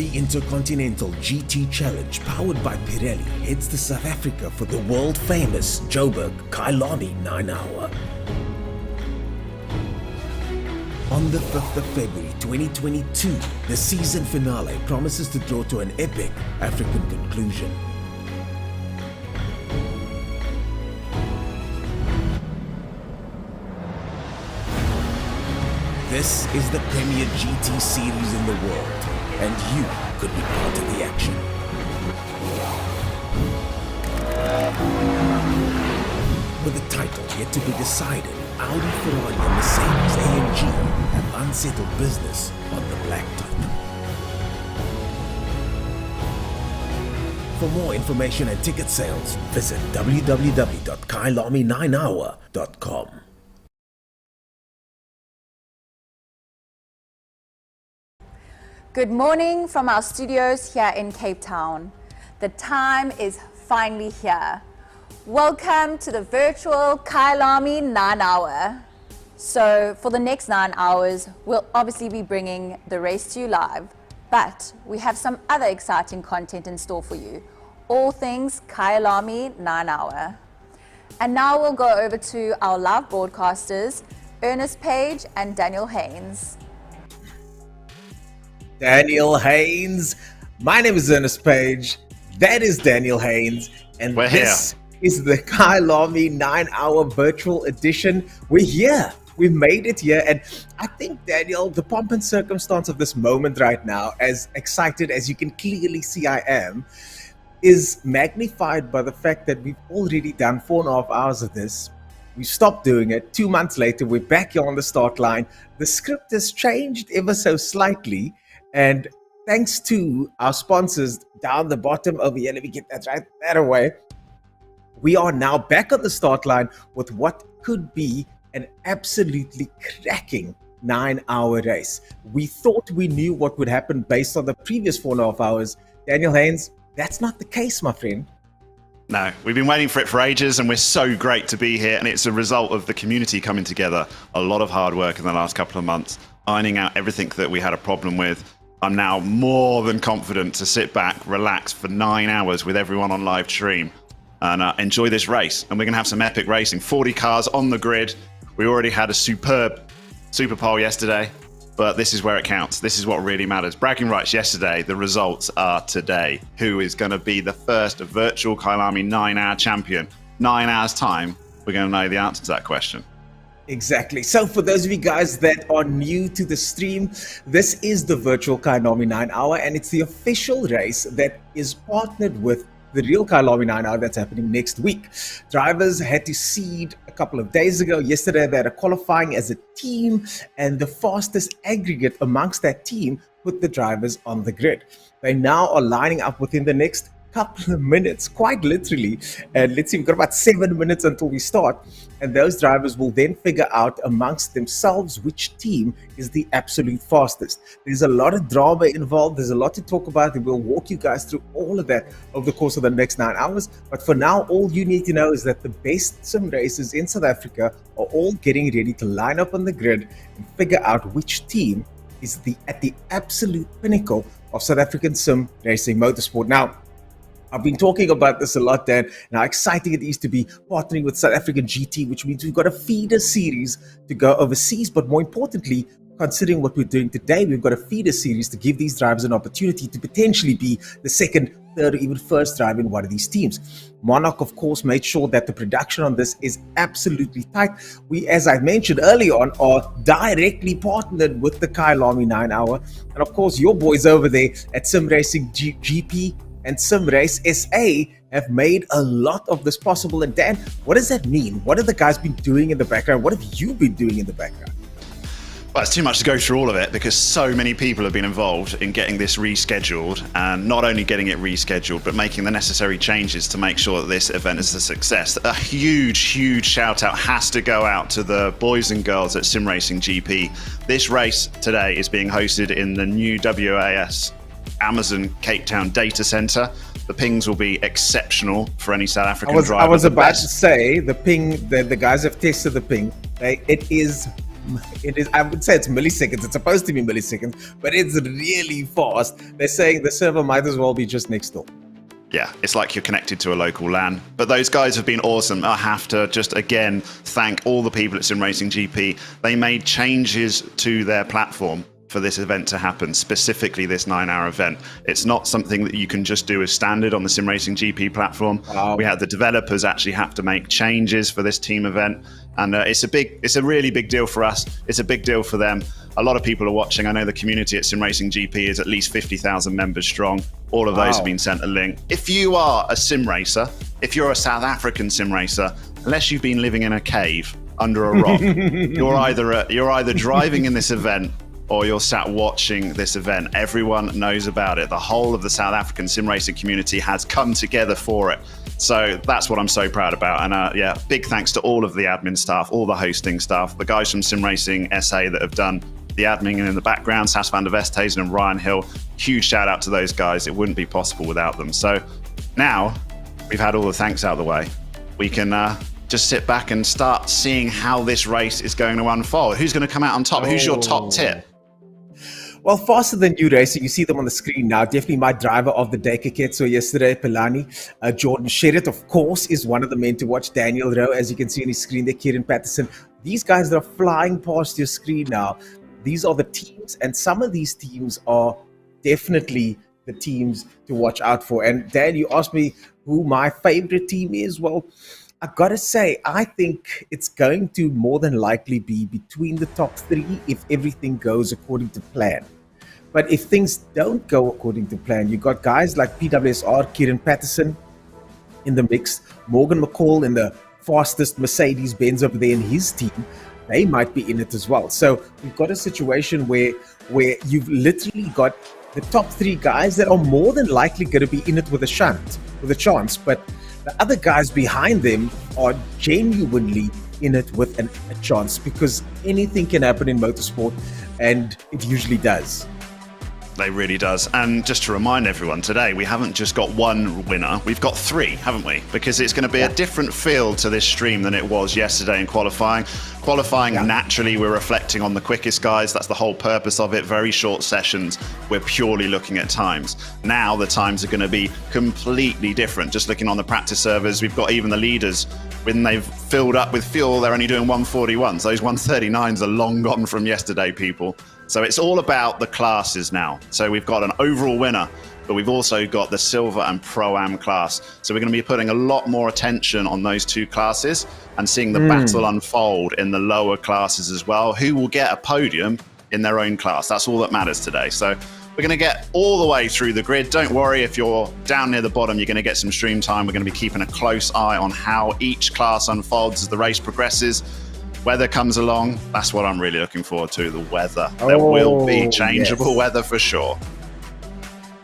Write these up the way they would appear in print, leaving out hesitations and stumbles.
the Intercontinental GT Challenge powered by Pirelli heads to South Africa for the world-famous Joburg Kyalami 9-hour. On the 5th of February 2022, the season finale promises to draw to an epic African conclusion. This is the premier GT series in the world, and you could be part of the action. With the title yet to be decided, Audi, Ferrari and Mercedes-AMG have unsettled business on the blacktop. For more information and ticket sales, visit www.kyalami9hour.com. Good morning from our studios here in Cape Town. The time is finally here. Welcome to the virtual Kyalami 9-hour. So for the next 9 hours, we'll obviously be bringing the race to you live, but we have some other exciting content in store for you. All things Kyalami 9-hour. And now we'll go over to our live broadcasters, Ernest Page and Daniel Haynes. Daniel Haynes. My name is Ernest Page. That is Daniel Haynes. And We're this is the Kyalami 9-hour virtual edition. We're here. We've made it here. And I think, Daniel, the pomp and circumstance of this moment right now, as excited as you can clearly see I am, is magnified by the fact that we've already done 4.5 hours of this. We stopped doing it. 2 months later, we're back here on the start line. The script has changed ever so slightly. And thanks to our sponsors down the bottom over here, let me get that away. We are now back on the start line with what could be an absolutely cracking 9-hour race. We thought we knew what would happen based on the previous 4.5 hours. Daniel Haynes, that's not the case, my friend. No, we've been waiting for it for ages, and we're so great to be here. And it's a result of the community coming together. A lot of hard work in the last couple of months, ironing out everything that we had a problem with. I'm now more than confident to sit back, relax for 9 hours with everyone on live stream and enjoy this race. And we're going to have some epic racing. 40 cars on the grid. We already had a superb Super Pole yesterday, but this is where it counts. This is what really matters. Bragging rights yesterday, the results are today. Who is going to be the first virtual Kyalami 9-hour champion? 9 hours time, we're going to know the answer to that question. Exactly. So for those of you guys that are new to the stream, this is the virtual Kyalami 9-hour, and it's the official race that is partnered with the real Kyalami 9-hour that's happening next week. Drivers had to seed a couple of days ago. Yesterday, they had a qualifying as a team, and the fastest aggregate amongst that team put the drivers on the grid. They now are lining up within the next couple of minutes, quite literally, and let's see, we've got about 7 minutes until we start, and those drivers will then figure out amongst themselves which team is the absolute fastest. There's a lot of drama involved, there's a lot to talk about, and we'll walk you guys through all of that over the course of the next 9 hours. But for now, all you need to know is that the best sim racers in South Africa are all getting ready to line up on the grid and figure out which team is at the absolute pinnacle of South African sim racing motorsport. Now, I've been talking about this a lot, Dan, and how exciting it is to be partnering with South African GT, which means we've got a feeder series to go overseas. But more importantly, considering what we're doing today, we've got a feeder series to give these drivers an opportunity to potentially be the second, third, or even first driver in one of these teams. Monarch, of course, made sure that the production on this is absolutely tight. We, as I mentioned earlier on, are directly partnered with the Kyalami 9-hour. And of course, your boys over there at Sim Racing GP and Sim Race SA have made a lot of this possible. And Dan, what does that mean? What have the guys been doing in the background? What have you been doing in the background? Well, it's too much to go through all of it because so many people have been involved in getting this rescheduled, and not only getting it rescheduled, but making the necessary changes to make sure that this event is a success. A huge, huge shout out has to go out to the boys and girls at Sim Racing GP. This race today is being hosted in the new WAS Amazon Cape Town data center. The pings will be exceptional for any South African driver. I was about to say the ping, the guys have tested the ping. It is it is, I would say it's milliseconds. It's supposed to be milliseconds, but it's really fast. They're saying the server might as well be just next door. Yeah, it's like you're connected to a local LAN. But those guys have been awesome. I have to just again thank all the people at Sim Racing GP. They made changes to their platform for this event to happen, specifically this 9-hour event. It's not something that you can just do as standard on the Sim Racing GP platform. Wow. We had the developers actually have to make changes for this team event. And it's a really big deal for us. It's a big deal for them. A lot of people are watching. I know the community at Sim Racing GP is at least 50,000 members strong. All of those have been sent a link. If you are a sim racer, if you're a South African sim racer, unless you've been living in a cave under a rock, you're either driving in this event or you're sat watching this event. Everyone knows about it. The whole of the South African sim racing community has come together for it. So that's what I'm so proud about. And yeah, big thanks to all of the admin staff, all the hosting staff, the guys from Sim Racing SA that have done the admin in the background, Sas van der Westhuizen and Ryan Hill. Huge shout out to those guys. It wouldn't be possible without them. So now we've had all the thanks out of the way. We can just sit back and start seeing how this race is going to unfold. Who's going to come out on top? Who's your top tip? Well, faster than you racing, you see them on the screen now. Definitely my driver of the day, Keketso, yesterday, Kyalami. Jordan Sherritt, of course, is one of the men to watch. Daniel Rowe, as you can see on his screen there, Kieran Patterson. These guys that are flying past your screen now, these are the teams, and some of these teams are definitely the teams to watch out for. And Dan, you asked me who my favorite team is. Well, I gotta say, I think it's going to more than likely be between the top three if everything goes according to plan. But if things don't go according to plan, you got guys like PWSR, Kieran Patterson in the mix, Morgan McCall in the fastest Mercedes-Benz over there in his team. They might be in it as well. So we've got a situation where you've literally got the top three guys that are more than likely going to be in it with a chance. But the other guys behind them are genuinely in it with a chance, because anything can happen in motorsport, and it usually does. It really does. And just to remind everyone, today we haven't just got one winner, we've got three, haven't we? Because it's going to be a different feel to this stream than it was yesterday in qualifying. Naturally, we're reflecting on the quickest guys. That's the whole purpose of it. Very short sessions. We're purely looking at times. Now the times are going to be completely different. Just looking on the practice servers, we've got even the leaders. When they've filled up with fuel, they're only doing 141s. Those 139s are long gone from yesterday, people. So it's all about the classes now. So we've got an overall winner, but we've also got the Silver and Pro-Am class. So we're going to be putting a lot more attention on those two classes and seeing the battle unfold in the lower classes as well. Who will get a podium in their own class? That's all that matters today. So we're going to get all the way through the grid. Don't worry, if you're down near the bottom, you're going to get some stream time. We're going to be keeping a close eye on how each class unfolds as the race progresses. Weather comes along, that's what I'm really looking forward to, the weather. There will be changeable weather for sure.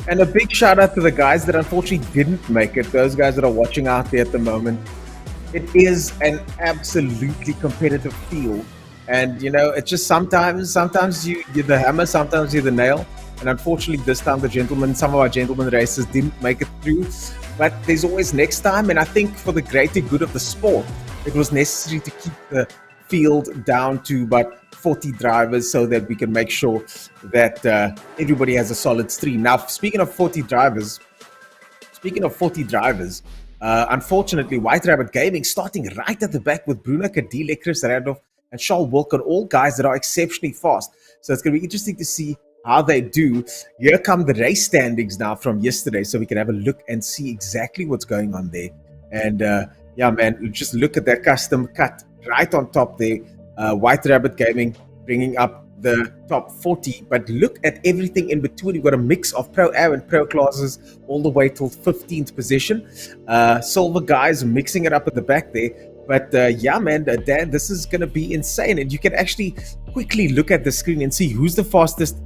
And a big shout out to the guys that unfortunately didn't make it, those guys that are watching out there at the moment. It is an absolutely competitive field. And, you know, it's just sometimes you're the hammer, sometimes you're the nail. And unfortunately, this time some of our gentlemen racers didn't make it through. But there's always next time. And I think for the greater good of the sport, it was necessary to keep the field down to about 40 drivers so that we can make sure that everybody has a solid stream. Now, speaking of 40 drivers, unfortunately, White Rabbit Gaming starting right at the back with Bruno Kadile, Chris Randolph, and Charles Wilken, all guys that are exceptionally fast. So it's going to be interesting to see how they do. Here come the race standings now from yesterday, so we can have a look and see exactly what's going on there. And yeah, man, just look at that custom cut right on top there. White Rabbit Gaming bringing up the top 40, but look at everything in between. You've got a mix of Pro-Am and Pro classes all the way till 15th position. Silver guys mixing it up at the back there. But yeah, man, Dan, this is going to be insane. And you can actually quickly look at the screen and see who's the fastest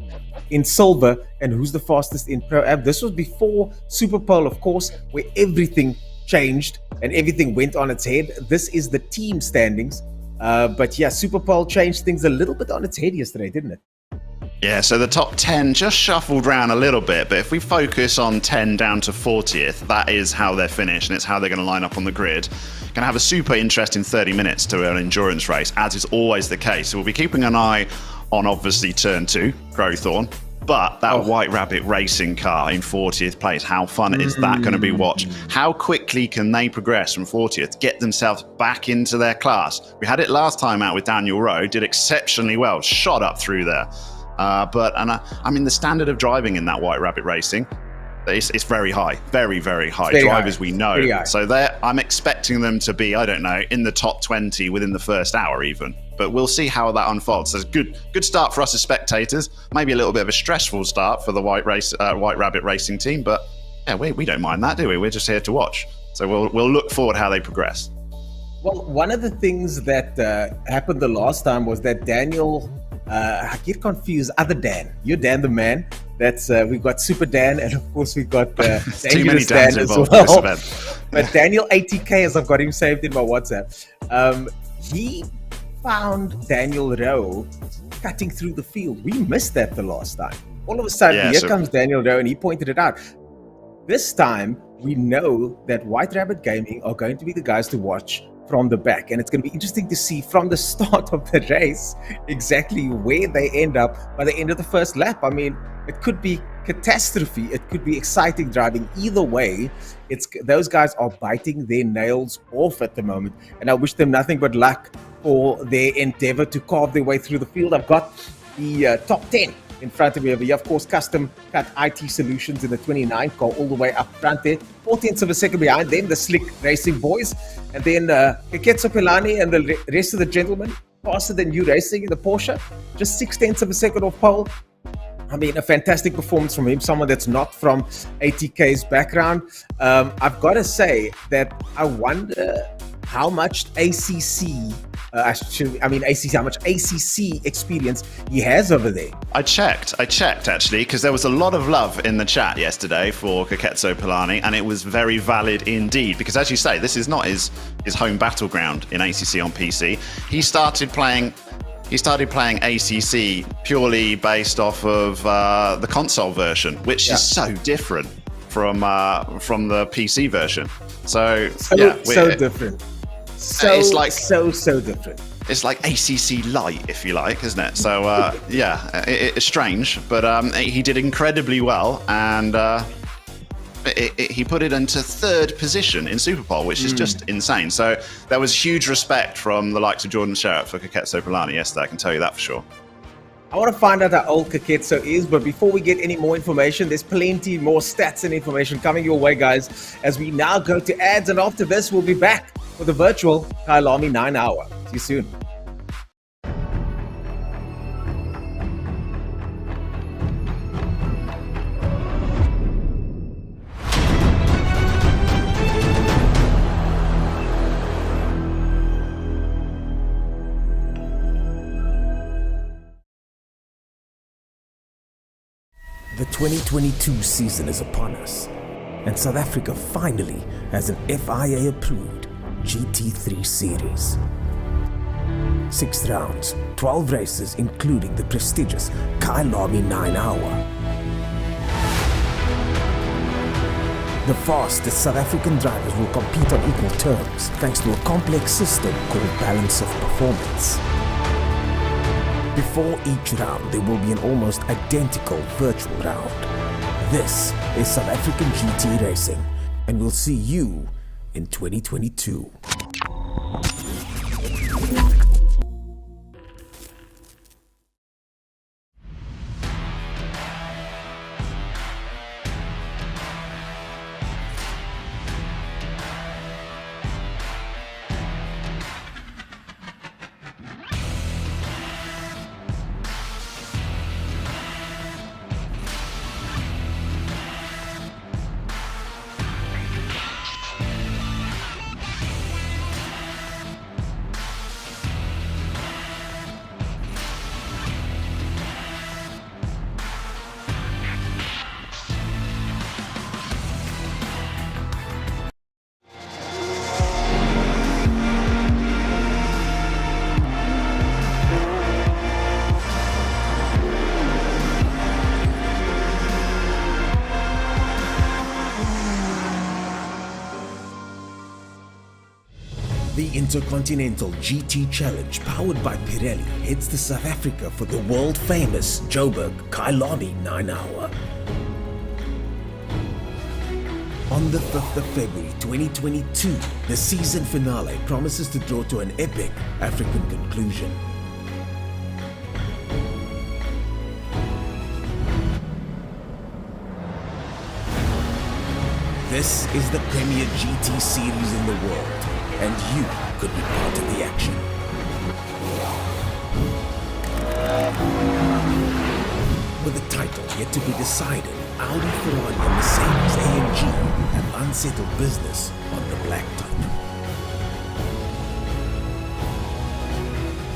in Silver and who's the fastest in Pro-Am. This was before Super Pole, of course, where everything changed and everything went on its head. This is the team standings. But yeah, Super Pole changed things a little bit on its head yesterday, didn't it? Yeah, so the top 10 just shuffled around a little bit, but if we focus on 10 down to 40th, that is how they're finished, and it's how they're going to line up on the grid. Going to have a super interesting 30 minutes to an endurance race, as is always the case. So we'll be keeping an eye on, obviously, turn 2, Crowthorne, but that White Rabbit racing car in 40th place, how fun is that going to be watched? How quickly can they progress from 40th, get themselves back into their class? We had it last time out with Daniel Rowe, did exceptionally well, shot up through there. I mean, the standard of driving in that White Rabbit racing, it's very high, very, very high. Very Drivers high. we know. Very high. So I'm expecting them to be, I don't know, in the top 20 within the first hour even. But we'll see how that unfolds. So it's good start for us as spectators. Maybe a little bit of a stressful start for the White Rabbit racing team. But yeah, we don't mind that, do we? We're just here to watch. So we'll look forward how they progress. Well, one of the things that happened the last time was that Daniel, I get confused, other Dan. You're Dan the man. That's we've got Super Dan, and of course we've got Too many Dangerous Dans Dan as involved in this well. event. But Daniel 80K, as I've got him saved in my WhatsApp, he found Daniel Rowe cutting through the field. We missed that the last time. All of a sudden, here comes Daniel Rowe, and he pointed it out. This time, we know that White Rabbit Gaming are going to be the guys to watch from the back, and it's going to be interesting to see from the start of the race exactly where they end up by the end of the first lap. I mean, it could be catastrophe, it could be exciting driving. Either way, those guys are biting their nails off at the moment, and I wish them nothing but luck for their endeavor to carve their way through the field. I've got the top 10 in front of me over here. Of course, Custom Cut IT Solutions in the 29 car all the way up front there. 4/10 of a second behind them, the Slick Racing boys. And then Kyalami and the rest of the gentlemen, faster than you racing in the Porsche. Just 6/10 of a second off pole. I mean, a fantastic performance from him, someone that's not from ATK's background. I've got to say that I wonder how much ACC, how much ACC experience he has over there. I checked actually, because there was a lot of love in the chat yesterday for Kaketso Polani, and it was very valid indeed, because as you say, this is not his home battleground in ACC on PC. He started playing ACC purely based off of the console version, which is so different from the PC version. So Different. So different. It's like ACC light, if you like, isn't it? So it's strange, but he did incredibly well, and he put it into third position in Superpole, which is just insane. So there was huge respect from the likes of Jordan Sherratt for Kaketso Polani yesterday, I can tell you that for sure. I want to find out how old Kaketso is, but before we get any more information, there's plenty more stats and information coming your way, guys, as we now go to ads, and after this, we'll be back for the virtual Kyalami 9 hour. See you soon. The 2022 season is upon us, and South Africa finally has an FIA-approved GT3 series. 6 rounds, 12 races, including the prestigious Kyalami 9 hour. The fastest South African drivers will compete on equal terms, thanks to a complex system called Balance of Performance. Before each round, there will be an almost identical virtual round. This is South African GT Racing, and we'll see you in 2022. The Intercontinental GT Challenge, powered by Pirelli, heads to South Africa for the world-famous Joburg Kyalami 9-hour. On the 5th of February 2022, the season finale promises to draw to an epic African conclusion. This is the premier GT series in the world, and you could be part of the action. With the title yet to be decided, Audi, Ferrari and Mercedes-AMG have unsettled business on the blacktop.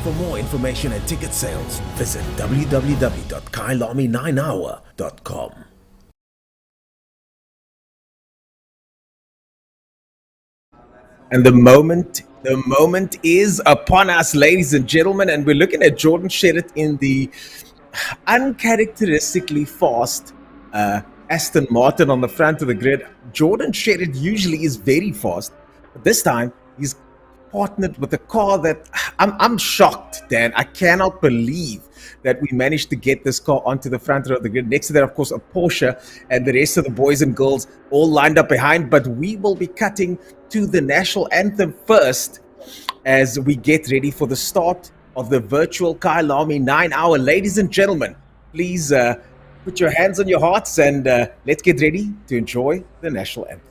For more information and ticket sales, visit www.kyalami9hour.com. And the moment is upon us, ladies and gentlemen, and we're looking at Jordan Shedid in the uncharacteristically fast Aston Martin on the front of the grid. Jordan Shedid usually is very fast, but this time he's partnered with a car that I'm shocked, Dan. I cannot believe that we managed to get this car onto the front row of the grid. Next to that, of course, a Porsche, and the rest of the boys and girls all lined up behind. But we will be cutting to the national anthem first as we get ready for the start of the virtual Kyalami 9-hour. Ladies and gentlemen, please put your hands on your hearts and let's get ready to enjoy the national anthem.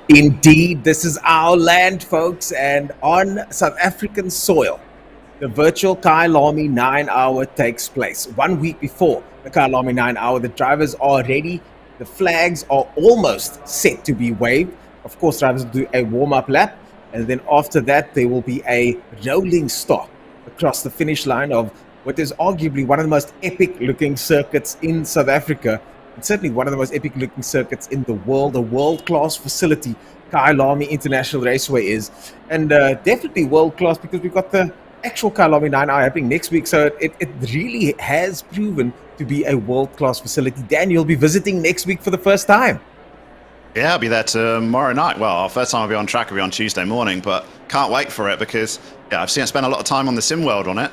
Indeed, this is our land, folks, and on South African soil, the virtual Kyalami 9-hour takes place. 1 week before the Kyalami 9-hour, the drivers are ready. The flags are almost set to be waved. Of course, drivers will do a warm-up lap, and then after that, there will be a rolling start across the finish line of what is arguably one of the most epic-looking circuits in South Africa, and certainly one of the most epic-looking circuits in the world. A world-class facility, Kyalami International Raceway is, and definitely world-class because we've got the actual Kyalami 9-hour happening next week, so it really has proven to be a world-class facility. Dan, you'll be visiting next week for the first time. Yeah, I'll be there tomorrow night. Well, our first time I'll be on track will be on Tuesday morning, but can't wait for it because I've spent a lot of time on the sim world on it,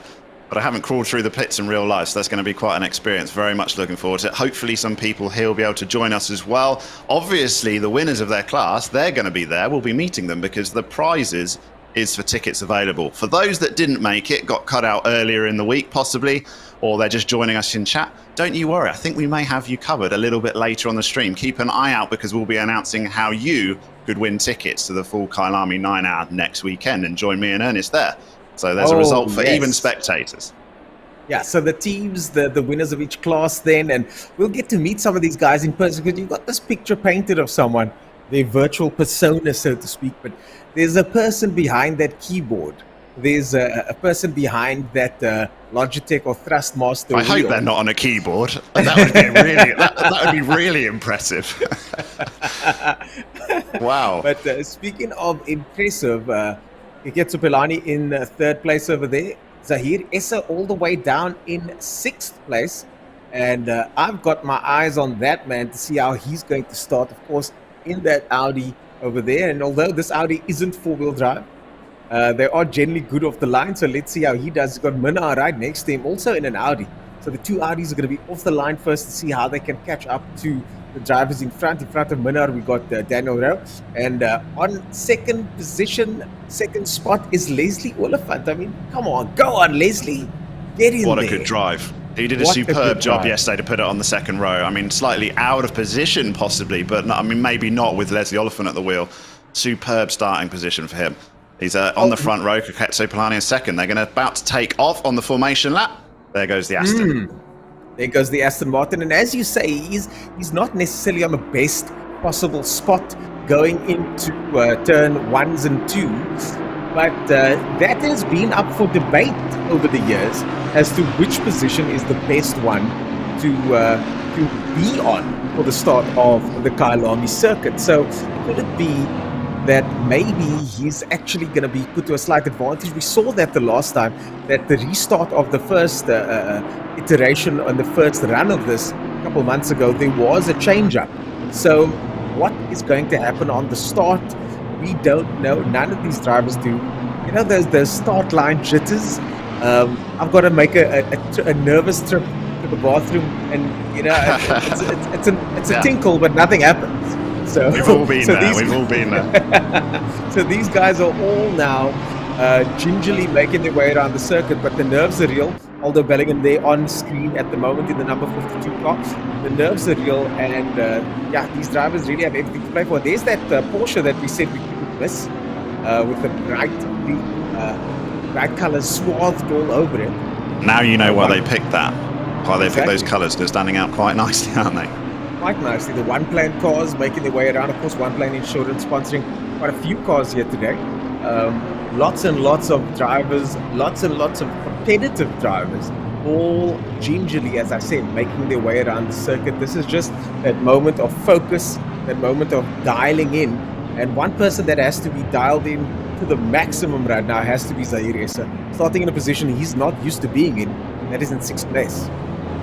but I haven't crawled through the pits in real life, so that's going to be quite an experience. Very much looking forward to it. Hopefully some people here will be able to join us as well. Obviously, the winners of their class, they're going to be there. We'll be meeting them because the prizes is for tickets available. For those that didn't make it, got cut out earlier in the week possibly, or they're just joining us in chat, don't you worry. I think we may have you covered a little bit later on the stream. Keep an eye out because we'll be announcing how you could win tickets to the full Kyalami 9-hour next weekend and join me and Ernest there. So there's a result for even spectators. Yeah, so the teams, the winners of each class then, and we'll get to meet some of these guys in person because you've got this picture painted of someone their virtual persona, so to speak. But there's a person behind that keyboard. There's a person behind that Logitech or Thrustmaster I hope wheel. they're not on a keyboard. That would be really that would be really impressive. Wow. But speaking of impressive, Iketsu Pelani in third place over there. Zahir Essa all the way down in sixth place. And I've got my eyes on that man to see how he's going to start, of course, in that Audi over there. And although this Audi isn't four-wheel drive, they are generally good off the line. So let's see how he does. He's got Minna right next to him, also in an Audi. So the two Audis are going to be off the line first to see how they can catch up to the drivers in front. In front of Minna, we got Daniel Rowe. And on second position, second spot is Leslie Oliphant. I mean, come on, go on, Leslie. Get in What there. a good drive. He did a What a superb good job drive. yesterday to put it on the second row. I mean, slightly out of position possibly, but I mean, maybe not with Leslie Oliphant at the wheel. Superb starting position for him. He's on the front row, Iketsu Pelani in second. They're about to take off on the formation lap. There goes the Aston. There goes the Aston Martin. And as you say, he's not necessarily on the best possible spot going into turn ones and twos. But that has been up for debate over the years as to which position is the best one to be on for the start of the Kyalami circuit. So could it be that maybe he's actually going to be put to a slight advantage? We saw that the last time, that the restart of the first iteration on the first run of this a couple of months ago, there was a change-up. So what is going to happen on the start? We don't know. None of these drivers do. You know, there's the start line jitters. I've got to make a nervous trip to the bathroom, and you know, it's a tinkle, but nothing happens. So We've all been there. these- We've all been there. So these guys are all now gingerly making their way around the circuit, but the nerves are real. Aldo Bellingham there on screen at the moment in the number 52 car. The nerves are real, and yeah, these drivers really have everything to play for. There's that Porsche that we said we couldn't miss with the bright colors swathed all over it. Now you know why they picked that. Why they picked those Exactly. colours. They're standing out quite nicely, aren't they? Quite nicely. The One Plan cars making their way around. Of course, One Plan Insurance sponsoring quite a few cars here today. Lots and lots of drivers, lots and lots of competitive drivers, all gingerly, as I said, making their way around the circuit. This is just that moment of focus, that moment of dialing in. And one person that has to be dialed in to the maximum right now has to be Zahir Essa, starting in a position he's not used to being in. That is in sixth place.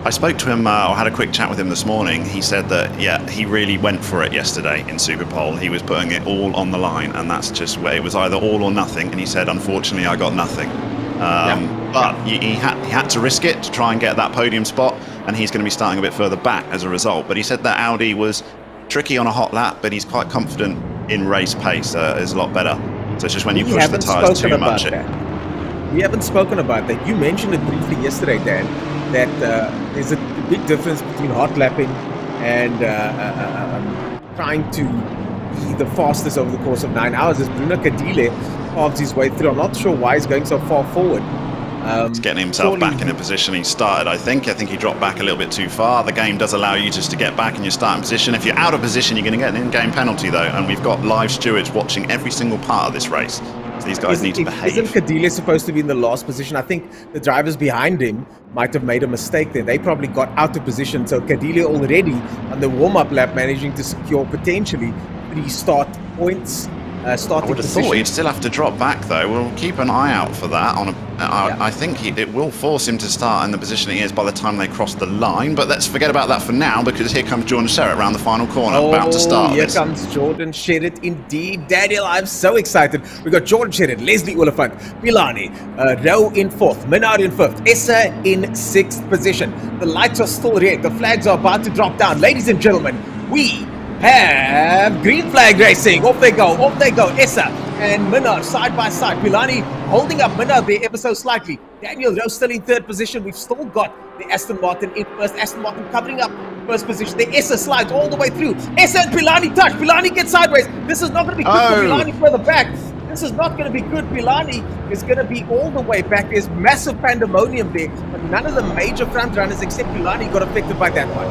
I spoke to him, or had a quick chat with him this morning. He said that, yeah, he really went for it yesterday in Superpole. He was putting it all on the line, and that's just where it was either all or nothing. And he said, unfortunately, I got nothing. But he had to risk it to try and get that podium spot, and he's going to be starting a bit further back as a result. But he said that Audi was tricky on a hot lap, but he's quite confident in race pace. Is a lot better. So it's just when you push the tyres too much. We haven't spoken about that. You mentioned it briefly yesterday, Dan, that there's a big difference between hot lapping and trying to be the fastest over the course of 9 hours. As Bruno Cadile carves his way through. I'm not sure why he's going so far forward. He's getting himself back in a position he started, I think. I think he dropped back a little bit too far. The game does allow you just to get back in your starting position. If you're out of position, you're going to get an in-game penalty, though. And we've got live stewards watching every single part of this race. So these guys need to behave. Isn't Cadile supposed to be in the last position? I think the drivers behind him might have made a mistake there. They probably got out of position. So Cadile already on the warm-up lap managing to secure potentially 3 start points. I Starting would have position. thought he'd still have to drop back, though. We'll keep an eye out for that. I think it will force him to start in the position he is by the time they cross the line. But let's forget about that for now, because here comes Jordan Sherritt around the final corner, about to start. Here comes Jordan Sherritt indeed. Daniel, I'm so excited. We got Jordan Sherritt, Leslie Oliphant, Pilani, Rowe in 4th, Menard in 5th, Essa in 6th position. The lights are still red. The flags are about to drop down. Ladies and gentlemen, we have green flag racing. Off they go, Essa and Minard side by side. Pilani holding up Minard there ever so slightly. Daniel Rowe still in 3rd position. We've still got the Aston Martin in 1st. Aston Martin covering up 1st position. The Essa slides all the way through. Essa and Pilani touch. Pilani gets sideways. This is not going to be good for Pilani further back. This is not going to be good. Pilani is going to be all the way back. There's massive pandemonium there, but none of the major front runners except Pilani got affected by that one.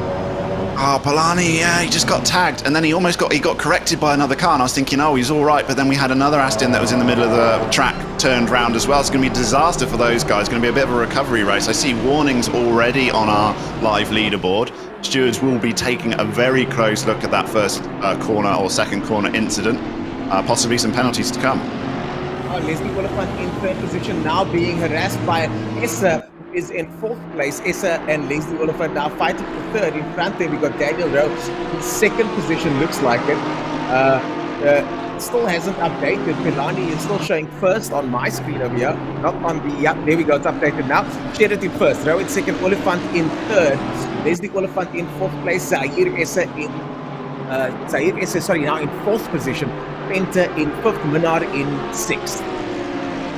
Oh, Polani, yeah, he just got tagged, and then he got corrected by another car, and I was thinking, oh, he's all right, but then we had another Aston that was in the middle of the track turned round as well. It's going to be a disaster for those guys. It's going to be a bit of a recovery race. I see warnings already on our live leaderboard. Stewards will be taking a very close look at that first corner or second corner incident. Possibly some penalties to come. Leslie Oliphant in third position, now being harassed by Essa, is in fourth place. Essa and Leslie Oliphant now fighting for third. In front there we got Daniel Rowe in second position, looks like it. Still hasn't updated. Kyalami is still showing first on my screen over here, not on the, yeah, there we go, it's updated now. Sheridan in first, Rowe in second, Oliphant in third, Leslie Oliphant in fourth place, Zahir Essa now in fourth position, Penta in fifth, Minar in sixth.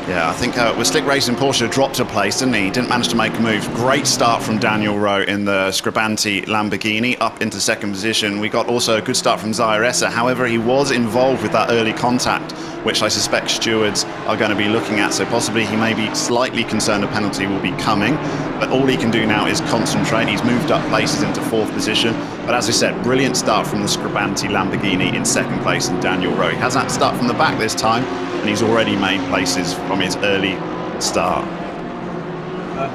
Yeah, I think with Slick Racing, Porsche dropped a place, didn't he? Didn't manage to make a move. Great start from Daniel Rowe in the Scribanti Lamborghini, up into second position. We got also a good start from Zahir Essa. However, he was involved with that early contact, which I suspect stewards are going to be looking at. So possibly he may be slightly concerned a penalty will be coming. But all he can do now is concentrate. He's moved up places into fourth position. But as I said, brilliant start from the Scribanti Lamborghini in second place, and Daniel Rowe. He has that start from the back this time, and he's already made places from his early start.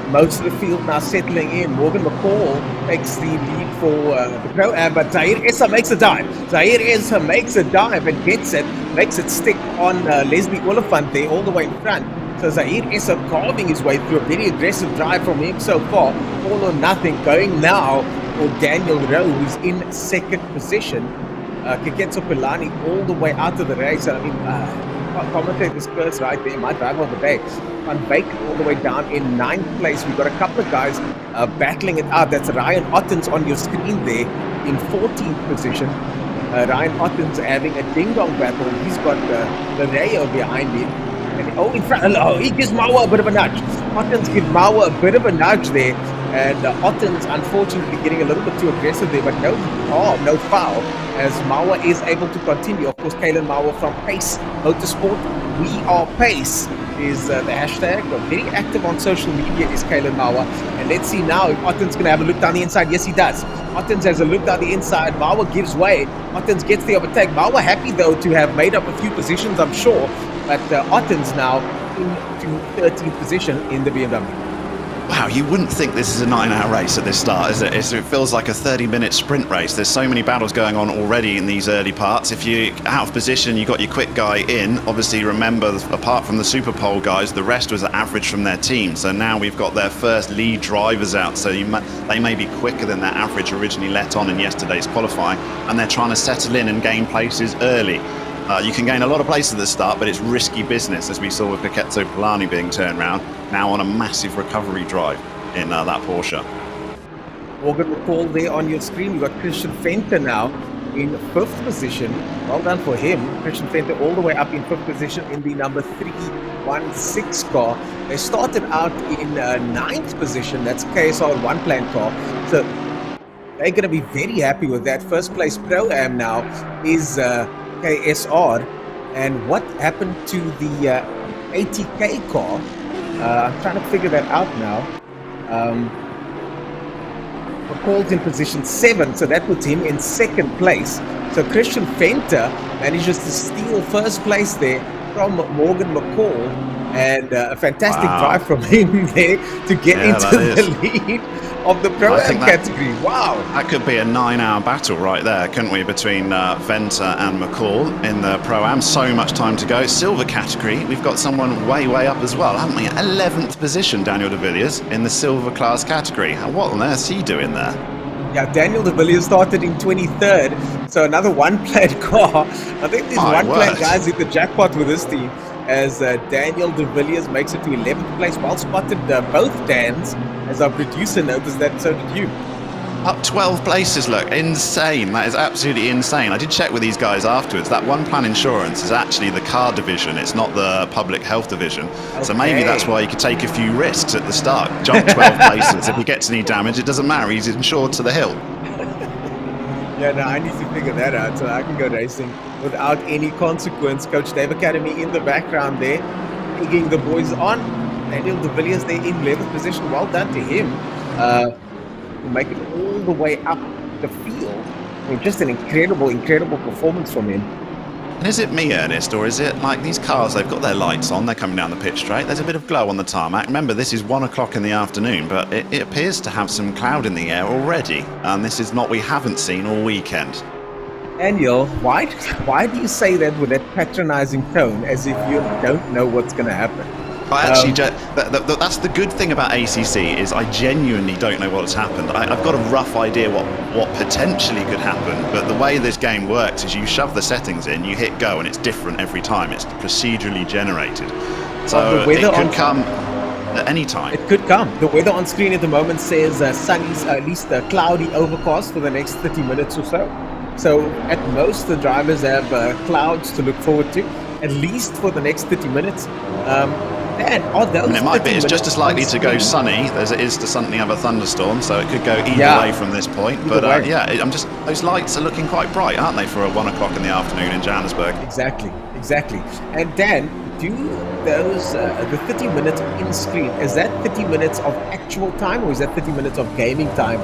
Most of the field now settling in. Morgan McCall takes the lead for the Pro-Am, but Zahir Essa makes a dive. Zahir Essa makes a dive and gets it, makes it stick on Leslie Oliphant there all the way in front. So Zahir Essa carving his way through a very aggressive drive from him so far. All or nothing going now for Daniel Rowe, who's in second position. Keketso Pelani all the way out of the race. I mean, commentator's curse right there, my driver of the day. Van Beek all the way down in ninth place. We've got a couple of guys battling it out. That's Ryan Ottens on your screen there in 14th position. Ryan Ottens having a ding-dong battle. He's got Loreo behind him. And, in front, he gives Mawa a bit of a nudge. Ottens gives Mawa a bit of a nudge there. And Ottens unfortunately getting a little bit too aggressive there, but no foul, as Mawa is able to continue. Of course, Kalen Mawa from Pace Motorsport. We are Pace is the hashtag. Very active on social media is Kalen Mawa. And let's see now if Ottens going to have a look down the inside. Yes, he does. Ottens has a look down the inside. Mawa gives way. Ottens gets the overtake. Mawa happy though to have made up a few positions, I'm sure. But Ottens now into 13th position in the BMW. Wow, you wouldn't think this is a 9-hour race at this start, is it? It feels like a 30-minute sprint race. There's so many battles going on already in these early parts. If you're out of position, you got your quick guy in. Obviously, remember, apart from the Super Pole guys, the rest was average from their team. So now we've got their first lead drivers out. So they may be quicker than their average originally let on in yesterday's qualifying. And they're trying to settle in and gain places early. You can gain a lot of places at the start, but it's risky business, as we saw with Keketso Pelani being turned around, now on a massive recovery drive in that Porsche. Morgan McCall there on your screen. You've got Christian Venter now in 5th position. Well done for him. Christian Venter all the way up in 5th position in the number 316 car. They started out in 9th position. That's KSR one plan car. So they're going to be very happy with that. First place Pro-Am now is KSR. And what happened to the ATK car? I'm trying to figure that out now. McCall's in position 7, so that puts him in 2nd place. So Christian Venter manages to steal first place there from Morgan McCall, and a fantastic drive from him there to get into the lead of the Pro-Am category. Wow. That could be a 9-hour battle right there, couldn't we, between Venter and McCall in the Pro-Am. So much time to go. Silver category, we've got someone way up as well, haven't we? 11th position, Daniel de Villiers, in the silver class category. What on earth is he doing there? Yeah, Daniel de Villiers started in 23rd, so another one-planned car. I think these one-planned guys hit the jackpot with this team, as Daniel de Villiers makes it to 11th place. Well spotted both Dans, as our producer noticed that, so did you. Up 12 places, look, insane. That is absolutely insane. I did check with these guys afterwards. That one plan insurance is actually the car division. It's not the public health division. Okay. So maybe that's why you could take a few risks at the start. Jump 12 places. If he gets any damage, it doesn't matter. He's insured to the hill. Yeah, no, I need to figure that out so I can go racing without any consequence. Coach Dave Academy in the background there, egging the boys on. Daniel de Villiers there in 11th position. Well done to him. Make it all the way up the field. I mean, just an incredible performance from him. And is it me, Ernest, or is it like these cars, they've got their lights on, they're coming down the pitch straight, there's a bit of glow on the tarmac. Remember, this is 1 o'clock in the afternoon, but it appears to have some cloud in the air already, and this is what we haven't seen all weekend. Daniel, why do you say that with that patronizing tone, as if you don't know what's going to happen? I actually, that's the good thing about ACC, is I genuinely don't know what's happened. I've got a rough idea what potentially could happen, but the way this game works is you shove the settings in, you hit go, and it's different every time. It's procedurally generated. So it could come at any time. It could come. The weather on screen at the moment says sunny, at least cloudy overcast for the next 30 minutes or so. So at most, the drivers have clouds to look forward to, at least for the next 30 minutes. And it might be, it's just as likely to go sunny as it is to suddenly have a thunderstorm, so it could go either way from this point. But those lights are looking quite bright, aren't they, for a 1 o'clock in the afternoon in Johannesburg? Exactly. And Dan, do those the 30 minutes in screen, is that 30 minutes of actual time, or is that 30 minutes of gaming time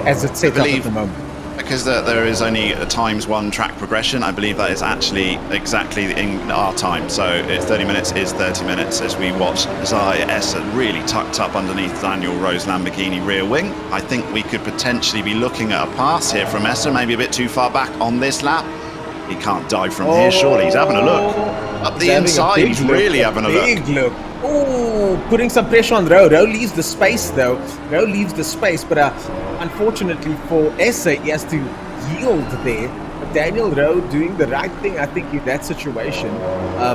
as it's set up at the moment? Because there is only a ×1 track progression, I believe that is actually exactly in our time. So it's 30 minutes is 30 minutes as we watch Zai Essa really tucked up underneath Daniel Rowe's Lamborghini rear wing. I think we could potentially be looking at a pass here from Essa, maybe a bit too far back on this lap. He can't dive from here, surely. He's having a look. Up the inside, he's really having a look. Big look. Oh, putting some pressure on Rowe. Rowe leaves the space, though. Rowe leaves the space, but unfortunately for Essa, he has to yield there. But Daniel Rowe doing the right thing, I think, in that situation,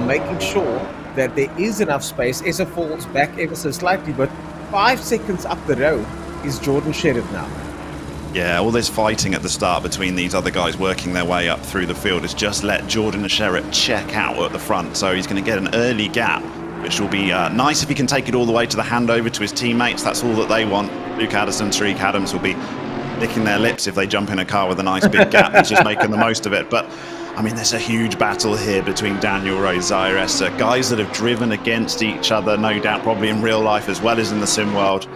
making sure that there is enough space. Essa falls back ever so slightly, but 5 seconds up the road is Jordan Sherritt now. Yeah, all this fighting at the start between these other guys working their way up through the field has just let Jordan Sherritt check out at the front. So he's going to get an early gap, which will be nice if he can take it all the way to the handover to his teammates. That's all that they want. Luke Addison, Tariq Adams will be licking their lips if they jump in a car with a nice big gap. He's just making the most of it. But, I mean, there's a huge battle here between Daniel Rowe, Zai Essa, guys that have driven against each other, no doubt, probably in real life as well as in the sim world.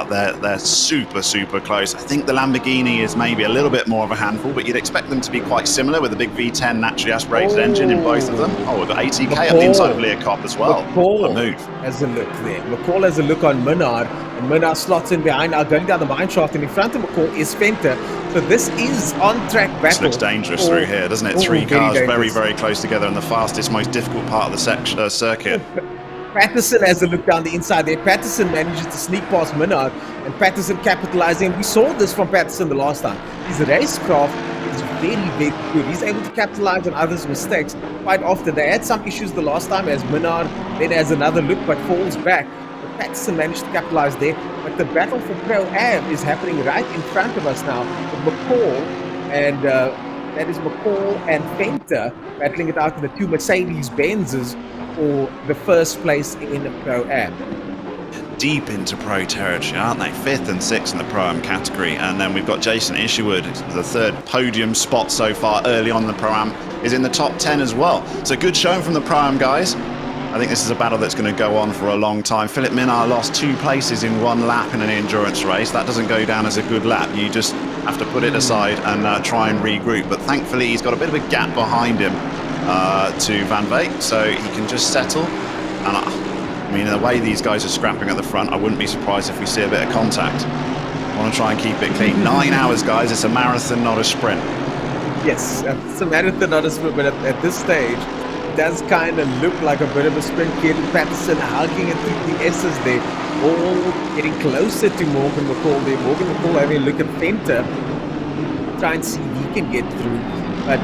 They're super close. I think the Lamborghini is maybe a little bit more of a handful, but you'd expect them to be quite similar with a big V10 naturally aspirated engine in both of them. Oh, we've got 80k up the inside of Leah Kopp as well. McCall what a move. Has a look there. McCall has a look on Minard, and Minard slots in behind, now going down the mine shaft, and in front of McCall is Fenter. So this is on-track battle. This looks dangerous through here, doesn't it? 3 cars very close together in the fastest, most difficult part of the circuit. Patterson has a look down the inside there. Patterson manages to sneak past Minard, and Patterson capitalizing. We saw this from Patterson the last time. His racecraft is very good. He's able to capitalize on others' mistakes quite often. They had some issues the last time as Minard then has another look but falls back. But Patterson managed to capitalize there. But the battle for Pro-Am is happening right in front of us now with McCall, and that is McCall and Fenter battling it out in the 2 Mercedes-Benzes for the first place in the Pro-Am. Deep into pro territory, aren't they? 5th and 6th in the Pro-Am category. And then we've got Jason Isherwood, the 3rd podium spot so far early on in the Pro-Am, is in the top 10 as well. So good showing from the Pro-Am guys. I think this is a battle that's going to go on for a long time. Philip Minard lost 2 places in 1 lap in an endurance race. That doesn't go down as a good lap. You just have to put it aside and try and regroup. But thankfully, he's got a bit of a gap behind him to Van Veek, so he can just settle. And I mean, the way these guys are scrapping at the front, I wouldn't be surprised if we see a bit of contact. I want to try and keep it clean. 9 hours, guys. It's a marathon, not a sprint. Yes, it's a marathon, not a sprint, but at this stage, it does kind of look like a bit of a sprint. Kevin Patterson hugging it through the S's there, all getting closer to Morgan McCall there. Morgan McCall having a look at Fenter, try and see if he can get through. But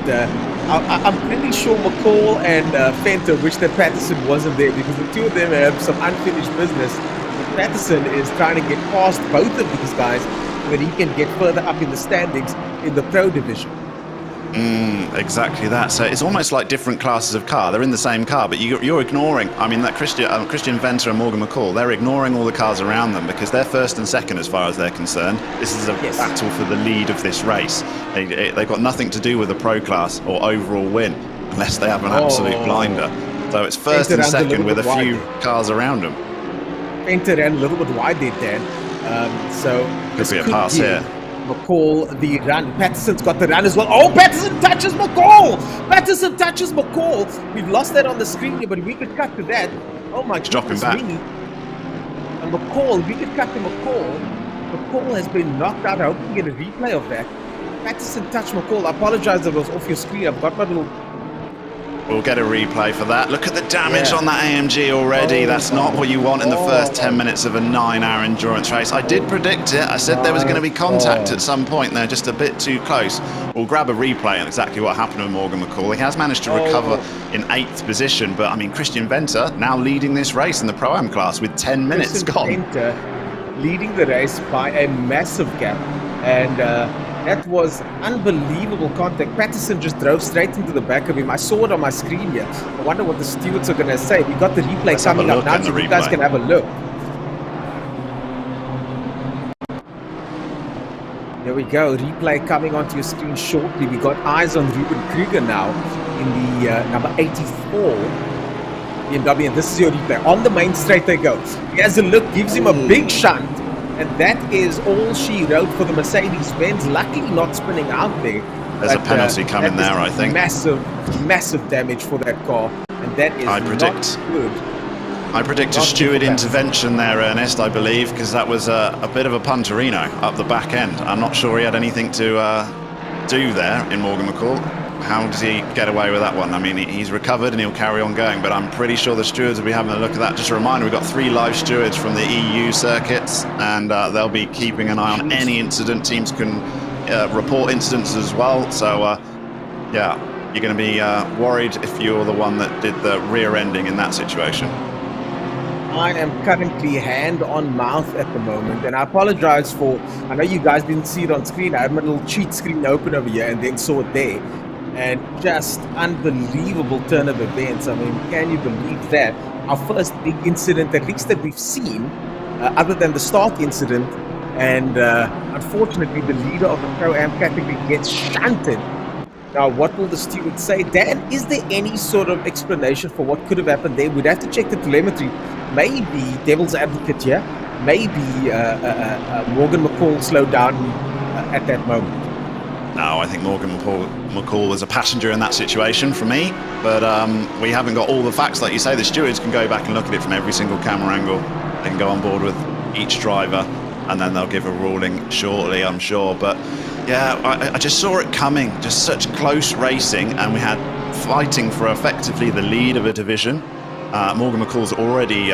I'm pretty sure McCall and Fenter wish that Patterson wasn't there, because the two of them have some unfinished business. But Patterson is trying to get past both of these guys so that he can get further up in the standings in the pro division. Exactly that. So it's almost like different classes of car. They're in the same car, but you're ignoring, I mean, that Christian Venter and Morgan McCall, they're ignoring all the cars around them because they're 1st and 2nd as far as they're concerned. This is a battle for the lead of this race. They've got nothing to do with the pro class or overall win unless they have an absolute blinder. So it's 1st and 2nd with a few cars around them. Fenter ran a little bit wide there, Dan. So could be a pass here. McCall, the run. Patterson's got the run as well. Oh, Patterson touches McCall! Patterson touches McCall. We've lost that on the screen here, but we could cut to that. Oh my dropping goodness back. me. And McCall, we could cut to McCall. McCall has been knocked out. I hope we get a replay of that. Patterson touched McCall. I apologize if it was off your screen. I've got my little... We'll get a replay for that. Look at the damage on that AMG already. That's not what you want in the first 10 minutes of a 9-hour endurance race. I did predict it. I said there was going to be contact at some point there, just a bit too close. We'll grab a replay on exactly what happened with Morgan McCall. He has managed to recover in 8th position, but I mean, Christian Venter now leading this race in the Pro-Am class with 10 minutes gone. Venter leading the race by a massive gap. And that was unbelievable contact. Patterson just drove straight into the back of him. I saw it on my screen here. I wonder what the stewards are going to say. We got the replay coming up now, so you guys can have a look. There we go. Replay coming onto your screen shortly. We got eyes on Ruben Kruger now in the number 84 BMW, and this is your replay. On the main straight they go. He has a look, gives him a big shunt. And that is all she wrote for the Mercedes-Benz. Luckily not spinning out there. There's a penalty coming there, I think. Massive damage for that car. And that is not good. I predict a steward intervention there, Ernest, I believe, because that was a bit of a punterino up the back end. I'm not sure he had anything to do there in Morgan McCall. How does he get away with that one? I mean, he's recovered and he'll carry on going, but I'm pretty sure the stewards will be having a look at that. Just a reminder, we've got 3 live stewards from the EU circuits, and they'll be keeping an eye on any incident. Teams can report incidents as well. So, yeah, you're going to be worried if you're the one that did the rear ending in that situation. I am currently hand on mouth at the moment, and I apologize for, I know you guys didn't see it on screen. I had my little cheat screen open over here and then saw it there. And just unbelievable turn of events. I mean, can you believe that? Our first big incident, at least that we've seen, other than the start incident. And unfortunately, the leader of the Pro-Am category gets shunted. Now, what will the steward say? Dan, is there any sort of explanation for what could have happened there? We'd have to check the telemetry. Maybe devil's advocate here. Maybe Morgan McCall slowed down at that moment. No, I think Morgan McCall was a passenger in that situation for me, but we haven't got all the facts. Like you say, the stewards can go back and look at it from every single camera angle. They can go on board with each driver, and then they'll give a ruling shortly, I'm sure. But yeah, I just saw it coming, just such close racing, and we had fighting for effectively the lead of a division. Morgan McCall's already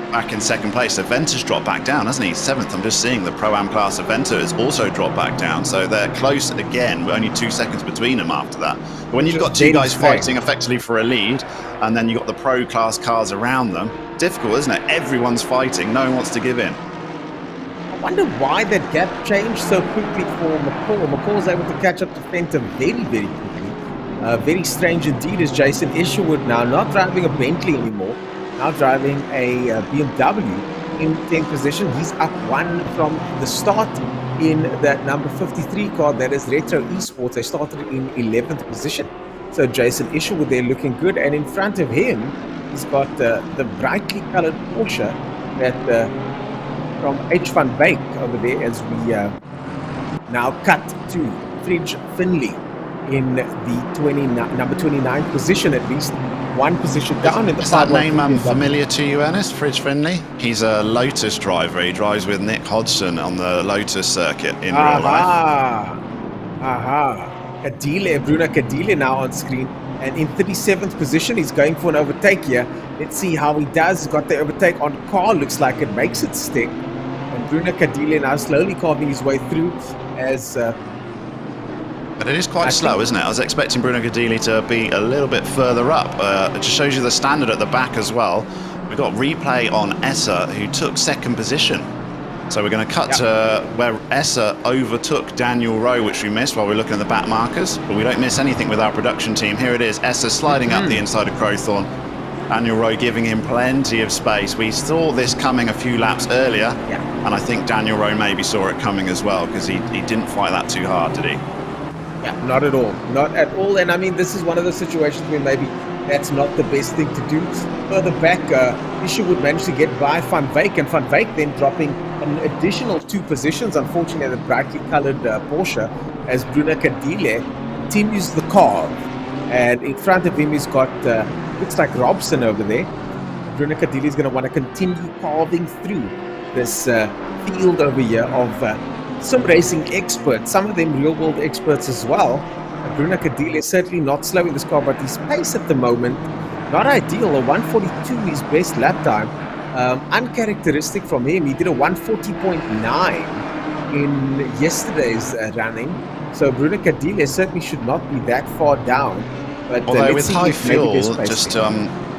back in 2nd place, so Venter's dropped back down, hasn't he? 7th. I'm just seeing the Pro-Am class of Venter has also dropped back down, so they're close again. We're only 2 seconds between them after that. But when you've got 2 guys fighting effectively for a lead, and then you've got the Pro class cars around them, difficult, isn't it? Everyone's fighting, no one wants to give in. I wonder why that gap changed so quickly for McCall. McCall was able to catch up to Venter very quickly. Very strange indeed is Jason Isherwood now not driving a Bentley anymore. Now driving a BMW in 10th position. He's up 1 from the start in that number 53 car, that is Retro Esports. They started in 11th position. So Jason Isherwood there looking good. And in front of him, he's got the brightly colored Porsche that from H. van Beek over there, as we now cut to Fridge Finley in the number 29 position, at least 1 position down in the Is that name familiar to you, Ernest? Fridge Finley? He's a Lotus driver. He drives with Nick Hodgson on the Lotus circuit in real life. Bruno Cadile now on screen, and in 37th position. He's going for an overtake here. Let's see how he does. He's got the overtake on car. Looks like it makes it stick. And Bruno Cadile now slowly carving his way through as... But it is quite slow, isn't it? I was expecting Bruno Cadile to be a little bit further up. It just shows you the standard at the back as well. We've got replay on Esser, who took 2nd position. So we're going to cut to where Esser overtook Daniel Rowe, which we missed while we're looking at the back markers. But we don't miss anything with our production team. Here it is, Esser sliding up the inside of Crowthorne. Daniel Rowe giving him plenty of space. We saw this coming a few laps earlier, and I think Daniel Rowe maybe saw it coming as well, because he didn't fight that too hard, did he? Yeah, not at all. Not at all. And I mean, this is one of the situations where maybe that's not the best thing to do. Further back, Isherwood managed to get by Van Wyk, and Van Wyk then dropping an additional 2 positions, unfortunately, the brightly colored Porsche, as Bruno Cadile continues the carve. And in front of him, he's got, looks like Robson over there. Bruno Cadile is going to want to continue carving through this field over here of some racing experts, some of them real-world experts as well. Bruno Cadile is certainly not slowing this car, but his pace at the moment, not ideal. A 142 his best lap time. Uncharacteristic from him. He did a 140.9 in yesterday's running. So Bruno Cadile certainly should not be that far down. But although with high fuel, just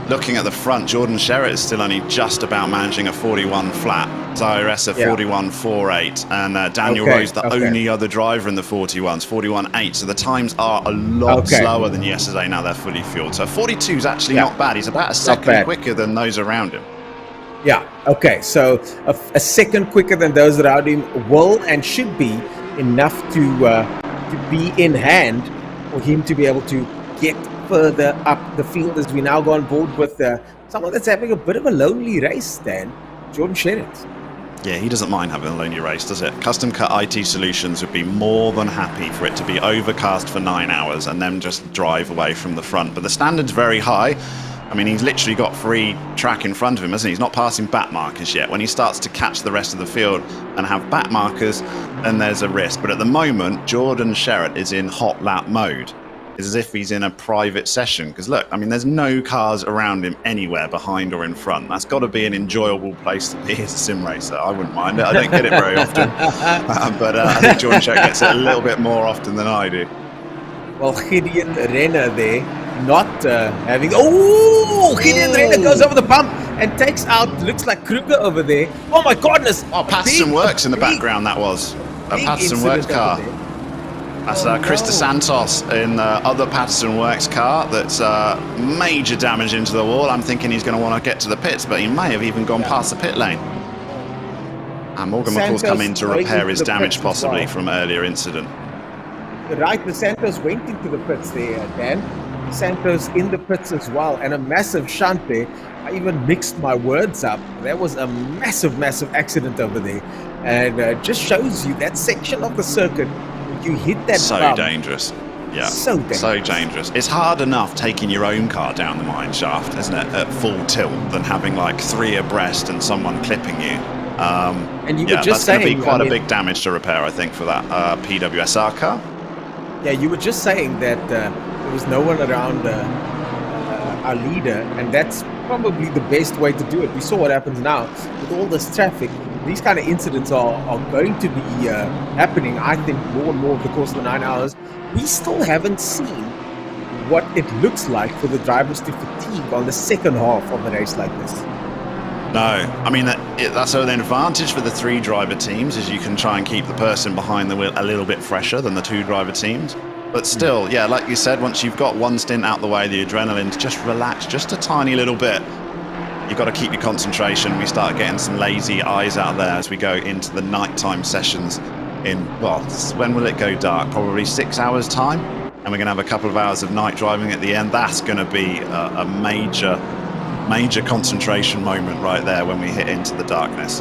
looking at the front, Jordan Sherritt is still only just about managing a 41 flat. Zyressa 41.48, and Daniel Rose, the only other driver in the 41s, 41.8. So the times are a lot slower than yesterday. Now they're fully fueled. So 42 is actually not bad. He's about a second quicker than those around him. Yeah. Okay. So a second quicker than those around him will and should be enough to be in hand for him to be able to get further up the field, as we now go on board with someone that's having a bit of a lonely race, Dan, Jordan Sherritt. Yeah, he doesn't mind having a lonely race, does it? Custom Cut IT Solutions would be more than happy for it to be overcast for 9 hours and then just drive away from the front. But the standard's very high. I mean, he's literally got free track in front of him, hasn't he? He's not passing back markers yet. When he starts to catch the rest of the field and have back markers, then there's a risk. But at the moment, Jordan Sherritt is in hot lap mode. It's as if he's in a private session. Because look, I mean, there's no cars around him anywhere behind or in front. That's got to be an enjoyable place to be as a sim racer. I wouldn't mind it. I don't get it very often. But I think Jordan Sherritt gets it a little bit more often than I do. Well, Gideon Renner there, not having... Oh, Gideon Renner goes over the bump and takes out, looks like Kruger over there. Oh my goodness. Oh, Patterson Works in the background, that was. A Patterson Works car. That's Chris DeSantos in the other Patterson Works car. That's major damage into the wall. I'm thinking he's going to want to get to the pits, but he may have even gone past the pit lane. And Morgan McCall's come in to repair his damage possibly from earlier incident. Right, the Santos went into the pits there, Dan. Santos in the pits as well, and a massive shunt there. I even mixed my words up. There was a massive, massive accident over there. And just shows you that section of the circuit, you hit that bump. Dangerous. Yeah, so dangerous. It's hard enough taking your own car down the mine shaft, isn't it, at full tilt, than having like 3 abreast and someone clipping you. And you were just that's saying, going to be quite a big damage to repair, I think, for that PWSR car. Yeah, you were just saying that there was no one around our leader, and that's probably the best way to do it. We saw what happens now with all this traffic. These kind of incidents are going to be happening, I think, more and more over the course of the 9 hours. We still haven't seen what it looks like for the drivers to fatigue on the second half of a race like this. No, I mean, that's an advantage for the 3 driver teams, is you can try and keep the person behind the wheel a little bit fresher than the 2 driver teams. But still, yeah, like you said, once you've got one stint out the way, the adrenaline's just relaxed just a tiny little bit. You've got to keep your concentration. We start getting some lazy eyes out there as we go into the nighttime sessions in, well, when will it go dark? Probably 6 hours time. And we're going to have a couple of hours of night driving at the end. That's going to be a major concentration moment right there when we hit into the darkness.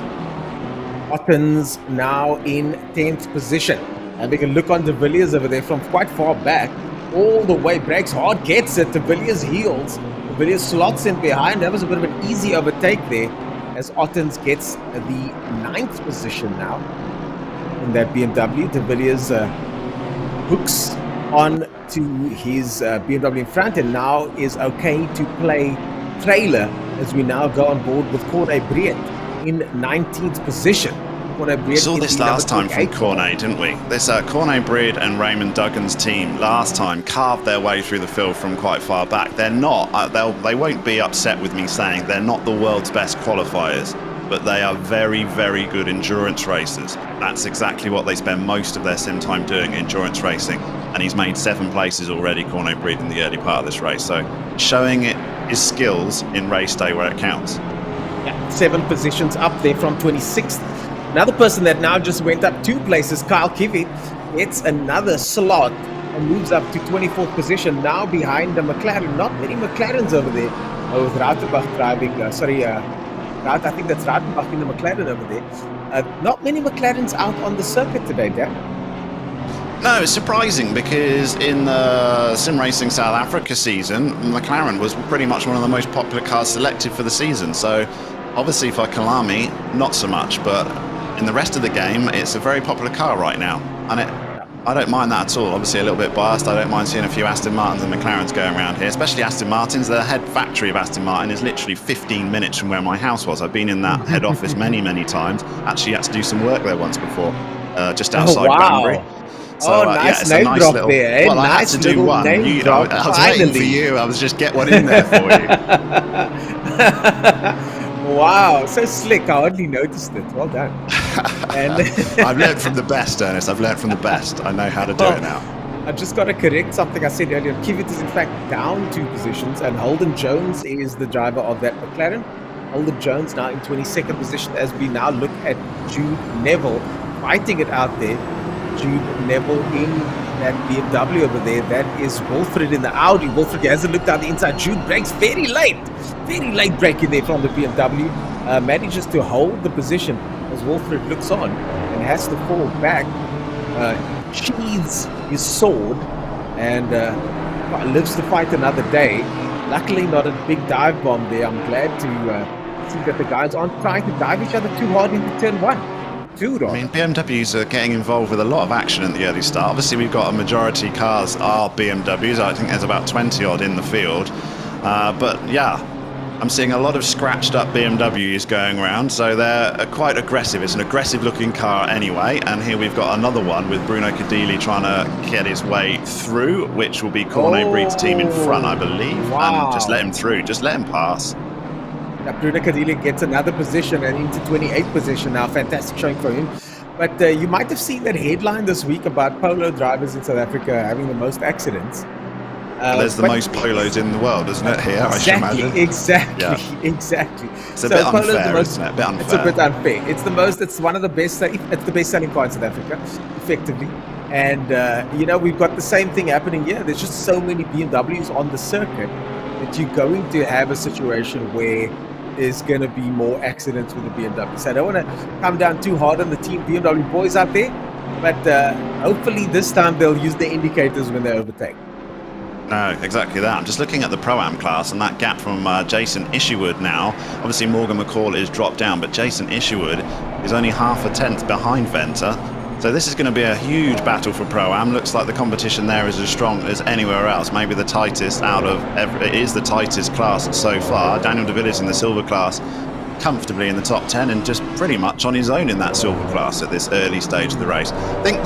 Ottens now in 10th position. Having a look on De Villiers over there from quite far back. All the way, breaks hard, gets it. De Villiers heels. De Villiers slots in behind. That was a bit of an easy overtake there, as Ottens gets the 9th position now in that BMW. De Villiers hooks on to his BMW in front, and now is okay to play trailer as we now go on board with Corne Breed in 19th position. We saw this last time from Corne, didn't we? This Corne Breed and Raymond Duggan's team last time carved their way through the field from quite far back. They're not, they won't be upset with me saying they're not the world's best qualifiers, but they are very, very good endurance racers. That's exactly what they spend most of their sim time doing, endurance racing. And he's made 7 places already, Corne Breed, in the early part of this race. So showing it his skills in race day where it counts. Yeah, 7 positions up there from 26th. Another person that now just went up 2 places, Kyle Kivy, gets another slot and moves up to 24th position, now behind the McLaren. Not many McLarens over there, with Rautenbach driving, I think that's Rautenbach in the McLaren over there. Not many McLarens out on the circuit today, Dan. No, it's surprising because in the Sim Racing South Africa season, McLaren was pretty much one of the most popular cars selected for the season. So obviously for Kyalami, not so much, but in the rest of the game, it's a very popular car right now. And I don't mind that at all. Obviously a little bit biased. I don't mind seeing a few Aston Martins and McLarens going around here, especially Aston Martins. The head factory of Aston Martin is literally 15 minutes from where my house was. I've been in that head office many, many times. Actually had to do some work there once before, just outside Banbury. So, nice it's a name nice drop little, there. Well, I had Nice to do little one. name I drop, was waiting for finally. you. I was just get one in there for you. Wow, so slick. I hardly noticed it. Well done. And I've learned from the best, Ernest. I've learned from the best. I know how to do it now. I've just got to correct something I said earlier. Kivet is in fact down 2 positions, and Holden Jones is the driver of that McLaren. Holden Jones now in 22nd position as we now look at Jude Neville fighting it out there. Jude Neville in that BMW over there. That is Wilfred in the Audi. Wilfred hasn't looked out the inside. Jude breaks very late braking there from the BMW. Manages to hold the position as Wilfred looks on and has to fall back. Sheathes his sword and lives to fight another day. Luckily not a big dive bomb there. I'm glad to see that the guys aren't trying to dive each other too hard into turn 1. I mean, BMWs are getting involved with a lot of action at the early start. Obviously, we've got a majority cars are BMWs. I think there's about 20 odd in the field. But yeah, I'm seeing a lot of scratched up BMWs going around. So they're quite aggressive. It's an aggressive looking car anyway. And here we've got another one with Bruno Cadili trying to get his way through, which will be Cornet Breed's team in front, I believe. Wow. And just let him through. Just let him pass. Bruno Cadili gets another position and into 28th position now. Fantastic showing for him. But you might have seen that headline this week about polo drivers in South Africa having the most accidents. There's the most polos in the world, isn't it? Here, I should imagine. Exactly. It's a bit unfair, isn't it? It's a bit unfair. It's one of the best. It's the best selling car in South Africa, effectively. And we've got the same thing happening here. There's just so many BMWs on the circuit that you're going to have a situation where there's going to be more accidents with the BMW. So I don't want to come down too hard on the team BMW boys out there, but hopefully this time they'll use the indicators when they overtake. No, exactly that. I'm just looking at the Pro-Am class and that gap from Jason Isherwood now. Obviously Morgan McCall is dropped down, but Jason Isherwood is only half a tenth behind Venter. So this is going to be a huge battle for Pro-Am. Looks like the competition there is as strong as anywhere else. Maybe the tightest it is the tightest class so far. Daniel de Villiers in the silver class comfortably in the top 10 and just pretty much on his own in that silver class at this early stage of the race. I think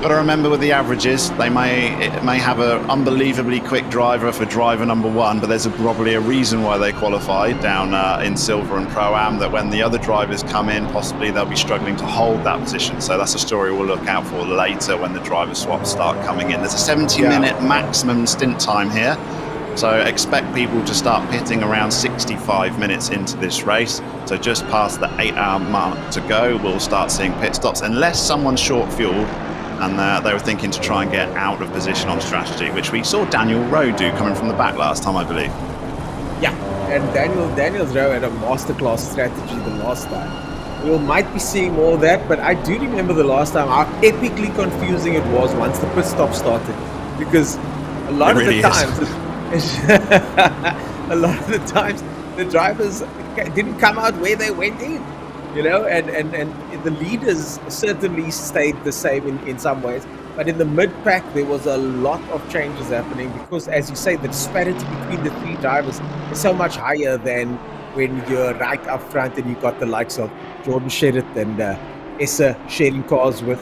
got to remember with the averages, it may have an unbelievably quick driver for driver number 1, but there's probably a reason why they qualified down in Silver and Pro-Am, that when the other drivers come in, possibly they'll be struggling to hold that position. So that's a story we'll look out for later when the driver swaps start coming in. There's a 70-minute maximum stint time here. So expect people to start pitting around 65 minutes into this race. So just past the 8-hour mark to go, we'll start seeing pit stops, unless someone's short fuel and they were thinking to try and get out of position on strategy, which we saw Daniel Rowe do coming from the back last time, I believe. Yeah, and Daniel's Rowe had a masterclass strategy the last time. We might be seeing more of that, but I do remember the last time how epically confusing it was once the pit stop started, because a lot of the times the drivers didn't come out where they went in. And the leaders certainly stayed the same in some ways, but in the mid-pack there was a lot of changes happening because, as you say, the disparity between the 3 drivers is so much higher than when you're right up front and you've got the likes of Jordan Shedit and Essa sharing cars with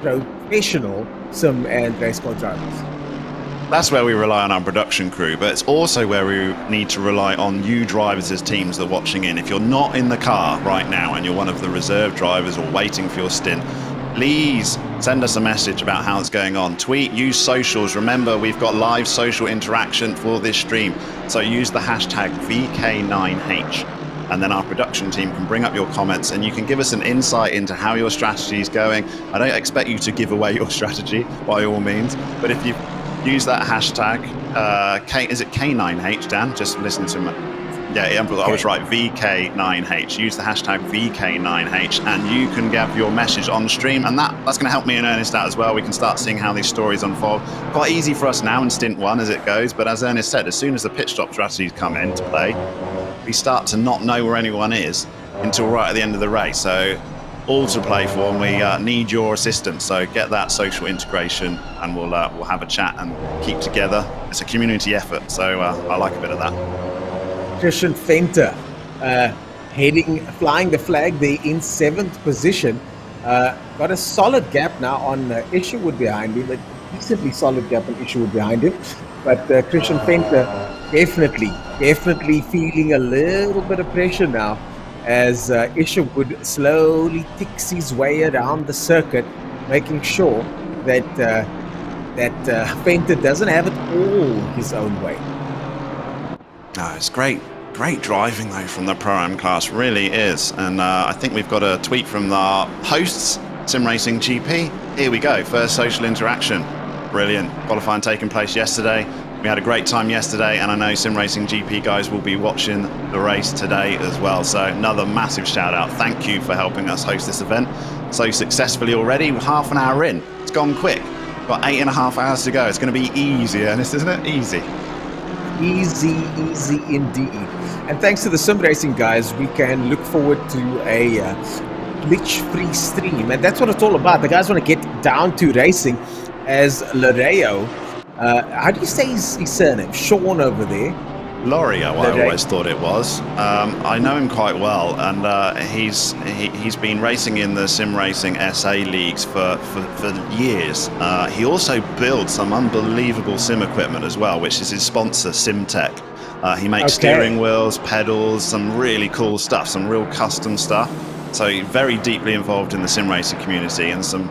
professional sim and race car drivers. That's where we rely on our production crew, but it's also where we need to rely on you drivers as teams that are watching in. If you're not in the car right now and you're one of the reserve drivers or waiting for your stint, please send us a message about how it's going on. Tweet, use socials. Remember, we've got live social interaction for this stream. So use the hashtag VK9H. and then our production team can bring up your comments and you can give us an insight into how your strategy is going. I don't expect you to give away your strategy by all means, but if you use that hashtag, is it K9H, Dan? Just listen to me. Yeah, I was right, VK9H. Use the hashtag VK9H and you can give your message on stream, and that's going to help me and Ernest out as well. We can start seeing how these stories unfold. Quite easy for us now in stint 1 as it goes, but as Ernest said, as soon as the pit stop strategies come into play, we start to not know where anyone is until right at the end of the race. So all to play for, and we need your assistance. So get that social integration and we'll have a chat and keep together. It's a community effort, so I like a bit of that. Christian Venter flying the flag there in 7th position. Got a solid gap now on Isherwood behind him, a decently solid gap on Isherwood behind him. But Christian Venter definitely feeling a little bit of pressure now as Isherwood slowly ticks his way around the circuit, making sure that Venter doesn't have it all his own way. Oh, it's great driving though from the Pro-Am class, really is. And I think we've got a tweet from the hosts, Sim Racing GP. Here we go, first social interaction. Brilliant. Qualifying taking place yesterday. We had a great time yesterday, and I know Sim Racing GP guys will be watching the race today as well. So another massive shout out. Thank you for helping us host this event so successfully already. We're half an hour in. It's gone quick. Got 8.5 hours to go. It's going to be easy, Ernest, isn't it? Easy indeed. And thanks to the sim racing guys, we can look forward to a glitch-free stream, and that's what it's all about. The guys want to get down to racing as Loreo. How do you say his surname? Sean over there. Lorio, I always thought it was. I know him quite well, and he's been racing in the Sim Racing SA leagues for years. He also builds some unbelievable sim equipment as well, which is his sponsor, SimTech. He makes steering wheels, pedals, some really cool stuff, some real custom stuff. So very deeply involved in the sim racing community, and some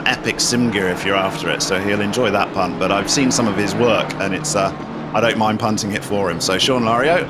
epic sim gear if you're after it. So he'll enjoy that punt. But I've seen some of his work, and it's I don't mind punting it for him. So Sean Lario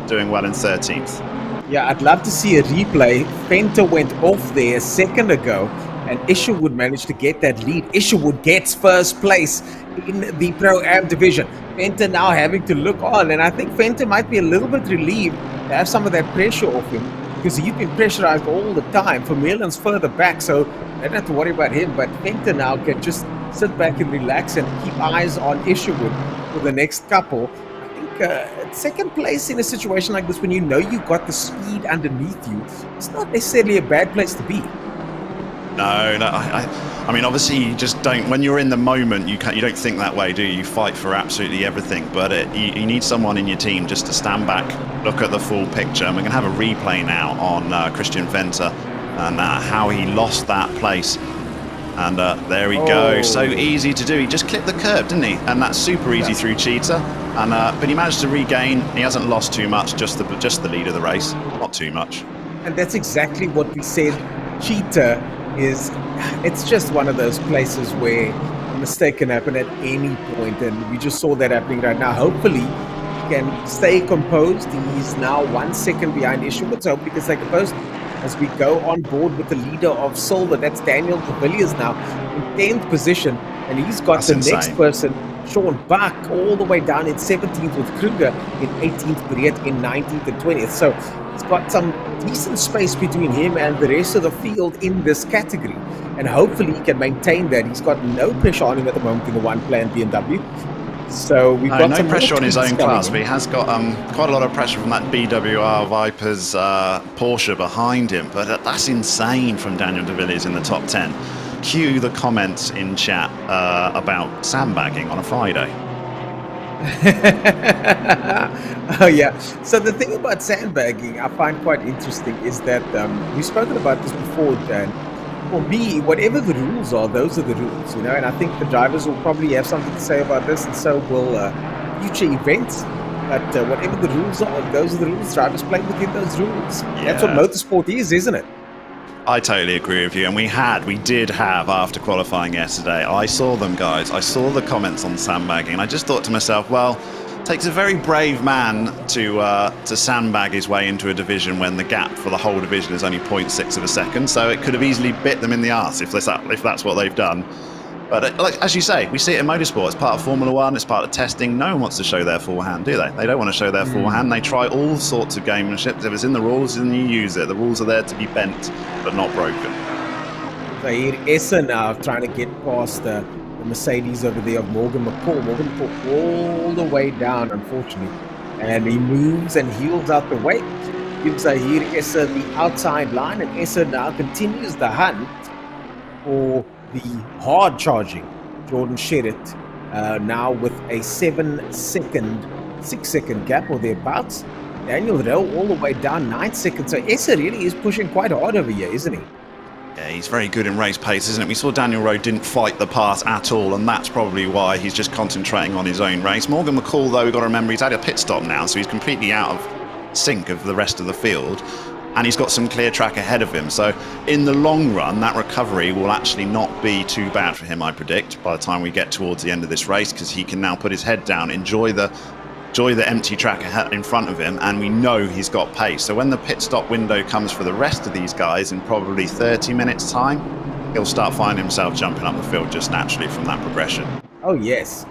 doing well in 13th. Yeah, I'd love to see a replay. Fenter went off there a second ago, and Isherwood managed to get that lead. Isherwood gets first place in the Pro-Am division. Fenter now having to look on, and I think Fenter might be a little bit relieved to have some of that pressure off him, because he's been pressurized all the time. Vermeulen's further back, so they don't have to worry about him. But Fenter now can just sit back and relax and keep eyes on Isherwood for the next couple. I think second place in a situation like this, when you know you've got the speed underneath you, it's not necessarily a bad place to be. No, I mean, obviously you just don't, when you're in the moment, you don't think that way, do you? You fight for absolutely everything, but you need someone in your team just to stand back, look at the full picture, and we're going to have a replay now on Christian Venter and how he lost that place. And there we go. So easy to do. He just clipped the curb, didn't he? And that's super easy through Cheetah. And but he managed to regain. He hasn't lost too much, just the lead of the race, not too much. And that's exactly what we said. Cheetah it's just one of those places where a mistake can happen at any point, and we just saw that happening right now. Hopefully he can stay composed. He's now 1 second behind Isherwood, so hopefully he can stay composed as we go on board with the leader of silver. That's Daniel de Villiers now in 10th position, and he's got next person, Sean Buck, all the way down in 17th with Kruger in 18th, Briet in 19th and 20th. So he's got some decent space between him and the rest of the field in this category, and hopefully he can maintain that. He's got no pressure on him at the moment in the one planned BMW. So we've got no some pressure on his own class, in. but he has got quite a lot of pressure from that BWR Vipers Porsche behind him. But that's insane from Daniel de Villiers in the top 10. Cue the comments in chat about sandbagging on a Friday. Oh yeah. So the thing about sandbagging I find quite interesting is that we've spoken about this before, Dan. For me, whatever the rules are, those are the rules, you know, and I think the drivers will probably have something to say about this, and so will future events. But whatever the rules are, those are the rules. Drivers play within those rules. Yeah. That's what motorsport is, isn't it? I totally agree with you, and we did have after qualifying yesterday. I saw them, guys. I saw the comments on sandbagging, and I just thought to myself, well, Takes a very brave man to sandbag his way into a division when the gap for the whole division is only 0.6 of a second. So it could have easily bit them in the arse if that's what they've done. But like, as you say, we see it in motorsport. It's part of Formula One. It's part of testing. No one wants to show their full hand, do they? They don't want to show their full hand. They try all sorts of gamemanship. If it's in the rules, then you use it. The rules are there to be bent, but not broken. So here Essa now trying to get past the Mercedes over there of Morgan McCall. Morgan McCall all the way down, unfortunately. And he moves and heels out the way. Gives here Essa the outside line, and Essa now continues the hunt for the hard charging Jordan Sherritt, now with a 6 second gap or thereabouts. Daniel Rowe all the way down 9 seconds. So Essa really is pushing quite hard over here, isn't he? Yeah, he's very good in race pace, isn't it? We saw Daniel Rowe didn't fight the pass at all, and that's probably why he's just concentrating on his own race. Morgan McCall, though, we've got to remember he's had a pit stop now, so he's completely out of sync of the rest of the field. And he's got some clear track ahead of him. So in the long run, that recovery will actually not be too bad for him, I predict, by the time we get towards the end of this race, because he can now put his head down, enjoy the empty track in front of him, and we know he's got pace. So when the pit stop window comes for the rest of these guys in probably 30 minutes time, he'll start finding himself jumping up the field just naturally from that progression. Oh yes,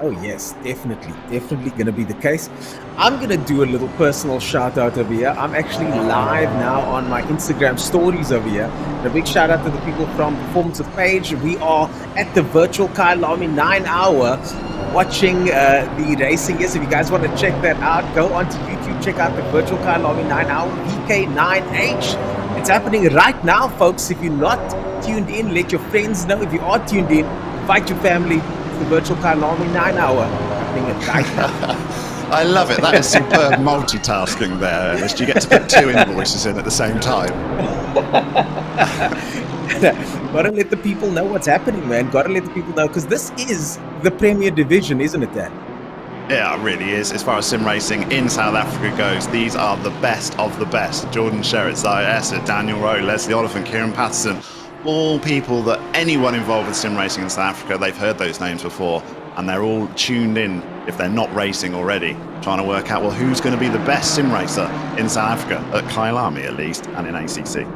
definitely going to be the case. I'm going to do a little personal shout out over here. I'm actually live now on my Instagram stories over here. And a big shout out to the people from Performance of Page. We are at the virtual Kyalami 9 hour watching the racing. Yes, if you guys want to check that out, go onto YouTube, check out the virtual Kyalami 9 hour VK9H. It's happening right now, folks. If you're not tuned in, let your friends know. If you are tuned in, invite your family. The virtual Kyalami 9 hour happening right now. I love it. That is superb multitasking there, Ernest. You get to put 2 invoices in at the same time. Gotta let the people know what's happening, man. Gotta let the people know, because this is the Premier Division, isn't it, Dan? Yeah, it really is. As far as sim racing in South Africa goes, these are the best of the best. Jordan Sherritt, Zaya Essa, Daniel Rowe, Leslie Oliphant, Kieran Patterson. All people that anyone involved with sim racing in South Africa, they've heard those names before, and they're all tuned in, if they're not racing already, trying to work out, well, who's going to be the best sim racer in South Africa, at Kyalami at least, and in ACC.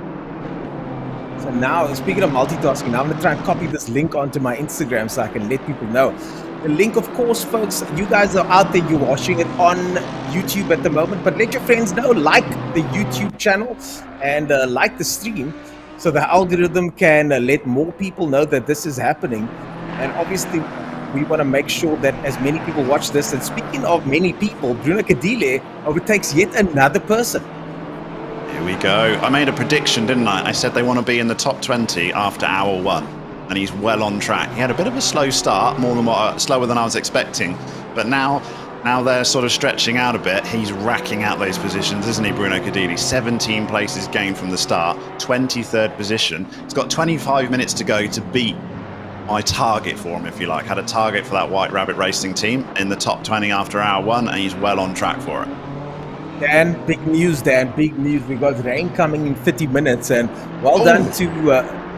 So now, speaking of multitasking, now I'm going to try and copy this link onto my Instagram so I can let people know. The link, of course, folks, you guys are out there, you're watching it on YouTube at the moment, but let your friends know, like the YouTube channel and like the stream, so the algorithm can let more people know that this is happening. And obviously, we want to make sure that as many people watch this. And speaking of many people, Bruno Kadile overtakes yet another person. Here we go. I made a prediction, didn't I? I said they want to be in the top 20 after hour 1. And he's well on track. He had a bit of a slow start, slower than I was expecting. But now they're sort of stretching out a bit. He's racking out those positions, isn't he, Bruno Kadile? 17 places gained from the start, 23rd position. He's got 25 minutes to go to beat my target for him, if you like. Had a target for that White Rabbit Racing team in the top 20 after hour 1, and he's well on track for it. Dan, big news, big news. We got rain coming in 30 minutes, and well done to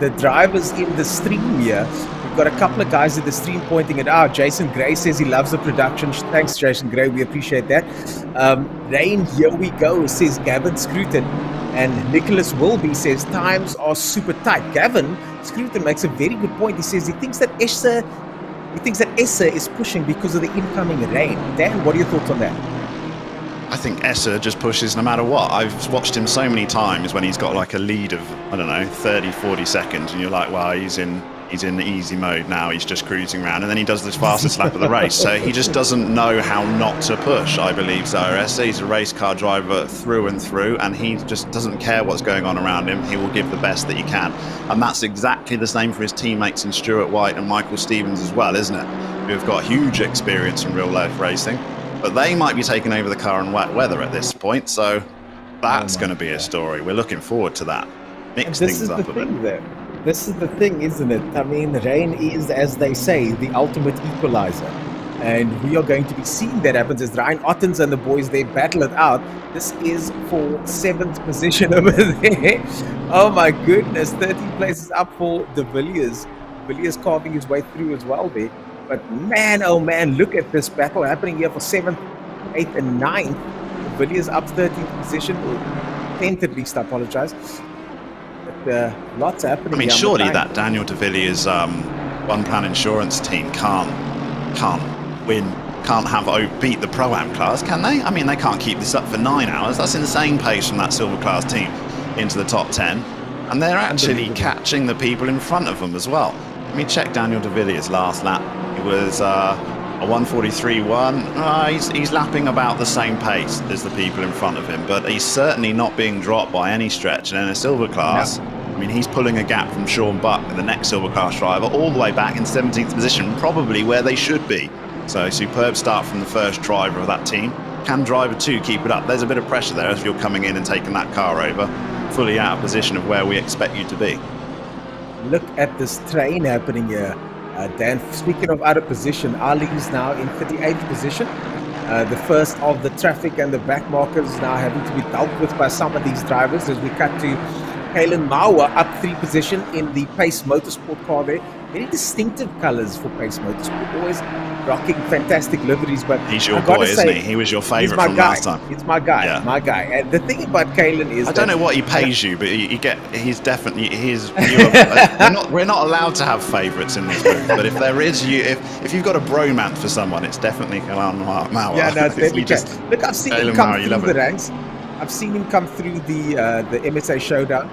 the drivers in the stream here. We've got a couple of guys in the stream pointing it out. Jason Gray says he loves the production. Thanks, Jason Gray. We appreciate that. Rain, here we go, says Gavin Scruton. And Nicholas Wilby says times are super tight. Gavin Scruton makes a very good point. He says he thinks that Essa is pushing because of the incoming rain. Dan, what are your thoughts on that? I think Essa just pushes no matter what. I've watched him so many times when he's got like a lead of, I don't know, 30, 40 seconds, and you're like, well, he's in easy mode now, he's just cruising around, and then he does this fastest lap of the race. So he just doesn't know how not to push, I believe, Zaya Essa. He's a race car driver through and through, and he just doesn't care what's going on around him. He will give the best that he can. And that's exactly the same for his teammates in Stuart White and Michael Stevens as well, isn't it? Who've got huge experience in real life racing. But they might be taking over the car in wet weather at this point, so that's going to be a story. We're looking forward to that. Mix things up a bit. This is the thing, isn't it? I mean, rain is, as they say, the ultimate equalizer. And we are going to be seeing that happen as Ryan Ottens and the boys, they battle it out. This is for 7th position over there. Oh my goodness, 13 places up for De Villiers. Villiers carving his way through as well there. But man, oh man, look at this battle happening here for 7th 8th and 9th. Villiers up 13th position, or 10th at least, I apologize. But lots happening. I mean, here. surely that Daniel de Villiers One Plan Insurance team can't win, can't beat the Pro-Am class, can they? I mean, they can't keep this up for 9 hours. That's insane pace from that silver class team into the top 10. And they're actually catching the people in front of them as well. I mean, check Daniel de Villiers' last lap. It was a 1:43.1. He's lapping about the same pace as the people in front of him, but he's certainly not being dropped by any stretch. And in a silver class, I mean, he's pulling a gap from Sean Buck, the next silver class driver, all the way back in 17th position, probably where they should be. So superb start from the first driver of that team. Can driver 2 keep it up? There's a bit of pressure there if you're coming in and taking that car over, fully out of position of where we expect you to be. Look at this train happening here. Dan, speaking of out of position, Ali is now in 38th position. The first of the traffic and the back markers now having to be dealt with by some of these drivers as we cut to Kalen Mawa up 3 position in the Pace Motorsport car there. Very distinctive colors for Pace Motorsport. Always rocking fantastic liveries, but he's your boy, isn't he? He was your favourite from last time. It's my guy, my guy. And the thing about Kalen is, I don't know what he pays you, but he's definitely we're not allowed to have favourites in this booth. But if there is, if you've got a bromance for someone, it's definitely Kyalami Mawa. Yeah, no, definitely. Look, I've seen him come through the ranks. I've seen him come through the MSA showdown.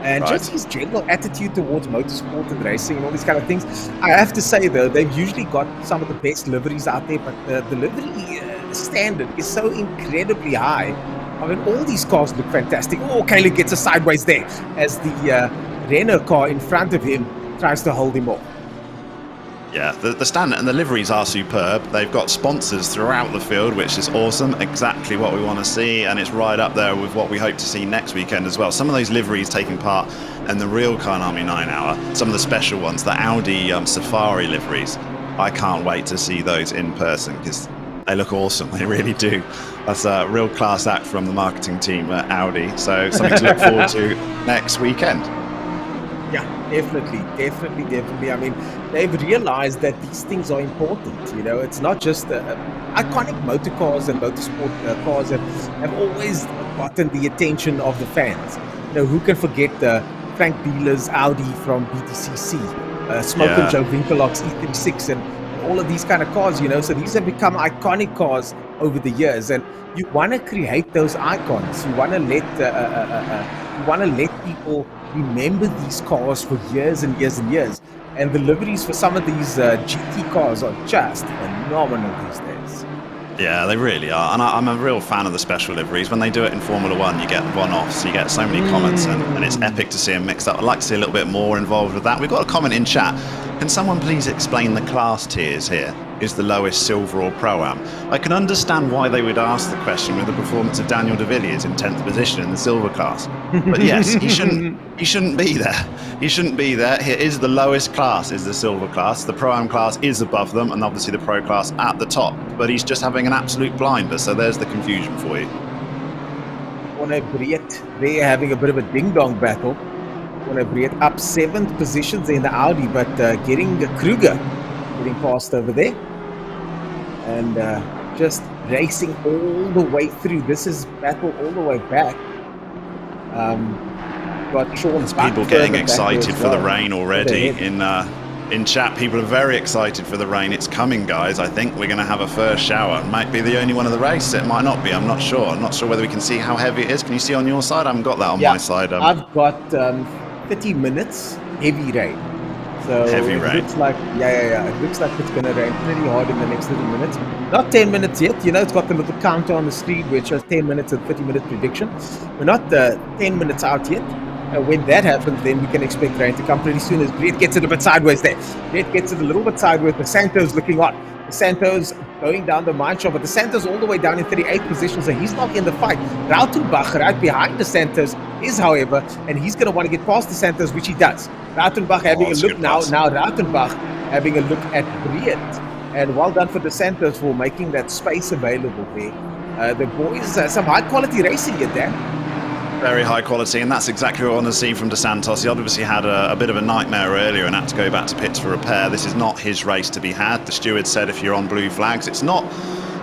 And just his general attitude towards motorsport and racing and all these kind of things. I have to say, though, they've usually got some of the best liveries out there, but the livery standard is so incredibly high. I mean, all these cars look fantastic. Oh, Caleb gets a sideways there as the Renault car in front of him tries to hold him off. Yeah, the standard and the liveries are superb. They've got sponsors throughout the field, which is awesome. Exactly what we want to see, and it's right up there with what we hope to see next weekend as well. Some of those liveries taking part in the real Kyalami 9 Hour, some of the special ones, the Audi Safari liveries. I can't wait to see those in person because they look awesome. They really do. That's a real class act from the marketing team at Audi. So something to look forward to next weekend. Yeah, definitely. I mean, they've realized that these things are important. You know, it's not just iconic motor cars and motorsport cars that have always gotten the attention of the fans. You know, who can forget Frank Beeler's Audi from BTCC, Smoke and Joe Winkelhock's E36, and all of these kind of cars. You know, so these have become iconic cars over the years, and you want to create those icons. You want to let people remember these cars for years and years and years. And the liveries for some of these GT cars are just phenomenal these days. Yeah, they really are. And I'm a real fan of the special liveries. When they do it in Formula One, you get one-offs, you get so many comments, and it's epic to see them mixed up. I'd like to see a little bit more involved with that. We've got a comment in chat. Can someone please explain the class tiers here? Is the lowest silver or pro-am? I can understand why they would ask the question with the performance of Daniel de Villiers in 10th position in the silver class. But yes, he shouldn't be there. He shouldn't be there. Here is the lowest class, is the silver class. The pro-am class is above them, and obviously the pro class at the top. But he's just having an absolute blinder, so there's the confusion for you. Corne Breed, they're having a bit of a ding-dong battle. Corne Breed up 7th positions in the Audi, but getting Kruger getting past over there. And just racing all the way through. This is battle all the way back. Got Sean Buck people getting excited for well. the rain already in chat. People are very excited for the rain. It's coming, guys. I think we're going to have a first shower. It might be the only one of the race. It might not be. I'm not sure. I'm not sure whether we can see how heavy it is. Can you see on your side? I haven't got that on my side. I've got 30 minutes heavy rain. So heavy rain. Looks like, it looks like it's going to rain pretty hard in the next 30 minutes. Not 10 minutes yet. You know, it's got the little counter on the screen which shows 10 minutes and 30-minute prediction. We're not 10 minutes out yet. When that happens, then we can expect rain to come pretty soon as Brett gets it a bit sideways there. Brett gets it a little bit sideways. The Santos looking on. The Santos going down the mine shot, but the Santos all the way down in 38th position, so he's not in the fight. Rautenbach right behind the Santos is, however, and he's going to want to get past the Santos, which he does. Rautenbach having a look now. Now Rautenbach having a look at Brett. And well done for the Santos for making that space available there. The boys, some high-quality racing here, Dan. Very high quality, and that's exactly what I want to see from De Santos. He obviously had a bit of a nightmare earlier and had to go back to pits for repair. This is not his race to be had. The steward said if you're on blue flags, it's not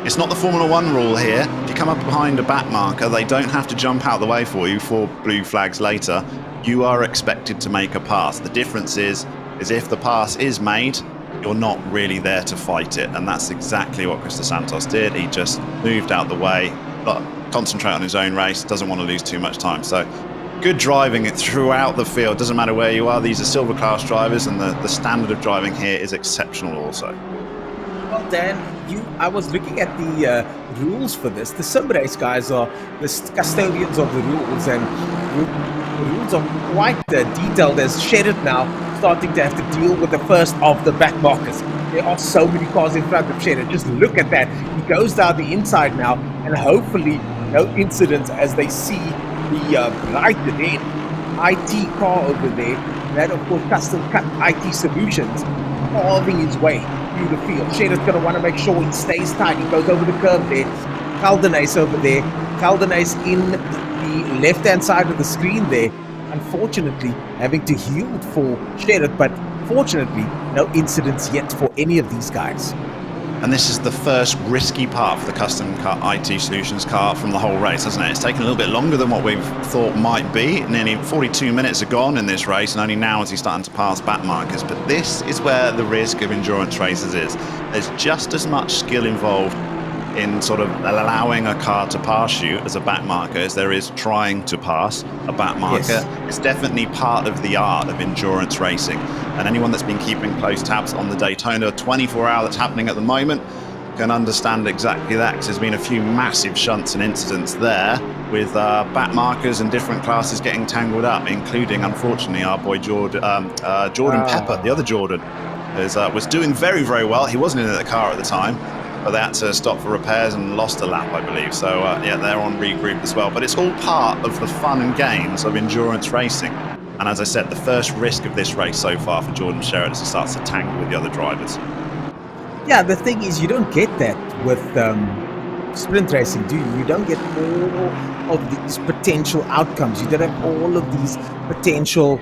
It's not the Formula One rule here. If you come up behind a back marker, they don't have to jump out the way for you 4 blue flags later. You are expected to make a pass. The difference is if the pass is made, you're not really there to fight it. And that's exactly what Crystal Santos did. He just moved out the way, but concentrate on his own race, doesn't want to lose too much time. So good driving throughout the field. Doesn't matter where you are. These are silver class drivers, and the standard of driving here is exceptional also. Well, Dan, I was looking at the rules for this. The sim race guys are the custodians of the rules, and the rules are quite detailed, as Sherrod now starting to have to deal with the first of the back markers. There are so many cars in front of Sherrod. Just look at that. He goes down the inside now, and hopefully no incidents as they see the bright red IT car over there. That, of course, custom cut IT solutions carving his way through the field. Sherrod's going to want to make sure he stays tight. He goes over the curve there. Caldenace over there. Caldenace in the left-hand side of the screen there. Unfortunately, having to yield for Sherrod, but fortunately, no incidents yet for any of these guys. And this is the first risky part for the custom car IT solutions car from the whole race, hasn't it? It's taken a little bit longer than what we've thought might be. Nearly 42 minutes are gone in this race, and only now is he starting to pass back markers. But this is where the risk of endurance races is. There's just as much skill involved in sort of allowing a car to pass you as a back marker as there is trying to pass a back marker. Yes. It's definitely part of the art of endurance racing. And anyone that's been keeping close tabs on the Daytona 24-hour that's happening at the moment can understand exactly that, because there's been a few massive shunts and incidents there with back markers and different classes getting tangled up, including, unfortunately, our boy Jordan Pepper, the other Jordan, was doing very, very well. He wasn't in the car at the time, but they had to stop for repairs and lost a lap, I believe. So, yeah, they're on regroup as well. But it's all part of the fun and games of endurance racing. And as I said, the first risk of this race so far for Jordan Sherrod is he starts to tangle with the other drivers. Yeah, the thing is, you don't get that with sprint racing, do you? You don't get all of these potential outcomes. You don't have all of these potential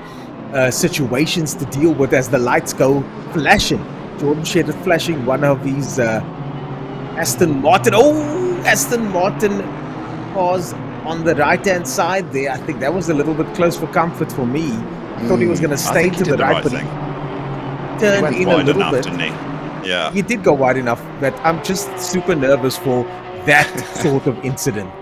situations to deal with as the lights go flashing. Jordan Sherrod flashing one of these Aston Martin. Oh, Aston Martin cars on the right-hand side there. I think that was a little bit close for comfort for me. I thought he was going to stay to the right, but he turned in a little enough, bit. Didn't he? Yeah. He did go wide enough, but I'm just super nervous for that sort of incident.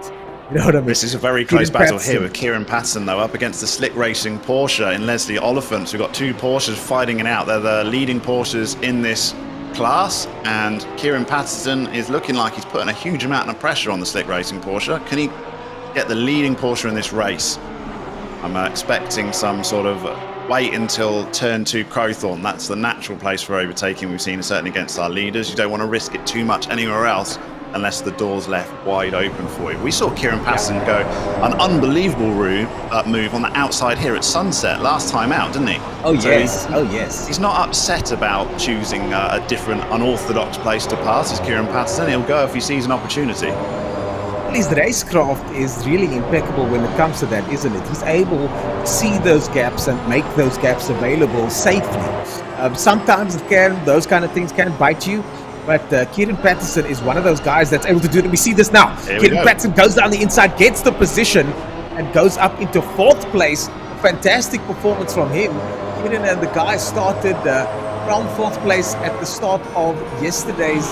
You know what I mean? This is a very close Kieran battle Patterson. here with Kieran Patterson, though, up against the slick racing Porsche in Leslie Oliphant. We've got two Porsches fighting it out. They're the leading Porsches in this class, and Kieran Patterson is looking like he's putting a huge amount of pressure on the slick racing Porsche. Can he get the leading Porsche in this race? I'm expecting some sort of wait until turn 2 Crowthorne. That's the natural place for overtaking we've seen, certainly against our leaders. You don't want to risk it too much anywhere else unless the door's left wide open for you. We saw Kieran Patterson go an unbelievable move on the outside here at Sunset last time out, didn't he? Oh, So yes. Oh, yes. He's not upset about choosing a different, unorthodox place to pass as Kieran Patterson. He'll go if he sees an opportunity. His racecraft is really impeccable when it comes to that, isn't it? He's able to see those gaps and make those gaps available safely. Sometimes those kind of things can bite you, but Kieran Patterson is one of those guys that's able to do it. We see this now. Kieran Patterson goes down the inside, gets the position, and goes up into 4th place. Fantastic performance from him. Kieran and the guys started from 4th place at the start of yesterday's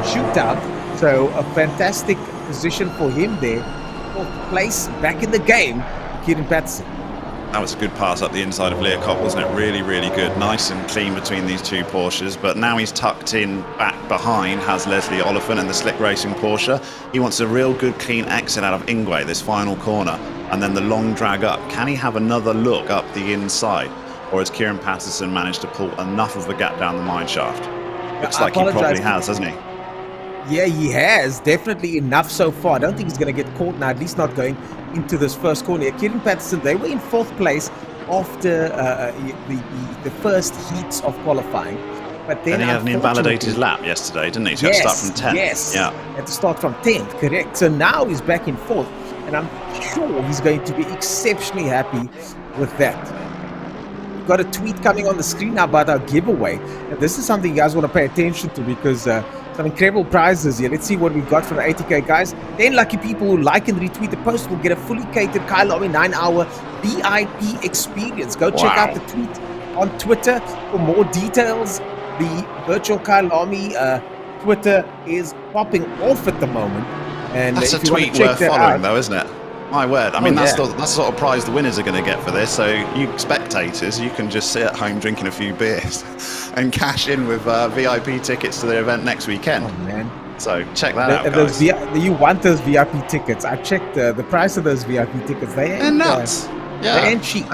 shootout. So a fantastic position for him there. 4th place, back in the game, Kieran Patterson. That was a good pass up the inside of Learcott, wasn't it? Really, really good. Nice and clean between these two Porsches. But now he's tucked in back behind, has Leslie Oliphant and the slick racing Porsche. He wants a real good, clean exit out of Ingwe, this final corner. And then the long drag up. Can he have another look up the inside? Or has Kieran Patterson managed to pull enough of a gap down the mine shaft? Looks like he probably has, hasn't he? Yeah, he has. Definitely enough so far. I don't think he's going to get caught now, at least not going into this first corner. Kieran Patterson, they were in 4th place after the first heats of qualifying. But then And he had an invalidated lap yesterday, didn't he? So he had to start from 10th. Yes, Yeah. had to start from 10th, correct. So now he's back in 4th, and I'm sure he's going to be exceptionally happy with that. We've got a tweet coming on the screen now about our giveaway. And this is something you guys want to pay attention to, because some incredible prizes here. Let's see what we've got for the 80K, guys. 10 lucky people who like and retweet the post will get a fully catered Kyalami 9-hour VIP experience. Go check out the tweet on Twitter for more details. The virtual Kyalami Twitter is popping off at the moment. And that's a if you want tweet to check worth that following, out, though, isn't it? My word. I mean, that's yeah. the sort of prize the winners are going to get for this. So you spectators, you can just sit at home drinking a few beers and cash in with VIP tickets to the event next weekend. Oh, man. So check that out, Those guys. you want those VIP tickets. I checked the price of those VIP tickets. They're nuts. They ain't cheap.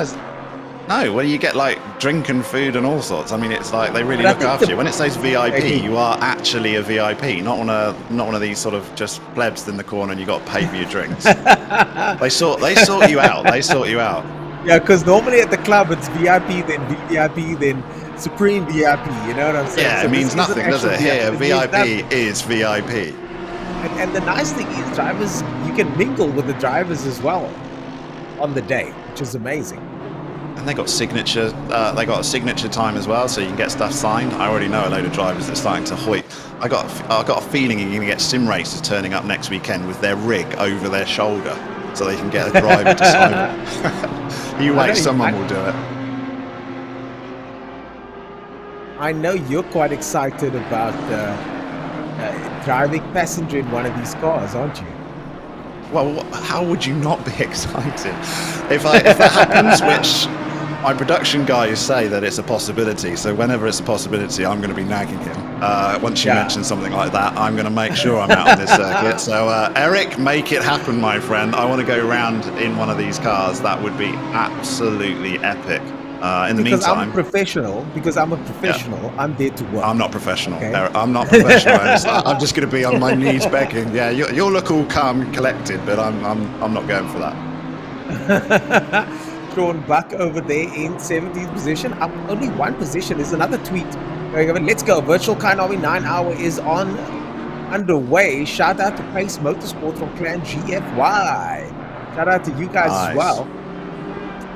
No, well, you get like drink and food and all sorts. I mean, it's like they really look after you. When it says VIP, you are actually a VIP, not one of these sort of just plebs in the corner and you got to pay for your drinks. They sort you out. They sort you out. Yeah, because normally at the club it's VIP, then VVIP, then Supreme VIP. You know what I'm saying? Yeah, so it means nothing, does it? Here, VIP VIP is VIP. And the nice thing is, drivers, you can mingle with the drivers as well on the day, which is amazing. And they got signature. They got a signature time as well, so you can get stuff signed. I already know a load of drivers that are starting to hoit. I got a feeling you're going to get sim racers turning up next weekend with their rig over their shoulder, so they can get a driver to sign it. You wait, someone will do it. I know you're quite excited about driving passenger in one of these cars, aren't you? Well, how would you not be excited if that happens? Which my production guys say that it's a possibility. So whenever it's a possibility, I'm going to be nagging him. Once you mention something like that, I'm going to make sure I'm out on this circuit. So Eric, make it happen, my friend. I want to go round in one of these cars. That would be absolutely epic. In the meantime, I'm a professional. I'm there to work. I'm not professional. Okay. Eric, I'm not professional. I'm just going to be on my knees begging. Yeah, you'll look all calm and collected, but I'm not going for that. Thrown back over there in 17th position. Up only one position. There's another tweet going over. Let's go. Virtual Kyalami 9-hour is underway. Shout out to Pace Motorsport from Clan GFY. Shout out to you guys as well.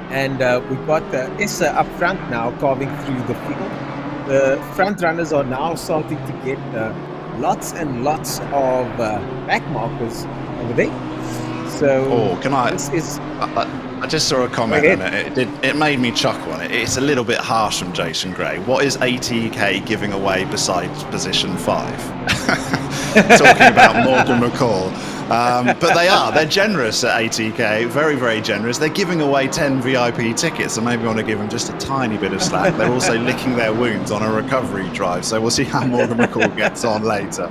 And we've got Issa up front now carving through the field. The front runners are now starting to get lots and lots of back markers over there. So, I just saw a comment on it. It made me chuckle on it. It's a little bit harsh from Jason Gray. What is ATK giving away besides position 5? Talking about Morgan McCall. But they're generous at ATK, very, very generous. They're giving away 10 VIP tickets, so maybe we want to give them just a tiny bit of slack. They're also licking their wounds on a recovery drive, so we'll see how Morgan McCall gets on later.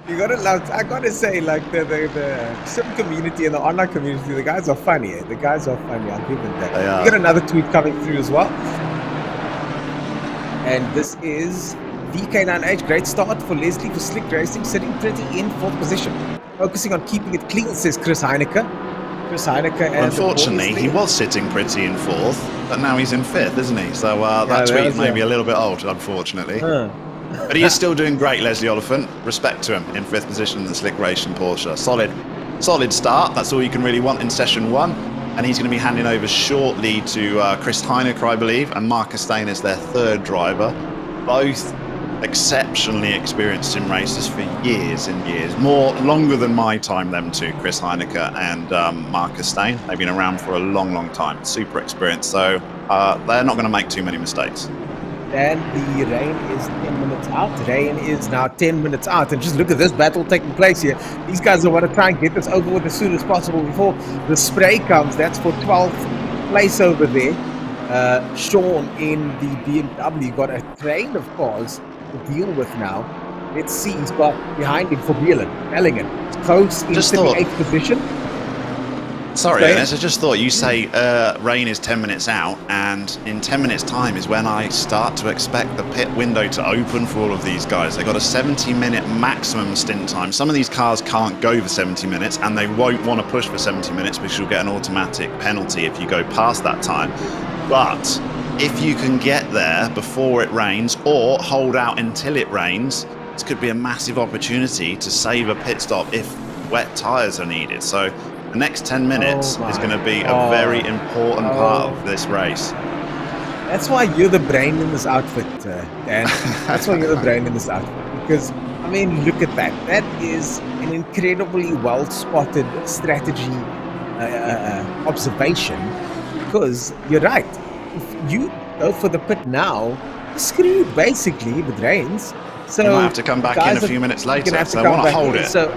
You gotta love. I gotta say, like the sim community and the online community, the guys are funny. The guys are funny. I'll give them that. They are. We got another tweet coming through as well, and this is VK9H. Great start for Leslie for Slick Racing, sitting pretty in 4th position, focusing on keeping it clean, says Chris Heineke. Unfortunately, he was sitting pretty in 4th, but now he's in 5th, isn't he? So that tweet may be a little bit old, unfortunately. But he is still doing great, Leslie Oliphant. Respect to him in 5th position in the Slick Racing Porsche. Solid start. That's all you can really want in session 1. And he's going to be handing over shortly to Chris Heineke, I believe, and Marcus Stain is their 3rd driver. Both exceptionally experienced sim racers for years and years, longer than my time, them two, Chris Heineke and Marcus Stain. They've been around for a long time, super experienced, so they're not going to make too many mistakes. And the rain is 10 minutes out. Rain is now 10 minutes out. And just look at this battle taking place here. These guys want to try and get this over with as soon as possible before the spray comes. That's for 12th place over there. Sean in the BMW got a train of cars to deal with now. Let's see, he's got behind him for Bellingen. Close in 38th position. Sorry, Ernest, I just thought you say rain is 10 minutes out, and in 10 minutes time is when I start to expect the pit window to open for all of these guys. They've got a 70-minute maximum stint time. Some of these cars can't go for 70 minutes, and they won't want to push for 70 minutes because you'll get an automatic penalty if you go past that time. But if you can get there before it rains or hold out until it rains, this could be a massive opportunity to save a pit stop if wet tyres are needed. So the next 10 minutes is going to be a very important part of this race. That's why you're the brain in this outfit, Dan. That's why you're the brain in this outfit. Because, I mean, look at that. That is an incredibly well-spotted strategy observation. Because you're right. If you go for the pit now, you're screwed, basically, with rains. So You might have to come back in guys a few minutes later, have to so I come want to back hold in. it. So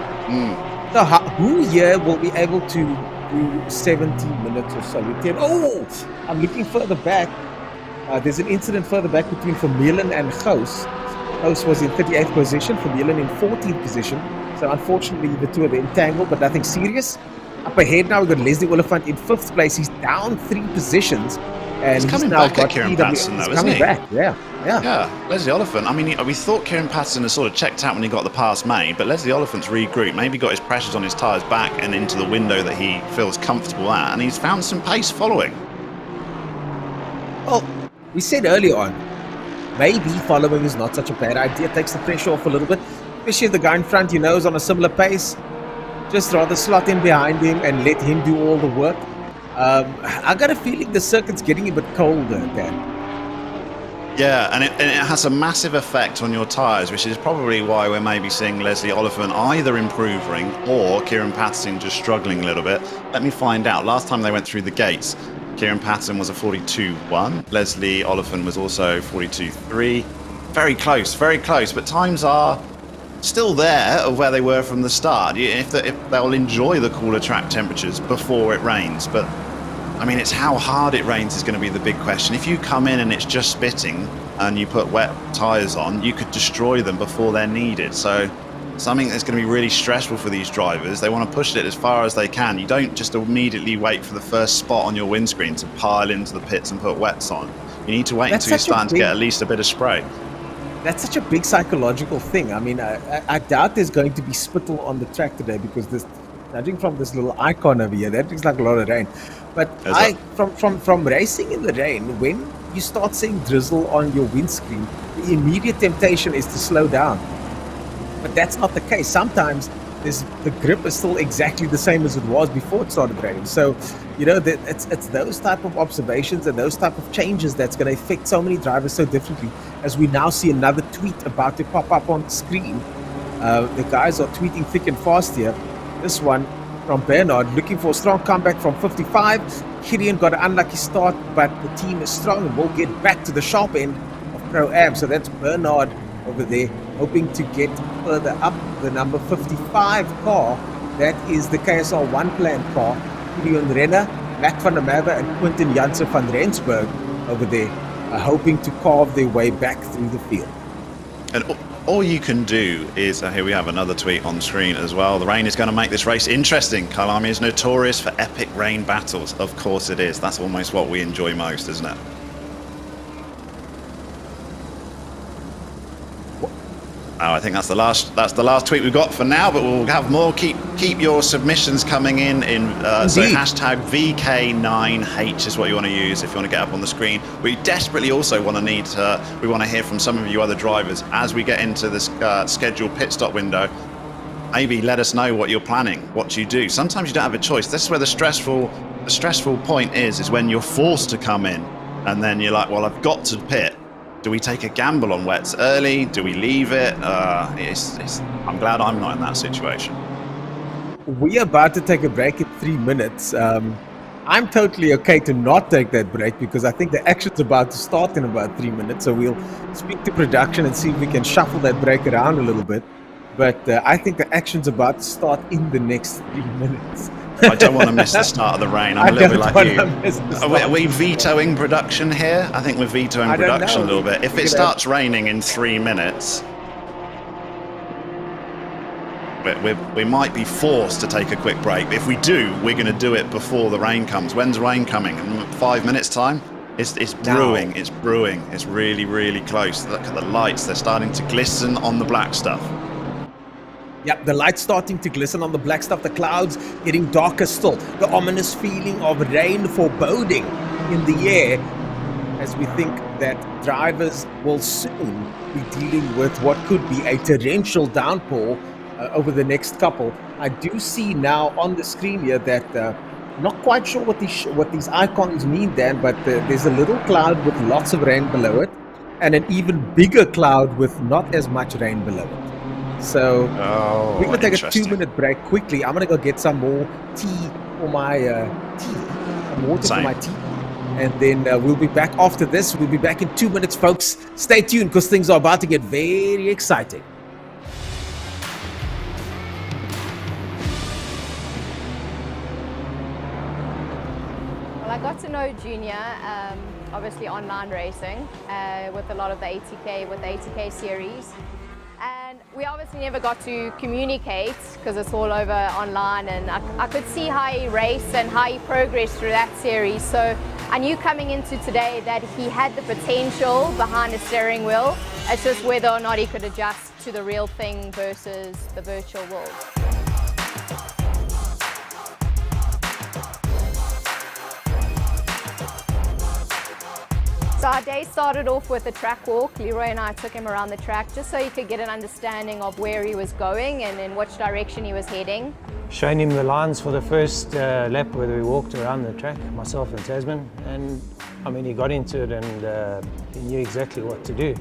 who here will be able to do 70 minutes or so? Oh, I'm looking further back. There's an incident further back between Vermeulen and Gous. Gous was in 38th position, Vermeulen in 14th position. So unfortunately, the two of them entangled, but nothing serious. Up ahead now, we've got Leslie Oliphant in 5th place. He's down 3 positions. And He's coming now back got at Kieran PW. Patterson, though, He's isn't coming he? back, yeah. Yeah, Leslie Oliphant. I mean, we thought Kieran Patterson had sort of checked out when he got the pass made, but Leslie Oliphant's regrouped, maybe got his pressures on his tyres back and into the window that he feels comfortable at, and he's found some pace following. Well, we said earlier on, maybe following is not such a bad idea. It takes the pressure off a little bit, especially if the guy in front, is on a similar pace. Just rather slot in behind him and let him do all the work. I got a feeling the circuit's getting a bit colder, Dan. Yeah, and it has a massive effect on your tyres, which is probably why we're maybe seeing Leslie Oliphant either improving or Kieran Patterson just struggling a little bit. Let me find out. Last time they went through the gates, Kieran Patterson was a 42.1. Leslie Oliphant was also 42.3. Very close, but times are still there of where they were from the start. If they'll enjoy the cooler track temperatures before it rains, but I mean, it's how hard it rains is going to be the big question. If you come in and it's just spitting and you put wet tyres on, you could destroy them before they're needed. So something that's going to be really stressful for these drivers. They want to push it as far as they can. You don't just immediately wait for the first spot on your windscreen to pile into the pits and put wets on. You need to wait until you're starting to get at least a bit of spray. That's such a big psychological thing. I mean, I doubt there's going to be spittle on the track today because judging from this little icon over here, that looks like a lot of rain. But from racing in the rain, when you start seeing drizzle on your windscreen, the immediate temptation is to slow down. But that's not the case. Sometimes the grip is still exactly the same as it was before it started raining. So, it's those type of observations and those type of changes that's going to affect so many drivers so differently. As we now see another tweet about to pop up on screen. The guys are tweeting thick and fast here. This one from Bernard, looking for a strong comeback from 55. Gideon got an unlucky start, but the team is strong and will get back to the sharp end of Pro-Am. So that's Bernard over there, hoping to get further up the number 55 car. That is the KSR 1 plan car. Gideon Renner, Mac van der Merwe and Quinten Janssen van Rensburg over there, hoping to carve their way back through the field. And all you can do is, here we have another tweet on screen as well. The rain is going to make this race interesting. Kyalami is notorious for epic rain battles. Of course it is. That's almost what we enjoy most, isn't it? Oh, I think that's the last tweet we've got for now, but we'll have more. Keep your submissions coming in. So hashtag VK9H is what you want to use if you want to get up on the screen. We desperately also want to hear from some of you other drivers as we get into this scheduled pit stop window. Maybe let us know what you're planning, what you do. Sometimes you don't have a choice. This is where the stressful point is when you're forced to come in and then you're like, well, I've got to pit. Do we take a gamble on wets early? Do we leave it? I'm glad I'm not in that situation. We're about to take a break in 3 minutes. I'm totally okay to not take that break because I think the action's about to start in about 3 minutes. So we'll speak to production and see if we can shuffle that break around a little bit. But I think the action's about to start in the next 3 minutes. I don't want to miss the start of the rain. I'm a little bit like you. Are we vetoing production here? I think we're vetoing production a little bit. If it starts raining in 3 minutes, we might be forced to take a quick break. If we do, we're going to do it before the rain comes. When's rain coming? In 5 minutes' time? It's brewing. It's brewing. It's really, really close. Look at the lights. They're starting to glisten on the black stuff. Yep, the light's starting to glisten on the black stuff, the clouds getting darker still. The ominous feeling of rain foreboding in the air as we think that drivers will soon be dealing with what could be a torrential downpour over the next couple. I do see now on the screen here that Not quite sure what these icons mean, Dan, but there's a little cloud with lots of rain below it, and an even bigger cloud with not as much rain below it. So we're Oh, gonna take a interesting. 2-minute break quickly. I'm gonna go get some more tea for my tea, some water for Same. my tea, and then we'll be back after this. We'll be back in 2 minutes, folks. Stay tuned because things are about to get very exciting. Well, I got to know Junior, obviously online racing, with a lot of the 80K, with the 80K series. And we obviously never got to communicate because it's all over online, and I could see how he raced and how he progressed through that series. So I knew coming into today that he had the potential behind the steering wheel. It's just whether or not he could adjust to the real thing versus the virtual world. So our day started off with a track walk. Leroy and I took him around the track just so he could get an understanding of where he was going and in which direction he was heading. Showing him the lines for the first lap where we walked around the track, myself and Tasman, and I mean he got into it and he knew exactly what to do.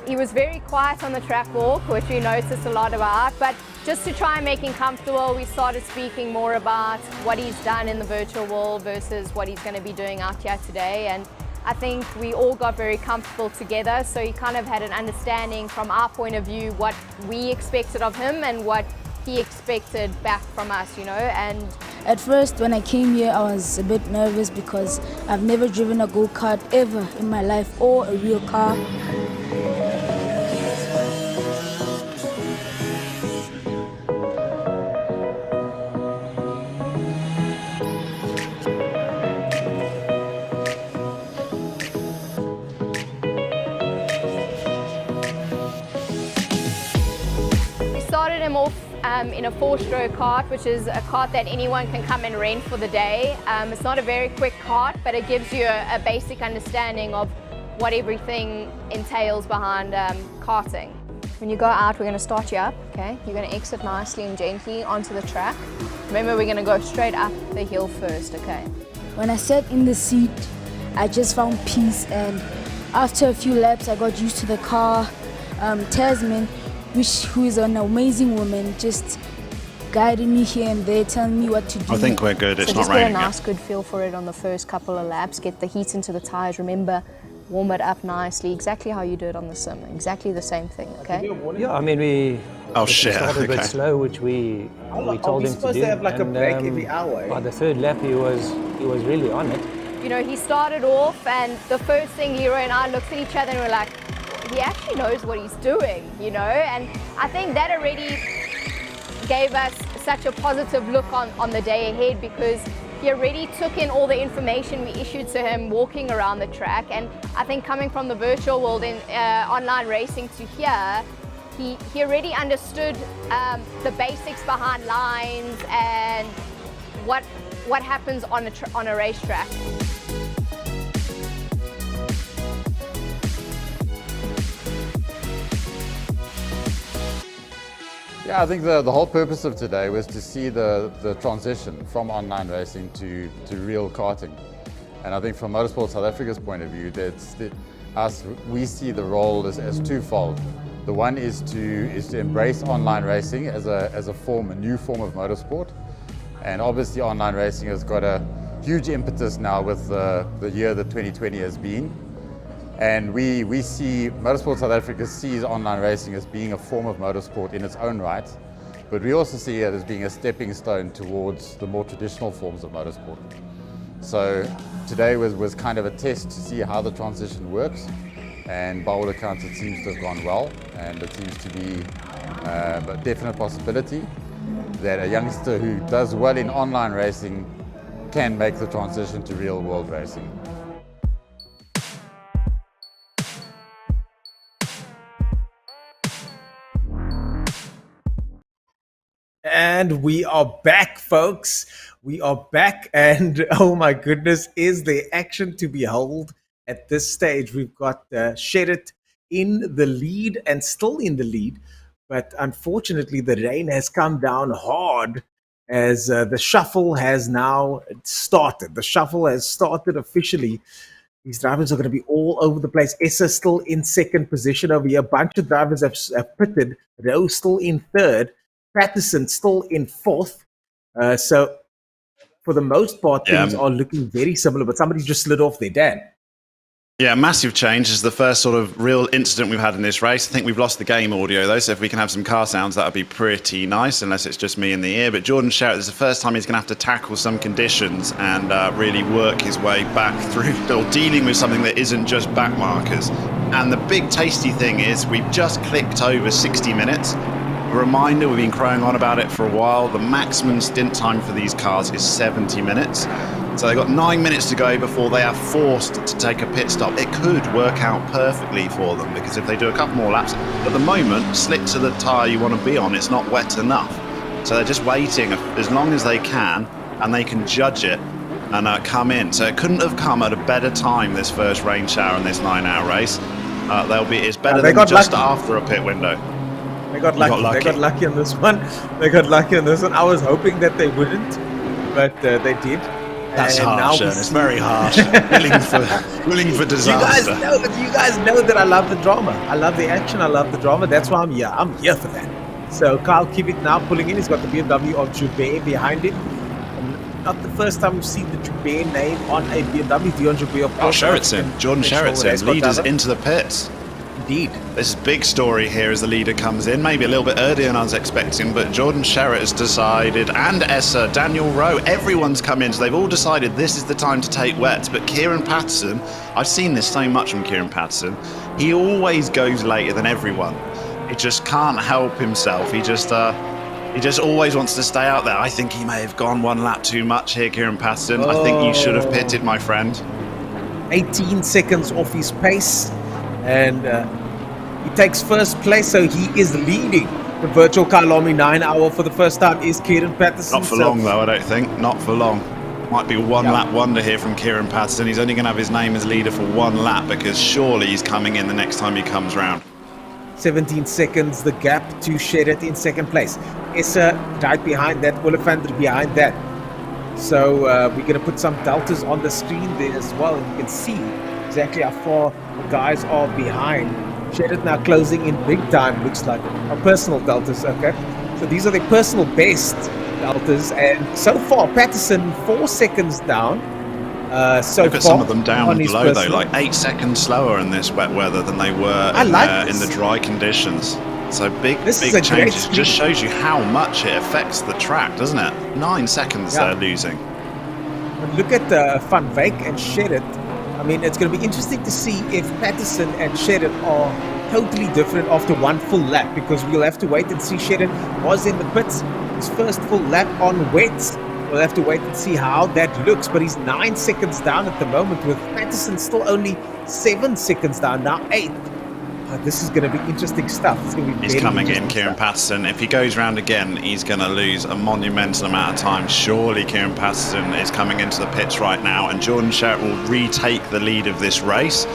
He was very quiet on the track walk, which we noticed a lot about, but just to try and make him comfortable, we started speaking more about what he's done in the virtual world versus what he's going to be doing out here today. And I think we all got very comfortable together, so he kind of had an understanding from our point of view what we expected of him and what he expected back from us, you know. And at first, when I came here, I was a bit nervous because I've never driven a go-kart ever in my life or a real car. started him off in a 4-stroke kart, which is a kart that anyone can come and rent for the day. It's not a very quick kart, but it gives you a basic understanding of what everything entails behind karting. When you go out, we're going to start you up, okay? You're going to exit nicely and gently onto the track. Remember, we're going to go straight up the hill first, okay? When I sat in the seat, I just found peace, and after a few laps, I got used to the car. Tasman, who is an amazing woman, just guided me here and there, telling me what to do. I think we're good. It's So not just get a raining nice, yet. good feel for it on the first couple of laps. Get the heat into the tires. Remember, warm it up nicely, exactly how you do it on the sim. Exactly the same thing, okay? Yeah, I mean, we Oh, we shit, started a bit okay. slow, which we told we him to supposed do. to have like a and, break every hour? By the third lap, he was really on it. You know, he started off, and the first thing Leroy and I looked at each other and we're like, he actually knows what he's doing, you know? And I think that already gave us such a positive look on the day ahead, because he already took in all the information we issued to him walking around the track. And I think coming from the virtual world in online racing to here, he already understood the basics behind lines and what happens on a racetrack. Yeah, I think the whole purpose of today was to see the transition from online racing to real karting. And I think from Motorsport South Africa's point of view, we see the role as twofold. The one is to embrace online racing as a new form of motorsport. And obviously online racing has got a huge impetus now with the year that 2020 has been. And we see, Motorsport South Africa sees online racing as being a form of motorsport in its own right, but we also see it as being a stepping stone towards the more traditional forms of motorsport. So today was kind of a test to see how the transition works, and by all accounts it seems to have gone well, and it seems to be a definite possibility that a youngster who does well in online racing can make the transition to real world racing. And we are back, folks. We are back, and oh my goodness, is there action to behold at this stage? We've got Sherrit in the lead and still in the lead, but unfortunately, the rain has come down hard, as the shuffle has now started. The shuffle has started officially. These drivers are going to be all over the place. Essa still in second position over here. A bunch of drivers have pitted. Rowe still in third. Patterson still in fourth. So for the most part, things are looking very similar. But somebody just slid off there, Dan. Yeah, massive change. This is the first sort of real incident we've had in this race. I think we've lost the game audio, though, so if we can have some car sounds, that would be pretty nice, unless it's just me in the ear. But Jordan Sherritt, this is the first time he's going to have to tackle some conditions and really work his way back through, or dealing with something that isn't just back markers. And the big tasty thing is we've just clicked over 60 minutes. A reminder, we've been crowing on about it for a while. The maximum stint time for these cars is 70 minutes. So they've got 9 minutes to go before they are forced to take a pit stop. It could work out perfectly for them, because if they do a couple more laps, at the moment, slick to the tyre you want to be on, it's not wet enough. So they're just waiting as long as they can, and they can judge it and come in. So it couldn't have come at a better time, this first rain shower in this 9-hour race. It's better than just after a pit window. They got lucky. They got lucky on this one. I was hoping that they wouldn't, but they did. That's harsh, it's very harsh. willing for disaster. You guys know that I love the drama. I love the action. I love the drama. That's why I'm here. I'm here for that. So Kyle Kivic now pulling in. He's got the BMW of Joubert behind him. And not the first time we've seen the Joubert name on a BMW. Dion Joubert. Jordan Sherritt leaders into the pits. Indeed. This is a big story here as the leader comes in, maybe a little bit earlier than I was expecting, but Jordan Sherritt has decided, and Essa, Daniel Rowe, everyone's come in, so they've all decided this is the time to take wets. But Kieran Patterson, I've seen this so much from Kieran Patterson, he always goes later than everyone. He just can't help himself. He just always wants to stay out there. I think he may have gone one lap too much here, Kieran Patterson. I think you should have pitted, my friend. 18 seconds off his pace. And he takes first place, so he is leading the virtual Kyalami 9-hour for the first time. Is Kieran Patterson? Not for long, though, I don't think. Not for long. Might be a one-lap wonder here from Kieran Patterson. He's only going to have his name as leader for one lap, because surely he's coming in the next time he comes round. 17 seconds, the gap to Sherritt in second place. Essa right behind that, Olivander behind that. So we're going to put some deltas on the screen there as well, and you can see exactly how far the guys are behind. Sherritt now closing in big time, looks like. Our personal deltas, okay? So these are the personal best deltas, and so far Patterson 4 seconds down. Look at some of them down below though, like 8 seconds slower in this wet weather than they were in the dry conditions. So big changes. Just shows you how much it affects the track, doesn't it? 9 seconds they're losing. But look at Van Wyk and Sherritt. I mean, it's going to be interesting to see if Patterson and Sherritt are totally different after one full lap, because we'll have to wait and see. Sherritt was in the pits, his first full lap on wets. We'll have to wait and see how that looks, but he's 9 seconds down at the moment, with Patterson still only 7 seconds down, now 8. This is going to be interesting stuff. It's going to be he's coming in, Kieran Patterson. If he goes round again, he's going to lose a monumental amount of time. Surely Kieran Patterson is coming into the pits right now, and Jordan Sherritt will retake the lead of this race.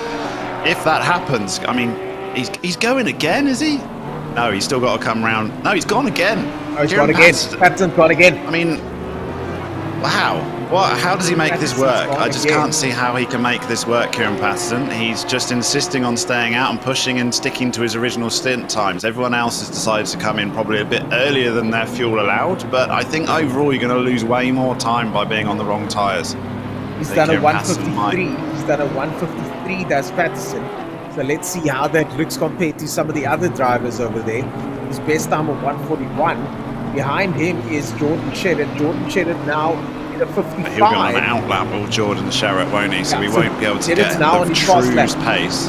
If that happens, I mean, he's going again, is he? No, he's still got to come round. No, he's gone again. Oh, he's gone again. Patterson's gone again. I mean, wow. How does he make this work? I just can't see how he can make this work, Kieran Patterson. He's just insisting on staying out and pushing and sticking to his original stint times. Everyone else has decided to come in probably a bit earlier than their fuel allowed, but I think overall you're going to lose way more time by being on the wrong tyres. He's done a 153. He's done a 153, that's Patterson. So let's see how that looks compared to some of the other drivers over there. His best time of 141. Behind him is Jordan Sherritt. Jordan Sherritt now in a 55. He'll be on an outlap with Jordan Sherritt, won't he? So we won't be able to get the true pace.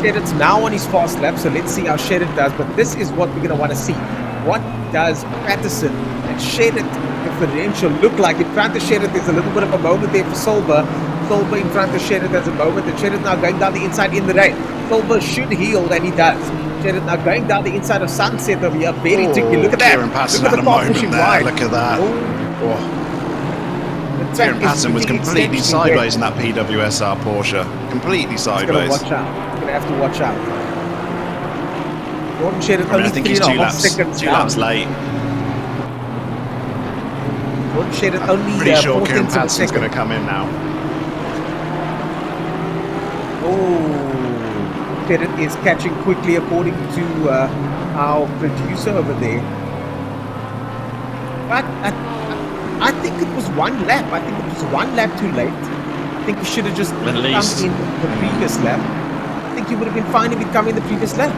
Sherritt's now on his fast lap, so let's see how Sherritt does. But this is what we're going to want to see. What does Patterson and Sherritt differential look like? In front of Sherritt, there's a little bit of a moment there for Silver. Silver in front of Sherritt has a moment, and Sherritt now going down the inside in the rain. Silver should heal, and he does. Sherritt now going down the inside of Sunset over here. Very tricky. Look at that. Kieran Patterson had a moment there. Look at that. Kieran Patterson was completely sideways in that PWSR Porsche. Completely sideways. He's going to watch out. He's going to have to watch out. Jordan Sherritt only I think he's 2 laps late. Jordan Shedden only Pretty sure 4 Kieran tenths of a Patterson's second. going to come in now. Oh, Shedden is catching quickly according to our producer over there. But I think it was 1 lap. I think it was 1 lap too late. I think he should have just At least. come in the previous lap. I think he would have been fine if he'd come in the previous lap.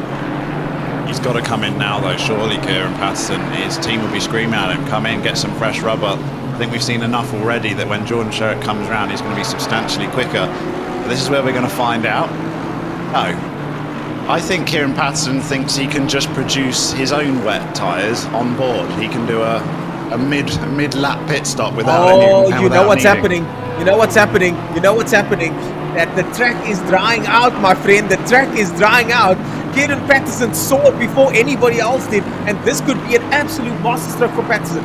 He's got to come in now, though, surely, Kieran Patterson. His team will be screaming at him, come in, get some fresh rubber. I think we've seen enough already that when Jordan Sherritt comes around, he's going to be substantially quicker. But this is where we're going to find out. No. I think Kieran Patterson thinks he can just produce his own wet tyres on board. He can do a mid-lap pit stop without any... You know what's happening. You know what's happening. You know what's happening. That the track is drying out, my friend. The track is drying out. Kieran Patterson saw it before anybody else did, and this could be an absolute masterstroke for Patterson.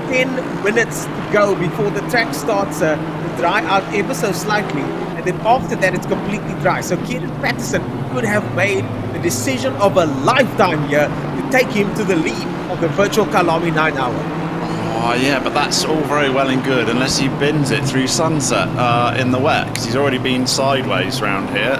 10 minutes to go before the track starts to dry out ever so slightly, and then after that it's completely dry. So Kieran Patterson could have made the decision of a lifetime here to take him to the lead of the virtual Kyalami 9 hour. Oh, yeah, but that's all very well and good unless he bins it through sunset in the wet, because he's already been sideways round here.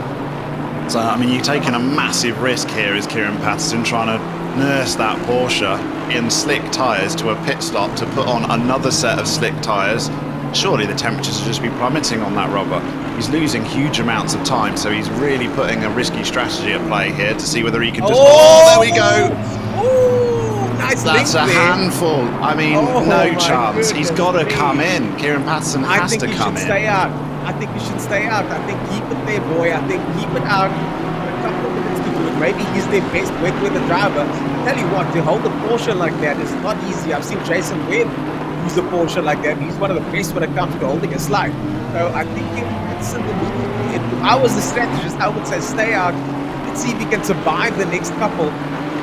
So, I mean, you're taking a massive risk here as Kieran Patterson trying to nurse that Porsche in slick tyres to a pit stop to put on another set of slick tyres. Surely the temperatures will just be plummeting on that rubber. He's losing huge amounts of time, so he's really putting a risky strategy at play here to see whether he can just... Oh, there we go! Oh, nice. That's a handful. I mean, no chance. He's got to come in. Kieran Patterson has to come in. Stay out. I think you should stay out. I think keep it there, boy. I think keep it out for a couple of minutes to do it. Maybe he's their best wet weather driver. I tell you what, to hold a Porsche like that is not easy. I've seen Jason Webb use a Porsche like that. He's one of the best when it comes to holding a slide. So I think if I was the strategist, I would say stay out. Let's see if he can survive the next couple.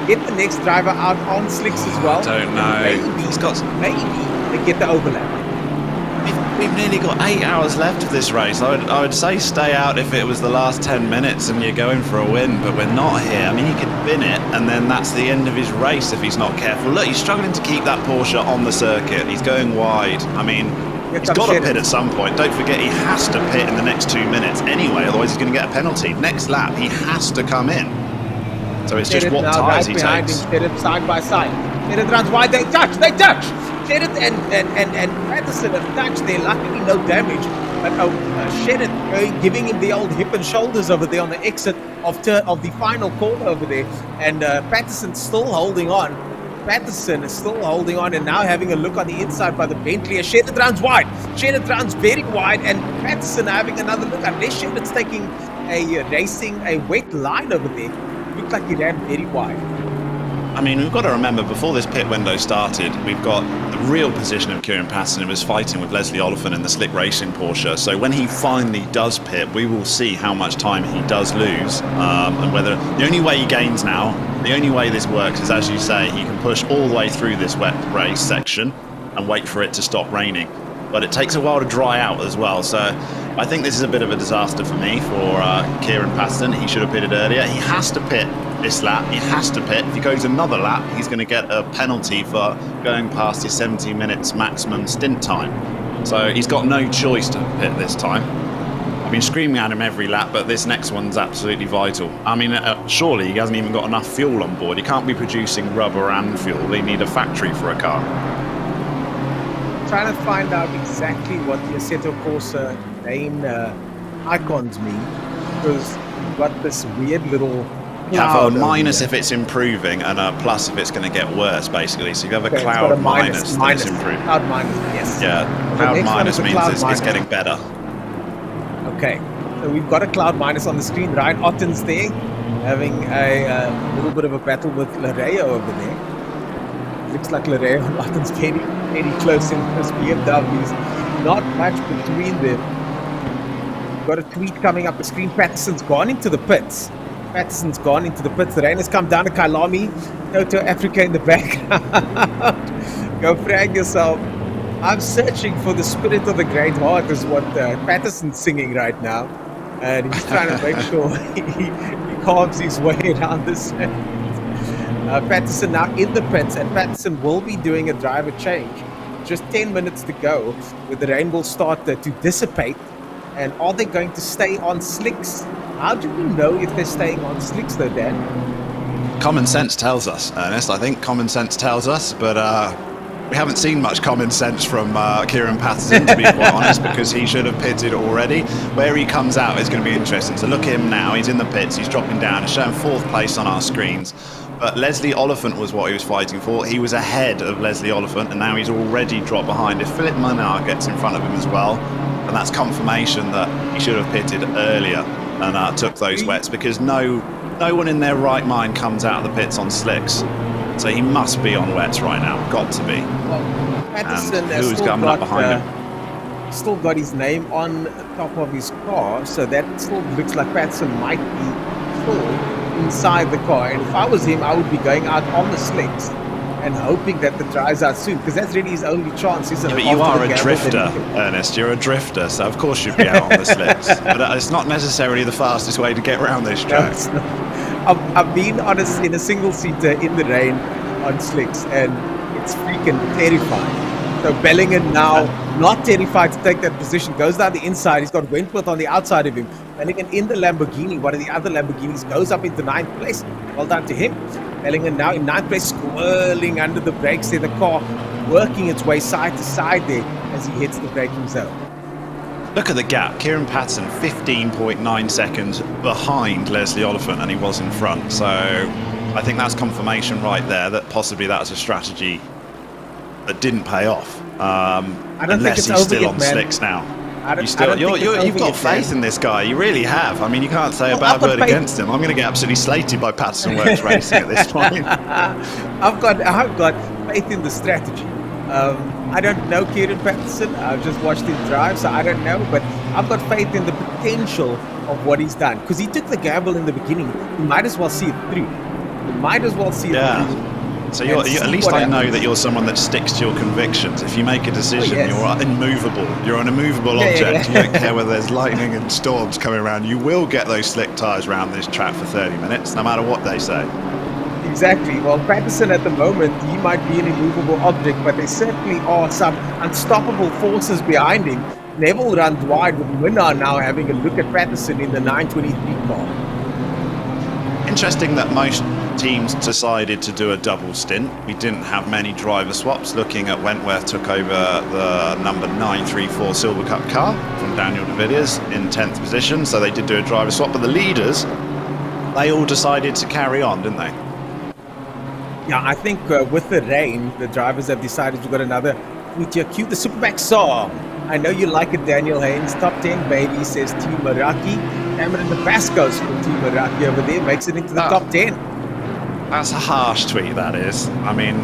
Get the next driver out on slicks as well. I don't know. Maybe they get the overlap. We've nearly got 8 hours left of this race. I would say stay out if it was the last 10 minutes and you're going for a win, but we're not here. I mean, he could bin it, and then that's the end of his race if he's not careful. Look, he's struggling to keep that Porsche on the circuit. He's going wide. I mean, he's got to pit at some point. Don't forget, he has to pit in the next 2 minutes anyway, otherwise he's going to get a penalty. Next lap, he has to come in. So it's just what tyres he takes. Shedden side by side. Shedden runs wide. They touch. Shedden and Patterson have touched there. Luckily, no damage. But Shedden giving him the old hip and shoulders over there on the exit of the final corner over there. And Patterson still holding on. Patterson is still holding on and now having a look on the inside by the Bentley. Shedden runs wide. Shedden runs very wide, and Patterson having another look. Unless Shedden's taking a wet line over there. Looked like he ran very wide. I mean, we've got to remember, before this pit window started, we've got the real position of Kieran Patterson, who was fighting with Leslie Oliphant in the Slick Racing Porsche. So when he finally does pit, we will see how much time he does lose, and whether the only way he gains now, the only way this works is, as you say, he can push all the way through this wet race section and wait for it to stop raining. But it takes a while to dry out as well, so I think this is a bit of a disaster for me, for Kieran Patterson. He should have pitted earlier. He has to pit this lap. He has to pit. If he goes another lap, he's going to get a penalty for going past his 17 minutes maximum stint time. So he's got no choice to pit this time. I've been screaming at him every lap, but this next one's absolutely vital. I mean, surely he hasn't even got enough fuel on board. He can't be producing rubber and fuel. They need a factory for a car. Trying to find out exactly what the Assetto Corsa main icons mean, because you've got this weird little You have a minus if it's improving and a plus if it's going to get worse, basically. So you have a cloud minus that's improving. Cloud minus, yes. Yeah, cloud minus means it's getting better. Okay, so we've got a cloud minus on the screen. Ryan Otten's there, having a little bit of a battle with Larea over there. Looks like Larea and Otten's very close in this BMWs. Not much between them. Got a tweet coming up the screen. Patterson's gone into the pits. The rain has come down to Kyalami. Toto Africa in the background. Go frag yourself. I'm searching for the spirit of the great heart is what Patterson's singing right now. And he's trying to make sure he carves his way around this. Patterson now in the pits, and Patterson will be doing a driver change. just 10 minutes to go, where the rain will start to dissipate. And are they going to stay on slicks? How do we know if they're staying on slicks, though, Dan? Common sense tells us, Ernest. I think common sense tells us, but we haven't seen much common sense from Kieran Patterson, to be quite honest, because he should have pitted already. Where he comes out is going to be interesting. So look at him now. He's in the pits. He's dropping down. He's showing 4th place on our screens. But Leslie Oliphant was what he was fighting for. He was ahead of Leslie Oliphant, and now he's already dropped behind. If Philip Manar gets in front of him as well, and that's confirmation that he should have pitted earlier and took those wets, because no one in their right mind comes out of the pits on slicks. So he must be on wets right now. Got to be. Well, Patterson and has who's still coming got, up behind him? still got his name on top of his car, so that still looks like Patterson might be full inside the car. And if I was him, I would be going out on the slicks and hoping that the dries out soon, because that's really his only chance, isn't it? But you After are the a gamble drifter, that he- Ernest. You're a drifter, so of course you'd be out on the slicks. But it's not necessarily the fastest way to get around this No, track. it's not. I've been on in a single-seater in the rain on slicks, and it's freaking terrifying. So Bellingham now not terrified to take that position, goes down the inside. He's got Wentworth on the outside of him. Bellingham in the Lamborghini, one of the other Lamborghinis, goes up into 9th place. Well done to him. Bellingham now in 9th place, squirreling under the brakes there. The car working its way side to side there as he hits the braking zone. Look at the gap. Kieran Patterson, 15.9 seconds behind Leslie Oliphant, and he was in front. So I think that's confirmation right there that possibly that's a strategy that didn't pay off. don't think Unless it's he's over still yet, on man. slicks now. I don't You've think it's over got yet, faith man. in this guy. You really have. I mean, you can't say a Well, bad I've got word faith. against him. I'm going to get absolutely slated by Patterson Works Racing at this point. I've got faith in the strategy. I don't know Kieran Patterson. I've just watched him drive, so I don't know. But I've got faith in the potential of what he's done, because he took the gamble in the beginning. You might as well see it through. You might as well see it Yeah. through. So and at see least what I know happens. that you're someone that sticks to your convictions. If you make a decision, yes. you're immovable. You're an immovable Yeah, object. yeah. You don't care whether there's lightning and storms coming around. You will get those slick tyres around this track for 30 minutes, no matter what they say. Exactly. Well, Patterson at the moment, he might be an immovable object, but there certainly are some unstoppable forces behind him. Neville runs wide with Minnar now having a look at Patterson in the 923 car. Interesting that most teams decided to do a double stint. We didn't have many driver swaps. Looking at Wentworth took over the number 934 Silver Cup car from Daniel de Villiers in 10th position, so they did do a driver swap, but the leaders, they all decided to carry on, didn't they? Yeah, I think with the rain, the drivers have decided we've got another tweet here. Cue the Supermax song. I know you like it, Daniel Haynes. Top 10, baby, says Team Meraki. Cameron Nabasco's from Team Meraki over there makes it into the top 10. That's a harsh tweet, that is. I mean,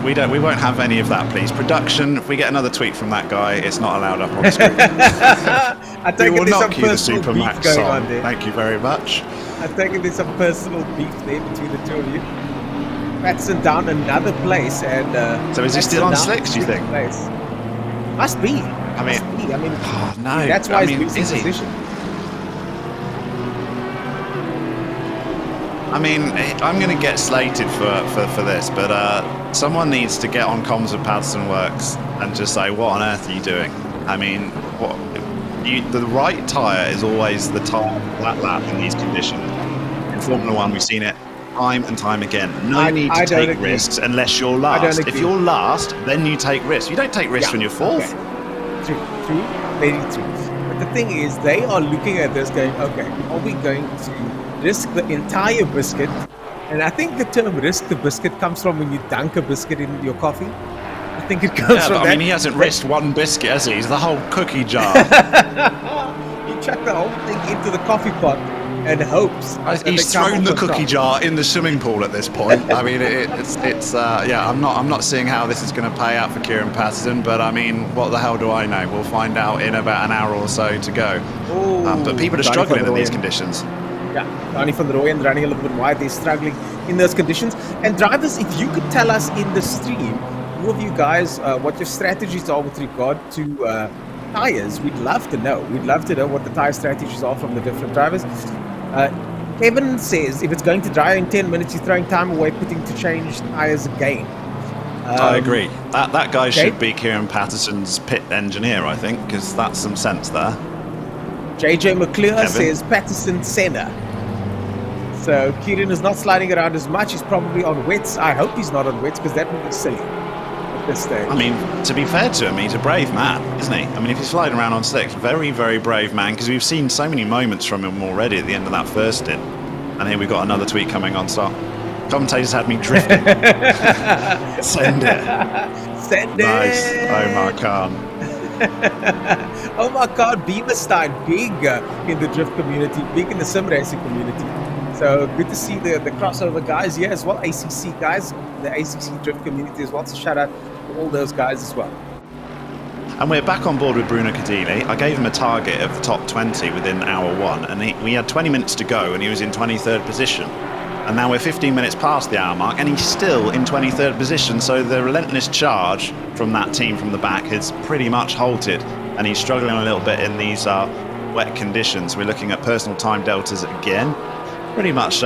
we won't have any of that, please. Production, if we get another tweet from that guy, it's not allowed up on screen. I We take will it there's some not cue the personal beef Supermax going song. on there. Thank you very much. I take it there's some personal beef there between the two of you. Patterson down another place, and So is he still Patterson on down slicks, do you think? sixth place. Must be. I mean, Must be. I mean, oh, no. that's why I he's mean, losing is he? position. I mean, I'm going to get slated for this, but someone needs to get on comms with Patterson Works and just say, what on earth are you doing? I mean, the right tyre is always the tyre for that lap in these conditions. In Formula One, we've seen it time and time again. No need to I don't take agree. risks unless you're I don't last. If agree. you're last, then you take risks. You don't take risks Yeah, when you're fourth. okay. True, very true. But the thing is, they are looking at this going, okay, are we going to risk the entire biscuit? And I think the term risk the biscuit comes from when you dunk a biscuit in your coffee. I think it comes Yeah, from but that. I mean, he hasn't risked one biscuit, has he? He's the whole cookie jar. He chucked the whole thing into the coffee pot and hopes. that He's they come thrown the off on cookie top. jar in the swimming pool at this point. I mean, yeah. I'm not seeing how this is going to play out for Kieran Patterson, but I mean, what the hell do I know? We'll find out in about an hour or so to go. But people are Danny struggling van in these Rooyen. conditions. Yeah, Danny van Rooyen running a little bit wide. They're struggling in those conditions. And drivers, if you could tell us in the stream, two of you guys, what your strategies are with regard to tires, we'd love to know. We'd love to know what the tire strategies are from the different drivers. Kevin says if it's going to dry in 10 minutes, he's throwing time away, putting to change tires again. I agree. That guy okay. should be Kieran Patterson's pit engineer, I think, because that's some sense there. JJ McClure Kevin? says Patterson Senna. So Kieran is not sliding around as much. He's probably on wets. I hope he's not on wets because that would be silly at this stage. I mean, to be fair to him, he's a brave man, isn't he? I mean, if he's sliding around on slicks, very, very brave man, because we've seen so many moments from him already at the end of that first stint. And here we've got another tweet coming on start. Commentators had me drifting. Send it. Send it. Nice. Omar Khan. Omar Khan, Beamerstein, big in the drift community, big in the sim racing community. So good to see the crossover guys here as well, ACC guys, the ACC drift community as well. So shout out to all those guys as well. And we're back on board with Bruno Cadile. I gave him a target of the top 20 within hour one, and we had 20 minutes to go, and he was in 23rd position. And now we're 15 minutes past the hour mark, and he's still in 23rd position. So the relentless charge from that team from the back has pretty much halted, and he's struggling a little bit in these wet conditions. We're looking at personal time deltas again. Pretty much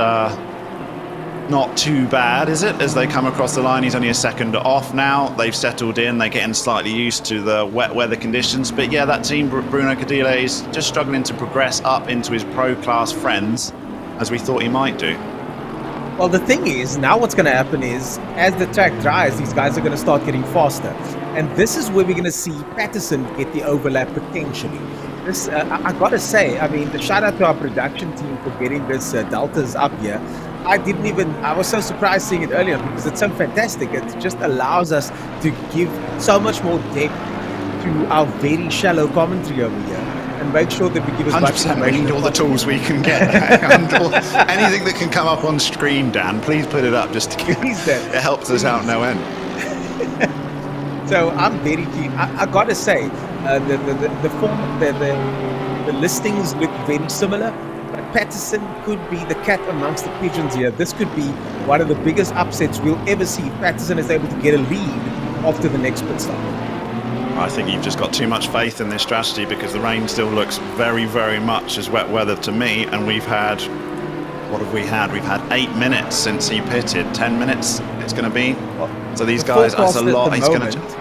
not too bad, is it? As they come across the line, he's only a second off now. They've settled in. They're getting slightly used to the wet weather conditions. But yeah, that team, Bruno Cadile, is just struggling to progress up into his pro-class friends, as we thought he might do. Well, the thing is, now what's going to happen is, as the track dries, these guys are going to start getting faster. And this is where we're going to see Patterson get the overlap potentially. This, I got to say, I mean, the shout out to our production team for getting this deltas up here. I was so surprised seeing it earlier because it's so fantastic. It just allows us to give so much more depth to our very shallow commentary over here and make sure that we give as much 100%. We information need all the as possible. tools we can get. And anything that can come up on screen, Dan, please put it up just to keep, Please, Dan. it helps us out no end. So I'm very keen. I gotta say, the form, the listings look very similar. But Patterson could be the cat amongst the pigeons here. This could be one of the biggest upsets we'll ever see if Patterson is able to get a lead after the next pit stop. I think you've just got too much faith in this strategy because the rain still looks very, very much as wet weather to me. And we've had, what have we had? We've had 8 minutes since he pitted. 10 minutes it's going to be. So these The guys, that's a forecast at lot. the He's going moment- to.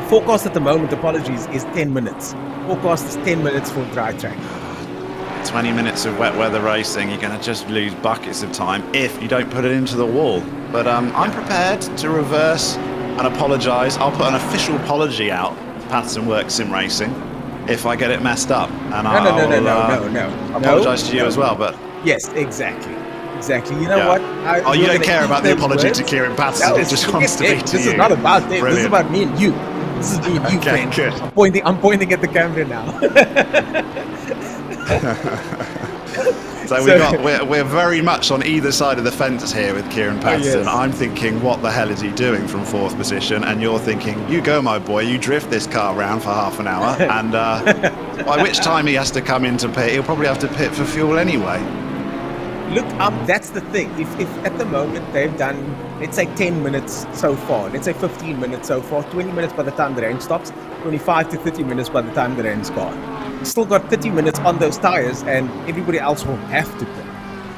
The forecast at the moment, apologies, is 10 minutes. Forecast is 10 minutes for dry track. 20 minutes of wet weather racing, you're going to just lose buckets of time if you don't put it into the wall. But I'm prepared to reverse and apologise. I'll put an official apology out if Patterson Works Sim Racing if I get it messed up. And No. apologise to you as well. But Yes, exactly. You know yeah. what? You you're don't gonna care eat about the those apology words. to Kieran Patterson. No, It just wants to be to This you. is not about them. This is Brilliant. about me and you. This is me and you, Okay, friend. good. I'm pointing at the camera now. So we're very much on either side of the fence here with Kieran Patterson. yes. I'm thinking, what the hell is he doing from 4th position? And you're thinking, you go, my boy, you drift this car around for half an hour. And by which time he has to come into pit, he'll probably have to pit for fuel anyway. Look up, that's the thing. If at the moment they've done, let's say 10 minutes so far, let's say 15 minutes so far, 20 minutes by the time the rain stops, 25 to 30 minutes by the time the rain's gone. You've still got 30 minutes on those tires and everybody else will have to pit.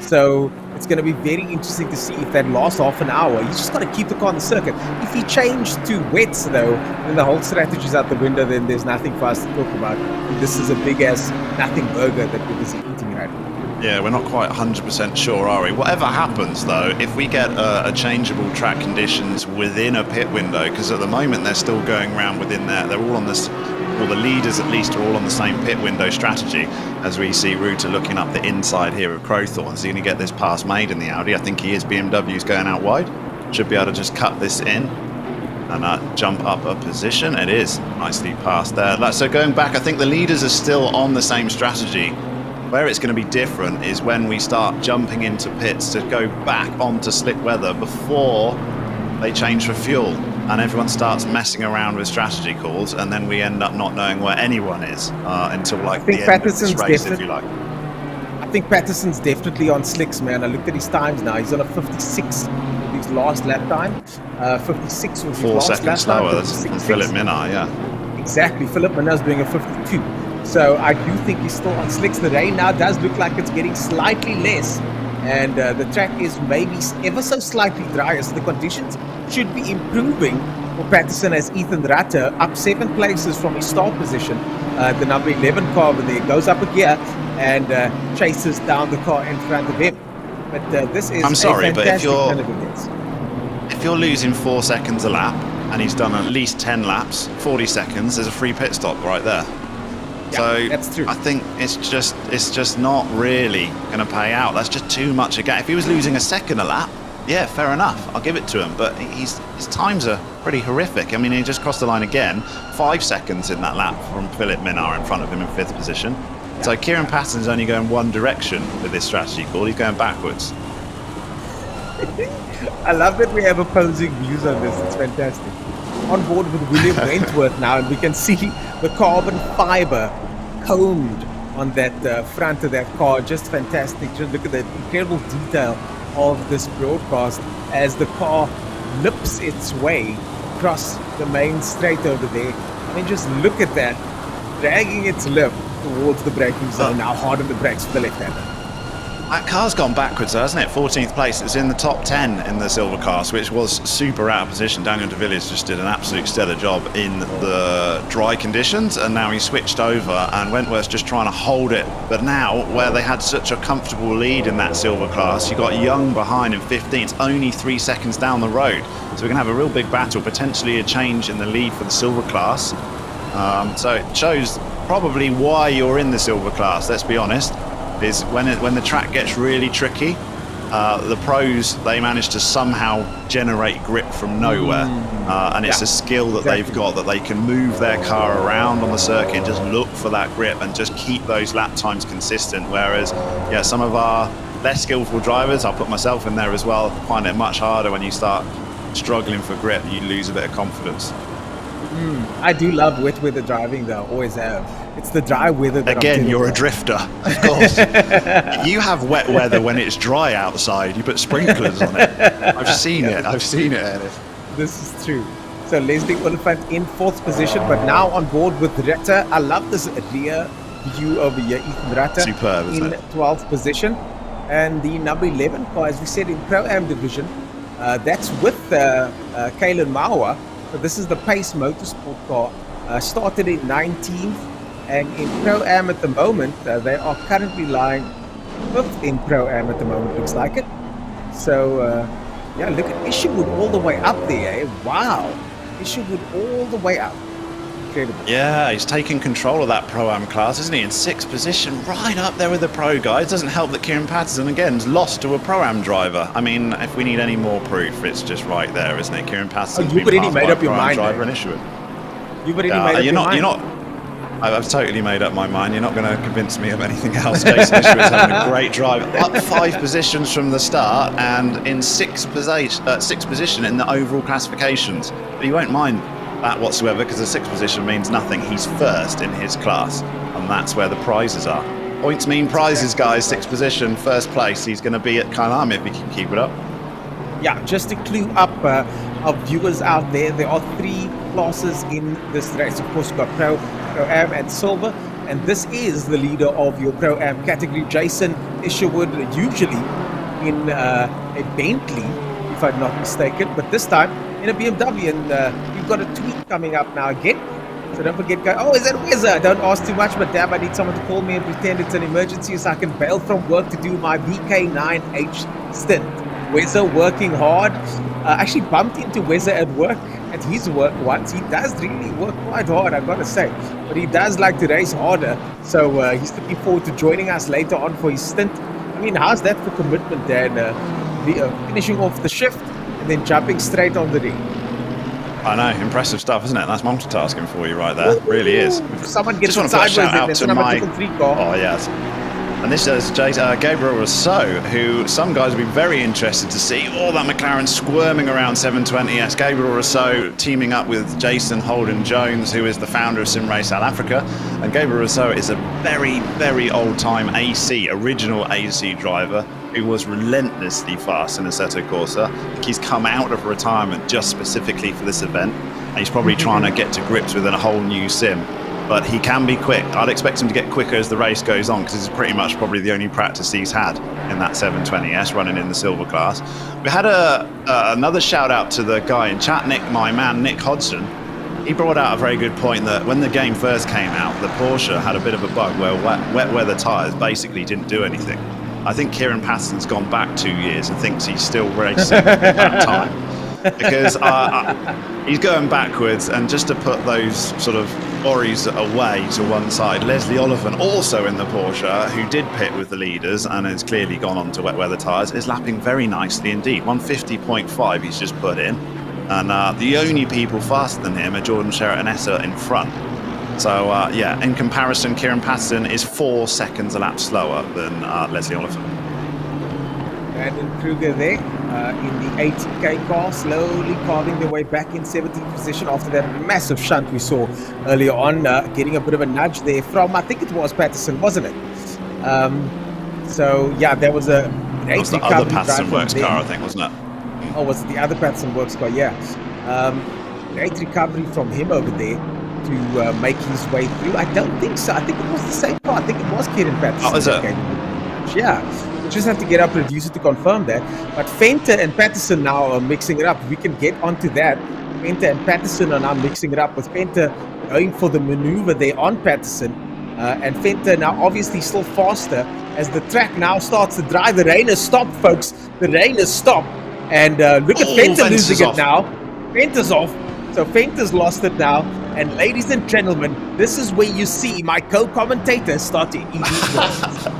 So it's going to be very interesting to see if that last half an hour, you just got to keep the car on the circuit. If he changed to wets though, then the whole strategy's out the window, then there's nothing for us to talk about. This is a big ass nothing burger that we're busy eating right now. Yeah, we're not quite 100% sure, are we? Whatever happens, though, if we get a changeable track conditions within a pit window, because at the moment they're still going around within there, they're all on this, well, the leaders at least are all on the same pit window strategy, as we see Ruta looking up the inside here of Crowthorne. Is he going to get this pass made in the Audi? I think he is. BMW's going out wide. Should be able to just cut this in and jump up a position. It is nicely past there. So going back, I think the leaders are still on the same strategy. Where it's going to be different is when we start jumping into pits to go back onto slick weather before they change for fuel, and everyone starts messing around with strategy calls, and then we end up not knowing where anyone is until like the end of this race, if you like. I think Patterson's definitely on slicks, man. I looked at his times now. He's on a 56 with his last lap time. 56 was his 4 last seconds lap slower time. than Philip Minnaar, yeah. Exactly. Philip Minnaar's doing a 52. So I do think he's still on slicks. The rain now does look like it's getting slightly less and the track is maybe ever so slightly drier, so the conditions should be improving for Patterson as Ethan Rutter up 7 places from his start position. The number 11 car over there goes up a gear and chases down the car in front of him. But this is I'm sorry, a but if fantastic you're- maneuver. If you're losing 4 seconds a lap, and he's done at least 10 laps, 40 seconds, there's a free pit stop right there. Yeah, So that's true. I think it's just not really going to pay out. That's just too much a gap. If he was losing a second a lap, yeah, fair enough. I'll give it to him. But his times are pretty horrific. I mean, he just crossed the line again, 5 seconds in that lap from Philip Minnaar in front of him in 5th position. So Kieran Patterson's only going one direction with this strategy call. He's going backwards. I love that we have opposing views on this. It's fantastic. On board with William Wentworth now, and we can see the carbon fiber combed on that front of that car. Just fantastic. Just look at the incredible detail of this broadcast as the car lips its way across the main straight over there. I mean, just look at that, dragging its lip towards the braking zone. Now hard on the brakes for the left-hander. That car's gone backwards, though, hasn't it? 14th place. It's in the top 10 in the silver class, which was super out of position. Daniel de Villiers just did an absolute stellar job in the dry conditions, and now he switched over, and Wentworth's just trying to hold it. But now, where they had such a comfortable lead in that silver class, you got Young behind in 15th, only 3 seconds down the road. So we're going to have a real big battle, potentially a change in the lead for the silver class. So it shows probably why you're in the silver class, let's be honest. Is when the track gets really tricky, the pros, they manage to somehow generate grip from nowhere, and it's a skill that they've got, that they can move their car around on the circuit and just look for that grip and just keep those lap times consistent. Whereas, yeah, some of our less skillful drivers, I'll put myself in there as well, find it much harder when you start struggling for grip. You lose a bit of confidence. I do love wet weather driving, though. Always have. It's the dry weather that Again, you're a drifter, of course. You have wet weather when it's dry outside. You put sprinklers on it. I've seen it. I've seen it, Ellis. This is true. So Leslie Oliphant in 4th position, but now on board with Rutter. I love this rear view over here. Ethan Rutter Superb, isn't in it? 12th position. And the number 11 car, as we said, in Pro-Am division, that's with Kalen Mauer. So this is the Pace Motorsport car. Started in 19th, and in Pro-Am at the moment, they are currently lying 5th in Pro-Am at the moment, looks like it. So, yeah, look at Isherwood all the way up there. Wow. Isherwood all the way up. Incredible. Yeah, he's taking control of that Pro-Am class, isn't he? In 6th position, right up there with the pro guys. Doesn't help that Kieran Patterson, again, is lost to a Pro-Am driver. I mean, if we need any more proof, it's just right there, isn't it? Kieran Patterson's you've been already passed made by up a your Pro-Am mind, driver eh? in Isherwood. You've already made up You're your not, mind. you're not. I've totally made up my mind. You're not going to convince me of anything else. Jason Isherwood's having a great drive, up 5 positions from the start, and in 6th position in the overall classifications. But he won't mind that whatsoever, because the 6th position means nothing. He's first in his class, and that's where the prizes are. Points mean prizes, guys. 6th position, first place. He's going to be at Kyalami if he can keep it up. Yeah, just to clue up our viewers out there, there are 3 classes in this race. Of course, you've got Pro-Am and Silver, and this is the leader of your Pro-Am category, Jason Isherwood, usually in a Bentley, if I'm not mistaken, but this time in a BMW, and we've got a tweet coming up now again. So don't forget, is that Weza? Don't ask too much, but damn, I need someone to call me and pretend it's an emergency so I can bail from work to do my VK9H stint. Weza working hard. Actually bumped into Weza at work, at his work once. He does really work quite hard, I've got to say. But he does like to race harder. So he's looking forward to joining us later on for his stint. I mean, how's that for commitment, Dan? Finishing off the shift and then jumping straight on the ring. I know, impressive stuff, isn't it? That's multitasking for you right there. Really is. Someone gets Just want to put a sideways shout then. out There's to number my... 3 car. Oh, yes. And this is Gabriel Rousseau, who some guys would be very interested to see. All that McLaren squirming around 720S. Gabriel Rousseau teaming up with Jason Holden-Jones, who is the founder of Sim Race South Africa. And Gabriel Rousseau is a very, very old-time original AC driver who was relentlessly fast in Assetto Corsa. He's come out of retirement just specifically for this event. And he's probably trying to get to grips with a whole new sim. but he can be quick. I'd expect him to get quicker as the race goes on, because this is pretty much probably the only practice he's had in that 720S running in the silver class. We had another shout out to the guy in chat, my man Nick Hodgson. He brought out a very good point that when the game first came out, the Porsche had a bit of a bug where wet weather tyres basically didn't do anything. I think Kieran Patterson's gone back 2 years and thinks he's still racing at that time. Because he's going backwards, and just to put those sort of worries away to one side, Leslie Oliphant, also in the Porsche, who did pit with the leaders and has clearly gone on to wet weather tyres, is lapping very nicely indeed. 150.5 he's just put in. And the only people faster than him are Jordan Sherritt and Essa in front. So, yeah, in comparison, Kieran Patterson is 4 seconds a lap slower than Leslie Oliphant. Brandon Kruger there in the 80k car, slowly carving their way back in 17th position after that massive shunt we saw earlier on, getting a bit of a nudge there from, I think it was Patterson, wasn't it? So, yeah, there was a It was the other Patterson Works car, I think, wasn't it? Oh, was it the other Patterson Works car? Yeah. Great recovery from him over there to make his way through. I don't think so. I think it was the same car. I think it was Kieran Patterson. Oh, is it? Yeah. We just have to get our producer to confirm that. But Fenter and Patterson now are mixing it up. We can get onto that. Fenter and Patterson are now mixing it up, with Fenter going for the maneuver there on Patterson. And Fenter now obviously still faster as the track now starts to dry. The rain has stopped, folks. The rain has stopped. And look at Fenter losing it now. Fenter's off. So Fenter's lost it now. And ladies and gentlemen, this is where you see my co-commentators start to eat it.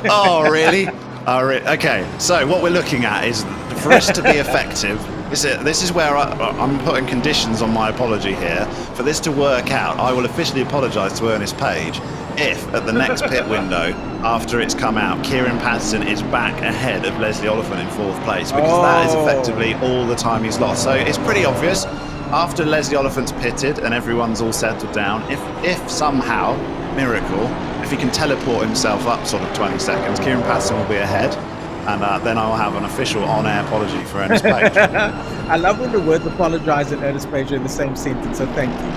Oh, really? Okay, so what we're looking at is, for us to be effective, this is where I'm putting conditions on my apology here. For this to work out, I will officially apologise to Ernest Page if, at the next pit window, after it's come out, Kieran Patterson is back ahead of Leslie Oliphant in 4th place, because that is effectively all the time he's lost. So it's pretty obvious. After Leslie Oliphant's pitted and everyone's all settled down, if somehow, miracle, if he can teleport himself up sort of 20 seconds, Kieran Patterson will be ahead, and then I'll have an official on-air apology for Ernest Page. I love when the words apologise and Ernest Page are in the same sentence, so thank you.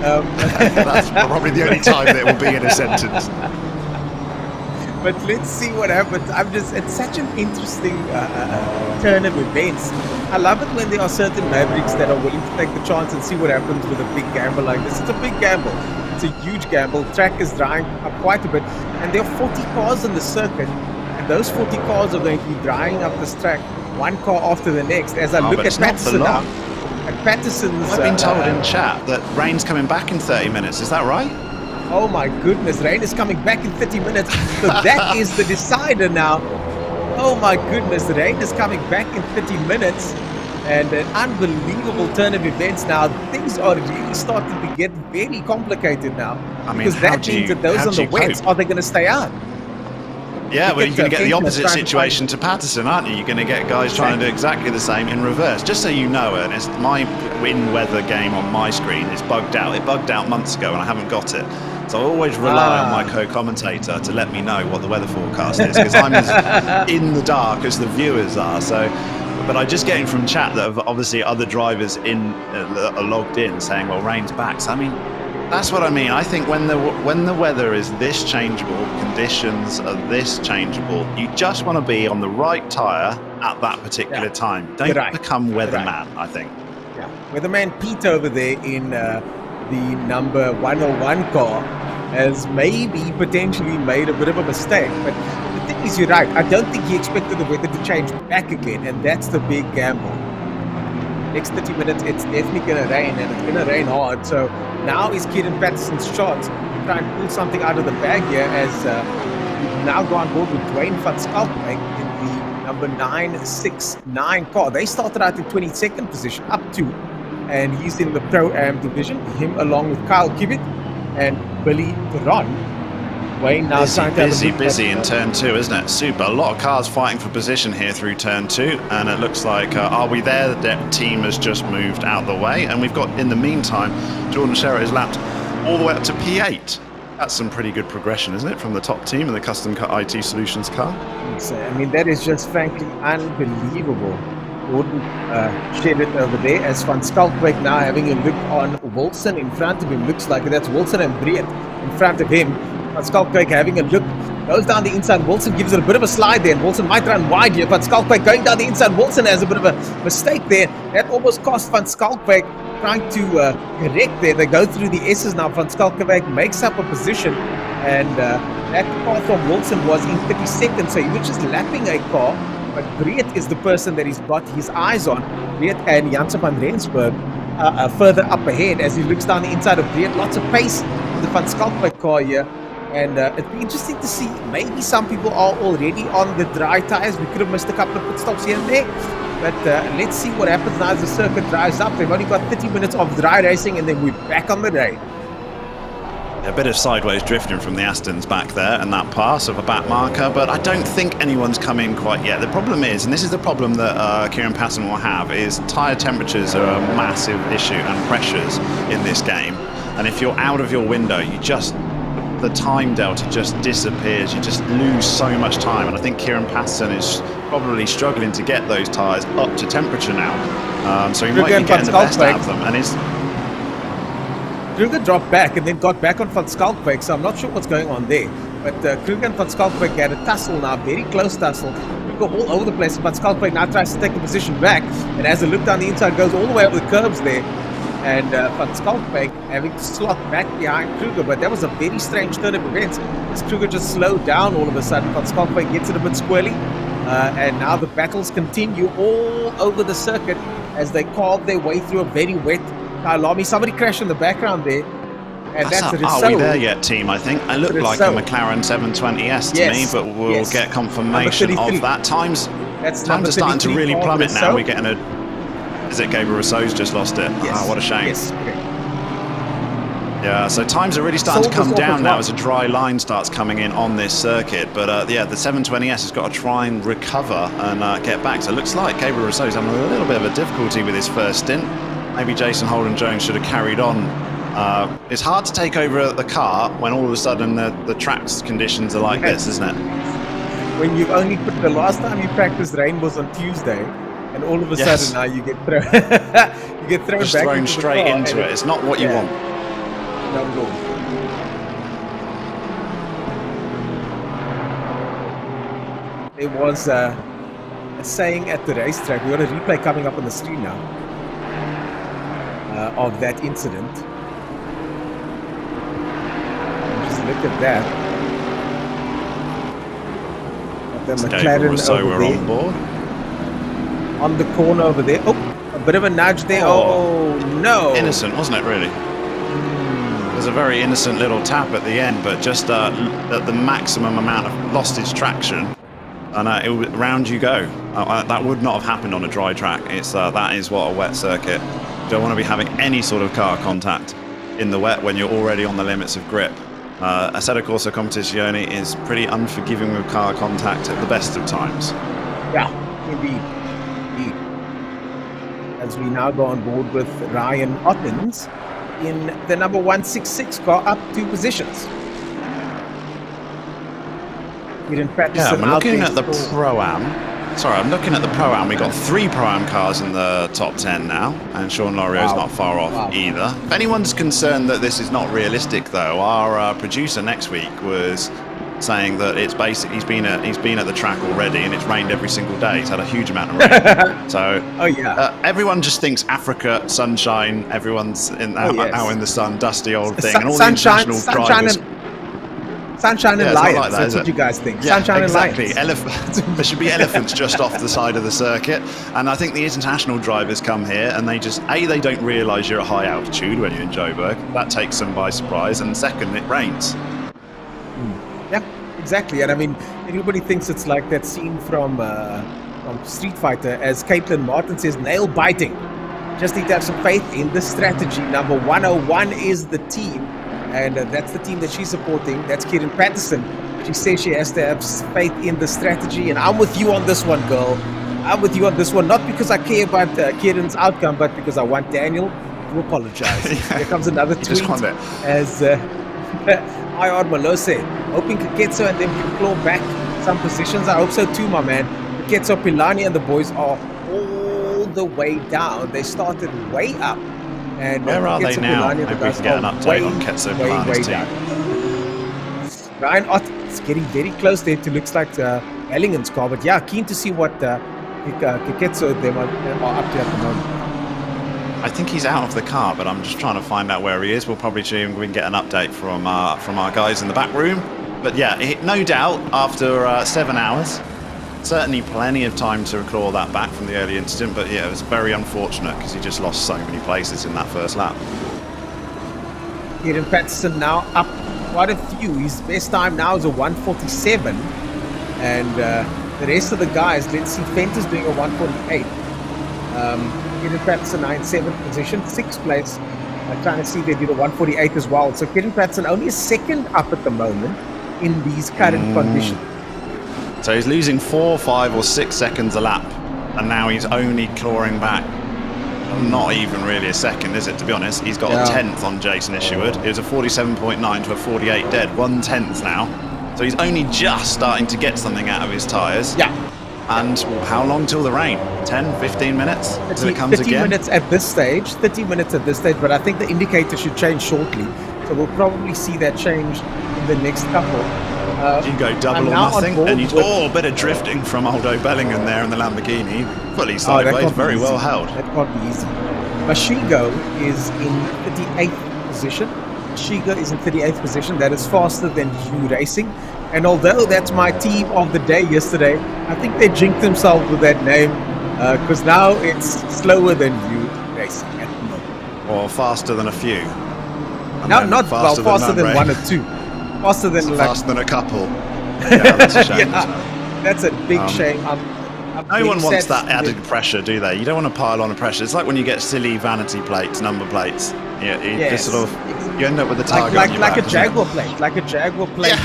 That's probably the only time that it will be in a sentence. But let's see what happens. It's such an interesting turn of events. I love it when there are certain mavericks that are willing to take the chance and see what happens with a big gamble like this. It's a big gamble. It's a huge gamble. Track is drying up quite a bit. And there are 40 cars on the circuit. And those 40 cars are going to be drying up this track, one car after the next. As I look at Patterson now. At Patterson's... I've been told in chat that rain's coming back in 30 minutes. Is that right? Oh my goodness, rain is coming back in 30 minutes. So that is the decider now. Oh my goodness, the rain is coming back in 30 minutes. And an unbelievable turn of events now. Things are really starting to get very complicated now. I mean, because that means that those on the wets, are they going to stay out? Yeah, well, you're going to get the opposite situation to Patterson, aren't you? You're going to get guys trying to do exactly the same in reverse. Just so you know, Ernest, my in-weather game on my screen is bugged out. It bugged out months ago and I haven't got it. So I always rely on my co-commentator to let me know what the weather forecast is, because I'm as in the dark as the viewers are. So, but I'm just getting from chat that obviously other drivers are logged in saying, well, rain's back. So, I mean, that's what I mean. I think when the weather is this changeable, conditions are this changeable, you just want to be on the right tyre at that particular time. Don't become weatherman, I think. Yeah, weatherman Pete over there in the number 101 car has maybe potentially made a bit of a mistake. But the thing is, you're right. I don't think he expected the weather to change back again, and that's the big gamble. Next 30 minutes, it's definitely going to rain, and it's going to rain hard. So now is Kieran Patterson's chance to try and pull something out of the bag here, as we've now gone board with Dwayne van Schalkwyk in the number 969 car. They started out in 22nd position, up 2. And he's in the Pro-Am division, him along with Kyle Kibbett and Billy Ron. Wayne now busy in turn 2, isn't it? Super. A lot of cars fighting for position here through turn 2, and it looks like, are we there? The team has just moved out the way, and we've got, in the meantime, Jordan Sherritt is lapped all the way up to P8. That's some pretty good progression, isn't it, from the top team in the custom IT solutions car? I mean, that is just frankly unbelievable. Gordon shared it over there as Van Schalkwyk now having a look on Wilson in front of him. Looks like that's Wilson and Breed in front of him. Van Schalkwyk having a look, goes down the inside. Wilson gives it a bit of a slide there, and Wilson might run wide here. Van Schalkwyk going down the inside. Wilson has a bit of a mistake there. That almost cost Van Schalkwyk trying to correct there. They go through the S's now. Van Schalkwyk makes up a position, and that car from Wilson was in 30 seconds, so he was just lapping a car. But Breed is the person that he's got his eyes on. Breed and Janssen van Rensburg further up ahead as he looks down the inside of Breed. Lots of pace in the Van Schalkwyk car here. And it'd be interesting to see. Maybe some people are already on the dry tires. We could have missed a couple of pit stops here and there. But let's see what happens now as the circuit dries up. They've only got 30 minutes of dry racing, and then we're back on the rain. A bit of sideways drifting from the Astons back there and that pass of a back marker, but I don't think anyone's come in quite yet. The problem is, and this is the problem that Kieran Passon will have, is tyre temperatures are a massive issue and pressures in this game. And if you're out of your window, the time delta just disappears. You just lose so much time. And I think Kieran Passon is probably struggling to get those tyres up to temperature now. So he might be getting the best out of them. And Kruger dropped back and then got back on Van Schalkwyk, so I'm not sure what's going on there. But Kruger and Van Schalkwyk had a tussle now, very close tussle. Kruger all over the place. Van Schalkwyk now tries to take the position back, and as a look down the inside, goes all the way up the curbs there. And Van Schalkwyk having to slot back behind Kruger, but that was a very strange turn of events. As Kruger just slowed down all of a sudden, Van Schalkwyk gets it a bit squirrely. And now the battles continue all over the circuit as they carve their way through a very wet Kyalami. Somebody crashed in the background there. And that's Are we there yet, team? I think I look like a McLaren 720S to me, but we'll get confirmation of that. Times are starting to really plummet now. We're getting Is it Gabriel Rousseau's just lost it? Yes. Oh, what a shame. Yes. Okay. Yeah, so times are really starting to come down now as a dry line starts coming in on this circuit. But yeah, the 720S has got to try and recover and get back. So it looks like Gabriel Rousseau's having a little bit of a difficulty with his first stint. Maybe Jason Holden-Jones should have carried on. It's hard to take over the car when all of a sudden the track's conditions are like this, isn't it? When you've only put the last time you practiced rain was on Tuesday, and all of a sudden now you get thrown, Just back thrown into straight the car, into it. It's not what you want. Not at all. There was a saying at the racetrack. We got a replay coming up on the screen now of that incident. Just look at that. The McLaren over there. On board. On the corner over there. Oh, a bit of a nudge there. Oh no! Innocent, wasn't it? Really. It was a very innocent little tap at the end, but just at the maximum amount of lost its traction, and round you go. That would not have happened on a dry track. That is what a wet circuit. You don't want to be having any sort of car contact in the wet when you're already on the limits of grip. Assetto Corsa Competizione is pretty unforgiving with car contact at the best of times. Yeah, indeed. As we now go on board with Ryan Ottens in the number 166 car, up 2 positions. I'm looking at the Pro-Am. Sorry, I'm looking at the Pro-Am. We've got 3 Pro-Am cars in the top 10 now, and Sean Lorio's not far off either. If anyone's concerned that this is not realistic, though, our producer next week was saying that it's basically he's been at the track already, and it's rained every single day. He's had a huge amount of rain. So everyone just thinks Africa, sunshine. Everyone's out in the sun, dusty old thing, and all the international drivers. Sunshine and lions, like that's what you guys think. Yeah, Sunshine exactly. and lions. There should be elephants just off the side of the circuit. And I think the international drivers come here and they just, they don't realise you're at high altitude when you're in Joburg. That takes them by surprise. And second, it rains. Yeah, exactly. And I mean, everybody thinks it's like that scene from Street Fighter, as Caitlin Martin says, nail biting. Just need to have some faith in the strategy. Number 101 is the team. And that's the team that she's supporting. That's Kieran Patterson. She says she has to have faith in the strategy. And I'm with you on this one, girl. I'm with you on this one. Not because I care about Kieran's outcome, but because I want Daniel to apologize. Here comes another tweet. As IR Malose, hoping Keketso and them can claw back some positions. I hope so too, my man. Keketso, Pilani and the boys are the way down. They started way up. And Where are they Ketso now? Polani, the Maybe we guys can get an are update on Ketso Polani's team. down. Ryan Ott is getting very close there to looks like Ellingham's car. But yeah, keen to see what Ketso them are up to at the moment. I think he's out of the car, but I'm just trying to find out where he is. We'll probably see if we can get an update from our guys in the back room. But yeah, no doubt after 7 hours, certainly plenty of time to claw that back from the early incident. But yeah, it was very unfortunate because he just lost so many places in that first lap. Kieran Patterson now up quite a few. His best time now is a 1:47, and the rest of the guys, let's see, Fenter's doing a 1:48. Kieran Patterson now in 7th position, 6th place. I'm trying to see they did a 1:48 as well. So Kieran Patterson only a second up at the moment in these current conditions. So he's losing 4, 5 or 6 seconds a lap, and now he's only clawing back. Not even really a second, is it, to be honest? He's got a 10th on Jason Isherwood. It was a 47.9 to a 48 dead, 1/10 now. So he's only just starting to get something out of his tyres. Yeah. And how long till the rain? 10, 15 minutes till it comes 30 again? minutes at this stage, 30 minutes at this stage, but I think the indicator should change shortly. So we'll probably see that change in the next couple. You go double I'm or now on nothing, board and you with- a bit of drifting from Aldo Bellingham there in the Lamborghini. Fully that sideways, can't be very easy. well held. That can't be easy. Mashigo is in 38th position. Mashigo is in 38th position. That is faster than you Racing. And although that's my team of the day yesterday, I think they jinxed themselves with that name because now it's slower than you Racing at the moment. Or faster than a few. And Now, then not faster none, than Ray. one or two. Faster than like Faster than a couple. Yeah, that's a shame. yeah, that's a big shame. I'm No big one wants sad that added pressure, do they? You don't want to pile on a pressure. It's like when you get silly vanity plates, number plates. Yeah, you Yes. just sort of you end up with the target on your like back, a isn't it? Jaguar plate, like a Jaguar plate.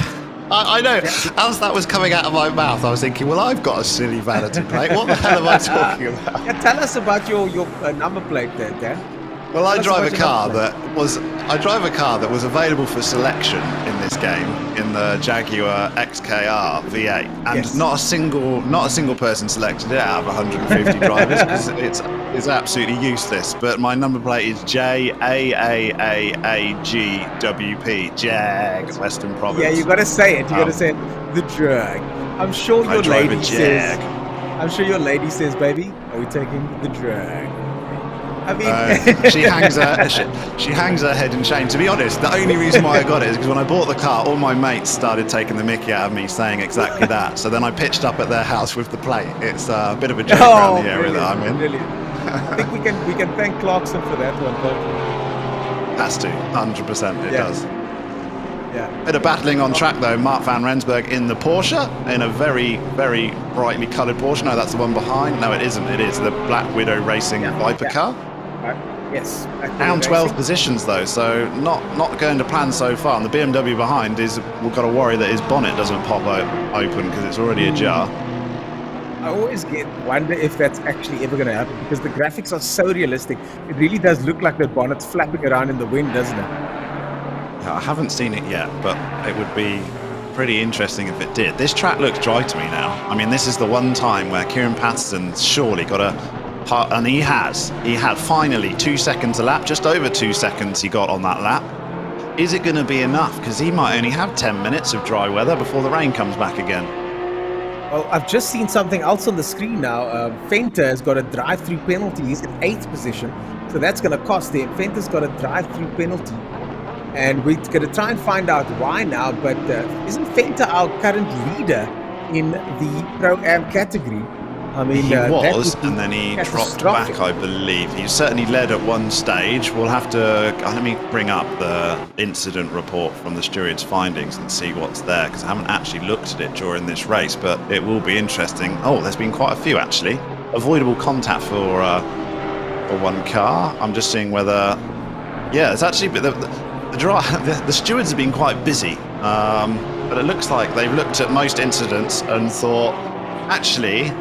I know. As that was coming out of my mouth, I was thinking, well, I've got a silly vanity plate. What the hell am I talking about? Yeah, tell us about your number plate there, Dan. Well, I Tell us drive a about your car number that was available for selection in this game in the Jaguar XKR V8, and Yes. not a single person selected it out of 150 drivers because it's absolutely useless. But my number plate is JAAAAGWP, Jag, Western Province. Yeah, you got to say it. You got to say it. The drag. I'm sure I your drive a lady says. Jag. I'm sure your lady says, "Baby, are we taking the drag?" I mean, She hangs her head in shame. To be honest, the only reason why I got it is because when I bought the car, all my mates started taking the mickey out of me, saying exactly that. So then I pitched up at their house with the plate. It's a bit of a joke around the area that I'm in. Brilliant. I think we can thank Clarkson for that one, don't Has to, 100%. It does. we? Yeah. Bit of battling on track though. Mark van Rensburg in the Porsche, in a very, very brightly coloured Porsche. No, that's the one behind. No, it isn't. It is the Black Widow Racing Viper car. Yes. Down 12 positions though, so not going to plan so far. And the BMW behind we've got to worry that his bonnet doesn't pop open because it's already ajar. I always wonder if that's actually ever going to happen because the graphics are so realistic. It really does look like the bonnet's flapping around in the wind, doesn't it? I haven't seen it yet, but it would be pretty interesting if it did. This track looks dry to me now. I mean, this is the one time where Kieran Patterson's surely got and he had finally 2 seconds a lap, just over 2 seconds he got on that lap. Is it going to be enough? Because he might only have 10 minutes of dry weather before the rain comes back again. Well, I've just seen something else on the screen now. Fenter has got a drive-through penalty. He's in 8th position, so that's going to cost him. Fenter's got a drive-through penalty, and we're going to try and find out why now. But isn't Fenter our current leader in the Pro-Am category? I mean, He that was, would be and then he dropped catastrophic. back, I believe. He certainly led at one stage. We'll have to... let me bring up the incident report from the steward's findings and see what's there, because I haven't actually looked at it during this race, but it will be interesting. Oh, there's been quite a few, actually. Avoidable contact for one car. I'm just seeing whether... Yeah, it's actually... The stewards have been quite busy, but it looks like they've looked at most incidents and thought, actually...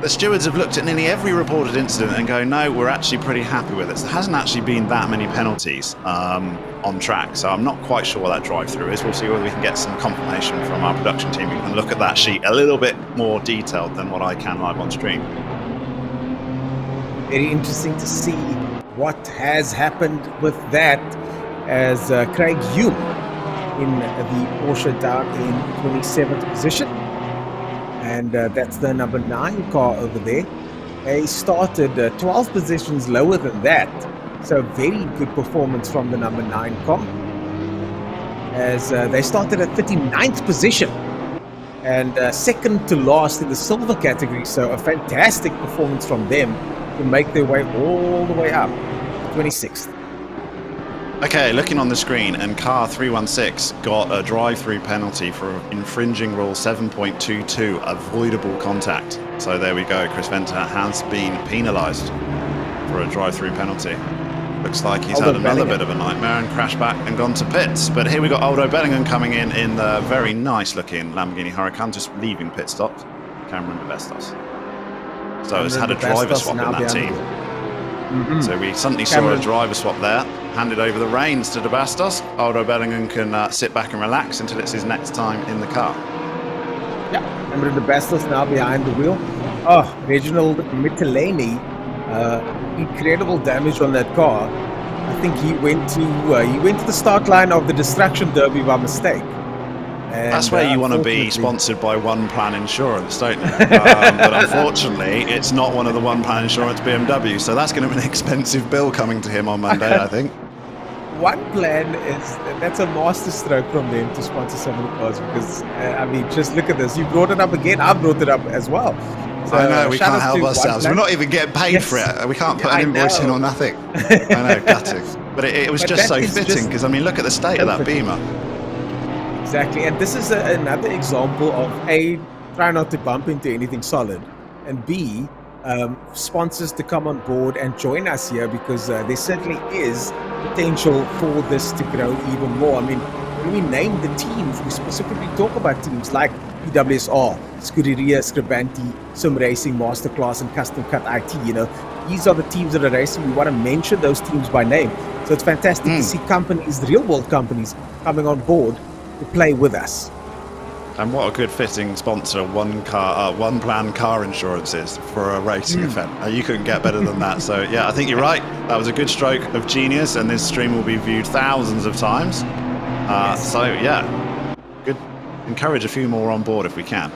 The stewards have looked at nearly every reported incident and go, no, we're actually pretty happy with it. So there hasn't actually been that many penalties on track. So I'm not quite sure what that drive-through is. We'll see whether we can get some confirmation from our production team. We can look at that sheet a little bit more detailed than what I can live on stream. very interesting to see what has happened with that, as Craig Hume in the Porsche down in 27th position. And that's the number 9 car over there. They started 12 positions lower than that. So very good performance from the number 9 car, as they started at 39th position and second to last in the silver category. So a fantastic performance from them to make their way all the way up to 26th. Okay, looking on the screen, and car 316 got a drive-through penalty for infringing rule 7.22, avoidable contact. So there we go, Chris Venter has been penalised for a drive-through penalty. Looks like he's had another bit of a nightmare and crashed back and gone to pits. But here we got Aldo Bellingham coming in the very nice-looking Lamborghini Huracan, just leaving pit stops. Cameron de Bastos. So it's had a driver swap in that team. So we suddenly saw a driver swap there, handed over the reins to de Bastos. Aldo Bellingham can sit back and relax until it's his next time in the car. Yeah, Cameron de Bastos now behind the wheel. Oh, Reginald Mittelani, incredible damage on that car. I think he went to the start line of the Destruction Derby by mistake. And that's where you want to be sponsored by One Plan Insurance, don't you? But unfortunately, it's not one of the One Plan Insurance BMW, so that's going to be an expensive bill coming to him on Monday, I think. One Plan that's a masterstroke from them to sponsor some of the cars, because I mean, just look at this. You brought it up again. I brought it up as well. So, I know, we can't help ourselves. We're not even getting paid for it. We can't put an invoice in or nothing. I know, gutting. But it was just so fitting, because I mean, look at the state of that Beamer. Exactly, and this is another example of A, try not to bump into anything solid, and B, sponsors to come on board and join us here, because there certainly is potential for this to grow even more. I mean, when we name the teams, we specifically talk about teams like PWSR, Scuderia, Scribanti, Sim Racing, Masterclass, and Custom Cut IT. You know, these are the teams that are racing. We want to mention those teams by name. So it's fantastic to see companies, the real world companies, coming on board to play with us. And what a good fitting sponsor One Plan Car Insurance is for a racing event. You couldn't get better than that. So yeah, I think you're right. That was a good stroke of genius, and this stream will be viewed thousands of times. Yes. So yeah, good. Encourage a few more on board if we can.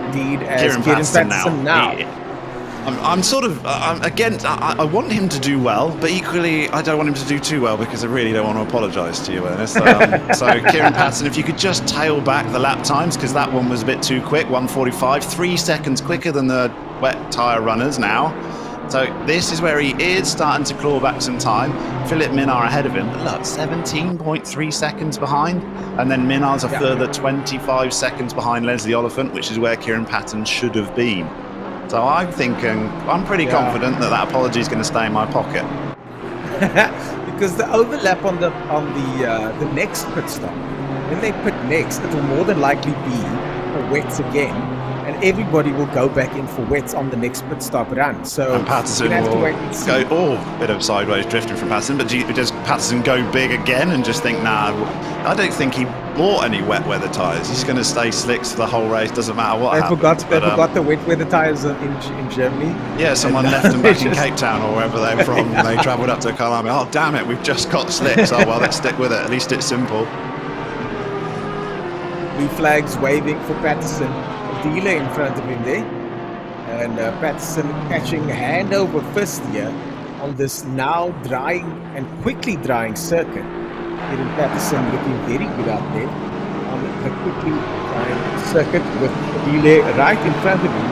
Indeed, as Kieran Patterson now. I'm sort of again. I want him to do well, but equally, I don't want him to do too well, because I really don't want to apologise to you, Ernest. So Kieran Patterson, if you could just tail back the lap times, because that one was a bit too quick. 1:45, 3 seconds quicker than the wet tyre runners now. So this is where he is starting to claw back some time. Philip Minard ahead of him, but look, 17.3 seconds behind. And then Minard's a further 25 seconds behind Leslie Oliphant, which is where Kieran Patton should have been. So I'm thinking, I'm pretty confident that apology is going to stay in my pocket. Because the overlap on the next pit stop, when they pit next, it will more than likely be for wets again, and everybody will go back in for wets on the next pit stop run. So and Patterson will go, bit of sideways drifting from Patterson, but does Patterson go big again and just think, nah, I don't think he bought any wet weather tyres. He's going to stay slicks for the whole race, doesn't matter what happens. They forgot the wet weather tyres in Germany. Yeah, someone left them back in Cape Town or wherever they were from. They travelled up to Kyalami. Oh, damn it, we've just got slicks. Oh, well, let's stick with it. At least it's simple. Blue flags waving for Patterson. Dealer in front of him there, and Patterson catching handover first here on this now drying and quickly drying circuit. Kieran Patterson looking very good out there on the quickly drying circuit with Delay right in front of him.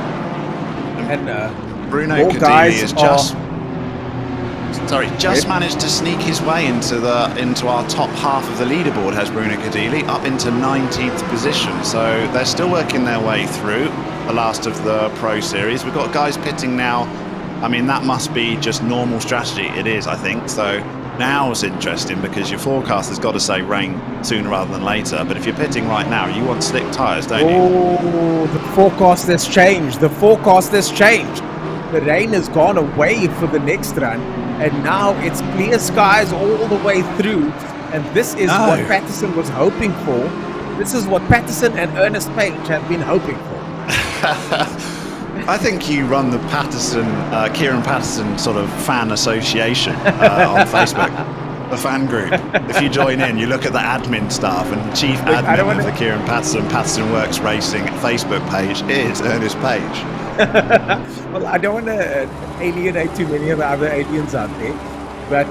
And Bruno Cadilli is just managed to sneak his way into our top half of the leaderboard, has Bruno Cadilli, up into 19th position. So they're still working their way through the last of the Pro Series. We've got guys pitting now. I mean, that must be just normal strategy. It is, I think. So now it's interesting, because your forecast has got to say rain sooner rather than later. But if you're pitting right now, you want slick tyres, don't you? Oh, the forecast has changed. The forecast has changed. The rain has gone away for the next run, and now it's clear skies all the way through. And this is what Patterson was hoping for. This is what Patterson and Ernest Page have been hoping for. I think you run the Kieran Patterson sort of fan association on Facebook, the fan group. If you join in, you look at the admin staff, and the chief admin of the Kieran Patterson Works Racing Facebook page is Ernest Page. Well, I don't want to alienate too many of the other aliens out there, but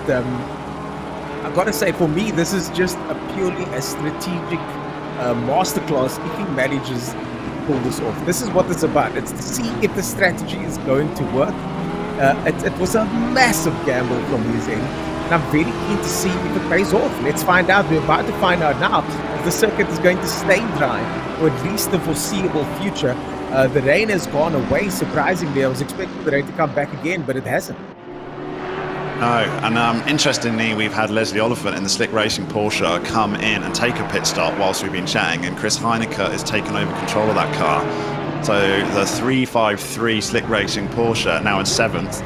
I've got to say, for me, this is just purely a strategic masterclass if he manages to pull this off. This is what it's about. It's to see if the strategy is going to work. It was a massive gamble from his end, and I'm very keen to see if it pays off. Let's find out. We're about to find out now if the circuit is going to stay dry, or at least the foreseeable future. The rain has gone away, surprisingly. I was expecting the rain to come back again, but it hasn't. No, and interestingly, we've had Leslie Oliphant in the Slick Racing Porsche come in and take a pit stop whilst we've been chatting, and Chris Heineke has taken over control of that car. So the 353 Slick Racing Porsche, now in 7th,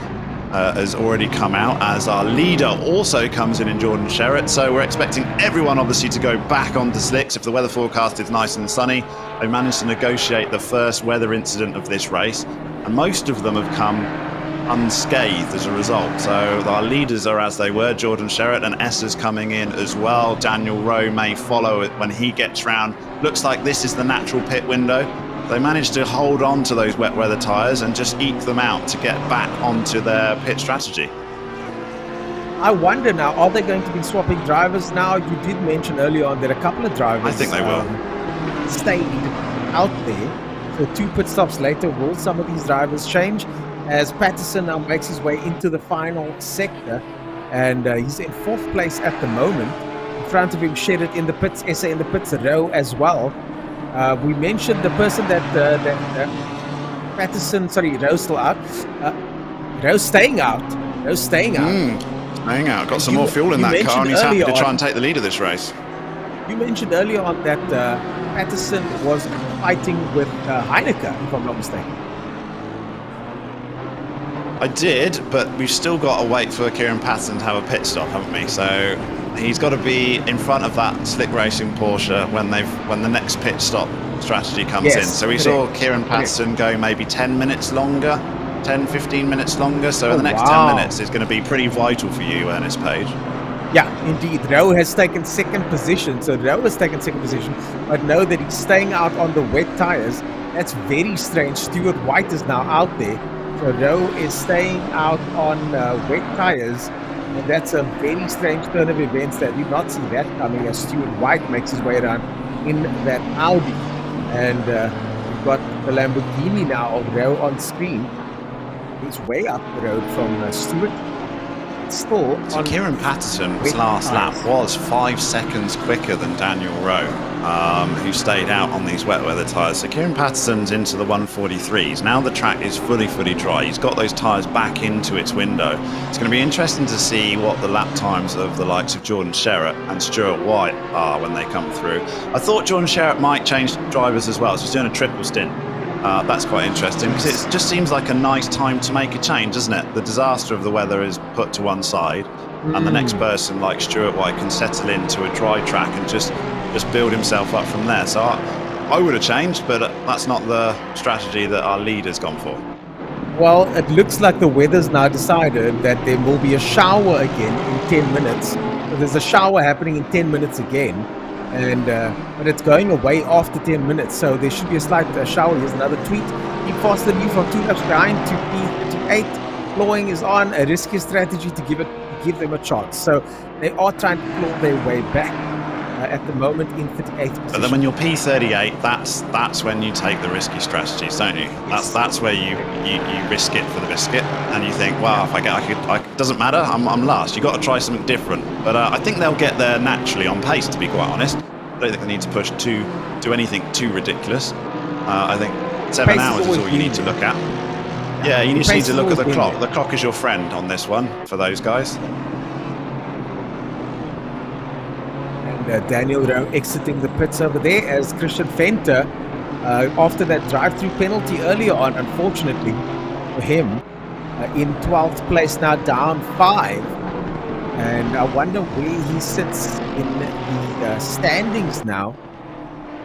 has already come out, as our leader also comes in Jordan Sherritt. So we're expecting everyone obviously to go back onto slicks if the weather forecast is nice and sunny. They managed to negotiate the first weather incident of this race, and most of them have come unscathed as a result. So our leaders are as they were, Jordan Sherritt, and Esser's coming in as well. Daniel Rowe may follow it when he gets round. Looks like this is the natural pit window. They managed to hold on to those wet weather tyres and just eke them out to get back onto their pit strategy. I wonder now, are they going to be swapping drivers now? You did mention earlier on that a couple of drivers I think they will. Stayed out there. So 2 pit stops later, will some of these drivers change? As Patterson now makes his way into the final sector, and he's in 4th place at the moment. In front of him, Sherritt in the pits, Esser in the pits, Rowe as well. We mentioned the person that Patterson, Rowe's still out. Rowe's staying out. Staying out. Got some more fuel in that car, and he's happy to try and take the lead of this race. You mentioned earlier on that Patterson was fighting with Heineke, if I'm not mistaken. I did, but we've still got to wait for Kieran Patterson to have a pit stop, haven't we? So he's got to be in front of that Slick Racing Porsche when the next pit stop strategy comes in. So we saw Kieran Patterson go maybe 10 minutes longer, 10, 15 minutes longer. So in the next 10 minutes is going to be pretty vital for you, Ernest Page. Yeah, indeed. Rowe has taken 2nd position. So Rowe has taken 2nd position, but know that he's staying out on the wet tyres. That's very strange. Stuart White is now out there. So Rowe is staying out on wet tyres, and that's a very strange turn of events that did not see that coming, as Stuart White makes his way around in that Audi. And we've got the Lamborghini now of Rowe on screen. He's way up the road from Stuart. Still, so Kieran Patterson's last lap was 5 seconds quicker than Daniel Rowe, who stayed out on these wet weather tyres. So Kieran Patterson's into the 143s. Now the track is fully dry. He's got those tyres back into its window. It's going to be interesting to see what the lap times of the likes of Jordan Sherritt and Stuart White are when they come through. I thought Jordan Sherritt might change drivers as well. So he's doing a triple stint. That's quite interesting, because it just seems like a nice time to make a change, doesn't it? The disaster of the weather is put to one side, and the next person like Stuart White can settle into a dry track and just build himself up from there. So I would have changed, but that's not the strategy that our leader's gone for. Well, it looks like the weather's now decided that there will be a shower again in 10 minutes. So there's a shower happening in 10 minutes again. And but it's going away after 10 minutes, so there should be a slight shower. Here's another tweet. Keep faster than you from 2 laps behind to P38. Clawing is on, a risky strategy to give them a chance. So they are trying to claw their way back at the moment in 38th position. But then when you're P38, that's when you take the risky strategies, don't you? Yes. That's where you risk it for the biscuit, and you think, wow, if it doesn't matter, I'm last. You've got to try something different. But I think they'll get there naturally on pace, to be quite honest. I don't think they need to push do anything too ridiculous. I think 7 hours is all you need to look at. Yeah, you just need to look at the clock. The clock is your friend on this one for those guys. Daniel Rowe exiting the pits over there, as Christian Venter, after that drive-through penalty earlier on, unfortunately for him, in 12th place now, down 5. And I wonder where he sits in the standings now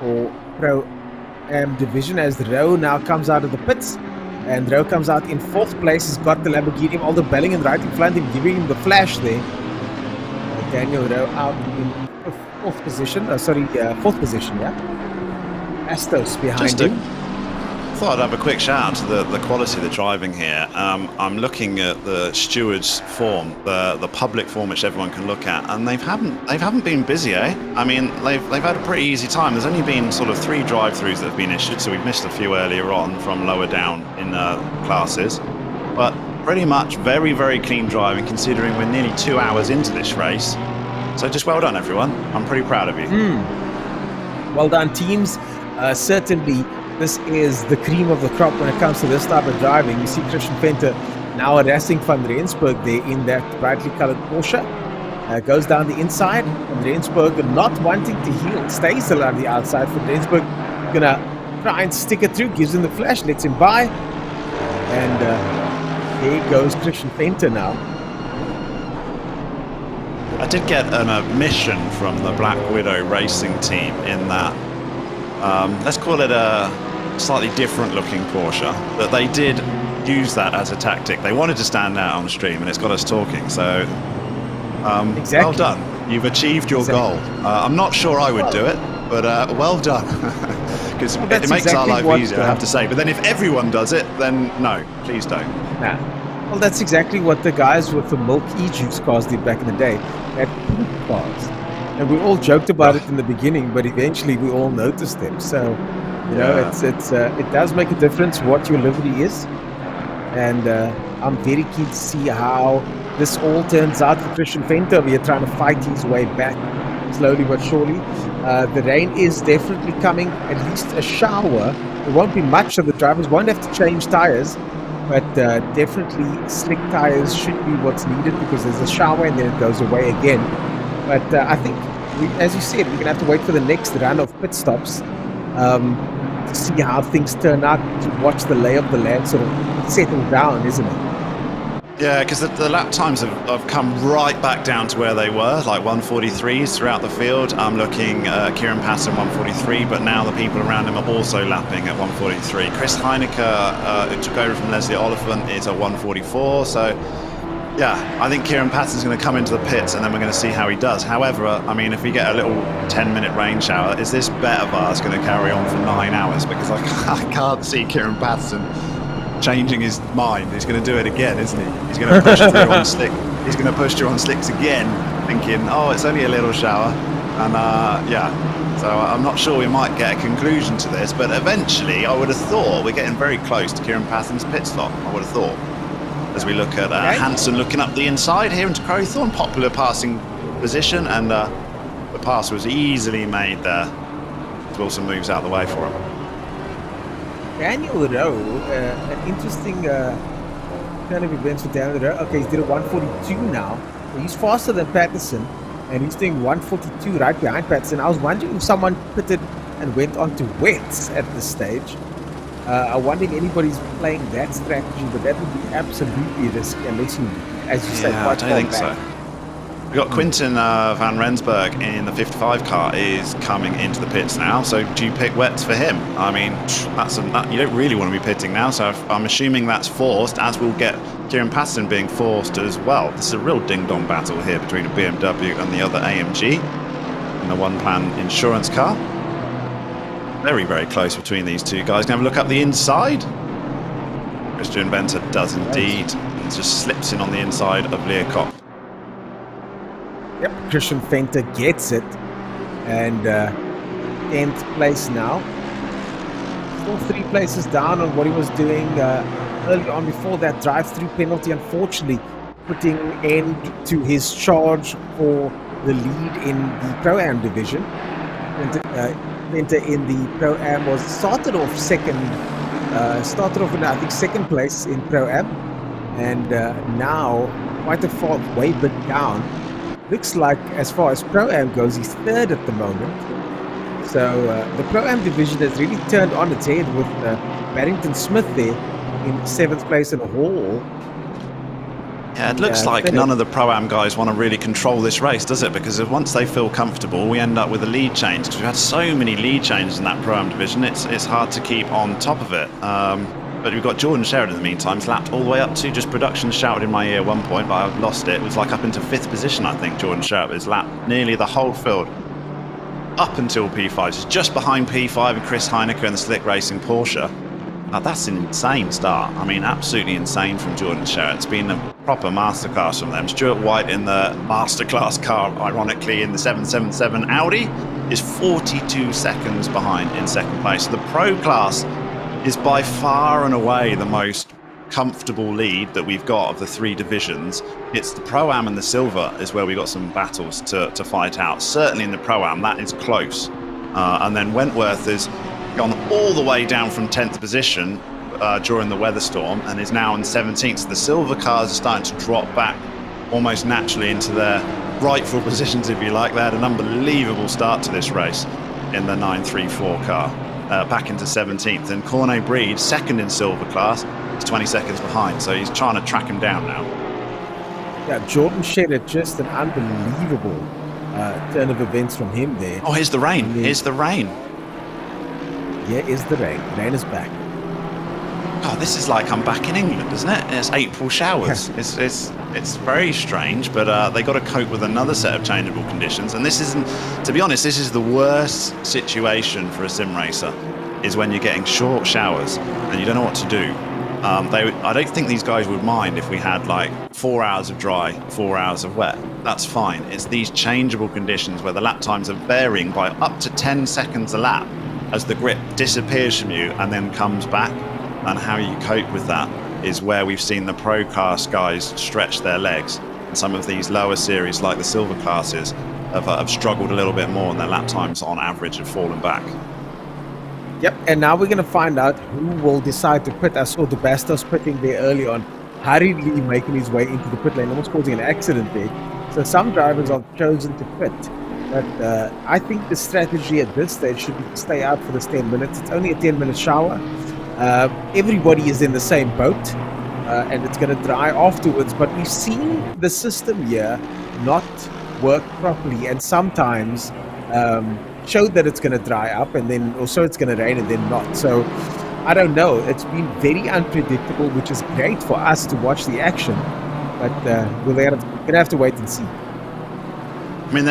for Pro-Am division, as Rowe now comes out of the pits. And Rowe comes out in 4th place. He's got the Lamborghini, Aldo Bellingham right in front of him, giving him the flash there. Daniel Rowe out in 4th position. 4th position, yeah. Astos behind him. Thought I'd have a quick shout out to the quality of the driving here. I'm looking at the stewards' form, the public form which everyone can look at, and they haven't been busy, eh? I mean, they've had a pretty easy time. There's only been sort of 3 drive-throughs that have been issued, so we've missed a few earlier on from lower down in classes, but pretty much very, very clean driving considering we're nearly 2 hours into this race. So just well done, everyone. I'm pretty proud of you. Well done, teams. Certainly. This is the cream of the crop when it comes to this type of driving. You see Christian Venter now harassing Van Rensburg there in that brightly colored Porsche. Goes down the inside. Van Rensburg not wanting to heel. Stays along the outside. Van Rensburg gonna try and stick it through. Gives him the flash. Lets him by. And there goes Christian Venter now. I did get an admission from the Black Widow racing team in that let's call it a slightly different looking Porsche, that they did use that as a tactic. They wanted to stand out on stream and it's got us talking, so Exactly. well done. You've achieved your goal. I'm not sure I would do it, but well done. Because it makes our life easier, I have to say. But then if everyone does it, then no, please don't. Nah. Well, that's exactly what the guys with the milk e-juice cars did back in the day. They had poop cars. And we all joked about it in the beginning, but eventually we all noticed them. So, you know, it does make a difference what your livery is. And I'm very keen to see how this all turns out for Christian Venter. We are trying to fight his way back slowly but surely. The rain is definitely coming, at least a shower. There won't be much, so the drivers won't have to change tires. But definitely slick tires should be what's needed because there's a shower and then it goes away again. But I think, as you said, we're going to have to wait for the next run of pit stops to see how things turn out, to watch the lay of the land sort of settle down, isn't it? Yeah, because the lap times have come right back down to where they were, like 143s throughout the field. I'm looking at Kieran Patton 143, but now the people around him are also lapping at 143. Chris Heineke, who took over from Leslie Oliphant, is at 144. So, yeah, I think Kieran Patton's going to come into the pits and then we're going to see how he does. However, I mean, if we get a little 10-minute rain shower, is this bet of ours going to carry on for 9 hours? Because I can't see Kieran Patton changing his mind. He's going to do it again, isn't he? He's going to push through on slick. He's going to push through on slicks again, thinking, oh, it's only a little shower. And yeah, so I'm not sure we might get a conclusion to this, but eventually I would have thought we're getting very close to Kieran Patton's pit stop. I would have thought, as we look at Hansen looking up the inside here into Crowthorne, popular passing position, and the pass was easily made there. Wilson moves out the way for him. Daniel Rowe, an interesting turn of events for Daniel Rowe. Okay, he's did a 142 now. So he's faster than Patterson, and he's doing 142 right behind Patterson. I was wondering if someone pitted and went on to wets at this stage. I wonder if anybody's playing that strategy, but that would be absolutely risky unless you, as you said, I don't think so. We've got Quinten van Rensburg in the 55 car is coming into the pits now. So do you pick wets for him? I mean, you don't really want to be pitting now. So I'm assuming that's forced, as we'll get Kieran Patton being forced as well. This is a real ding-dong battle here between a BMW and the other AMG in the one-plan insurance car. Very, very close between these two guys. Can have a look up the inside. Christian Venter does indeed. He just slips in on the inside of Learcott. Yep, Christian Venter gets it, and 10th place now. Still 3 places down on what he was doing early on before that drive-through penalty, unfortunately putting end to his charge for the lead in the Pro-Am division. Venter in the Pro-Am was started off in I think 2nd place in Pro-Am, and now quite a far way bit down. Looks like, as far as Pro-Am goes, he's 3rd at the moment. So the Pro-Am division has really turned on its head with Barrington Smith there in 7th place in Hall. Yeah, it looks like none of the Pro-Am guys want to really control this race, does it? Because once they feel comfortable, we end up with a lead change. Because we've had so many lead changes in that Pro-Am division, it's hard to keep on top of it. But we've got Jordan Sheridan in the meantime, lapped all the way up to, just production shouted in my ear at one point, but I've lost it. It was like up into 5th position, I think, Jordan Sheridan is lapped nearly the whole field up until P5. It's just behind P5 and Chris Heineke and the Slick Racing Porsche. That's an insane start. I mean, absolutely insane from Jordan Sheridan. It's been a proper masterclass from them. Stuart White in the masterclass car, ironically, in the 777 Audi, is 42 seconds behind in second place. So the pro class is by far and away the most comfortable lead that we've got of the 3 divisions. It's the Pro-Am and the Silver is where we got some battles to fight out. Certainly in the Pro-Am, that is close. And then Wentworth has gone all the way down from 10th position during the weather storm and is now in 17th. So the Silver cars are starting to drop back almost naturally into their rightful positions, if you like. They had an unbelievable start to this race in the 934 car. Back into 17th, and Cornet Breed, second in Silver class, is 20 seconds behind, so he's trying to track him down now. Yeah, Jordan Sheridan, just an unbelievable turn of events from him there. Oh, here's the rain. Here's the rain. Yeah, here's the rain. Rain is back. Oh, this is like I'm back in England, isn't it? It's April showers. It's very strange, but they got to cope with another set of changeable conditions. And this isn't, to be honest, this is the worst situation for a sim racer, is when you're getting short showers and you don't know what to do. I don't think these guys would mind if we had like 4 hours of dry, 4 hours of wet. That's fine. It's these changeable conditions where the lap times are varying by up to 10 seconds a lap as the grip disappears from you and then comes back. And how you cope with that is where we've seen the pro class guys stretch their legs. And some of these lower series, like the silver classes, have struggled a little bit more, and their lap times on average have fallen back. Yep, and now we're going to find out who will decide to pit. I saw the Bastos pitting there early on, hurriedly making his way into the pit lane, almost causing an accident there. So some drivers have chosen to pit. But I think the strategy at this stage should be to stay out for this 10 minutes. It's only a 10-minute shower. Everybody is in the same boat, and it's going to dry afterwards. But we've seen the system here not work properly, and sometimes showed that it's going to dry up, and then also it's going to rain, and then not. So I don't know. It's been very unpredictable, which is great for us to watch the action. But we're going to have to wait and see. I mean,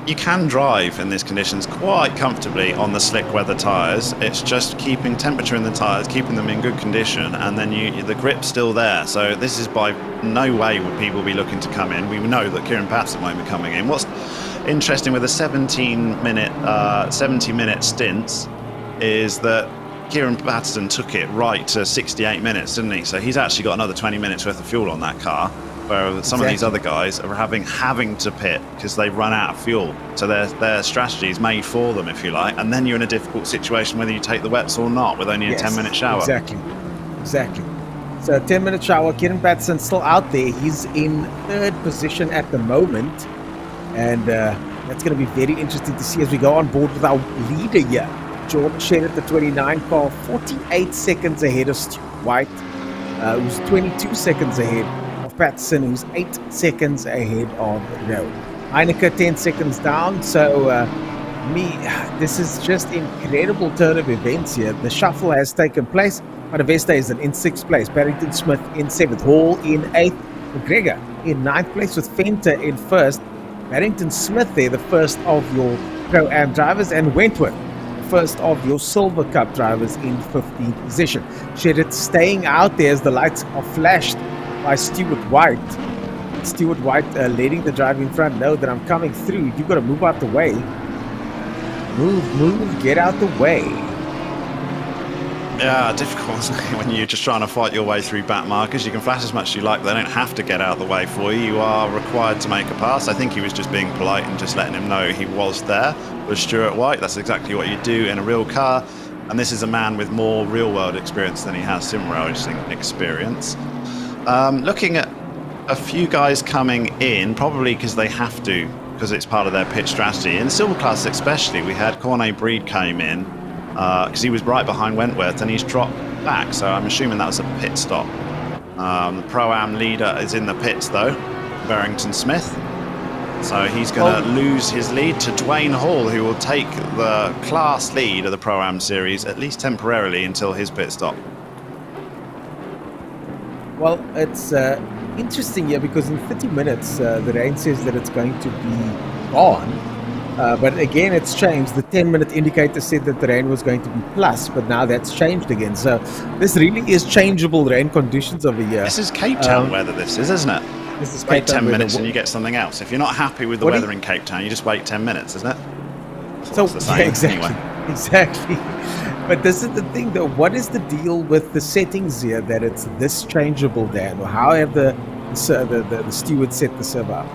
you can drive in these conditions quite comfortably on the slick weather tyres. It's just keeping temperature in the tyres, keeping them in good condition, and then the grip's still there. So this is by no way would people be looking to come in. We know that Kieran Patterson won't be coming in. What's interesting with the 70-minute stints is that Kieran Patterson took it right to 68 minutes, didn't he? So he's actually got another 20 minutes worth of fuel on that car. Where some of these other guys are having to pit because they've run out of fuel. So their strategy is made for them, if you like. And then you're in a difficult situation whether you take the wets or not with only a 10-minute shower. Exactly. So a 10-minute shower. Kieran Patterson still out there. He's in 3rd position at the moment. And that's going to be very interesting to see as we go on board with our leader here. Jordan Sheridan, the 29 car, 48 seconds ahead of Stuart White, who's 22 seconds ahead Patterson, who's 8 seconds ahead of Rowe. Heineke 10 seconds down. So this is just incredible turn of events here. The shuffle has taken place. Manavesta is in 6th place, Barrington Smith in 7th, Hall in 8th, McGregor in 9th place with Fenter in 1st. Barrington Smith there, the first of your Pro-Am drivers, and Wentworth, the first of your Silver Cup drivers in 15th position. Sheridan staying out there as the lights are flashed by Stuart White. Stuart White letting the driver in front know that I'm coming through. You've got to move out the way. Move, get out the way. Yeah, difficult when you're just trying to fight your way through back markers. You can flash as much as you like, but they don't have to get out of the way for you. You are required to make a pass. I think he was just being polite and just letting him know he was there with Stuart White. That's exactly what you do in a real car. And this is a man with more real-world experience than he has sim racing experience. Looking at a few guys coming in, probably because they have to, because it's part of their pit strategy. In the silver class especially, we had Cornet Breed came in because he was right behind Wentworth and he's dropped back, so I'm assuming that was a pit stop. The Pro-Am leader is in the pits though, Barrington Smith. So he's going to lose his lead to Dwayne Hall, who will take the class lead of the Pro-Am series, at least temporarily, until his pit stop. Well, it's interesting here because in 30 minutes, the rain says that it's going to be gone. But again, it's changed. The 10-minute indicator said that the rain was going to be plus, but now that's changed again. So this really is changeable rain conditions over here. This is Cape Town weather, this is, isn't it? This is Wait Cape Town 10 weather. minutes and you get something else. If you're not happy with the What do weather in Cape Town, you just wait 10 minutes, isn't it? So It's the same yeah, exactly, anyway. exactly. But this is the thing, though. What is the deal with the settings here that it's this changeable, Dan? Or how have the stewards set the server up?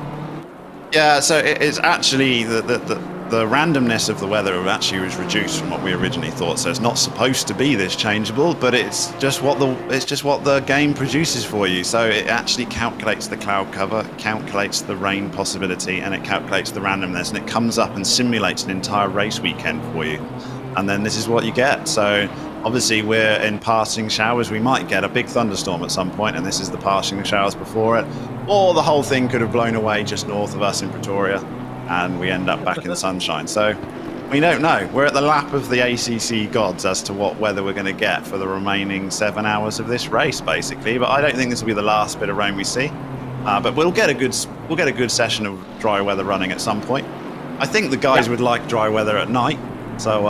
Yeah, so it's actually the randomness of the weather actually was reduced from what we originally thought. So it's not supposed to be this changeable, but it's just what the game produces for you. So it actually calculates the cloud cover, calculates the rain possibility, and it calculates the randomness, and it comes up and simulates an entire race weekend for you. And then this is what you get. So obviously we're in passing showers. We might get a big thunderstorm at some point, and this is the passing showers before it. Or the whole thing could have blown away just north of us in Pretoria, and we end up back in the sunshine. So we don't know. We're at the lap of the ACC gods as to what weather we're going to get for the remaining 7 hours of this race, basically. But I don't think this will be the last bit of rain we see. But we'll get a good session of dry weather running at some point. I think the guys would like dry weather at night. So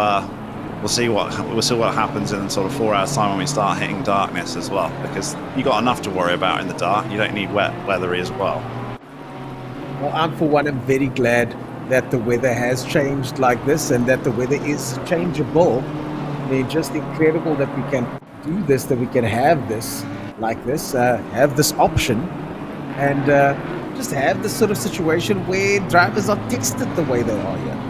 we'll see what happens in sort of 4 hours time when we start hitting darkness as well, because you got enough to worry about in the dark. You don't need wet weather as well. Well, I'm for one, I'm very glad that the weather has changed like this and that the weather is changeable. I mean, just incredible that we can do this, that we can have this like this, have this option, and just have this sort of situation where drivers are tested the way they are here.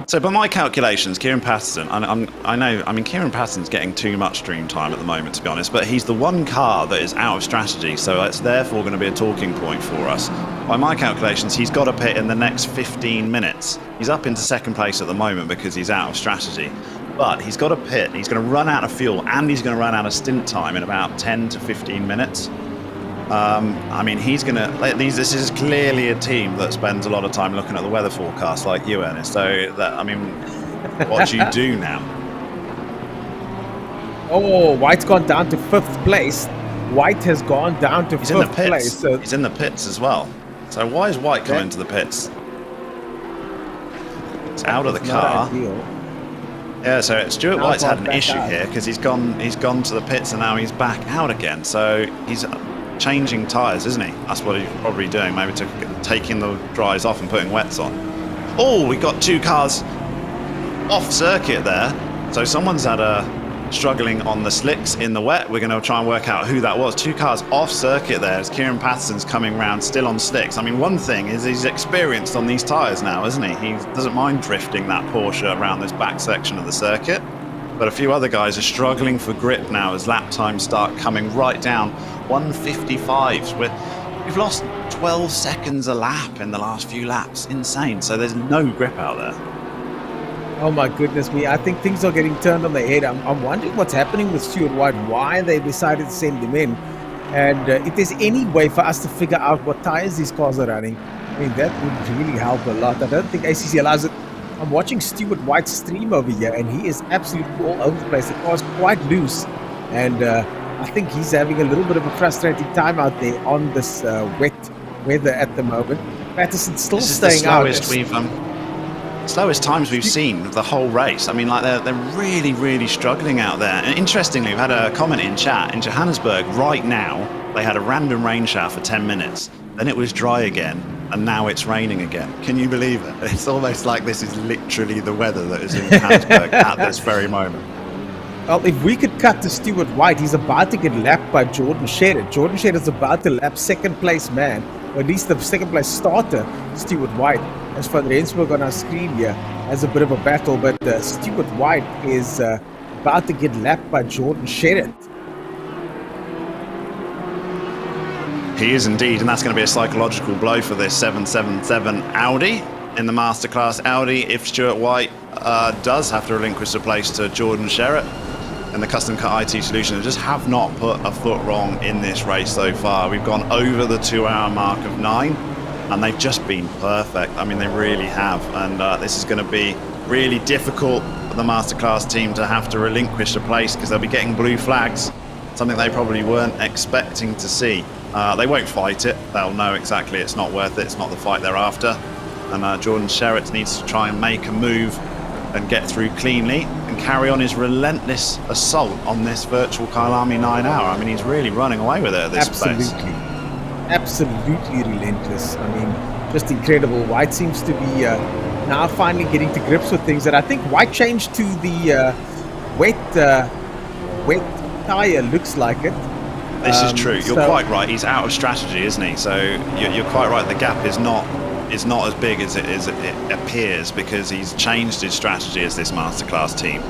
So by my calculations, Kieran Patterson, Kieran Patterson's getting too much stream time at the moment, to be honest, but he's the one car that is out of strategy, so it's therefore going to be a talking point for us. By my calculations, he's got to pit in the next 15 minutes. He's up into second place at the moment because he's out of strategy, but he's got to pit, he's going to run out of fuel, and he's going to run out of stint time in about 10 to 15 minutes. He's going to. This is clearly a team that spends a lot of time looking at the weather forecast, like you, Ernest. So, what do you do now? Oh, White's gone down to 5th place. White has gone down to 5th place. So he's in the pits as well. So why is White coming to the pits? It's out of the car. Yeah, so Stuart White's had an issue here because he's gone to the pits and now he's back out again. So he's changing tyres, isn't he? That's what he's probably doing. Maybe taking the dries off and putting wets on. Oh, we got 2 cars off circuit there. So someone's struggling on the slicks in the wet. We're going to try and work out who that was. 2 cars off circuit there as Kieran Patterson's coming round still on slicks. I mean, one thing is he's experienced on these tyres now, isn't he? He doesn't mind drifting that Porsche around this back section of the circuit. But a few other guys are struggling for grip now as lap times start coming right down. 155s. We've lost 12 seconds a lap in the last few laps. Insane. So there's no grip out there. Oh my goodness me. I think things are getting turned on their head. I'm wondering what's happening with Stuart White, why they decided to send him in. And if there's any way for us to figure out what tires these cars are running, I mean, that would really help a lot. I don't think ACC allows it. I'm watching Stuart White's stream over here, and he is absolutely all over the place. The car's quite loose, and I think he's having a little bit of a frustrating time out there on this wet weather at the moment. Patterson's still staying out. This is the slowest times we've seen the whole race. I mean, like they're really, really struggling out there. And interestingly, we've had a comment in chat in Johannesburg right now. They had a random rain shower for 10 minutes, then it was dry again, and now it's raining again. Can you believe it? It's almost like this is literally the weather that is in Johannesburg at this very moment. Well, if we could cut to Stuart White, he's about to get lapped by Jordan Shedder. Jordan Shedder's about to lap second place man, or at least the second place starter, Stuart White. As for Rensburg on our screen here, has a bit of a battle, but Stuart White is about to get lapped by Jordan Shedder. He is indeed, and that's going to be a psychological blow for this 777 Audi in the Masterclass Audi if Stuart White does have to relinquish the place to Jordan Sherritt and the Custom Cut IT Solutions. Just have not put a foot wrong in this race so far. We've gone over the 2-hour mark of 9, and they've just been perfect. I mean, they really have, and this is going to be really difficult for the Masterclass team to have to relinquish the place because they'll be getting blue flags. something they probably weren't expecting to see. They won't fight it. They'll know exactly it's not worth it. It's not the fight they're after. And Jordan Sherritt needs to try and make a move and get through cleanly and carry on his relentless assault on this virtual Kyalami 9 hour. I mean, he's really running away with it at this pace. Absolutely relentless. I mean, just incredible. White seems to be now finally getting to grips with things. And I think White changed to the wet tire, looks like it. This is true. You're quite right. He's out of strategy, isn't he? So you're quite right. The gap is not as big as it appears, because he's changed his strategy as this masterclass team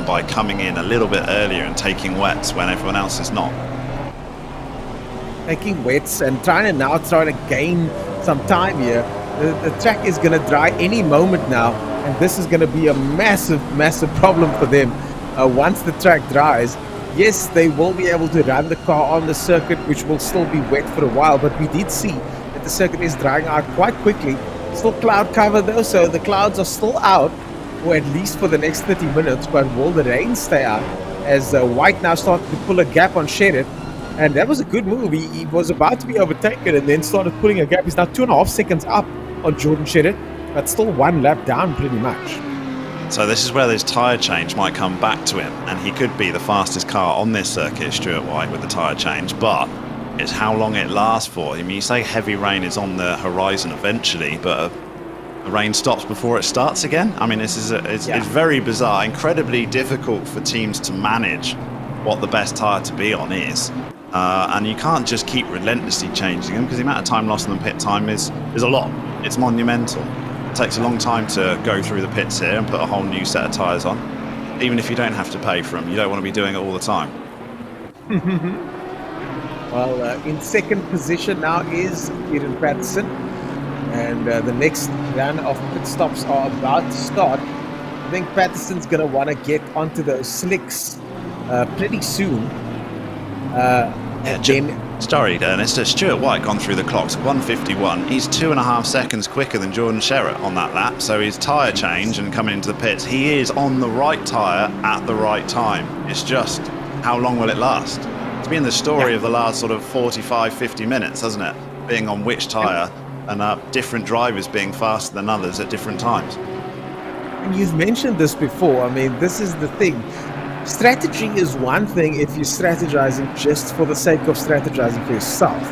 by coming in a little bit earlier and taking wets when everyone else is not. Taking wets and trying to gain some time here. The track is going to dry any moment now, and this is going to be a massive problem for them once the track dries. Yes, they will be able to run the car on the circuit, which will still be wet for a while, but we did see that the circuit is drying out quite quickly. Still cloud cover though, so the clouds are still out, or at least for the next 30 minutes, but will the rain stay out as White now started to pull a gap on Sherritt? And that was a good move. He was about to be overtaken and then started pulling a gap. He's now 2.5 seconds up on Jordan Sherritt, but still 1 lap down pretty much. So this is where this tyre change might come back to him, and he could be the fastest car on this circuit, Stuart White, with the tyre change, but it's how long it lasts for. I mean, you say heavy rain is on the horizon eventually, but the rain stops before it starts again. I mean, this is it's very bizarre, incredibly difficult for teams to manage what the best tyre to be on is. And you can't just keep relentlessly changing them, because the amount of time lost in the pit time is a lot. It's monumental. It takes a long time to go through the pits here and put a whole new set of tyres on, even if you don't have to pay for them. You don't want to be doing it all the time. Well, in second position now is Kieran Patterson, and the next run of pit stops are about to start. I think Patterson's going to want to get onto those slicks pretty soon. Sorry, Ernest. Stuart White gone through the clocks, 1:51. He's 2.5 seconds quicker than Jordan Sherritt on that lap. So his tyre change and coming into the pits, he is on the right tyre at the right time. It's just, how long will it last? It's been the story of the last sort of 45, 50 minutes, hasn't it? Being on which tyre and different drivers being faster than others at different times. And you've mentioned this before. I mean, this is the thing. Strategy is one thing if you're strategizing just for the sake of strategizing for yourself.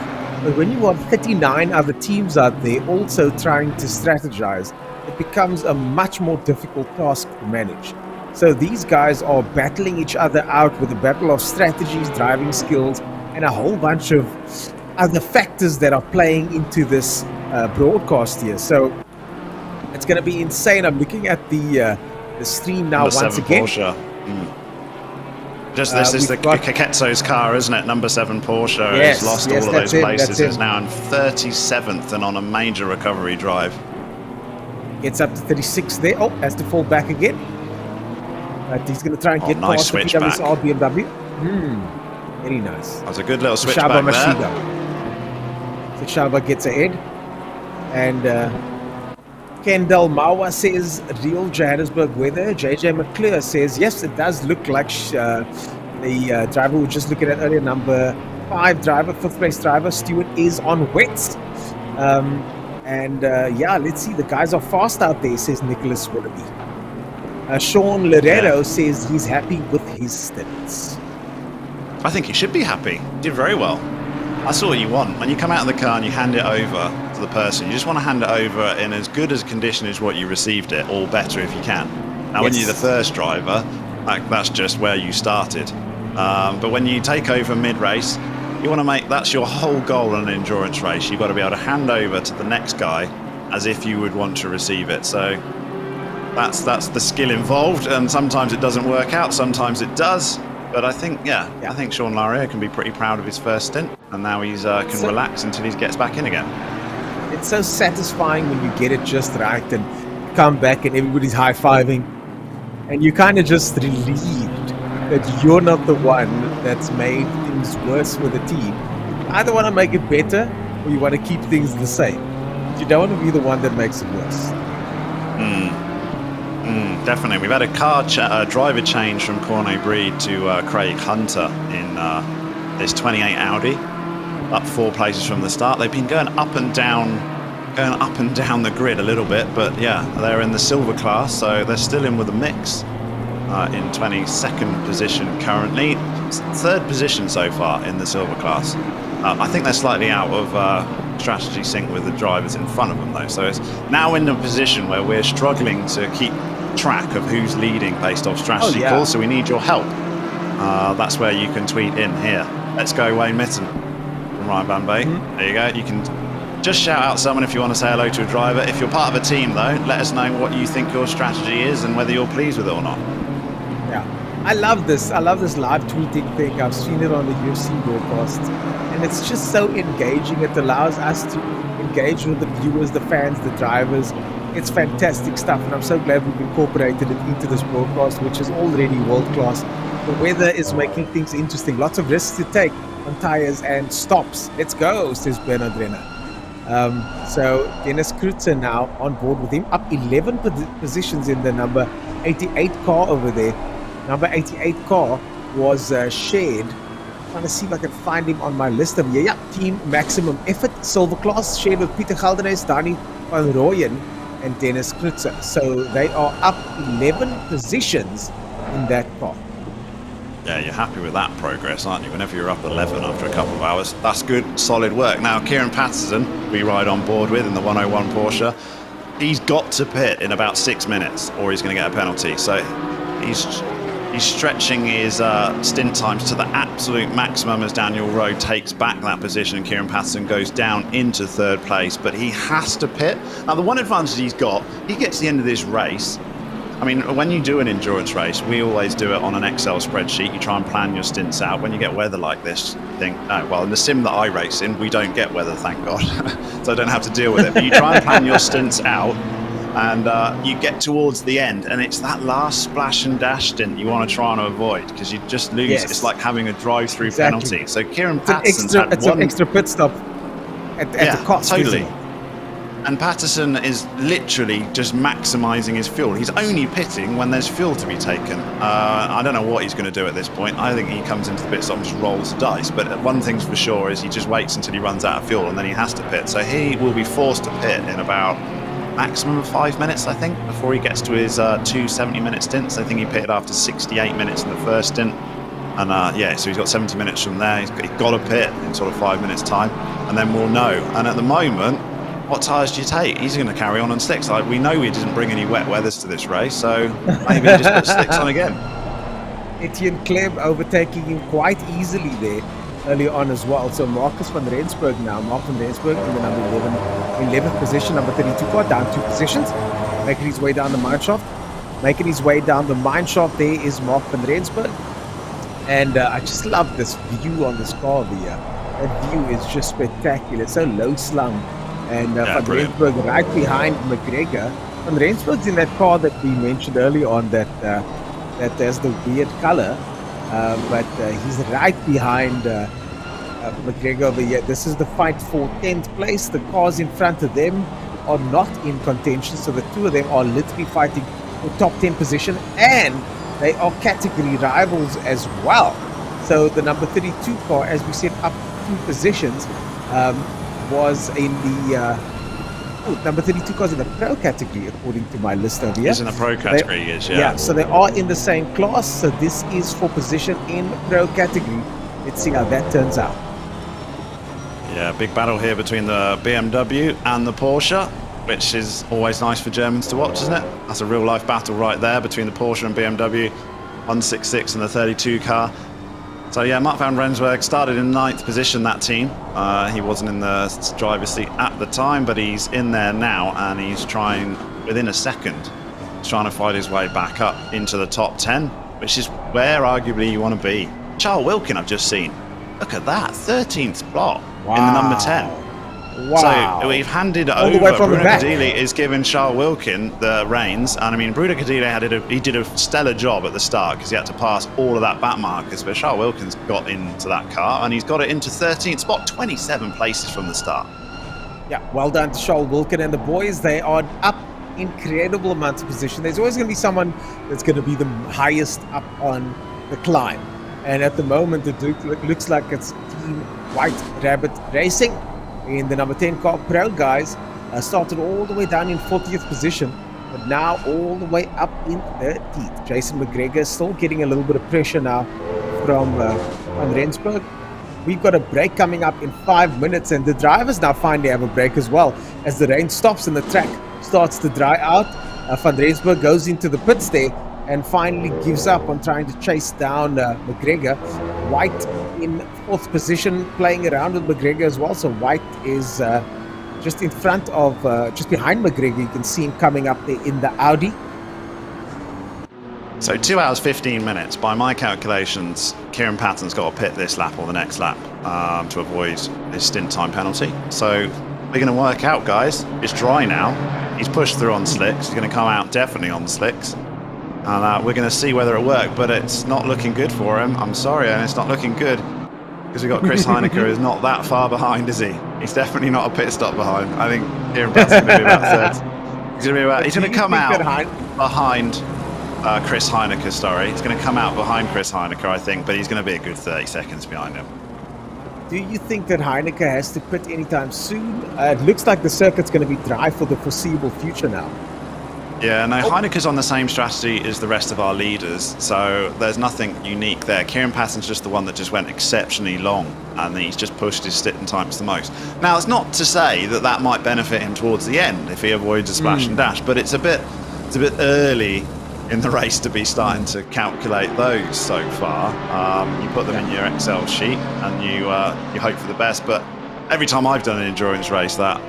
But when you want 39 other teams out there also trying to strategize, it becomes a much more difficult task to manage. So these guys are battling each other out with a battle of strategies, driving skills, and a whole bunch of other factors that are playing into this broadcast here. So it's going to be insane. I'm looking at the stream now once again. Porsche. Just this is the Kaketso's car, isn't it? Number 7 Porsche. He's lost all of those places. He's now in 37th and on a major recovery drive. Gets up to 36 there. Oh, has to fall back again. But he's going to try and get nice past the switch back. BMW. Very nice. That was a good little switch Shaba back there. So Shaba gets ahead. And Kendall Mawa says real Johannesburg weather. JJ McClure says yes, it does look like the driver we were just looking at earlier, number 5 driver, 5th place driver, Stewart, is on wets. Let's see, the guys are fast out there, says Nicholas Willoughby. Sean Lerero says he's happy with his stints. I think he should be happy. He did very well. That's all you want. When you come out of the car and you hand it over to the person, you just want to hand it over in as good as condition as what you received it, or better if you can. Now, when you're the first driver, that's just where you started. But when you take over mid-race, you want to make, that's your whole goal in an endurance race. You've got to be able to hand over to the next guy as if you would want to receive it. So that's the skill involved, and sometimes it doesn't work out, sometimes it does. But I think, I think Sean Lario can be pretty proud of his first stint, and now he's can relax until he gets back in again. It's so satisfying when you get it just right and come back and everybody's high-fiving, and you're kind of just relieved that you're not the one that's made things worse for the team. You either want to make it better or you want to keep things the same. You don't want to be the one that makes it worse. Definitely. We've had a driver change from Corne Breed to Craig Hunter in this 28 Audi, up 4 places from the start. They've been going up and down the grid a little bit, but yeah, they're in the silver class, so they're still in with the mix. In 22nd position currently, 3rd position so far in the silver class. I think they're slightly out of strategy sync with the drivers in front of them though, so it's now in a position where we're struggling to keep track of who's leading based off strategy calls, so we need your help. That's where you can tweet in here. Let's go Wayne Mitten from Ryan Van Bay. There you go. You can just shout out someone if you want to say hello to a driver. If you're part of a team though, let us know what you think your strategy is and whether you're pleased with it or not. Yeah, I love this live tweeting thing. I've seen it on the UFC broadcast, and it's just so engaging. It allows us to engage with the viewers, the fans, the drivers. It's fantastic stuff, and I'm so glad we've incorporated it into this broadcast, which is already world class. The weather is making things interesting. Lots of risks to take on tires and stops. Let's go, says Bernard Renner. So Dennis Krutzer now on board with him, up 11 positions in the number 88 car over there. Number 88 car was shared. I'm trying to see if I can find him on my list of here. Yeah, Team Maximum Effort, silver class, shared with Peter Geldenes, Danny van Rooyen, and Dennis Krutzer. So they are up 11 positions in that car. Yeah, you're happy with that progress, aren't you? Whenever you're up 11 after a couple of hours, that's good, solid work. Now, Kieran Patterson, we ride on board with in the 101 Porsche. He's got to pit in about 6 minutes or he's going to get a penalty. So he's stretching his stint times to the absolute maximum as Daniel Rowe takes back that position and Kieran Patterson goes down into 3rd place, but he has to pit. Now, the one advantage he's got, he gets to the end of this race. I mean, when you do an endurance race, we always do it on an Excel spreadsheet. You try and plan your stints out. When you get weather like this, you think, oh, well, in the sim that I race in, we don't get weather, thank God. So I don't have to deal with it. But you try and plan your stints out, and you get towards the end, and it's that last splash and dash stint you want to try and avoid because you just lose. Yes. It's like having a drive-through penalty. So Kieran Patterson's it's an extra pit stop at the cost. Totally. And Patterson is literally just maximising his fuel. He's only pitting when there's fuel to be taken. I don't know what he's going to do at this point. I think he comes into the pit stop and just rolls the dice. But one thing's for sure is he just waits until he runs out of fuel and then he has to pit. So he will be forced to pit in about maximum of 5 minutes, I think, before he gets to his 2 70-minute stints. I think he pitted after 68 minutes in the first stint. And so he's got 70 minutes from there. He's got to pit in sort of 5 minutes' time, and then we'll know. And at the moment, what tyres do you take? He's going to carry on slicks. Like, we know he didn't bring any wet weathers to this race, so maybe he just put slicks on again. Etienne Kleb overtaking him quite easily there early on as well. So Marcus van Rensburg now. Mark van Rensburg in the number 11th position, number 32 car, down 2 positions. Making his way down the mine shaft. There is Mark van Rensburg. And I just love this view on this car over here. That view is just spectacular. It's so low slung. And Van Rensburg right behind McGregor. Van Rensburg's in that car that we mentioned earlier on that has the weird color. But he's right behind McGregor over here. This is the fight for 10th place. The cars in front of them are not in contention. So the two of them are literally fighting for top 10 position. And they are category rivals as well. So the number 32 car, as we said, up 2 positions, was in the number 32 cars in the pro category, according to my list over here. He's in the pro category, yeah. So they are in the same class. So this is for position in pro category. Let's see how that turns out. Yeah, big battle here between the BMW and the Porsche, which is always nice for Germans to watch, isn't it? That's a real life battle right there between the Porsche and BMW, 166 and the 32 car. So yeah, Mark van Rensburg started in 9th position, that team. He wasn't in the driver's seat at the time, but he's in there now, and he's trying, within a second, trying to fight his way back up into the top 10, which is where arguably you want to be. Charles Wilkin, I've just seen. Look at that, 13th spot in the number 10. Wow. So we've handed it All the over. way from the Bruno back. Cadilli is giving Charles Wilkin the reins. And I mean, Bruno Cadilli did a stellar job at the start because he had to pass all of that back markers. But Charles Wilkin's got into that car and he's got it into 13th spot, 27 places from the start. Yeah, well done to Charles Wilkin and the boys. They are up incredible amounts of position. There's always going to be someone that's going to be the highest up on the climb. And at the moment, it looks like it's Team White Rabbit Racing in the number 10 car. Pro guys started all the way down in 40th position, but now all the way up in 30th. Jason McGregor is still getting a little bit of pressure now from Van Rensburg. We've got a break coming up in 5 minutes, and the drivers now finally have a break as well as the rain stops and the track starts to dry out. Van Rensburg goes into the pits there and finally gives up on trying to chase down McGregor. White in 4th position, playing around with McGregor as well. So White is just in front of, just behind McGregor. You can see him coming up there in the Audi. So 2 hours, 15 minutes. By my calculations, Kieran Patton's got to pit this lap or the next lap to avoid his stint time penalty. So we're going to work out, guys. It's dry now. He's pushed through on slicks. He's going to come out definitely on slicks. And we're going to see whether it worked, but it's not looking good for him. I'm sorry, and it's not looking good because we've got Chris Heineke who's not that far behind, is he? He's definitely not a pit stop behind. I think Kieran Patton's going to be about third. He's going to come out behind Chris Heineke, sorry. He's going to come out behind Chris Heineke, I think, but he's going to be a good 30 seconds behind him. Do you think that Heineke has to quit anytime soon? It looks like the circuit's going to be dry for the foreseeable future now. Yeah, no, Heineke's on the same strategy as the rest of our leaders, so there's nothing unique there. Kieran Patton's just the one that just went exceptionally long, and he's just pushed his stint times the most. Now, it's not to say that that might benefit him towards the end if he avoids a splash and dash, but it's a bit early in the race to be starting to calculate those so far. You put them in your Excel sheet and you hope for the best, but every time I've done an endurance race, that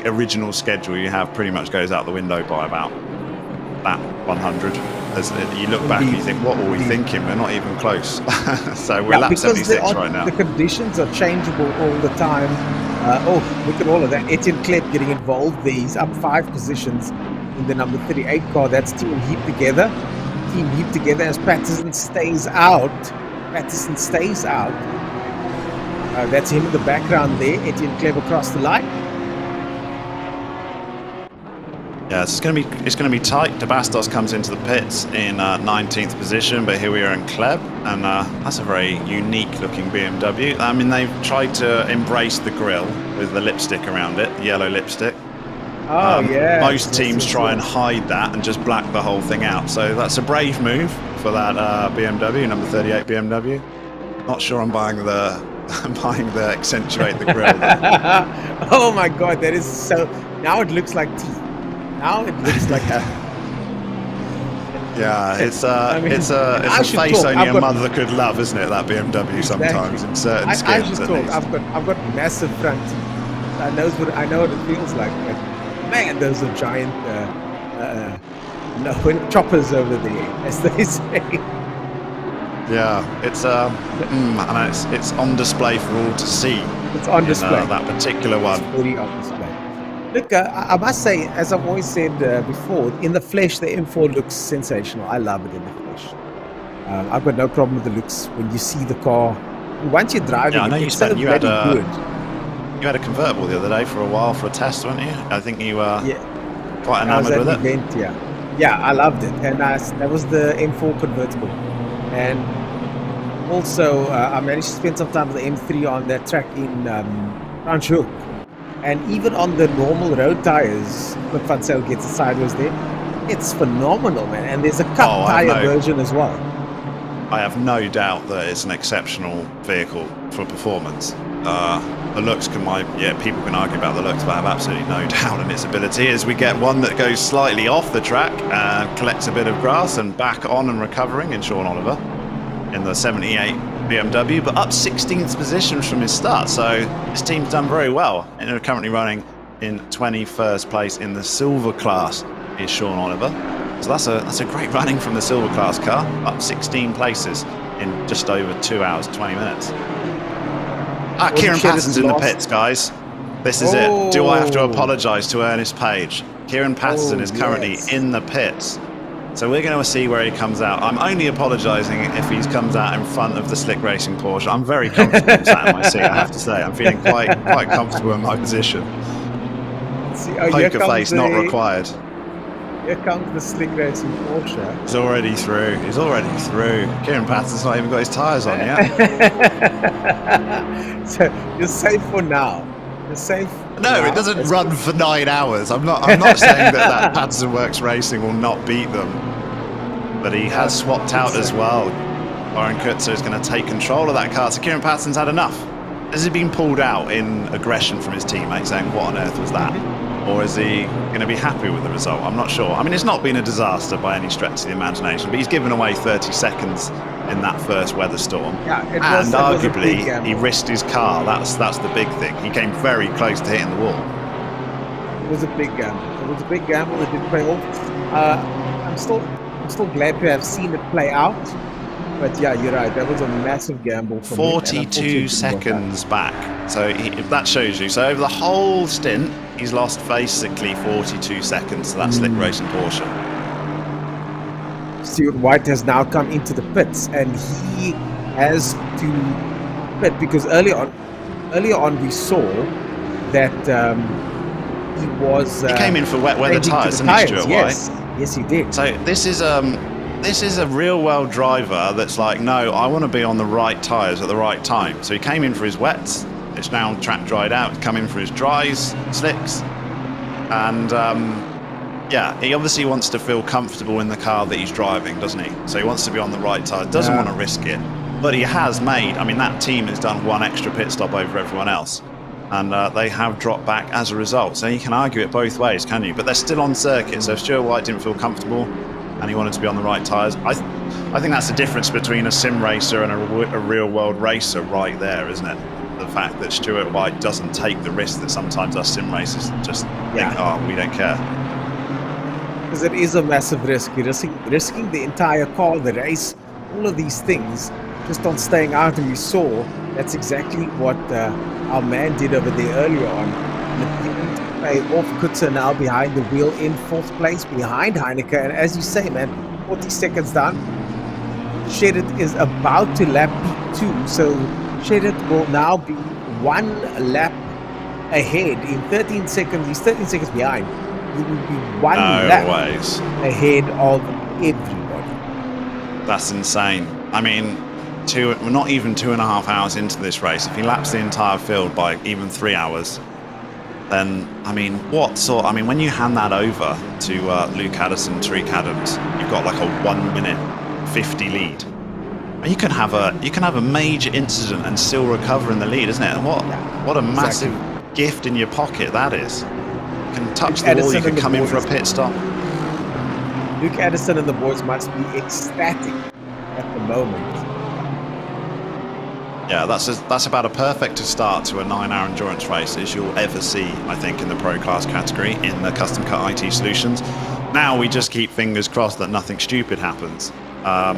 original schedule you have pretty much goes out the window by about that 100. As you look back and you think, what were we thinking? We're not even close. So we're lap 76 right now. The conditions are changeable all the time. Look at all of that. Etienne Klep getting involved there. He's up 5 positions in the number 38 car. That's Team Heap Together. Team Heap Together as Patterson stays out. That's him in the background there. Etienne Klep across the line. Yeah, it's going to be tight. De Bastos comes into the pits in 19th position, but here we are in Kleb, and that's a very unique looking BMW. I mean, they've tried to embrace the grille with the lipstick around it, the yellow lipstick. Yeah. Most teams try and hide that and just black the whole thing out. So that's a brave move for that BMW, number 38 BMW. Not sure I'm buying the accentuate the grille. Oh my God, that is so. Now it looks like teeth. Now it looks like a. Yeah, it's a face only a mother could love, isn't it? That BMW sometimes in certain skins. I've got massive front teeth. I know what it feels like. But man, those are giant choppers over there, as they say. Yeah, it's and it's on display for all to see. It's on display. That particular one. It's fully on display. Look, I must say, as I've always said before, in the flesh, the M4 looks sensational. I love it in the flesh. I've got no problem with the looks when you see the car. Once you're driving, yeah, I know you had a convertible the other day for a while for a test, weren't you? I think you were quite enamoured with it. Event, yeah, I loved it, and that was the M4 convertible. And also, I managed to spend some time with the M3 on that track in Franschhoek. And even on the normal road tires, when Van Zyl gets it sideways there, it's phenomenal, man. And there's a cup tire version as well. I have no doubt that it's an exceptional vehicle for performance. The looks people can argue about the looks, but I have absolutely no doubt in its ability. As we get one that goes slightly off the track, collects a bit of grass and back on and recovering in Sean Oliver in the 78 BMW, but up 16th position from his start. So this team's done very well, and they're currently running in 21st place in the silver class is Sean Oliver. So that's a great running from the silver class car, up 16 places in just over 2 hours 20 minutes. Kieran Patton's in the pits, guys. This is it. Do I have to apologise to Ernest Page? Kieran Patterson is currently in the pits. So we're going to see where he comes out. I'm only apologising if he comes out in front of the slick racing Porsche. I'm very comfortable sat in my seat, I have to say. I'm feeling quite comfortable in my position. Poker face not required. Here comes the slick racing Porsche. He's already through. He's already through. Kieran Patterson's not even got his tyres on yet. So you're safe for now. You're safe. No, it doesn't run for 9 hours. I'm not saying that Patterson Works Racing will not beat them. But he has swapped out as well. Warren Kutzer is going to take control of that car. So Kieran Patterson's had enough. Has he been pulled out in aggression from his teammate saying, what on earth was that? Or is he going to be happy with the result? I'm not sure. I mean, it's not been a disaster by any stretch of the imagination, but he's given away 30 seconds in that first weather storm. Yeah, and was arguably, he risked his car. That's the big thing. He came very close to hitting the wall. It was a big gamble. It was a big gamble. It did play off. I'm still glad to have seen it play out. But yeah, you're right. That was a massive gamble for 42 seconds back. So that shows you. So over the whole stint, he's lost basically 42 seconds to that slick racing Porsche. Stuart White has now come into the pits, and he has to pit because earlier on we saw that he was. He came in for wet weather tyres, didn't he, Stuart White? Yes, he did. So this is a real world driver that's like, no, I want to be on the right tyres at the right time. So he came in for his wets. It's now track dried out. He's come in for his dries, slicks. And yeah, he obviously wants to feel comfortable in the car that he's driving, doesn't he? So he wants to be on the right tyres, doesn't want to risk it. But he has made, I mean, that team has done one extra pit stop over everyone else. And they have dropped back as a result. So you can argue it both ways, can you? But they're still on circuit. So if Stuart White didn't feel comfortable, and he wanted to be on the right tyres. I think that's the difference between a sim racer and a real world racer right there, isn't it? The fact that Stuart White doesn't take the risk that sometimes us sim racers just think, oh, we don't care. Because it is a massive risk. You're risking the entire car, the race, all of these things, just on staying out. And we saw that's exactly what our man did over there earlier on. Off Kutzer now behind the wheel in fourth place behind Heineke, and as you say, man, 40 seconds down. Shedid is about to lap P2, so Shedid will now be one lap ahead in 13 seconds. He's 13 seconds behind. He will be one lap ahead of everybody. That's insane. I mean, we're not even 2.5 hours into this race. If he laps the entire field by even 3 hours, then, I mean, when you hand that over to Luke Addison, Tariq Adams, you've got like a 1 minute 50 lead. And you can have a major incident and still recover in the lead, isn't it? And what a massive gift in your pocket that is. You can touch the wall, you can come in for a pit stop. Luke Addison and the boys must be ecstatic at the moment. Yeah, that's about a perfect start to a 9-hour endurance race as you'll ever see, I think, in the Pro Class category in the Custom Cut IT Solutions. Now we just keep fingers crossed that nothing stupid happens,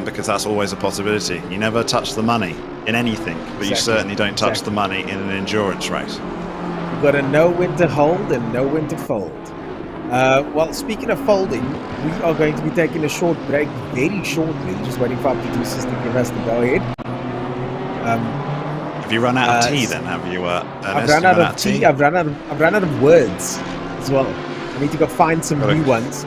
because that's always a possibility. You never touch the money in anything, but you certainly don't touch the money in an endurance race. You've got to know when to hold and know when to fold. Well, speaking of folding, we are going to be taking a short break very shortly, just waiting for our producers to give us the go-ahead. Have you run out of tea then? Have you? I've run out of tea. I've run out of words as well. I need to go find some new ones.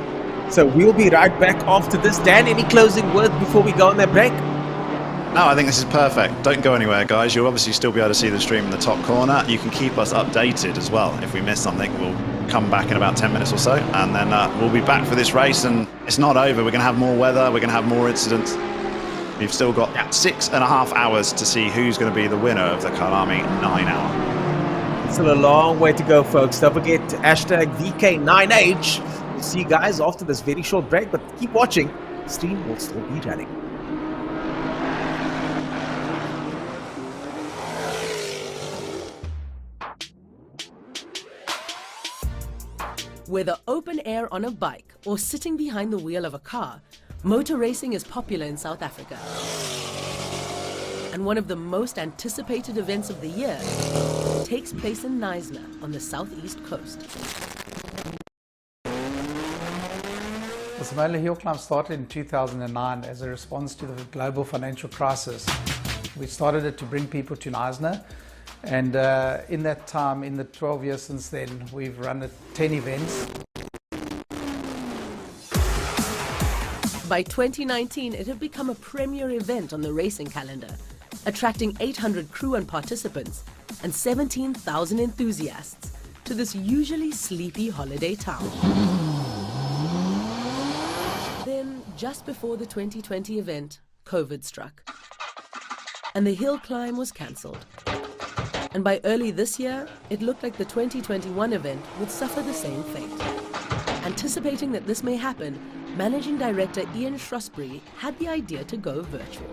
So we'll be right back after this. Dan, any closing words before we go on that break? No, I think this is perfect. Don't go anywhere, guys. You'll obviously still be able to see the stream in the top corner. You can keep us updated as well. If we miss something, we'll come back in about 10 minutes or so, and then we'll be back for this race. And it's not over. We're going to have more weather. We're going to have more incidents. We've still got 6.5 hours to see who's going to be the winner of the Kyalami 9-hour. Still a long way to go, folks. Don't forget #VK9H. We'll see you guys after this very short break, but keep watching. The stream will still be running. Whether open air on a bike or sitting behind the wheel of a car, motor racing is popular in South Africa. And one of the most anticipated events of the year takes place in Knysna on the southeast coast. The Simone Hill Climb started in 2009 as a response to the global financial crisis. We started it to bring people to Knysna, and in that time, in the 12 years since then, we've run 10 events. By 2019, it had become a premier event on the racing calendar, attracting 800 crew and participants and 17,000 enthusiasts to this usually sleepy holiday town. Then, just before the 2020 event, COVID struck, and the hill climb was cancelled. And by early this year, it looked like the 2021 event would suffer the same fate. Anticipating that this may happen, Managing Director Ian Shrewsbury had the idea to go virtual.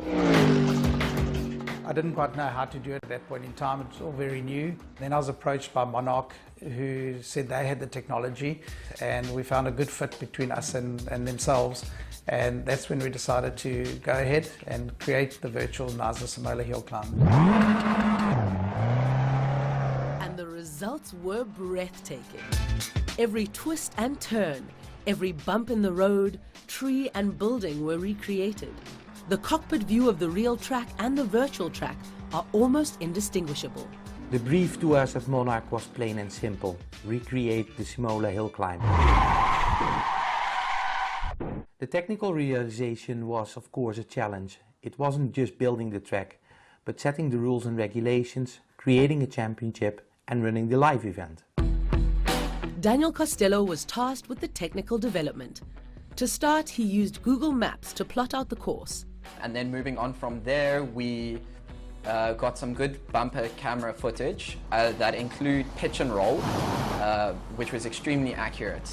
I didn't quite know how to do it at that point in time. It was all very new. Then I was approached by Monarch, who said they had the technology, and we found a good fit between us and themselves. And that's when we decided to go ahead and create the virtual Knysna Simola Hill Climb. And the results were breathtaking. Every twist and turn, every bump in the road, tree and building were recreated. The cockpit view of the real track and the virtual track are almost indistinguishable. The brief to us at Monarch was plain and simple: recreate the Simola Hill Climb. The technical realization was, of course, a challenge. It wasn't just building the track, but setting the rules and regulations, creating a championship, and running the live event. Daniel Costello was tasked with the technical development. To start, he used Google Maps to plot out the course. And then moving on from there, we got some good bumper camera footage that include pitch and roll, which was extremely accurate.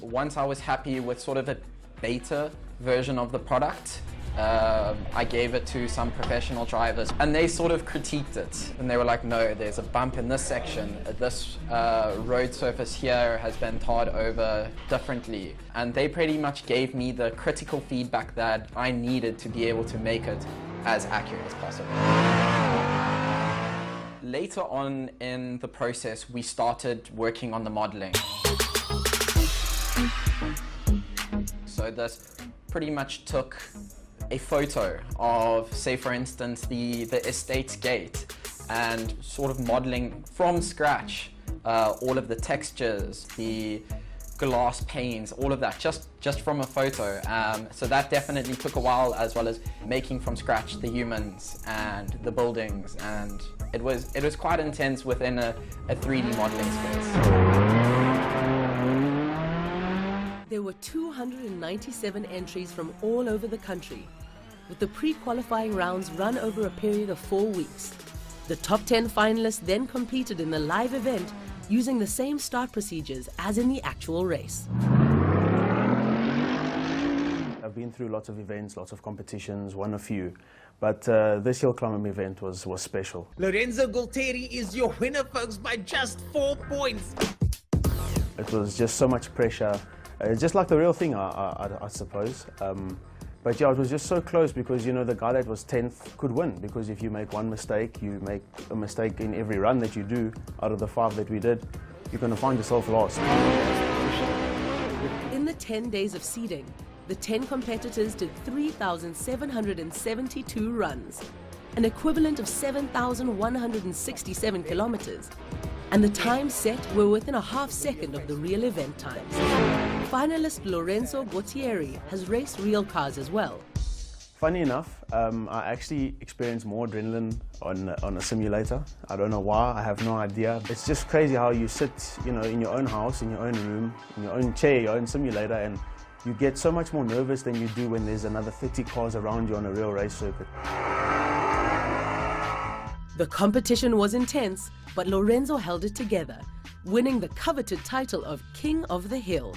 Once I was happy with sort of a beta version of the product, I gave it to some professional drivers, and they sort of critiqued it. And they were like, no, there's a bump in this section. This road surface here has been tarred over differently. And they pretty much gave me the critical feedback that I needed to be able to make it as accurate as possible. Later on in the process, we started working on the modeling. So this pretty much took a photo of, say for instance, the estate's gate, and sort of modeling from scratch all of the textures, the glass panes, all of that, just from a photo. So that definitely took a while, as well as making from scratch the humans and the buildings, and it was quite intense within a 3D modeling space. There were 297 entries from all over the country, with the pre-qualifying rounds run over a period of 4 weeks. The top 10 finalists then competed in the live event using the same start procedures as in the actual race. I've been through lots of events, lots of competitions, won a few, but this hill climbing event was special. Lorenzo Gualtieri is your winner, folks, by just 4 points. It was just so much pressure. It's just like the real thing, I suppose. But yeah, it was just so close because, you know, the guy that was 10th could win, because if you make one mistake, you make a mistake in every run that you do. Out of the 5 that we did, you're going to find yourself lost. In the 10 days of seeding, the 10 competitors did 3,772 runs, an equivalent of 7,167 kilometers. And the times set were within a half second of the real event times. Finalist Lorenzo Gualtieri has raced real cars as well. Funny enough, I actually experienced more adrenaline on a simulator. I don't know why, I have no idea. It's just crazy how you sit, you know, in your own house, in your own room, in your own chair, your own simulator, and you get so much more nervous than you do when there's another 30 cars around you on a real race circuit. The competition was intense, but Lorenzo held it together, winning the coveted title of King of the Hill,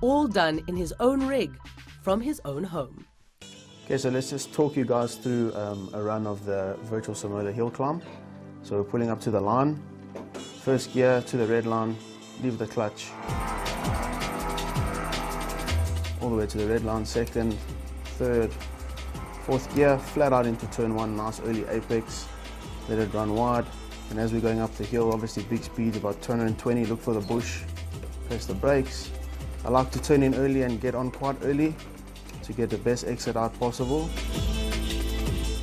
all done in his own rig, from his own home. Okay, so let's just talk you guys through a run of the virtual Simola Hill Climb. So we're pulling up to the line, first gear to the red line, leave the clutch, all the way to the red line, second, third, fourth gear, flat out into turn 1, nice early apex, let it run wide, and as we're going up the hill, obviously big speed, about 220, look for the bush, press the brakes. I like to turn in early and get on quite early to get the best exit out possible.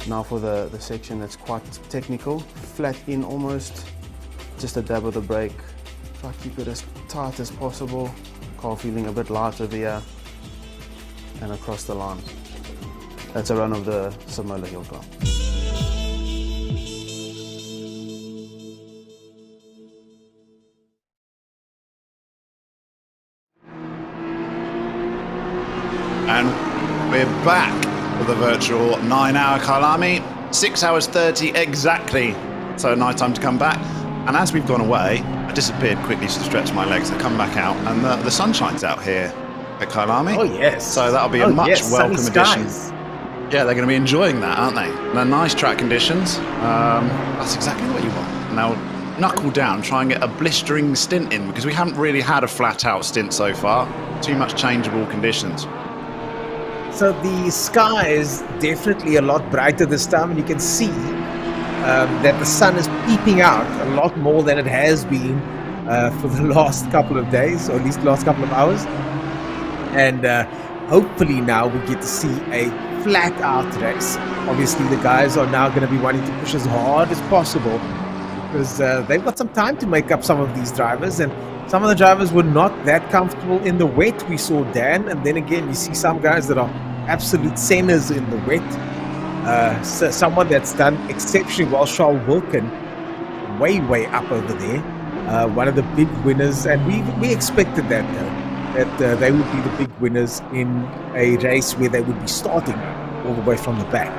Now for the section that's quite technical, flat in almost, just a dab of the brake, try to keep it as tight as possible, car feeling a bit light over here, and across the line. That's a run of the Samola hill climb. And we're back for the virtual 9-hour Kyalami. 6 hours 30 exactly. So night time to come back. And as we've gone away, I disappeared quickly to stretch my legs. I come back out, and the sunshine's out here at Kyalami. Oh, yes. So that'll be a much welcome sunny addition. skies. Yeah, they're going to be enjoying that, aren't they? And they're nice track conditions. That's exactly what you want. Now, knuckle down, try and get a blistering stint in, because we haven't really had a flat-out stint so far. Too much changeable conditions. So the sky is definitely a lot brighter this time, and you can see that the sun is peeping out a lot more than it has been for the last couple of days, or at least the last couple of hours. And hopefully now we get to see a flat out race. Obviously the guys are now going to be wanting to push as hard as possible, because they've got some time to make up some of these drivers, and some of the drivers were not that comfortable in the wet. We saw Dan, and then again you see some guys that are absolute sinners in the wet. So someone that's done exceptionally well, Charles Wilkin, way up over there, one of the big winners, and we expected that though, that they would be the big winners in a race where they would be starting all the way from the back.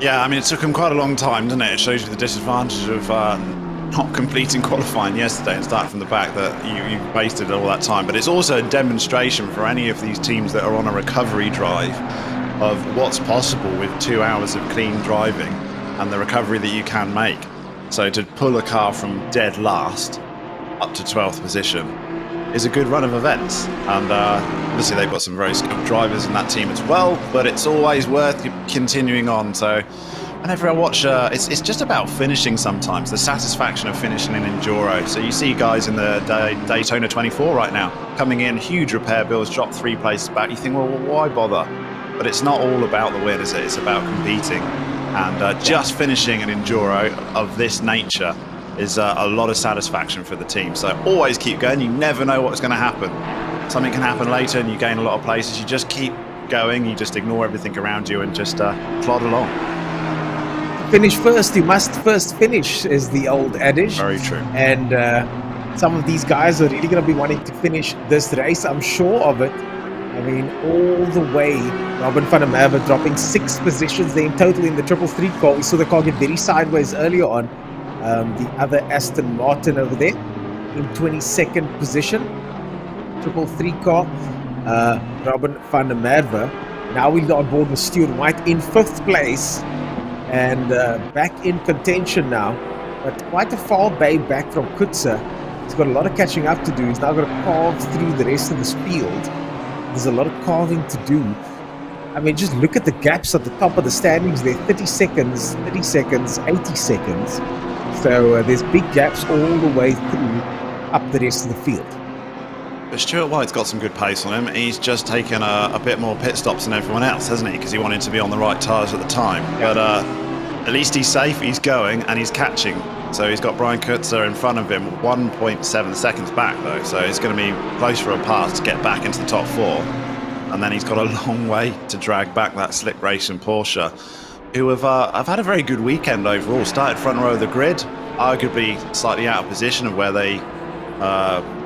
Yeah, I mean, it took them quite a long time, didn't it? It shows you the disadvantage of not completing qualifying yesterday and starting from the back, that you wasted all that time. But it's also a demonstration for any of these teams that are on a recovery drive of what's possible with 2 hours of clean driving and the recovery that you can make. So to pull a car from dead last up to 12th position is a good run of events. And obviously they've got some very skilled drivers in that team as well, but it's always worth continuing on. So whenever I watch, it's just about finishing sometimes, the satisfaction of finishing an Enduro. So you see guys in the Daytona 24 right now, coming in, huge repair bills, drop 3 places back. You think, well, why bother? But it's not all about the win, is it? It's about competing. And just finishing an Enduro of this nature is a lot of satisfaction for the team. So always keep going. You never know what's going to happen. Something can happen later and you gain a lot of places. You just keep going. You just ignore everything around you and just plod along. Finish first, you must first finish, is the old adage. Very true. And some of these guys are really going to be wanting to finish this race, I'm sure of it. I mean, all the way, Robin van der Merwe dropping 6 positions there in total in the 333 car. We saw the car get very sideways earlier on. The other Aston Martin over there in 22nd position. 333 car, Robin van der Merwe. Now we're on board with Stuart White in 5th place. And back in contention now, but quite a far bay back from Kutzer. He's got a lot of catching up to do. He's now got to carve through the rest of this field. There's a lot of carving to do. I mean, just look at the gaps at the top of the standings there. 30 seconds, 80 seconds. So there's big gaps all the way through up the rest of the field. But Stuart White's got some good pace on him. He's just taken a bit more pit stops than everyone else, hasn't he? Because he wanted to be on the right tyres at the time. Yeah. But at least he's safe, he's going, and he's catching. So he's got Brian Kutzer in front of him, 1.7 seconds back, though. So it's going to be close for a pass to get back into the top 4. And then he's got a long way to drag back that Slick Racing Porsche, who have had a very good weekend overall. Started front row of the grid, arguably slightly out of position of where they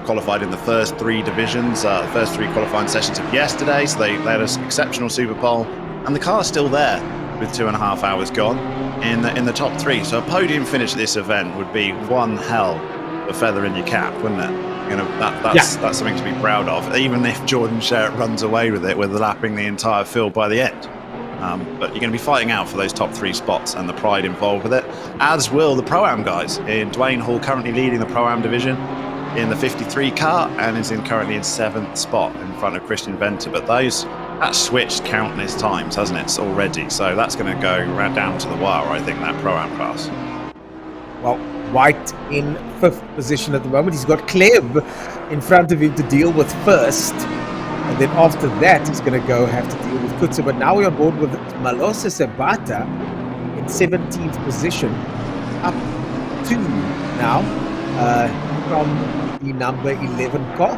qualified in the first 3 divisions, first 3 qualifying sessions of yesterday. So they had an exceptional Super Pole, and the car's still there with 2.5 hours gone in the top 3. So a podium finish at this event would be one hell of a feather in your cap, wouldn't it? You know, that's something to be proud of, even if Jordan Sherritt runs away with it, with lapping the entire field by the end. But you're going to be fighting out for those top 3 spots and the pride involved with it, as will the Pro-Am guys. Dwayne Hall currently leading the Pro-Am division in the 53 car and is currently in 7th spot in front of Christian Venter. But that's switched countless times, hasn't it, already? So that's going to go right down to the wire, I think, that Pro-Am class. Well, White in 5th position at the moment. He's got Kleb in front of him to deal with first. And then after that, he's going to have to deal with Kutzer. But now we're on board with Malose Sebata in 17th position. Up 2 now from the number 11 car.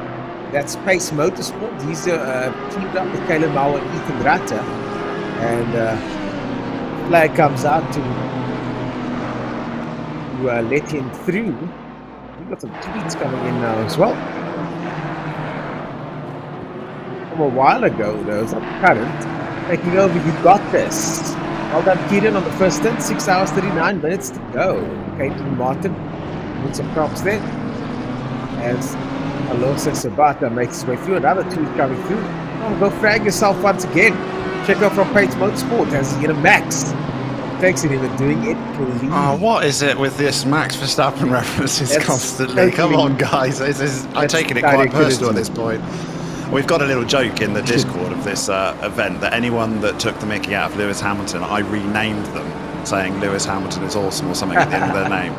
That's Pace Motorsport. He's teamed up with Kyalami and Ethan Ratta. And flag comes out to let him through. We've got some tweets coming in now as well. From a while ago, though, it's not current. Taking over, you got this. Well done, Kieran, on the first stint. 6 hours, 39 minutes to go. Caitlin Martin with some props there. As Alonso Sabata makes his way through. Another tweet coming through. Oh, go frag yourself once again. Check out from Pace Motorsport. Has he hit a max? Takes it even doing it clean. Oh, what is it with this Max Verstappen references constantly? Come on, guys. I'm taking it quite personal at this point. We've got a little joke in the Discord of this event that anyone that took the mickey out of Lewis Hamilton, I renamed them, saying Lewis Hamilton is awesome or something at the end of their name.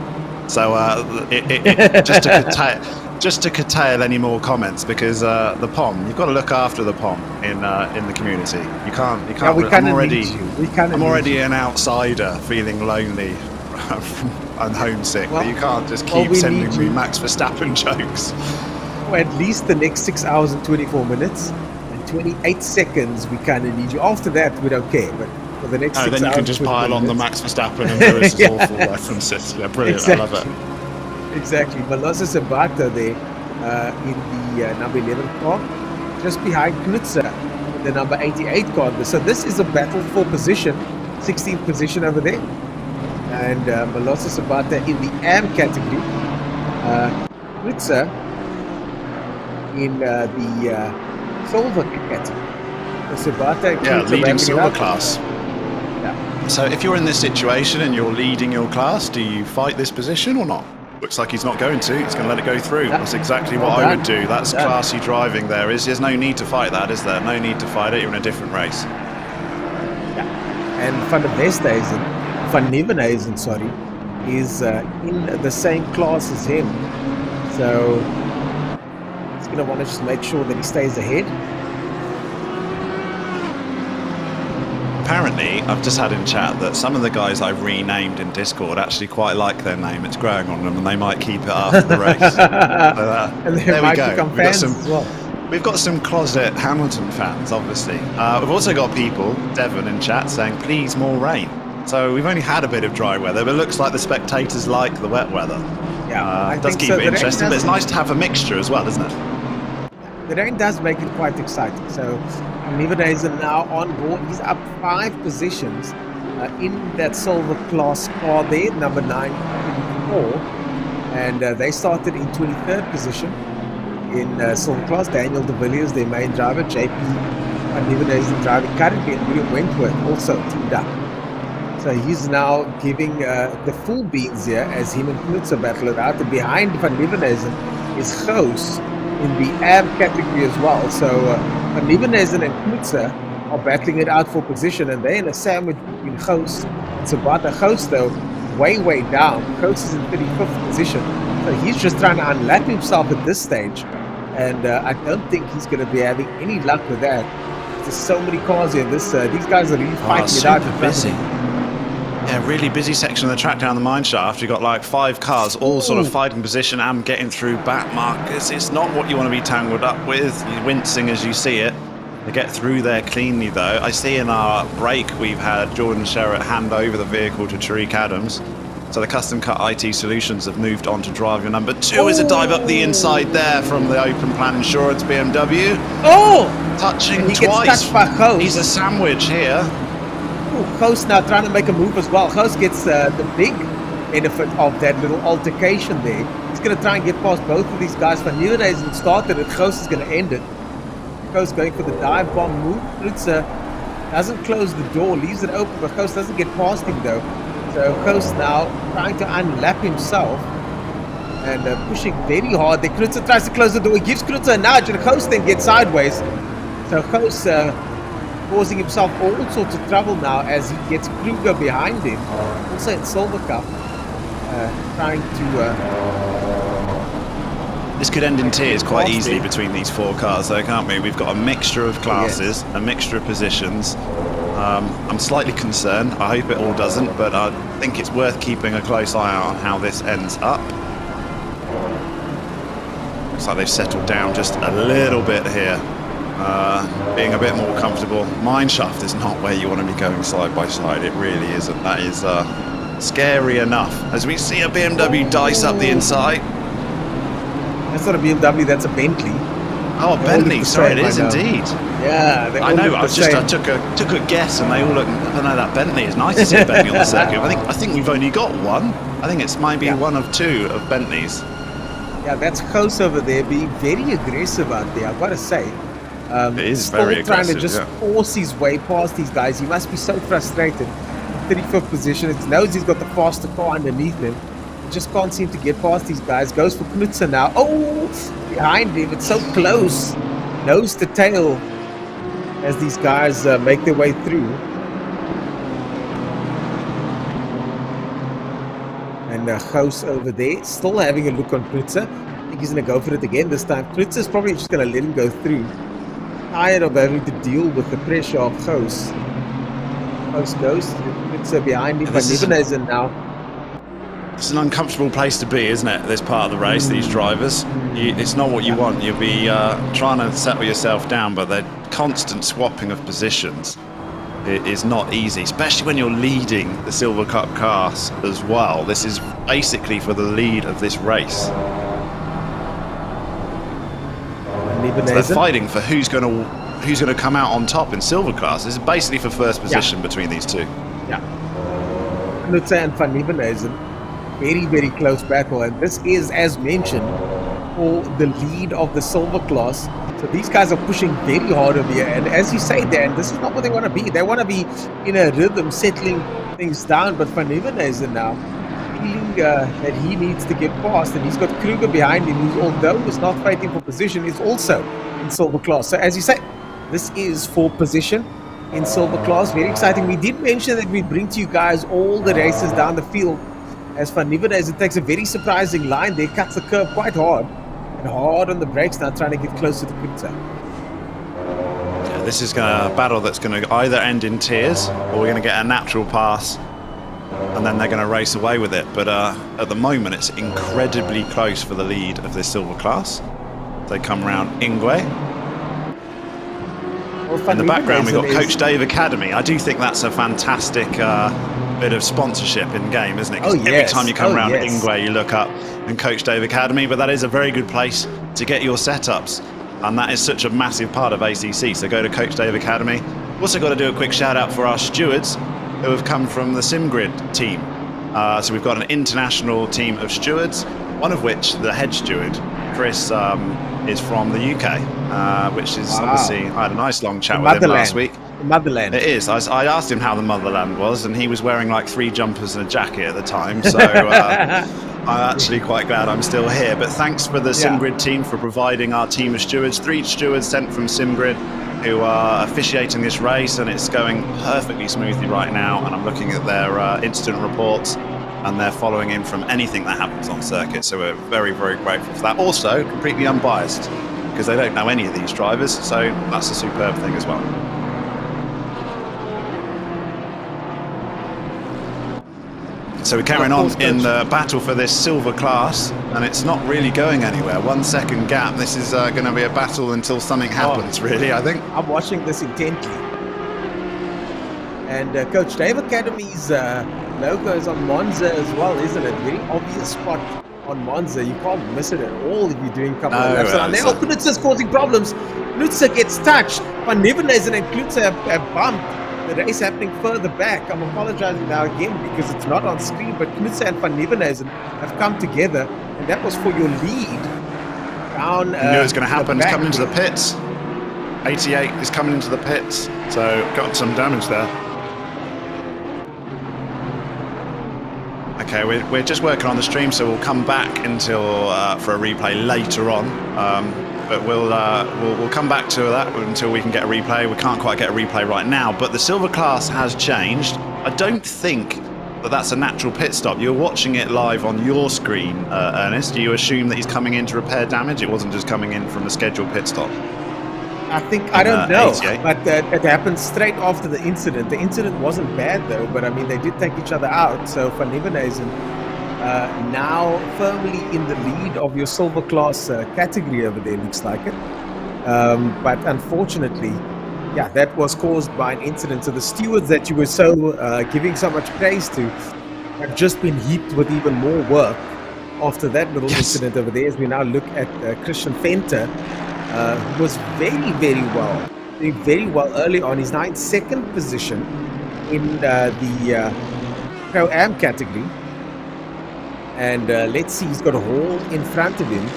So just to curtail any more comments, because the POM, you've got to look after the POM in the community. You can't. Yeah, I'm already an outsider, feeling lonely and homesick. But you can't just keep sending me Max Verstappen jokes. For at least the next 6 hours and 24 minutes and 28 seconds, we kind of need you. After that, we don't care. But for the next 6 hours, then you can just pile on the Max Verstappen and Lewis's awful references. Yeah, brilliant. Exactly. I love it. Exactly. Alonso Sabata there in the number 11 car, just behind Knutzer, the number 88 car. So this is a battle for position, 16th position over there. And Alonso Sabata in the AM category. Knutzer in the silver category. So Sabata leading silver class. Yeah. So if you're in this situation and you're leading your class, do you fight this position or not? Looks like he's not going to. He's going to let it go through. That's exactly what I would do. That's classy driving there. There's no need to fight that, is there? No need to fight it. You're in a different race. Yeah. And Van Nieuwenhuizen, is in the same class as him. So he's going to want to just make sure that he stays ahead. Apparently, I've just had in chat that some of the guys I've renamed in Discord actually quite like their name. It's growing on them, and they might keep it after the race. And there we go. Become fans as well. We've got some closet Hamilton fans, obviously. We've also got people, Devon in chat, saying, please, more rain. So we've only had a bit of dry weather, but it looks like the spectators like the wet weather. Yeah, it does keep it interesting, but it's nice to have a mixture as well, isn't it? The rain does make it quite exciting. So Nieuwenhuizen now on board. He's up 5 positions in that silver class car there, number 924. And they started in 23rd position in silver class. Daniel de Villiers, their main driver. JP Nieuwenhuizen driving currently, and William Wentworth also teamed up. So he's now giving the full beans here as him and Knutzer battle it out. And behind Van Nieuwenhuizen is Goos in the AM category as well. So Van Nieuwenhuizen and Knutzer are battling it out for position, and they're in a sandwich between Goos and Sabata. Goos, though, way down. Goos is in 35th position. So he's just trying to unlap himself at this stage. And I don't think he's going to be having any luck with that. There's so many cars here. These guys are really fighting it out. Busy. Yeah, really busy section of the track down the mine shaft. You've got like 5 cars all sort of fighting position and getting through back markers. It's not what you want to be tangled up with. You're wincing as you see it. They get through there cleanly though. I see in our break we've had Jordan Sherratt hand over the vehicle to Tariq Adams. So the Custom Cut IT Solutions have moved on to driver number 2 as a dive up the inside there from the Open Plan Insurance BMW. Touching he twice. Gets touched by Goos. He's a sandwich here. Goos now trying to make a move as well. Goos gets the big benefit of that little altercation there. He's going to try and get past both of these guys. Van Nieuwenhuizen started it. Goos is going to end it. Goos going for the dive bomb move. Knutzer doesn't close the door, leaves it open, but Goos doesn't get past him though. So Goos now trying to unlap himself and pushing very hard. The Knutzer tries to close the door. He gives Knutzer a nudge, and Goos then gets sideways. So Goos causing himself all sorts of trouble now as he gets Kruger behind him, also in Silver Cup, trying to... This could end in tears quite easily between these 4 cars though, can't we? We've got a mixture of classes, a mixture of positions. I'm slightly concerned. I hope it all doesn't, but I think it's worth keeping a close eye on how this ends up. Looks like they've settled down just a little bit here, being a bit more comfortable. Mineshaft is not where you want to be going side by side. It really isn't. That is scary enough. As we see a BMW dice up the inside. That's not a BMW, that's a Bentley. Oh, a Bentley. Sorry, it is indeed. Yeah, I know. I took a guess, and they all look. I don't know. That Bentley is nice to see a Bentley on the circuit. I think we've only got one. I think it's maybe one of two of Bentleys. Yeah, that's close over there, being very aggressive out there, I've got to say. It is still very trying aggressive, to just force his way past these guys. He must be so frustrated. 35th position. It knows he's got the faster car underneath him. He just can't seem to get past these guys. Goes for Knutsen now. Oh, behind him. It's so close. Nose to tail as these guys make their way through. And Gous over there, still having a look on Knutsen. I think he's going to go for it again this time. Knutsen's probably just going to let him go through. Tired of having to deal with the pressure of Gous. Gous goes. Knutsen behind him, but Nebenhuizen now. It's an uncomfortable place to be, isn't it? This part of the race, these drivers. It's not what you want. You'll be trying to settle yourself down, but the constant swapping of positions is not easy, especially when you're leading the Silver Cup cars as well. This is basically for the lead of this race. So they're fighting for who's going to come out on top in Silver class. This is basically for first position between these two. Yeah. Knutsen and Van Nevenhuizen. Very, very close battle, and this is, as mentioned, for the lead of the Silver class. So these guys are pushing very hard over here, and as you say, Dan, this is not what they want to be. They want to be in a rhythm, settling things down, but Van Nevenhuizen now feeling that he needs to get past, and he's got Kruger behind him, who, although is not fighting for position, is also in Silver class. So as you say, this is for position in Silver class. Very exciting. We did mention that we bring to you guys all the races down the field, as Van Nevenhuizen takes a very surprising line there, cuts the curve quite hard, and hard on the brakes now, trying to get close to the Knutsen. Yeah, this is a battle that's going to either end in tears, or we're going to get a natural pass, and then they're going to race away with it. But at the moment, it's incredibly close for the lead of this Silver class. They come round Ingwe. In the background, we've got Coach Dave Academy. I do think that's a fantastic bit of sponsorship in game, isn't it? Because every time you come around Ingwe, you look up and Coach Dave Academy, but that is a very good place to get your setups, and that is such a massive part of ACC. So go to Coach Dave Academy. Also got to do a quick shout out for our stewards who have come from the SimGrid team. So we've got an international team of stewards, one of which, the head steward, Chris, is from the UK, which is obviously, I had a nice long chat with him last week. The motherland. It is. I asked him how the motherland was, and he was wearing like 3 jumpers and a jacket at the time. So I'm actually quite glad I'm still here. But thanks for the SimGrid team for providing our team of stewards. 3 stewards sent from SimGrid who are officiating this race, and it's going perfectly smoothly right now. And I'm looking at their incident reports, and they're following in from anything that happens on circuit. So we're very, very grateful for that. Also, completely unbiased, because they don't know any of these drivers. So that's a superb thing as well. So we're carrying on in the battle for this Silver class, and it's not really going anywhere. 1 second gap. This is going to be a battle until something happens, really, I think. I'm watching this intently. And Coach Dave Academy's logo is on Monza as well, isn't it? Very obvious spot on Monza. You can't miss it at all if you're doing a couple of laps. And now Knutsen's causing problems. Knutsen gets touched. Van Nevenhuizen and Knutsen have bumped. The race happening further back. I'm apologizing now again because it's not on screen, but Knutsen and Van Nevenhuizen have come together, and that was for your lead. Down. You knew it was going to happen. He's coming into the pits. 88 is coming into the pits, so got some damage there. Okay, we're just working on the stream, so we'll come back until for a replay later on. But we'll come back to that until we can get a replay. We can't quite get a replay right now, but the Silver class has changed. I don't think that that's a natural pit stop. You're watching it live on your screen, Ernest. Do you assume that he's coming in to repair damage? It wasn't just coming in from the scheduled pit stop. I don't know, but it happened straight after the incident. The incident wasn't bad though, but I mean they did take each other out. So Van Nevenhuizen now firmly in the lead of your silver class category over there, looks like it. But unfortunately, yeah, that was caused by an incident. So the stewards that you were so giving so much praise to have just been heaped with even more work after that little incident over there. As we now look at Christian Venter, who was doing very well early on. He's now in second position in the Pro-Am category. And let's see, he's got a Hall in front of him.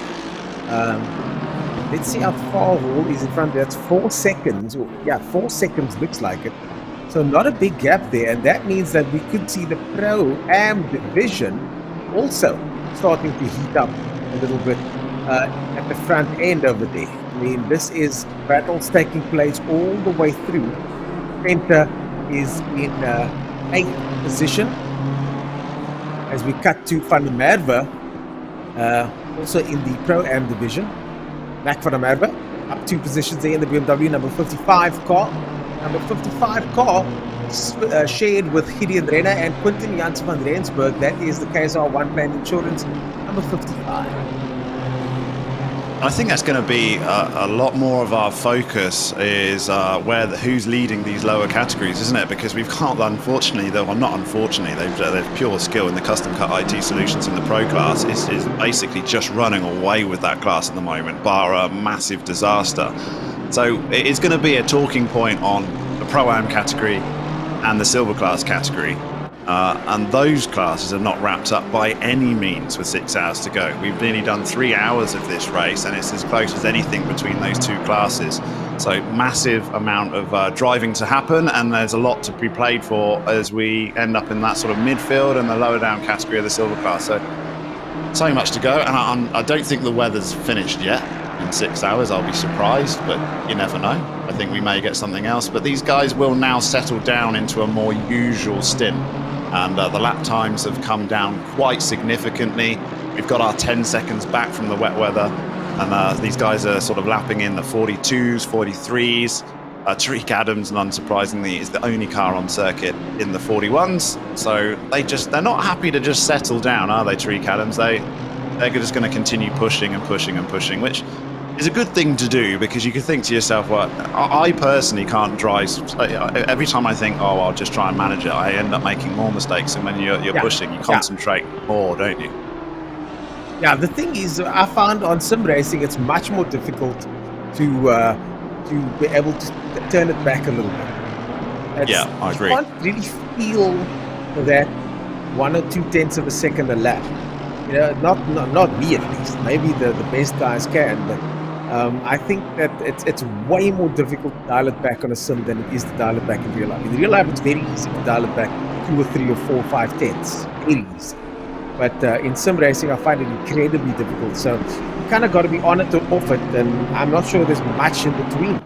Let's see how far Hall is in front of him. That's 4 seconds. Yeah, 4 seconds looks like it. So not a big gap there. And that means that we could see the Pro-Am division also starting to heat up a little bit at the front end over there. I mean, this is battles taking place all the way through. Venter is in 8th position. As we cut to Van der Merwe, also in the Pro-Am division. Mac Van der Merwe, up 2 positions there in the BMW number 55 car. Number 55 car shared with Gideon Renner and Quinten Janssen van Rensburg. That is the KSR One Plan Insurance, number 55. I think that's going to be a lot more of our focus is who's leading these lower categories, isn't it? Because we've got, unfortunately, they've pure skill in the custom cut IT solutions in the pro class is basically just running away with that class at the moment, bar a massive disaster. So it is going to be a talking point on the Pro-Am category and the silver class category. And those classes are not wrapped up by any means with 6 hours to go. We've nearly done 3 hours of this race, and it's as close as anything between those 2 classes. So massive amount of driving to happen, and there's a lot to be played for as we end up in that sort of midfield and the lower down category of the silver class. So much to go, and I don't think the weather's finished yet. In 6 hours, I'll be surprised, but you never know. I think we may get something else. But these guys will now settle down into a more usual stint. And the lap times have come down quite significantly. We've got our 10 seconds back from the wet weather, and these guys are sort of lapping in the 42s, 43s. Tariq Adams, unsurprisingly, is the only car on circuit in the 41s. So they're not happy to just settle down, are they, Tariq Adams? They're just going to continue pushing and pushing and pushing, which is a good thing to do, because you could think to yourself, well, I personally can't drive. Every time I think, oh, I'll just try and manage it, I end up making more mistakes. And when you're pushing, you concentrate more, don't you? Yeah, the thing is, I found on sim racing, it's much more difficult to be able to turn it back a little bit. I agree. You can't really feel that 1 or 2 tenths of a second a lap. You know, not me at least. Maybe the best guys can, but I think that it's way more difficult to dial it back on a sim than it is to dial it back in real life. In real life, it's very easy to dial it back 2 or 3 or 4 or 5 tenths. Very easy. But in sim racing, I find it incredibly difficult. So you kind of got to be on it or off it, and I'm not sure there's much in between.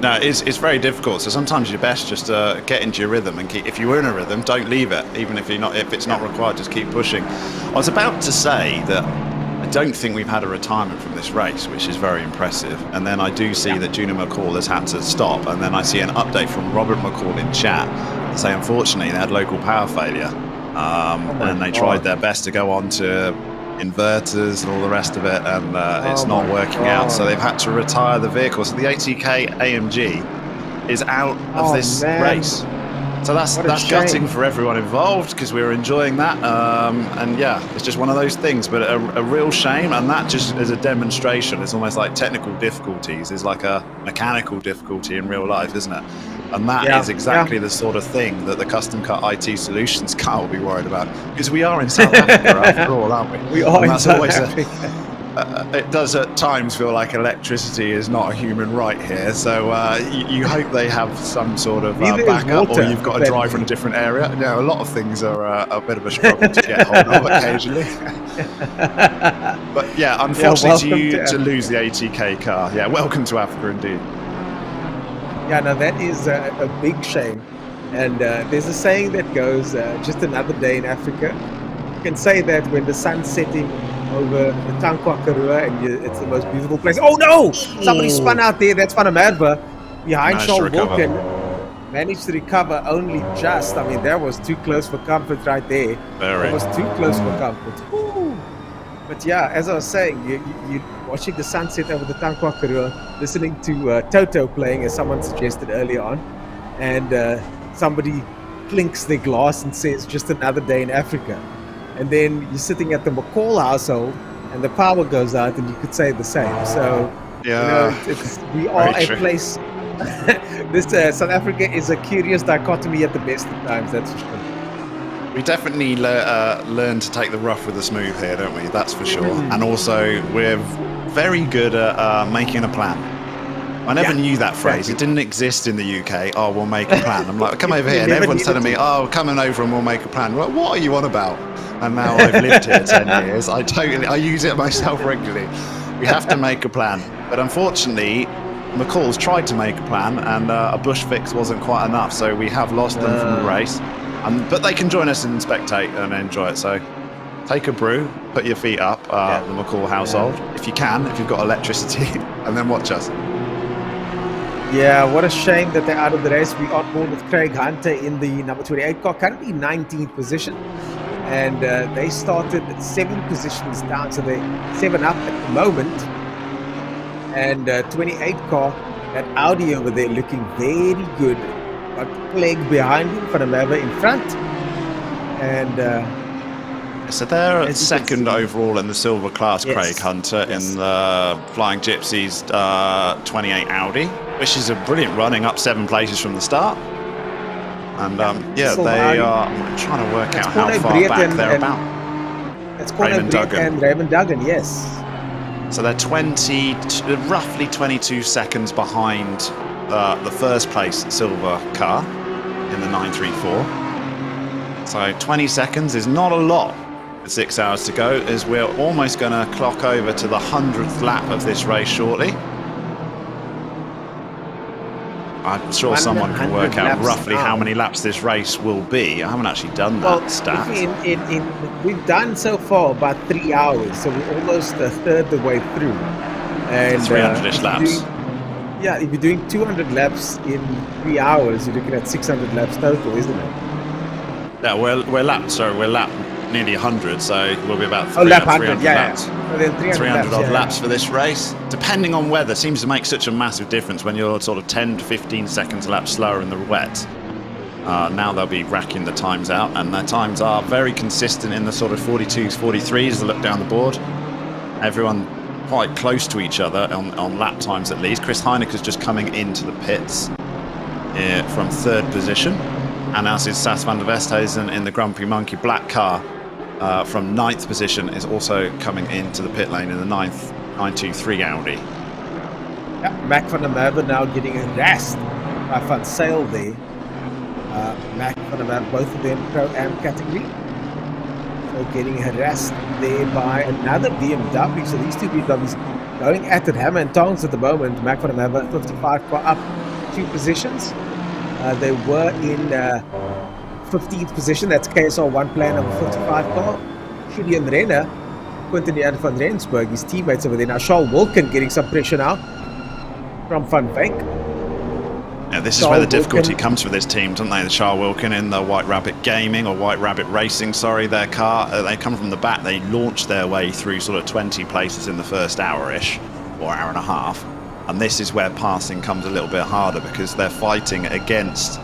No, it's very difficult. So sometimes you're best just get into your rhythm and keep. If you're in a rhythm, don't leave it. Even if it's not required, just keep pushing. I was about to say that I don't think we've had a retirement from this race, which is very impressive. And then I do see that Juna McCall has had to stop. And then I see an update from Robert McCall in chat to say, unfortunately, they had local power failure, and they tried their best to go on to inverters and all the rest of it, and it's not working out, so they've had to retire the vehicle. So the ATK AMG is out of this race. So that's gutting for everyone involved, because we were enjoying that, and yeah, it's just one of those things, but a real shame. And that just is a demonstration. It's almost like technical difficulties is like a mechanical difficulty in real life, isn't it? And that is exactly the sort of thing that the custom cut IT solutions car will be worried about, because we are in South Africa after all, aren't we? We are in South Africa. It does at times feel like electricity is not a human right here, so you hope they have some sort of backup, or you've got to drive from a different area. You know, a lot of things are a bit of a struggle to get hold of occasionally. But yeah, unfortunately to lose the ATK car. Yeah, welcome to Africa indeed. Yeah, no, that is a big shame. And there's a saying that goes, just another day in Africa. You can say that when the sun's setting over the Tankwa Karoo, and it's the most beautiful place. Oh no! Somebody spun out there. That's Van der Merwe behind Charles Wilkin. managed to recover only just. I mean, that was too close for comfort right there. Very. It was too close for comfort. Woo. But yeah, as I was saying, you watching the sunset over the Tankwa Karoo, listening to Toto playing, as someone suggested earlier on, and somebody clinks their glass and says, "Just another day in Africa." And then you're sitting at the McCall household, and the power goes out, and you could say the same. So, Yeah, we are very a true. place. This South Africa is a curious dichotomy at the best of times. That's for sure. We definitely learn to take the rough with the smooth here, don't we? That's for sure. And also, we're very good at making a plan. I never knew that phrase. It didn't exist in the UK. Oh, we'll make a plan. I'm like, come over here. And everyone's telling me, oh, coming over and we'll make a plan. Like, what are you on about? And now I've lived here 10 years. I use it myself regularly. We have to make a plan. But unfortunately, McCall's tried to make a plan, and a bush fix wasn't quite enough. So we have lost them from the race. But they can join us and spectate and enjoy it. So take a brew, put your feet up, the McCall household, if you can, if you've got electricity, and then watch us. Yeah, what a shame that they're out of the race. We are on board with Craig Hunter in the number 28 car, currently 19th position. And they started 7 positions down, so they're 7 up at the moment. And 28 car, that Audi over there looking very good. Got Clegg behind him, Van der Merwe in front. And so they're second overall in the silver class, Yes. Craig Hunter, in the Flying Gypsies 28 Audi, which is a brilliant running up 7 places from the start. And Silver they Audi. are. I'm trying to work out how Corne far Breed back and- they're and- about. it's Corne Raymond Breed Duggan. and Raymond Duggan, yes. So they're roughly 22 seconds behind the first place silver car in the 934. So 20 seconds is not a lot with 6 hours to go, as we're almost going to clock over to the 100th lap of this race shortly. I'm sure someone can work 100 out laps roughly how down. many laps this race will be. I haven't actually done that stat. We've done so far about 3 hours, so we're almost a third the way through. And 300-ish if you're laps. if you're doing 200 laps in 3 hours, you're looking at 600 laps total, isn't it? Yeah, we're lap nearly 100, so we'll be about lap 300 100, yeah. laps. So then 300 odd yeah. laps for this race. Depending on weather, seems to make such a massive difference when you're sort of 10 to 15 seconds a lap slower in the wet. Now they'll be racking the times out, and their times are very consistent in the sort of 42s, 43s as I look down the board. Everyone quite close to each other on lap times at least. Chris Heineke's just coming into the pits from 3rd position, and as is Sas van der Westhuizen in the Grumpy Monkey black car from 9th position is also coming into the pit lane in the 923 Audi. Yeah, Mac van der Merwe now getting harassed by Van Sale there. Mac van der Merwe, both of them Pro-Am category. So getting harassed there by another BMW. So these two BMWs going at it hammer and tongs at the moment. Mac van der Merwe 55 car up 2 positions. They were in 15th position. That's KSR 1 player number 55 car. Julian Renner, Quentin Jan van Rensburg, his teammates over there. Now Charles Wilkin getting some pressure now from Van Wyk. Yeah, this is where the difficulty comes for this team, don't they? The Charles Wilkin in the White Rabbit Gaming, or White Rabbit Racing, sorry, their car. They come from the back. They launch their way through sort of 20 places in the first hour-ish, or hour and a half. And this is where passing comes a little bit harder, because they're fighting against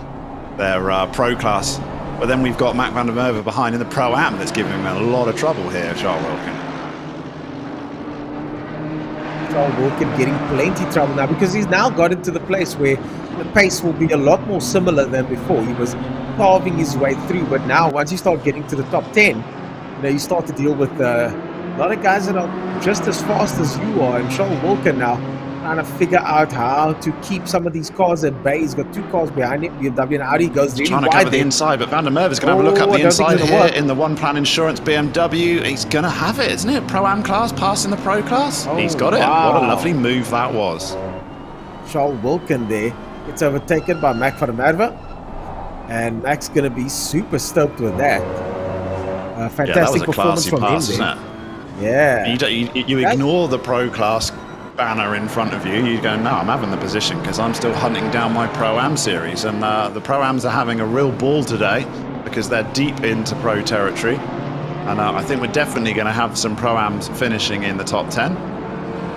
their pro class. But then we've got Mac van der Merwe behind in the Pro-Am that's giving him a lot of trouble here, Charles Wilkin. Charles Wilkin getting plenty of trouble now, because he's now got into the place where the pace will be a lot more similar than before. He was carving his way through, but now once you start getting to the top 10, you start to deal with a lot of guys that are just as fast as you are. And Charles Wilkin now trying to figure out how to keep some of these cars at bay. He's got 2 cars behind him, BMW and Audi, goes really Trying to wide cover the there. inside, but Van der Merwe's going to have a look up I the don't think inside it's gonna here work. in the One Plan Insurance BMW. He's going to have it, isn't it? Pro-Am class, passing the Pro class. He's got it. wow. What a lovely move that was. Charles Wilkin there gets overtaken by Mac van der Merwe, and Mac's going to be super stoked with that. Fantastic yeah, that was a performance classy from pass, him isn't there. it? Yeah. You ignore the Pro class banner in front of you, you go, no, I'm having the position because I'm still hunting down my Pro-Am series. And the Pro-Ams are having a real ball today because they're deep into pro territory. And I think we're definitely going to have some Pro-Ams finishing in the top 10,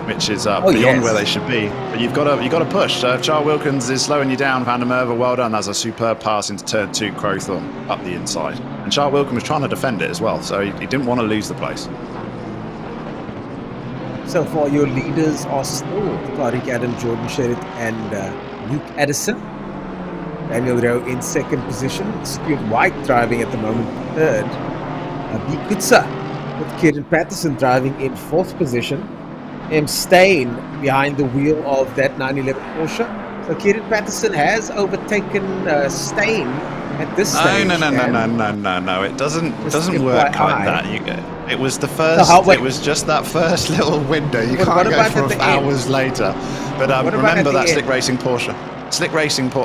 which is beyond where they should be. But you've got to push. So if Charles Wilkins is slowing you down, Van der Merwe, well done. That's a superb pass into turn 2, Crowthorne up the inside. And Charles Wilkins was trying to defend it as well, so he didn't want to lose the place. So far, your leaders are still Tariq Adam, Jordan Sherritt, and Luke Addison. Daniel Rowe in second position. Stuart White driving at the moment third. B. Kutsa with Kieran Patterson driving in fourth position. M. Steyn behind the wheel of that 911 Porsche. So Kieran Patterson has overtaken Steyn at this stage. No. It doesn't work like that. It was the first. It was just that first little window. You can't go for hours later. But remember that slick racing Porsche.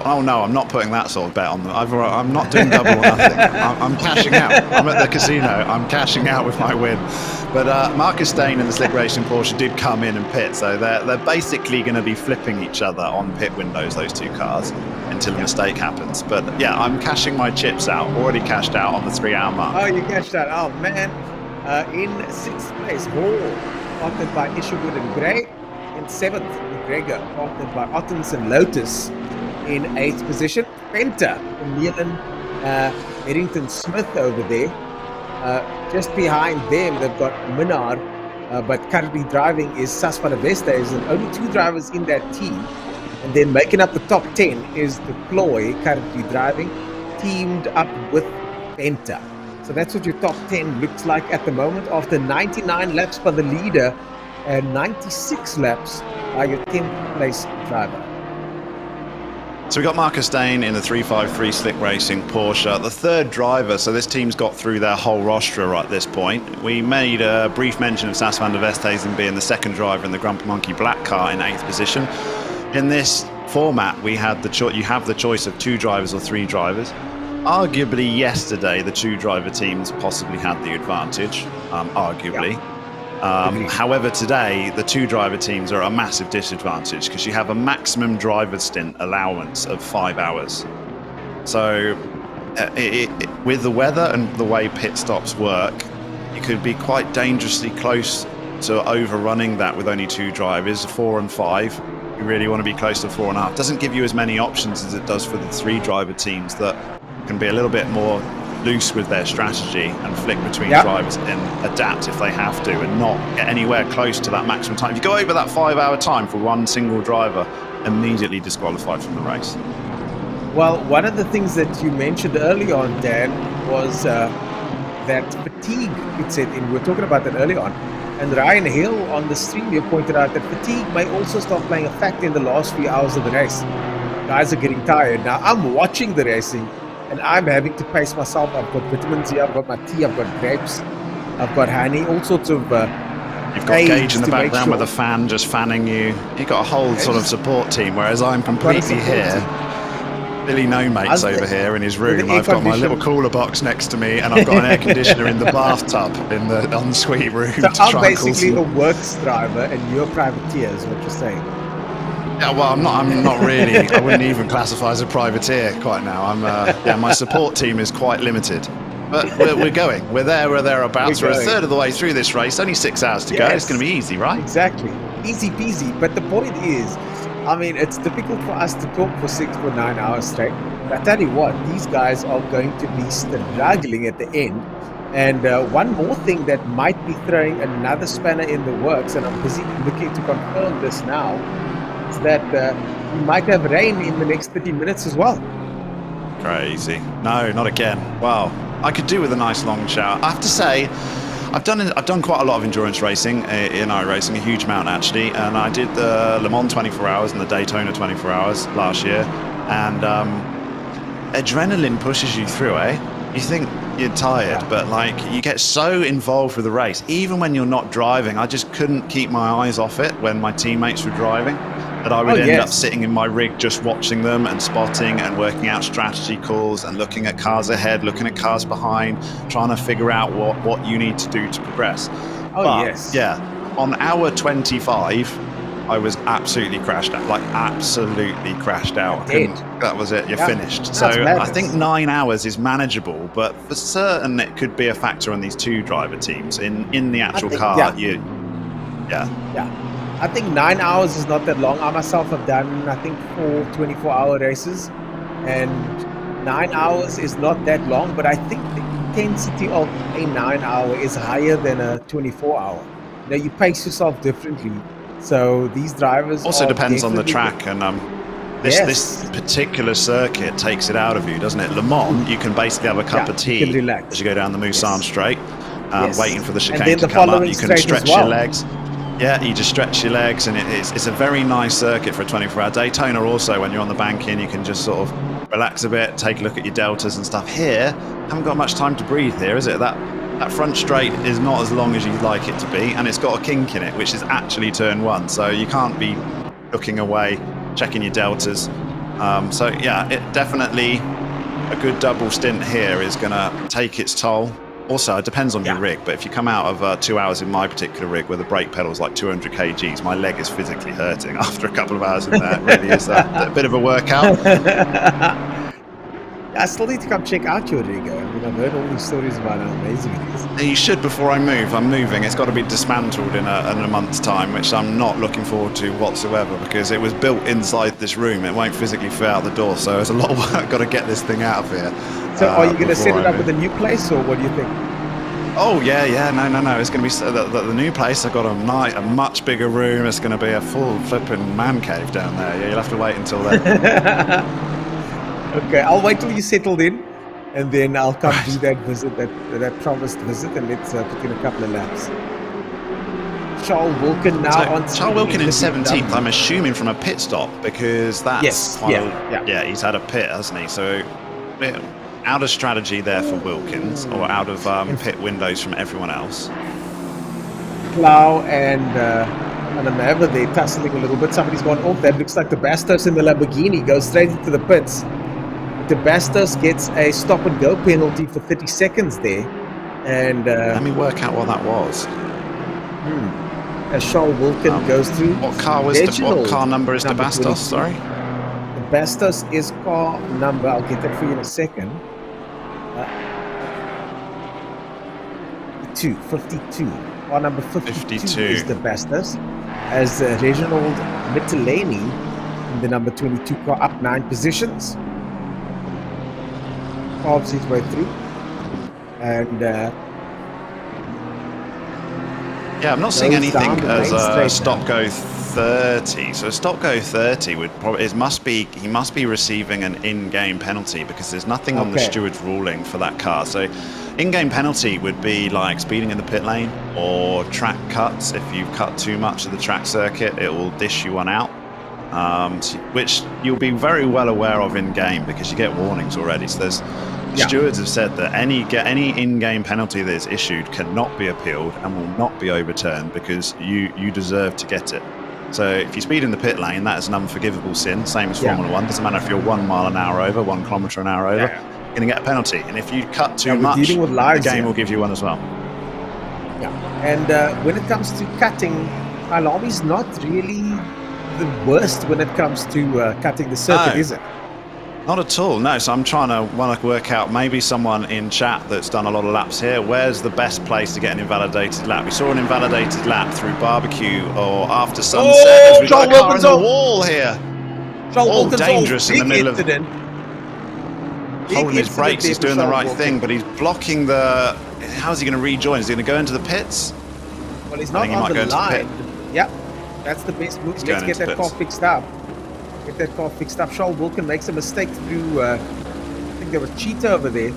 Oh no, I'm not putting that sort of bet on them. I'm not doing double or nothing. I'm cashing out. I'm at the casino. I'm cashing out with my win. But Marcus Steyn and the slick racing Porsche did come in and pit, so they're basically going to be flipping each other on pit windows, those two cars, until a mistake happens. But yeah, I'm cashing my chips out. Already cashed out on the 3-hour mark. Oh, you cashed out. Oh man. In sixth place, Hall, partnered by Isherwood and Gray. In 7th, McGregor, partnered by Ottens and Lotus. In 8th position, Penta, Nealon, Eddington Smith over there. Just behind them, they've got Minard, but currently driving is Sas van der Westhuizen. There's only 2 drivers in that team. And then making up the top 10 is the Ploy, currently driving, teamed up with Penta. So that's what your top 10 looks like at the moment after 99 laps by the leader and 96 laps by your 10th place driver. So we got Marcus Steyn in the 353 Slick Racing Porsche, the third driver. So this team's got through their whole roster at this point. We made a brief mention of Sas van der Westhuizen being the second driver in the Grumpy Monkey Black car in 8th position. In this format, we had you have the choice of 2 drivers or 3 drivers. Arguably, yesterday, the 2 driver teams possibly had the advantage, arguably. Yeah. However, today, the 2 driver teams are at a massive disadvantage because you have a maximum driver stint allowance of 5 hours. So with the weather and the way pit stops work, you could be quite dangerously close to overrunning that with only 2 drivers, 4 and 5. You really want to be close to 4.5. Doesn't give you as many options as it does for the 3 driver teams that can be a little bit more loose with their strategy and flick between drivers and adapt if they have to and not get anywhere close to that maximum time. If you go over that 5-hour time for one single driver, immediately disqualified from the race. Well, one of the things that you mentioned early on, Dan, was that fatigue, it said, and we were talking about that early on. And Ryan Hill on the stream here pointed out that fatigue may also start playing a factor in the last few hours of the race. Guys are getting tired. Now, I'm watching the racing and I'm having to pace myself. I've got vitamins here, I've got my tea, I've got grapes, I've got honey, all sorts of you've got Gage in the background with a fan just fanning you. You've got a whole sort of support team, whereas I'm completely here. Billy No Mates over here in his room. I've got my little cooler box next to me and I've got an air conditioner in the bathtub in the ensuite room. So I'm basically a works driver and you're a privateer is what you're saying. Yeah, well, I'm not really. I wouldn't even classify as a privateer quite now. My support team is quite limited. But we're going. We're there or thereabouts. We're a third of the way through this race. Only 6 hours to go. It's going to be easy, right? Exactly. Easy peasy. But the point is, I mean, it's difficult for us to talk for 9 hours straight. But I tell you what, these guys are going to be struggling at the end. And one more thing that might be throwing another spanner in the works, and I'm busy looking to confirm this now, is that we might have rain in the next 30 minutes as well. Crazy. No, not again. Wow. I could do with a nice long shower. I have to say, I've done quite a lot of endurance racing in iRacing, a huge amount actually, and I did the Le Mans 24 hours and the Daytona 24 hours last year, and adrenaline pushes you through, You think you're tired, but like you get so involved with the race. Even when you're not driving, I just couldn't keep my eyes off it when my teammates were driving. That I would end up sitting in my rig just watching them and spotting and working out strategy calls and looking at cars ahead, looking at cars behind, trying to figure out what you need to do to progress. Yeah. On hour 25, I was absolutely crashed out, like absolutely crashed out. That was it, you're finished. So I think 9 hours is manageable, but for certain it could be a factor on these two driver teams. In the actual car, I think 9 hours is not that long. I myself have done, I think, 4 24-hour races, and 9 hours is not that long, but I think the intensity of a 9 hour is higher than a 24-hour. You know, you pace yourself differently. So these drivers also depends on the track, and this particular circuit takes it out of you, doesn't it? Le Mans, you can basically have a cup of tea as you go down the Mulsanne straight, waiting for the chicane to come up. You can stretch your legs. Yeah, you just stretch your legs, and it's a very nice circuit for a 24-hour. Daytona also, when you're on the bank in, you can just sort of relax a bit, take a look at your deltas and stuff. Here, haven't got much time to breathe here, is it? That front straight is not as long as you'd like it to be, and it's got a kink in it, which is actually turn 1, so you can't be looking away, checking your deltas. So yeah, it definitely, a good double stint here is going to take its toll. Also, it depends on your rig, but if you come out of 2 hours in my particular rig where the brake pedal's like 200 kgs, my leg is physically hurting after a couple of hours in there. It really is a bit of a workout. I still need to come check out your rig. I mean, I've heard all these stories about how amazing it is. You should before I move. I'm moving. It's got to be dismantled in a month's time, which I'm not looking forward to whatsoever, because it was built inside this room. It won't physically fit out the door, so there's a lot of work got to get this thing out of here. So are you going to set it up with a new place, or what do you think? Oh, yeah. No. It's going to be the new place. I've got a much bigger room. It's going to be a full flipping man cave down there. Yeah, you'll have to wait until then. Okay, I'll wait till you settled in, and then I'll come do that visit, that promised visit, and let's put in a couple of laps. Charles Wilkin now on Charles Wilkin in 17th, I'm assuming from a pit stop, because that's he's had a pit, hasn't he? So out of strategy there for Wilkins, or out of pit windows from everyone else. Plow and Maverick, they're tussling a little bit. Somebody's gone off. That looks like the Bastos in the Lamborghini goes straight into the pits. The Bastos gets a stop and go penalty for 30 seconds there, and let me work out what that was. As Charles Wilkin goes through. What car number is the Bastos? Sorry, the Bastos is car number. I'll get that for you in a second. 52. Car number 52 is the Bastos, as Reginald Mittelani in the number 22 car up 9 positions. Carves his way through, and I'm not seeing anything as a stop go 30. So a stop go 30 would probably he must be receiving an in-game penalty, because there's nothing on the steward's ruling for that car. So in-game penalty would be like speeding in the pit lane or track cuts. If you've cut too much of the track circuit, it will dish you one out, which you'll be very well aware of in-game, because you get warnings already. So stewards have said that any in-game penalty that is issued cannot be appealed and will not be overturned, because you deserve to get it. So if you speed in the pit lane, that is an unforgivable sin, same as Formula 1. Doesn't matter if you're 1 mile an hour over, 1 kilometre an hour over, you're going to get a penalty. And if you cut too much, the game will give you one as well. Yeah, and when it comes to cutting, Kyalami's not really the worst when it comes to cutting the circuit, is it? Not at all, no. So I'm trying to work out, maybe someone in chat that's done a lot of laps here, where's the best place to get an invalidated lap? We saw an invalidated lap through barbecue or after sunset. We've got a car in the wall here. All dangerous in the middle of holding his brakes. He's doing the right thing, but he's blocking the... How's he going to rejoin? Is he going to go into the pits? Well, he's not on the line. Yep, that's the best move. Let's get that car fixed up. Get that car fixed up. Charles Wilkin makes a mistake through, I think there was Cheetah over there,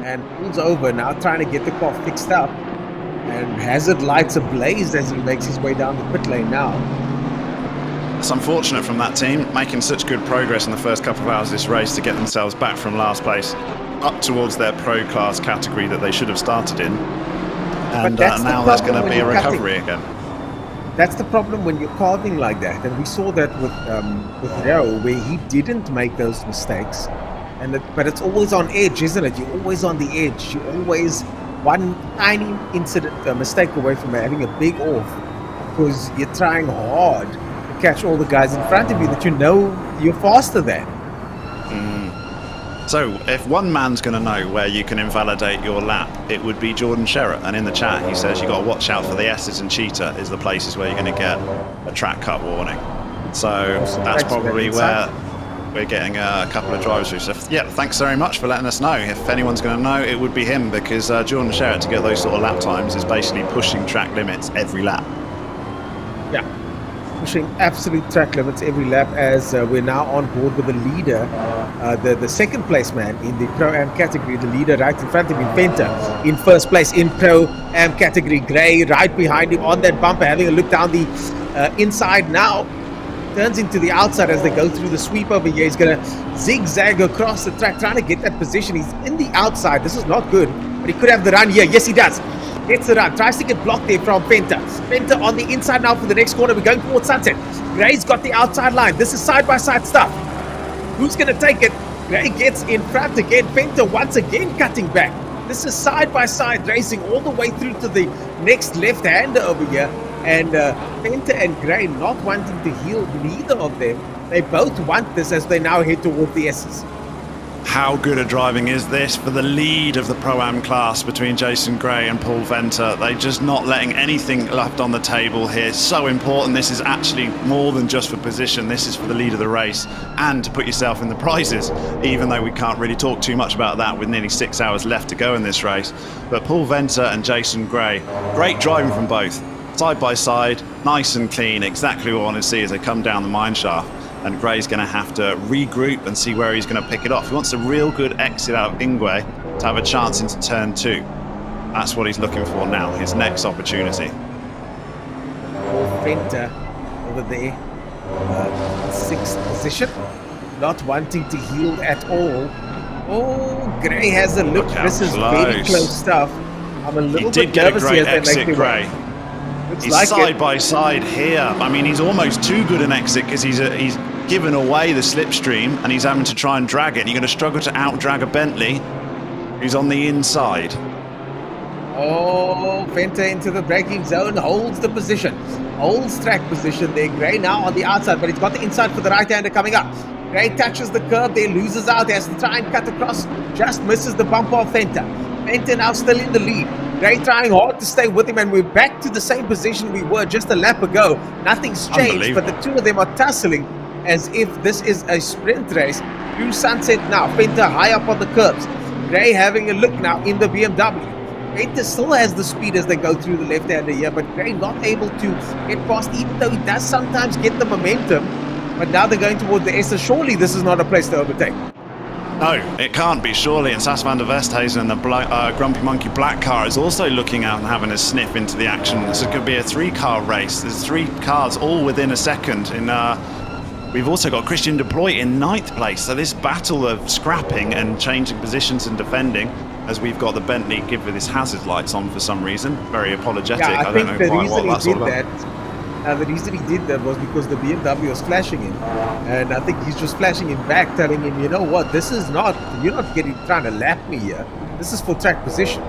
and pulls over now, trying to get the car fixed up. And hazard lights ablaze as he makes his way down the pit lane now. It's unfortunate from that team, making such good progress in the first couple of hours of this race to get themselves back from last place up towards their pro class category that they should have started in. And now there's going to be a recovery again. That's the problem when you're carving like that, and we saw that with Rio, where he didn't make those mistakes. But it's always on edge, isn't it? You're always on the edge. You're always one tiny incident, a mistake away from having a big off. because you're trying hard to catch all the guys in front of you that you know you're faster than. So, if one man's going to know where you can invalidate your lap, it would be Jordan Sherratt. And in the chat, he says you got to watch out for the S's, and Cheetah is the places where you're going to get a track cut warning. So that's probably where we're getting a couple of drivers through. So, yeah, thanks very much for letting us know. If anyone's going to know, it would be him, because Jordan Sherratt, to get those sort of lap times, is basically pushing track limits every lap. Yeah, pushing absolute track limits every lap, as we're now on board with the leader, the second place man in the Pro-Am category, the leader right in front of him, Penta, in first place in Pro-Am category. Gray right behind him on that bumper, having a look down the inside now. Turns into the outside as they go through the sweep over here. He's going to zigzag across the track, trying to get that position. He's in the outside. This is not good, but he could have the run here. Yes, he does. Gets the run. Tries to get blocked there from Penta. Penta on the inside now for the next corner. We're going towards Sunset. Gray's got the outside line. This is side-by-side stuff. Who's going to take it? Gray gets in front again. Penta once again cutting back. This is side-by-side racing all the way through to the next left-hander over here. And Penta and Gray not wanting to heal neither of them. They both want this as they now head towards the S's. How good a driving is this for the lead of the Pro-Am class between Jason Gray and Paul Venter? They're just not letting anything left on the table here. So important. This is actually more than just for position. This is for the lead of the race and to put yourself in the prizes, even though we can't really talk too much about that with nearly 6 hours left to go in this race. But Paul Venter and Jason Gray, great driving from both. Side by side, nice and clean, exactly what I want to see as they come down the mine shaft. And Gray's going to have to regroup and see where he's going to pick it off. He wants a real good exit out of Ingwe to have a chance into turn 2. That's what he's looking for now, his next opportunity. Venter over there, 6th position, not wanting to yield at all. Oh, Gray has a look. This is very close stuff. I'm a little bit nervous here as they make me Gray. He's like side by side here. I mean, he's almost too good an exit because he's given away the slipstream and he's having to try and drag it. And you're going to struggle to out-drag a Bentley who's on the inside. Oh, Venter into the braking zone, holds the position, holds track position there. Gray now on the outside, but he's got the inside for the right-hander coming up. Gray touches the curb there, loses out, has to try and cut across, just misses the bump of Venter. Venter now still in the lead. Gray trying hard to stay with him, and we're back to the same position we were just a lap ago. Nothing's changed, but the two of them are tussling as if this is a sprint race through Sunset now. Venter high up on the curbs. Gray having a look now in the BMW. Venter still has the speed as they go through the left-hander here, but Gray not able to get past, even though he does sometimes get the momentum. But now they're going towards the S. Surely this is not a place to overtake. No, it can't be, surely. And Sas van der Westhuizen and the Grumpy Monkey Black car is also looking out and having a sniff into the action. This could be a 3-car race. There's 3 cars all within a second. We've also got Christian Deploy in 9th place. So this battle of scrapping and changing positions and defending, as we've got the Bentley give with his hazard lights on for some reason. Very apologetic. Yeah, I don't know quite what that's all about. The reason he did that was because the BMW was flashing him, and I think he's just flashing him back, telling him, you know what, this is not, you're not trying to lap me here. This is for track position.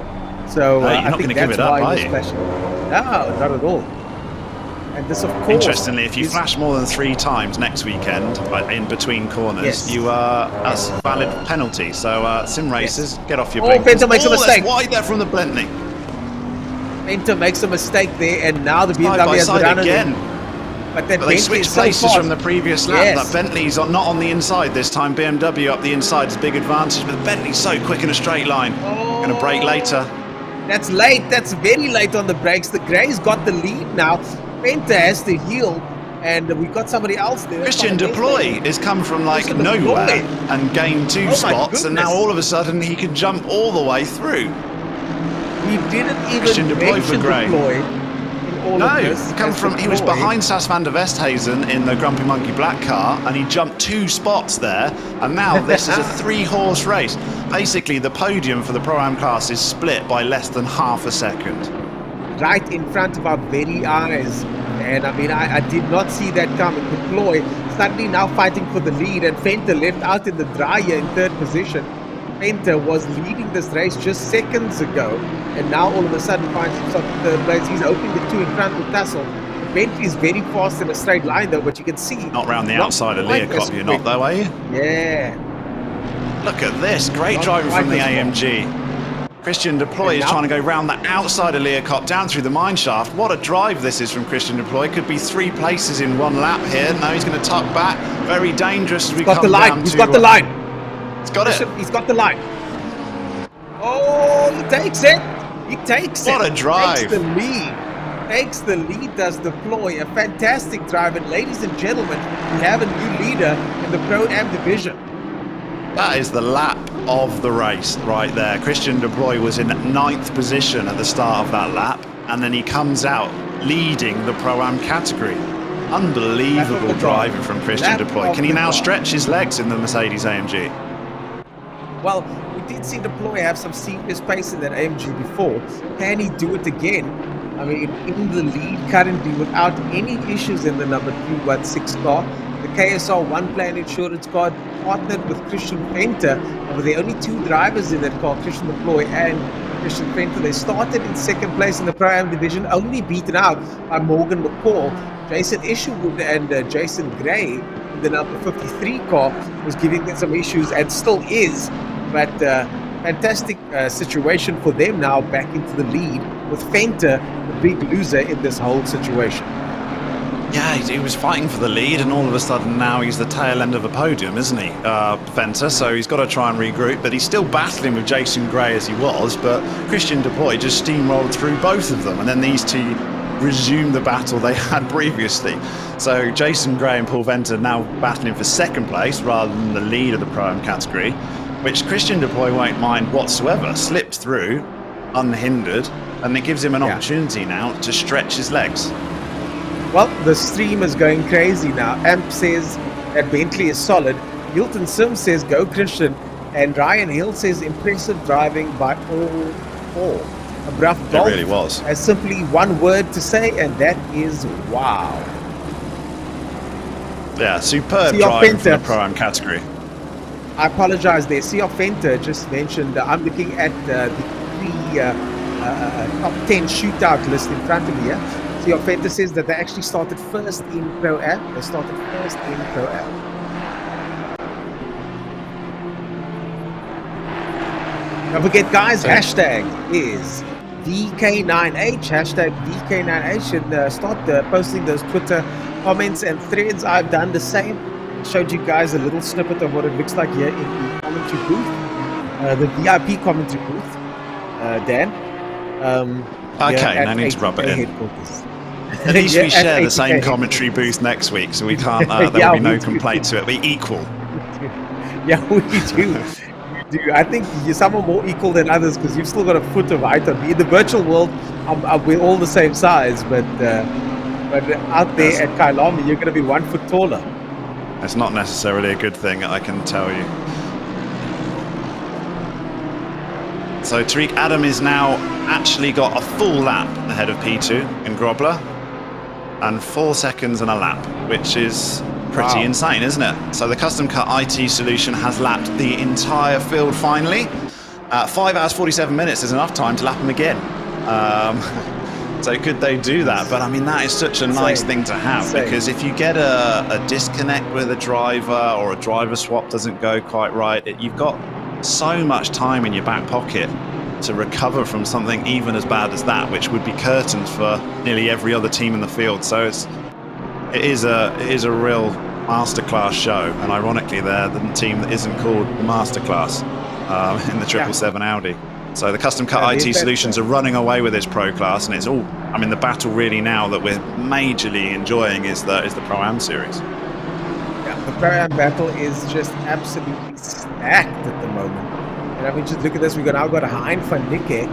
So no, I think that's why he was flashing. No, not at all. And this, of course, interestingly, if you flash more than 3 times next weekend, in between corners, yes, that's a valid penalty. So sim racers, yes, get off your blinkers. Venter makes a mistake. Wide there from the Bentley. Venter makes a mistake there, and now the BMW has the run again. But they switched places from the previous lap. Yes. That Bentley's not on the inside this time. BMW up the inside is a big advantage, but the Bentley's so quick in a straight line. Going to brake later. That's late. That's very late on the brakes. The Gray's got the lead now. Venter has to heel, and we've got somebody else there. Christian Deploy has come from like nowhere and gained 2 spots, and now all of a sudden he can jump all the way through. He didn't even mention Deploy in all of this. He was behind Sas van der Westhuizen in the Grumpy Monkey Black car, and he jumped 2 spots there, and now this is a 3-horse race. Basically, the podium for the Pro-Am class is split by less than half a second. Right in front of our very eyes. And I mean, I did not see that coming. Deploy suddenly now fighting for the lead, and Venter left out in the dryer in 3rd position. Venter was leading this race just seconds ago, and now all of a sudden finds himself in 3rd place. He's hoping the 2 in front will tussle. Bentley is very fast in a straight line though, but you can see Not round the outside of quite as Learcott, you're not quick. though, are you? Yeah. Look at this, great Not driving quite from the as well. AMG. Christian Deploy And is now- trying to go round the outside of Learcott down through the mine shaft. What a drive this is from Christian Deploy. Could be 3 places in 1 lap here. No, he's going to tuck back. Very dangerous as we He's got come the down line. He's to, got the line. He's got it. He's got the line. Oh, he takes it. He takes it. What a drive. Takes the lead. Takes the lead, does Deploy. A fantastic drive. And ladies and gentlemen, we have a new leader in the Pro-Am division. That is the lap of the race right there. Christian Deploy was in 9th position at the start of that lap, and then he comes out leading the Pro-Am category. Unbelievable driving from Christian Deploy. Can he now stretch his legs in the Mercedes AMG? Well, we did see Deploy have some serious pace in that AMG before. Can he do it again? I mean, in the lead currently without any issues in the number 316 car. The KSR One Plan Insurance car partnered with Christian Venter. Were the only 2 drivers in that car, Christian Deploy and Christian Venter. They started in 2nd place in the Pro-Am division, only beaten out by Morgan McCall. Jason Isherwood and Jason Gray in the number 53 car was giving them some issues and still is. But fantastic situation for them now back into the lead with Fenter, the big loser in this whole situation. Yeah, he was fighting for the lead, and all of a sudden now he's the tail end of a podium, isn't he, Venter? So he's got to try and regroup, but he's still battling with Jason Gray as he was, but Christian Deploy just steamrolled through both of them, and then these two resumed the battle they had previously. So Jason Gray and Paul Venter now battling for 2nd place rather than the lead of the Pro-Am category, which Christian Deploy won't mind whatsoever. Slips through unhindered, and it gives him an opportunity now to stretch his legs. Well, the stream is going crazy now. Amp says that Bentley is solid. Hilton Sim says go Christian. And Ryan Hill says impressive driving by all 4. Bruff It really was. has simply one word to say, and that is wow. Yeah, superb See, driving from the Fenter. Pro-Am category. I apologize there. Sea of Fenter just mentioned, I'm looking at the top 10 shootout list in front of me here. Sea of Fenter says that they actually started first in Pro-Am. They started first in Pro-Am. Don't forget, guys, hashtag is VK9H. Hashtag VK9H. And start posting those Twitter comments and threads. I've done the same. Showed you guys a little snippet of what it looks like here in the commentary booth, the VIP commentary booth, Dan. Okay, no need to rub it in. Headquarters. At least we share the APK same commentary booth next week, so we can't. There will be no complaint to it. Be equal. Yeah, we do. I think some are more equal than others because you've still got a foot of height on me. In the virtual world, we're all the same size, but out there at Kyalami, you're going to be 1 foot taller. It's not necessarily a good thing, I can tell you. So Tariq Adam is now actually got a full lap ahead of P2 in Grobler, and 4 seconds and a lap, which is pretty insane, isn't it? So the custom cut IT solution has lapped the entire field finally. 5 hours 47 minutes is enough time to lap them again. So could they do that? But I mean, that is such a nice thing to have, because if you get a disconnect with a driver or a driver swap doesn't go quite right, you've got so much time in your back pocket to recover from something even as bad as that, which would be curtains for nearly every other team in the field. So it is a real masterclass show, and ironically they're the team that isn't called the Masterclass in the 777 Audi. So the custom cut IT solutions are running away with this pro class, and it's all, I mean, the battle really now that we're majorly enjoying is the Pro-Am series. Yeah, the Pro-Am battle is just absolutely stacked at the moment. And I mean, just look at this. We've now got Hein van Nicke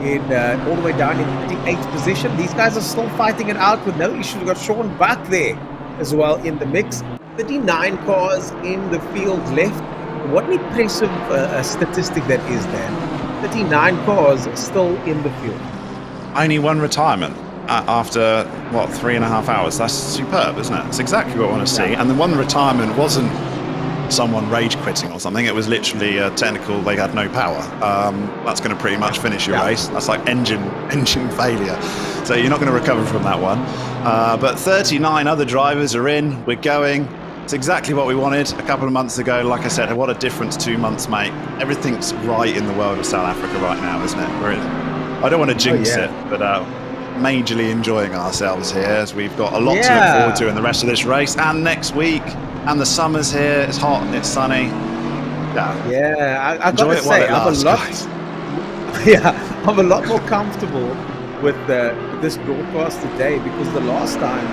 in all the way down in 38th position. These guys are still fighting it out with no issue. We've got Sean Buck there as well in the mix. 39 cars in the field left. What an impressive statistic that is, Dan. 39 cars still in the field. Only one retirement after, what, 3.5 hours? That's superb, isn't it? It's exactly what I want to see. And the one retirement wasn't someone rage quitting or something. It was literally a technical, they had no power. That's going to pretty much finish your race. That's like engine failure. So you're not going to recover from that one. But 39 other drivers are in. We're going. It's exactly what we wanted a couple of months ago. Like I said, what a difference 2 months make. Everything's right in the world of South Africa right now, isn't it? I don't want to jinx it, but majorly enjoying ourselves here as we've got a lot to look forward to in the rest of this race and next week. And the summer's here. It's hot and it's sunny. I gotta say, I'm a lot more comfortable with this broadcast today, because the last time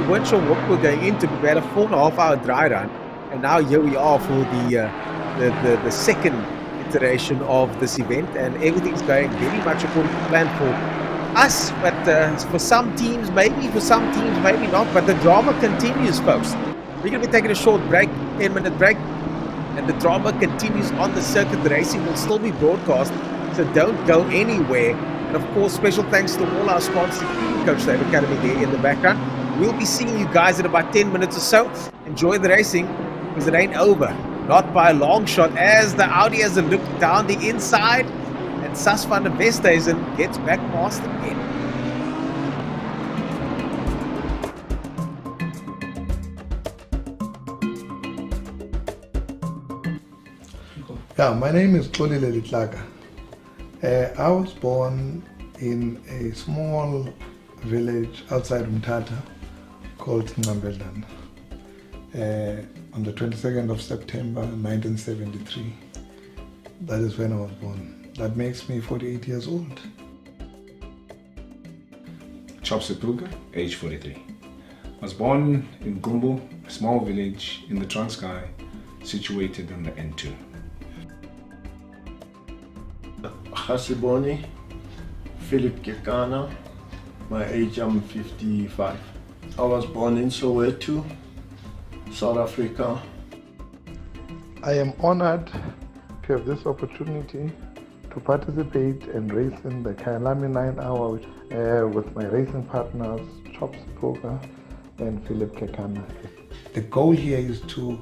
we weren't sure what we were going into. We had a 4.5 hour dry run, and now here we are for the second iteration of this event, and everything's going very much according to plan for us. But for some teams, maybe not. But the drama continues, folks. We're going to be taking a short break, 10-minute break, and the drama continues on the circuit. The racing will still be broadcast, so don't go anywhere. And of course, special thanks to all our sponsors, including Coach Dave Academy there in the background. We'll be seeing you guys in about 10 minutes or so. Enjoy the racing, because it ain't over. Not by a long shot, as the Audi has a look down the inside, and Sas van der Westhuizen gets back past again. Yeah, my name is Xolile Litlaga. I was born in a small village outside Umtata called Ngambelana on the 22nd of September 1973. That is when I was born. That makes me 48 years old. Chopsepruga, age 43. I was born in Gumbo, a small village in the Transkei, situated on the N2. Hasiboni, Philip Kekana, my age I'm 55. I was born in Soweto, South Africa. I am honored to have this opportunity to participate and race in the Kyalami 9 hour with my racing partners Chopsepruga and Philip Kekana. The goal here is to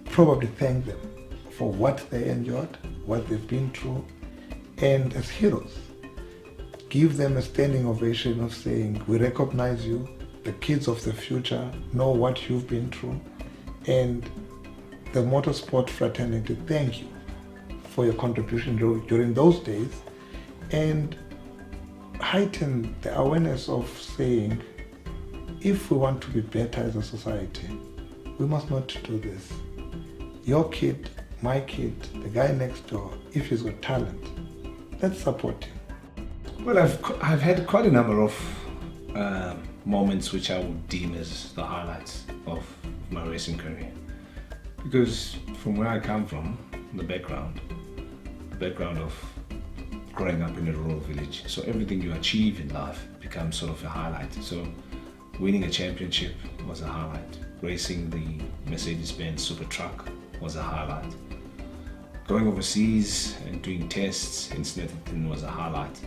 probably thank them for what they endured, what they've been through, and as heroes, give them a standing ovation of saying, we recognize you, the kids of the future know what you've been through, and the motorsport fraternity, thank you for your contribution during those days, and heighten the awareness of saying, if we want to be better as a society, we must not do this. Your kid, my kid, the guy next door, if he's got talent, let's support him. Well, I've had quite a number of moments which I would deem as the highlights of my racing career. Because from where I come from, the background of growing up in a rural village, so everything you achieve in life becomes sort of a highlight. So winning a championship was a highlight. Racing the Mercedes-Benz Super Truck was a highlight. Going overseas and doing tests in Snetterton was a highlight.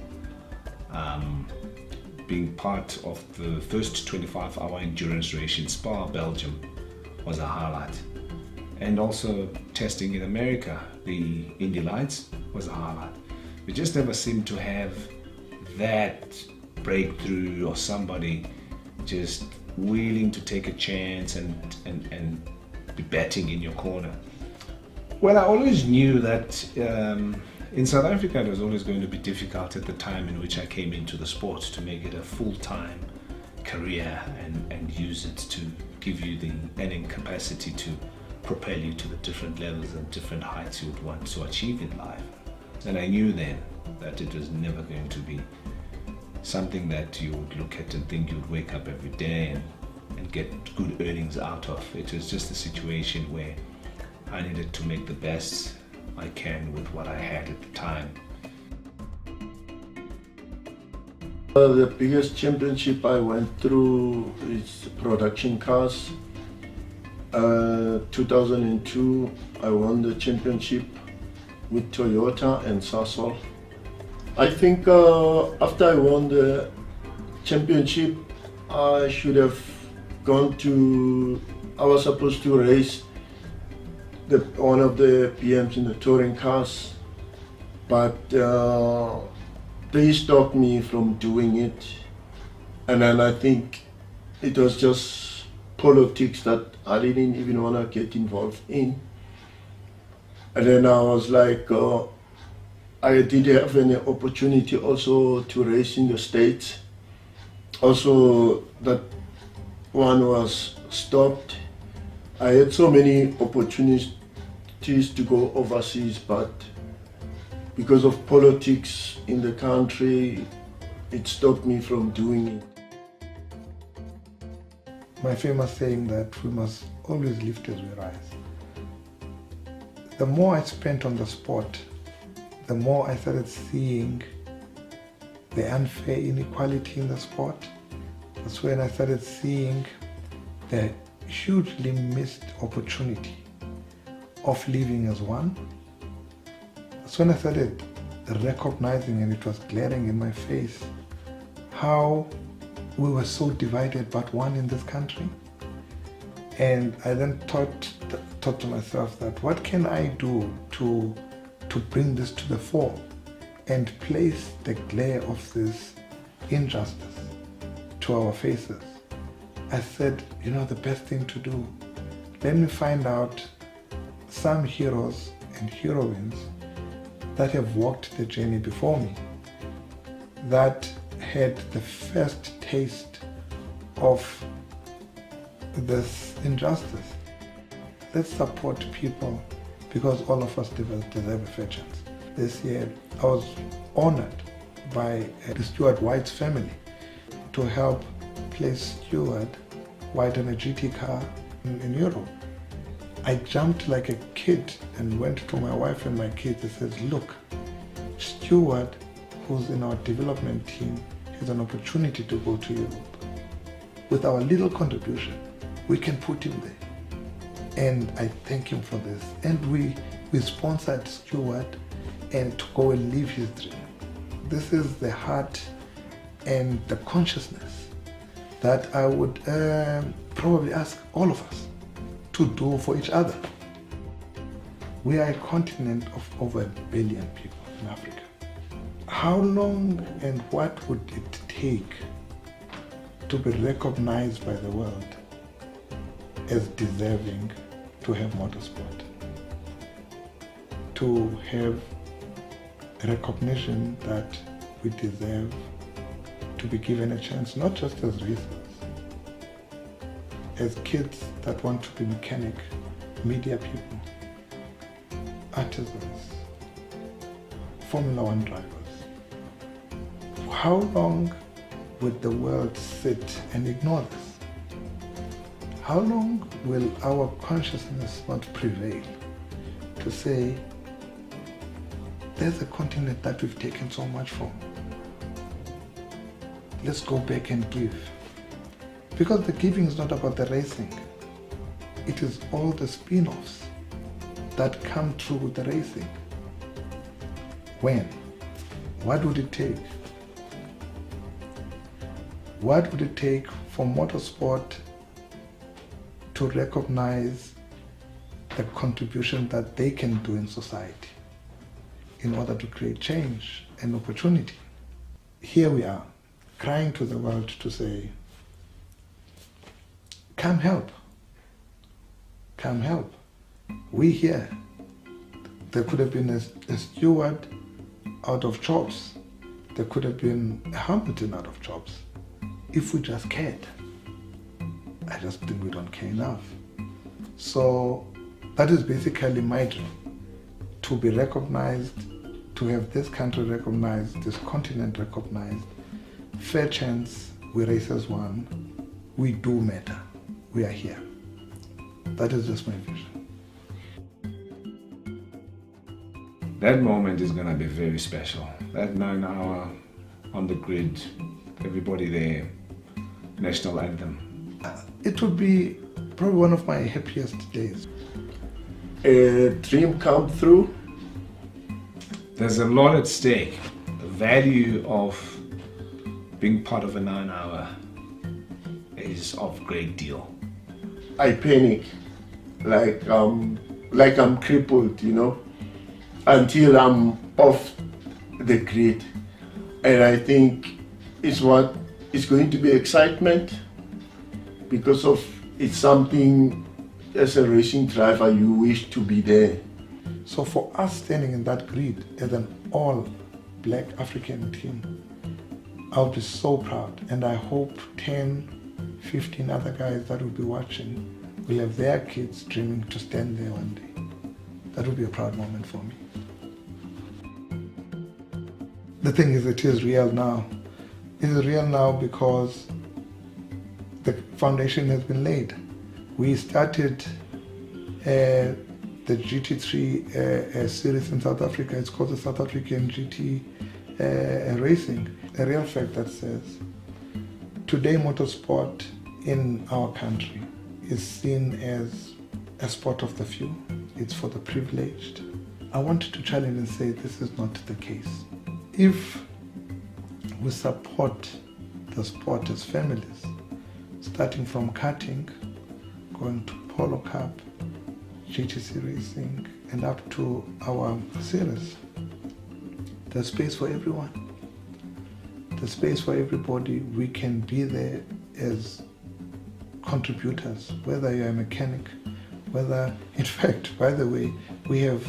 Being part of the first 25-hour endurance race in Spa, Belgium was a highlight. And also testing in America, the Indy Lights was a highlight. We just never seemed to have that breakthrough or somebody just willing to take a chance and be betting in your corner. Well, I always knew that in South Africa it was always going to be difficult at the time in which I came into the sport to make it a full-time career and use it to give you the earning capacity to propel you to the different levels and different heights you would want to achieve in life. And I knew then that it was never going to be something that you would look at and think you'd wake up every day and get good earnings out of. It was just a situation where I needed to make the best I can with what I had at the time. The biggest championship I went through is production cars. 2002, I won the championship with Toyota and Sasol. I think after I won the championship, I should have gone to, I was supposed to race one of the PMs in the touring cars, but they stopped me from doing it. And then I think it was just politics that I didn't even want to get involved in. And then I was like, I did have an opportunity also to race in the States. Also, that one was stopped. I had so many opportunities to go overseas, but because of politics in the country, it stopped me from doing it. My famous saying that we must always lift as we rise. The more I spent on the sport, the more I started seeing the unfair inequality in the sport. That's when I started seeing the hugely missed opportunity of living as one. That's when I started recognizing, and it was glaring in my face, how we were so divided but one in this country. And I then thought to myself that what can I do to bring this to the fore and place the glare of this injustice to our faces. I said, you know, the best thing to do, let me find out some heroes and heroines that have walked the journey before me, that had the first taste of this injustice. Let's support people, because all of us deserve a fair chance. This year, I was honored by the Stuart White's family to help place Stuart White in a GT car in Europe. I jumped like a kid and went to my wife and my kids and said, look, Stuart, who's in our development team, has an opportunity to go to Europe. With our little contribution, we can put him there. And I thank him for this. And we sponsored Stuart and to go and live his dream. This is the heart and the consciousness that I would probably ask all of us to do for each other. We are a continent of over 1 billion people in Africa. How long and what would it take to be recognized by the world as deserving to have motorsport? To have recognition that we deserve to be given a chance, not just as racers, as kids that want to be mechanic, media people, artisans, Formula One drivers. How long would the world sit and ignore this? How long will our consciousness not prevail to say, there's a continent that we've taken so much from. Let's go back and give. Because the giving is not about the racing. It is all the spin-offs that come through with the racing. When? What would it take? What would it take for motorsport to recognize the contribution that they can do in society in order to create change and opportunity? Here we are, crying to the world to say, come help. Come help. We here. There could have been a Stewart out of jobs. There could have been a Hamilton out of jobs. If we just cared. I just think we don't care enough. So that is basically my dream. To be recognized, to have this country recognized, this continent recognized. Fair chance, we race as one. We do matter. We are here. That is just my vision. That moment is going to be very special. That 9 hour on the grid, everybody there, national anthem. It would be probably one of my happiest days. A dream come true. There's a lot at stake. The value of being part of a 9 hour is of great deal. I panic, like like I'm crippled, until I'm off the grid. And I think it's going to be excitement because of it's something as a racing driver you wish to be there. So for us standing in that grid as an all black African team, I'll be so proud, and I hope 10, 15 other guys that will be watching will have their kids dreaming to stand there one day. That will be a proud moment for me. The thing is, it is real now. It is real now because the foundation has been laid. We started the GT3 series in South Africa. It's called the South African GT Racing. A real fact that says today motorsport in our country is seen as a sport of the few. It's for the privileged. I want to challenge and say this is not the case. If we support the sport as families, starting from karting, going to Polo Cup, GTC racing, and up to our series, there's space for everyone. There's space for everybody. We can be there as contributors, whether you're a mechanic, in fact, by the way, we have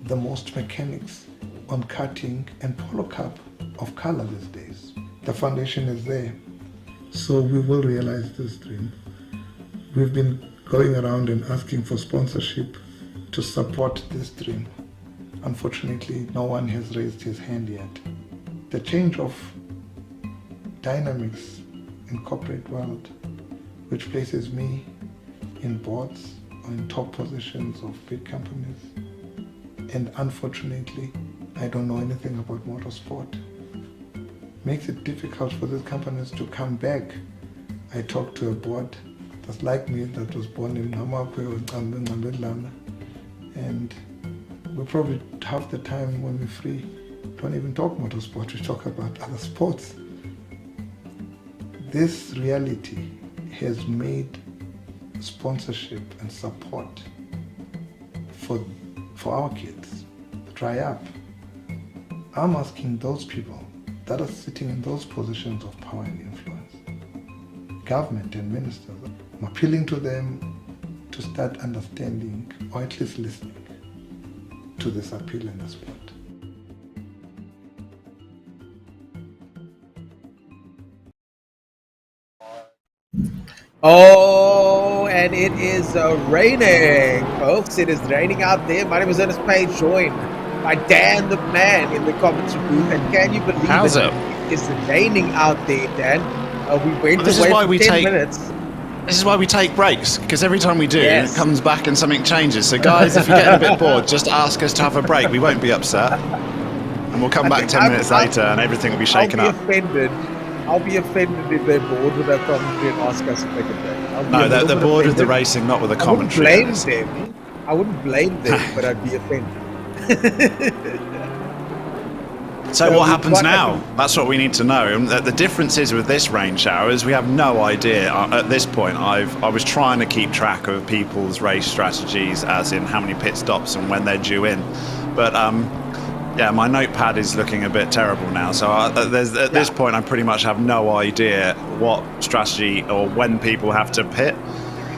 the most mechanics on karting and Polo Cup of color these days. The foundation is there. So we will realize this dream. We've been going around and asking for sponsorship to support this dream. Unfortunately, no one has raised his hand yet. The change of dynamics in corporate world, which places me in boards or in top positions of big companies, and unfortunately, I don't know anything about motorsport, makes it difficult for these companies to come back. I talked to a board that's like me, that was born in Namakwe or Ngqambelana, and we probably half the time when we're free don't even talk motorsport, we talk about other sports. This reality has made sponsorship and support for our kids dry up. I'm asking those people that are sitting in those positions of power and influence, government and ministers, I'm appealing to them to start understanding, or at least listening to this appeal in the sport. Oh, and it is raining, folks. It is raining out there. My name is Ernest Page, joined by Dan the Man in the commentary booth. And can you believe it is raining out there, Dan? We went away for 10 minutes. This is why we take breaks, because every time we do, it comes back and something changes. So guys, if you're getting a bit bored, just ask us to have a break. We won't be upset. And we'll come back 10 minutes later and everything will be shaken up. I'll be offended if they're bored with our commentary and ask us to take a break. No, they're bored with the racing, not with the commentary. I wouldn't blame them, but I'd be offended. So what happens now? That's what we need to know. And the difference is with this rain shower is we have no idea. At this point, I was trying to keep track of people's race strategies, as in how many pit stops and when they're due in. But yeah, my notepad is looking a bit terrible now. So at this point, I pretty much have no idea what strategy or when people have to pit.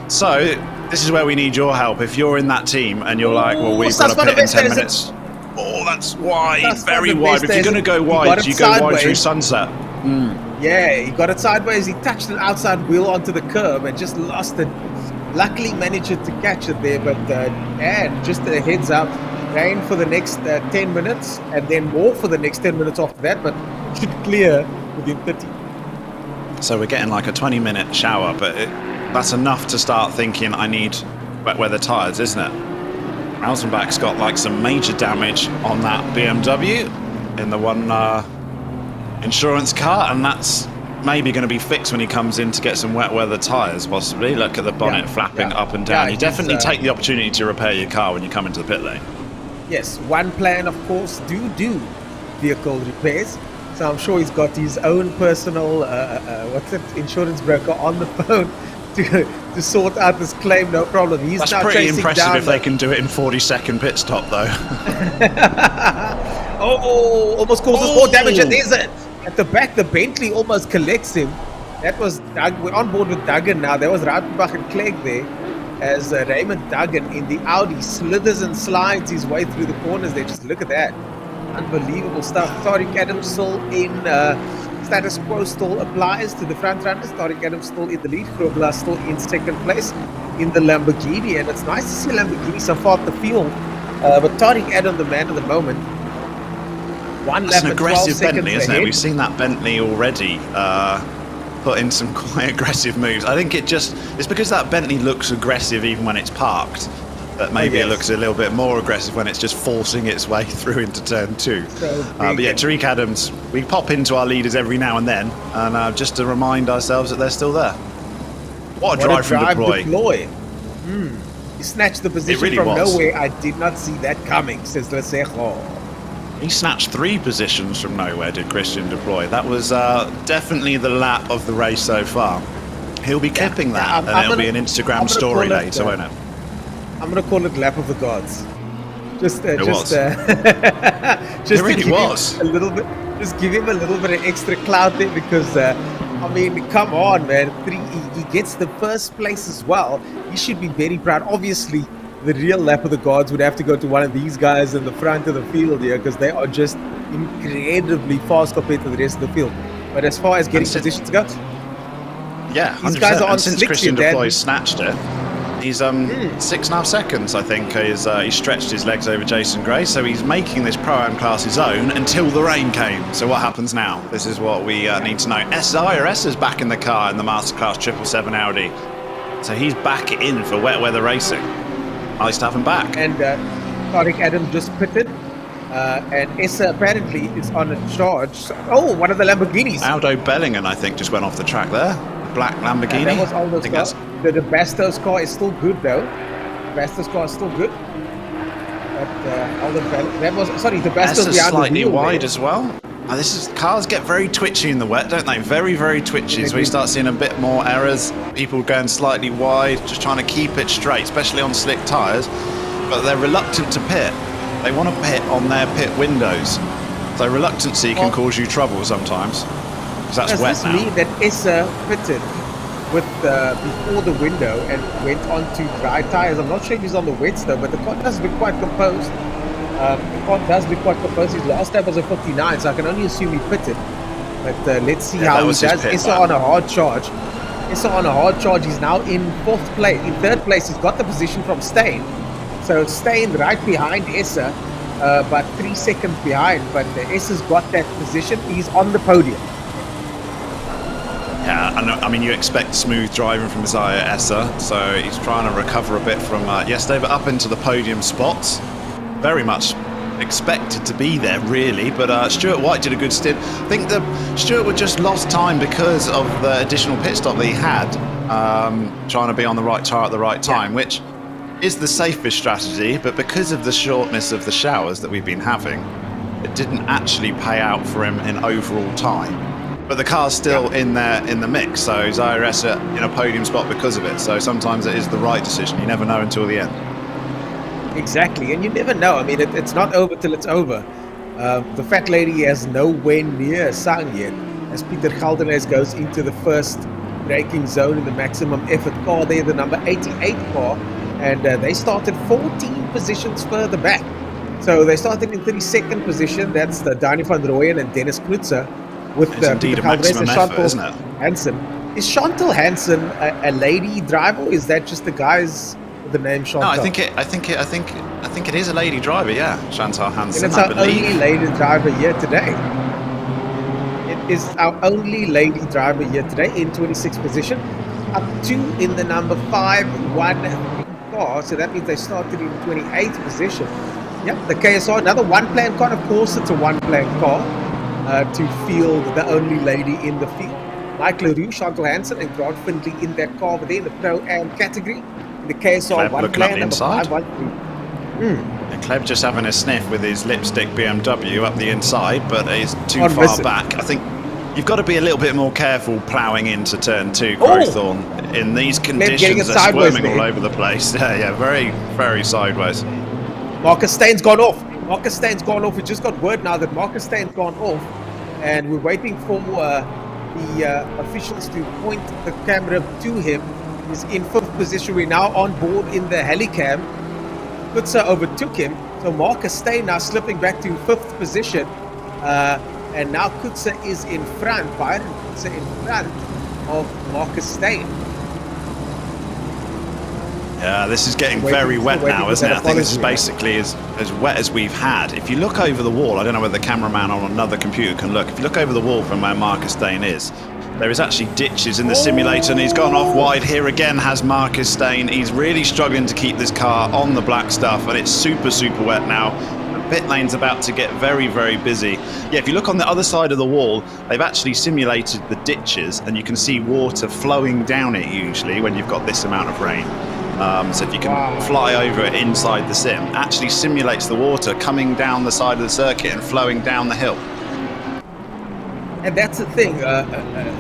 So this is where we need your help. If you're in that team and you're like, well, we've got to pit in 10 minutes. Oh, that's wide, very wide. If you're going to go wide, you go wide through sunset. Yeah, he got it sideways. He touched an outside wheel onto the curb and just lost it. Luckily managed to catch it there, but and just a heads up, rain for the next 10 minutes and then more for the next 10 minutes after that, but should clear within 30. So we're getting like a 20-minute shower, but that's enough to start thinking I need wet weather tyres, isn't it? Alzenbach's got like some major damage on that BMW in the one insurance car, and that's maybe going to be fixed when he comes in to get some wet weather tyres, possibly. Look at the bonnet flapping up and down. You definitely take the opportunity to repair your car when you come into the pit lane. Yes, one plan, of course, do vehicle repairs. So I'm sure he's got his own personal insurance broker on the phone to sort out this claim, no problem. He's That's now pretty chasing impressive down if they can do it in 40-second pit stop, though. Oh, almost causes more damage than is it? At the back, the Bentley almost collects him. That was Doug. We're on board with Duggan now. There was Rapenbach and Clegg there. As Raymond Duggan in the Audi slithers and slides his way through the corners there. Just look at that. Unbelievable stuff. Tariq Adams still in status quo, still applies to the front runners. Tariq Adams still in the lead. Grobler still in second place in the Lamborghini. And it's nice to see Lamborghini so far up the field. But Tariq Adams, the man of the moment. One That's lap an and 12 aggressive seconds Bentley, isn't ahead. it? We've seen that Bentley already put in some quite aggressive moves. I think it's because that Bentley looks aggressive even when it's parked, that maybe it looks a little bit more aggressive when it's just forcing its way through into turn 2. But yeah, Tariq Adams, we pop into our leaders every now and then, and just to remind ourselves that they're still there. What a drive from Deploy. He snatched the position really from was. nowhere. I did not see that coming, says Lesejo. He snatched 3 positions from nowhere, did Christian Deploy. That was definitely the lap of the race so far. He'll be clipping that, and it'll be an Instagram story later, won't it? I'm going to call it lap of the gods. Just it really was. A little bit, just give him a little bit of extra clout there because, I mean, come on, man. He gets the first place as well. He should be very proud. Obviously, the real lap of the gods would have to go to one of these guys in the front of the field here because they are just incredibly fast compared to the rest of the field. But as far as getting positions go, yeah, these guys are on and since slicks Christian here, Deploy snatched it, he's 6.5 seconds, I think, he stretched his legs over Jason Gray, so he's making this Pro-Am class his own until the rain came. So what happens now? This is what we need to know. IRS is back in the car in the Masterclass 777 Audi. So he's back in for wet weather racing. Nice to have him back. And Tariq Adams just pitted. And Issa apparently is on a charge. Oh, one of the Lamborghinis. Aldo Bellingham, I think, just went off the track there. Black Lamborghini. That was Aldo's car. The Bastos car is still good, though. Bastos car is still good. But the Bastos is behind slightly the wheel wide there. as well. Cars get very twitchy in the wet, don't they? Very, very twitchy. So we start seeing a bit more errors. People going slightly wide, just trying to keep it straight, especially on slick tyres. But they're reluctant to pit. They want to pit on their pit windows. So reluctancy can cause you trouble sometimes. Because that's wet now. Does this mean that Issa pitted with before the window and went on to dry tyres? I'm not sure if he's on the wets though, but the car does look quite composed. His last lap was a 59, so I can only assume he pitted. But let's see how he does. Issa on a hard charge. He's now in third place. He's got the position from Steyn. So Steyn right behind Issa, but 3 seconds behind. But Issa's got that position. He's on the podium. Yeah, I mean, you expect smooth driving from Isaiah Essa, so he's trying to recover a bit from yesterday, but up into the podium spots. Very much expected to be there, really, but Stuart White did a good stint. I think that Stuart would just lost time because of the additional pit stop that he had, trying to be on the right tyre at the right time, which is the safest strategy, but because of the shortness of the showers that we've been having, it didn't actually pay out for him in overall time. But the car's still in there in the mix, so Zaire Essa in a podium spot because of it. So sometimes it is the right decision. You never know until the end. Exactly, and you never know. I mean, it's not over till it's over. The fat lady has nowhere near sung yet. As Peter Geldenhuys goes into the first braking zone in the maximum effort car there, the number 88 car, and they started 14 positions further back. So they started in 32nd position. That's the Dani van Rooyen and Dennis Knutzer. With it's indeed a maximum effort, isn't it? Hansen. Is Chantal Hansen a lady driver, or is that just the guys with the name Chantal? No, I think it is a lady driver. Yeah, Chantal Hansen. And it's our only lady driver here today. It is our only lady driver here today in 26th position, up 2 in the number 5-1 car. So that means they started in 28th position. Yep, the KSR, another one-plan car. Of course, it's a one-plan car. To field the only lady in the field. Mike Leroux, Chantal Hansen, and Grant Findlay in that car over there in the Pro-Am category. In the KSR one plan, number 513. And Kleb just having a sniff with his lipstick BMW up the inside, but he's too far back. I think You've got to be a little bit more careful ploughing into turn 2, Crowthorne. In these conditions, they're squirming all over the place. Yeah, very, very sideways. Marcus Stein's gone off. Marcus Stein's gone off. We just got word now that Marcus Stein's gone off, and we're waiting for the officials to point the camera to him. He's in 5th position. We're now on board in the helicam. Kutsa overtook him, so Marcus Steyn now slipping back to 5th position. And now Kutsa is in front, Byron Kutsa in front of Marcus Steyn. Yeah, this is getting very wet now, isn't it? I think this is basically as wet as we've had. If you look over the wall, I don't know whether the cameraman on another computer can look. If you look over the wall from where Marcus Steyn is, there is actually ditches in the simulator, and he's gone off wide. Here again has Marcus Steyn. He's really struggling to keep this car on the black stuff, and it's super, super wet now. Pit lane's about to get very, very busy. Yeah, if you look on the other side of the wall, they've actually simulated the ditches, and you can see water flowing down it usually when you've got this amount of rain. So if you can fly over it inside the sim, actually simulates the water coming down the side of the circuit and flowing down the hill. And that's the thing,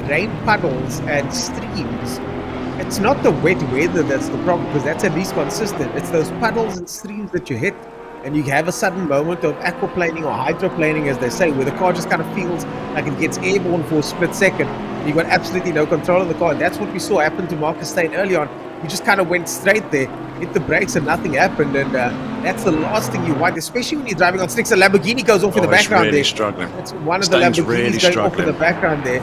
rain puddles and streams. It's not the wet weather that's the problem, because that's at least consistent. It's those puddles and streams that you hit, and you have a sudden moment of aquaplaning or hydroplaning, as they say, where the car just kind of feels like it gets airborne for a split second. You've got absolutely no control of the car. And that's what we saw happen to Marcus Steyn early on. He just kind of went straight there, hit the brakes, and nothing happened. And that's the last thing you want, especially when you're driving on slicks. A Lamborghini goes off in the background really there. Struggling. It's one of Steyn's the Lamborghinis really going struggling. off in the background there.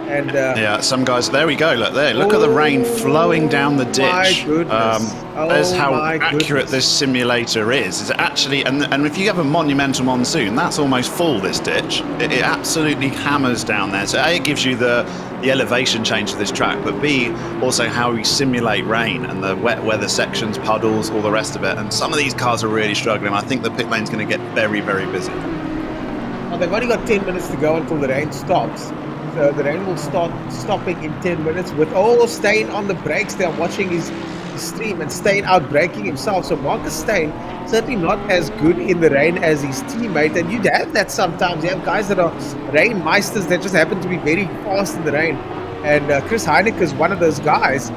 And yeah, some guys, there we go, look there, look at the rain flowing down the ditch. My goodness. There's how accurate this simulator is. It's actually, and if you have a monumental monsoon, that's almost full, this ditch. It absolutely hammers down there. So A, it gives you the elevation change of this track, but B, also how we simulate rain and the wet weather sections, puddles, all the rest of it. And some of these cars are really struggling. I think the pit lane's going to get very, very busy. Well, they've only got 10 minutes to go until the rain stops. So the rain will start stopping in 10 minutes with Steyn on the brakes there. I'm watching his stream, and Steyn out braking himself. So Marcus Steyn certainly not as good in the rain as his teammate, and you'd have that sometimes. You have guys that are rain meisters that just happen to be very fast in the rain, and Chris Heineke is one of those guys.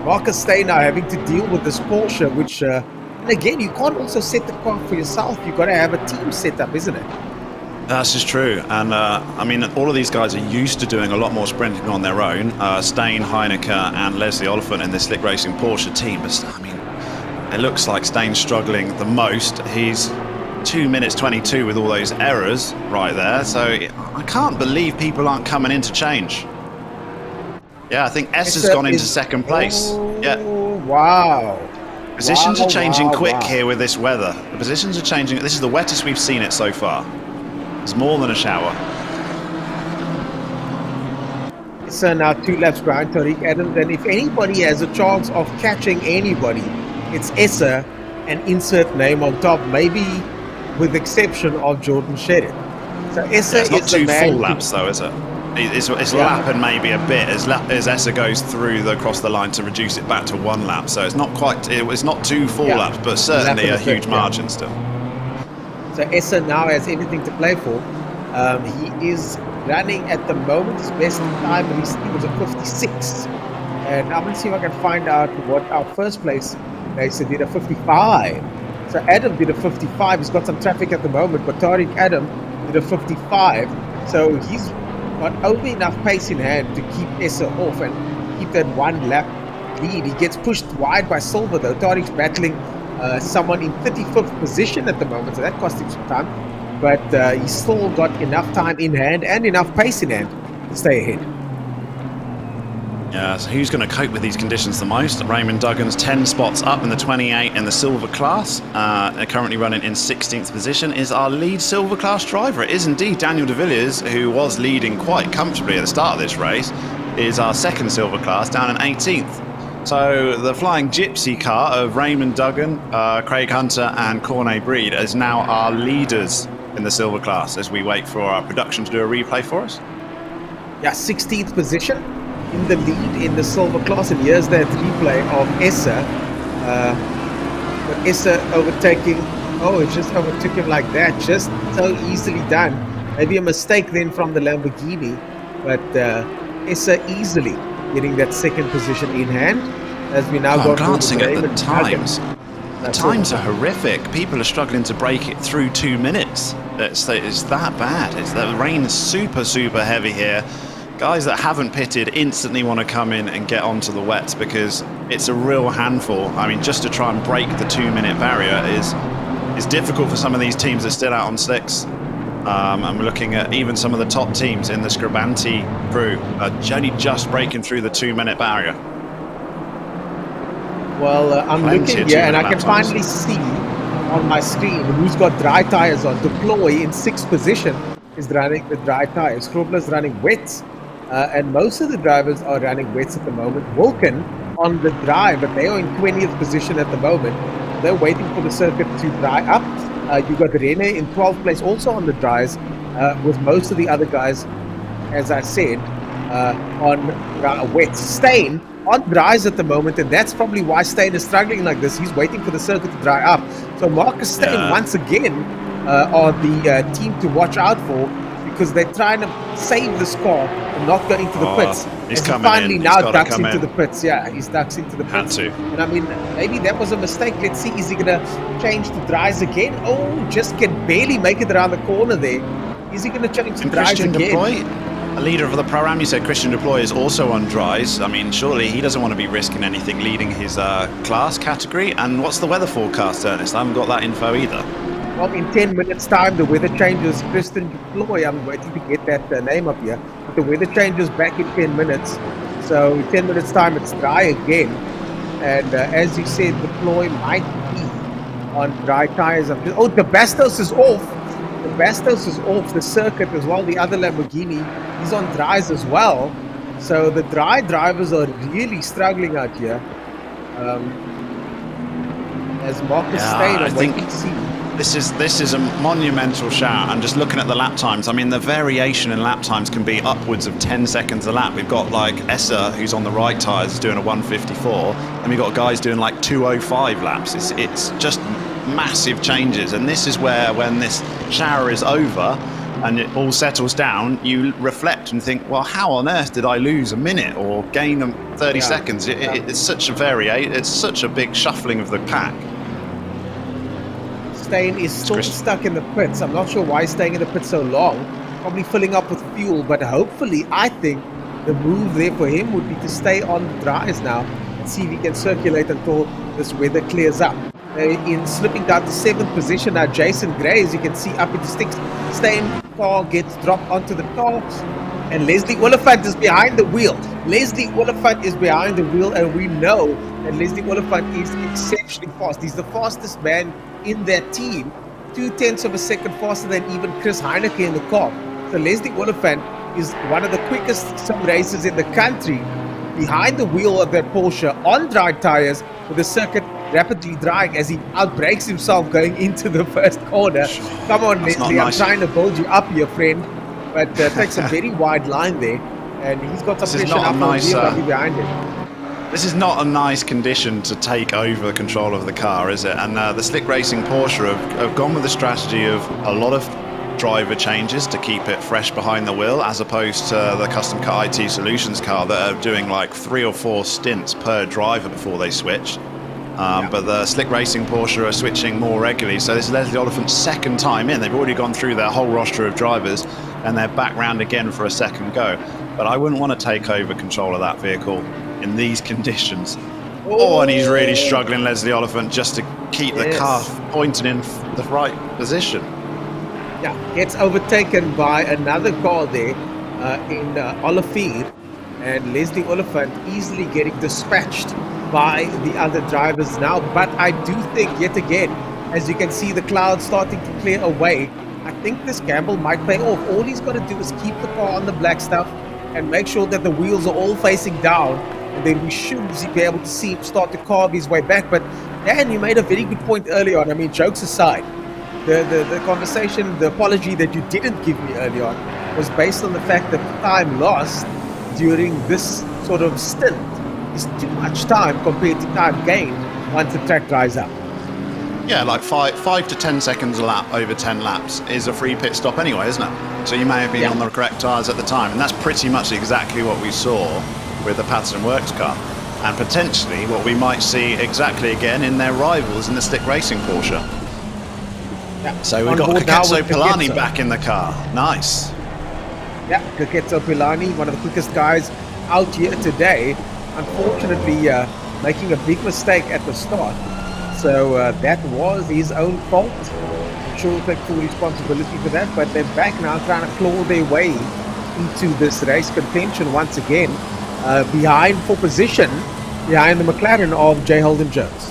Marcus Steyn now having to deal with this Porsche, which and again, you can't also set the car for yourself. You've got to have a team set up, isn't it? That's just true, and I mean, all of these guys are used to doing a lot more sprinting on their own. Steyn, Heineke, and Leslie Oliphant in this Slick Racing Porsche team. But I mean, it looks like Steyn's struggling the most. He's 2 minutes 22 with all those errors right there. So I can't believe people aren't coming in to change. Yeah, I think S has gone into second place. Yeah. Wow. Positions are changing quick here with this weather. The positions are changing. This is the wettest we've seen it so far. It's more than a shower. So now 2 laps behind Tariq Adams, and if anybody has a chance of catching anybody, it's Essa, and insert name on top, maybe with the exception of Jordan Shedden. So Essa it's not is two the man full laps though, is it? It's lap and maybe a bit as Essa goes through across the line to reduce it back to 1 lap. So it's not quite, it's not 2 full laps, but certainly a huge margin still. So Essa now has everything to play for. He is running at the moment his best time recently was a 56. And I'm going to see if I can find out what our first place racer did, a 55. So Adam did a 55. He's got some traffic at the moment, but Tariq Adam did a 55. So he's got only enough pace in hand to keep Essa off and keep that 1 lap lead. He gets pushed wide by Silver though. Tariq's battling someone in 35th position at the moment, so that cost him some time, but he's still got enough time in hand and enough pace in hand to stay ahead. Yeah, so who's going to cope with these conditions the most? Raymond Duggan's 10 spots up in the 28 in the silver class, currently running in 16th position, is our lead silver class driver. It is indeed Daniel de Villiers, who was leading quite comfortably at the start of this race, is our second silver class down in 18th. So the Flying Gypsy car of Raymond Duggan, Craig Hunter and Cornet Breed is now our leaders in the silver class as we wait for our production to do a replay for us. Yeah, 16th position in the lead in the silver class, and here's that replay of Essa. But Essa overtaking, it just overtook him like that, just so easily done. Maybe a mistake then from the Lamborghini. but Issa easily getting that second position in hand as we now I'm go glancing at the Raymond times. Duggan. The times are horrific. People are struggling to break it through 2 minutes. It's that bad. The rain is super, super heavy here. Guys that haven't pitted instantly want to come in and get onto the wets because it's a real handful. I mean, just to try and break the 2-minute barrier is difficult for some of these teams that are still out on slicks. I'm looking at even some of the top teams in the Scribanti crew are only just breaking through the 2-minute barrier. Well, I'm Plenty looking of here and I 2-minute can lap times. finally see on my screen who's got dry tires on. Deploy in 6th position is running the dry tires. Krobler's running wets. And most of the drivers are running wets at the moment. Wilken on the dry, but they are in 20th position at the moment. They're waiting for the circuit to dry up. You got Rene in 12th place, also on the dries, with most of the other guys, as I said, on wets. Stain on dries at the moment, and that's probably why Stain is struggling like this. He's waiting for the circuit to dry up. So Marcus Stain, once again, are the team to watch out for, because they're trying to save this car and not go into the pits. He's As he coming finally in. now He's gotta ducks come into in. the pits. Yeah, he ducks into the Had pits. to. And I mean, maybe that was a mistake. Let's see, is he going to change to dries again? Oh, just can barely make it around the corner there. Is he going to change to And dries Christian again? Deploy, a leader of the Pro-Am, you said Christian Deploy is also on dries. I mean, surely he doesn't want to be risking anything leading his class category. And what's the weather forecast, Ernest? I haven't got that info either. Well, in 10 minutes time, the weather changes. Christian Deploy, I'm waiting to get that name up here. But the weather changes back in 10 minutes. So in 10 minutes time, it's dry again. And as you said, Deploy might be on dry tires. Oh, the Bastos is off. The Bastos is off the circuit as well. The other Lamborghini, he's on dries as well. So the dry drivers are really struggling out here. As Marcus Stain, I'm waiting to see. This is a monumental shout, and just looking at the lap times, I mean, the variation in lap times can be upwards of 10 seconds a lap. We've got like Essa, who's on the right tyres, doing a 154, and we've got guys doing like 205 laps. It's just massive changes, and this is where, when this shower is over and it all settles down, you reflect and think, well, how on earth did I lose a minute or gain 30 seconds? It's such a it's such a big shuffling of the pack. Stain is still stuck in the pits. I'm not sure why he's staying in the pits so long. Probably filling up with fuel, but hopefully, I think the move there for him would be to stay on the dries now and see if he can circulate until this weather clears up. In slipping down to 7th position now, Jason Gray, as you can see, up into 6th. Stain car gets dropped onto the car, and Leslie Oliphant is behind the wheel. Leslie Oliphant is behind the wheel, and we know that Leslie Oliphant is exceptionally fast. He's the fastest man in that team, 0.2 of a second faster than even Chris Heineke in the car. So Leslie Oliphant is one of the quickest sim racers in the country, behind the wheel of that Porsche on dry tires, with the circuit rapidly drying as he outbrakes himself going into the first corner. Come on, That's Leslie, not I'm nice. trying to build you up here, friend. But takes a very wide line there, and he's got some This is pressure not a up on nice, BMW behind him. This is not a nice condition to take over the control of the car, is it? And the Slick Racing Porsche have gone with the strategy of a lot of driver changes to keep it fresh behind the wheel, as opposed to the Custom Car IT Solutions car that are doing like 3 or 4 stints per driver before they switch. But the Slick Racing Porsche are switching more regularly, so this is Leslie Oliphant's second time in. They've already gone through their whole roster of drivers, and they're back round again for a second go. But I wouldn't want to take over control of that vehicle in these conditions. Oh, and he's really struggling, Leslie Oliphant, just to keep the car pointed in the right position. Yeah, gets overtaken by another car there in Oliphant, and Leslie Oliphant easily getting dispatched by the other drivers now. But I do think, yet again, as you can see the clouds starting to clear away, I think this gamble might pay off. All he's got to do is keep the car on the black stuff and make sure that the wheels are all facing down, and then we should be able to see him start to carve his way back. But Dan, you made a very good point earlier on. I mean, jokes aside, the conversation, the apology that you didn't give me earlier on was based on the fact that time lost during this sort of stint is too much time compared to time gained once the track dries up. Yeah, like 5 to 10 seconds a lap over 10 laps is a free pit stop anyway, isn't it? So you may have been on the correct tyres at the time, and that's pretty much exactly what we saw with the Patterson Works car, and potentially what we might see exactly again in their rivals in the Stick Racing Porsche. Yeah. So we've On got board now Kaketso with Pilani Kaketso. back in the car. Nice. Yeah, Kaketso Pilani, one of the quickest guys out here today. Unfortunately, making a big mistake at the start. So that was his own fault. I'm sure he'll take full responsibility for that. But they're back now trying to claw their way into this race contention once again. Behind for position, behind the McLaren of J. Holden Jones.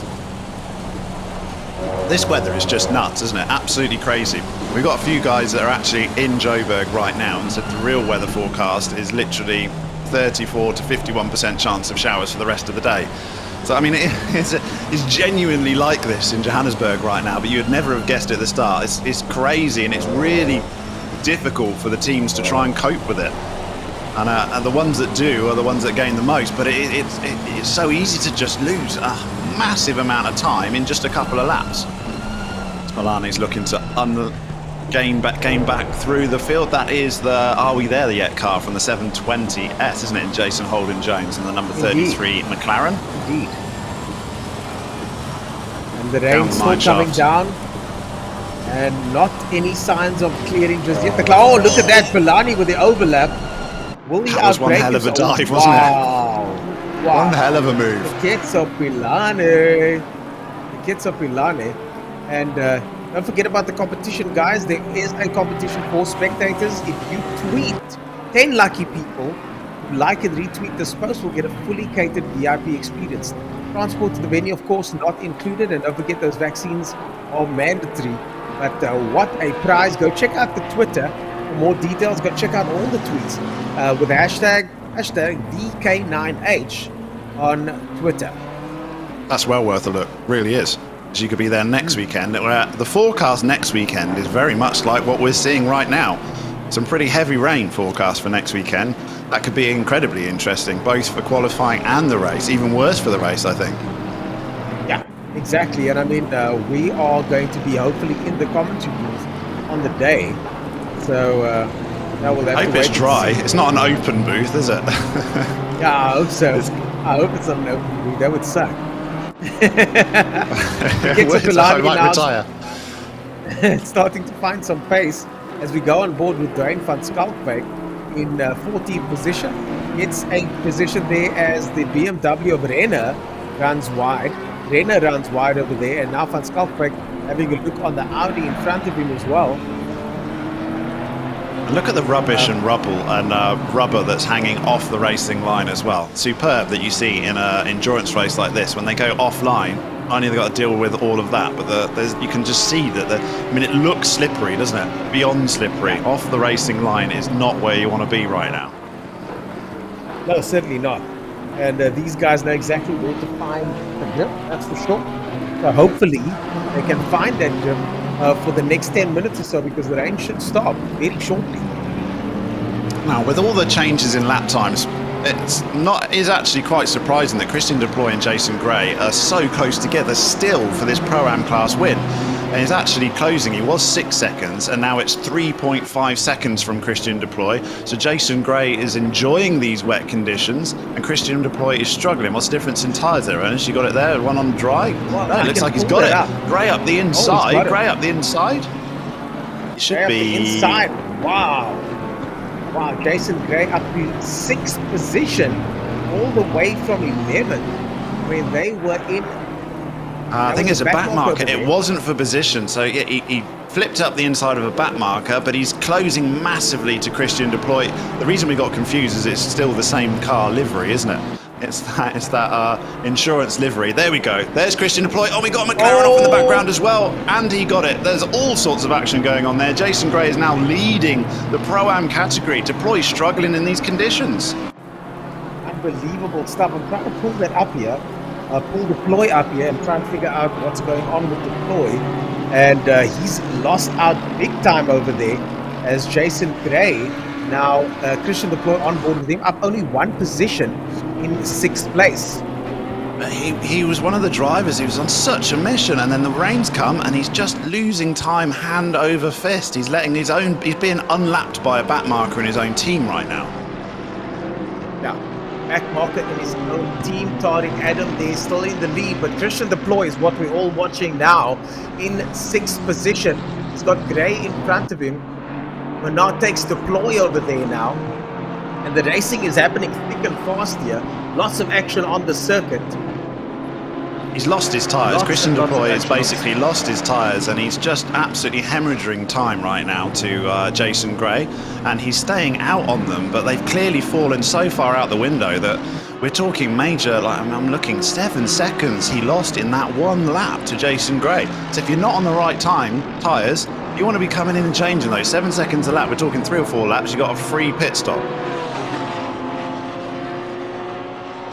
This weather is just nuts, isn't it? Absolutely crazy. We've got a few guys that are actually in Joburg right now, and so the real weather forecast is literally 34 to 51% chance of showers for the rest of the day. So, I mean, it's genuinely like this in Johannesburg right now, but you'd never have guessed it at the start. It's crazy, and it's really difficult for the teams to try and cope with it. And the ones that do are the ones that gain the most, but it's so easy to just lose a massive amount of time in just a couple of laps. Milani's looking to gain back through the field. That is the Are We There Yet car from the 720S, isn't it? And Jason Holden Jones and the number 33 McLaren. Indeed. And the rain still coming down. And not any signs of clearing just yet. Oh, look at that. Pilani with the overlap. Will he That was one hell of a dive, wasn't it? Wow. One hell of a move. Kaketso Pilani. And don't forget about the competition, guys. There is a competition for spectators. If you tweet 10 lucky people who like and retweet this post, will get a fully catered VIP experience. Transport to the venue, of course, not included. And don't forget those vaccines are mandatory. But what a prize. Go check out the Twitter for more details. Go check out all the tweets with the hashtag DK9H on Twitter. That's well worth a look. Really is. You could be there next weekend. The forecast next weekend is very much like what we're seeing right now. Some pretty heavy rain forecast for next weekend. That could be incredibly interesting, both for qualifying and the race. Even worse for the race, I think. Yeah, exactly. And I mean, we are going to be hopefully in the commentary booth on the day. So now we'll have I hope to wait it's dry. It's not an open booth, is it? Yeah, I hope so. I hope it's not an open booth. That would suck. I might retire. Starting to find some pace as we go on board with Dwayne van Schalkwyk in 14th position. It's a position there as the BMW of Renner runs wide. Renner runs wide over there, and now van Schalkwyk having a look on the Audi in front of him as well. And look at the rubbish and rubble and rubber that's hanging off the racing line as well. Superb that you see in an endurance race like this. When they go offline, only they've got to deal with all of that. But you can just see that, it looks slippery, doesn't it? Beyond slippery. Off the racing line is not where you want to be right now. No, certainly not. And these guys know exactly where to find the grip, that's for sure. So hopefully they can find that grip for the next 10 minutes or so, because the rain should stop very shortly. Now, with all the changes in lap times, it's actually quite surprising that Christian Deploy and Jason Gray are so close together still for this Pro-Am class win. And he's actually closing. He was 6 seconds, and now it's 3.5 seconds from Christian Deploy. So Jason Gray is enjoying these wet conditions, and Christian Deploy is struggling. What's the difference in tyres there, Ernest? You got it there, one on dry? No, it looks like he's got it. Gray up the inside. Gray up the inside. It should be inside. Wow, Jason Gray up to 6th position, all the way from 11, when they were in. I think it's a back marker. It wasn't for position, so yeah, he flipped up the inside of a back marker, but he's closing massively to Christian Deploy. The reason we got confused is it's still the same car livery, isn't it? It's that insurance livery. There we go. There's Christian Deploy. Oh, we got McLaren off in the background as well, and he got it. There's all sorts of action going on there. Jason Gray is now leading the Pro-Am category. Deploy struggling in these conditions. Unbelievable stuff. I'm trying to pull that up here. Pull Deploy up here and try and figure out what's going on with Deploy. And he's lost out big time over there as Jason Gray, now Christian Deploy on board with him, up only one position in 6th place. he was one of the drivers. He was on such a mission, and then the rains come, and he's just losing time hand over fist. He's letting he's being unlapped by a back marker in his own team right now. Yeah, back marker in his own team. Tariq Adam there still in the lead, but Christian Deploy is what we're all watching now in 6th position. He's got Gray in front of him. Menard takes Deploy over there now, and the racing is happening thick and fast here. Lots of action on the circuit. He's lost his tyres. Christian Deploy has basically lost his tyres, and he's just absolutely hemorrhaging time right now to Jason Gray, and he's staying out on them, but they've clearly fallen so far out the window that we're talking major, like I'm looking 7 seconds he lost in that one lap to Jason Gray. So if you're not on the right tyres, you want to be coming in and changing those. 7 seconds a lap, we're talking 3 or 4 laps, you've got a free pit stop.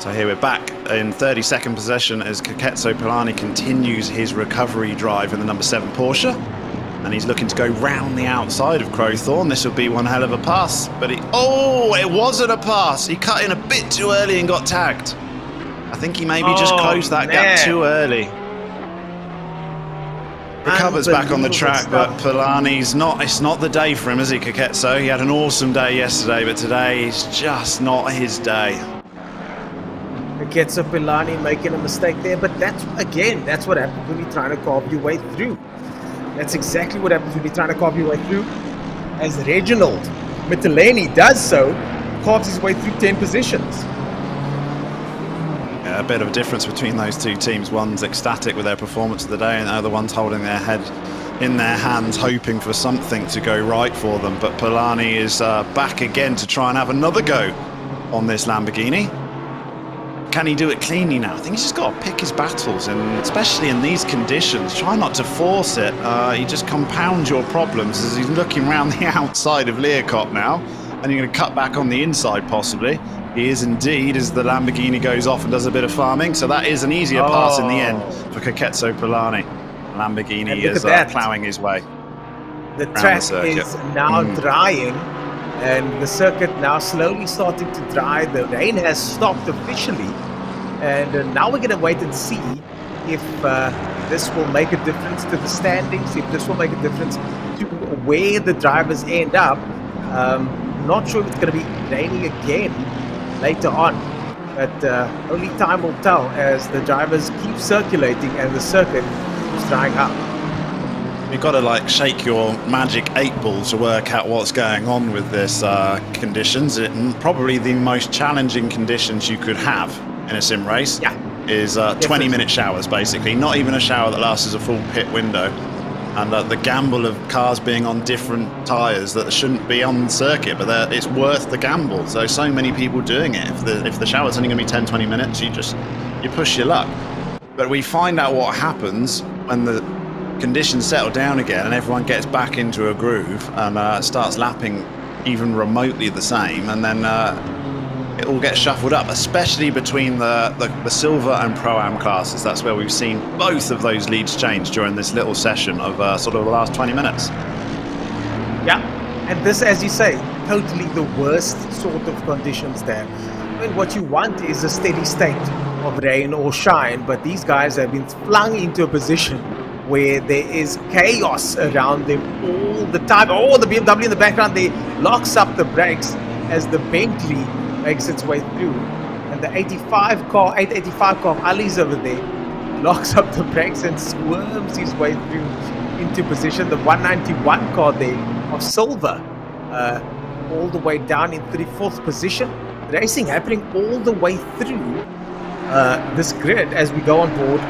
So here we're back in 32nd possession as Kaketso Polani continues his recovery drive in the number 7 Porsche. And he's looking to go round the outside of Crowthorne. This will be one hell of a pass. But it wasn't a pass. He cut in a bit too early and got tagged. I think he maybe just closed that gap too early. Recovers back on the track, but Polani's it's not the day for him, is he, Kaketso? He had an awesome day yesterday, but today is just not his day. Kaketso Polani making a mistake there, but that's what happens when you're trying to carve your way through. That's exactly what happens when you're trying to carve your way through. As Reginald Mitteleni does so, carves his way through 10 positions. Yeah, a bit of a difference between those two teams. One's ecstatic with their performance of the day, and the other one's holding their head in their hands, hoping for something to go right for them. But Polani is back again to try and have another go on this Lamborghini. Can he do it cleanly now? I think he's just got to pick his battles, and especially in these conditions, try not to force it. You just compound your problems as he's looking around the outside of Learcott now, and you're going to cut back on the inside possibly. He is indeed, as the Lamborghini goes off and does a bit of farming, so that is an easier pass in the end for Kaketso Polani. Lamborghini is ploughing his way. The track is now drying, and the circuit now slowly starting to dry. The rain has stopped officially, and now we're going to wait and see if this will make a difference to the standings, if this will make a difference to where the drivers end up. Not sure if it's going to be raining again later on, but only time will tell as the drivers keep circulating and the circuit keeps drying up. You've got to shake your magic 8 ball to work out what's going on with this conditions. Probably the most challenging conditions you could have in a sim race is 20-minute showers, basically. Not even a shower that lasts as a full pit window. And the gamble of cars being on different tyres that shouldn't be on the circuit, but it's worth the gamble. So many people doing it. If the shower's only going to be 10-20 minutes, you push your luck. But we find out what happens when the conditions settle down again and everyone gets back into a groove and starts lapping even remotely the same, and then it all gets shuffled up, especially between the silver and pro-am classes. That's where we've seen both of those leads change during this little session of sort of the last 20 minutes. Yeah, and this, as you say, totally the worst sort of conditions there. I mean, what you want is a steady state of rain or shine, but these guys have been flung into a position where there is chaos around them all the time. Oh, the BMW in the background there locks up the brakes as the Bentley makes its way through. And the 885 car of Ali's over there locks up the brakes and squirms his way through into position. The 191 car there of Silver all the way down in 34th position. Racing happening all the way through this grid as we go on board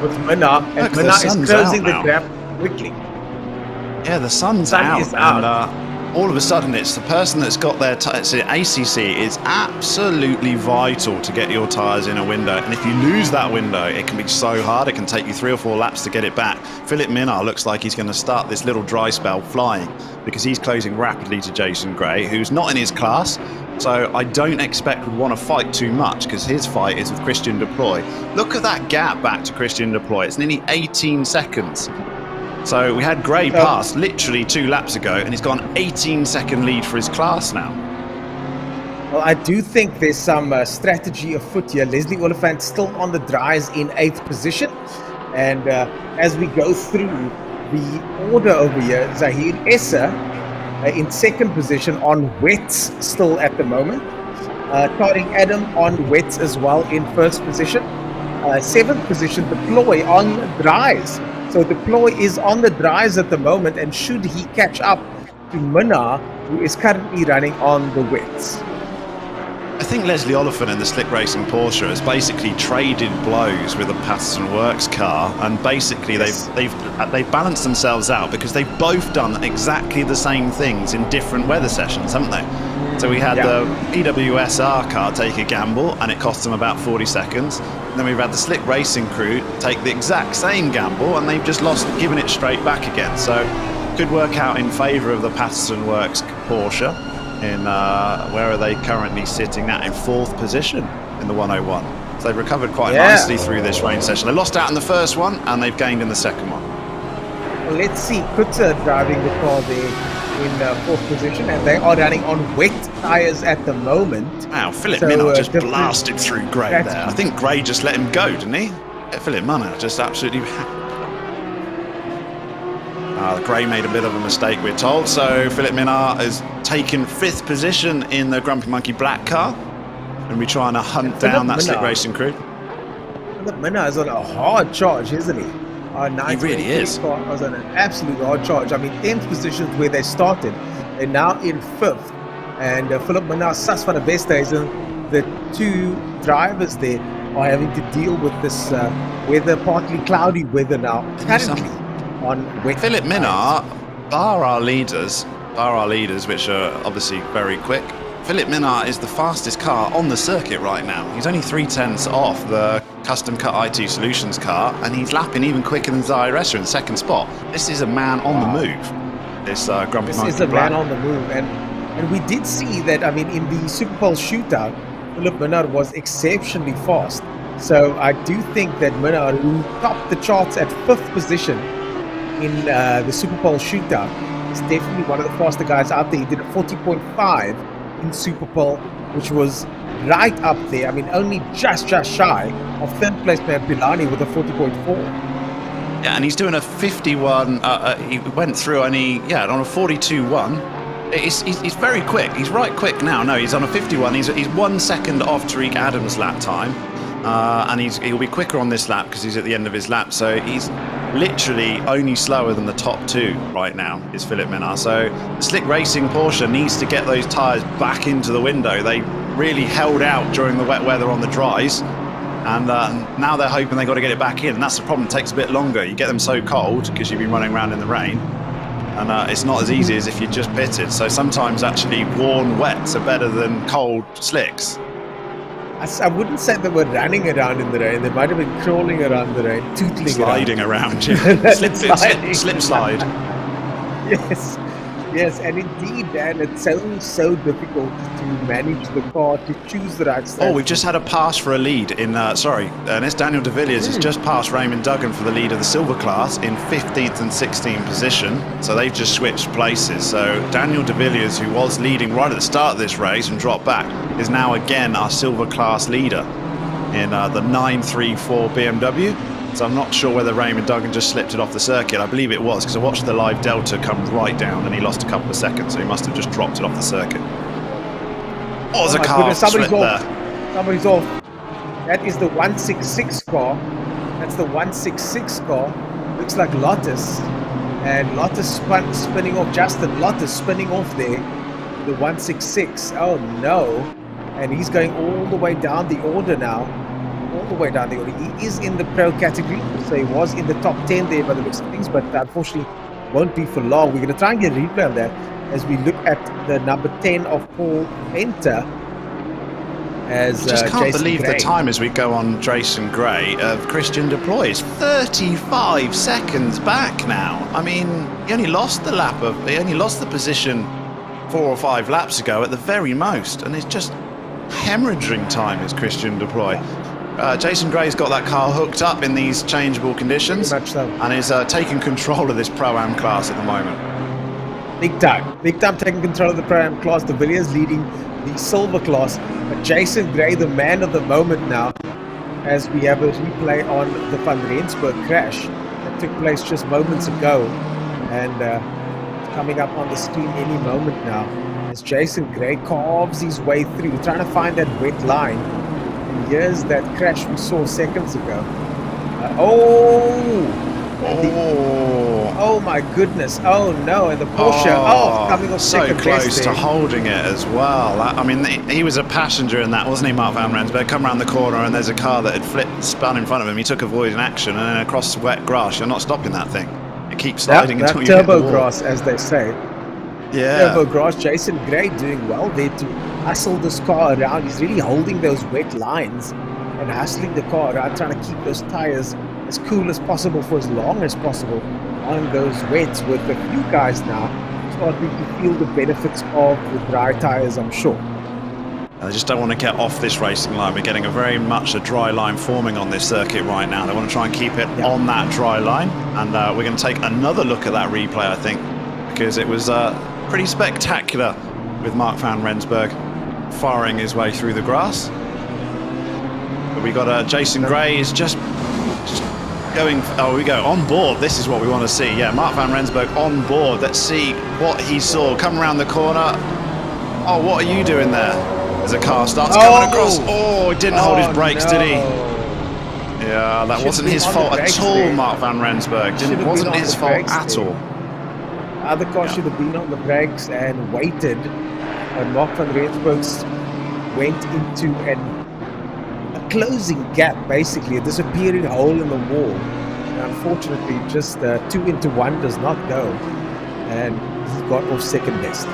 with Minna, and Minna is closing the gap quickly. Yeah, the sun's out. And all of a sudden it's the person that's got their ACC is absolutely vital to get your tyres in a window, and if you lose that window it can be so hard. It can take you 3 or 4 laps to get it back. Philip Minnar looks like he's going to start this little dry spell flying because he's closing rapidly to Jason Gray, who's not in his class, so I don't expect would want to fight too much because his fight is with Christian Deploy. Look at that gap back to Christian Deploy. It's nearly 18 seconds. So we had Gray pass literally 2 laps ago, and he's got an 18-second lead for his class now. Well, I do think there's some strategy afoot here. Leslie Oliphant still on the dries in 8th position. And as we go through the order over here, Zahir Essa in 2nd position on wets still at the moment. Taring Adam on wets as well in 1st position. 7th position, Deploy on dries. So Deploy is on the dries at the moment, and should he catch up to Minna, who is currently running on the wets. I think Leslie Oliphant in the Slick Racing Porsche has basically traded blows with the Patterson Works car, and basically they've balanced themselves out because they've both done exactly the same things in different weather sessions, haven't they? So we had the PWSR car take a gamble, and it cost them about 40 seconds. And then we've had the Slick Racing crew take the exact same gamble, and they've just given it straight back again. So could work out in favour of the Patterson Works Porsche. In where are they currently sitting at? In 4th position in the 101. So they've recovered quite nicely through this rain session. They lost out in the first one, and they've gained in the second one. Well, let's see. Kutzer driving the car there in 4th position, and they are running on wet tyres at the moment. Wow, Philip Minnaert just blasted through Gray there. I think Gray just let him go, didn't he? Yeah, Philip Minnaert just absolutely... Gray made a bit of a mistake, we're told. So Philip Minnaert has taken 5th position in the Grumpy Monkey Black car, and we're trying to hunt down that Slick Racing crew. Philip Minnaert is on a hard charge, isn't he? He really is. Was on an absolute hard charge. I mean, 10th position is where they started. They're now in 5th. And Philip Minnaert, Sas van der Westhuizen, the 2 drivers there are having to deal with this weather, partly cloudy weather now. Currently on wet. Philip Minnaert, bar our leaders, which are obviously very quick. Philip Minnaert is the fastest car on the circuit right now. He's only 3/10 off the custom cut IT Solutions car, and he's lapping even quicker than Zahir Essa in 2nd spot. This is a man on the move. This Grumpy Monkey. This is a man on the move, and we did see that. I mean, in the Super Bowl shootout, Philip Minnaert was exceptionally fast. So I do think that Minnaert, who topped the charts at 5th position in the Super Bowl shootout, is definitely one of the faster guys out there. He did a 40.5 in Super Bowl, which was right up there. I mean, only just shy of 3rd place player Kyalami with a 40.4. Yeah, and he's doing a 51. He went through on a 42.1. He's very quick. He's right quick now. No, he's on a 51. He's 1 second off Tariq Adams' lap time, and he'll be quicker on this lap because he's at the end of his lap. So he's literally only slower than the top 2 right now is Philip Minnaert. So the Slick Racing Porsche needs to get those tyres back into the window. They really held out during the wet weather on the dries, and now they're hoping they've got to get it back in, and that's the problem. It takes a bit longer. You get them so cold because you've been running around in the rain, and it's not as easy as if you just pitted. So sometimes actually worn wets are better than cold slicks. I wouldn't say they were running around in the rain. They might have been crawling around the rain, tootling sliding around. Slip slide. Yes, and indeed, Dan, it's so difficult to manage the car, to choose the right strategy. Oh, we've just had a pass for a lead in, Ernest Daniel de Villiers has just passed Raymond Duggan for the lead of the silver class in 15th and 16th position. So they've just switched places. So Daniel de Villiers, who was leading right at the start of this race and dropped back, is now again our silver class leader in the 934 BMW. So I'm not sure whether Raymond Duggan just slipped it off the circuit. I believe it was, because I watched the live delta come right down and he lost a couple of seconds, so he must have just dropped it off the circuit. Oh, there's a car slip there. Somebody's off. That is the 166 car. That's the 166 car. Looks like Lotus. And Lotus spinning off. Justin Lotus spinning off there. The 166. Oh no. And he's going all the way down the order now. All the way down the order. He is in the pro category, so he was in the top 10 there by the looks of things, but unfortunately won't be for long. We're going to try and get a replay of that as we look at the number 10 of Paul Enter. As I just can't Jason believe Gray. the time as we go on Jason Gray of Christian Deploy is 35 seconds back now. I mean, he only lost the position 4 or 5 laps ago at the very most, and it's just hemorrhaging time is Christian Deploy. Jason Gray's got that car hooked up in these changeable conditions and is taking control of this Pro-Am class at the moment. Big time taking control of the Pro-Am class. De Villiers leading the silver class. But Jason Gray, the man of the moment now, as we have a replay on the Van Rensburg crash that took place just moments ago, and it's coming up on the screen any moment now, as Jason Gray carves his way through, trying to find that wet line. And here's that crash we saw seconds ago. Oh my goodness! Oh no! And the Porsche, coming off so second close best to there. holding it as well. I mean, he was a passenger in that, wasn't he, Mark van Rensburg? Come around the corner and there's a car that had spun in front of him. He took avoiding action, and then across wet grass, you're not stopping that thing. It keeps sliding that until you hit the turbo wall. grass, as they say. Yeah. Turbo grass. Jason Gray doing well there to hustle this car around. He's really holding those wet lines and hustling the car around, trying to keep those tires as cool as possible for as long as possible on those wets, with a few guys now starting to feel the benefits of the dry tires, I'm sure. I just don't want to get off this racing line. We're getting very much a dry line forming on this circuit right now. They want to try and keep it on that dry line. And we're going to take another look at that replay, I think, because it was pretty spectacular with Mark van Rensburg firing his way through the grass. But we got Jason Gray is just going, we go on board. This is what we want to see. Yeah, Mark van Rensburg on board. Let's see what he saw. Come around the corner. Oh, what are you doing there? As a car starts coming across. Oh, he didn't hold his brakes, did he? Yeah, that wasn't his fault at all, Mark van Rensburg. It wasn't his fault at all. Other car should have been on the brakes and waited. But Mark van Rensburg went into a closing gap, basically, a disappearing hole in the wall. And unfortunately, just 2 into 1 does not go. And he got off second best.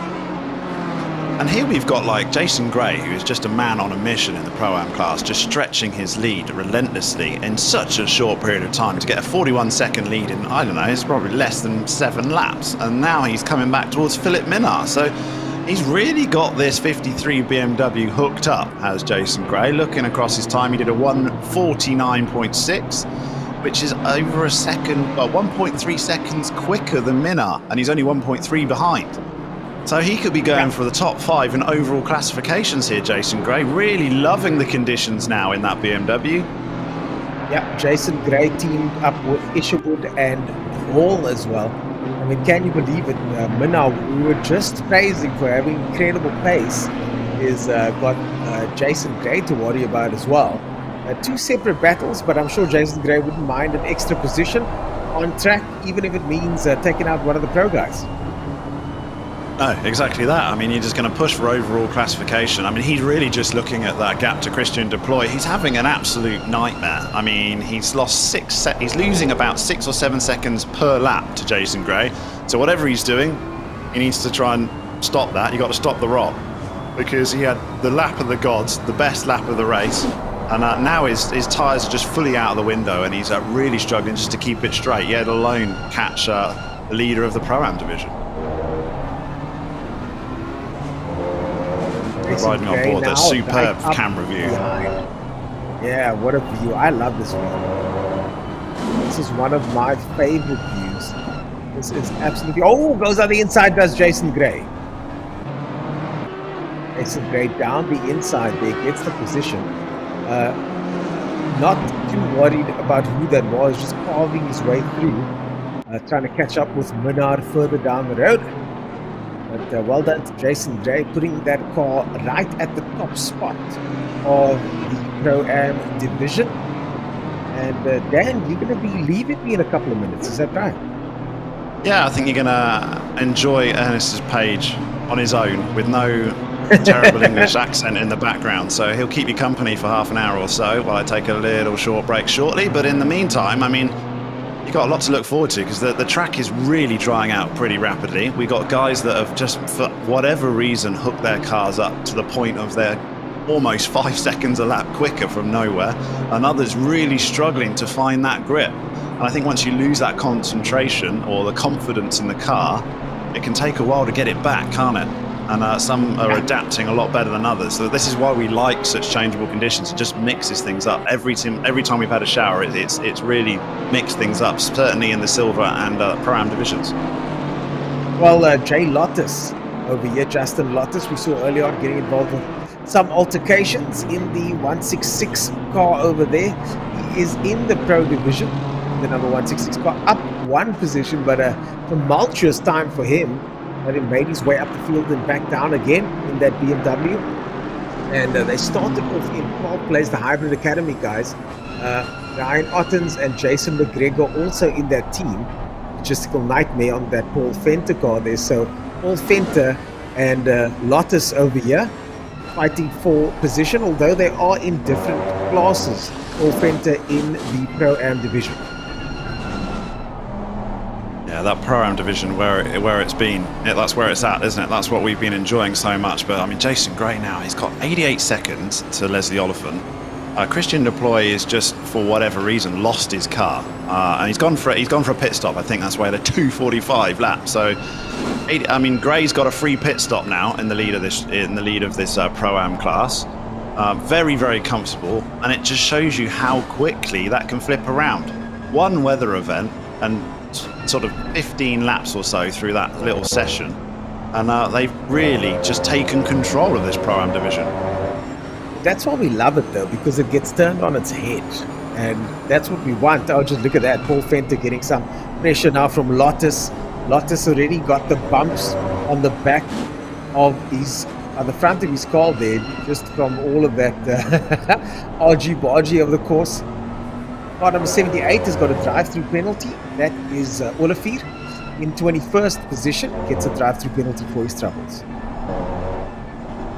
And here we've got like Jason Gray, who is just a man on a mission in the Pro-Am class, just stretching his lead relentlessly in such a short period of time to get a 41-second lead in, I don't know, it's probably less than 7 laps. And now he's coming back towards Philip Minnaar. So he's really got this 53 BMW hooked up, has Jason Gray. Looking across his time, he did a 1:49.6, which is over a second, 1.3 seconds quicker than Minnaar, and he's only 1.3 behind. So he could be going for the top 5 in overall classifications here, Jason Gray. Really loving the conditions now in that BMW. Yeah, Jason Gray teamed up with Isherwood and Hall as well. I mean, can you believe it? Minnaar, we were just praising for having incredible pace, is got Jason Gray to worry about as well. 2 separate battles, but I'm sure Jason Gray wouldn't mind an extra position on track, even if it means taking out one of the pro guys. No, exactly that. I mean, you're just going to push for overall classification. I mean, he's really just looking at that gap to Christian Deploy. He's having an absolute nightmare. I mean, he's lost he's losing about 6 or 7 seconds per lap to Jason Gray. So whatever he's doing, he needs to try and stop that. You've got to stop the rot, because he had the lap of the gods, the best lap of the race. And now his tyres are just fully out of the window, and he's really struggling just to keep it straight, yet alone catch the leader of the Pro-Am division. Riding on board, that superb camera view. Yeah, what a view. I love this view. This is one of my favorite views. This is absolutely... Oh, goes on the inside, does Jason Gray. Jason Gray down the inside there, gets the position. Not too worried about who that was, just carving his way through. Trying to catch up with Minnaar further down the road. But well done to Jason Gray, putting that car right at the top spot of the Pro-Am division. And Dan, you're going to be leaving me in a couple of minutes, is that right? Yeah, I think you're going to enjoy Ernest's page on his own with no terrible English accent in the background. So he'll keep you company for half an hour or so while I take a little short break shortly. But in the meantime, I mean, you've got a lot to look forward to, because the track is really drying out pretty rapidly. We've got guys that have just, for whatever reason, hooked their cars up to the point of they're almost 5 seconds a lap quicker from nowhere, and others really struggling to find that grip. And I think once you lose that concentration or the confidence in the car, it can take a while to get it back, can't it? And some are adapting a lot better than others. So this is why we like such changeable conditions. It just mixes things up. Every time we've had a shower, it's really mixed things up, certainly in the silver and Pro-Am divisions. Well, Jay Lottis over here. Justin Lotus, we saw earlier on, getting involved with some altercations in the 166 car over there. He is in the Pro Division, the number 166 car, up one position, but a tumultuous time for him. But he made his way up the field and back down again in that BMW. And they started off in 12th place, the Hybrid Academy guys. Ryan Ottens and Jason McGregor also in that team. Logistical nightmare on that Paul Fenter car there. So Paul Fenter and Lotus over here fighting for position, although they are in different classes. Paul Fenter in the Pro-Am division. Yeah, that Pro-Am division where it's been, that's where it's at, isn't it? That's what we've been enjoying so much. But I mean, Jason Gray now, he's got 88 seconds to Leslie Oliphant. Christian Deploy is just, for whatever reason, lost his car, and he's gone for a pit stop. I think that's why the 2:45 lap. So, I mean, Gray's got a free pit stop now in the lead of this Pro-Am class. Very, very comfortable, and it just shows you how quickly that can flip around. One weather event and sort of 15 laps or so through that little session, and they've really just taken control of this Pro-Am division. That's why we love it though, because it gets turned on its head, and that's what we want. Oh, just look at that, Paul Fenter getting some pressure now from Lotus. Lotus already got the bumps on the back of his, on the front of his car there, just from all of that argy-bargy of the course. Car number 78 has got a drive-through penalty. That is Olafir in 21st position, gets a drive-through penalty for his troubles.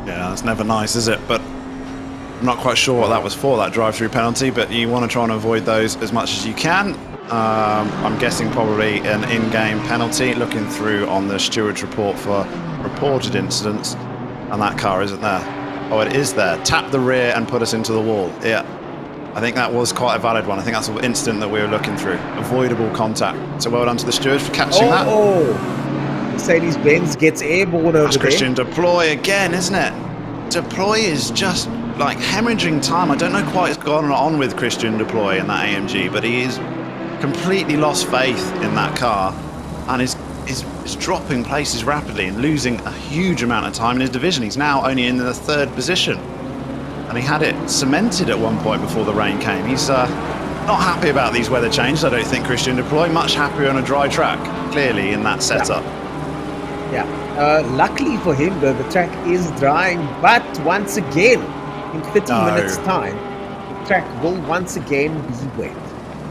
Yeah, that's never nice, is it? But I'm not quite sure what that was for, that drive-through penalty, but you want to try and avoid those as much as you can. I'm guessing probably an in-game penalty, looking through on the steward's report for reported incidents, and that car isn't there. Oh, it is there. Tap the rear and put us into the wall. Yeah, I think that was quite a valid one. I think that's the incident that we were looking through. Avoidable contact. So well done to the stewards for catching that. Mercedes-Benz gets airborne over That's there. Christian Deploy again, isn't it? Deploy is just like hemorrhaging time. I don't know quite what's gone on with Christian Deploy in that AMG, but he is completely lost faith in that car and is dropping places rapidly and losing a huge amount of time in his division. He's now only in the 3rd position, and he had it cemented at one point before the rain came. He's not happy about these weather changes, I don't think, Christian Deploy. Much happier on a dry track, clearly, in that setup. Yeah. Luckily for him, though, the track is drying, but once again, in 30 minutes' time, the track will once again be wet.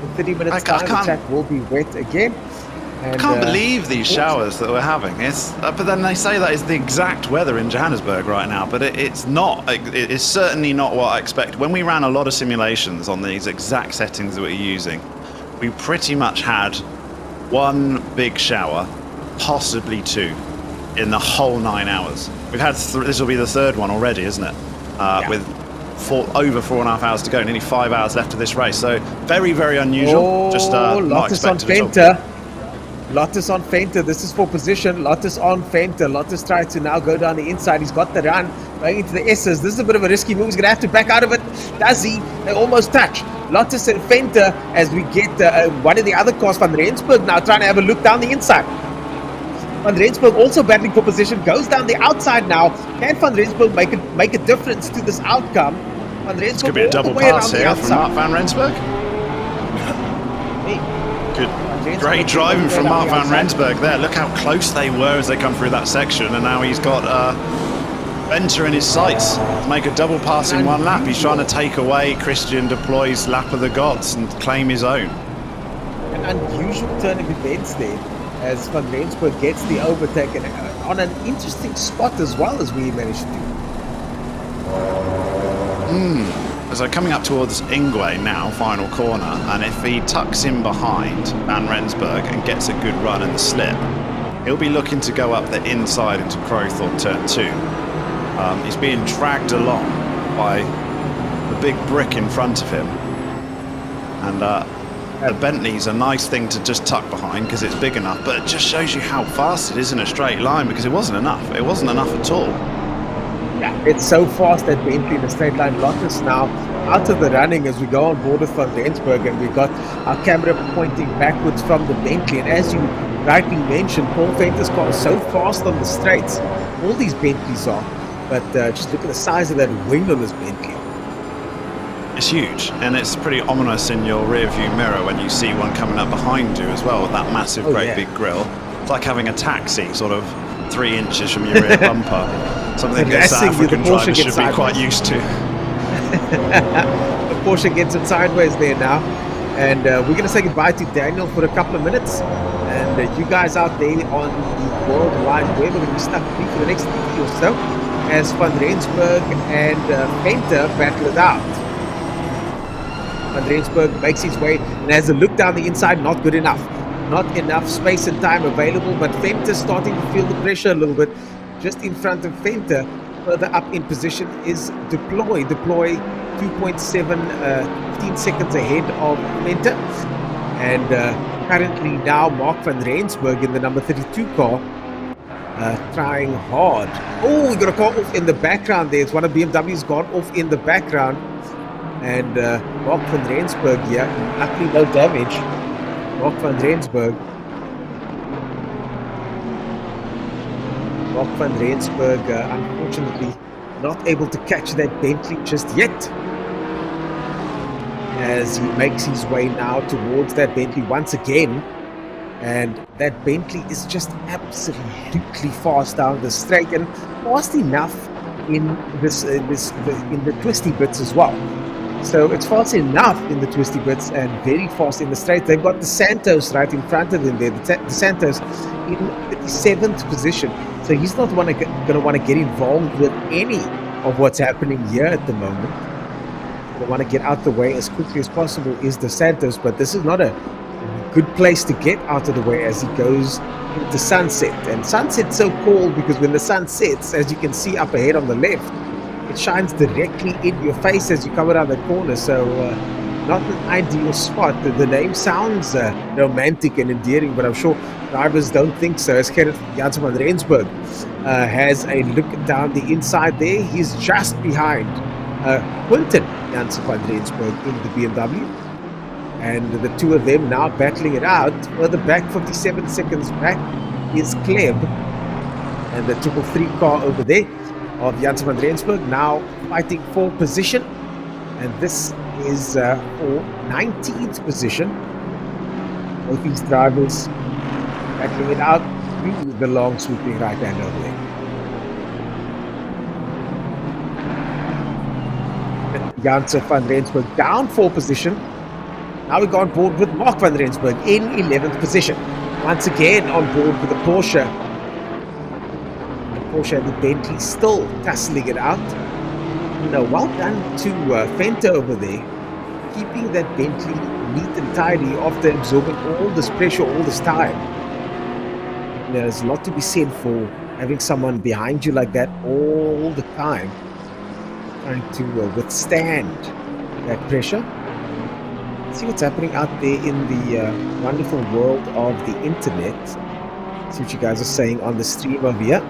In 30 minutes' time, the track will be wet again. And, I can't believe these showers that we're having. It's but then they say that is the exact weather in Johannesburg right now, but it's not. It's certainly not what I expect. When we ran a lot of simulations on these exact settings that we're using, we pretty much had one big shower, possibly two, in the whole 9 hours. We've had this will be the 3rd one already, isn't it? With over 4.5 hours to go, nearly 5 hours left of this race. So very, very unusual. Just not Lotus on expected at all. Fenter. Lotus on Fenter. This is for position. Lotus on Fenter. Lotus tries to now go down the inside. He's got the run going into the S's. This is a bit of a risky move. He's going to have to back out of it. Does he? They almost touch. Lotus and Fenter as we get one of the other cars, Van Rensburg, now trying to have a look down the inside. Van Rensburg also battling for position, goes down the outside now. Can Van Rensburg make a difference to this outcome? Van Rensburg, This could be a double pass here from Mark Van Rensburg. Good, great driving from Mark Van Rensburg there. Look how close they were as they come through that section, and now he's got Venter in his sights to make a double pass in one lap. He's trying to take away Christian Deploy's lap of the gods and claim his own. An unusual turn of events there, as Van Rensburg gets the overtake and on an interesting spot as well, as we managed to do. As they're coming up towards Ingwe now, final corner, and if he tucks in behind Van Rensburg and gets a good run in the slip, he'll be looking to go up the inside into Crowthorne turn 2. He's being dragged along by the big brick in front of him, and the Bentley's a nice thing to just tuck behind because it's big enough, but it just shows you how fast it is in a straight line, because it wasn't enough. It wasn't enough at all. Yeah, it's so fast that Bentley in a straight line. Lotus now out of the running as we go on board with Van Rensburg, and we've got our camera pointing backwards from the Bentley. And as you rightly mentioned, Paul Venter's car is so fast on the straights all these Bentleys are, but just look at the size of that wing on this Bentley. It's huge, and it's pretty ominous in your rear view mirror when you see one coming up behind you as well with that massive, great big grille. It's like having a taxi sort of 3 inches from your rear bumper. Something that South African drivers should be quite used to. The Porsche gets it sideways there now. And we're going to say goodbye to Daniel for a couple of minutes. And you guys out there on the World Wide Web are going to be stuck with me for the next 50 or so as Van Rensburg and Venter battle it out. Van Rensburg makes his way and has a look down the inside, not good enough. Not enough space and time available, but Venter starting to feel the pressure a little bit. Just in front of Venter, further up in position is Deploy. Deploy 2.7, 15 seconds ahead of Venter. And currently now Mark van Rensburg in the number 32 car trying hard. Oh, we got a car off in the background there. It's one of BMW's gone off in the background. And Mark van Rensburg here, luckily no damage. Mark van Rensburg. Mark van Rensburg, unfortunately, not able to catch that Bentley just yet. As he makes his way now towards that Bentley once again. And that Bentley is just absolutely fast down the straight and fast enough in in the twisty bits as well. So it's fast enough in the twisty bits and very fast in the straight. They've got the Santos right in front of them there. The Santos in 37th position. So he's not going to want to get involved with any of what's happening here at the moment. Going to want to get out the way as quickly as possible is the Santos. But this is not a good place to get out of the way as he goes into sunset. And sunset's so cold because when the sun sets, as you can see up ahead on the left, it shines directly in your face as you come around the corner. So not an ideal spot. The name sounds romantic and endearing, but I'm sure drivers don't think so. As Gerrit Jansen van Rensburg has a look down the inside there. He's just behind Quinton Jansen van Rensburg in the BMW. And the two of them now battling it out. Further back, 57 seconds back, is Kleb. And the 333 car over there of Jansen van Rensburg now fighting for position. And this is for 19th position. Both these drivers battling it out through the long sweeping right hand over there. Jansen van Rensburg down 4 position. Now we go on board with Mark van Rensburg in 11th position. Once again on board with the Porsche. The Porsche and the Bentley still tussling it out. You know, well done to Venter over there, keeping that Bentley neat and tidy after absorbing all this pressure all this time. There's a lot to be said for having someone behind you like that all the time, trying to withstand that pressure. See what's happening out there in the wonderful world of the internet. See what you guys are saying on the stream over here.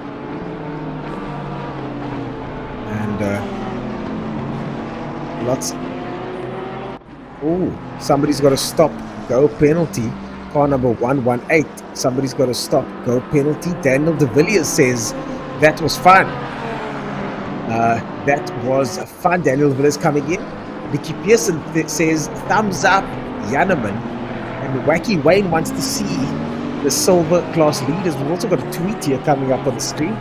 And lots. Oh, somebody's got to stop. Go penalty. Car number 118. Somebody's got to stop. Go penalty. Daniel de Villiers says that was fun. That was fun. Daniel de Villiers coming in. Vicky Pearson says thumbs up, Janneman. And Wacky Wayne wants to see the silver class leaders. We've also got a tweet here coming up on the screen.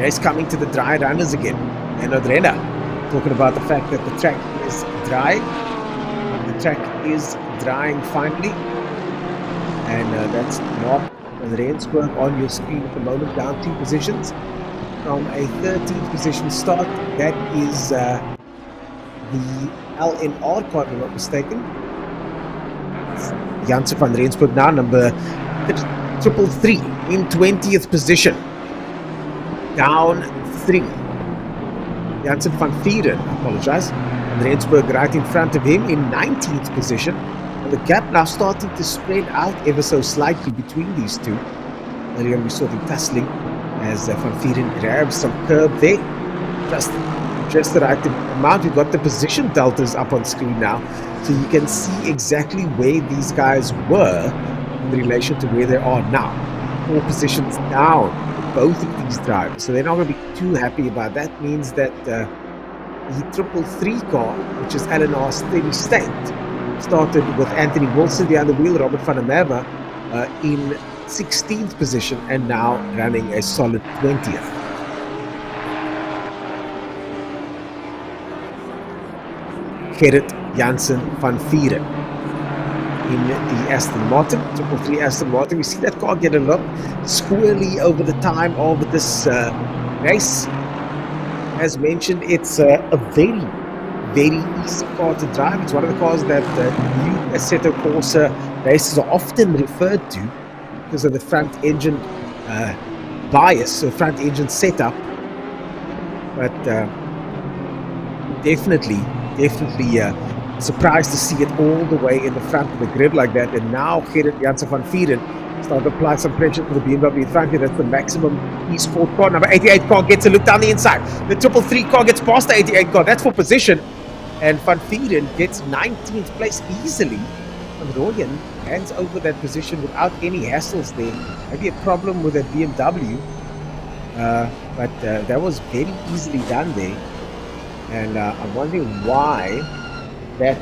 He's coming to the dry runners again. And Adrena talking about the fact that the track is dry. The track is drying finally. And that's Mark van Rensburg on your screen at the moment, down 2 positions. From a 13th position start. That is the LNR car, if I'm not mistaken. Jansen van Rensburg now, number 333 in 20th position. Down 3. Jansen van Vieren, I apologize. Van Rensburg right in front of him in 19th position. And the gap now starting to spread out ever so slightly between these two. Earlier we saw them tussling as Van Vieren grabs some curb there. Just the right amount. We've got the position deltas up on screen now. So you can see exactly where these guys were in relation to where they are now. 4 positions down for both of these drivers. So they're not going to be too happy about that. Means that the 333 car, which is Eleanor's steady state, started with Anthony Wilson behind the wheel, Robert van der Merwe in 16th position, and now running a solid 20th. Gerrit Jansen van Vieren in the Aston Martin, 333 Aston Martin. We see that car get a lot squirrely over the time of this race. As mentioned, it's a very, very easy car to drive. It's one of the cars that new Assetto Corsa races are often referred to because of the front engine bias, so front engine setup. But definitely surprised to see it all the way in the front of the grid like that. And now Gerrit Jansen van Vieren starting to apply some pressure to the BMW in front here. That's the maximum e-sport car. Number 88 car gets a look down the inside. The 333 car gets past the 88 car. That's for position. And Van Vieren gets 19th place easily. And Royan hands over that position without any hassles there. Maybe a problem with that BMW. But that was very easily done there. And I'm wondering why that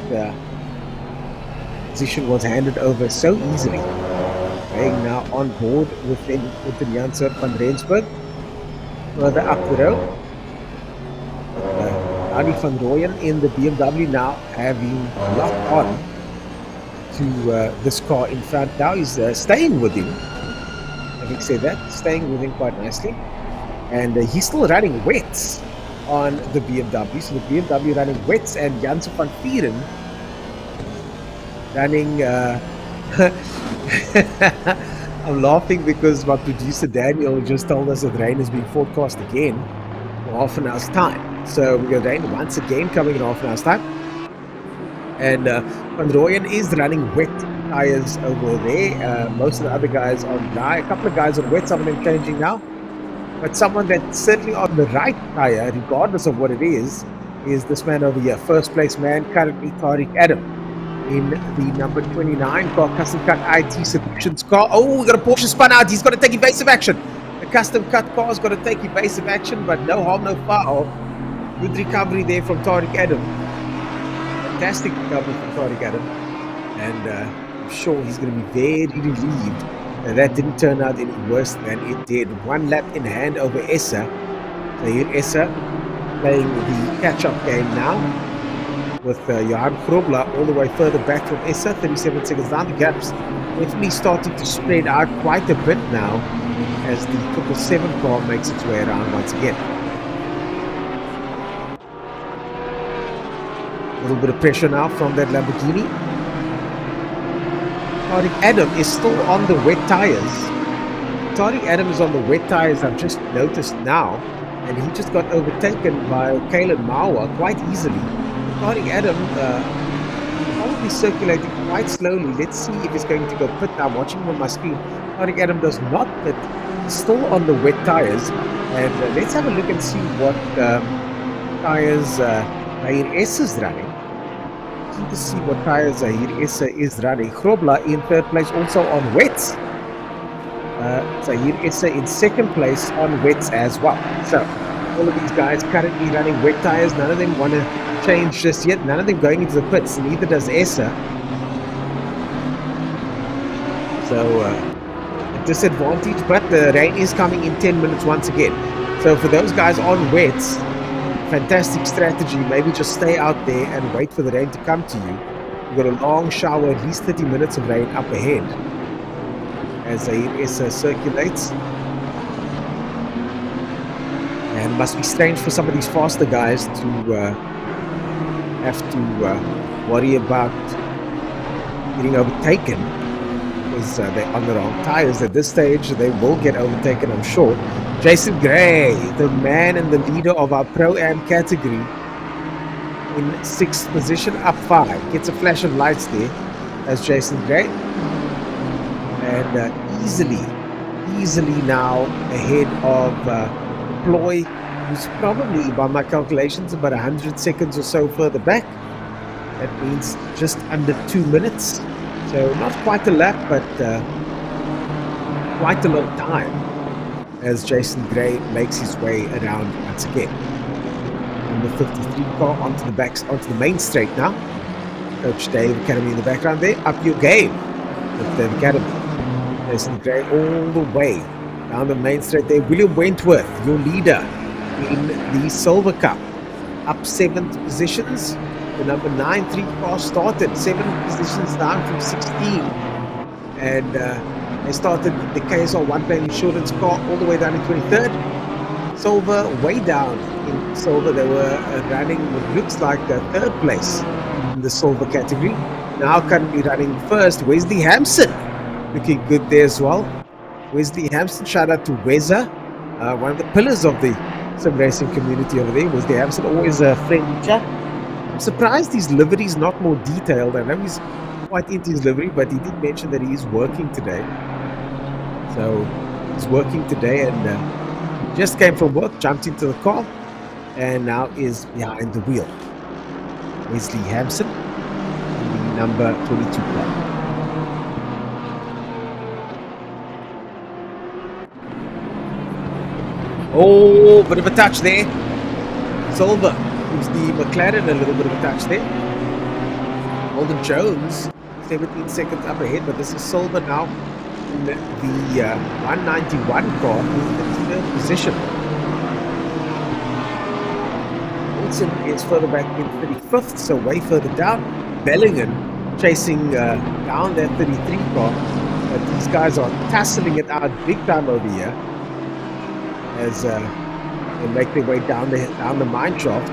position was handed over so easily. Going now on board with Jansen van Rensburg. Further up the road. Danny van Rooyen in the BMW now having locked on to this car in front. Now he's staying with him. Having said that, staying with him quite nicely. And he's still running wets on the BMW. So the BMW running wets and Jansen van Vieren running I'm laughing because my producer Daniel just told us that rain is being forecast again for half an hour's time. So we got rain once again coming in half an hour's time. And Van Rooyen is running wet tires over there. Most of the other guys on dry. A couple of guys on wet, some of them changing now. But someone that's certainly on the right tire, regardless of what it is this man over here. First place man, currently Tariq Adam in the number 29 car, custom cut IT Solutions car. Oh, we got a Porsche spun out. He's got to take evasive action. The custom cut car's got to take evasive action, but no harm, no foul. Good recovery there from Tariq Adam. Fantastic recovery from Tariq Adam. And I'm sure he's going to be very relieved that didn't turn out any worse than it did. One lap in hand over Essa. So here Essa playing the catch-up game now with Johan Grobler all the way further back from Essa, 37 seconds down. The gaps definitely starting to spread out quite a bit now as the 777 car makes its way around once again. A little bit of pressure now from that Lamborghini. Tariq Adam is still on the wet tires. Tariq Adam is on the wet tires, I've just noticed now, and he just got overtaken by Kalen Mawa quite easily. Tariq Adam probably circulating quite slowly. Let's see if he's going to go pit now. I'm watching him on my screen. Tariq Adam does not pit. He's still on the wet tires. And let's have a look and see what tires Zahir Essa is running. To see what tires Zahir Essa is running. Grobler in third place, also on wets. Zahir Essa in second place on wets as well. So all of these guys currently running wet tires. None of them want to change just yet. None of them going into the pits. Neither does Essa. So a disadvantage, but the rain is coming in 10 minutes once again. So for those guys on wets, fantastic strategy. Maybe just stay out there and wait for the rain to come to you. You've got a long shower, at least 30 minutes of rain up ahead as Zahir Essa circulates. And it must be strange for some of these faster guys to have to worry about getting overtaken because they're on the wrong tires. At this stage, they will get overtaken, I'm sure. Jason Gray, the man and the leader of our Pro-Am category, in 6th position, up 5. Gets a flash of lights there as Jason Gray. And easily now ahead of Ploy, who's probably, by my calculations, about 100 seconds or so further back. That means just under 2 minutes. So not quite a lap, but quite a long time as Jason Gray makes his way around once again. Number 53 car onto the main straight now. Coach Dave Academy in the background there. Up your game with Dave Academy. Jason Gray all the way down the main straight there. William Wentworth, your leader in the Silver Cup. Up 7 positions. The number 9-3 car started 7 positions down from 16. And they started the KSR 1-plane insurance car all the way down in 23rd. Silver way down in silver. They were running what looks like a 3rd place in the silver category. Now currently running first, Wesley Hampson. Looking good there as well. Wesley Hampson, shout out to Weza, one of the pillars of the sim racing community over there. Wesley Hampson, always a friendly chap. I'm surprised his livery is not more detailed. I know he's quite into his livery, but he did mention that he is working today. So he's working today and just came from work, jumped into the car, and now is behind the wheel. Wesley Hampson, the number 22 car. Oh, bit of a touch there. Silver gives the McLaren a little bit of a touch there. Alden Jones, 17 seconds up ahead, but this is Silver now in the 191 car in the 3rd position. Wilson is further back in 35th, so way further down. Bellingham chasing down that 33 car, but these guys are tussling it out big time over here as they make their way down the mine shaft.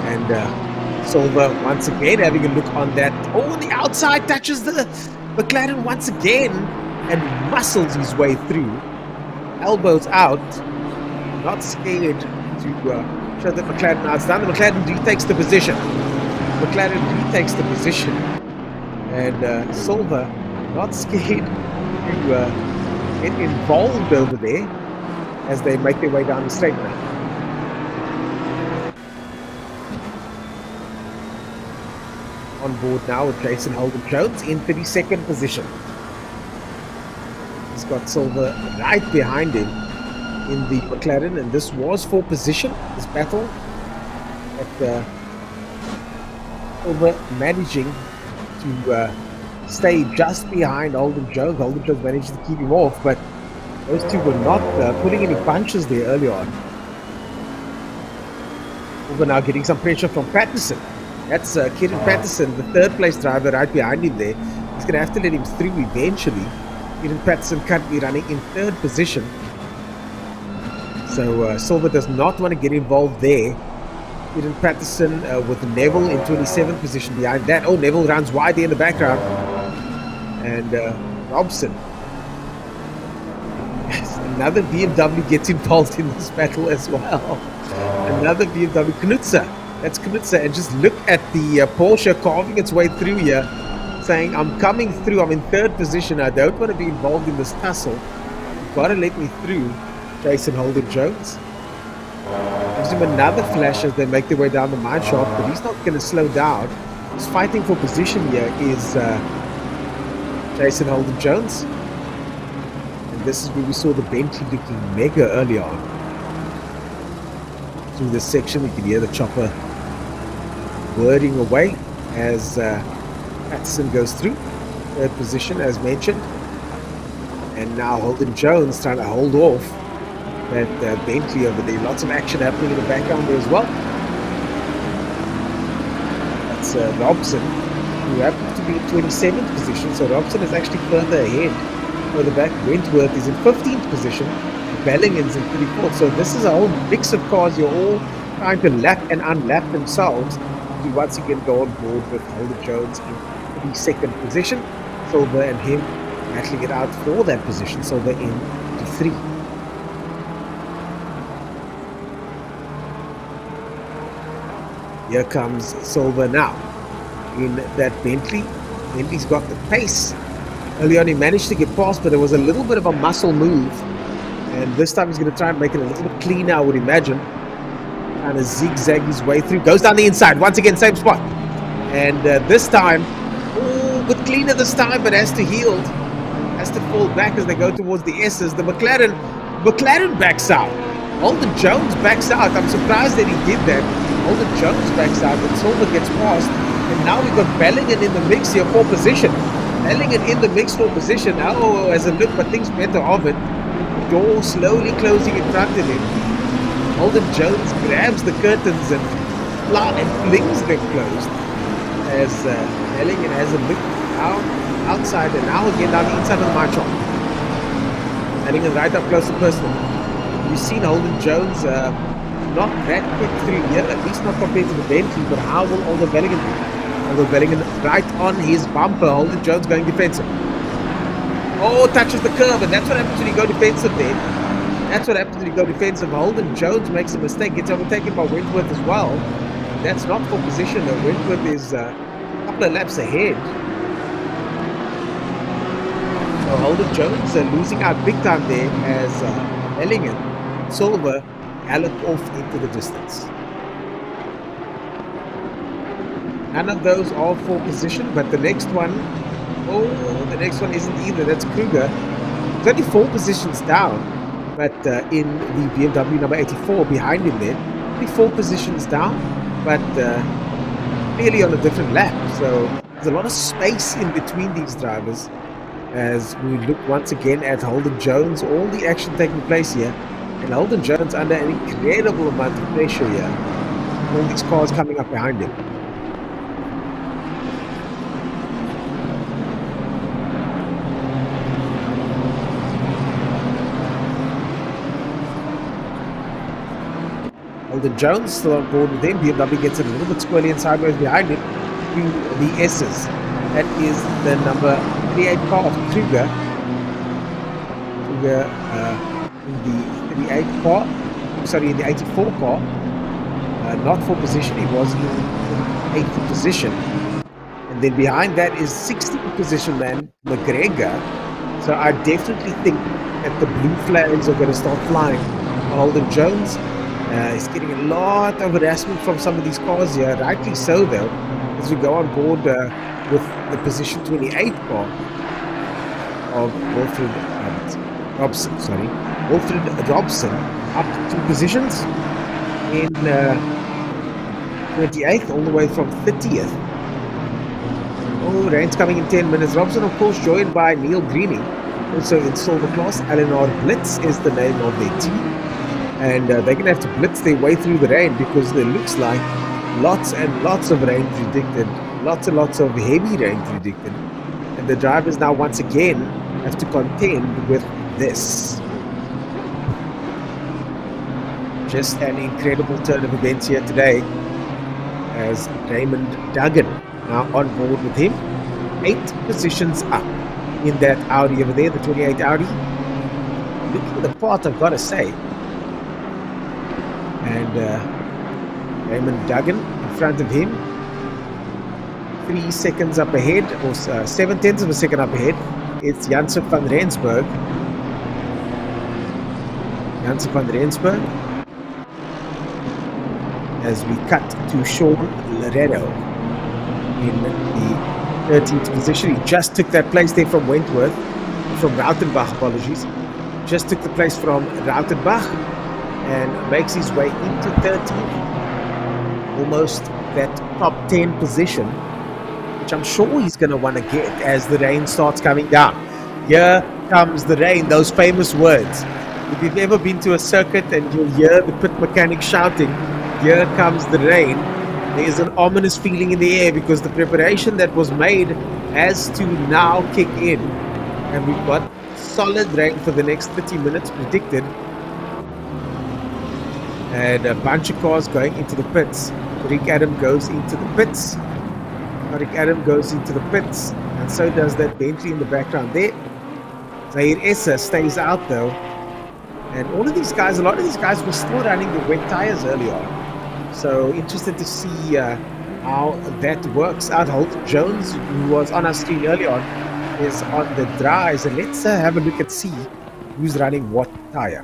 And Silver once again having a look on that. Oh, the outside touches the McLaren once again and muscles his way through. Elbows out. Not scared to show that McLaren now it's done. The McLaren retakes the position. And Silver not scared to get involved over there as they make their way down the straight now. On board now with Jason Holden Jones in 32nd position. He's got Silver right behind him in the McLaren, and this was for position, this battle. But Silver managing to stay just behind Holden Jones. Holden Jones managed to keep him off, but those two were not pulling any punches there early on. Silver now getting some pressure from Patterson. That's Kieran Patterson, the 3rd place driver right behind him there. He's going to have to let him through eventually. Kieran Patterson currently running in 3rd position. So Silver does not want to get involved there. Kieran Patterson with Neville in 27th position behind that. Oh, Neville runs wide there in the background. And Robson. Yes, another BMW gets involved in this battle as well. Another BMW, Knutzer. That's Knutzer. And just look at the Porsche carving its way through here, saying, I'm coming through. I'm in 3rd position. I don't want to be involved in this tussle. You've got to let me through. Jason Holden Jones. Gives him another flash as they make their way down the mine shaft, but he's not going to slow down. He's fighting for position here is Jason Holden Jones. And this is where we saw the Bentley looking mega early on. Through this section, we can hear the chopper whirring away as Patterson goes through. 3rd position as mentioned. And now Holden Jones trying to hold off that Bentley over there. Lots of action happening in the background there as well. That's Robson, who happened to be in 27th position. So Robson is actually further ahead. Further back, Wentworth is in 15th position. Bellingham's in 34th. So this is a whole mix of cars. You're all trying to lap and unlap themselves to once again go on board with Holden Jones in 32nd position. Silver and him battling it out for that position. Silver in 3. Here comes Silver now in that Bentley. Bentley's got the pace. Early on he managed to get past, but there was a little bit of a muscle move. And this time he's going to try and make it a little bit cleaner, I would imagine. Trying to zigzag his way through. Goes down the inside. Once again, same spot. And this time, oh, a bit cleaner this time, but has to yield. Has to fall back as they go towards the S's. The McLaren backs out. Holden Jones backs out. I'm surprised that he did that. Holden Jones backs out, and Silver gets past. And now we've got Bellingham in the mix here for position. Bellingham in the mix for position. Now has a look, but thinks better of it. Door slowly closing in front of him. Holden Jones grabs the curtains and flings them closed. As Bellingham has a look outside and now again down the inside of the Marchon. Bellingham right up close to personal. You've seen Holden Jones not that quick through here, at least not compared to the Bentley, but how will Holden Bellingham do? Holden Bellingham right on his bumper. Holden Jones going defensive. Oh, touches the curb, and that's what happens when you go defensive then. That's what happens when you go defensive. Holden Jones makes a mistake, gets overtaken by Wentworth as well. That's not for position though. Wentworth is a couple of laps ahead. So Holden Jones losing out big time there as Bellingham, Silver, galloped off into the distance. None of those are for position, but the next one, the next one isn't either. That's Kruger. He's only 4 positions down, but in the BMW number 84 behind him there, only 4 positions down, but clearly on a different lap. So there's a lot of space in between these drivers as we look once again at Holden Jones, all the action taking place here. And Holden Jones under an incredible amount of pressure here. All these cars coming up behind him. Holden Jones still on board with him. BMW gets a little bit squirrely and sideways behind him to the S's. That is the number 38 car of Kruger. Kruger in the 38 car, sorry, in the 84 car. Not for position, he was in 8th position. And then behind that is 16th position man, McGregor. So I definitely think that the blue flags are going to start flying. Holden Jones is getting a lot of harassment from some of these cars here, rightly so though, as we go on board with the position 28 car of Wilfred Robson up 2 positions in 28th all the way from 30th. Oh, rain's coming in 10 minutes. Robson, of course, joined by Neil Greening, also in silver class. Eleanor Blitz is the name of their team. And they're going to have to blitz their way through the rain because it looks like lots and lots of rain predicted. Lots and lots of heavy rain predicted. And the drivers now once again have to contend with this. Just an incredible turn of events here today as Raymond Duggan now on board with him. 8 positions up in that Audi over there, the 28 Audi. Looking the part, I've got to say. And Raymond Duggan in front of him. 3 seconds up ahead, or 7/10 of a second up ahead. It's Janssen van Rensburg. Janssen van Rensburg. As we cut to Sean Loretto in the 13th position. He just took that place there from Wentworth, from Rautenbach, apologies. Just took the place from Rautenbach and makes his way into 13th. Almost that top 10 position, which I'm sure he's going to want to get as the rain starts coming down. Here comes the rain, those famous words. If you've ever been to a circuit and you'll hear the pit mechanic shouting, "Here comes the rain," there's an ominous feeling in the air because the preparation that was made has to now kick in. And we've got solid rain for the next 30 minutes predicted. And a bunch of cars going into the pits. Rick Adam goes into the pits. Rick Adam goes into the pits. And so does that Bentley in the background there. Zaire Essa stays out though. And all of these guys, a lot of these guys were still running the wet tires early on. So interested to see how that works out. Holden Jones, who was on our screen early on, is on the dries. And let's have a look and see who's running what tire.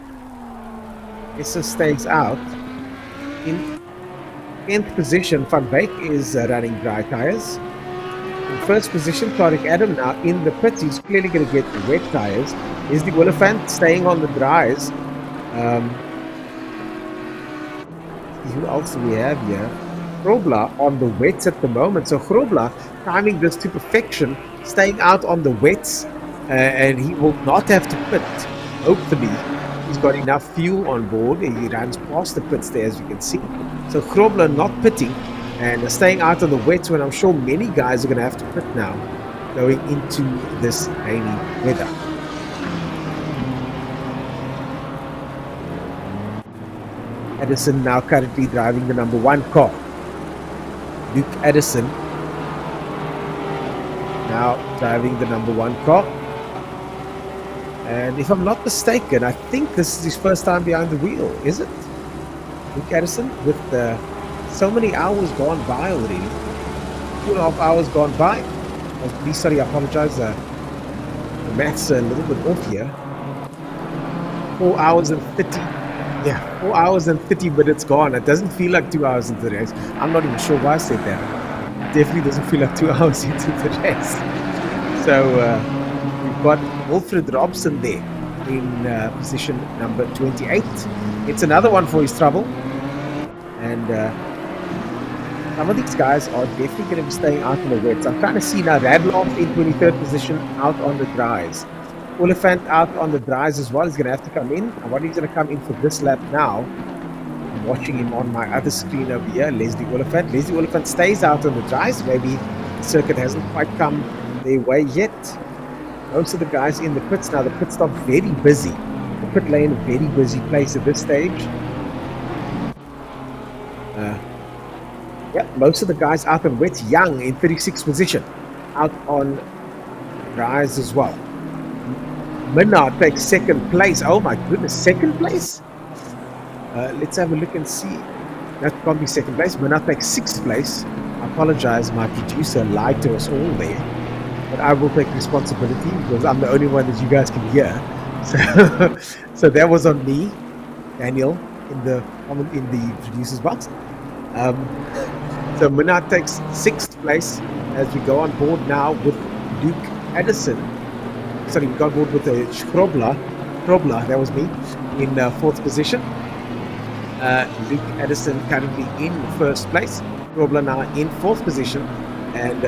Essa stays out. In 10th position, Van Beek is running dry tires. In first position. Tariq Adam now in the pits. He's clearly going to get wet tires. Is the Oliphant staying on the dries? Who else do we have here? Grobler on the wets at the moment. So Grobler timing this to perfection, staying out on the wets, and he will not have to pit. Hopefully, he's got enough fuel on board. He runs past the pits there, as you can see. So Grobler not pitting and staying out on the wets when I'm sure many guys are going to have to pit now going into this rainy weather. Addison now currently driving the number 1 car. Luke Addison now driving the number 1 car. And if I'm not mistaken, I think this is his first time behind the wheel, is it? Luke Addison with so many hours gone by already. 2.5 hours gone by. Oh, please, sorry, I apologize. The math's a little bit off here. 4 hours and 30. Yeah, 4 hours and 30 minutes gone. It doesn't feel like 2 hours into the race. I'm not even sure why I said that. It definitely doesn't feel like 2 hours into the race. So we've got Wilfred Robson there in position number 28. It's another one for his trouble. And some of these guys are definitely going to be staying out in the wets. I'm trying to see now Radloff in 23rd position out on the dries. Oliphant out on the dries as well. He's going to have to come in. I wonder if he's going to come in for this lap now. I'm watching him on my other screen over here, Leslie Oliphant. Leslie Oliphant stays out on the dries. Maybe the circuit hasn't quite come their way yet. Most of the guys in the pits now. The pit stop very busy. The pit lane very busy place at this stage. Most of the guys out on wets. Young in 36th position. Out on dries as well. Minard takes second place. Oh my goodness, second place? Let's have a look and see. That can't be second place. Minard takes 6th place. I apologize, my producer lied to us all there. But I will take responsibility because I'm the only one that you guys can hear. So that was on me, Daniel, in the producer's box. So Minard takes 6th place as we go on board now with Luke Addison. Sorry, we got on board with a Grobler, that was me, in 4th position. Luke Addison currently in 1st place. Grobler now in 4th position. And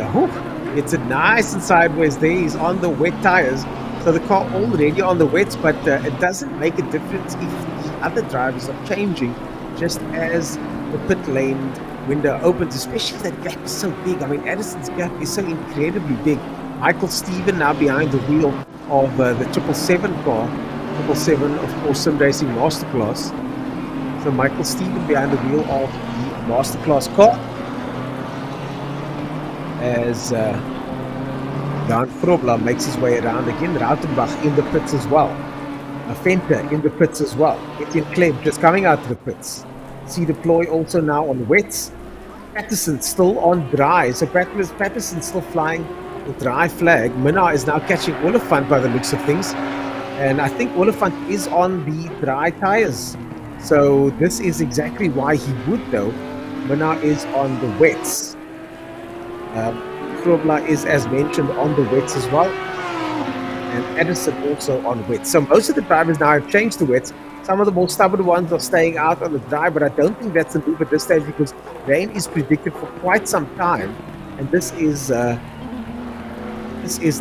it's a nice and sideways there. He's on the wet tires. So the car already on the wets, but it doesn't make a difference if the other drivers are changing just as the pit lane window opens, especially if that gap is so big. I mean, Addison's gap is so incredibly big. Michael Stephen now behind the wheel of the 777 car. 777, of course, Sim Racing Masterclass. So Michael Stephen behind the wheel of the Masterclass car. As Jan Grobler makes his way around again. Rautenbach in the pits as well. Fenter in the pits as well. Etienne Kleb just coming out of the pits. See deploy also now on wets. Patterson still on dry. So Patterson still flying the dry flag. Minnar is now catching Oliphant by the looks of things. And I think Oliphant is on the dry tires. So this is exactly why he would though. Minnar is on the wets. Grobler is, as mentioned, on the wets as well. And Addison also on wets. So most of the drivers now have changed the wets. Some of the more stubborn ones are staying out on the dry, but I don't think that's a move at this stage because rain is predicted for quite some time. And this is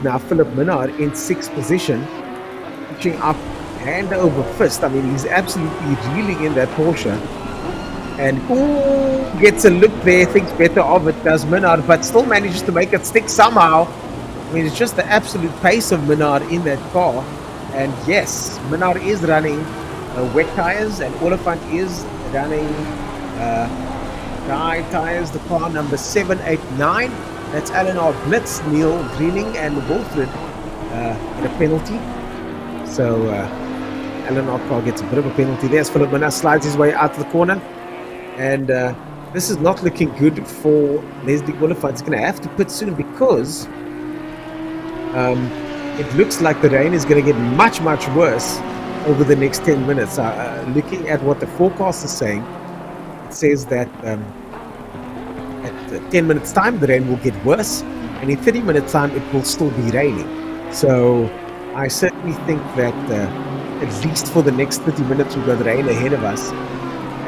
now Philip Minard in 6th position, pitching up hand over fist. I mean, he's absolutely reeling in that Porsche. And who gets a look there, thinks better of it, does Minard, but still manages to make it stick somehow. I mean, it's just the absolute pace of Minard in that car. And yes, Minard is running wet tires, and Oliphant is running dry tires. The car number 789. That's Eleanor Blitz, Neil Greening, and Wilfred get a penalty. So Eleanor car gets a bit of a penalty there as Philip Minard slides his way out of the corner. And this is not looking good for Leslie Oliphant. He's going to have to pit soon because it looks like the rain is going to get much, much worse over the next 10 minutes. Looking at what the forecast is saying, it says that at 10 minutes time the rain will get worse and in 30 minutes time it will still be raining. So I certainly think that at least for the next 30 minutes we've got rain ahead of us,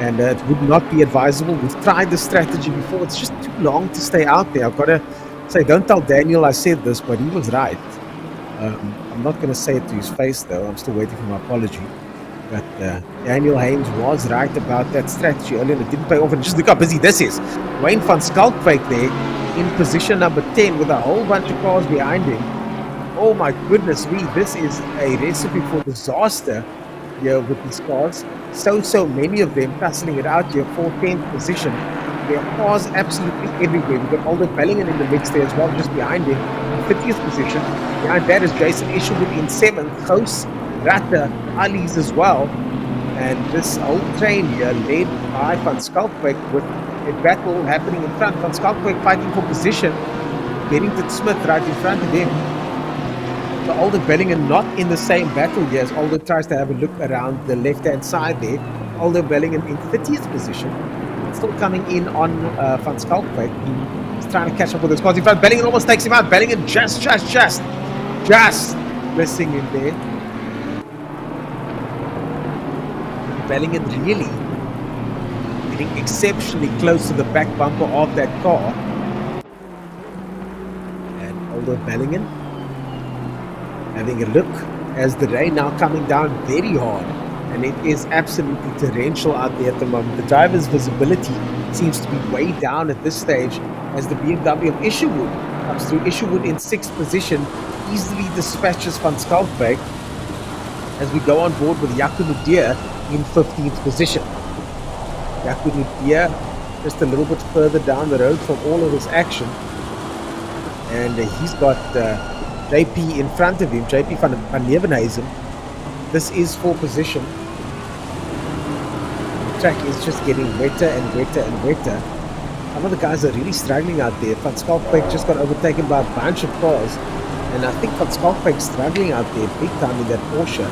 and it would not be advisable. We've tried this strategy before. It's just too long to stay out there. I've got to say, don't tell Daniel I said this, but he was right. I'm not going to say it to his face though. I'm still waiting for my apology. But Daniel Haynes was right about that strategy earlier, and it didn't pay off. And just look how busy this is. Wayne van Schalkwyk there in position number 10 with a whole bunch of cars behind him. Oh my goodness me, this is a recipe for disaster here with these cars. So many of them tussling it out here for 10th position. There are cars absolutely everywhere. We've got Aldo Bellingham in the mix there as well, just behind him, in 50th position. Behind that is Jason Isherwood in 7th, Gous, Ratta, Ali's as well. And this whole train here led by Van Schalkwyk with a battle happening in front. Van Schalkwyk fighting for position. Bennington Smith right in front of him. So Aldo Bellingham not in the same battle here as Aldo tries to have a look around the left-hand side there. Aldo Bellingham in 30th position. Still coming in on Van Schalkwyk. He's trying to catch up with his cars in front. Bellingham almost takes him out. Bellingham just missing him there. Bellingham really getting exceptionally close to the back bumper of that car. And Aldo Bellingham having a look as the rain now coming down very hard, and it is absolutely torrential out there at the moment. The driver's visibility seems to be way down at this stage as the BMW of Isherwood comes through. Isherwood in 6th position easily dispatches Van Schalkwyk as we go on board with Jaco Nudier in 15th position. Jaco Nudier just a little bit further down the road from all of this action, and he's got JP in front of him, JP van Leeuwenhuizen. This is for position. The track is just getting wetter and wetter and wetter. Some of the guys are really struggling out there. Van Schalkwyk just got overtaken by a bunch of cars, and I think Van Schalkwyk struggling out there big time in that Porsche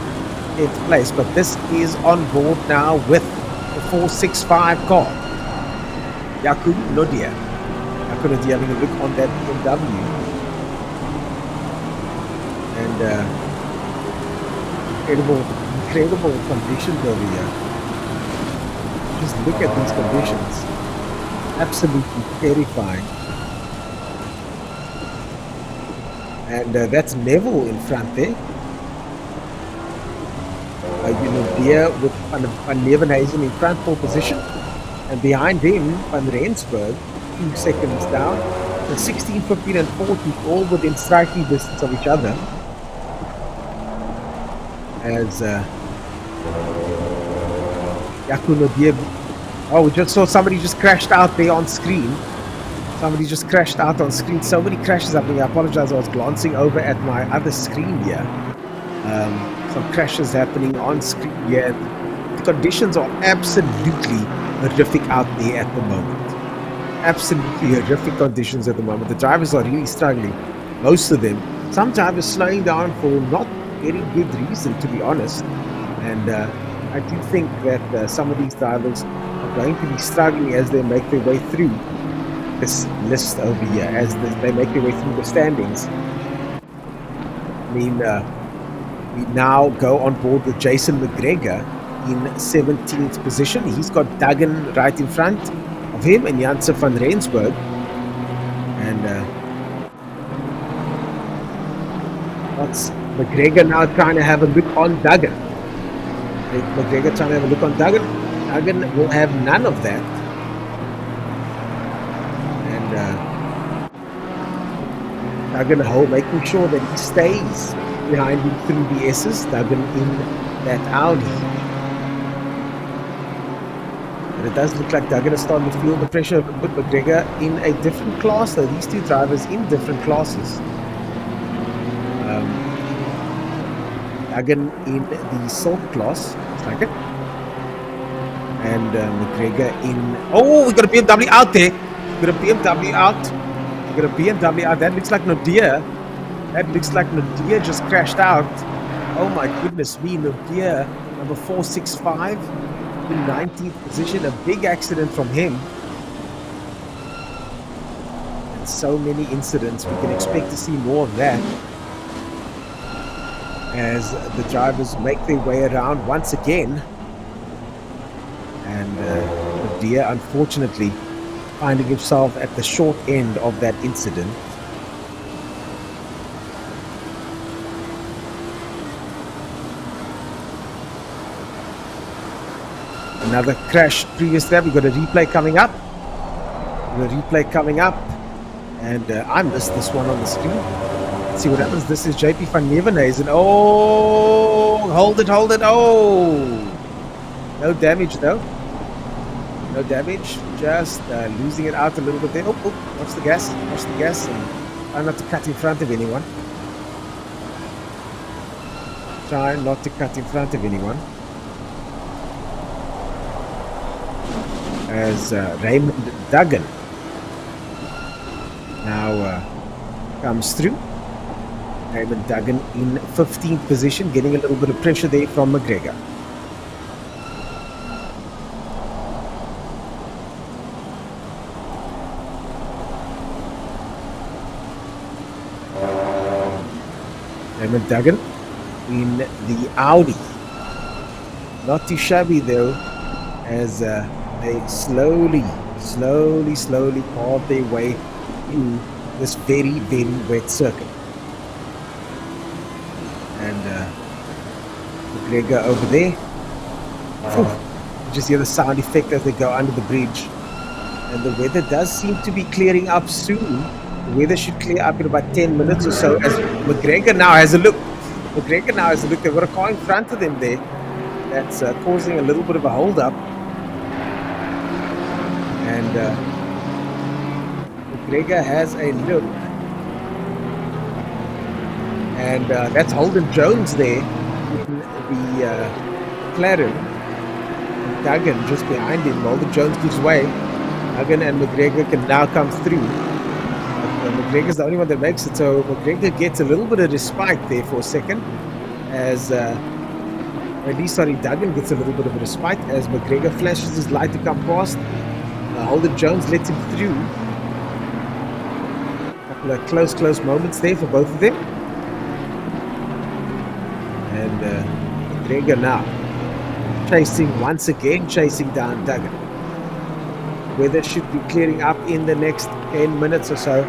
10th place. But this is on board now with the 465 car. Jaco Nudier. Jaco Nudier having a look on that BMW. And incredible conditions over here. Just look at these conditions. Absolutely terrifying. And that's Neville in front there. There with Van Leeuwenhuizen in front for position. And behind him, Van Rensburg, 2 seconds down. The 16, 15 and 14 all within striking distance of each other. As Jaco Nudier, oh, we just saw somebody just crashed out there on screen. Somebody just crashed out on screen. So many crashes happening. I apologize. I was glancing over at my other screen here. Some crashes happening on screen here. The conditions are absolutely horrific out there at the moment. Absolutely horrific conditions at the moment. The drivers are really struggling. Most of them. Some drivers slowing down for not very good reason, to be honest. And I do think that some of these drivers are going to be struggling as they make their way through this list over here, as they make their way through the standings. I mean, we now go on board with Jason McGregor in 17th position. He's got Duggan right in front of him and Janse van Rensburg. And what's McGregor now trying to have a look on Duggan. McGregor trying to have a look on Duggan. Duggan will have none of that. And Duggan making sure that he stays behind him through the S's. Duggan in that Audi. And it does look like Duggan is starting to feel the pressure of McGregor in a different class though. These two drivers in different classes. Duggan in the Silk class, looks like it. And McGregor in... Oh, we got a BMW out there. We got a BMW out. We got a BMW out. That looks like Nudier. That looks like Nudier just crashed out. Oh my goodness me, Nudier, number 465 in 19th position. A big accident from him. And so many incidents. We can expect to see more of that as the drivers make their way around once again. And Deer, unfortunately, finding himself at the short end of that incident. Another crash previous there. We've got a replay coming up. And I missed this one on the screen. Let's see what happens. This is JP van Nieuwenhuizen. Oh, hold it. Oh, no damage though. No damage. Just losing it out a little bit there. Oh, watch the gas. And try not to cut in front of anyone. As Raymond Duggan now comes through. Raymond Duggan in 15th position, getting a little bit of pressure there from McGregor. Raymond Duggan in the Audi. Not too shabby though, as they slowly carve their way through this very, very wet circuit. And McGregor over there. You just hear the sound effect as they go under the bridge. And the weather does seem to be clearing up soon. The weather should clear up in about 10 minutes or so, as McGregor now has a look. They've got a car in front of them there that's causing a little bit of a hold up. And McGregor has a look. And that's Holden Jones there in the McLaren. Duggan just behind him. Holden Jones gives way. Duggan and McGregor can now come through. McGregor's the only one that makes it, so McGregor gets a little bit of respite there for a second, as Duggan gets a little bit of a respite as McGregor flashes his light to come past. Holden Jones lets him through. A couple of close moments there for both of them. And McGregor now chasing down Duggan. Weather should be clearing up in the next 10 minutes or so.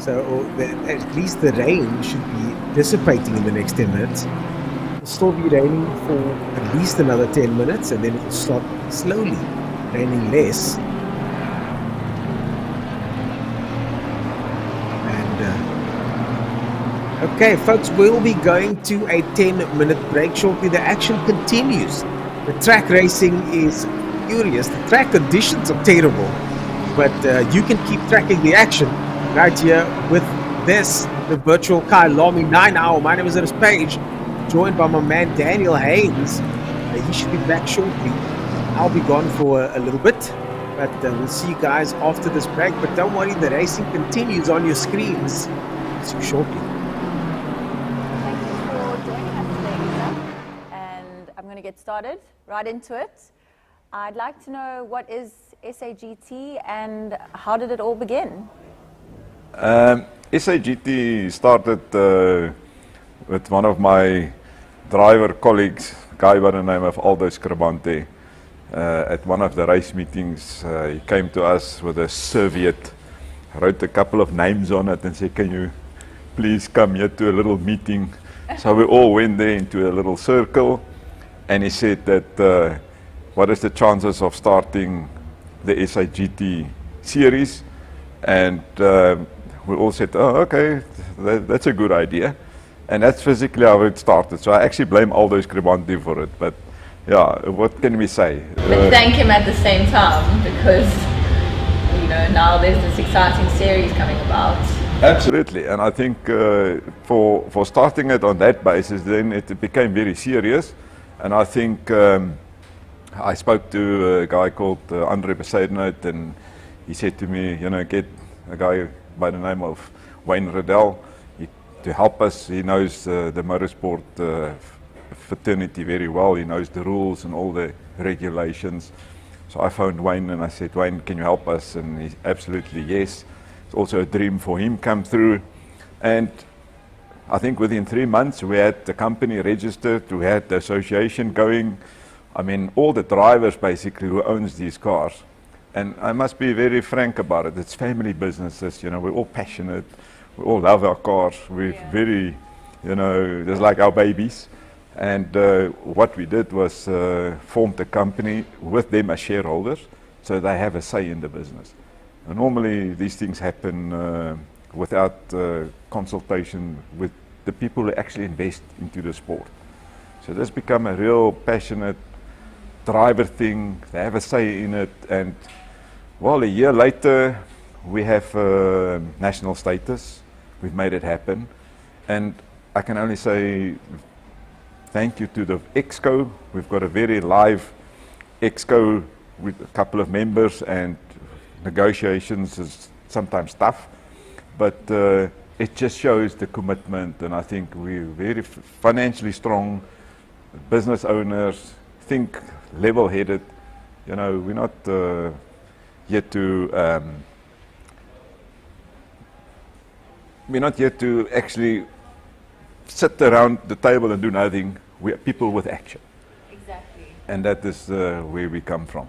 At least the rain should be dissipating in the next 10 minutes. It'll still be raining for at least another 10 minutes, and then it'll start slowly raining less. Okay, folks, we'll be going to a 10-minute break shortly. The action continues. The track racing is furious. The track conditions are terrible, but you can keep tracking the action right here with this, the virtual Kyalami 9 Hour. My name is Ernest Page, joined by my man Daniel Haynes. He should be back shortly. I'll be gone for a little bit, but we'll see you guys after this break. But don't worry, the racing continues on your screens. See you shortly. Thank you for joining us today, Lisa. And I'm going to get started right into it. I'd like to know, what is SAGT and how did it all begin? SAGT started with one of my driver colleagues, a guy by the name of Aldo Scribante. At one of the race meetings, he came to us with a serviette, wrote a couple of names on it and said, "Can you please come here to a little meeting?" So we all went there into a little circle, and he said that, what is the chances of starting the SAGT series? And we all said, "Oh, okay, that's a good idea." And that's physically how it started. So I actually blame Aldo Scribante for it. But yeah, what can we say? But thank him at the same time, because now there's this exciting series coming about. Absolutely, and I think for starting it on that basis, then it became very serious. And I think I spoke to a guy called Andre Besaidnout, and he said to me, get a guy by the name of Wayne Riddell to help us. He knows the motorsport fraternity very well. He knows the rules and all the regulations. So I phoned Wayne and I said, "Wayne, can you help us?" And he absolutely yes. It's also a dream for him come through. And I think within 3 months we had the company registered, we had the association going. I mean, all the drivers basically who owns these cars. And I must be very frank about it. It's family businesses, you know, we're all passionate. We all love our cars. We're very, you know, just like our babies. And what we did was formed a company with them as shareholders, so they have a say in the business. And normally these things happen without consultation with the people who actually invest into the sport. So this become a real passionate driver thing. They have a say in it, and well, a year later we have national status. We've made it happen, and I can only say thank you to the Exco. We've got a very live Exco with a couple of members, and negotiations is sometimes tough, but it just shows the commitment, and I think we're very financially strong business owners, think level-headed. You know, we're not yet to actually sit around the table and do nothing. We are people with action. Exactly. And that is where we come from.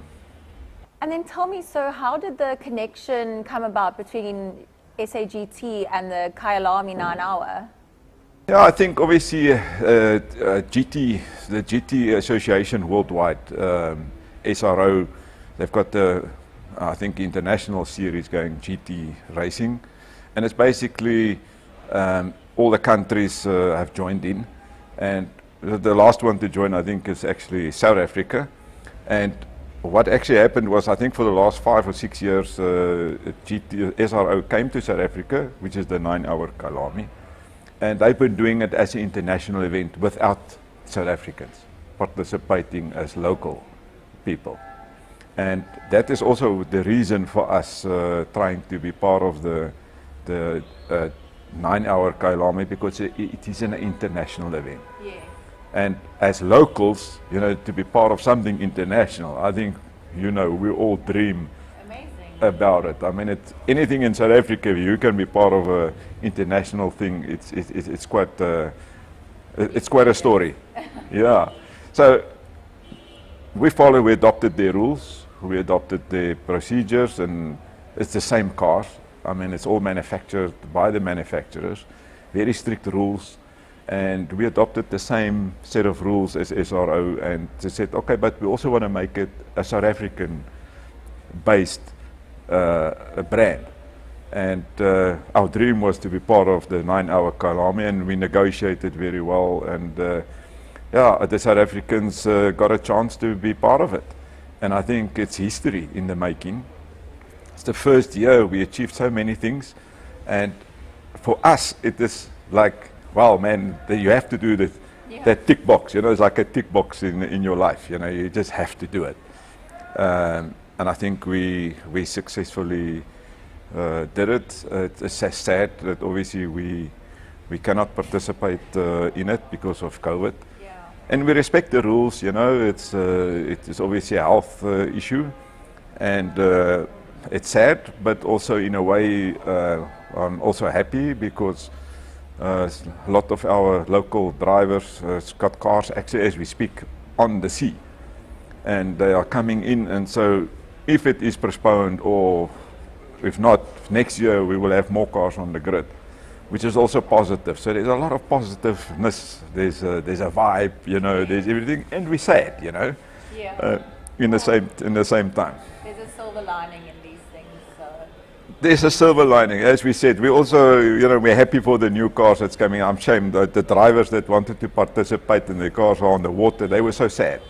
And then tell me, so how did the connection come about between SAGT and the Kyalami 9 Hour? Yeah, I think obviously the GT Association worldwide, SRO, they've got the, I think, international series going, GT Racing. And it's basically all the countries have joined in. And the last one to join, I think, is actually South Africa. And what actually happened was, I think for the last 5 or 6 years, SRO came to South Africa, which is the 9 Hour Kyalami. And they've been doing it as an international event without South Africans participating as local people. And that is also the reason for us trying to be part of the 9 Hour Kyalami, because it is an international event. Yeah. And as locals, you know, to be part of something international, I think, you know, we all dream about it. I mean, it's anything in South Africa, you can be part of an international thing. It's quite a story. Yeah. So we adopted their rules, we adopted their procedures, and it's the same cars. I mean, it's all manufactured by the manufacturers, very strict rules. And we adopted the same set of rules as SRO, and they said, okay, but we also want to make it a South African-based brand. And our dream was to be part of the 9 Hour Kyalami, and we negotiated very well. And yeah, the South Africans got a chance to be part of it. And I think it's history in the making. It's the first year we achieved so many things. And for us, it is like, wow, man, you have to do that tick box. You know, it's like a tick box in your life. You know, you just have to do it. And I think we successfully did it. It's sad that obviously we cannot participate in it because of COVID. Yeah. And we respect the rules. You know, it is obviously a health issue, and it's sad, but also in a way I'm also happy because a lot of our local drivers got cars actually as we speak on the sea, and they are coming in. And so if it is postponed, or if not, next year we will have more cars on the grid, which is also positive. So there's a lot of positiveness. There's a vibe, you know, there's everything, and we're sad, you know, in the same time. There's a silver lining in these things. So. There's a silver lining, as we said. We also, you know, we're happy for the new cars that's coming. I'm ashamed that the drivers that wanted to participate in the cars are on the water, they were so sad.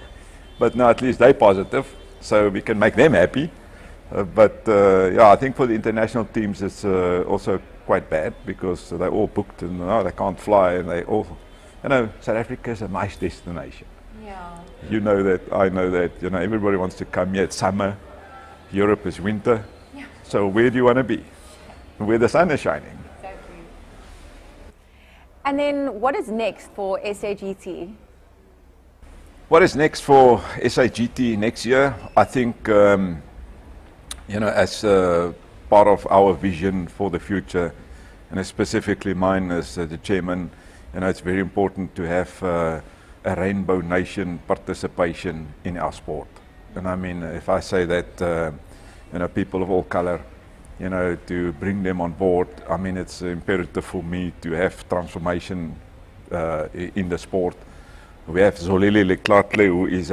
But now at least they're positive, so we can make them happy. Yeah, I think for the international teams it's also quite bad because they're all booked and they can't fly, and they all, you know, South Africa is a nice destination. Yeah. You know that, I know that, you know, everybody wants to come here. It's summer, Europe is winter. Yeah. So where do you want to be? Where the sun is shining. Exactly. And then what is next for SAGT? What is next for SAGT next year? I think, you know, as part of our vision for the future, and specifically mine as the chairman. It's very important to have a rainbow nation participation in our sport. And I mean, if I say that, people of all color, to bring them on board, I mean, it's imperative for me to have transformation in the sport. We have Zolile Leclerc, who is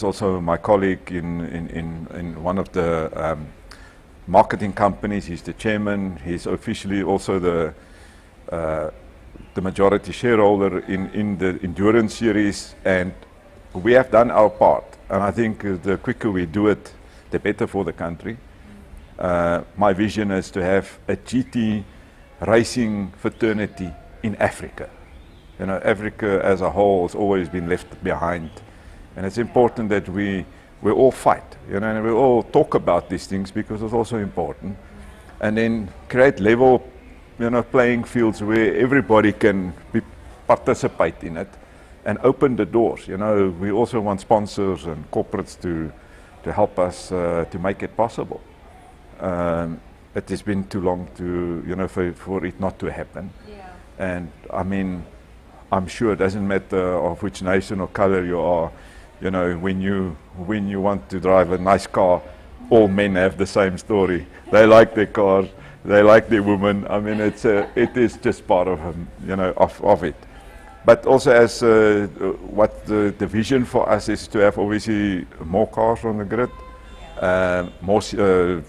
also my colleague in one of the marketing companies. He's the chairman. He's officially also the majority shareholder in the endurance series, and we have done our part. And I think the quicker we do it, the better for the country. My vision is to have a GT racing fraternity in Africa. Africa as a whole has always been left behind, and it's important that we all fight, and we all talk about these things because it's also important, and then create level, playing fields where everybody can participate in it, and open the doors. We also want sponsors and corporates to help us to make it possible. It has been too long for it not to happen. Yeah. And I mean, I'm sure it doesn't matter of which nation or color you are. When you want to drive a nice car, all men have the same story. They like their cars, they like their women. I mean, it is just part of of it. But also, as what the vision for us is to have obviously more cars on the grid.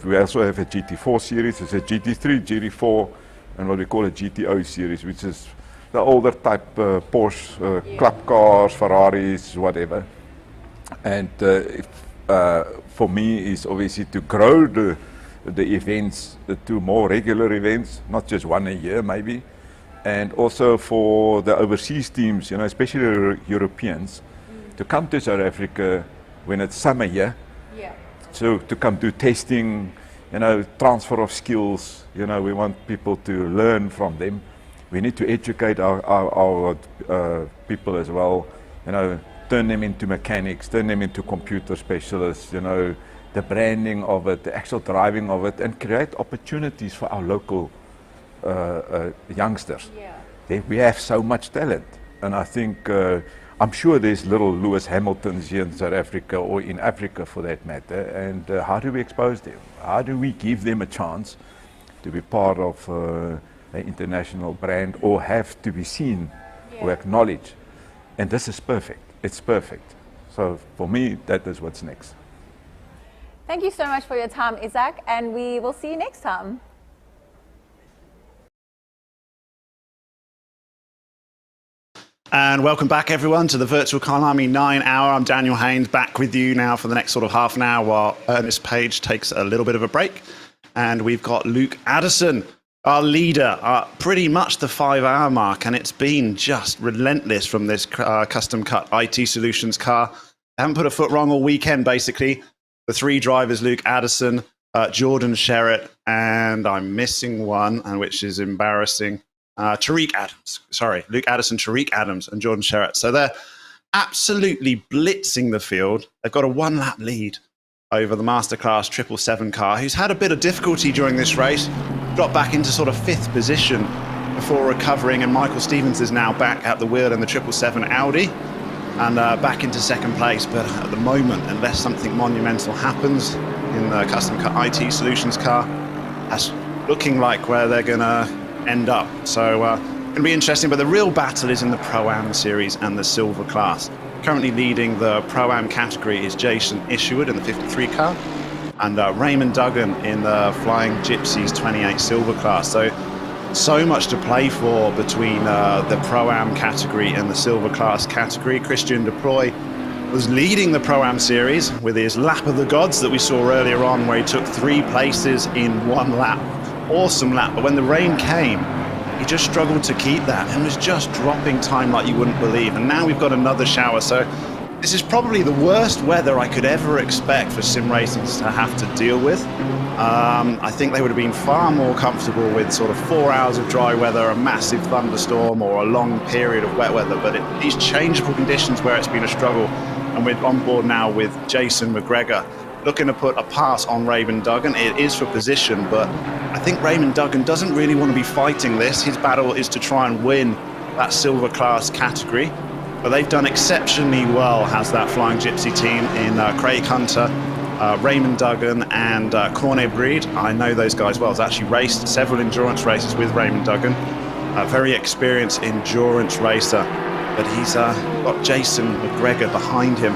We also have a GT4 series. It's a GT3, GT4, and what we call a GTO series, which is the older type Porsche, club cars, Ferraris, whatever. And for me is obviously to grow the events to more regular events, not just one a year maybe. And also for the overseas teams, especially Europeans, to come to South Africa when it's summer here. Yeah. So to come do testing, transfer of skills, we want people to learn from them. We need to educate our people as well, turn them into mechanics, turn them into computer specialists, the branding of it, the actual driving of it, and create opportunities for our local youngsters. Yeah. We have so much talent, and I think, I'm sure there's little Lewis Hamiltons here in South Africa or in Africa for that matter, and how do we expose them? How do we give them a chance to be part of an international brand or have to be seen or acknowledged? And this is perfect. It's perfect. So for me, that is what's next. Thank you so much for your time, Isaac, and we will see you next time. And welcome back, everyone, to the virtual Kyalami 9 Hour. I'm Daniel Haynes, back with you now for the next sort of half an hour while Ernest Page takes a little bit of a break. And we've got Luke Addison, our leader, pretty much the 5-hour mark, and it's been just relentless from this custom-cut IT Solutions car. I haven't put a foot wrong all weekend, basically. The 3 drivers, Luke Addison, Jordan Sherratt, and I'm missing one, and which is embarrassing. Tariq Adams, sorry, Luke Addison, Tariq Adams, and Jordan Sherratt. So they're absolutely blitzing the field. They've got a 1-lap lead over the Masterclass 777 car, who's had a bit of difficulty during this race, dropped back into sort of 5th position before recovering, and Michael Stevens is now back at the wheel in the 777 Audi and back into 2nd place. But at the moment, unless something monumental happens in the custom-cut IT Solutions car, that's looking like where they're going to end up. So going to be interesting, but the real battle is in the Pro-Am series and the silver class. Currently leading the Pro-Am category is Jason Isherwood in the 53 car and Raymond Duggan in the Flying Gypsies 28 silver class. So much to play for between the Pro-Am category and the silver class category. Christian Deploy was leading the Pro-Am series with his lap of the gods that we saw earlier on, where he took 3 places in 1 lap. Awesome lap, but when the rain came, he just struggled to keep that and was just dropping time like you wouldn't believe. And now we've got another shower, so this is probably the worst weather I could ever expect for sim racing to have to deal with. I think they would have been far more comfortable with sort of 4 hours of dry weather, a massive thunderstorm, or a long period of wet weather. But these changeable conditions where it's been a struggle, and we're on board now with Jason McGregor looking to put a pass on Raymond Duggan. It is for position, but I think Raymond Duggan doesn't really want to be fighting this. His battle is to try and win that silver class category. But they've done exceptionally well, has that Flying Gypsy team in Craig Hunter, Raymond Duggan and Cornet Breed. I know those guys well. I've actually raced several endurance races with Raymond Duggan. A very experienced endurance racer. But he's got Jason McGregor behind him,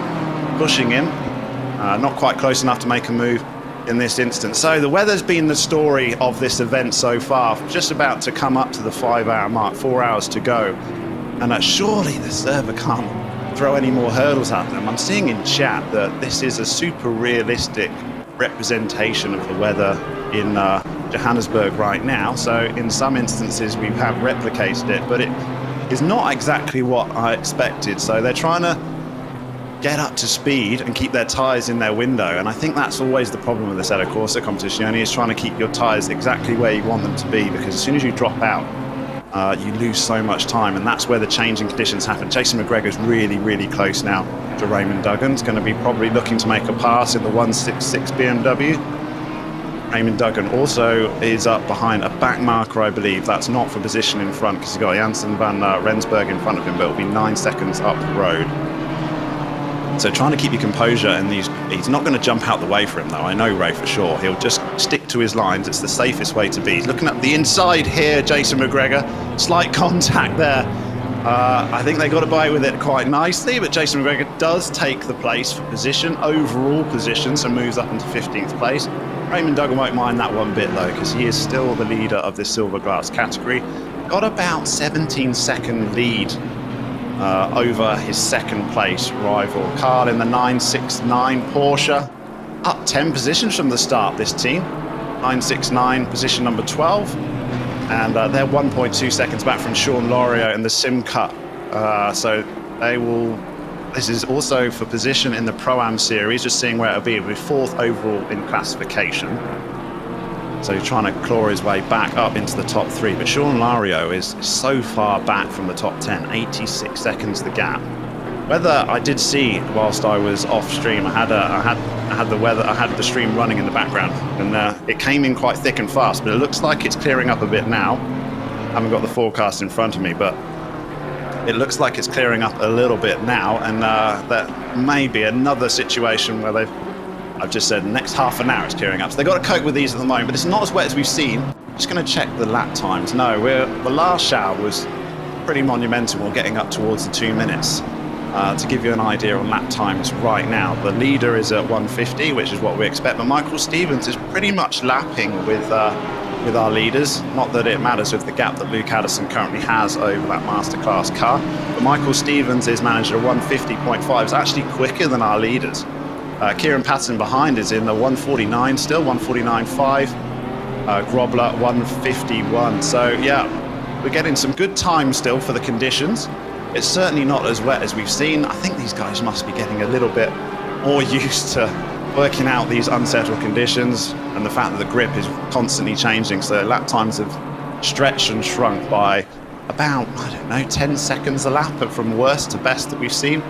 pushing him. Not quite close enough to make a move in this instance. So the weather's been the story of this event so far. Just about to come up to the 5-hour mark, 4 hours to go. And surely the server can't throw any more hurdles at them. I'm seeing in chat that this is a super realistic representation of the weather in Johannesburg right now. So in some instances we have replicated it, but it is not exactly what I expected. So they're trying to get up to speed and keep their tyres in their window. And I think that's always the problem with the Assetto Corsa competition. Only is trying to keep your tyres exactly where you want them to be, because as soon as you drop out, you lose so much time, and that's where the changing conditions happen. Jason McGregor's really, really close now to Raymond Duggan. He's going to be probably looking to make a pass in the 166 BMW. Raymond Duggan also is up behind a back marker, I believe. That's not for position in front, because he's got Janssen van Rensburg in front of him, but it'll be 9 seconds up the road. So trying to keep your composure in these, he's not going to jump out the way for him though, I know Ray for sure. He'll just stick to his lines, it's the safest way to be. He's looking up the inside here, Jason McGregor, slight contact there. I think they got away with it quite nicely, but Jason McGregor does take the place for position, overall position, so moves up into 15th place. Raymond Duggan won't mind that one bit though, because he is still the leader of this silver glass category. Got about 17-second lead over his second place rival. Carl in the 969 Porsche, up 10 positions from the start, this team. 969, position number 12. And they're 1.2 seconds back from Sean Loriot in the Sim Cup. So they will, this is also for position in the Pro-Am series, just seeing where it'll be. It'll be 4th overall in classification. So he's trying to claw his way back up into the top 3. But Sean Loriot is so far back from the top 10, 86 seconds the gap. Weather I did see whilst I was off stream. I had the stream running in the background, and it came in quite thick and fast, but it looks like it's clearing up a bit now. I haven't got the forecast in front of me, but it looks like it's clearing up a little bit now, and that may be another situation where I've just said next half an hour it's clearing up. So they've got to cope with these at the moment, but it's not as wet as we've seen. Just going to check the lap times. No, the last shower was pretty monumental. We're getting up towards the 2 minutes. To give you an idea on lap times right now, the leader is at 150, which is what we expect, but Michael Stevens is pretty much lapping with our leaders. Not that it matters with the gap that Luke Addison currently has over that masterclass car, but Michael Stevens is managed at 150.5. It's actually quicker than our leaders. Kieran Patton behind is in the 149 still, 149.5. Grobler 151. So yeah, we're getting some good time still for the conditions. It's certainly not as wet as we've seen. I think these guys must be getting a little bit more used to working out these unsettled conditions and the fact that the grip is constantly changing. So lap times have stretched and shrunk by about, 10 seconds a lap from worst to best that we've seen.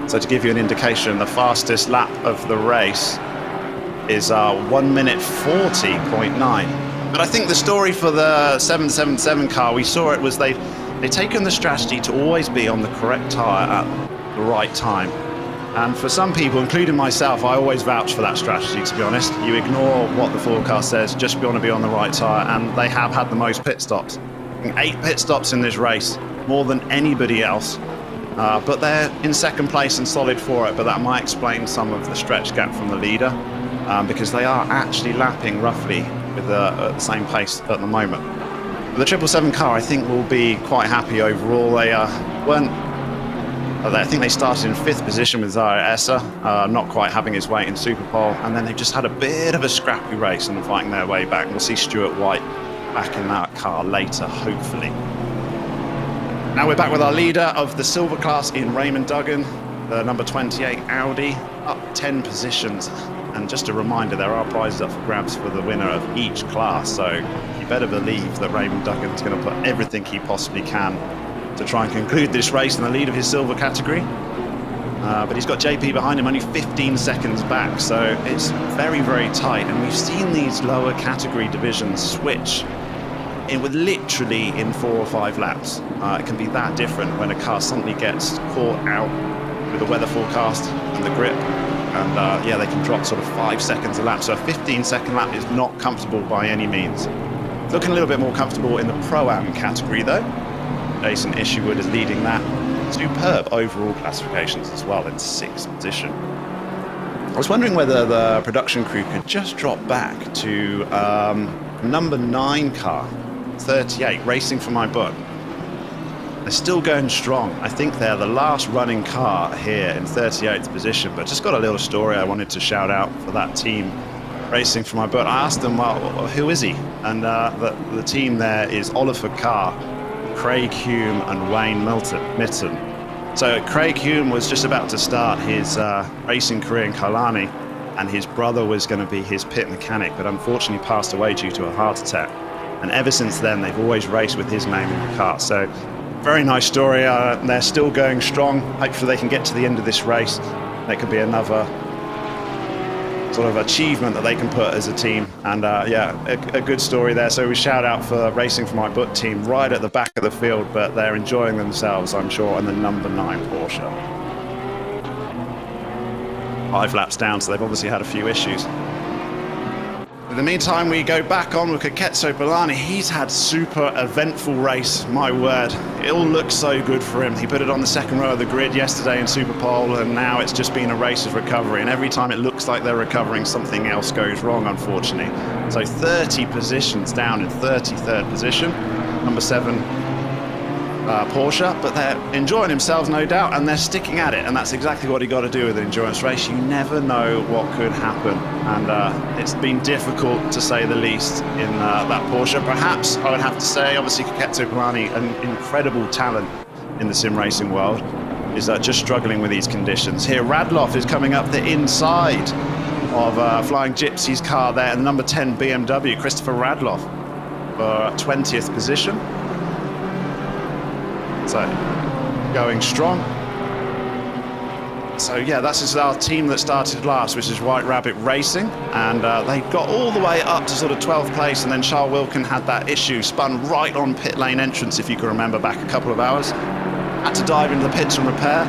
So to give you an indication, the fastest lap of the race is 1 minute 40.9. But I think the story for the 777 car, we saw it, was they've taken the strategy to always be on the correct tyre at the right time. And for some people, including myself, I always vouch for that strategy, to be honest. You ignore what the forecast says, just want to be on the right tyre, and they have had the most pit stops. 8 pit stops in this race, more than anybody else. But they're in second place and solid for it, but that might explain some of the stretch gap from the leader, because they are actually lapping roughly with the same pace at the moment. The 777 car, I think, will be quite happy overall. They I think they started in 5th position with Zaire Essa, not quite having his weight in Superpole, and then they've just had a bit of a scrappy race and fighting their way back. We'll see Stuart White back in that car later, hopefully. Now we're back with our leader of the silver class in Raymond Duggan, the number 28 Audi, up 10 positions. And just a reminder, there are prizes up for grabs for the winner of each class, so you better believe that Raymond Duggan's going to put everything he possibly can to try and conclude this race in the lead of his silver category. But he's got JP behind him, only 15 seconds back, so it's very, very tight. And we've seen these lower category divisions switch with literally in 4 or 5 laps. It can be that different when a car suddenly gets caught out with the weather forecast and the grip. And yeah, they can drop sort of 5 seconds a lap. So a 15-second lap is not comfortable by any means. Looking a little bit more comfortable in the Pro-Am category though. Jason Isherwood is leading that. Superb overall classifications as well in 6th position. I was wondering whether the production crew could just drop back to number 9 car, 38, Racing for My Book. They're still going strong. I think they're the last running car here in 38th position, but just got a little story I wanted to shout out for that team, Racing for My Book. I asked them, well, who is he? And the team there is Oliver Carr, Craig Hume and Wayne Mitten. So Craig Hume was just about to start his racing career in Kyalami, and his brother was going to be his pit mechanic, but unfortunately passed away due to a heart attack. And ever since then, they've always raced with his name in the car. So very nice story. They're still going strong. Hopefully they can get to the end of this race. That could be another sort of achievement that they can put as a team. And yeah, a good story there. So we shout out for Racing for My Book team right at the back of the field, but they're enjoying themselves, I'm sure, in the number 9 Porsche. 5 laps down, so they've obviously had a few issues. In the meantime, we go back on with Kaketso Polani. He's had super eventful race, my word. It all looks so good for him. He put it on the 2nd row of the grid yesterday in Super Pole, and now it's just been a race of recovery. And every time it looks like they're recovering, something else goes wrong, unfortunately. So 30 positions down in 33rd position. Number 7 Porsche, but they're enjoying themselves, no doubt, and they're sticking at it. And that's exactly what you got to do with an endurance race. You never know what could happen, and it's been difficult to say the least in that Porsche. Perhaps I would have to say, obviously, Kaketso Polani, an incredible talent in the sim racing world, is just struggling with these conditions. Here, Radloff is coming up the inside of Flying Gypsy's car there, and number 10 BMW, Christopher Radloff, for 20th position. So, going strong. So yeah, that's just our team that started last, which is White Rabbit Racing, and they got all the way up to sort of 12th place, and then Charles Wilkin had that issue, spun right on pit lane entrance, if you can remember, back a couple of hours. Had to dive into the pits and repair.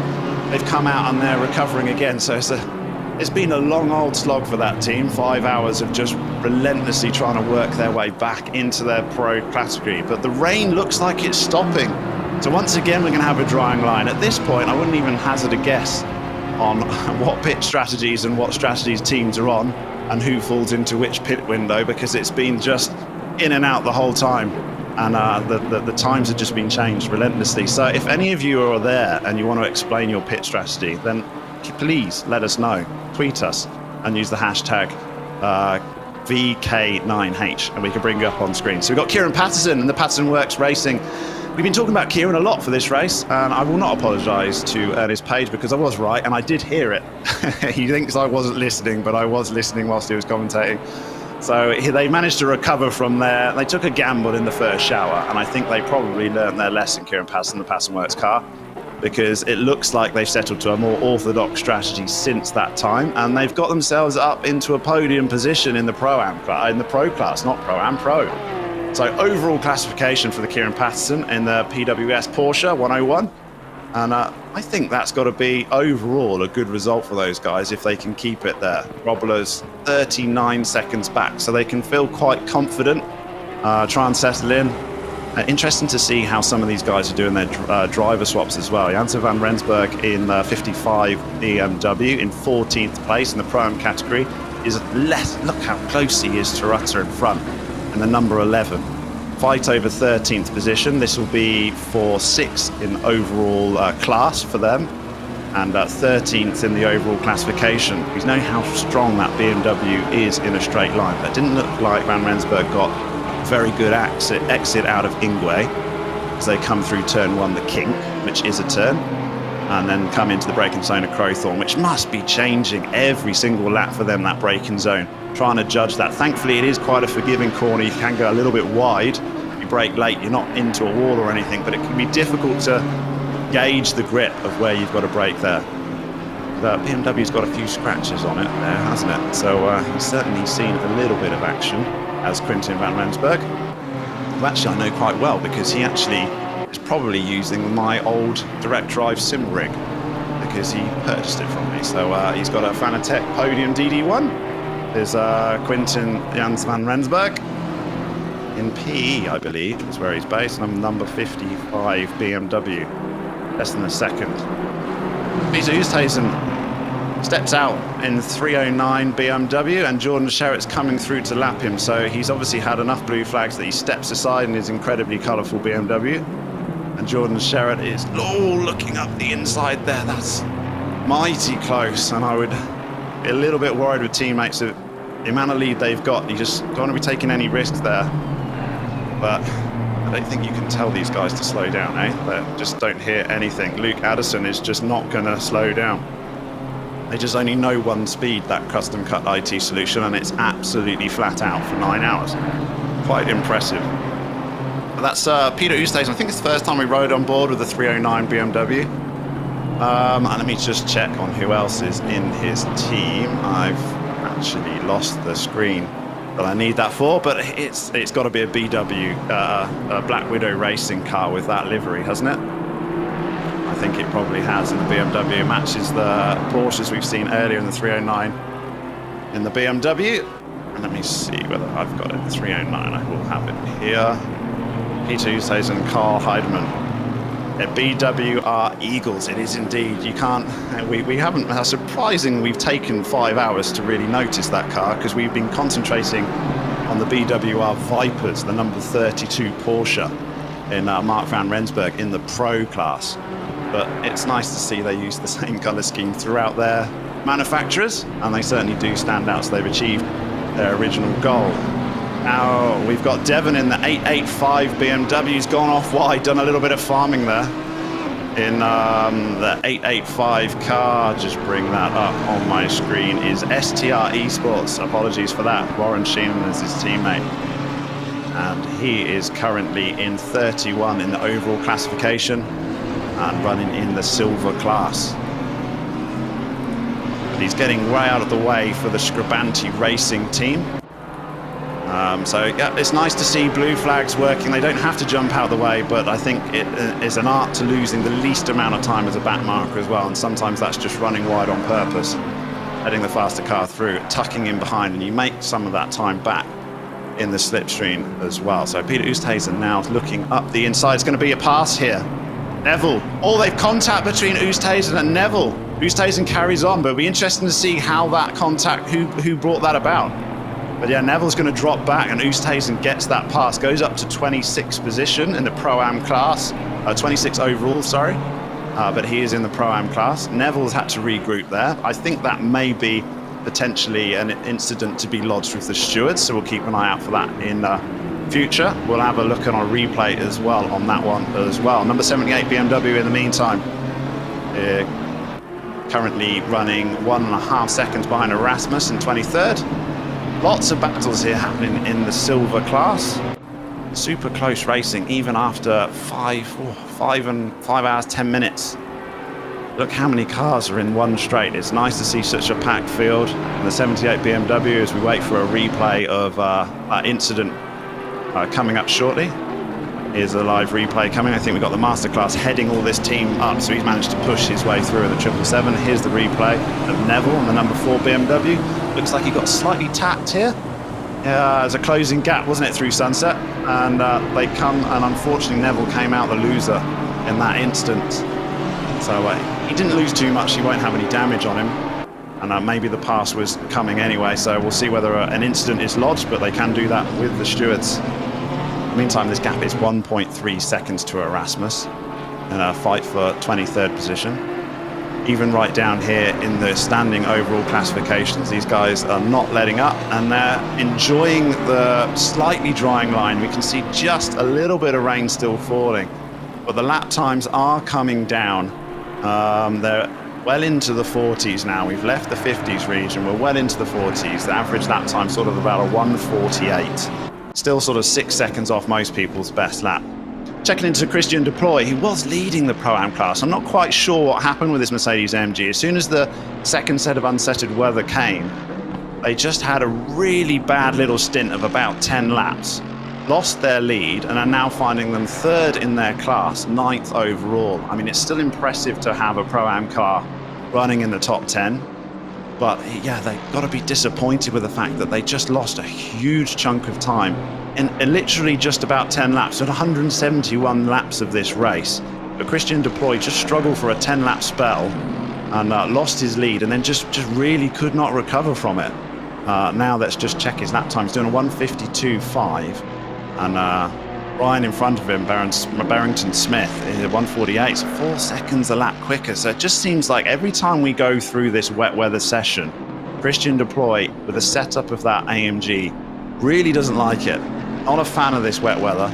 They've come out and they're recovering again, so it's been a long old slog for that team. 5 hours of just relentlessly trying to work their way back into their pro category, but the rain looks like it's stopping. So once again, we're going to have a drying line. At this point, I wouldn't even hazard a guess on what pit strategies and what strategies teams are on and who falls into which pit window, because it's been just in and out the whole time. And the times have just been changed relentlessly. So if any of you are there and you want to explain your pit strategy, then please let us know. Tweet us and use the hashtag VK9H, and we can bring you up on screen. So we've got Kieran Patterson and the Patterson Works Racing. We've been talking about Kieran a lot for this race, and I will not apologise to Ernest Page, because I was right, and I did hear it. He thinks I wasn't listening, but I was listening whilst he was commentating. So they managed to recover from there. They took a gamble in the first shower, and I think they probably learned their lesson, Kieran Patterson, the Patterson Works car, because it looks like they've settled to a more orthodox strategy since that time, and they've got themselves up into a podium position in the Pro-Am, in the Pro class, not Pro-Am, Pro. So overall classification for the Kieran Patterson in the PWS Porsche 101. And I think that's got to be overall a good result for those guys if they can keep it there. Robbler's 39 seconds back, so they can feel quite confident, try and settle in. Interesting to see how some of these guys are doing their driver swaps as well. Janssen van Rensburg in 55 BMW in 14th place in the Pro-Am category is less. Look how close he is to Rutter in front. And the number 11. Fight over 13th position. This will be for 6th in overall class for them, and 13th in the overall classification. You know how strong that BMW is in a straight line. But it didn't look like Van Rensburg got a very good exit out of Ingwe, as they come through turn 1, the kink, which is a turn, and then come into the braking zone of Crowthorne, which must be changing every single lap for them, that braking zone. Trying to judge that. Thankfully, it is quite a forgiving corner. You can go a little bit wide. You brake late, you're not into a wall or anything, but it can be difficult to gauge the grip of where you've got to brake there. BMW's got a few scratches on it there, hasn't it? So he's certainly seen a little bit of action as Quinten van Rensburg, who actually I know quite well because he actually is probably using my old direct drive sim rig because he purchased it from me. So he's got a Fanatec Podium DD1. There's Quinten Jans van Rensburg. In PE, I believe, is where he's based, and I'm number 55 BMW, less than a second. Peter Oosthuizen steps out in 309 BMW, and Jordan Sherritt's coming through to lap him, so he's obviously had enough blue flags that he steps aside in his incredibly colourful BMW. And Jordan Sherritt is looking up the inside there. That's mighty close, and I would be a little bit worried with teammates of the amount of lead they've got. You just don't want to be taking any risks there. But I don't think you can tell these guys to slow down, eh? They just don't hear anything. Luke Addison is just not going to slow down. They just only know one speed, that custom cut IT solution, and it's absolutely flat out for 9 hours. Quite impressive. But that's Peter Oosthuizen. I think it's the first time we rode on board with the 309 BMW. And let me just check on who else is in his team. I've actually lost the screen that I need that for, but it's got to be a BW, a Black Widow racing car with that livery, hasn't it? I think it probably has, and the BMW matches the Porsches we've seen earlier in the 309 in the BMW. And let me see whether I've got it. 309, I will have it here. Peter Oosthuizen and Carl Heidemann. BWR Eagles, it is indeed. You can't, we haven't, surprising we've taken 5 hours to really notice that car because we've been concentrating on the BWR Vipers, the number 32 Porsche in Mark van Rensburg in the Pro class. But it's nice to see they use the same colour scheme throughout their manufacturers, and they certainly do stand out, so they've achieved their original goal. Now we've got Devon in the 885 BMW. He's gone off wide, done a little bit of farming there in the 885 car. Just bring that up on my screen. Is STR Esports. Apologies for that. Warren Sheenan is his teammate, and he is currently in 31 in the overall classification and running in the silver class. He's getting way out of the way for the Scribanti Racing team. So yeah, it's nice to see blue flags working. They don't have to jump out of the way, but I think it is an art to losing the least amount of time as a back marker as well, and sometimes that's just running wide on purpose, heading the faster car through, tucking in behind, and you make some of that time back in the slipstream as well. So Peter Oosthuizen now looking up the inside. It's going to be a pass here. Neville. Oh, they've contact between Oosthuizen and Neville. Oosthuizen carries on, but it'll be interesting to see how that contact, who brought that about. But yeah, Neville's going to drop back, and Oosthuizen gets that pass, goes up to 26th position in the Pro-Am class, 26 overall, sorry. But he is in the Pro-Am class. Neville's had to regroup there. I think that may be potentially an incident to be lodged with the stewards, so we'll keep an eye out for that in future. We'll have a look on a replay as well on that one as well. Number 78 BMW in the meantime, currently running 1.5 seconds behind Erasmus in 23rd. Lots of battles here happening in the silver class. Super close racing, even after 5 hours, 10 minutes. Look how many cars are in one straight. It's nice to see such a packed field. And the 78 BMW, as we wait for a replay of that incident coming up shortly. Here's a live replay coming. I think we've got the masterclass heading all this team up, so he's managed to push his way through in the 777. Here's the replay of Neville on the number 4 BMW. Looks like he got slightly tapped here. There's a closing gap, wasn't it, through Sunset? And they come, and unfortunately Neville came out the loser in that instant. So he didn't lose too much. He won't have any damage on him. And maybe the pass was coming anyway, so we'll see whether an incident is lodged, but they can do that with the stewards. Meantime, this gap is 1.3 seconds to Erasmus in a fight for 23rd position. Even right down here in the standing overall classifications, these guys are not letting up, and they're enjoying the slightly drying line. We can see just a little bit of rain still falling, but the lap times are coming down. They're well into the 40s now. We've left the 50s region, we're well into the 40s. The average lap time sort of about a 1:48. Still sort of 6 seconds off most people's best lap. Checking into Christian Deploy, he was leading the Pro-Am class. I'm not quite sure what happened with this Mercedes AMG. As soon as the second set of unsettled weather came, they just had a really bad little stint of about 10 laps, lost their lead, and are now finding them third in their class, 9th overall. I mean, it's still impressive to have a Pro-Am car running in the top 10, but yeah, they've got to be disappointed with the fact that they just lost a huge chunk of time in literally just about 10 laps, at 171 laps of this race. But Christian Deploy just struggled for a 10-lap spell and lost his lead, and then just really could not recover from it. Now let's just check his lap time. He's doing a 152.5, and Ryan in front of him, Barrington Smith, is at 148, so 4 seconds a lap quicker. So it just seems like every time we go through this wet weather session, Christian Deploy, with the setup of that AMG, really doesn't like it. Not a fan of this wet weather,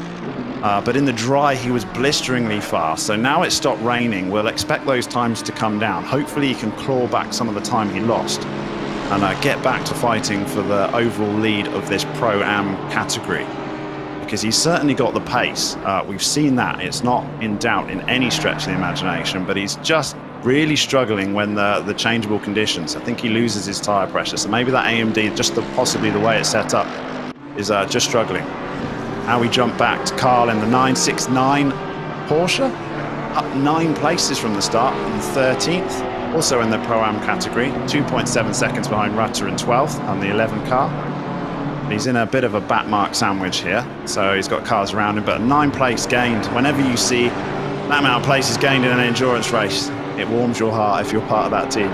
but in the dry he was blisteringly fast. So now it's stopped raining, we'll expect those times to come down. Hopefully he can claw back some of the time he lost and get back to fighting for the overall lead of this Pro-Am category, because he's certainly got the pace. We've seen that. It's not in doubt in any stretch of the imagination, but he's just really struggling when the changeable conditions. I think he loses his tyre pressure, so maybe that AMD, just possibly the way it's set up, is just struggling. Now we jump back to Carl in the 969 Porsche, up 9 places from the start, in 13th, also in the Pro-Am category, 2.7 seconds behind Rutter in 12th on the 11 car. He's in a bit of a back mark sandwich here, so he's got cars around him, but a 9 place gained. Whenever you see that amount of places gained in an endurance race, it warms your heart if you're part of that team.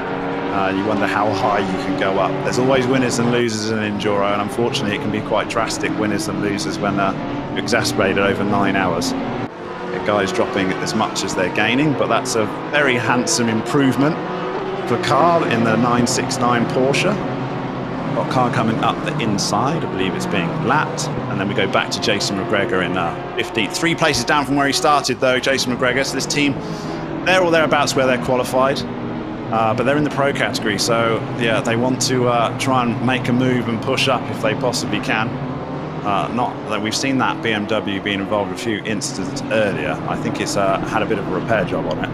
You wonder how high you can go up. There's always winners and losers in enduro, and unfortunately it can be quite drastic winners and losers when you're exasperated over 9 hours. The guys dropping as much as they're gaining, but that's a very handsome improvement for Carl in the 969 Porsche. Got car coming up the inside, I believe it's being lapped, and then we go back to Jason McGregor in 15th. 3 places down from where he started though, Jason McGregor. So this team, they're all thereabouts where they're qualified, but they're in the pro category, so yeah, they want to try and make a move and push up if they possibly can. Not that we've seen that BMW being involved in a few incidents earlier. I think it's had a bit of a repair job on it.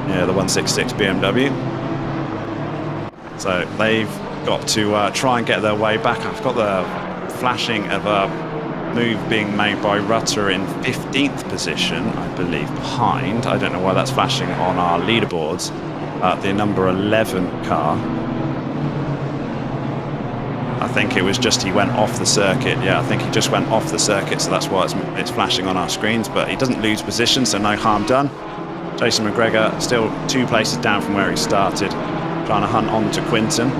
Yeah, the 166 BMW. So they've got to try and get their way back. I've got the flashing of a move being made by Rutter in 15th position, I believe, behind. I don't know why that's flashing on our leaderboards. The number 11 car. I think it was just he went off the circuit. Yeah, I think he just went off the circuit, so that's why it's flashing on our screens. But he doesn't lose position, so no harm done. Jason McGregor still 2 places down from where he started, trying to hunt on to Quinton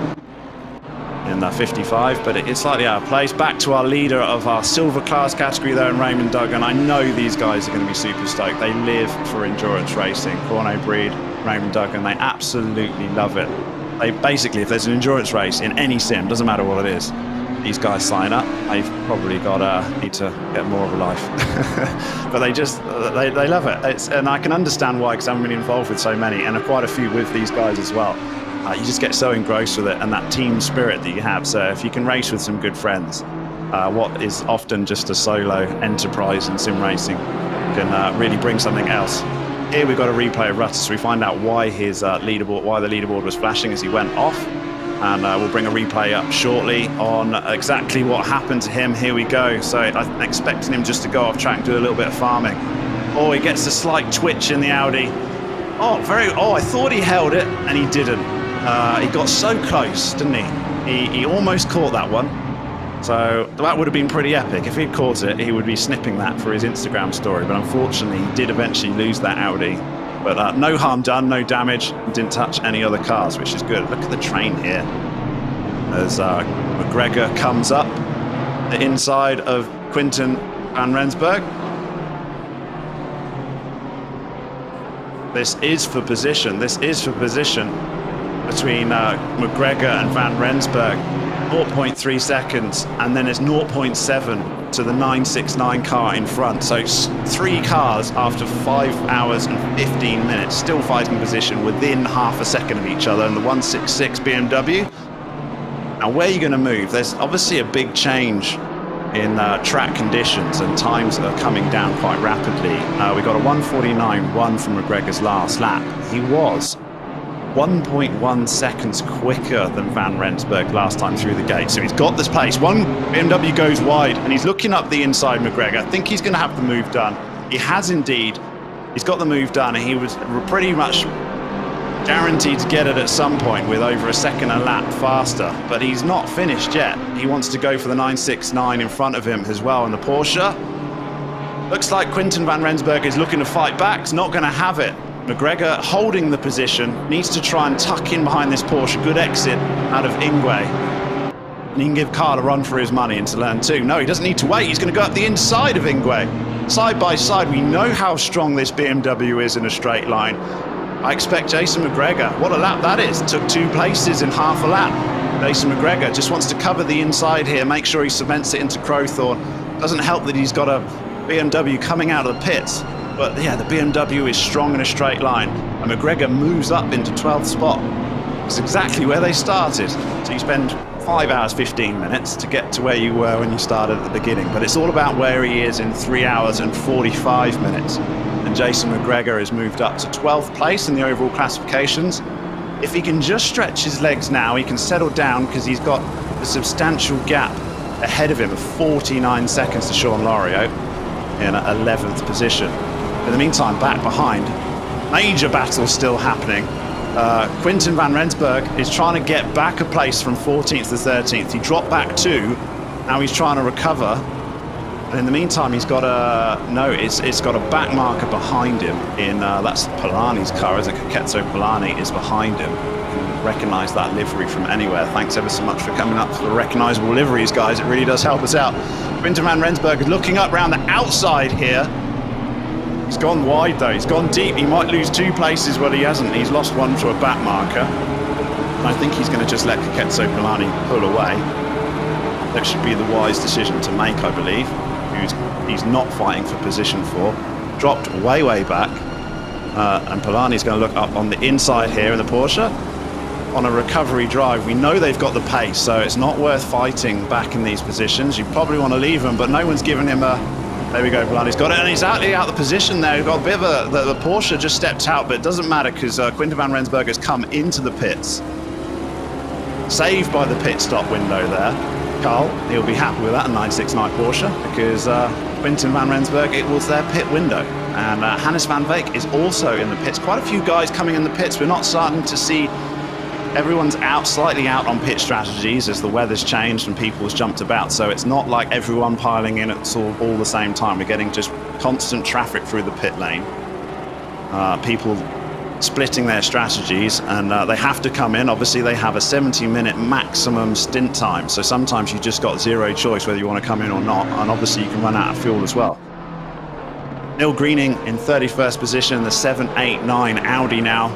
in the 55, but it's slightly out of place. Back to our leader of our silver class category there in Raymond Duggan. I know these guys are going to be super stoked. They live for endurance racing. Corno Breed, Raymond Duggan, they absolutely love it. They basically, if there's an endurance race in any sim, doesn't matter what it is, these guys sign up. They've probably need to get more of a life. But they love it. And I can understand why, because I'm really involved with so many, and quite a few with these guys as well. You just get so engrossed with it and that team spirit that you have. So if you can race with some good friends, what is often just a solo enterprise in sim racing can really bring something else. Here we've got a replay of Rutter, so we find out why his why the leaderboard was flashing as he went off, and we'll bring a replay up shortly on exactly what happened to him. Here we go. So I'm expecting him just to go off track and do a little bit of farming. Oh, he gets a slight twitch in the Audi. I thought he held it and he didn't. He got so close, didn't he? He almost caught that one. So that would have been pretty epic. If he'd caught it, he would be snipping that for his Instagram story. But unfortunately, he did eventually lose that Audi. But no harm done, no damage. Didn't touch any other cars, which is good. Look at the train here. As McGregor comes up the inside of Quinten van Rensburg. This is for position. Between McGregor and Van Rensburg, 0.3 seconds, and then it's 0.7 to the 969 car in front. So 3 cars after 5 hours and 15 minutes, still fighting position within half a second of each other in the 166 BMW. Now, where are you going to move? There's obviously a big change in track conditions, and times are coming down quite rapidly. We got a 1:49.1 from McGregor's last lap. He was 1.1 seconds quicker than Van Rensburg last time through the gate. So he's got this pace. One BMW goes wide and he's looking up the inside McGregor. I think he's going to have the move done. He has indeed. He's got the move done, and he was pretty much guaranteed to get it at some point with over a second a lap faster, but he's not finished yet. He wants to go for the 969 in front of him as well in the Porsche. Looks like Quinten Van Rensburg is looking to fight back. He's not going to have it. McGregor holding the position, needs to try and tuck in behind this Porsche. Good exit out of Ingwe. And he can give Carl a run for his money into turn 2. No, he doesn't need to wait. He's going to go up the inside of Ingwe. Side by side, we know how strong this BMW is in a straight line. I expect Jason McGregor, what a lap that is. Took 2 places in half a lap. Jason McGregor just wants to cover the inside here, make sure he cements it into Crowthorne. Doesn't help that he's got a BMW coming out of the pits. But yeah, the BMW is strong in a straight line. And McGregor moves up into 12th spot. It's exactly where they started. So you spend 5 hours, 15 minutes to get to where you were when you started at the beginning. But it's all about where he is in 3 hours and 45 minutes. And Jason McGregor has moved up to 12th place in the overall classifications. If he can just stretch his legs now, he can settle down, because he's got a substantial gap ahead of him of 49 seconds to Sean Loriot in 11th position. In the meantime, back behind, major battle still happening. Quinten Van Rensburg is trying to get back a place from 14th to 13th. He dropped back 2. Now he's trying to recover. And in the meantime, he's got it's got a back marker behind him. That's Polani's car, isn't it? Ketso Polani is behind him. You can recognise that livery from anywhere. Thanks ever so much for coming up for the recognisable liveries, guys. It really does help us out. Quinten Van Rensburg is looking up round the outside here. He's gone wide though. He's gone deep. He might lose 2 places. Well, he hasn't. He's lost 1 to a back marker. And I think he's going to just let Ketso Polani pull away. That should be the wise decision to make, I believe. He's not fighting for position 4. Dropped way back. And Polani's going to look up on the inside here in the Porsche. On a recovery drive, we know they've got the pace, so it's not worth fighting back in these positions. You probably want to leave him, but no one's given him a... There we go, Polani's got it, and he's out of the position there. He's got a bit of the Porsche just stepped out, but it doesn't matter, because Quinten Van Rensburg has come into the pits. Saved by the pit stop window there. Carl, he'll be happy with that, a 969 Porsche, because Quinten Van Rensburg, it was their pit window. And Hannes van Veek is also in the pits. Quite a few guys coming in the pits. We're not starting to see... Everyone's slightly out on pit strategies as the weather's changed and people's jumped about. So it's not like everyone piling in at all the same time. We're getting just constant traffic through the pit lane. People splitting their strategies, and they have to come in. Obviously, they have a 70-minute maximum stint time. So sometimes you just got 0 choice whether you want to come in or not. And obviously, you can run out of fuel as well. Neil Greening in 31st position, the 789 Audi now.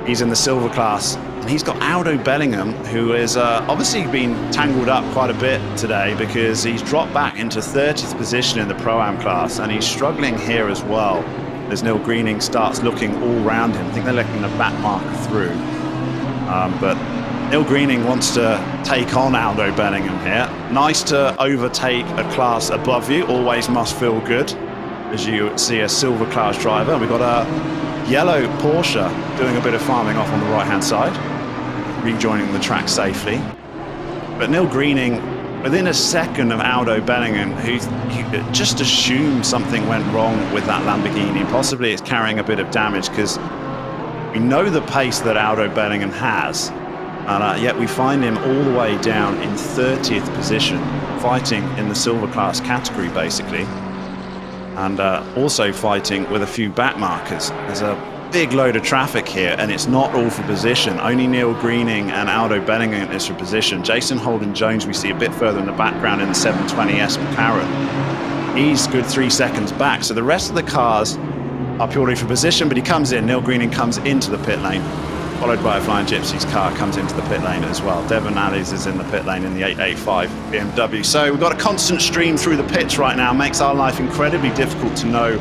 He's in the silver class. And he's got Aldo Bellingham, who has obviously been tangled up quite a bit today, because he's dropped back into 30th position in the Pro-Am class, and he's struggling here as well as Neil Greening starts looking all round him. I think they're letting the back marker through. But Neil Greening wants to take on Aldo Bellingham here. Nice to overtake a class above you, always must feel good, as you see a silver class driver. We've got a yellow Porsche doing a bit of farming off on the right-hand side, rejoining the track safely. But Neil Greening, within a second of Aldo Bellingham, who just assumed something went wrong with that Lamborghini. Possibly it's carrying a bit of damage, because we know the pace that Aldo Bellingham has, and yet we find him all the way down in 30th position, fighting in the silver class category basically, and also fighting with a few back markers. There's a big load of traffic here, and it's not all for position. Only Neil Greening and Aldo Bellingham is for position. Jason Holden-Jones we see a bit further in the background in the 720S McLaren. He's good 3 seconds back, so the rest of the cars are purely for position, but he comes in. Neil Greening comes into the pit lane, followed by a Flying Gypsy's car comes into the pit lane as well. Devon Allies is in the pit lane in the 885 BMW. So we've got a constant stream through the pits right now. Makes our life incredibly difficult to know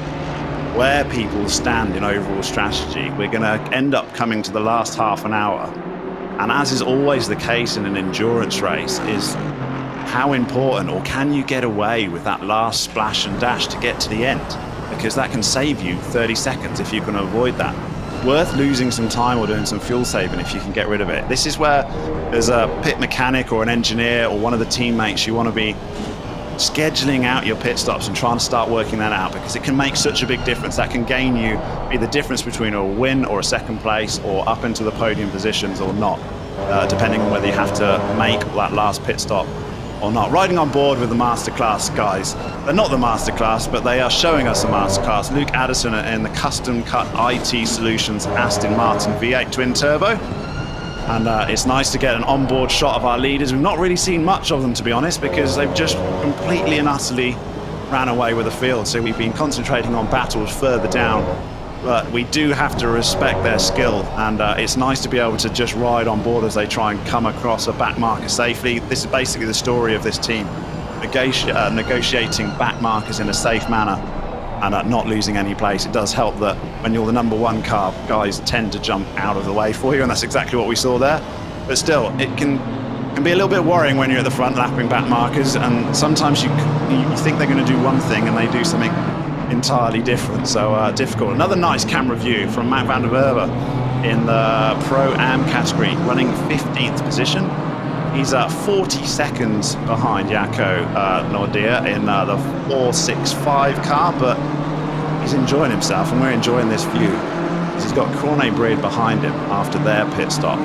where people stand in overall strategy. We're going to end up coming to the last half an hour, and as is always the case in an endurance race, is how important, or can you get away with that last splash and dash to get to the end? Because that can save you 30 seconds if you can avoid that. Worth losing some time or doing some fuel saving if you can get rid of it. This is where, as a pit mechanic or an engineer or one of the teammates, you want to be scheduling out your pit stops and trying to start working that out, because it can make such a big difference. That can gain you be the difference between a win or a second place or up into the podium positions or not, depending on whether you have to make that last pit stop or not. Riding on board with the masterclass guys. They're not the masterclass, but they are showing us a masterclass. Luke Addison in the custom cut IT Solutions Aston Martin V8 twin turbo. And it's nice to get an onboard shot of our leaders. We've not really seen much of them, to be honest, because they've just completely and utterly ran away with the field. So we've been concentrating on battles further down. But we do have to respect their skill. And it's nice to be able to just ride on board as they try and come across a back marker safely. This is basically the story of this team. Negotiating back markers in a safe manner and not losing any place. It does help that when you're the number one car, guys tend to jump out of the way for you, and that's exactly what we saw there. But still, it can be a little bit worrying when you're at the front lapping back markers, and sometimes you think they're going to do one thing and they do something entirely different, so difficult. Another nice camera view from Matt van der Merwe in the Pro-Am category, running 15th position. He's 40 seconds behind Jaco Nordia in the 465 car, but he's enjoying himself, and we're enjoying this view. He's got Cornet Breed behind him after their pit stop,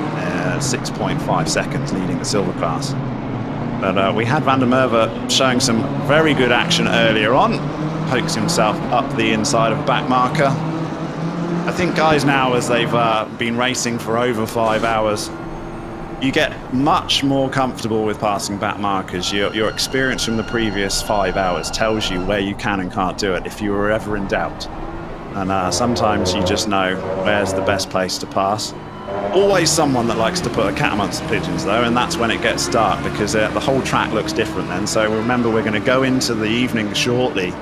6.5 seconds leading the silver class. But we had van der Merwe showing some very good action earlier on, pokes himself up the inside of a back marker. I think guys now, as they've been racing for over 5 hours, you get much more comfortable with passing back markers. Your experience from the previous 5 hours tells you where you can and can't do it if you were ever in doubt. And sometimes you just know where's the best place to pass. Always someone that likes to put a cat amongst the pigeons though, and that's when it gets dark, because the whole track looks different then. So remember, we're going to go into the evening shortly,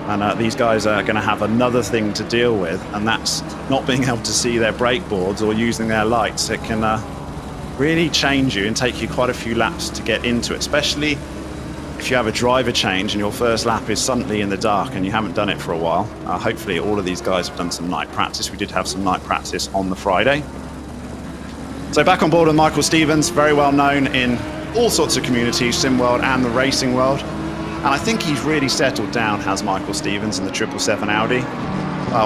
and these guys are going to have another thing to deal with, and that's not being able to see their brake boards or using their lights. It can really change you and take you quite a few laps to get into it, especially if you have a driver change and your first lap is suddenly in the dark and you haven't done it for a while. Hopefully all of these guys have done some night practice. We did have some night practice on the Friday. So back on board with Michael Stevens, very well known in all sorts of communities, sim world and the racing world. And I think he's really settled down, has Michael Stevens, in the 777 Audi.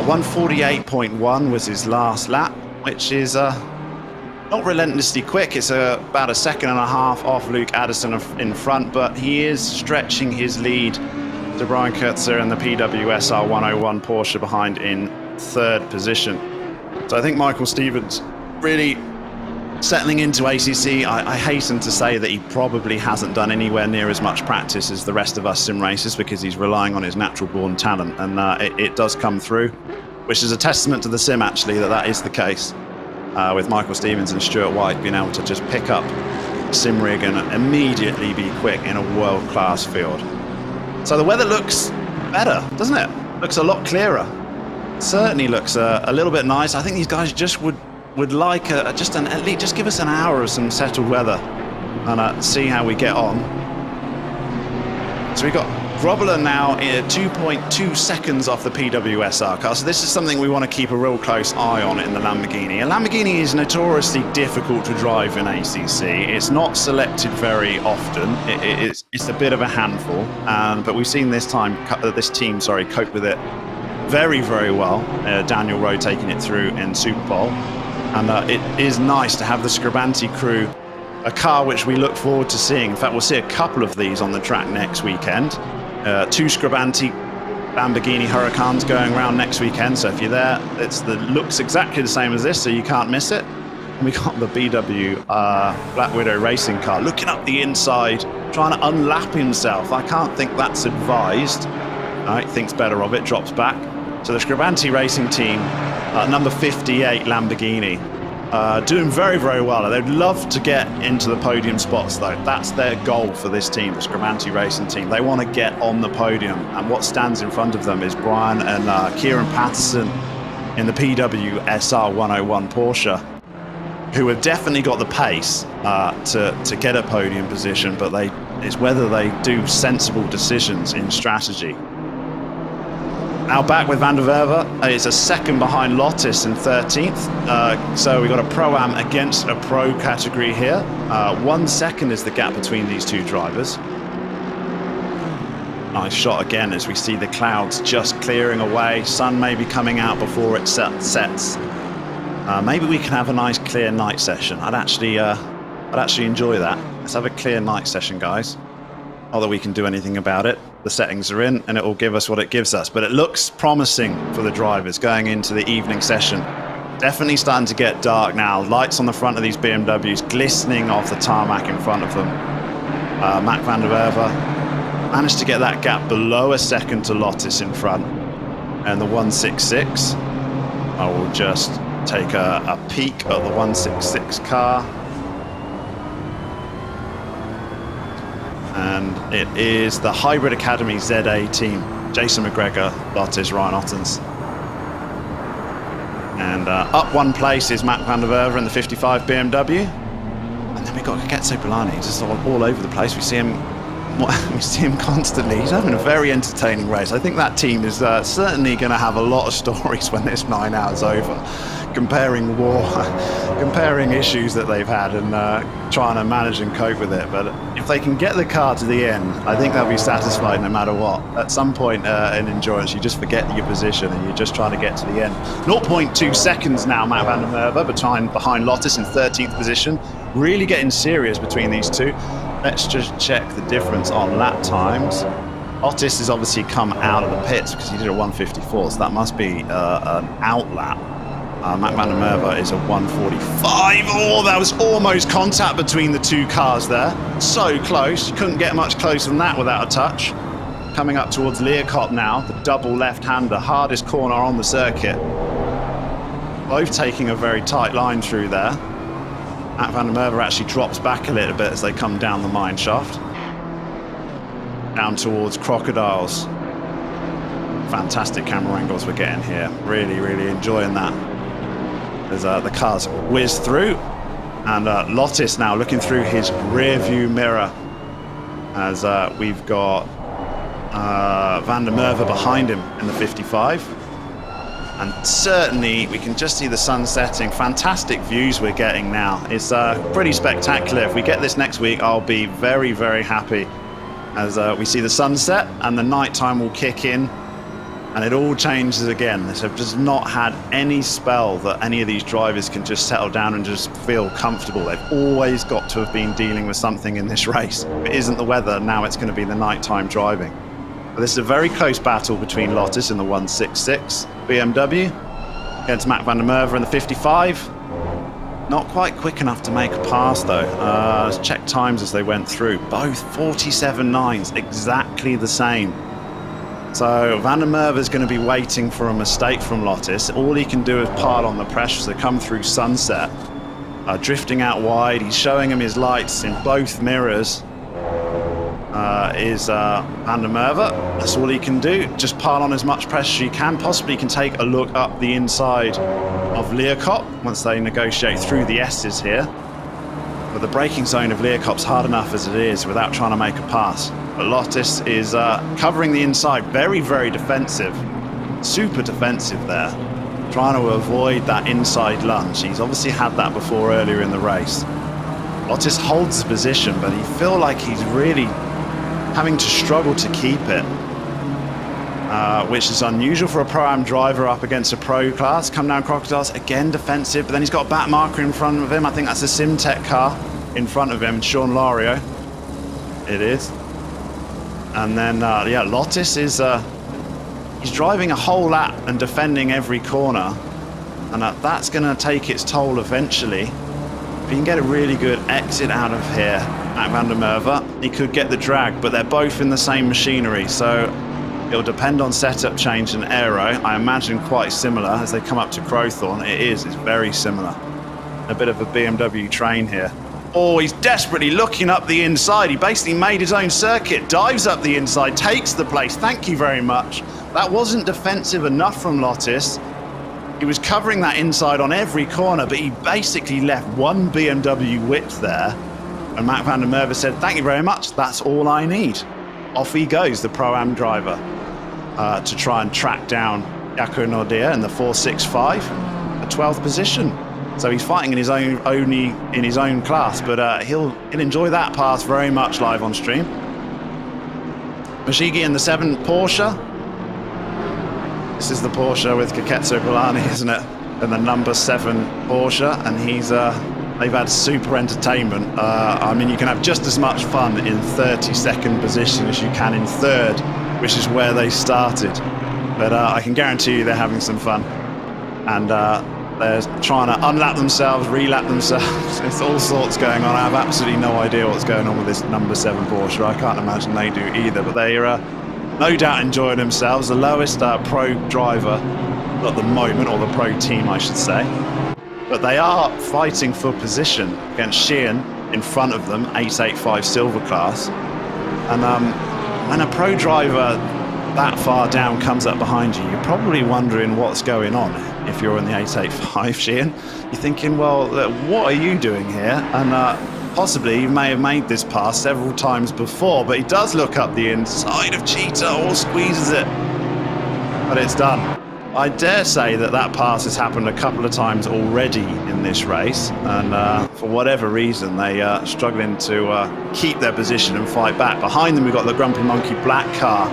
148.1 was his last lap, which is not relentlessly quick. It's about 1.5 seconds off Luke Addison in front, but he is stretching his lead to Brian Kurtzer and the PWSR 101 Porsche behind in third position. So I think Michael Stevens really settling into ACC. I hasten to say that he probably hasn't done anywhere near as much practice as the rest of us sim racers, because he's relying on his natural born talent, and it does come through, which is a testament to the sim actually that is the case. With Michael Stevens and Stuart White being able to just pick up sim rig and immediately be quick in a world-class field. So the weather looks better, doesn't it? Looks a lot clearer. Certainly looks a little bit nice. I think these guys just would like at least just give us an hour of some settled weather and see how we get on. So we've got Grobbler now 2.2 seconds off the PWSR car, so this is something we want to keep a real close eye on in the Lamborghini. A Lamborghini is notoriously difficult to drive in ACC. It's not selected very often. It's a bit of a handful, but we've seen this team cope with it very, very well. Daniel Rowe taking it through in Superpole, and it is nice to have the Scribanti crew, a car which we look forward to seeing. In fact, we'll see a couple of these on the track next weekend. 2 Scribanti Lamborghini Huracans going around next weekend, so if you're there, looks exactly the same as this, so you can't miss it. And we got the BW Black Widow racing car looking up the inside, trying to unlap himself. I can't think that's advised. Thinks better of it, drops back. So the Scribanti racing team, number 58 Lamborghini, doing very, very well. They'd love to get into the podium spots though. That's their goal for this team, the Scribanti racing team. They want to get on the podium, and what stands in front of them is Brian and Kieran Patterson in the PWSR 101 Porsche, who have definitely got the pace to get a podium position, but they It's whether they do sensible decisions in strategy. Now back with Van der Werve. It's a second behind Lottis in 13th. So we've got a Pro-Am against a Pro category here. 1 second is the gap between these two drivers. Nice shot again as we see the clouds just clearing away. Sun maybe coming out before it sets. Maybe we can have a nice clear night session. I'd actually enjoy that. Let's have a clear night session, guys. Not that we can do anything about it. The settings are in and it will give us what it gives us. But it looks promising for the drivers going into the evening session. Definitely starting to get dark now. Lights on the front of these BMWs glistening off the tarmac in front of them. Mac Van der Werve managed to get that gap below a second to Lottis in front. And the 166, I will just take a peek at the 166 car. And it is the Hybrid Academy ZA team. Jason McGregor, Lottis, Ryan Ottens. And up 1 place is Matt Van der Werve in the 55 BMW. And then we've got Geketso Polani, just all over the place. We see him constantly. He's having a very entertaining race. I think that team is certainly going to have a lot of stories when this 9 hours over. Comparing issues that they've had and trying to manage and cope with it. But if they can get the car to the end, I think they'll be satisfied no matter what. At some point in endurance, you just forget your position and you're just trying to get to the end. 0.2 seconds now, Matt Van der Werve behind Lottis in 13th position. Really getting serious between these two. Let's just check the difference on lap times. Otis has obviously come out of the pits because he did a 154, so that must be an out lap. Mac Van der Werve is a 145. Oh, that was almost contact between the two cars there. So close. You couldn't get much closer than that without a touch. Coming up towards Learcop now, the double left-hander, hardest corner on the circuit. Both taking a very tight line through there. Mac Van der Werve actually drops back a little bit as they come down the mine shaft. Down towards Crocodiles. Fantastic camera angles we're getting here. Really, really enjoying that. As the cars whiz through. And Lottis now looking through his rear view mirror. As we've got Van der Werve behind him in the 55. And certainly we can just see the sun setting. Fantastic views we're getting now. It's pretty spectacular. If we get this next week, I'll be very, very happy. As we see the sunset and the nighttime will kick in. And it all changes again. They've just not had any spell that any of these drivers can just settle down and just feel comfortable. They've always got to have been dealing with something in this race. If it isn't the weather, now it's going to be the nighttime driving. But this is a very close battle between Lottis and the 166 BMW against Mac Van der Werve in the 55. Not quite quick enough to make a pass though. Let's check times as they went through. Both 47.9s, exactly the same. So Van der Werve is going to be waiting for a mistake from Lottis. All he can do is pile on the pressure as they come through sunset. Drifting out wide, he's showing him his lights in both mirrors. Is Van der Werve. That's all he can do. Just pile on as much pressure as he can. Possibly can take a look up the inside of Learcop once they negotiate through the S's here. But the braking zone of Learcop's hard enough as it is without trying to make a pass. But Lottis is covering the inside, very, very defensive. Super defensive there. Trying to avoid that inside lunge. He's obviously had that before earlier in the race. Lottis holds the position, but he feel like he's really having to struggle to keep it. Which is unusual for a Pro-Am driver up against a Pro class. Come down Crocodiles, again defensive, but then he's got a back marker in front of him. I think that's a Simtech car in front of him, Sean Lario. It is. And then, yeah, Lottis is he's driving a whole lap and defending every corner. And that's going to take its toll eventually. If he can get a really good exit out of here, Mac Van der Werve, he could get the drag, but they're both in the same machinery. So it'll depend on setup change and aero. I imagine quite similar as they come up to Crowthorne. It's very similar. A bit of a BMW train here. Oh, he's desperately looking up the inside. He basically made his own circuit, dives up the inside, takes the place. Thank you very much. That wasn't defensive enough from Lottis. He was covering that inside on every corner, but he basically left one BMW width there. And Matt van der Merwe said, thank you very much, that's all I need. Off he goes, the Pro-Am driver, to try and track down Jaco Nordea in the 465, a 12th position. So he's fighting in his own, only in his own class, but he'll enjoy that pass very much live on stream. Mashigi in the 7 Porsche. This is the Porsche with Kaketso Polani, isn't it? And the number 7 Porsche, and they've had super entertainment. I mean, you can have just as much fun in 32nd position as you can in 3rd, which is where they started. But I can guarantee you they're having some fun. And they're trying to unlap themselves, relap themselves. It's all sorts going on. I have absolutely no idea what's going on with this number 7 Porsche. I can't imagine they do either, but they are no doubt enjoying themselves. The lowest pro driver at the moment, or the pro team, I should say. But they are fighting for position against Sheehan in front of them, 885 silver class. And when a pro driver that far down comes up behind you, you're probably wondering what's going on. If you're in the 885 Sheehan, you're thinking, well, what are you doing here? And possibly he may have made this pass several times before, but he does look up the inside of Cheetah or squeezes it. But it's done. I dare say that pass has happened a couple of times already in this race, and for whatever reason they are struggling to keep their position and fight back. Behind them we've got the Grumpy Monkey black car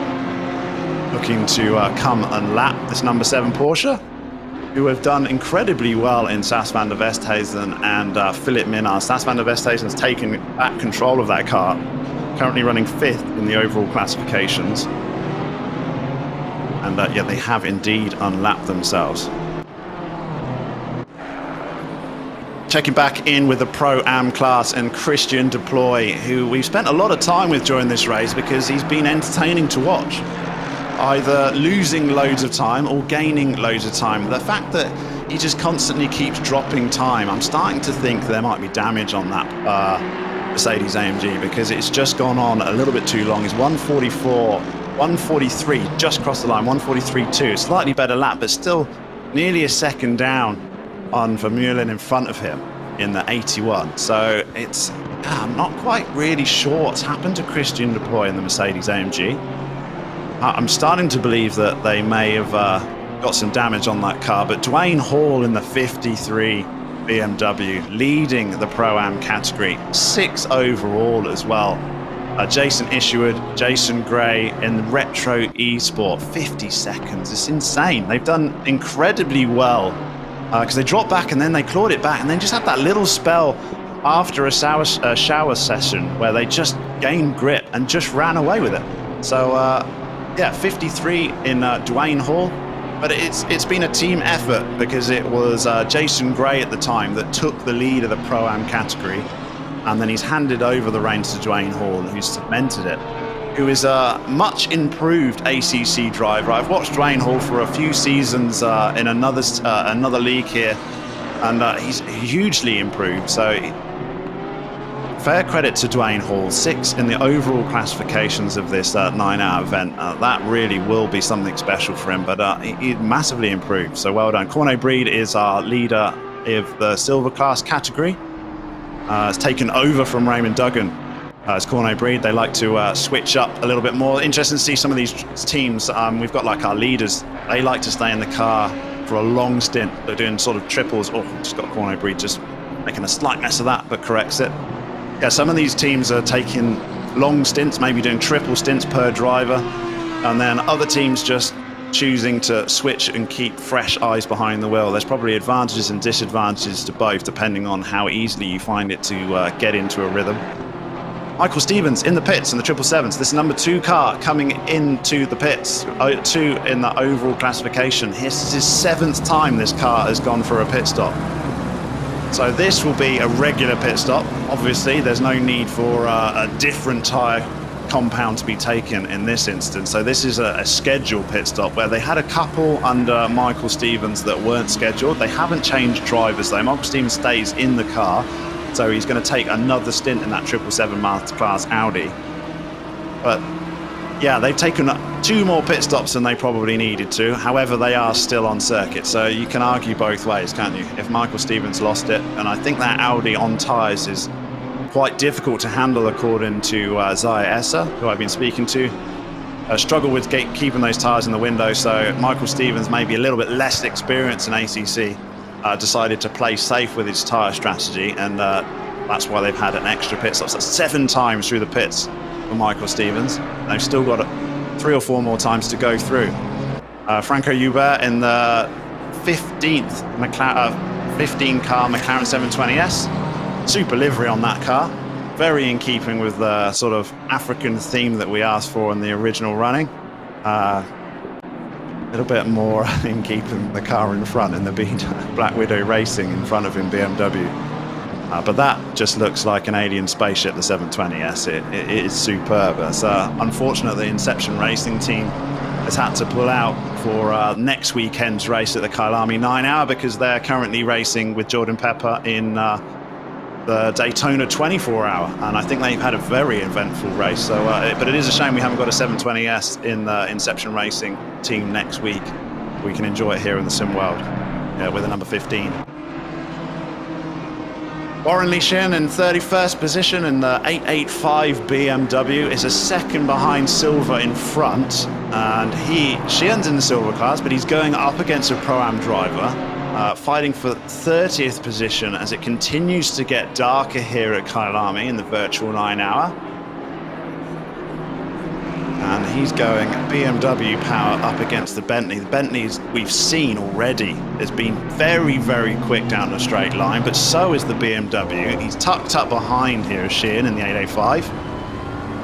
looking to come and lap this number 7 Porsche, who have done incredibly well in Sas van der Westhuizen and Philip Minnaar. Sas van der Westhuizen's taken back control of that car, currently running 5th in the overall classifications. And yeah, they have indeed unlapped themselves. Checking back in with the Pro-Am class and Christian Deploy, who we've spent a lot of time with during this race because he's been entertaining to watch. Either losing loads of time or gaining loads of time. The fact that he just constantly keeps dropping time, I'm starting to think there might be damage on that Mercedes AMG, because it's just gone on a little bit too long. It's 144, 143, just crossed the line, 143.2. Slightly better lap, but still nearly a second down on Vermeulen in front of him in the 81. So it's, I'm not quite really sure what's happened to Christian Deploy in the Mercedes AMG. I'm starting to believe that they may have got some damage on that car, but Dwayne Hall in the 53 BMW leading the Pro-Am category, 6 overall as well. Jason Isherwood, Jason Gray in the Retro Esport, 50 seconds. It's insane. They've done incredibly well because they dropped back and then they clawed it back and then just had that little spell after a shower session where they just gained grip and just ran away with it. So yeah, 53 in Dwayne Hall, but it's been a team effort because it was Jason Gray at the time that took the lead of the Pro-Am category, and then he's handed over the reins to Dwayne Hall, who's cemented it, who is a much improved ACC driver. I've watched Dwayne Hall for a few seasons in another league here, and he's hugely improved. So fair credit to Dwayne Hall, 6 in the overall classifications of this 9-hour event. That really will be something special for him, but he massively improved, so well done. Corno Breed is our leader of the silver class category. It's taken over from Raymond Duggan as Corno Breed. They like to switch up a little bit more. Interesting to see some of these teams. We've got like our leaders, they like to stay in the car for a long stint. They're doing sort of triples. Oh, just got Corno Breed just making a slight mess of that, but corrects it. Yeah, some of these teams are taking long stints, maybe doing triple stints per driver, and then other teams just choosing to switch and keep fresh eyes behind the wheel. There's probably advantages and disadvantages to both, depending on how easily you find it to get into a rhythm. Michael Stevens in the pits in the 777s. This number 2 car coming into the pits, 2 in the overall classification. This is his 7th time this car has gone for a pit stop. So this will be a regular pit stop. Obviously, there's no need for a different tyre compound to be taken in this instance. So this is a scheduled pit stop where they had a couple under Michael Stevens that weren't scheduled. They haven't changed drivers though. Michael Stevens stays in the car, so he's going to take another stint in that 777 Masterclass Audi. But yeah, they've taken 2 more pit stops than they probably needed to. However, they are still on circuit, so you can argue both ways, can't you? If Michael Stevens lost it, and I think that Audi on tyres is quite difficult to handle, according to Zaya Esser, who I've been speaking to. Struggle with keeping those tyres in the window, so Michael Stevens, maybe a little bit less experienced in ACC, decided to play safe with his tyre strategy, and that's why they've had an extra pit stop. So that's 7 times through the pits for Michael Stevens. They've still got 3 or 4 more times to go through. Franco Hubert in the 15th 15-car McLaren 720S. Super livery on that car. Very in keeping with the sort of African theme that we asked for in the original running. A little bit more in keeping the car in front in the Black Widow Racing in front of him BMW. But that just looks like an alien spaceship, the 720S. It is superb. It's unfortunate the Inception Racing team has had to pull out for next weekend's race at the Kyalami 9 Hour because they're currently racing with Jordan Pepper in the Daytona 24 Hour, and I think they've had a very eventful race. So, but it is a shame we haven't got a 720S in the Inception Racing team next week. We can enjoy it here in the sim world with the number 15. Warren Lee Shin in 31st position in the 885 BMW is a second behind Silva in front, and Sheehan's in the silver class, but he's going up against a Pro-Am driver, fighting for 30th position as it continues to get darker here at Kyalami in the virtual 9 hour. And he's going BMW power up against the Bentley. The Bentley's we've seen already has been very, very quick down the straight line, but so is the BMW. He's tucked up behind here, Sheehan, in the 885.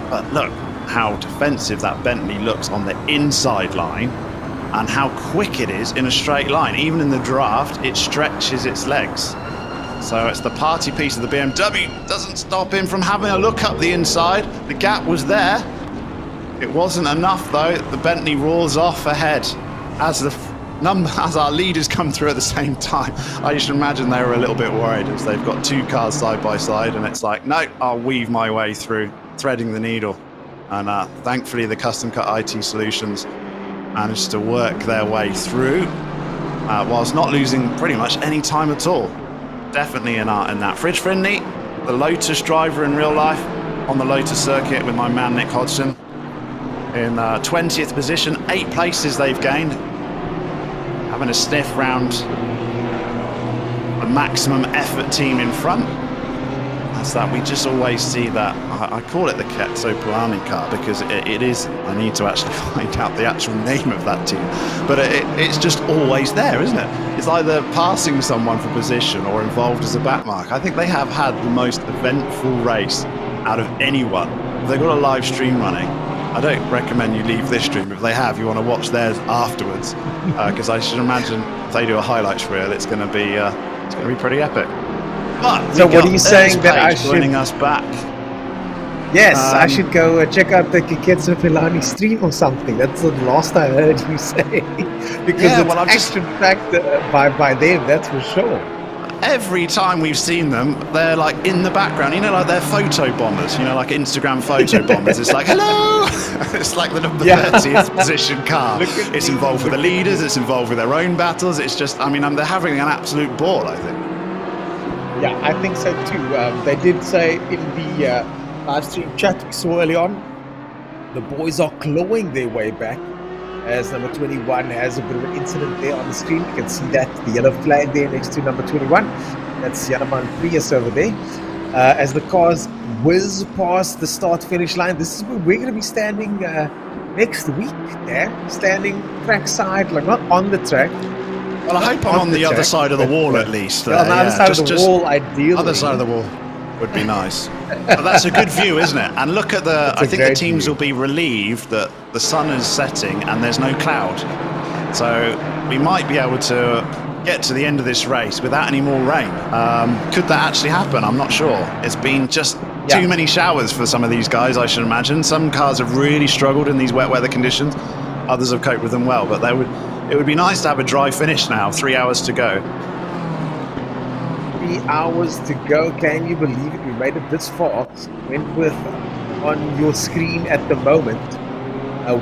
But look how defensive that Bentley looks on the inside line and how quick it is in a straight line. Even in the draft, it stretches its legs. So it's the party piece of the BMW. Doesn't stop him from having a look up the inside. The gap was there. It wasn't enough though. The Bentley roars off ahead as our leaders come through at the same time. I just imagine they were a little bit worried as they've got 2 cars side by side, and it's like, no, I'll weave my way through, threading the needle. And thankfully the Custom Cut IT Solutions managed to work their way through whilst not losing pretty much any time at all. Definitely in that. Fridge Friendly, the Lotus driver in real life on the Lotus circuit with my man Nick Hodgson. In 20th position, 8 places they've gained. Having a sniff round the maximum effort team in front. That's that we just always see that. I call it the Ketso Puani car because it is, I need to actually find out the actual name of that team. But it's just always there, isn't it? It's either passing someone for position or involved as a backmark. I think they have had the most eventful race out of anyone. They've got a live stream running. I don't recommend you leave this stream. If they have, you want to watch theirs afterwards, because I should imagine if they do a highlights reel, it's going to be pretty epic. But so what are you saying that I should joining us back? Yes, I should go check out the Kiketsu Pilani stream or something. That's the last I heard you say, because it's action-packed by them. That's for sure. Every time we've seen them, they're like in the background, like they're photo bombers, like Instagram photo bombers. It's like, hello! It's like the number 30th position car. It's involved with the leaders, it's involved with their own battles. It's just, they're having an absolute ball, I think. Yeah, I think so too. They did say in the live stream chat we saw early on, the boys are clawing their way back. As number 21 has a bit of an incident there on the screen. You can see that, the yellow flag there next to number 21. That's Yanaman Prius over there. As the cars whiz past the start-finish line, this is where we're going to be standing next week. Standing trackside, like not on the track. Well, I hope I'm on the other side of the wall at least. On the other side of the wall, ideally. Other side of the wall would be nice. But that's a good view, isn't it? And look at I think the teams will be relieved that the sun is setting and there's no cloud. So we might be able to get to the end of this race without any more rain. Could that actually happen? I'm not sure. It's been just too many showers for some of these guys, I should imagine. Some cars have really struggled in these wet weather conditions. Others have coped with them well, but it would be nice to have a dry finish now. 3 hours to go. 3 hours to go. Can you believe it? We made it this far. Wentworth on your screen at the moment.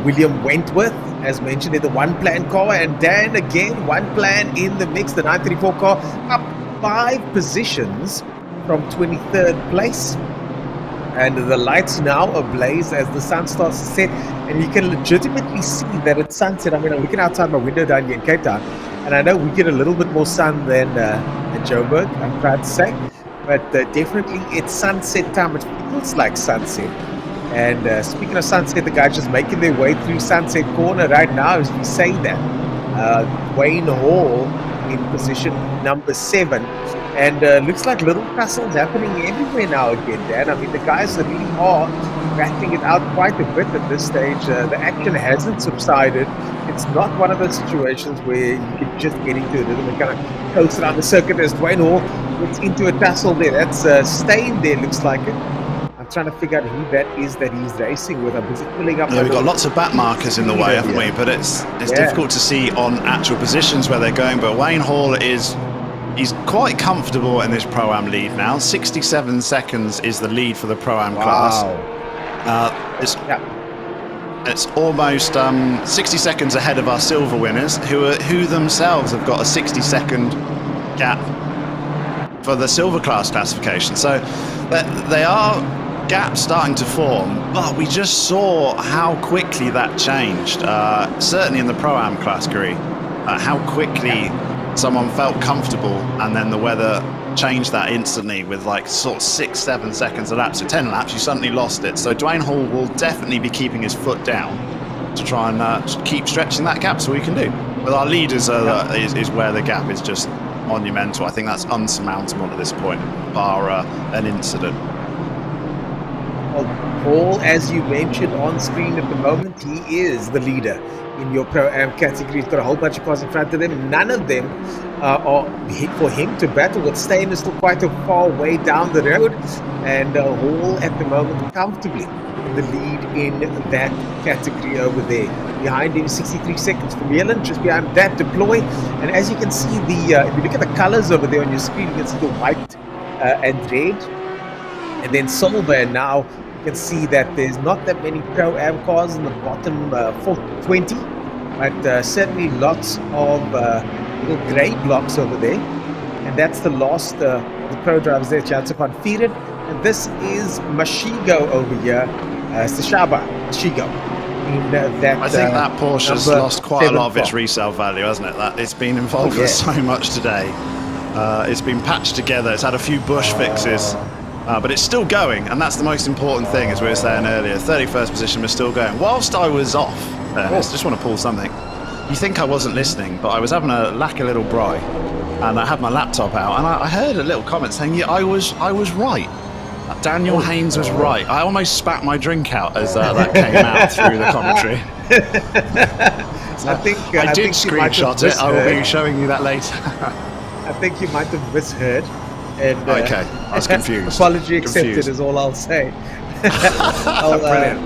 William Wentworth, as mentioned, in the one-plan car, and Dan again, one plan in the mix. The 934 car up 5 positions from 23rd place. And the lights now ablaze as the sun starts to set, and you can legitimately see that it's sunset. I mean, I'm looking outside my window down here in Cape Town, and I know we get a little bit more sun than Joburg, I'm proud to say, but definitely it's sunset time. It feels like sunset. And speaking of sunset, the guys just making their way through Sunset Corner right now as we say that. Wayne Hall in position number 7. And looks like little tussles happening everywhere now again, Dan. I mean, the guys really are battling it out quite a bit at this stage. The action hasn't subsided. It's not one of those situations where you can just get into a rhythm and kind of coast around the circuit as Dwayne Hall gets into a tussle there. That's Stain there, looks like it. I'm trying to figure out who that is that he's racing with. I'm busy pulling up. Yeah, we've got lots of back markers in the way, haven't we? But it's difficult to see on actual positions where they're going. But Wayne Hall he's quite comfortable in this Pro-Am lead now. 67 seconds is the lead for the Pro-Am class. It's almost 60 seconds ahead of our silver winners, who themselves have got a 60-second gap for the silver class classification. So they are gaps starting to form, but we just saw how quickly that changed. Certainly in the Pro-Am category, how quickly someone felt comfortable, and then the weather changed that instantly with like sort of 6-7 seconds a lap. So 10 laps, you suddenly lost it. So Dwayne Hall will definitely be keeping his foot down to try and keep stretching that gap. So we can do. But our leaders is where the gap is just monumental. I think that's unsurmountable at this point, bar an incident. Well, Hall, as you mentioned on screen at the moment, he is the leader in your Pro-Am category. He's got a whole bunch of cars in front of them. None of them are for him to battle with. Stain is still quite a far way down the road, and Hall at the moment comfortably in the lead in that category over there. Behind him, 63 seconds for Mielin, just behind that, Deploy. And as you can see, if you look at the colors over there on your screen, you can see the white and red, and then silver. And now you can see that there's not that many Pro-Am cars in the bottom 20, but certainly lots of little grey blocks over there. And that's the last the Pro drivers there, Chansapon Feared. And this is Mashigo over here, Sashaba Mashigo. I think that Porsche's lost quite a lot of its resale value, hasn't it? That it's been involved with so much today. It's been patched together. It's had a few bush fixes. But it's still going, and that's the most important thing, as we were saying earlier. 31st position was still going. Whilst I was off, I just want to pull something. You think I wasn't listening, but I was having a lack a little bry, and I had my laptop out, and I heard a little comment saying, yeah, I was right. Daniel Haynes was right. I almost spat my drink out as that came out through the commentary. I did screenshot it. I will be showing you that later. I think you might have misheard. And, okay, I was confused. Apology accepted is all I'll say. Brilliant.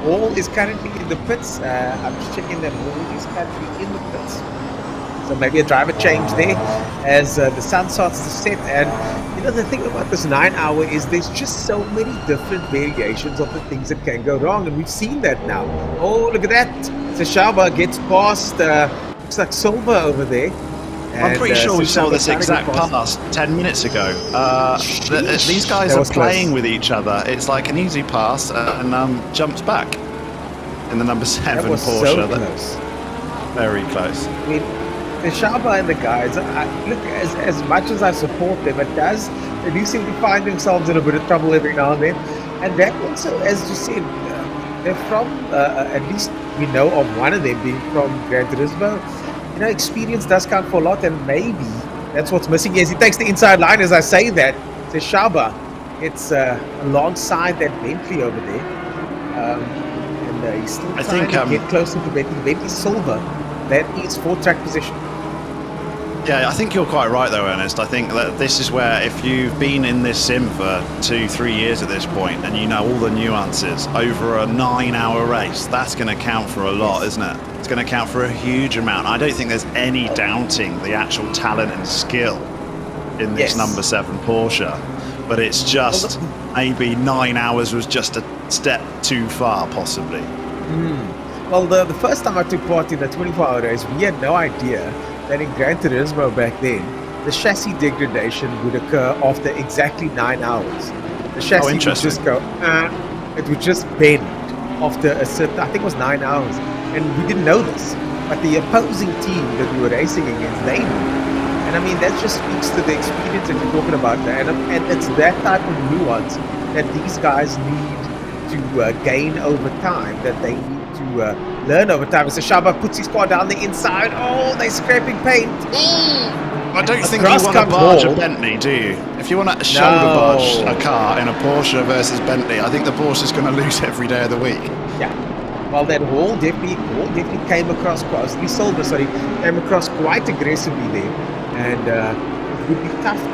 Hall is currently in the pits. I'm just checking that Hall is currently in the pits. So maybe a driver change there as the sun starts to set. And you know, the thing about this 9 hour is there's just so many different variations of the things that can go wrong. And we've seen that now. Oh, look at that. Sashaba gets past, looks like Silver over there. I'm pretty sure we saw this exact pass 10 minutes ago. These guys are playing with each other. It's like an easy pass and jumps back in the number 7 Porsche. So close. Very close. I mean, the Shaba and the guys, look, as much as I support them, they do seem to find themselves in a bit of trouble every now and then. And that also, as you said, they're from, at least we know of one of them being from Gran Turismo. You know, experience does count for a lot, and maybe that's what's missing. As he takes the inside line, as I say that, to Shaba, it's alongside that Bentley over there, and he's still trying to get closer to Bentley. Bentley Silver, that is 4th track position. Yeah, I think you're quite right though, Ernest. I think that this is where, if you've been in this sim for 2-3 years at this point and you know all the nuances over a 9-hour race, that's going to count for a lot, isn't it? It's going to count for a huge amount. I don't think there's any doubting the actual talent and skill in this number 7 Porsche, but it's just maybe 9 hours was just a step too far, possibly. Well, the first time I took part in the 24-hour race, we had no idea that in Gran Turismo back then, the chassis degradation would occur after exactly 9 hours. the chassis would interesting. just go, it would just bend after a certain, I think it was 9 hours. And we didn't know this, but the opposing team that we were racing against, they knew. And I mean, that just speaks to the experience that you're talking about there. And it's that type of nuance that these guys need to gain over time, that they need to learn over time. So Shaba puts his car down the inside. Oh, they're scraping paint. I don't think you want to barge a Bentley, do you? If you want to shoulder barge a car in a Porsche versus Bentley, I think the Porsche is going to lose every day of the week. Yeah. Well, that Hall definitely came across came across quite aggressively there, and it would be tough to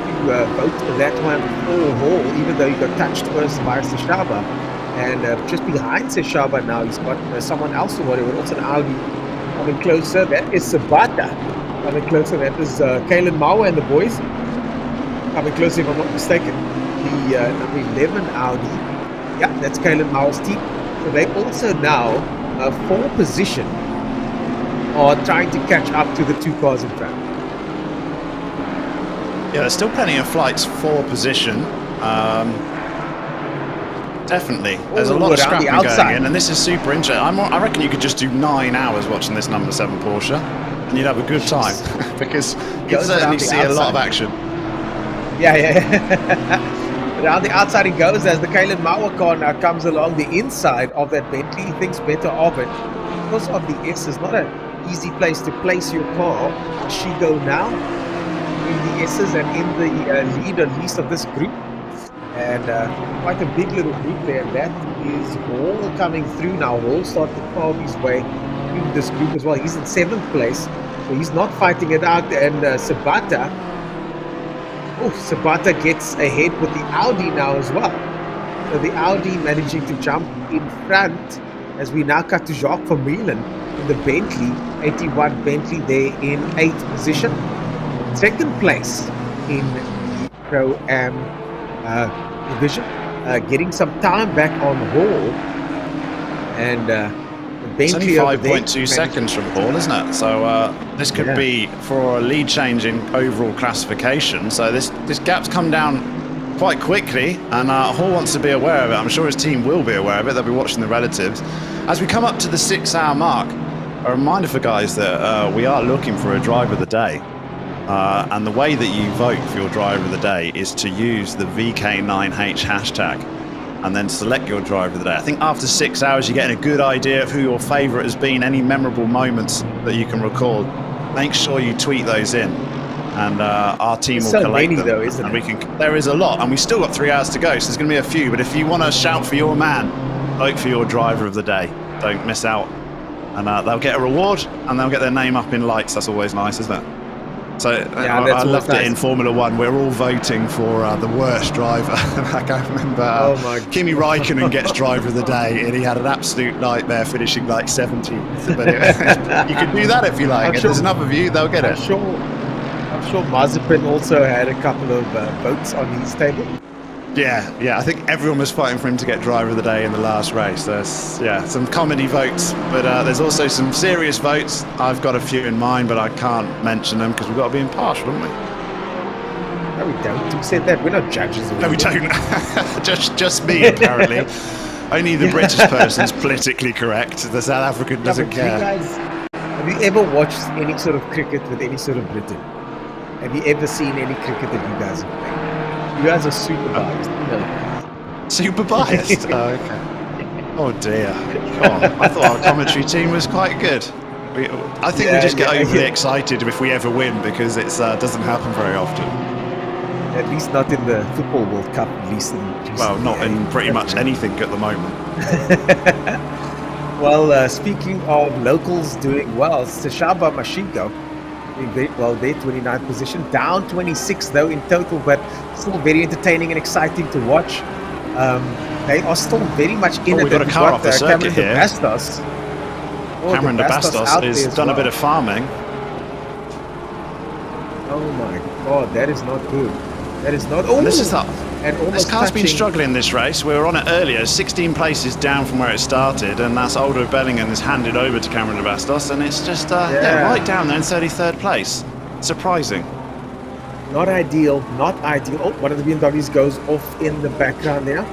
vote that one for Hall, even though he got touched first by Seshaba. And just behind Seshaba now, he's got someone else or whatever, also an Audi coming closer. That is Sabata coming closer. That is Kalen Mawa and the boys coming closer, if I'm not mistaken. The number 11 Audi. Yeah, that's Kalen Mawa's team. So they also now, for position, are trying to catch up to the two cars in front. Yeah, there's still plenty of flights for position. Definitely. There's a lot of scrapping going in, and this is super interesting. I reckon you could just do 9 hours watching this number 7 Porsche, and you'd have a good time, because you'll certainly see a lot of action. Yeah. Around the outside it goes as the Kalen Mawa car now comes along the inside of that Bentley. He thinks better of it. Because of the S is not an easy place to place your car. She go now in the S's and in the lead, at least, of this group. And quite a big little group there. And that is Hall coming through now. Hall started to carve his way in this group as well. He's in 7th place. So he's not fighting it out. And Sabata gets ahead with the Audi now as well. So the Audi managing to jump in front as we now cut to Jacques van Meulen in the Bentley, 81 Bentley there in 8th position. 2nd place in the Pro-Am division, getting some time back on Hall. And Bentley, it's only 5.2 seconds from Hall, isn't it? So this could be for a lead change in overall classification. So this gap's come down quite quickly, and Hall wants to be aware of it. I'm sure his team will be aware of it. They'll be watching the relatives. As we come up to the 6-hour mark, a reminder for guys that we are looking for a driver of the day. And the way that you vote for your driver of the day is to use the VK9H hashtag and then select your driver of the day. I think after 6 hours, you're getting a good idea of who your favourite has been, any memorable moments that you can recall. Make sure you tweet those in, and our team will collect them. Though, isn't it? There is a lot, and we've still got 3 hours to go, so there's going to be a few. But if you want to shout for your man, vote for your driver of the day. Don't miss out. And they'll get a reward, and they'll get their name up in lights. That's always nice, isn't it? So I loved it in Formula One. We're all voting for the worst driver. I can't remember. Kimi Raikkonen gets driver of the day, and he had an absolute nightmare finishing like 17th. But you can do that if you like. If there's enough of you, they'll get it. I'm sure Mazepin also had a couple of votes on his table. Yeah. I think everyone was fighting for him to get driver of the day in the last race. There's some comedy votes, but there's also some serious votes. I've got a few in mind, but I can't mention them because we've got to be impartial, haven't we? No, we don't. You said that. We're not judges. No, we don't. just me, apparently. Only the British person's politically correct. The South African doesn't care. Have you ever watched any sort of cricket with any sort of Britain? Have you ever seen any cricket that you guys have played? You guys are super biased. Super biased? Oh, okay. Oh, dear. Come on. I thought our commentary team was quite good. I think we just get overly excited if we ever win, because it doesn't happen very often. At least not in the Football World Cup, at least. Well, not in pretty much anything at the moment. Well, speaking of locals doing well, Seshaba Mashingo doing very well there, 29th position. Down 26 though in total, but still very entertaining and exciting to watch. They are still very much in it. We've got a car off the circuit here. Cameron de Bastos has done a bit of farming. Oh my God, that is not good. That is not. And this car's been struggling this race. We were on it earlier, 16 places down from where it started, and that's Aldo Bellingham is handed over to Cameron de Bastos, and it's just right down there in 33rd place. Surprising. Not ideal, not ideal. Oh, one of the BMWs goes off in the background there.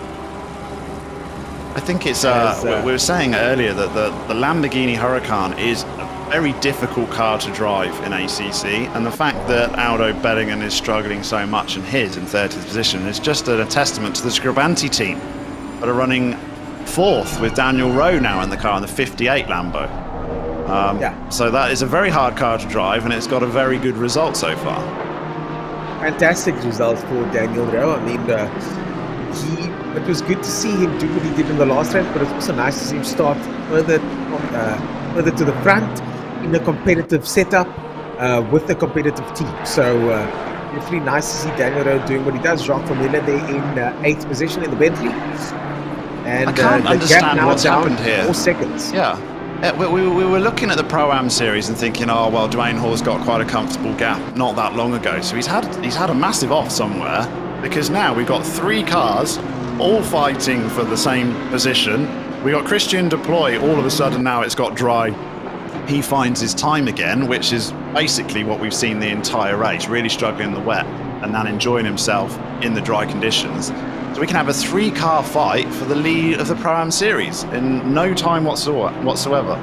I think it's, we were saying earlier that the Lamborghini Huracan is a very difficult car to drive in ACC, and the fact that Aldo Bellingham is struggling so much in his in 30th position is just a testament to the Scribanti team that are running 4th with Daniel Rowe now in the car in the 58 Lambo. So that is a very hard car to drive, and it's got a very good result so far. Fantastic results for Daniel Rowe. I mean, it was good to see him do what he did in the last race, but it's also nice to see him start further to the front in a competitive setup with a competitive team. So definitely nice to see Daniel Rowe doing what he does. Jacques Vermeulen there in 8th position in the Bentley. And I can't understand what's happened here. 4 seconds. Yeah. We were looking at the Pro-Am series and thinking, oh well, Dwayne Hall's got quite a comfortable gap not that long ago, so he's had a massive off somewhere, because now we've got 3 cars all fighting for the same position. We got Christian Deploy, all of a sudden now it's got dry. He finds his time again, which is basically what we've seen the entire race, really struggling in the wet and then enjoying himself in the dry conditions. So we can have a 3-car fight for the lead of the Pro-Am series in no time whatsoever.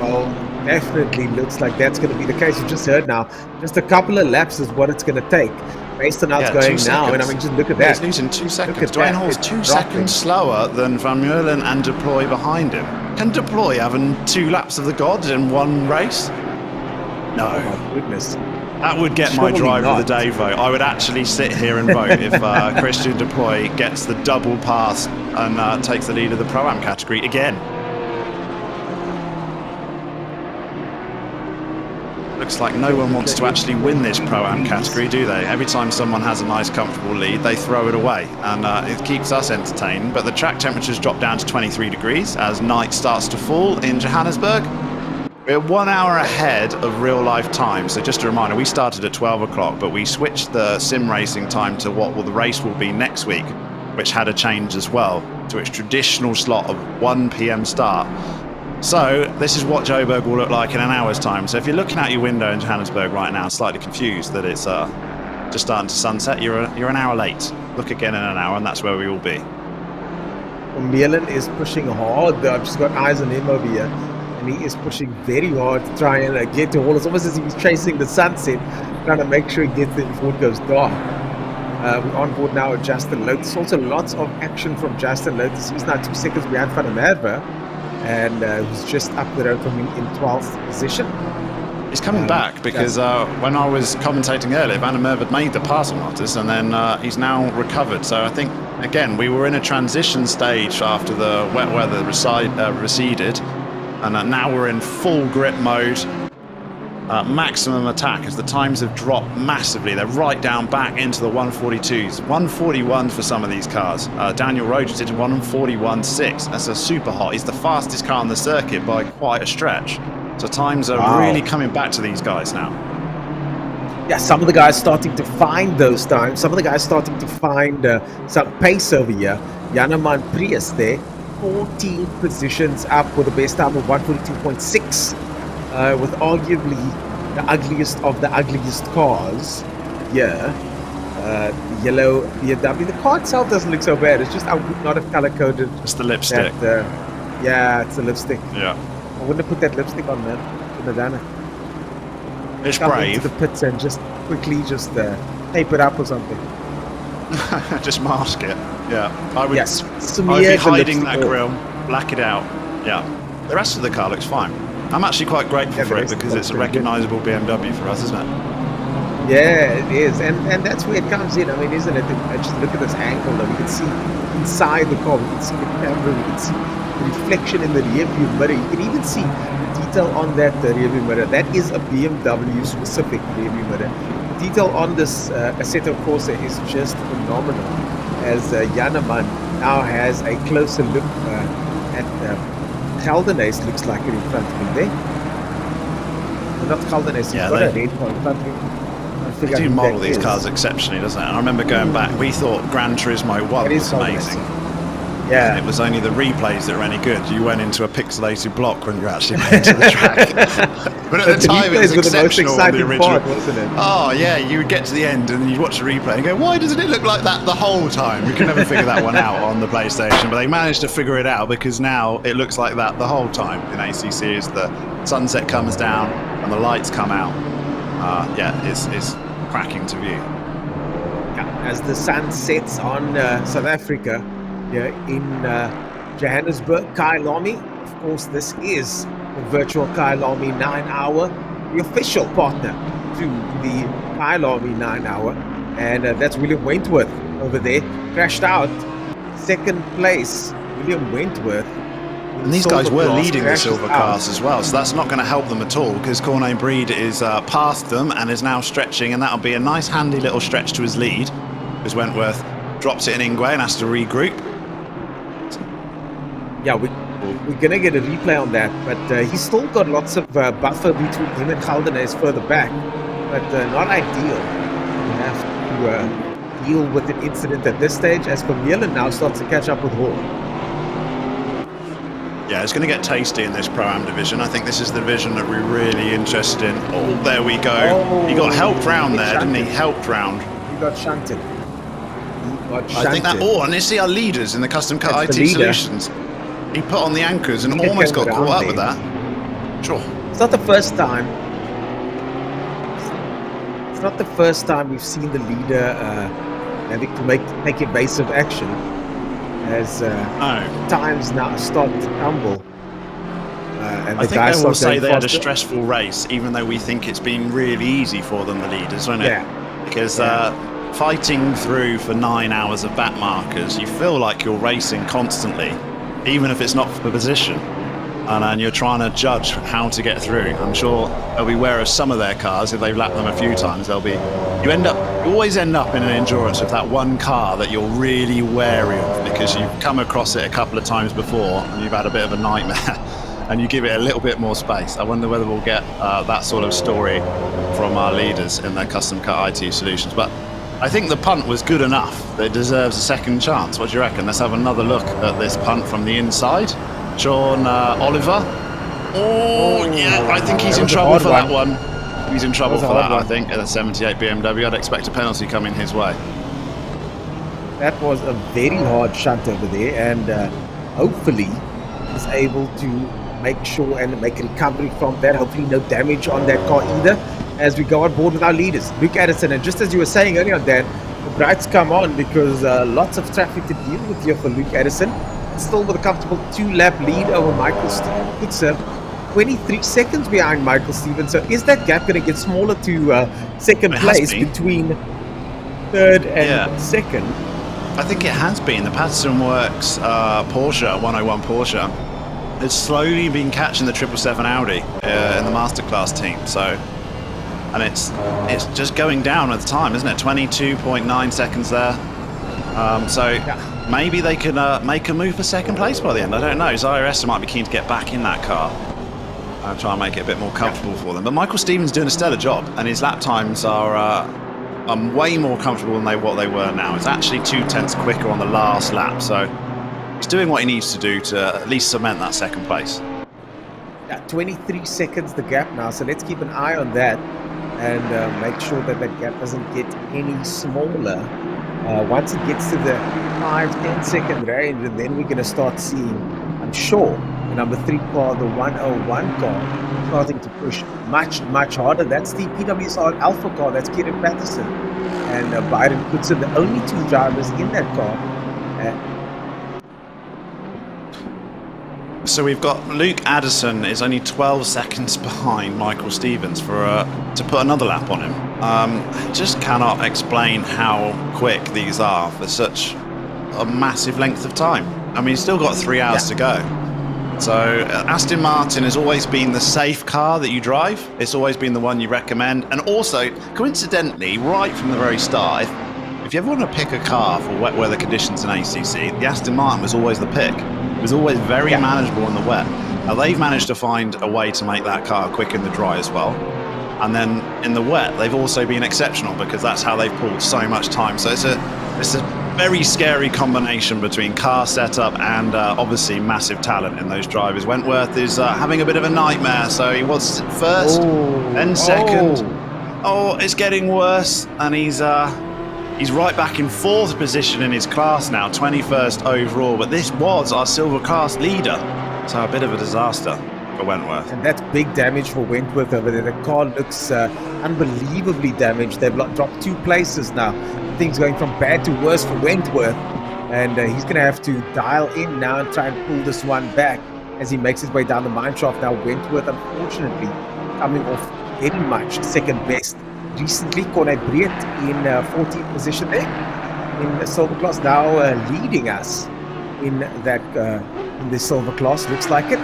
Well, definitely looks like that's going to be the case. You just heard now, just a couple of laps is what it's going to take based on how it's going now. And I mean, just look at that. He's losing 2 seconds. Dwayne Hall's 2 seconds slower than Van Meulen and Deploy behind him. Can Deploy have 2 laps of the gods in one race? No. Oh my goodness. That would get my driver of the day vote. I would actually sit here and vote if Christian Deploy gets the double pass and takes the lead of the Pro-Am category again. Looks like no one wants to actually win this Pro-Am category, do they? Every time someone has a nice, comfortable lead, they throw it away, and it keeps us entertained. But the track temperatures drop down to 23 degrees as night starts to fall in Johannesburg. We're 1 hour ahead of real-life time, so just a reminder, we started at 12 o'clock, but we switched the sim racing time to what the race will be next week, which had a change as well, to its traditional slot of 1 p.m. start. So this is what Joburg will look like in an hour's time. So if you're looking out your window in Johannesburg right now, slightly confused that it's just starting to sunset, you're an hour late. Look again in an hour, and that's where we will be. Vermeulen is pushing hard. I've just got eyes on him over here. And he is pushing very hard to try and get to Hall. It's almost as if he's chasing the sunset, trying to make sure he gets there before it goes dark. We're on board now with Justin Lotus. Also lots of action from Justin Lotus. He's now 2 seconds behind Van der Merwe, and he's just up the road from him in 12th position. He's coming back because when I was commentating earlier, Van der Merwe had made the pass on Lotus, and then he's now recovered. So I think, again, we were in a transition stage after the wet weather receded. And now we're in full grip mode, maximum attack as the times have dropped massively. They're right down back into the 142s. 141 for some of these cars. Daniel Rowe just did 141.6. That's a super hot. He's the fastest car on the circuit by quite a stretch. So times are really coming back to these guys now. Yeah, some of the guys starting to find those times. Some of the guys starting to find some pace over here. Janeman Prius there. 14 positions up with the best time of 142.6 with arguably the ugliest of the ugliest cars. Yeah, yellow BMW. The car itself doesn't look so bad. It's just I would not have color coded. It's the lipstick. Yeah, it's the lipstick. Yeah, I wouldn't have put that lipstick on, man. Shouldn't have done it. It's Come brave. into the pits and just quickly just tape it up or something. Just mask it. Yeah, I would. Yes, I'd be hiding that grille, black it out. Yeah, the rest of the car looks fine. I'm actually quite grateful for it because it's a recognisable BMW for us, isn't it? Yeah, it is, and that's where it comes in. I mean, isn't it? Just look at this angle that we can see inside the car. We can see the camera. We can see the reflection in the rear view mirror. You can even see the detail on that rear view mirror. That is a BMW specific rear view mirror. The detail on this Assetto Corsa is just phenomenal. As Janeman now has a closer look at Gelderneys, looks like it in front of him there. Well, not Gelderneys, he's got a red car in front of him. They do model these cars exceptionally, doesn't it? I remember going back, we thought Gran Turismo 1 was amazing. Yeah. And it was only the replays that were any good. You went into a pixelated block when you actually went to the track. But at the time, it was exceptional on the original. Part, wasn't it? Oh, yeah, you would get to the end and you'd watch the replay and go, why doesn't it look like that the whole time? We could never figure that one out on the PlayStation, but they managed to figure it out because now it looks like that the whole time in ACC as the sunset comes down and the lights come out. It's cracking to view. As the sun sets on South Africa here in Johannesburg, Kyalami. Of course, this is the virtual Kyalami 9 Hour, the official partner to the Kyalami 9 Hour. And that's William Wentworth over there. Crashed out. Second place, William Wentworth. And these guys were leading the silver class as well, so that's not going to help them at all because Corne Breed is past them and is now stretching, and that'll be a nice handy little stretch to his lead because Wentworth drops it in Ingwe and has to regroup. Yeah, we're going to get a replay on that, but he's still got lots of buffer between him and Galdenes further back, but not ideal. We have to deal with an incident at this stage as Vermeulen now starts to catch up with Hall. Yeah, it's going to get tasty in this Pro-Am division. I think this is the division that we're really interested in. Oh, there we go. Oh, he got helped round there, didn't he? Helped round. He got shunted. I think that. Oh, and you see our leaders in the custom cut IT solutions. He put on the anchors and almost got caught up with that. Sure. It's not the first time. It's not the first time we've seen the leader having to make evasive action. As times now start to tumble. And I think they will say they had a stressful race, even though we think it's been really easy for them, the leaders, won't it? Yeah. Because fighting through for 9 hours of back markers, you feel like you're racing constantly, even if it's not for the position. And you're trying to judge how to get through. I'm sure they'll be aware of some of their cars. If they've lapped them a few times, you always end up in an endurance with that one car that you're really wary of because you've come across it a couple of times before and you've had a bit of a nightmare and you give it a little bit more space. I wonder whether we'll get that sort of story from our leaders in their custom cut IT solutions. But I think the punt was good enough that it deserves a second chance. What do you reckon? Let's have another look at this punt from the inside. Sean Oliver. Oh, yeah, I think he's in trouble for that one. He's in trouble for that, I think, at the 78 BMW. I'd expect a penalty coming his way. That was a very hard shunt over there, and hopefully he's able to make sure and make a recovery from that. Hopefully no damage on that car either as we go on board with our leaders. Luke Addison, and just as you were saying earlier on, Dan, the brights come on because lots of traffic to deal with here for Luke Addison. Still with a comfortable 2-lap lead over Michael Stevens. It's 23 seconds behind Michael Stevens. So is that gap going to get smaller to second place between third and second? I think it has been. The Patterson Works Porsche, 101 Porsche, has slowly been catching the 777 Audi in the Masterclass team. So, and it's just going down at the time, isn't it? 22.9 seconds there. Maybe they could make a move for second place by the end. I don't know. Zaire might be keen to get back in that car and try and make it a bit more comfortable for them. But Michael Stevens doing a stellar job, and his lap times are way more comfortable than what they were now. It's actually 0.2 quicker on the last lap, so he's doing what he needs to do to at least cement that second place. Yeah, 23 seconds the gap now, so let's keep an eye on that and make sure that gap doesn't get any smaller. Once it gets to the 5-10 second range, and then we're going to start seeing, I'm sure, the number 3 car, the 101 car, starting to push much, much harder. That's the PWSR Alpha car, that's Kieran Patterson and Byron Coetzer, the only 2 drivers in that car. So we've got Luke Addison is only 12 seconds behind Michael Stevens to put another lap on him. Just cannot explain how quick these are for such a massive length of time. I mean, he's still got 3 hours to go. So Aston Martin has always been the safe car that you drive. It's always been the one you recommend. And also, coincidentally, right from the very start, if you ever want to pick a car for wet weather conditions in ACC, the Aston Martin was always the pick. It was always very manageable in the wet. Now they've managed to find a way to make that car quick in the dry as well. And then in the wet, they've also been exceptional because that's how they've pulled so much time. So it's a very scary combination between car setup and obviously massive talent in those drivers. Wentworth is having a bit of a nightmare, so he was first, then second. Oh, it's getting worse, and he's right back in 4th position in his class now, 21st overall, but this was our silver class leader, so a bit of a disaster for Wentworth. And that's big damage for Wentworth over there. The car looks unbelievably damaged. They've dropped 2 places now. Things going from bad to worse for Wentworth, and he's going to have to dial in now and try and pull this one back as he makes his way down the mine shaft. Now Wentworth, unfortunately, coming off very much second best recently. Corne Breed in 14th position there in the silver class, now leading us in that in the silver class, looks like it.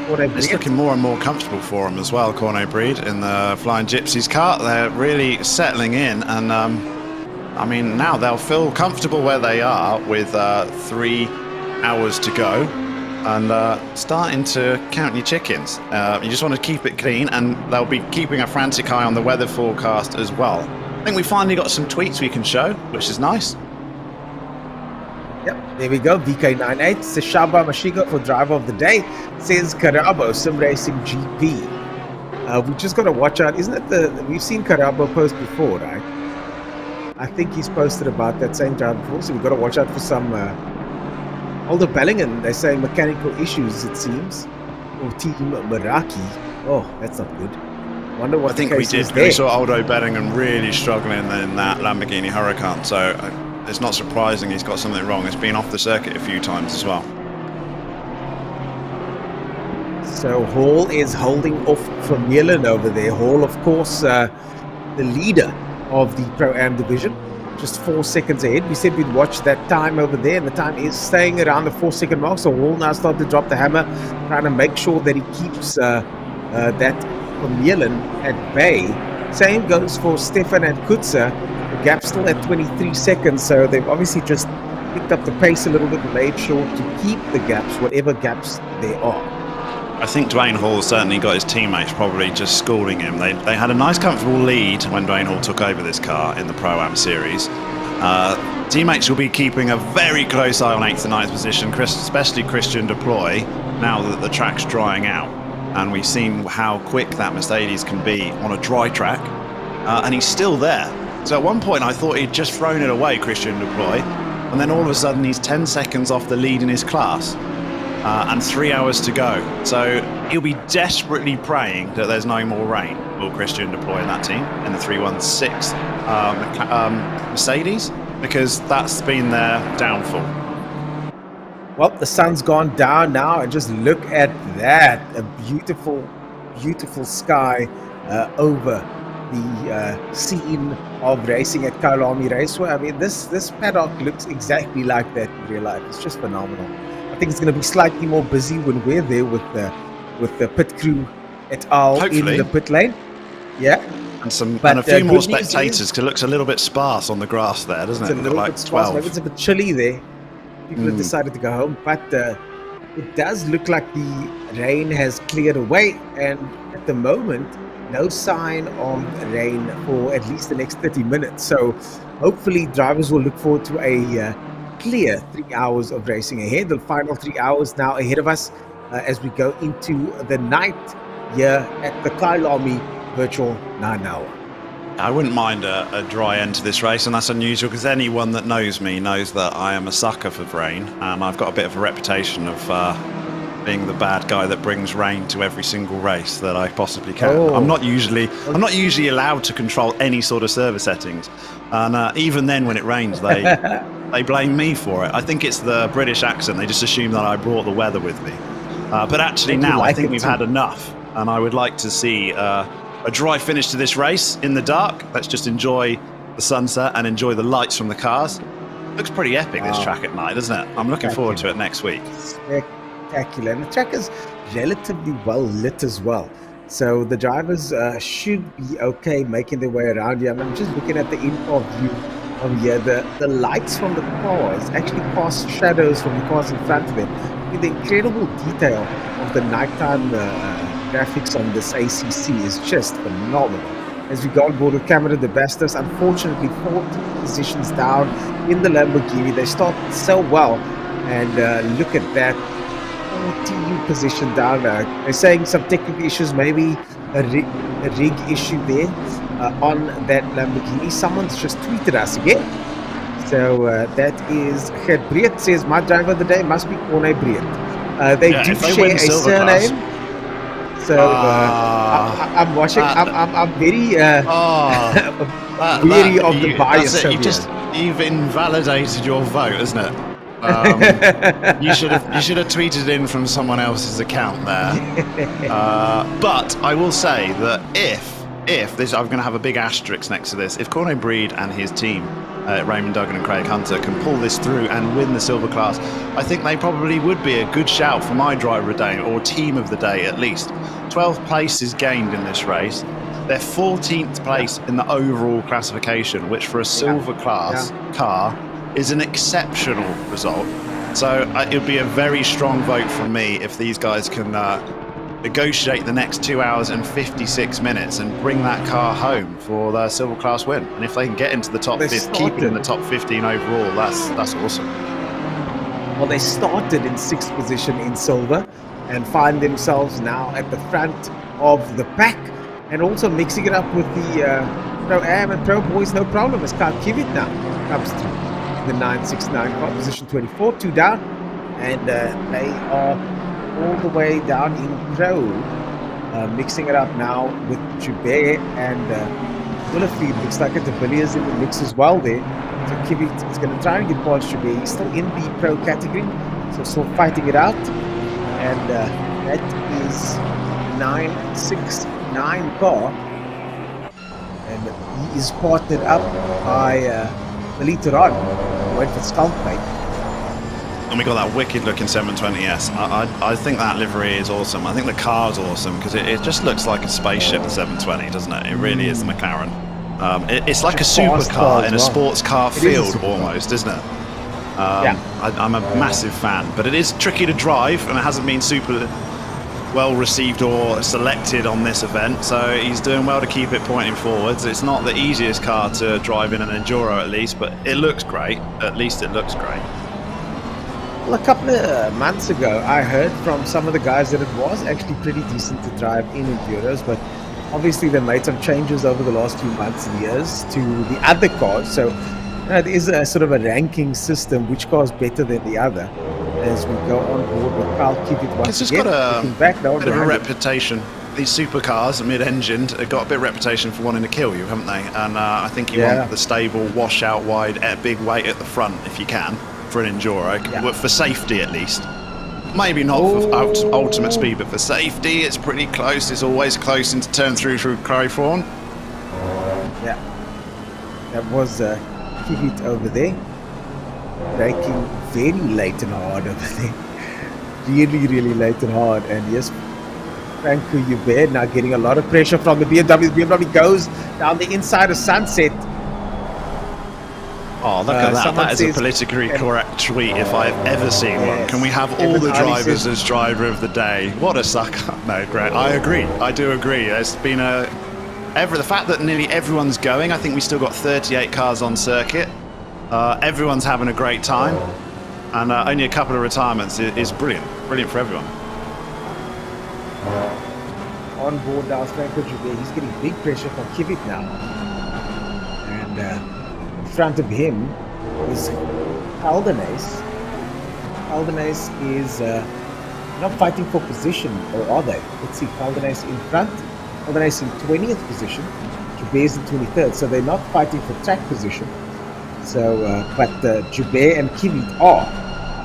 It's looking more and more comfortable for him as well, Corne Breed in the Flying Gypsies car. They're really settling in, and I mean, now they'll feel comfortable where they are with 3 hours to go, and starting to count your chickens. You just want to keep it clean, and they'll be keeping a frantic eye on the weather forecast as well. I think we finally got some tweets we can show, which is nice. Yep, there we go. VK98, Seshaba Mashiga for driver of the day, says Karabo, Sim Racing GP. We just got to watch out. Isn't it we've seen Karabo post before, right? I think he's posted about that same driver before, so we've got to watch out for some Aldo Bellingham. They're saying mechanical issues, it seems, or Team Meraki. Oh, that's not good. Wonder what I think we did. We saw Aldo Bellingham really struggling in that Lamborghini Huracan, so it's not surprising he's got something wrong. It's been off the circuit a few times as well. So Hall is holding off from Milan over there. Hall, of course, the leader of the Pro-Am division, just 4 seconds ahead. We said we'd watch that time over there, and the time is staying around the 4-second mark. So Hall now starting to drop the hammer, trying to make sure that he keeps that from Milan at bay. Same goes for Stefan and Kutza. The gap still at 23 seconds, so they've obviously just picked up the pace a little bit, made sure to keep the gaps, whatever gaps there are. I think Dwayne Hall certainly got his teammates probably just schooling him. They had a nice comfortable lead when Dwayne Hall took over this car in the Pro-Am series. Teammates will be keeping a very close eye on 8th and 9th position, especially Christian Deploy, now that the track's drying out. And we've seen how quick that Mercedes can be on a dry track, and he's still there. So at one point I thought he'd just thrown it away, Christian Deploy, and then all of a sudden he's 10 seconds off the lead in his class. And 3 hours to go. So he'll be desperately praying that there's no more rain. Will Christian deploy in that team in the 316 Mercedes? Because that's been their downfall. Well, the sun's gone down now, and just look at that. A beautiful, beautiful sky over the scene of racing at Kyalami Raceway. I mean, this paddock looks exactly like that in real life. It's just phenomenal. I think it's going to be slightly more busy when we're there with the pit crew et al. Hopefully. In the pit lane. Yeah. And a few more spectators, because it looks a little bit sparse on the grass there, doesn't it? It's a little bit sparse. Maybe it's a bit chilly there. People have decided to go home, but it does look like the rain has cleared away, and at the moment, no sign of rain for at least the next 30 minutes. So hopefully drivers will look forward to a clear 3 hours of racing ahead. The final 3 hours now ahead of us as we go into the night here at the Kyalami Virtual 9 Hour. I wouldn't mind a dry end to this race, and that's unusual because anyone that knows me knows that I am a sucker for rain, and I've got a bit of a reputation of being the bad guy that brings rain to every single race that I possibly can. I'm not usually allowed to control any sort of service settings, and even then when it rains they blame me for it. I think it's the British accent. They just assume that I brought the weather with me. But actually now I think we've had enough, and I would like to see a dry finish to this race in the dark. Let's just enjoy the sunset and enjoy the lights from the cars. Looks pretty epic, this track at night, doesn't it? I'm looking forward to it next week. Spectacular. And the track is relatively well lit as well. So the drivers should be okay making their way around here. I'm just looking at the in-car view from here. The lights from the cars actually cast shadows from the cars in front of them. With the incredible detail of the nighttime graphics on this ACC is just phenomenal. as we go on board with Cameron de Bastos. Unfortunately, 14 positions down in the Lamborghini. They started so well, and look at that, 14 position down. They're saying some technical issues, maybe a rig issue there on that Lamborghini. Someone's just tweeted us again. So that is Gert Breed says, my driver of the day must be Corne Breed. They do share a surname. So I'm watching. I'm very weary of the bias. You've invalidated your vote, isn't it? You should have tweeted in from someone else's account there. But I will say that if this, I'm going to have a big asterisk next to this. If Corne Breed and his team, Raymond Duggan and Craig Hunter, can pull this through and win the silver class, I think they probably would be a good shout for my driver of the day, or team of the day at least. 12 places gained in this race. They're 14th place in the overall classification, which for a silver class car is an exceptional result. So it would be a very strong vote from me if these guys can negotiate the next 2 hours and 56 minutes and bring that car home for their silver class win. And if they can get into the top 15, keep it in the top 15 overall, that's awesome. Well, they started in 6th position in silver and find themselves now at the front of the pack, and also mixing it up with the Pro-Am and Pro Boys, no problem, as Kyle Kiewit now comes through the 969 car, position 24, 2 down, and they are all the way down in Pro, mixing it up now with Joubert and Willefried. Looks like De Villiers in the mix as well there. So Kiewit is going to try and get past Joubert. He's still in the Pro category, so still fighting it out. And that is 969 car. And he is partnered up by Meliteron, who went for Skullplate. And we got that wicked looking 720S. I think that livery is awesome. I think the car's awesome because it just looks like a spaceship, the 720, doesn't it? It really is the McLaren. It's like a supercar in a sports car field almost, isn't it? I'm a massive fan, but it is tricky to drive and it hasn't been super well received or selected on this event, so he's doing well to keep it pointing forwards. It's not the easiest car to drive in an Enduro at least, but it looks great. At least it looks great. Well, a couple of months ago, I heard from some of the guys that it was actually pretty decent to drive in Enduros, but obviously they made some changes over the last few months and years to the other cars. So there is a sort of a ranking system, which car is better than the other, as we go on board with Kyle Kiewit once again. It's got a bit of a reputation. These supercars, mid-engined, have got a bit of reputation for wanting to kill you, haven't they? And I think you want the stable, wash-out wide, big weight at the front if you can, for an Enduro, for safety at least. Maybe not for ultimate speed, but for safety, it's pretty close. It's always close into turn through Crowthorne. Yeah, that was Kiewit over there, braking very late and hard over there. Really, really late and hard. And yes, Franco Joubert now getting a lot of pressure from the BMW. The BMW goes down the inside of Sunset. Oh, look at that. That is a politically correct tweet if I've ever seen one. Can we have all the drivers as driver of the day? What a sucker. No, great. I agree. I do agree. There's been the fact that nearly everyone's going. I think we still got 38 cars on circuit. Everyone's having a great time. And only a couple of retirements is brilliant. Brilliant for everyone. On board now, Franco Joubert. He's getting big pressure from Kiewit now. And in front of him is Caldenes. Caldenes is not fighting for position, or are they? Let's see, Caldenes in front. Caldenes in 20th position. Joubert in 23rd. So they're not fighting for track position. So, but Joubert and Kiewit are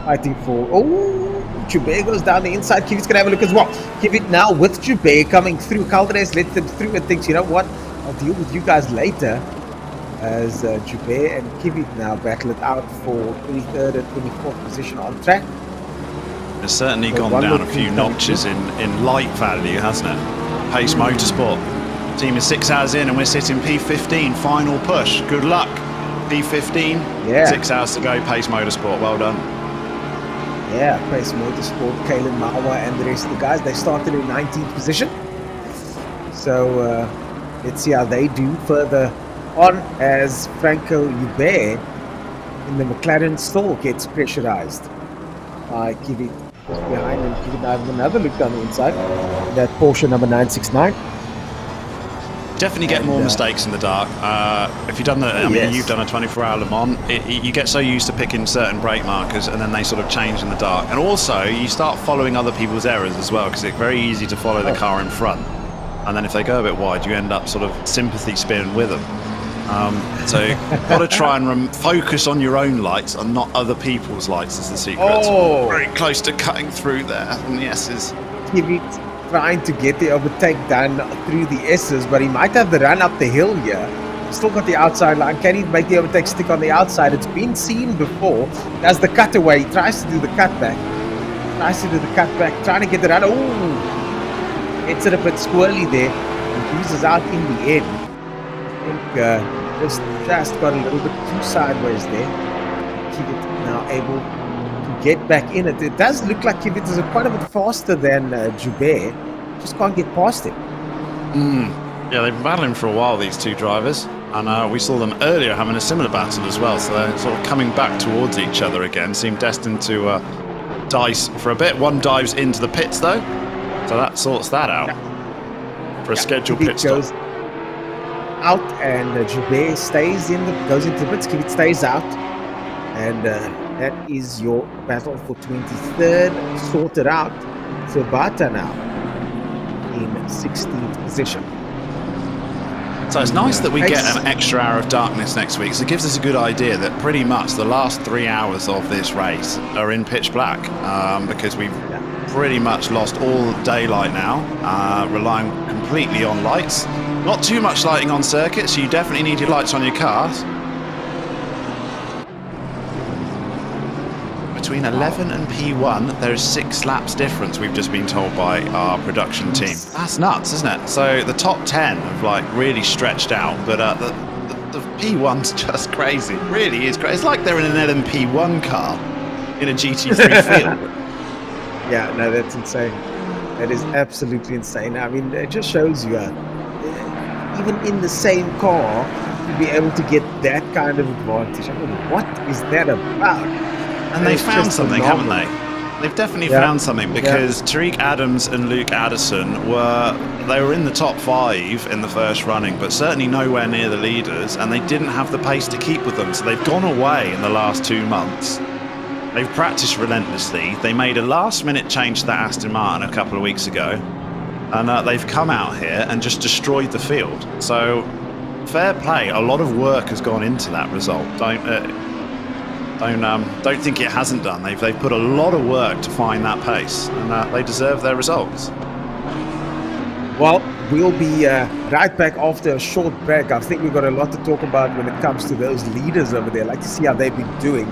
fighting for. Oh, Joubert goes down the inside. Kiewit's gonna have a look as well. Kiewit now with Joubert coming through. Caldenes lets them through and thinks, you know what? I'll deal with you guys later. As Joubert and Kiewit now battle it out for 23rd and 24th position on track. It's certainly gone down a few notches in light value, hasn't it? Pace Motorsport. Team is 6 hours in and we're sitting P15. Final push. Good luck. P15. 6 hours to go. Pace Motorsport. Well done. Yeah, Pace Motorsport, Kalen Mawa and the rest of the guys. They started in 19th position. So Let's see how they do further on as Franco Hubert in the McLaren still gets pressurized by Kivit just behind, and Kivit having another look down the inside. That Porsche number 969. Definitely get more mistakes in the dark. If you've done you've done a 24-hour Le Mans, you get so used to picking certain brake markers, and then they sort of change in the dark. And also, you start following other people's errors as well, because it's very easy to follow the car in front. And then if they go a bit wide, you end up sort of sympathy spinning with them. So you've got to try and focus on your own lights and not other people's lights is the secret. Oh. Very close to cutting through there. And the S's. Kivit trying to get the overtake done through the S's, but he might have the run up the hill here. Still got the outside line. Can he make the overtake stick on the outside? It's been seen before. As the cutaway, he tries to do the cutback. Trying to get the run. Oh! It's a bit squirrely there. And loses out in the end. I think just got a little bit too sideways there. Kivit now able to get back in it. It does look like Kivit is quite a bit faster than Joubert. Just can't get past him. Yeah, they've been battling for a while, these two drivers. And we saw them earlier having a similar battle as well. So they're sort of coming back towards each other again. Seem destined to dice for a bit. One dives into the pits though. So that sorts that out. For a scheduled pit stop. Out, and Joubert goes into the pits. Kivit stays out, and that is your battle for 23rd sorted out. So Bata now in 16th position. So it's nice that we get an extra hour of darkness next week. So it gives us a good idea that pretty much the last 3 hours of this race are in pitch black, because we've pretty much lost all daylight now, relying completely on lights. Not too much lighting on circuit, so you definitely need your lights on your cars. Between 11 and P1, there is 6 laps difference, we've just been told by our production team. That's nuts, isn't it? So the top 10 have like really stretched out, but the P1's just crazy. It really is crazy. It's like they're in an LMP1 car in a GT3 field. Yeah, no, that's insane. That is absolutely insane. I mean, it just shows you, even in the same car, to be able to get that kind of advantage. I mean, what is that about? And they found something, haven't they? They've definitely found something, because Tariq Adams and Luke Addison were in the top 5 in the first running, but certainly nowhere near the leaders, and they didn't have the pace to keep with them. So they've gone away in the last 2 months. They've practiced relentlessly. They made a last-minute change to that Aston Martin a couple of weeks ago, and they've come out here and just destroyed the field. So, fair play. A lot of work has gone into that result. Don't think it hasn't done. They've put a lot of work to find that pace, and they deserve their results. Well, we'll be right back after a short break. I think we've got a lot to talk about when it comes to those leaders over there. I'd like to see how they've been doing,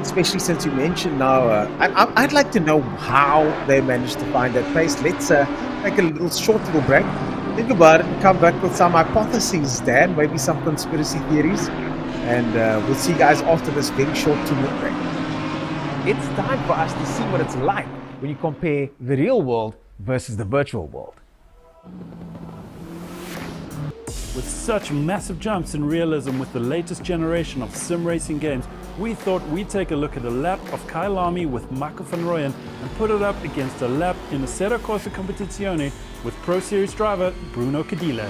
especially since you mentioned now. I'd like to know how they managed to find that pace. Let's take a short little break, think about it, and come back with some hypotheses, Dan, maybe some conspiracy theories. And we'll see you guys after this very short 2-minute break. It's time for us to see what it's like when you compare the real world versus the virtual world. With such massive jumps in realism with the latest generation of sim racing games, we thought we'd take a look at a lap of Kyalami with Michael van Rooyen and put it up against a lap in the Assetto Corsa Competizione with Pro Series driver Bruno Cadile.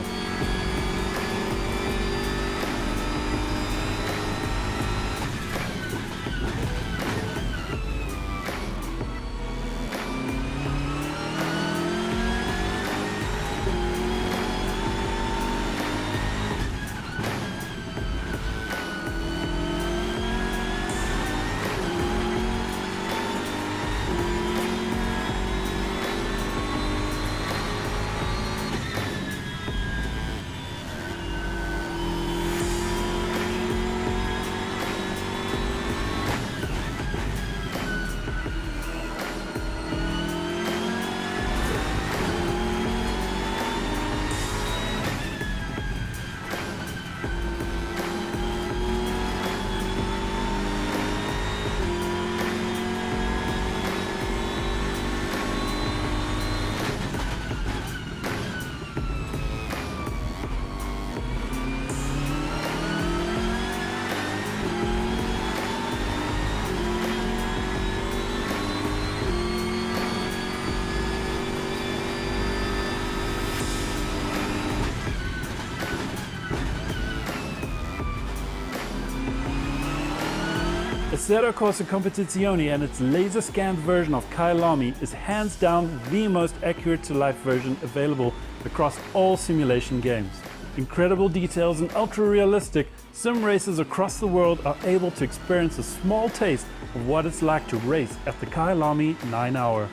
Zero Corsa Competizione and its laser scanned version of Kyalami is hands down the most accurate to life version available across all simulation games. Incredible details and ultra-realistic, sim racers across the world are able to experience a small taste of what it's like to race at the Kyalami 9 Hour.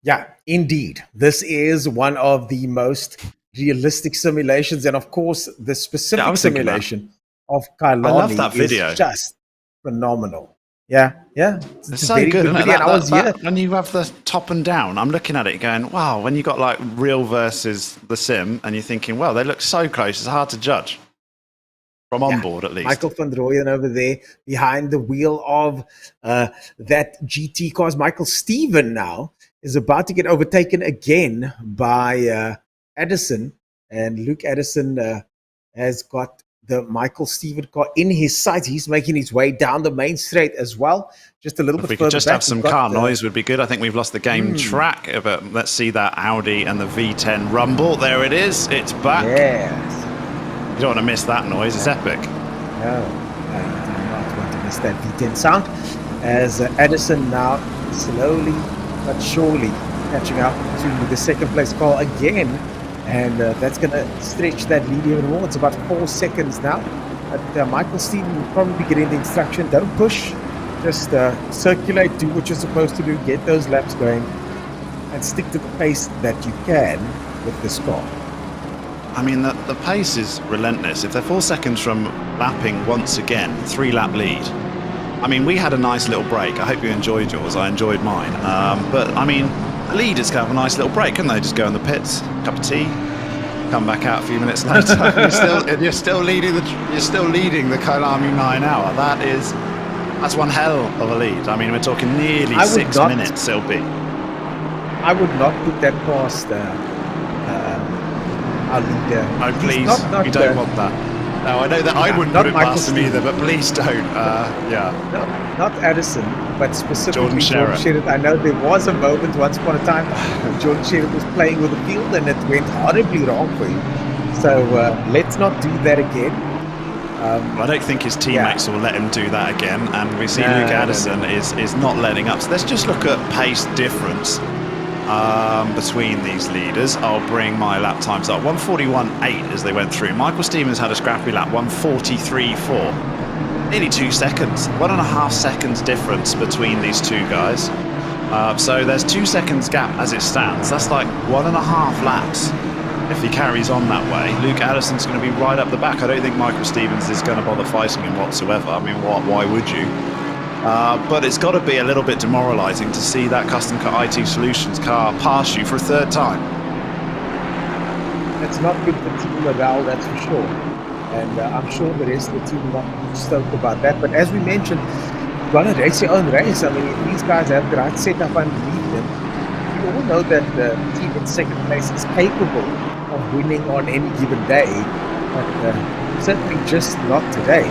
Yeah, indeed. This is one of the most realistic simulations. And of course, the specific simulation of Kyalami I love that video. is just phenomenal. Yeah. It's a so very good, isn't it? video. And I was here. When you have the top and down, I'm looking at it going, wow, when you got like real versus the sim, and you're thinking, well, they look so close, it's hard to judge. From on board, at least. Michael van Rooyen over there behind the wheel of that GT car. Michael Steven now is about to get overtaken again by Addison. And Luke Addison has got the Michael Steven car in his sights. He's making his way down the main straight as well. Just a little If bit we further could just back, have some we've got car noise would be good. I think we've lost the game track, but let's see that Audi and the V10 rumble. There it is. It's back. Yes. You don't want to miss that noise. It's epic. No, I do not want to miss that V10 sound. As Addison now slowly but surely catching up to the second place car again. And that's going to stretch that lead even more. It's about 4 seconds now. But Michael Steven will probably be getting the instruction, don't push, just circulate, do what you're supposed to do, get those laps going, and stick to the pace that you can with this car. I mean, the pace is relentless. If they're 4 seconds from lapping once again, 3-lap lead. I mean, we had a nice little break. I hope you enjoyed yours. I enjoyed mine. But, I mean, the leaders can have a nice little break, couldn't they? Just go in the pits, cup of tea, come back out a few minutes later. You're still leading the Kyalami 9 Hour. That's one hell of a lead. I mean, we're talking nearly 6 minutes it'll be. I would not put that past our leader. Oh, please, you don't want that. No, I know that I wouldn't put it past him either, but please don't. Not Addison, but specifically Jordan Sherritt. I know there was a moment once upon a time when Jordan Sherritt was playing with the field and it went horribly wrong for him. So let's not do that again. I don't think his teammates will let him do that again, and we see Luke Addison is not letting up. So let's just look at pace difference between these leaders. I'll bring my lap times up. 1:41.8 as they went through. Michael Stevens had a scrappy lap, 1:43.4. Nearly 2 seconds, 1.5 seconds difference between these two guys. So there's 2 seconds gap as it stands. That's like 1.5 laps if he carries on that way. Luke Addison's going to be right up the back. I don't think Michael Stevens is going to bother fighting him whatsoever. I mean, why would you? But it's got to be a little bit demoralising to see that Custom Car IT Solutions car pass you for a third time. It's not good for team morale, that's for sure. And I'm sure the rest of the team are not stoked about that. But as we mentioned, you've got to race your own race. I mean, if these guys have the right setup underneath them, you all know that the team in second place is capable of winning on any given day. But certainly just not today.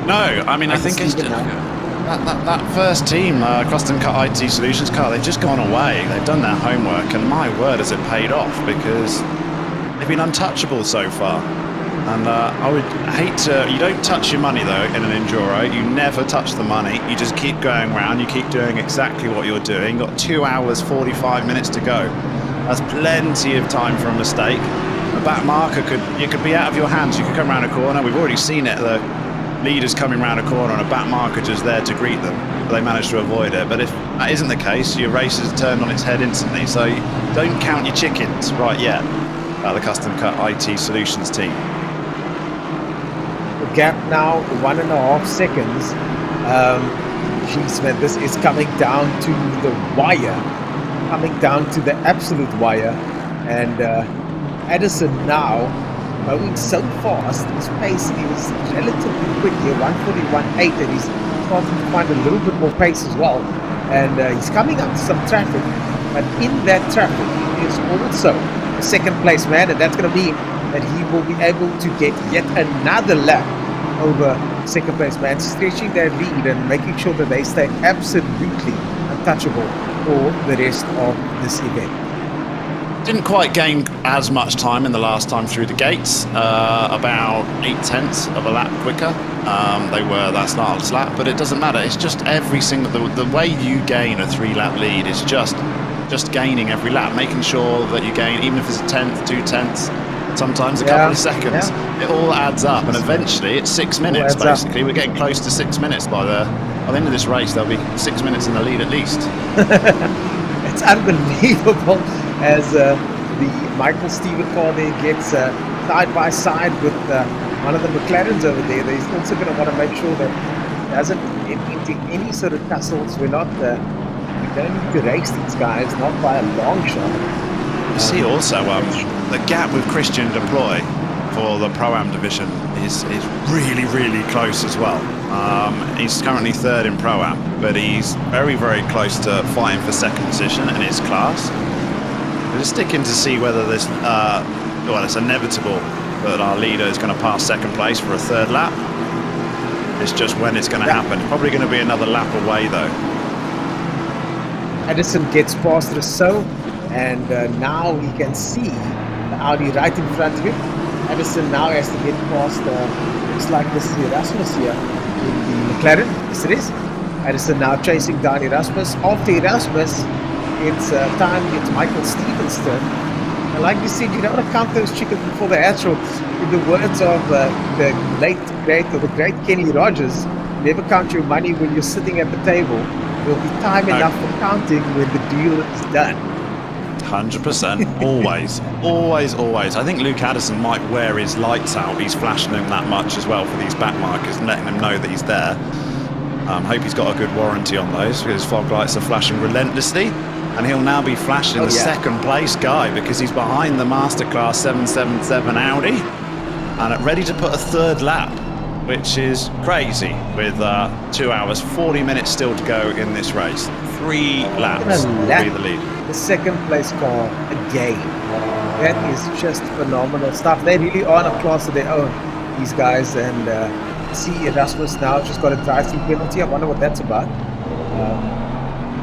No, I mean, I think it's that first team, Custom Car IT Solutions car, they've just gone away. They've done their homework, and my word, has it paid off, because they've been untouchable so far. And I would hate to... You don't touch your money, though, in an Enduro. You never touch the money. You just keep going round. You keep doing exactly what you're doing. You've got 2 hours, 45 minutes to go. That's plenty of time for a mistake. A back marker could be out of your hands. You could come around a corner. We've already seen it. The leaders coming around a corner and a back marker just there to greet them. But they managed to avoid it. But if that isn't the case, your race is turned on its head instantly. So don't count your chickens right yet. The Custom Car IT Solutions team. The gap now 1.5 seconds. Jeez, man, this is coming down to the wire. Coming down to the absolute wire. And Addison now going so fast. His pace is relatively quick here, 1:41.8, and he's starting to find a little bit more pace as well. And he's coming up to some traffic, but in that traffic is also a second place man, and that's going to mean that he will be able to get yet another lap over second place man, stretching their lead and making sure that they stay absolutely untouchable for the rest of this event. Didn't quite gain as much time in the last time through the gates, about 0.8 of a lap quicker. They were that startless lap, but it doesn't matter. It's just every single, the way you gain a 3-lap lead is just gaining every lap, making sure that you gain, even if it's a tenth, 2 tenths, sometimes a couple of seconds. It all adds up, and eventually it's 6 minutes basically. We're getting close to 6 minutes by the end of this race. There'll be 6 minutes in the lead at least. It's unbelievable as the Michael Stephen car there gets side by side with one of the McLarens over there. They're also going to want to make sure that it doesn't get into any sort of tussles. We don't need to race these guys, not by a long shot. You see also the gap with Christian Deploy for the Pro-Am division is really, really close as well. He's currently 3rd in Pro-Am, but he's very, very close to fighting for 2nd position in his class. We're just sticking to see whether this, well, it's inevitable that our leader is going to pass 2nd place for a 3rd lap. It's just when it's going to happen. Probably going to be another lap away though. Edison gets past Rousseau, and now he can see the Audi right in front of him. Edison now has to get past, looks like this is Erasmus here in the McLaren. Yes, it is. Edison now chasing down Erasmus. After Erasmus, it's time, it's Michael Stevens' turn. And like you said, you don't want to count those chickens before they hatch. Or in the words of the great Kenny Rogers, never count your money when you're sitting at the table. There'll be time enough for counting when the deal is done. 100%, always. I think Luke Addison might wear his lights out. He's flashing them that much as well for these back markers and letting them know that he's there. Hope he's got a good warranty on those, because his fog lights are flashing relentlessly. And he'll now be flashing the 2nd place guy, because he's behind the Masterclass 777 Audi and ready to put a 3rd lap, which is crazy, with 2 hours, 40 minutes still to go in this race. 3 laps will be the lead. The 2nd place car again. That is just phenomenal stuff. They really are in a class of their own, these guys. And see Erasmus now just got a drive-through penalty. I wonder what that's about.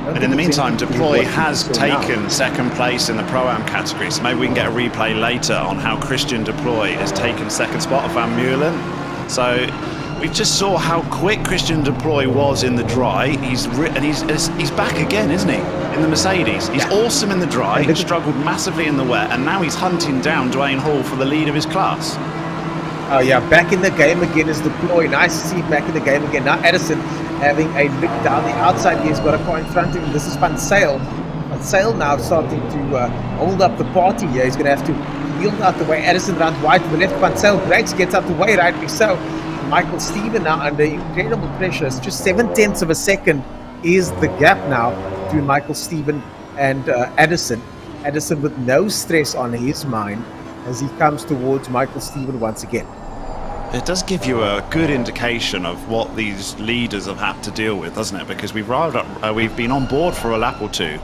But in the meantime, Deploy has taken 2nd place in the Pro-Am category, so maybe we can get a replay later on how Christian Deploy has taken 2nd spot of Van Meulen. So we just saw how quick Christian Deploy was in the dry. He's back again, isn't he? In the Mercedes. He's awesome in the dry, he struggled massively in the wet, and now he's hunting down Dwayne Hall for the lead of his class. Oh yeah, back in the game again is Deploy. Nice to see him back in the game again. Now Edison having a look down the outside. He's got a car in front of him. This is Van Zyl. Van Zyl now starting to hold up the party here. He's going to have to yield out the way. Edison runs wide to the left. Van Zyl breaks, gets out the way, rightly so. Michael Stephen now under incredible pressure. It's just 0.7 of a second is the gap now between Michael Stephen and Edison. Edison with no stress on his mind as he comes towards Michael Stephen once again. It does give you a good indication of what these leaders have had to deal with, doesn't it? Because we've been on board for a lap or two,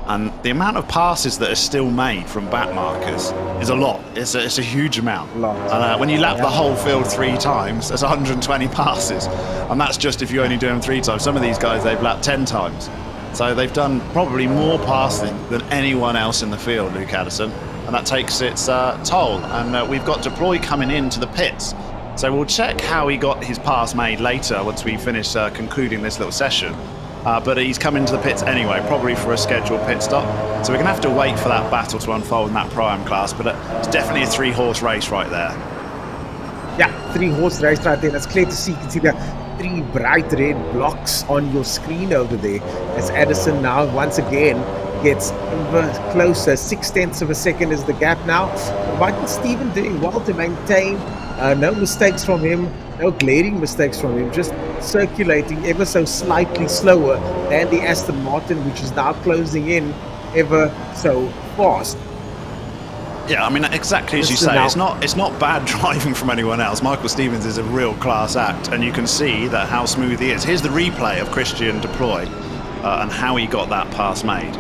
and the amount of passes that are still made from back markers is a lot. It's a huge amount. And when you lap the whole field 3 times, that's 120 passes, and that's just if you only do them 3 times. Some of these guys, they've lapped 10 times. So they've done probably more passing than anyone else in the field, Luke Addison, and that takes its toll. And we've got Deploy coming into the pits. So we'll check how he got his pass made later once we finish concluding this little session. But he's come into the pits anyway, probably for a scheduled pit stop. So we're going to have to wait for that battle to unfold in that Pro-Am class, but it's definitely a 3-horse race right there. Yeah, 3-horse race right there. That's clear to see. You can see the 3 bright red blocks on your screen over there as Addison now once again gets closer. 0.6 of a second is the gap now. Michael Stephen doing well to maintain. No mistakes from him, no glaring mistakes from him, just circulating ever so slightly slower than the Aston Martin, which is now closing in ever so fast. Yeah, I mean, exactly as you say, it's not bad driving from anyone else. Michael Stevens is a real class act, and you can see that how smooth he is. Here's the replay of Christian Deploy and how he got that pass made.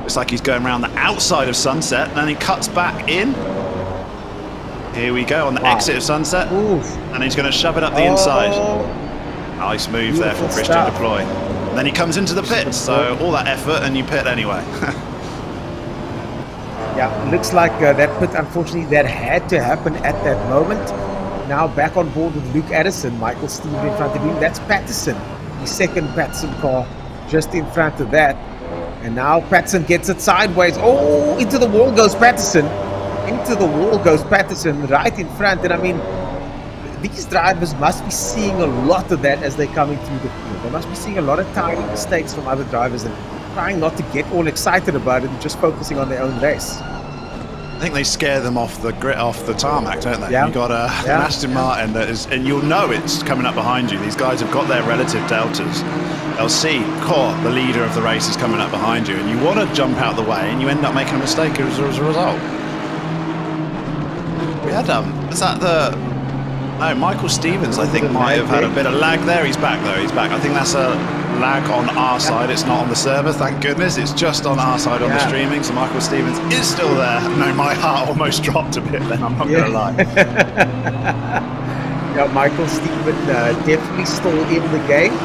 It's like he's going around the outside of Sunset, and then he cuts back in. Here we go on the exit of Sunset. And he's going to shove it up the inside. Nice move there from Christian Deploy. Then he comes into the pits, so all that effort and you pit anyway. Yeah, looks like that pit, unfortunately, that had to happen at that moment. Now back on board with Luke Addison, Michael Steven in front of him. That's Patterson, the second Patterson car just in front of that. And now Patterson gets it sideways. Oh, into the wall goes Patterson. Into the wall goes Patterson right in front. And I mean, these drivers must be seeing a lot of that as they're coming through the field. They must be seeing a lot of tiny mistakes from other drivers and trying not to get all excited about it and just focusing on their own race. I think they scare them off the tarmac, don't they? Yeah. You got an Aston Martin that is, and you'll know it's coming up behind you. These guys have got their relative deltas. They'll see, the leader of the race, is coming up behind you, and you want to jump out the way, and you end up making a mistake as a result. We had was that the? No, Michael Stevens, I think, might have had a bit of lag there. He's back though. He's back. I think that's a lag on our side. It's not on the server, thank goodness. It's just on our side on the streaming. So Michael Stevens is still there. No, my heart almost dropped a bit then, I'm not gonna lie. Yeah, Michael Stevens definitely still in the game.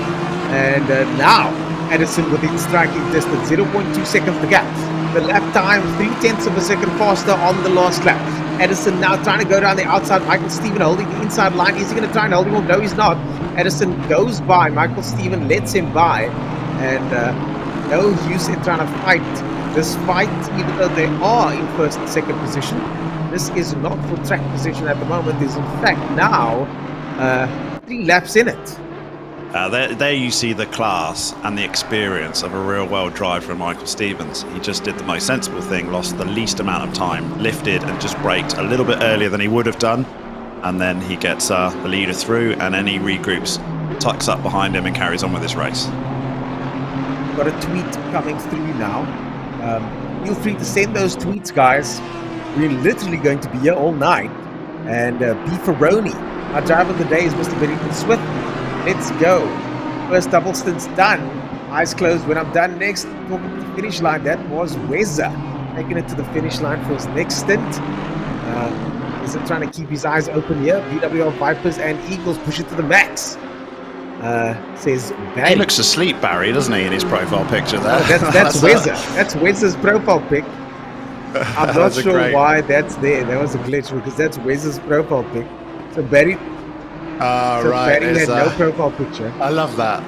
And now Addison within striking distance, 0.2 seconds the gap. The lap time 0.3 of a second faster on the last lap. Addison now trying to go down the outside. Michael Steven holding the inside line. Is he going to try and hold him off? No, he's not. Addison goes by. Michael Steven lets him by. And no use in trying to fight this fight, even though they are in first and second position. This is not for track position at the moment. There's in fact now 3 laps in it. There you see the class and the experience of a real-world driver from Michael Stevens. He just did the most sensible thing, lost the least amount of time, lifted and just braked a little bit earlier than he would have done. And then he gets the leader through, and then he regroups, tucks up behind him and carries on with his race. Got a tweet coming through now. Feel free to send those tweets, guys. We're literally going to be here all night. And Beefaroni, our driver of the day is Mr. Bennington Swift. Let's go. First double stint's done. Eyes closed when I'm done. Next, talking to the finish line. That was Weza taking it to the finish line for his next stint. Is it trying to keep his eyes open here? BWL Vipers and Eagles push it to the max. Says Barry. He looks asleep, Barry, doesn't he, in his profile picture there? Oh, that's Weza. That's Weza's profile pic. I'm not sure why that's there. That was a glitch because that's Weza's profile pic. So Barry. Right. Barry had no profile picture. I love that.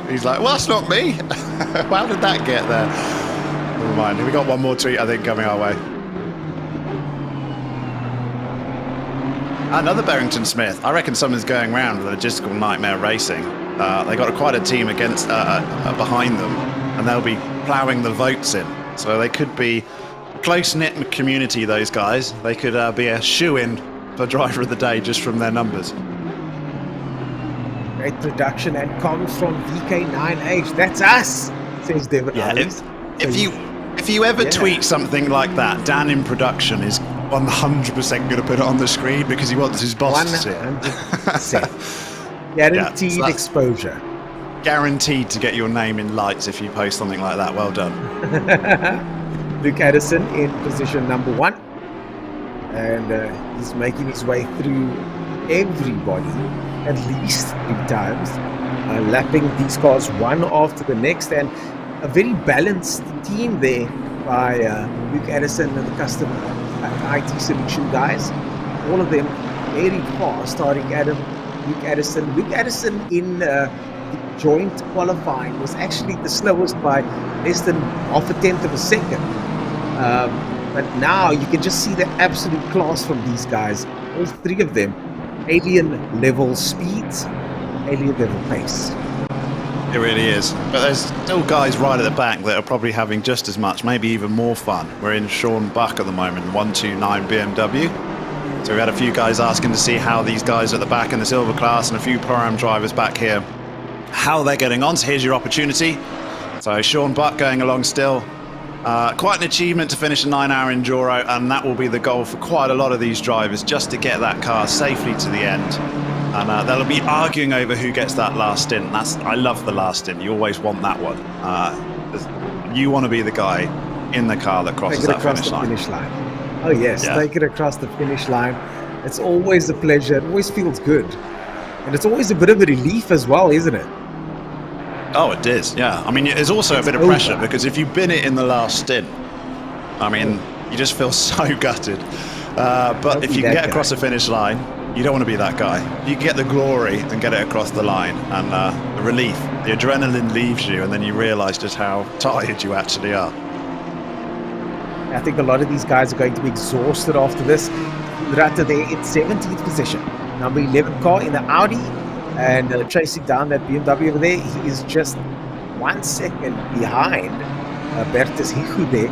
He's like, well, that's not me. How did that get there? Never mind. We got one more tweet, I think, coming our way. Another Barrington Smith. I reckon someone's going around with Logistical Nightmare Racing. They got quite a team against behind them, and they'll be ploughing the votes in. So they could be a close-knit community, those guys. They could be a shoe-in for Driver of the Day just from their numbers. Great production and comms from VK9H. That's us, says David. Yeah, if you ever tweet something like that, Dan in production is 100% going to put it on the screen because he wants his boss to see it. 100%. Guaranteed exposure. Guaranteed to get your name in lights if you post something like that. Well done. Luke Addison in position number 1. And he's making his way through everybody at least 3 times, lapping these cars one after the next, and a very balanced team there by Luke Addison and the custom IT solution guys. All of them very fast, starting Luke Addison. Luke Addison in the joint qualifying was actually the slowest by less than half a tenth of a second. But now you can just see the absolute class from these guys. All 3 of them. Alien level speed, alien level pace. It really is. But there's still guys right at the back that are probably having just as much, maybe even more fun. We're in Sean Buck at the moment, 129 BMW. So we had a few guys asking to see how these guys at the back in the silver class and a few Pro-Am drivers back here, how they're getting on. So here's your opportunity. So Sean Buck going along still. Quite an achievement to finish a 9-hour enduro, and that will be the goal for quite a lot of these drivers, just to get that car safely to the end. And they'll be arguing over who gets that last stint. I love the last stint. You always want that one. You want to be the guy in the car that crosses that finish line. Oh yes, take it across the finish line. It's always a pleasure. It always feels good, and it's always a bit of a relief as well, isn't it? Oh, it is, yeah. I mean, there's also a bit of pressure because if you bin it in the last stint, I mean, you just feel so gutted. But if you can get across the finish line, you don't want to be that guy. You can get the glory and get it across the line, and the relief, the adrenaline leaves you, and then you realise just how tired you actually are. I think a lot of these guys are going to be exhausted after this. Ratta there in 17th position. Number 11 car in the Audi, and chasing down that BMW over there. He is just 1 second behind Bertus Hichu there.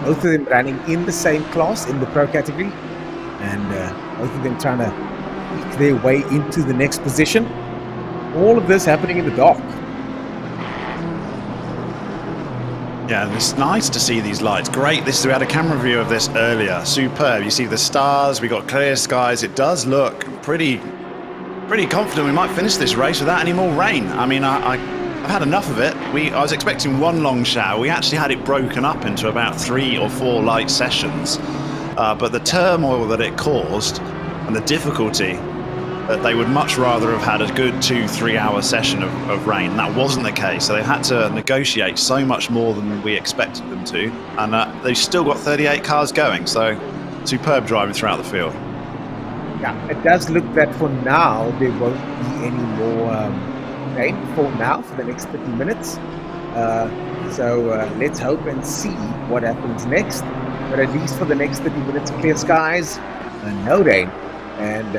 Both of them running in the same class in the pro category, and both of them trying to make their way into the next position. All of this happening in the dark. Yeah, and it's nice to see these lights. Great. We had a camera view of this earlier. Superb. You see the stars. We got clear skies. It does look pretty confident we might finish this race without any more rain. I mean, I've had enough of it. I was expecting one long shower. We actually had it broken up into about 3 or 4 light sessions. But the turmoil that it caused and the difficulty, that they would much rather have had a good 2-3 hour session of rain. That wasn't the case, so they had to negotiate so much more than we expected them to, and they've still got 38 cars going, so superb driving throughout the field. Yeah, it does look that for now there won't be any more rain for now, for the next 30 minutes. So let's hope and see what happens next. But at least for the next 30 minutes, clear skies, no rain, and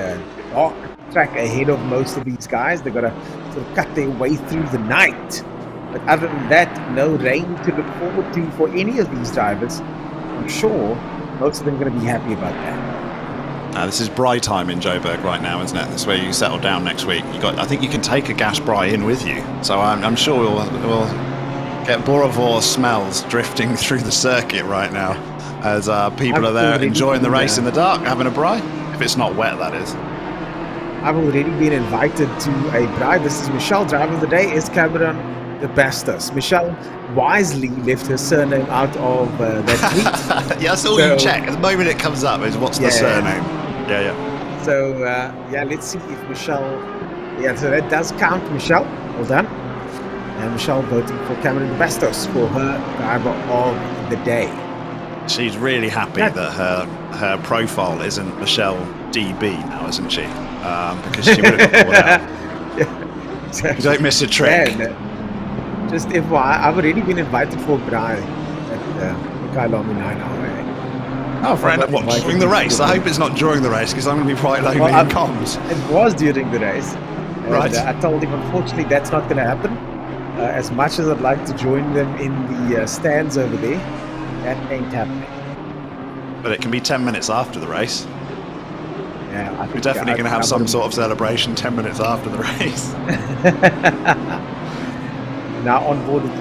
dark track ahead of most of these guys. They've got to sort of cut their way through the night. But other than that, no rain to look forward to for any of these drivers. I'm sure most of them are going to be happy about that. This is Bry time in Joburg right now, isn't it? This is where you settle down next week. I think you can take a gas Bry in with you. So I'm sure we'll get Borovor smells drifting through the circuit right now as people are there enjoying the race in the dark, having a Bry. If it's not wet, that is. I've already been invited to a Bry. This is Michelle driving today. Is Cameron the Bastos? Michelle wisely left her surname out of that tweet. Yeah, that's all you check. At the moment it comes up is what's the surname. Yeah. So, let's see if Michelle... Yeah, so that does count, Michelle. Well done. And Michelle voting for Cameron the Bastos for her driver of the day. She's really happy that her profile isn't Michelle DB now, isn't she? Because she would have got caught out. Exactly. You don't miss a trick. Yeah, just FYI, I've already been invited for a Bry at the Kyalami 9 hour. Oh, friend, what, during the race? I hope it's not during the race, because I'm going to be quite low in comms. It was during the race. And, right. I told him, unfortunately, that's not going to happen. As much as I'd like to join them in the stands over there, that ain't happening. But it can be 10 minutes after the race. Yeah, I think we're definitely going to have some sort of celebration 10 minutes after the race. Now on board with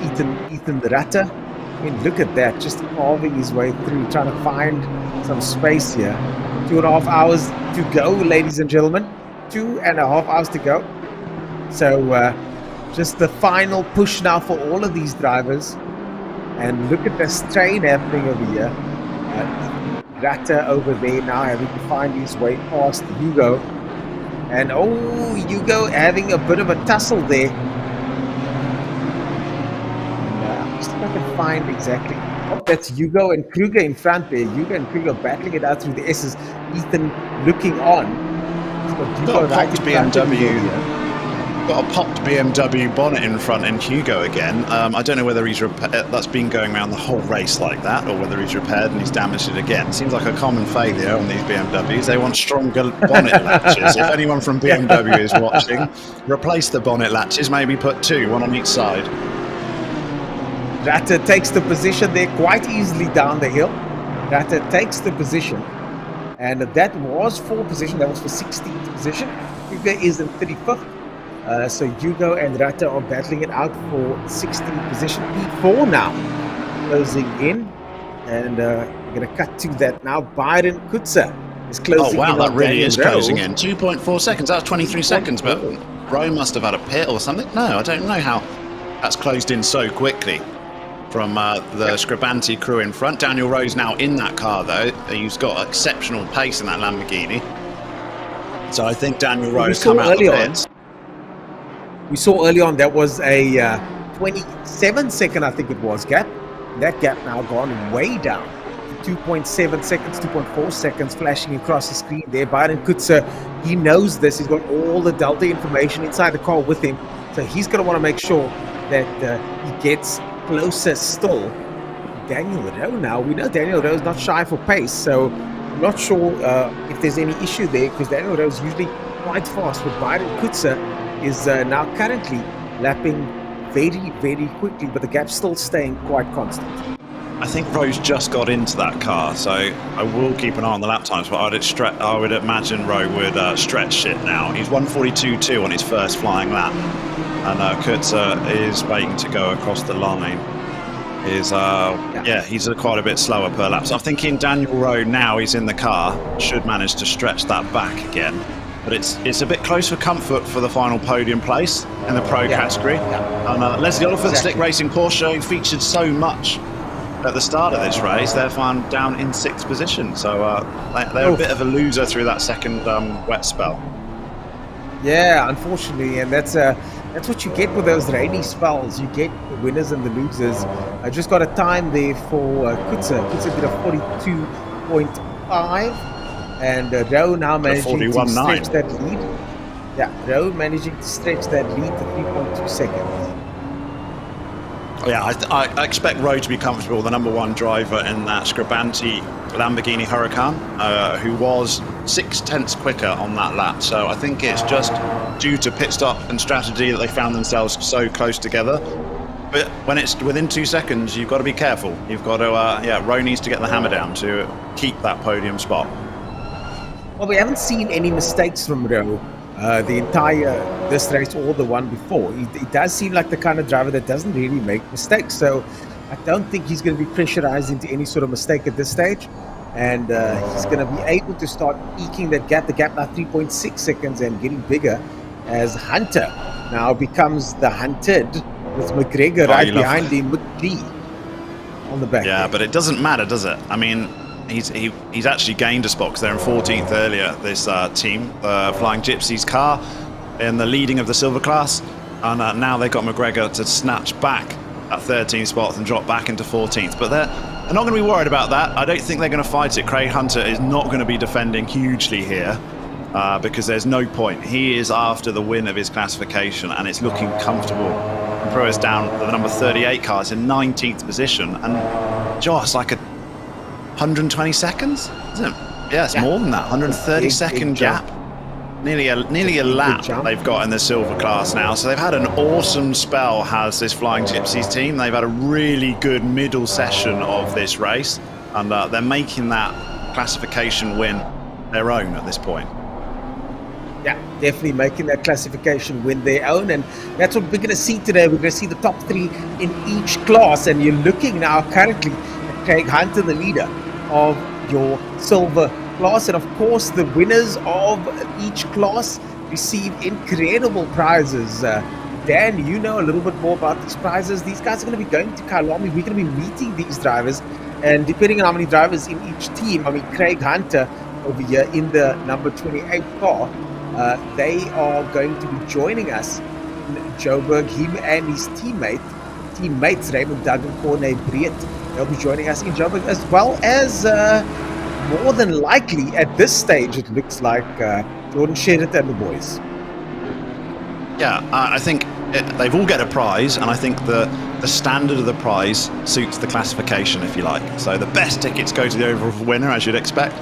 Ethan the Ratta. I mean, look at that, just carving his way through, trying to find some space here. 2.5 hours to go, ladies and gentlemen. 2.5 hours to go. So just the final push now for all of these drivers. And look at the strain happening over here. Ratta over there now having to find his way past Hugo. And Hugo having a bit of a tussle there. And, I'm just not going to find exactly. Oh, that's Hugo and Kruger in front there. Hugo and Kruger battling it out through the S's. Ethan looking on. Got a popped BMW. Got a popped BMW bonnet in front in Hugo again. I don't know whether he's that's been going around the whole race like that, or whether he's repaired and he's damaged it again. Seems like a common failure on these BMWs. They want stronger bonnet latches. If anyone from BMW is watching, replace the bonnet latches. Maybe put 2, 1 on each side. Ratta takes the position there quite easily down the hill. Ratta takes the position, and that was for position. That was for 16th position. Hugo is in 35th. So Hugo and Ratta are battling it out for 16th position. P4 now closing in, and we're going to cut to that now. Byron Kutzer is closing in. Oh wow, that really Daniel is Rowe. closing in. 2.4 seconds. That was 23 seconds, but Rowe must have had a pit or something. No, I don't know how that's closed in so quickly from the Scribanti crew in front. Daniel Rowe's now in that car though. He's got exceptional pace in that Lamborghini. So I think Daniel Rowe's come out of the pits. We saw early on that was a 27-second, I think it was, gap. That gap now gone way down. 2.7 seconds, 2.4 seconds flashing across the screen there. Byron Kutzer, he knows this. He's got all the Delta information inside the car with him. So he's going to want to make sure that he gets closer still. Daniel Rowe now. We know Daniel Rowe is not shy for pace. So I'm not sure if there's any issue there because Daniel Rowe is usually quite fast. But Byron Kutzer is now currently lapping very, very quickly. But the gap's still staying quite constant. I think Rowe's just got into that car, so I will keep an eye on the lap times, but I would imagine Rowe would stretch it now. He's 1:42.2 on his first flying lap, and Kutzer is waiting to go across the line. He's quite a bit slower per lap. So I'm thinking Daniel Rowe, now he's in the car, should manage to stretch that back again. But it's a bit close for comfort for the final podium place in the pro category. And Leslie Oliphant, Stick Racing Porsche, featured so much at the start of this race. They're found down in 6th position, so they're a bit of a loser through that second wet spell. Yeah, unfortunately, and that's what you get with those rainy spells. You get the winners and the losers. I just got a time there for Kutzer. Kutzer did a 42.5, and Rowe now managing to stretch that lead. Yeah, Rowe managing to stretch that lead to 3.2 seconds. Yeah, I expect Rowe to be comfortable, the number one driver in that Scribanti Lamborghini Huracan, who was 0.6 quicker on that lap. So I think it's just due to pit stop and strategy that they found themselves so close together. But when it's within 2 seconds, you've got to be careful. You've got to, Rowe needs to get the hammer down to keep that podium spot. Well, we haven't seen any mistakes from Rowe. The entire this race or the one before. He does seem like the kind of driver that doesn't really make mistakes. So I don't think he's going to be pressurized into any sort of mistake at this stage. And he's going to be able to start eking that gap. The gap now 3.6 seconds and getting bigger as Hunter now becomes the hunted with McGregor right behind him, McLee on the back. Yeah, but it doesn't matter, does it? I mean, he's actually gained a spot because they're in 14th earlier, this team, Flying Gypsy's car in the leading of the silver class, and now they've got McGregor to snatch back that 13th spot and drop back into 14th. But they're not going to be worried about that. I don't think they're going to fight it. Craig Hunter is not going to be defending hugely here because there's no point. He is after the win of his classification and it's looking comfortable. Pro is down the number 38 car, is in 19th position, and Josh, like 120 seconds, isn't it? Yeah, it's more than that. 130-second gap. Nearly a lap they've got in the silver class now. So they've had an awesome spell, has this Flying Gypsies team. They've had a really good middle session of this race, and they're making that classification win their own at this point. Yeah, definitely making that classification win their own, and that's what we're going to see today. We're going to see the top three in each class, and you're looking now currently at Craig Hunter, the leader of your silver class, and of course the winners of each class receive incredible prizes. Dan, you know a little bit more about these prizes. These guys are going to be going to Kyalami. We're going to be meeting these drivers, and depending on how many drivers in each team, I mean Craig Hunter over here in the number 28 car, they are going to be joining us in Joburg. Him and his teammates Raymond Duggan, Corne Breed, they'll be joining us in Joburg, as well as more than likely at this stage it looks like Jordan Sheridan and the boys. Yeah, I think they've all get a prize, and I think the standard of the prize suits the classification, if you like. So the best tickets go to the overall winner, as you'd expect.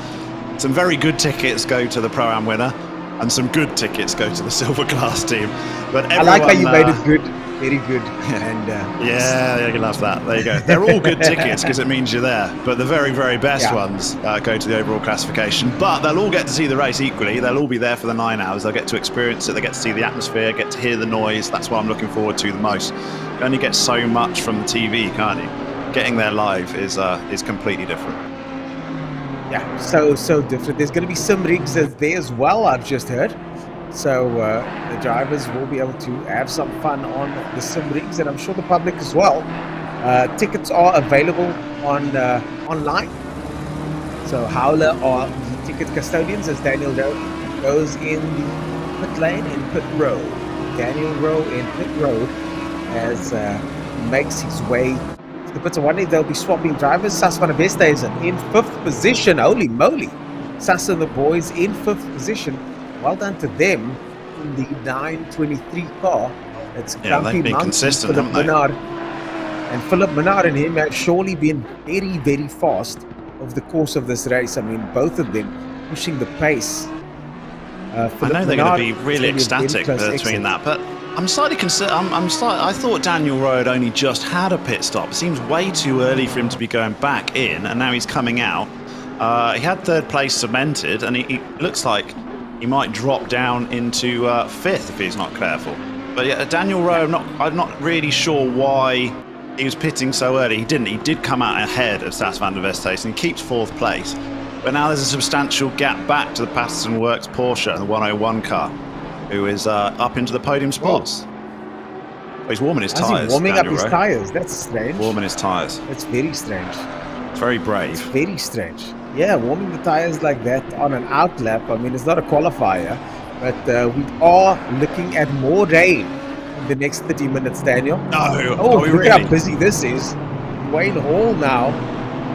Some very good tickets go to the Pro-Am winner, and some good tickets go to the silver class team. But everyone, I like how you made it good, very good. And yeah, you can love that. There you go. They're all good tickets because it means you're there. But the very, very best ones go to the overall classification. But they'll all get to see the race equally. They'll all be there for the 9 hours. They'll get to experience it. They get to see the atmosphere, get to hear the noise. That's what I'm looking forward to the most. You only get so much from the TV, can't you? Getting there live is completely different. Yeah, so different. There's going to be some rigs there as well, I've just heard. So the drivers will be able to have some fun on the sim rigs, and I'm sure the public as well. Tickets are available on online. So Howler are the ticket custodians as Daniel goes in the pit lane in pit row. Daniel Rowe in pit road as he makes his way to the pits. I wonder if they'll be swapping drivers. Sas van der Westhuizen in 5th position. Holy moly. Sas and the boys in 5th position. Well done to them in the 923 car. It's Yeah, they've been consistent, haven't they? And Philip Menard and him have surely been very, very fast over the course of this race. I mean, both of them pushing the pace. I know they're going to be really ecstatic between that, but I'm slightly concerned. I thought Daniel Rowe had only just had a pit stop. It seems way too early for him to be going back in, and now he's coming out. He had 3rd place cemented, and he looks like he might drop down into 5th if he's not careful. But yeah, Daniel Rowe, I'm not really sure why he was pitting so early. He didn't. He did come out ahead of Sas van der Westhuizen and he keeps 4th place. But now there's a substantial gap back to the Patterson Works Porsche, the 101 car, who is up into the podium spots. Oh, he's warming his tyres. Warming up his tyres. That's strange. Warming his tyres. That's very strange. It's very brave. It's very strange. Yeah, warming the tyres like that on an out lap. I mean, it's not a qualifier, but we are looking at more rain in the next 30 minutes, Daniel. No. Oh, look really? how busy this is. Wayne Hall now,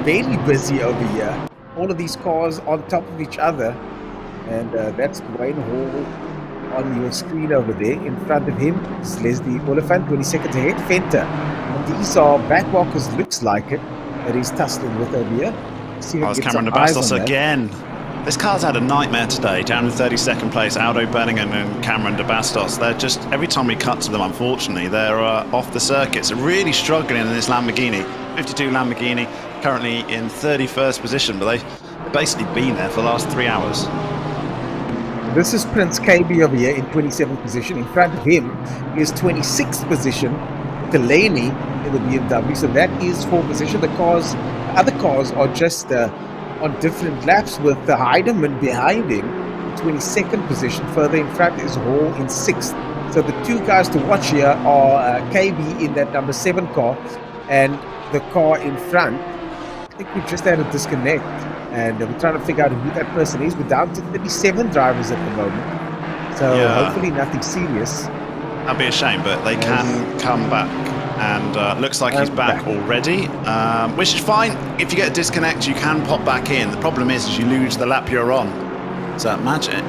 very busy over here. All of these cars on top of each other, and that's Wayne Hall on your screen over there. In front of him is Leslie Oliphant, 20 seconds ahead. Fenter. And these are backwalkers, looks like it, that he's tussling with over here. See if Oh, it's he gets Cameron de some eyes Bastos on that. again. This car's had a nightmare today. Down in 32nd place, Aldo Birmingham and Cameron de Bastos. They're just, every time we cut to them, unfortunately, they're off the circuit. So really struggling in this Lamborghini. 52 Lamborghini, currently in 31st position, but they've basically been there for the last 3 hours. This is Prince KB over here in 27th position. In front of him is 26th position, Delaney in the BMW. So that is 4th position. The other cars are just on different laps, with the Heidemann behind him in 22nd position. Further in front is Hall in 6th. So the two guys to watch here are KB in that number 7 car and the car in front. I think we just had a disconnect and we're trying to figure out who that person is. We're down to 37 drivers at the moment. So hopefully nothing serious. That'd be a shame, but they can come back. And looks like he's back already, which is fine. If you get a disconnect, you can pop back in. The problem is you lose the lap you're on. Is that magic?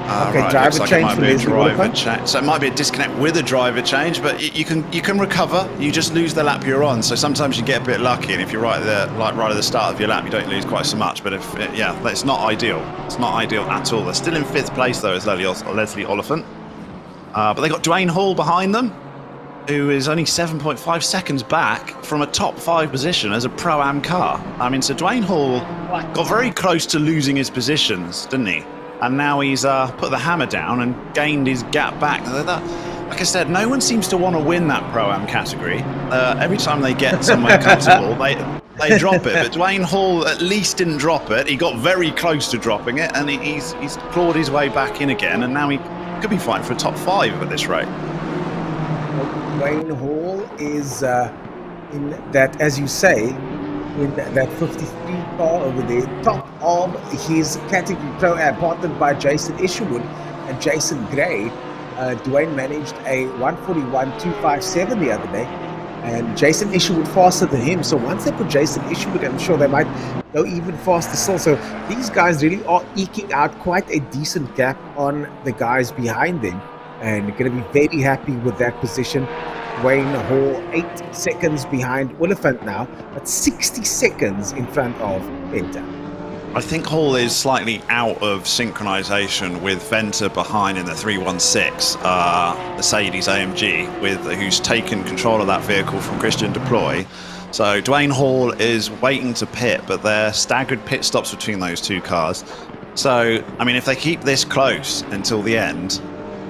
Okay, right, driver looks like change it might for be a Leslie driver Oliphant. change. So it might be a disconnect with a driver change, but you can recover. You just lose the lap you're on. So sometimes you get a bit lucky, and if you're right there, like right at the start of your lap, you don't lose quite so much. But it's not ideal. It's not ideal at all. They're still in 5th place though, as Leslie Oliphant. But they got Dwayne Hall behind them, who is only 7.5 seconds back from a top 5 position as a Pro-Am car. I mean, so Dwayne Hall got very close to losing his positions, didn't he? And now he's put the hammer down and gained his gap back. Like I said, no one seems to want to win that Pro-Am category. Every time they get somewhere comfortable, they drop it. But Dwayne Hall at least didn't drop it. He got very close to dropping it, and he's clawed his way back in again, and now he could be fighting for a top 5 at this rate. Wayne Hall is in that, as you say, in that 53 car over there, top of his category Pro-Am, partnered by Jason Isherwood and Jason Gray. Dwayne managed a 141.257 the other day, and Jason Isherwood faster than him. So once they put Jason Isherwood, I'm sure they might go even faster still. So these guys really are eking out quite a decent gap on the guys behind them, and going to be very happy with that position. Wayne Hall 8 seconds behind Oliphant now, but 60 seconds in front of Venter. I think Hall is slightly out of synchronization with Venter behind in the 316 Mercedes AMG, who's taken control of that vehicle from Christian Deploy. So Dwayne Hall is waiting to pit, but they're staggered pit stops between those two cars. So, I mean, if they keep this close until the end,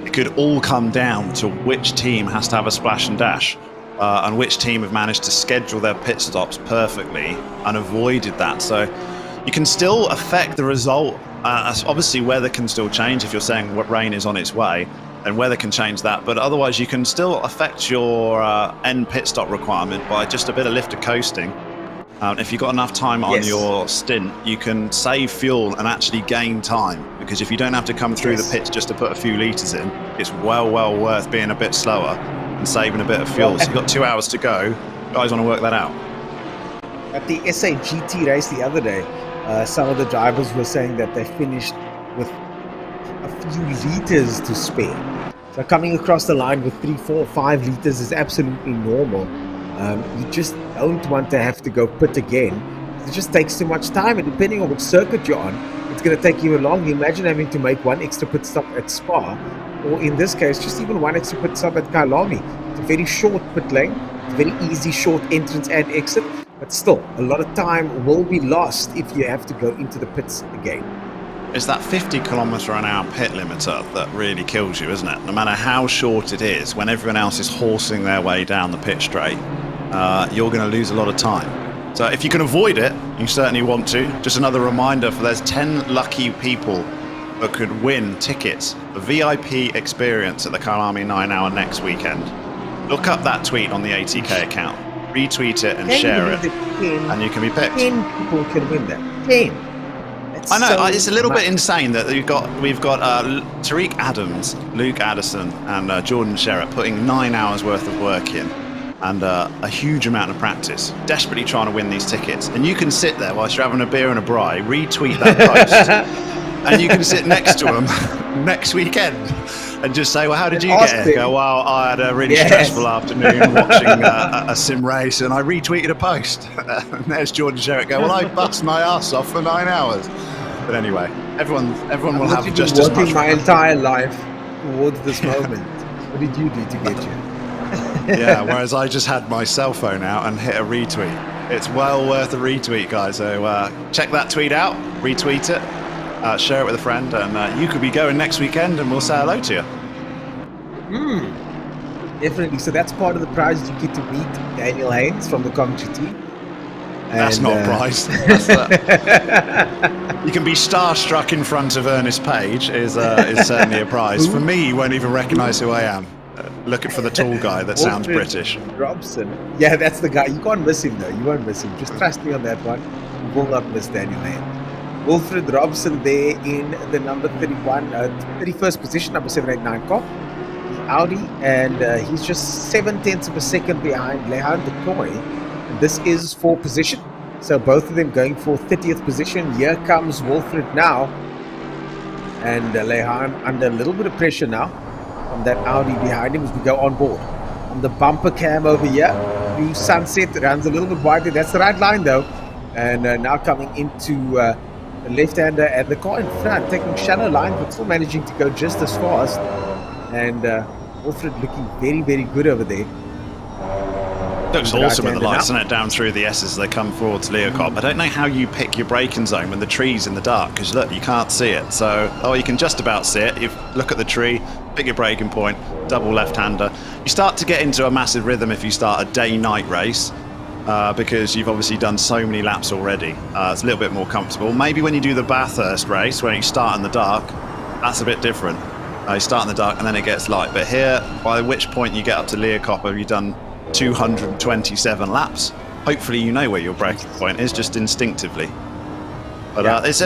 it could all come down to which team has to have a splash and dash, and which team have managed to schedule their pit stops perfectly and avoided that. So you can still affect the result. Obviously, weather can still change if you're saying what rain is on its way, and weather can change that. But otherwise, you can still affect your end pit stop requirement by just a bit of lift of coasting. If you've got enough time on Yes. your stint, you can save fuel and actually gain time, because if you don't have to come through the pits just to put a few litres in, it's well worth being a bit slower and saving a bit of fuel. So you've got 2 hours to go. You guys want to work that out? At the SA GT race the other day, some of the drivers were saying that they finished with a few litres to spare. So coming across the line with 3, 4, 5 litres is absolutely normal. You just don't want to have to go pit again. It just takes too much time, and depending on which circuit you're on, it's going to take you long. Imagine having to make one extra pit stop at Spa, or in this case, just even one extra pit stop at Kyalami. It's a very short pit lane, it's a very easy short entrance and exit, but still, a lot of time will be lost if you have to go into the pits again. It's that 50 km/h pit limiter that really kills you, isn't it? No matter how short it is, when everyone else is horsing their way down the pit straight, you're going to lose a lot of time. So if you can avoid it, you certainly want to. Just another reminder, for there's 10 lucky people that could win tickets, a VIP experience at the Kyalami 9 Hour next weekend. Look up that tweet on the ATK account, retweet it and share it, and you can be picked. 10 people can win that. 10. I know, so it's a little bit much. insane that we've got Tariq Adams, Luke Addison and Jordan Sherratt putting 9 hours worth of work in, and a huge amount of practice, desperately trying to win these tickets. And you can sit there whilst you're having a beer and a braai, retweet that post, and you can sit next to them next weekend and just say, well, how did you get here? Go, well, I had a really stressful afternoon watching a sim race, and I retweeted a post. And there's Jordan Sherratt go, well, I bust my ass off for 9 hours. But anyway, everyone will have just as much working my fun. entire life towards this moment. What did you do to get you? Yeah, whereas I just had my cell phone out and hit a retweet. It's well worth a retweet, guys. So check that tweet out, retweet it, share it with a friend, and you could be going next weekend and we'll say hello to you. Definitely. So that's part of the prize. You get to meet Daniel Haynes from the commentary team. That's not a prize. You can be starstruck in front of Ernest Page is certainly a prize. For me, you won't even recognise who I am. Looking for the tall guy that sounds British. Robson. Yeah, that's the guy. You can't miss him though. You won't miss him. Just trust me on that one. You will not miss Daniel Haynes. Wilfred Robson there in the number 31st position, number 789 car, the Audi, and he's just 0.7 of a second behind Lehan de Toy. This is for position, so both of them going for 30th position. Here comes Wilfred now, and Lehan under a little bit of pressure now from that Audi behind him as we go on board. On the bumper cam over here, through Sunset, runs a little bit wider. That's the right line though, and now coming into the left-hander and the car in front, taking shallow line, but still managing to go just as fast. And Wilfred looking very, very good over there. Looks awesome with the lights, doesn't it, down through the S's as they come forward to Leocop. I don't know how you pick your braking zone when the tree's in the dark, because look, you can't see it. So, you can just about see it. You look at the tree, pick your braking point, double left-hander. You start to get into a massive rhythm if you start a day-night race, because you've obviously done so many laps already. It's a little bit more comfortable. Maybe when you do the Bathurst race, where you start in the dark, that's a bit different. You start in the dark and then it gets light. But here, by which point you get up to Leocop, have you done 227 laps? Hopefully you know where your braking point is, just instinctively. But it's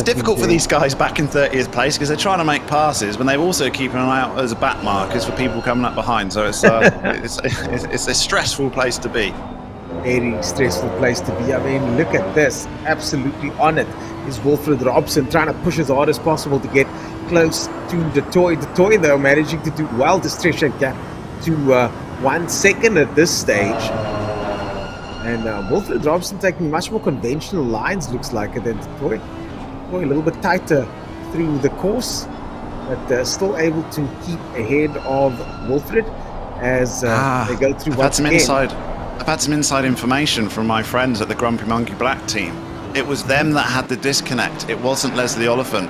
difficult for these guys back in 30th place, because they're trying to make passes, but they're also keeping an eye out as back markers for people coming up behind. So it's a stressful place to be. Very stressful place to be. I mean, look at this. Absolutely on it is Wilfred Robson, trying to push as hard as possible to get close to the toy. The toy, though, managing to do well to stretch that gap to 1 second at this stage. And Wilfred Robson taking much more conventional lines, looks like it, than the toy. Toy a little bit tighter through the course, but still able to keep ahead of Wilfred as they go through once again. I've had some inside information from my friends at the Grumpy Monkey Black team. It was them that had the disconnect. It wasn't Leslie Oliphant.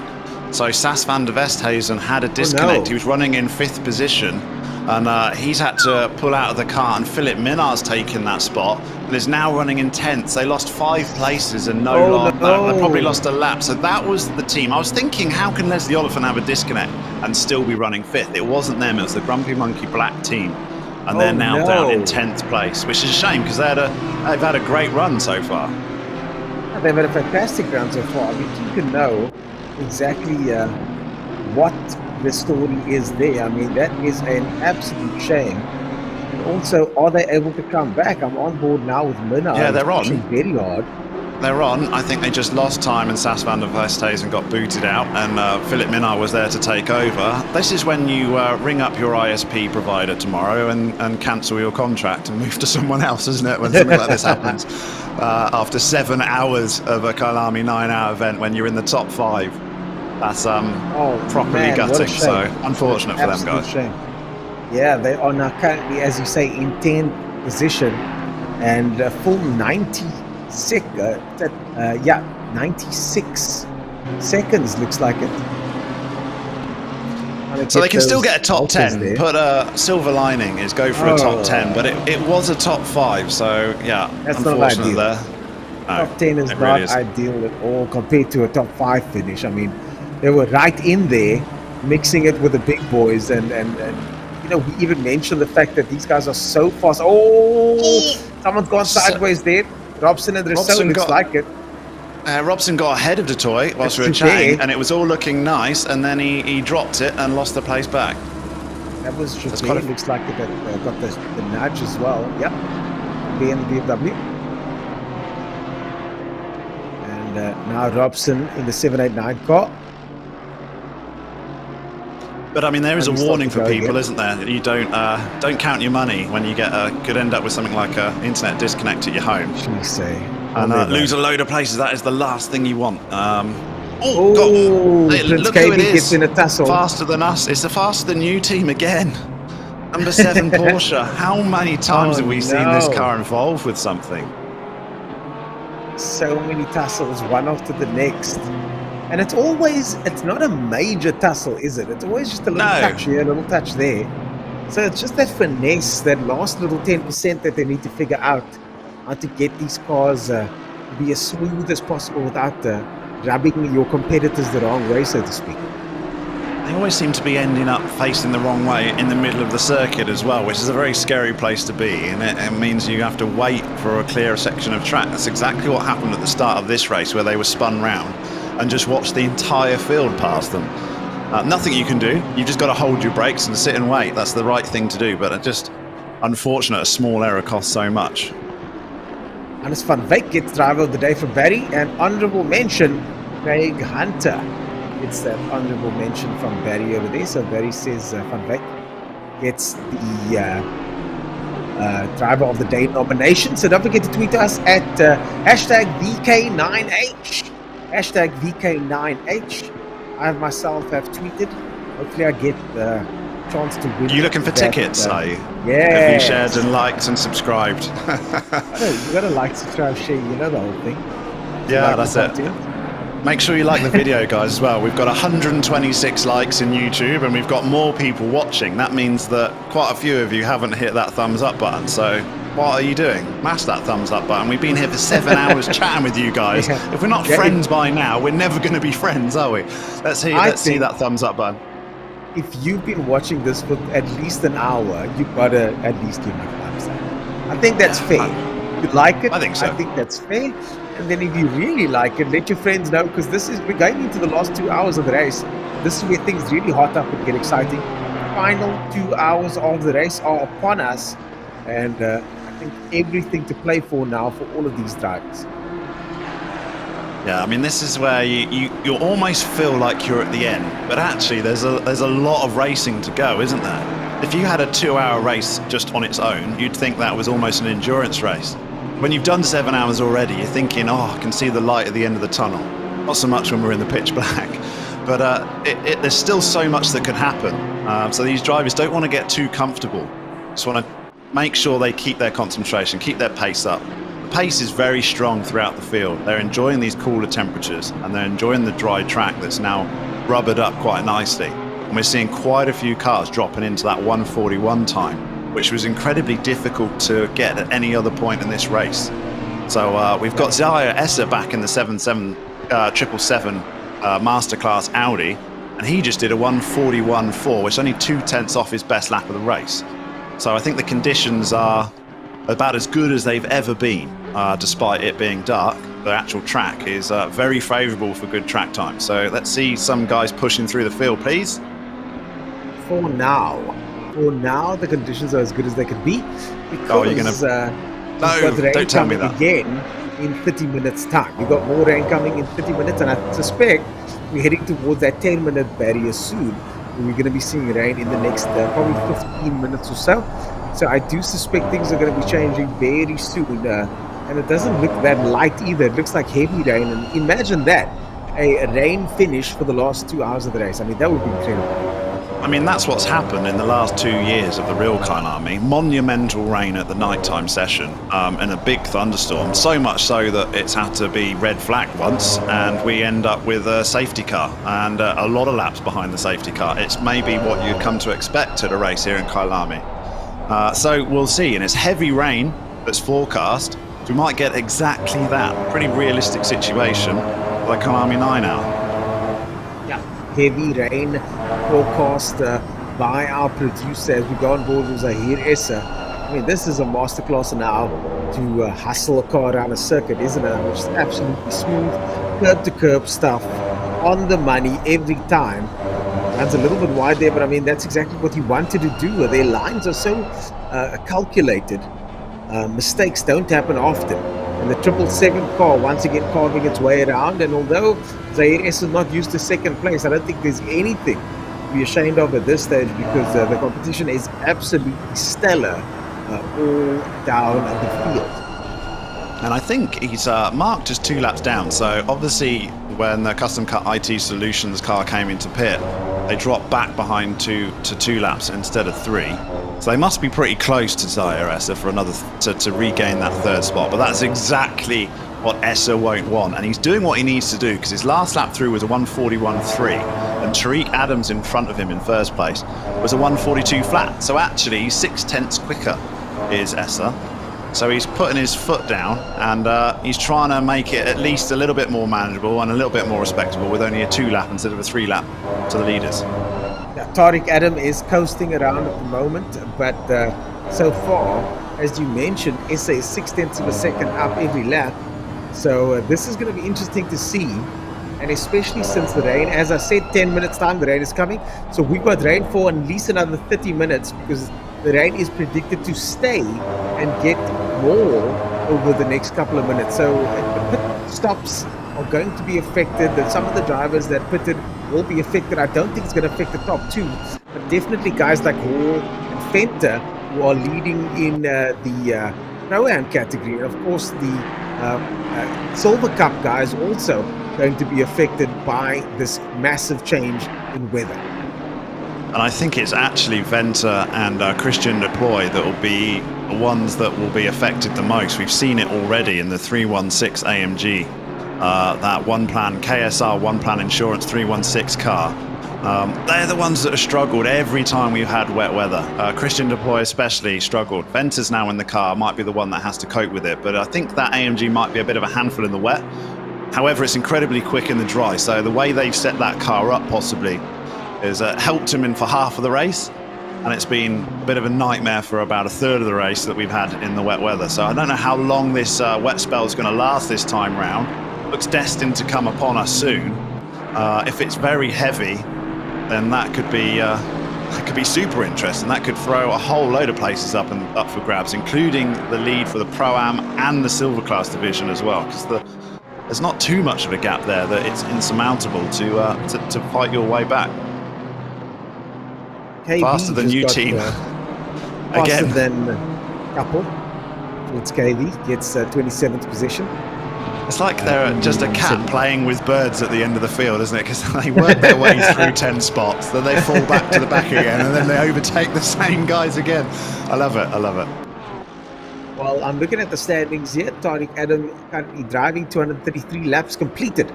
So Sas van der Westhuizen had a disconnect. He was running in 5th position, and he's had to pull out of the car, and Philip Minar's taken that spot and is now running in 10th. They lost 5 places and they probably lost a lap. So that was the team. I was thinking, how can Leslie Oliphant have a disconnect and still be running 5th? It wasn't them, it was the Grumpy Monkey Black team. and they're Oh, now down in no. 10th place, which is a shame because they've had a great run so far. They've had a fantastic round so far. I mean, you can know exactly what the story is there. I mean, that is an absolute shame. And also, are they able to come back? I'm on board now with Minna. Yeah, they're on. Pushing very hard. They're on. I think they just lost time and Sas van der Vesthuizen got booted out and Philip Minnaar was there to take over. This is when you ring up your ISP provider tomorrow and cancel your contract and move to someone else, isn't it, when something like this happens? After 7 hours of a Kyalami 9-hour event when you're in the top 5. That's properly man, what a gutting. shame. So unfortunate for them Absolute guys. shame. Yeah, they are now currently, as you say, in 10th position and a full 96 seconds looks like it. So they can still get a top 10, there. but silver lining is go for a top 10, but it was a top 5, so yeah, That's not unfortunate ideal. there. No, Top 10 is it not really is. ideal at all compared to a top 5 finish. I mean, they were right in there, mixing it with the big boys, and you know, we even mentioned the fact that these guys are so fast. Oh, someone's gone sideways there. Robson and Rousseau Robson looks got- like it. Robson got ahead of Detroit whilst we were That's chatting, today. and it was all looking nice, and then he dropped it and lost the place back. That was That's Jabé. quite a- Looks like it got the nudge as well. Yep. BMW. And now Robson in the 789 car. But I mean, there is a And we warning start for to go people, again. isn't there? You don't count your money when you could end up with something like a internet disconnect at your home. She say. And never. lose a load of places. That is the last thing you want. Oh, Hey, Prince look who it KB is. gets in a tussle. Faster than us. It's the faster than you team again. Number 7 Porsche. How many times have we seen this no. car involved with something? So many tussles, one after the next. And it's not a major tussle, is it? It's always just a little No. touch here, a little touch there. So it's just that finesse, that last little 10% that they need to figure out how to get these cars to be as smooth as possible without rubbing your competitors the wrong way, so to speak. They always seem to be ending up facing the wrong way in the middle of the circuit as well, which is a very scary place to be, and it means you have to wait for a clear section of track. That's exactly what happened at the start of this race, where they were spun round and just watched the entire field pass them. Nothing you can do. You just got to hold your brakes and sit and wait. That's the right thing to do, but it's just unfortunate a small error costs so much. Hannes van Wyk gets driver of the day for Barry, and honourable mention, Craig Hunter. It's that honourable mention from Barry over there. So Barry says Van Wyk gets the driver of the day nomination. So don't forget to tweet us at hashtag VK9H. Hashtag VK9H. I myself have tweeted. Hopefully I get the chance to win. You looking for that, tickets, are you? Yeah. Have you shared and liked and subscribed? You gotta like, subscribe, share, you know the whole thing. Yeah, Like that's the it. content. Make sure you like the video, guys, as well. We've got 126 likes in YouTube, and we've got more people watching. That means that quite a few of you haven't hit that thumbs up button. So what are you doing? Mash that thumbs up button. We've been here for 7 hours chatting with you guys. Yeah. If we're not Yeah, friends by now, we're never going to be friends, are we? Let's see think- that thumbs up button. If you've been watching this for at least an hour, you gotta at least give me a thumbs up. I think that's fair. You like it? I think so. I think that's fair. And then if you really like it, let your friends know, because we're going into the last 2 hours of the race. This is where things really hot up and get exciting. Final 2 hours of the race are upon us, and I think everything to play for now for all of these drivers. Yeah, I mean, this is where you almost feel like you're at the end, but actually there's a lot of racing to go, isn't there? If you had a 2-hour race just on its own, you'd think that was almost an endurance race. When you've done 7 hours already, you're thinking, oh, I can see the light at the end of the tunnel. Not so much when we're in the pitch black, but there's still so much that can happen. So these drivers don't want to get too comfortable. Just want to make sure they keep their concentration, keep their pace up. The pace is very strong throughout the field. They're enjoying these cooler temperatures, and they're enjoying the dry track that's now rubbered up quite nicely. And we're seeing quite a few cars dropping into that 1:41 time, which was incredibly difficult to get at any other point in this race. So we've got Zaya Esser back in the 777 Masterclass Audi, and he just did a 1:41.4, which is only 0.2 off his best lap of the race. So I think the conditions are about as good as they've ever been, despite it being dark. The actual track is very favourable for good track time. So let's see some guys pushing through the field, please. For now, the conditions are as good as they could be. Because, Oh, you're gonna... No, don't tell me that. Again in 30 minutes time. We've got more rain coming in 30 minutes, and I suspect we're heading towards that 10-minute barrier soon. We're going to be seeing rain in the next probably 15 minutes or so. So I do suspect things are going to be changing very soon. And it doesn't look that light either. It looks like heavy rain. And imagine that, a rain finish for the last 2 hours of the race. I mean, that would be incredible. I mean, that's what's happened in the last 2 years of the real Kyalami. Monumental rain at the nighttime session and a big thunderstorm, so much so that it's had to be red flagged once, and we end up with a safety car and a lot of laps behind the safety car. It's maybe what you'd come to expect at a race here in Kyalami. So we'll see, and it's heavy rain that's forecast. We might get exactly that. Pretty realistic situation for the Kyalami 9 hour. Heavy rain forecast by our producer as we go on board with Zahir Essa. I mean, this is a masterclass now to hustle a car around a circuit, isn't it? Which is absolutely smooth, curb-to-curb stuff, on the money every time. Runs a little bit wide there, but I mean, that's exactly what he wanted to do. Their lines are so calculated. Mistakes don't happen often. And the 777 car once again carving its way around, and although Zahir S is not used to second place, I don't think there's anything to be ashamed of at this stage, because the competition is absolutely stellar all down the field. And I think he's marked just 2 laps down, so obviously when the Custom Cut IT Solutions car came into pit, they dropped back behind to 2 laps instead of 3. So they must be pretty close to Zahir Essa for another to regain that 3rd spot. But that's exactly what Essa won't want, and he's doing what he needs to do, because his last lap through was a 141.3, and Tariq Adams in front of him in 1st place was a 142 flat. So actually, he's 0.6 quicker is Essa. So he's putting his foot down, and he's trying to make it at least a little bit more manageable and a little bit more respectable with only a 2 lap instead of a 3 lap to the leaders. Yeah, Tariq Adam is coasting around at the moment, but so far, as you mentioned, Essa is 0.6 of a second up every lap. So this is going to be interesting to see, and especially since the rain, as I said, 10 minutes time, the rain is coming. So we've got rain for at least another 30 minutes because the rain is predicted to stay and get more over the next couple of minutes. So the pit stops are going to be affected. Some of the drivers that pitted will be affected. I don't think it's going to affect the top 2, but definitely guys like Hall and Fenter, who are leading in the Pro-Am category. And of course, the Silver Cup guys also going to be affected by this massive change in weather. And I think it's actually Venter and Christian Deploy that will be the ones that will be affected the most. We've seen it already in the 316 AMG, that One Plan KSR One Plan Insurance 316 car. They're the ones that have struggled every time we've had wet weather. Christian Deploy especially struggled. Venter's now in the car, might be the one that has to cope with it, but I think that AMG might be a bit of a handful in the wet. However, it's incredibly quick in the dry, so the way they've set that car up possibly is helped him in for half of the race, and it's been a bit of a nightmare for about a 1/3 of the race that we've had in the wet weather. So I don't know how long this wet spell is going to last this time round. Looks destined to come upon us soon. If it's very heavy, then that could be super interesting. That could throw a whole load of places up for grabs, including the lead for the Pro-Am and the Silver Class division as well, because there's not too much of a gap there that it's insurmountable to fight your way back. KB faster than you team. Faster Again. than couple. It's KV, gets 27th position. It's like they're just a cat playing with birds at the end of the field, isn't it? Because they work their way through 10 spots, then they fall back to the back again, and then they overtake the same guys again. I love it. I love it. Well, I'm looking at the standings here. Tariq Adam currently driving 233 laps completed.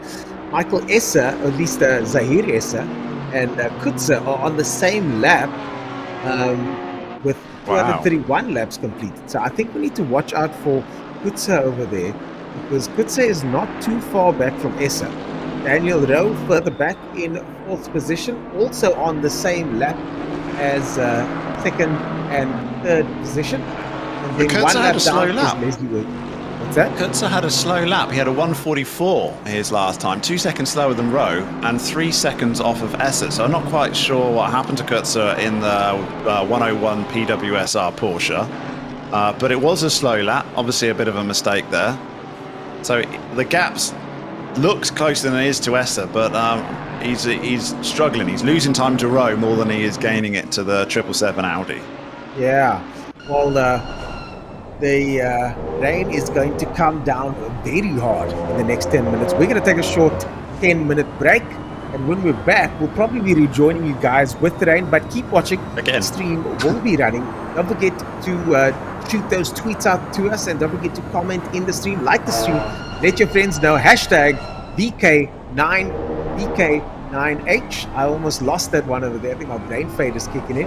Michael Essa, or at least Zahir Essa, and Kutza are on the same lap with 231 laps completed. So I think we need to watch out for Kutza over there, because Kutza is not too far back from Essa. Daniel Rowe further back in 4th position, also on the same lap as second and third position. And then Kurtzer one had lap a slow down lap. is Leslie Wood. What's that? Kurtzer had a slow lap. He had a 1:44 his last time, 2 seconds slower than Rowe, and 3 seconds off of Esser. So I'm not quite sure what happened to Kurtzer in the 101 PWSR Porsche. But it was a slow lap, obviously a bit of a mistake there. So the gaps looks closer than it is to Esser, but he's struggling. He's losing time to Rowe more than he is gaining it to the 777 Audi. Yeah. Well, the rain is going to come down very hard in the next 10 minutes. We're going to take a short 10-minute break. And when we're back, we'll probably be rejoining you guys with the rain, but keep watching. Again. The stream will be running. Don't forget to shoot those tweets out to us, and don't forget to comment in the stream, like the stream. Let your friends know. Hashtag VK9H. I almost lost that one over there. I think my brain fade is kicking in.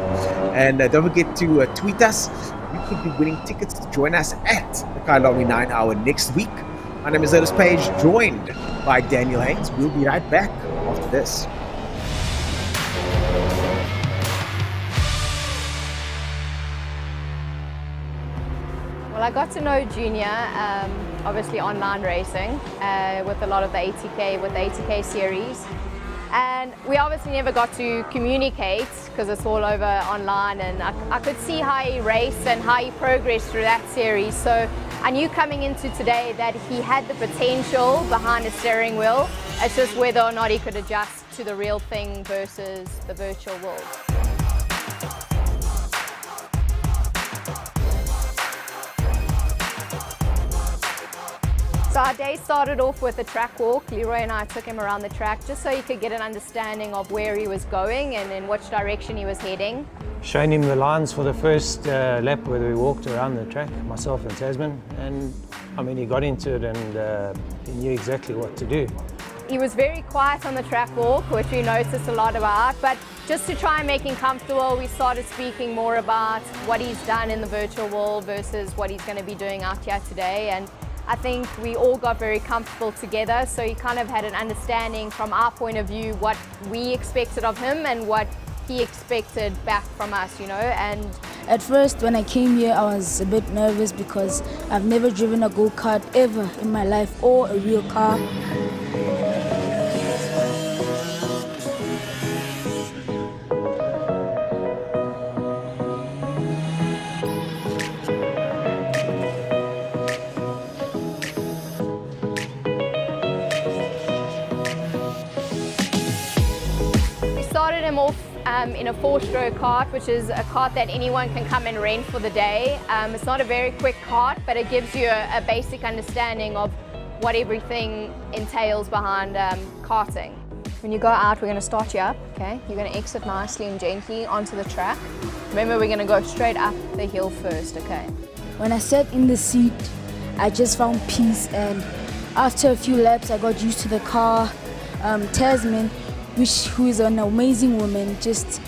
And don't forget to tweet us. You could be winning tickets to join us at the Kyalami 9 Hour next week. My name is Otis Page, joined by Daniel Haynes. We'll be right back after this. Well, I got to know Junior, obviously online racing, with a lot of the ATK, with the ATK series. And we obviously never got to communicate because it's all over online, and I could see how he raced and how he progressed through that series. So I knew coming into today that he had the potential behind the steering wheel. It's just whether or not he could adjust to the real thing versus the virtual world. So our day started off with a track walk. Leroy and I took him around the track just so he could get an understanding of where he was going and in which direction he was heading. Showing him the lines for the first lap where we walked around the track, myself and Tasman, and I mean he got into it and he knew exactly what to do. He was very quiet on the track walk, which we noticed a lot about, but just to try and make him comfortable, we started speaking more about what he's done in the virtual world versus what he's going to be doing out here today. And I think we all got very comfortable together, so he kind of had an understanding from our point of view what we expected of him and what he expected back from us, you know. And at first when I came here I was a bit nervous because I've never driven a go-kart ever in my life or a real car. him off in a 4-stroke kart, which is a kart that anyone can come and rent for the day. It's not a very quick kart, but it gives you a basic understanding of what everything entails behind karting. When you go out, we're going to start you up, okay? You're going to exit nicely and gently onto the track. Remember, we're going to go straight up the hill first, okay? When I sat in the seat, I just found peace, and after a few laps, I got used to the car. Tasman, who is an amazing woman, just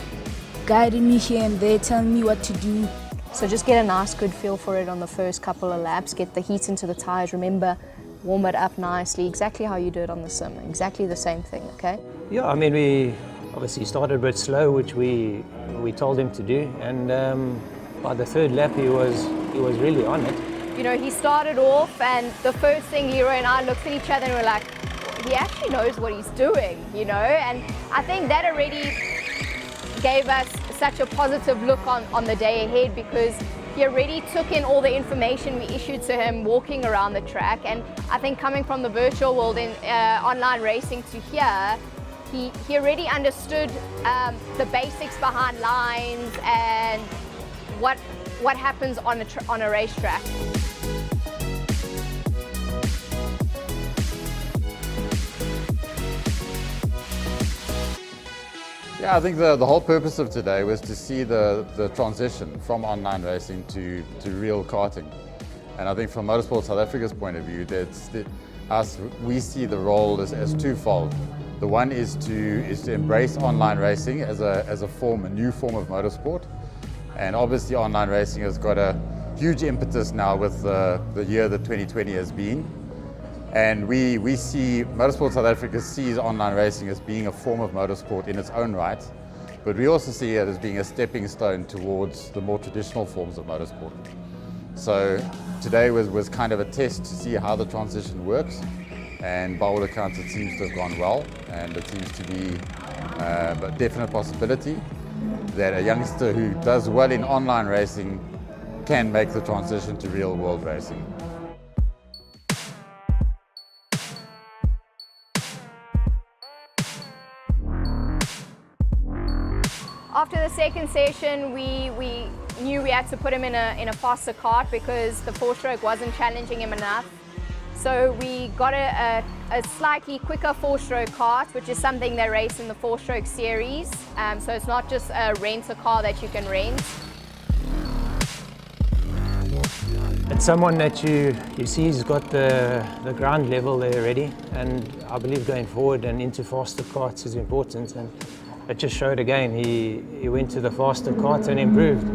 guided me here and there, telling me what to do. So just get a nice good feel for it on the first couple of laps, get the heat into the tires, remember, warm it up nicely, exactly how you do it on the sim, exactly the same thing, okay? Yeah, I mean, we obviously started a bit slow, which we told him to do, and by the third lap he was really on it. You know, he started off, and the first thing Leroy and I looked at each other and we're like, he actually knows what he's doing, you know, and I think that already gave us such a positive look on the day ahead, because he already took in all the information we issued to him walking around the track. And I think coming from the virtual world in online racing to here, he already understood the basics behind lines and what happens on a racetrack. Yeah, I think the whole purpose of today was to see the transition from online racing to real karting. And I think from Motorsport South Africa's point of view, we see the role as twofold. The one is to embrace online racing as a new form of motorsport. And obviously online racing has got a huge impetus now with the year that 2020 has been. And we see, Motorsport South Africa sees online racing as being a form of motorsport in its own right, but we also see it as being a stepping stone towards the more traditional forms of motorsport. So today was kind of a test to see how the transition works, and by all accounts it seems to have gone well, and it seems to be a definite possibility that a youngster who does well in online racing can make the transition to real world racing. After the second session, we knew we had to put him in a faster kart because the four-stroke wasn't challenging him enough. So we got a slightly quicker four-stroke kart, which is something they race in the four-stroke series. So it's not just a rent-a-car that you can rent. It's someone that you see has got the ground level there already, and I believe going forward and into faster karts is important. And it just showed again, he went to the faster kart and improved.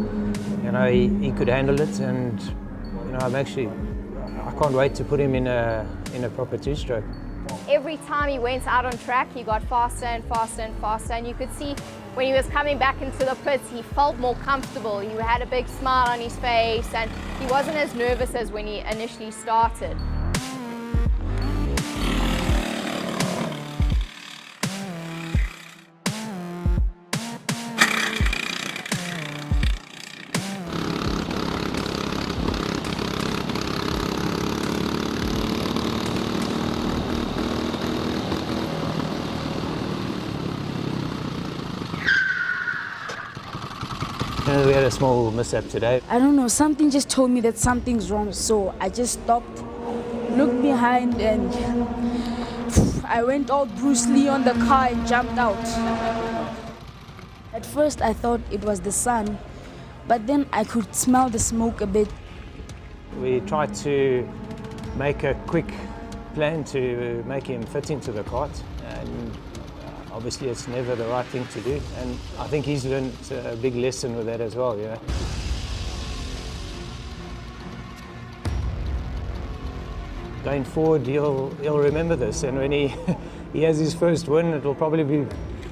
You know, he could handle it, and you know, I can't wait to put him in a proper two-stroke. Every time he went out on track, he got faster and faster and faster, and you could see when he was coming back into the pits, he felt more comfortable. He had a big smile on his face, and he wasn't as nervous as when he initially started. We had a small mishap today. I don't know, something just told me that something's wrong, so I just stopped, looked behind, and I went all Bruce Lee on the car and jumped out. At first I thought it was the sun, but then I could smell the smoke a bit. We tried to make a quick plan to make him fit into the kart, and obviously it's never the right thing to do, and I think he's learned a big lesson with that as well, you know. Going forward, he'll remember this, and when he has his first win, it'll probably be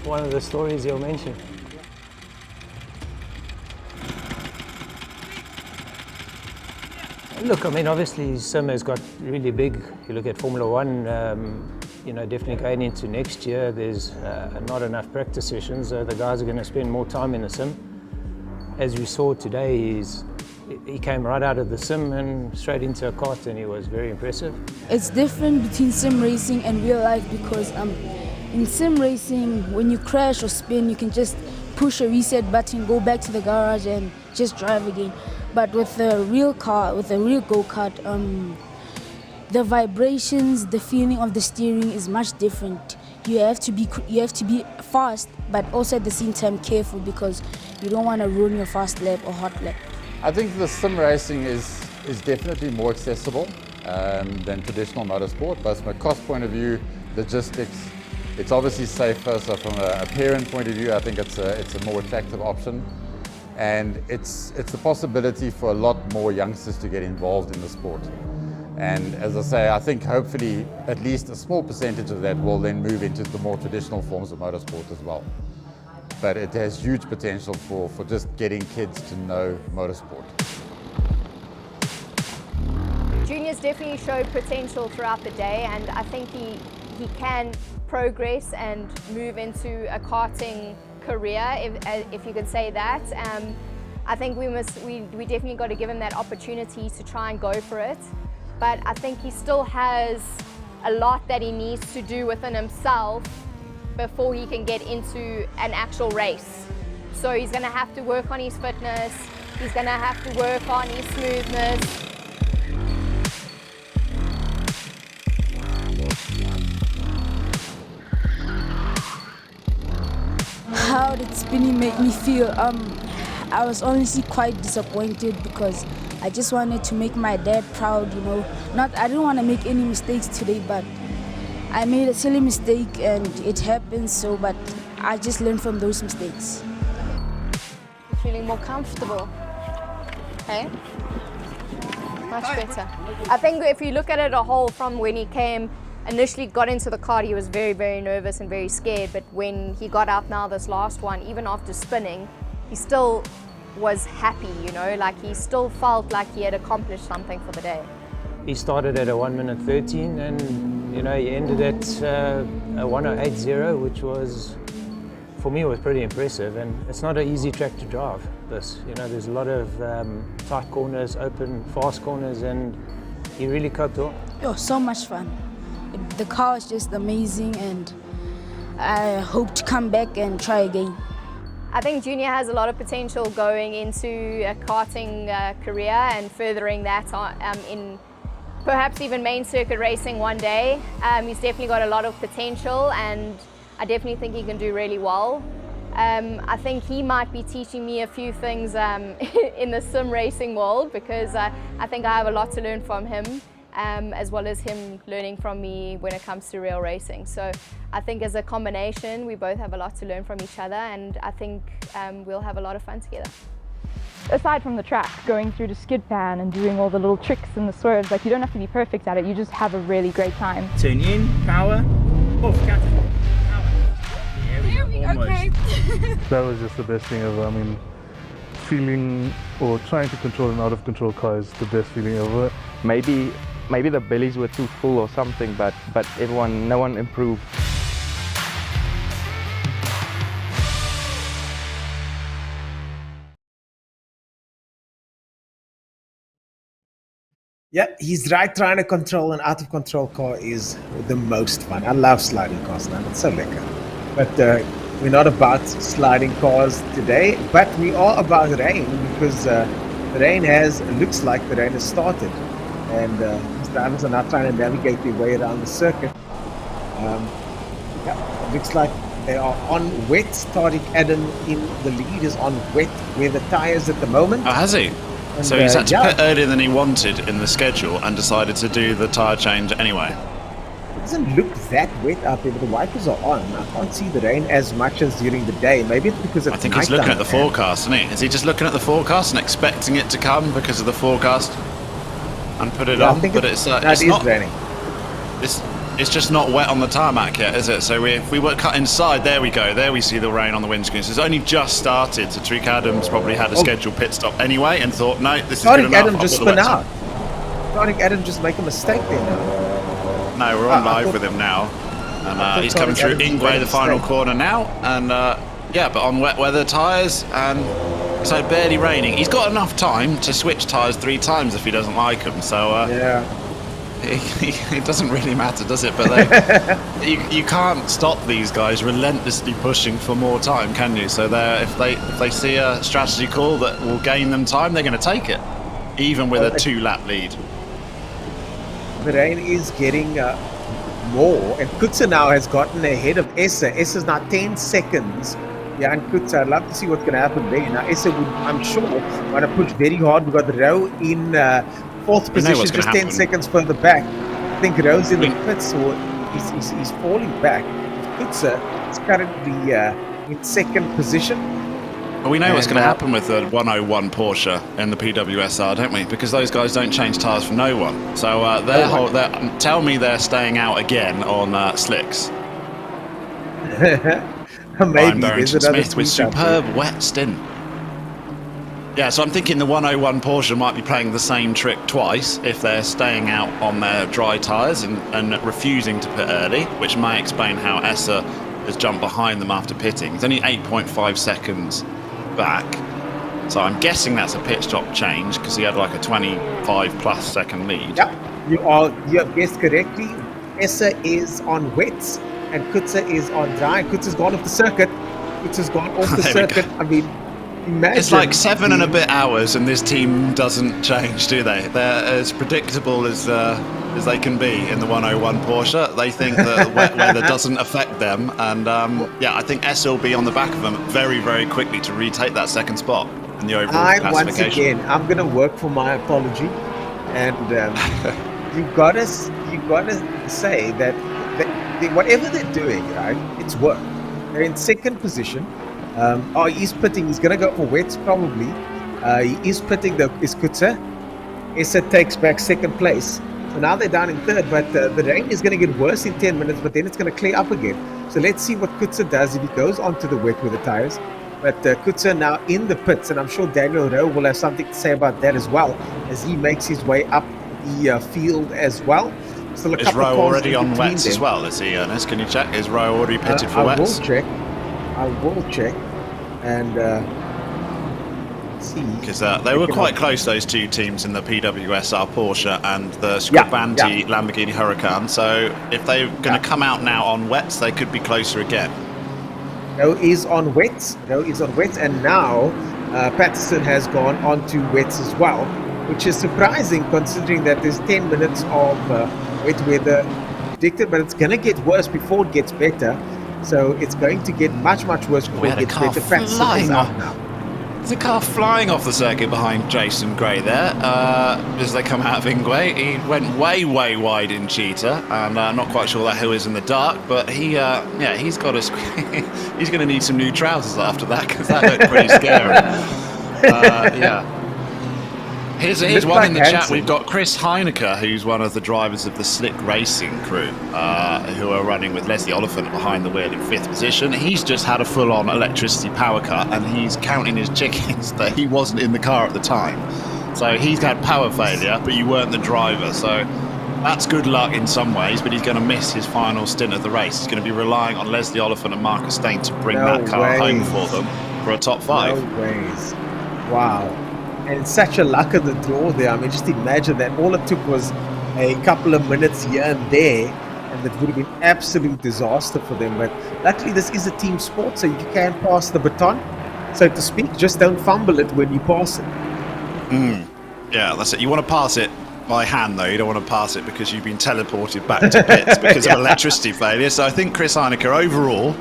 one of the stories he'll mention. Look, I mean, obviously Sim has got really big. You look at Formula One, you know, definitely going into next year, there's not enough practice sessions. The guys are going to spend more time in the sim. As we saw today, he came right out of the sim and straight into a kart, and he was very impressive. It's different between sim racing and real life because in sim racing, when you crash or spin, you can just push a reset button, go back to the garage and just drive again. But with a real car, with a real go-kart, the vibrations, the feeling of the steering is much different. You have to be fast, but also at the same time careful because you don't want to ruin your fast lap or hot lap. I think the sim racing is definitely more accessible than traditional motorsport, but from a cost point of view, logistics, it's obviously safer. So from a parent point of view, I think it's a more attractive option, and it's the possibility for a lot more youngsters to get involved in the sport. And as I say, I think hopefully at least a small percentage of that will then move into the more traditional forms of motorsport as well. But it has huge potential for just getting kids to know motorsport. Junior's definitely showed potential throughout the day, and I think he can progress and move into a karting career, if you could say that. I think we definitely got to give him that opportunity to try and go for it. But I think he still has a lot that he needs to do within himself before he can get into an actual race. So he's going to have to work on his fitness, he's going to have to work on his smoothness. How did spinning make me feel? I was honestly quite disappointed because I just wanted to make my dad proud, you know. I didn't want to make any mistakes today, but I made a silly mistake and it happens, but I just learned from those mistakes. You're feeling more comfortable, okay? Much better. I think if you look at it a whole from when he came initially got into the car, he was very, very nervous and very scared. But when he got out now, this last one, even after spinning, he still was happy, you know, like he still felt like he had accomplished something for the day. He started at a 1:13 and, you know, he ended at a 1:08.0, which was, for me, was pretty impressive. And it's not an easy track to drive, this. You know, there's a lot of tight corners, open, fast corners, and he really coped well. It was so much fun. The car was just amazing, and I hope to come back and try again. I think Junior has a lot of potential going into a karting career and furthering that in perhaps even main circuit racing one day. He's definitely got a lot of potential, and I definitely think he can do really well. I think he might be teaching me a few things in the sim racing world, because I think I have a lot to learn from him, as well as him learning from me when it comes to real racing. So I think as a combination, we both have a lot to learn from each other, and I think we'll have a lot of fun together. Aside from the track, going through the skid pan and doing all the little tricks and the swerves, like, you don't have to be perfect at it, you just have a really great time. Turn in, power, off, catapult, power. There we go, almost. That was just the best thing ever. I mean, feeling or trying to control an out of control car is the best feeling ever. Maybe the bellies were too full or something, but no one improved. Yeah, he's right. Trying to control an out of control car is the most fun. I love sliding cars, man. It's so lekker. But we're not about sliding cars today, but we are about rain, because the rain looks like the rain has started. And these drivers are now trying to navigate their way around the circuit. Yeah, it looks like they are on wet. Tariq Adam in the lead is on wet weather tires at the moment. Oh, has he? And, So he's had to yeah. pit earlier than he wanted in the schedule and decided to do the tyre change anyway. It doesn't look that wet out there, but the wipers are on. I can't see the rain as much as during the day. Maybe it's because it's I think he's looking at the nighttime, man. forecast, isn't he? Is he just looking at the forecast and expecting it to come because of the forecast and put it Yeah, I on? think But it- it's that it's is not raining. It's just not wet on the tarmac yet, is it? So if we were cut inside, there we go. There we see the rain on the windscreen. So it's only just started. So Tariq Adams probably had a scheduled pit stop anyway and thought, no, this is good Tariq enough. Adam I'll just put the spin wets out. on. Tariq Adam just make a mistake there now. No, we're on I live thought- with him now. I And thought he's coming Tariq through Adams made Ingwe, a the final mistake. corner now. And yeah, but on wet weather tyres, and so barely raining. He's got enough time to switch tyres 3 times if he doesn't like them. So yeah. It doesn't really matter, does it? But you can't stop these guys relentlessly pushing for more time, can you? So if they see a strategy call that will gain them time, they're going to take it, even with a 2-lap lead. The rain is getting more, and Kutsa now has gotten ahead of Essa. Essa's now 10 seconds behind Kutsa. I'd love to see what's going to happen there. Now Essa would, I'm sure, want to push very hard. We've got Rowe in 4th We know position, what's just gonna 10 happen. seconds further back. I think Rowe's in the pits, or he's falling back. Kutsa is currently in 2nd position. Well, we know what's And, going to happen with the 101 Porsche in the PWSR, don't we? Because those guys don't change tyres for no one. So tell me they're staying out again on slicks. Ryan Maybe Barrington there's another Smith with speed up there. superb wet stint. Yeah, so I'm thinking the 101 Porsche might be playing the same trick twice if they're staying out on their dry tyres and refusing to pit early, which may explain how Essa has jumped behind them after pitting. It's only 8.5 seconds back. So I'm guessing that's a pit stop change because he had like a 25 plus second lead. Yep, you have guessed correctly. Essa is on wets and Kutsa is on dry. Kutsa's gone off the circuit. Kutsa's gone off the There we go. circuit. I mean, imagine. It's like 7 and a bit hours and this team doesn't change, do they? They're as predictable as they can be in the 101 Porsche. They think that wet weather doesn't affect them. And yeah, I think S will be on the back of them very, very quickly to retake that 2nd spot in the overall Once classification. again, I'm gonna work for my apology, and you gotta say that whatever they're doing, right? It's work. They're in 2nd position. He's pitting. He's gonna go for wets probably. He is pitting is Kutsa. Essa takes back 2nd place. So now they're down in third, but the rain is going to get worse in 10 minutes, but then it's going to clear up again. So let's see what Kutzer does if he goes onto the wet with the tires. But Kutzer now in the pits, and I'm sure Daniel Rowe will have something to say about that as well, as he makes his way up the field as well. Still a Is couple of Rowe cars already in on between wets them. as well, is he, Ernest? Can you check? Is Rowe already pitted for wets? I will check. And see. Because they were quite close, those two teams, in the PWSR Porsche and the Scribanti Lamborghini Huracan. So if they're going to come out now on wets, they could be closer again. Rowe is on wets. And now Patterson has gone on to wets as well, which is surprising considering that there's 10 minutes of wet weather predicted, but it's going to get worse before it gets better. So it's going to get much, much worse before it gets better. Patterson is out now. There's a car flying off the circuit behind Jason Gray there as they come out of Ingwe. He went way, way wide in Cheetah, and not quite sure that hill is in the dark, but he's got a he's going to need some new trousers after that, because that looked pretty scary. Here's one in the chat. We've got Chris Heinecker, who's one of the drivers of the Slick Racing crew, who are running with Leslie Oliphant behind the wheel in 5th position. He's just had a full-on electricity power cut, and he's counting his chickens that he wasn't in the car at the time. So he's had power failure, but you weren't the driver. So that's good luck in some ways, but he's going to miss his final stint of the race. He's going to be relying on Leslie Oliphant and Marcus Stain to bring that car home for them for a top 5. No ways. Wow. And such a luck of the draw there. I mean, just imagine that all it took was a couple of minutes here and there, and it would have been absolute disaster for them. But luckily, this is a team sport, so you can pass the baton, so to speak. Just don't fumble it when you pass it. Yeah, that's it. You want to pass it by hand, though. You don't want to pass it because you've been teleported back to pits because of electricity failure. So I think Chris Heinecker, overall,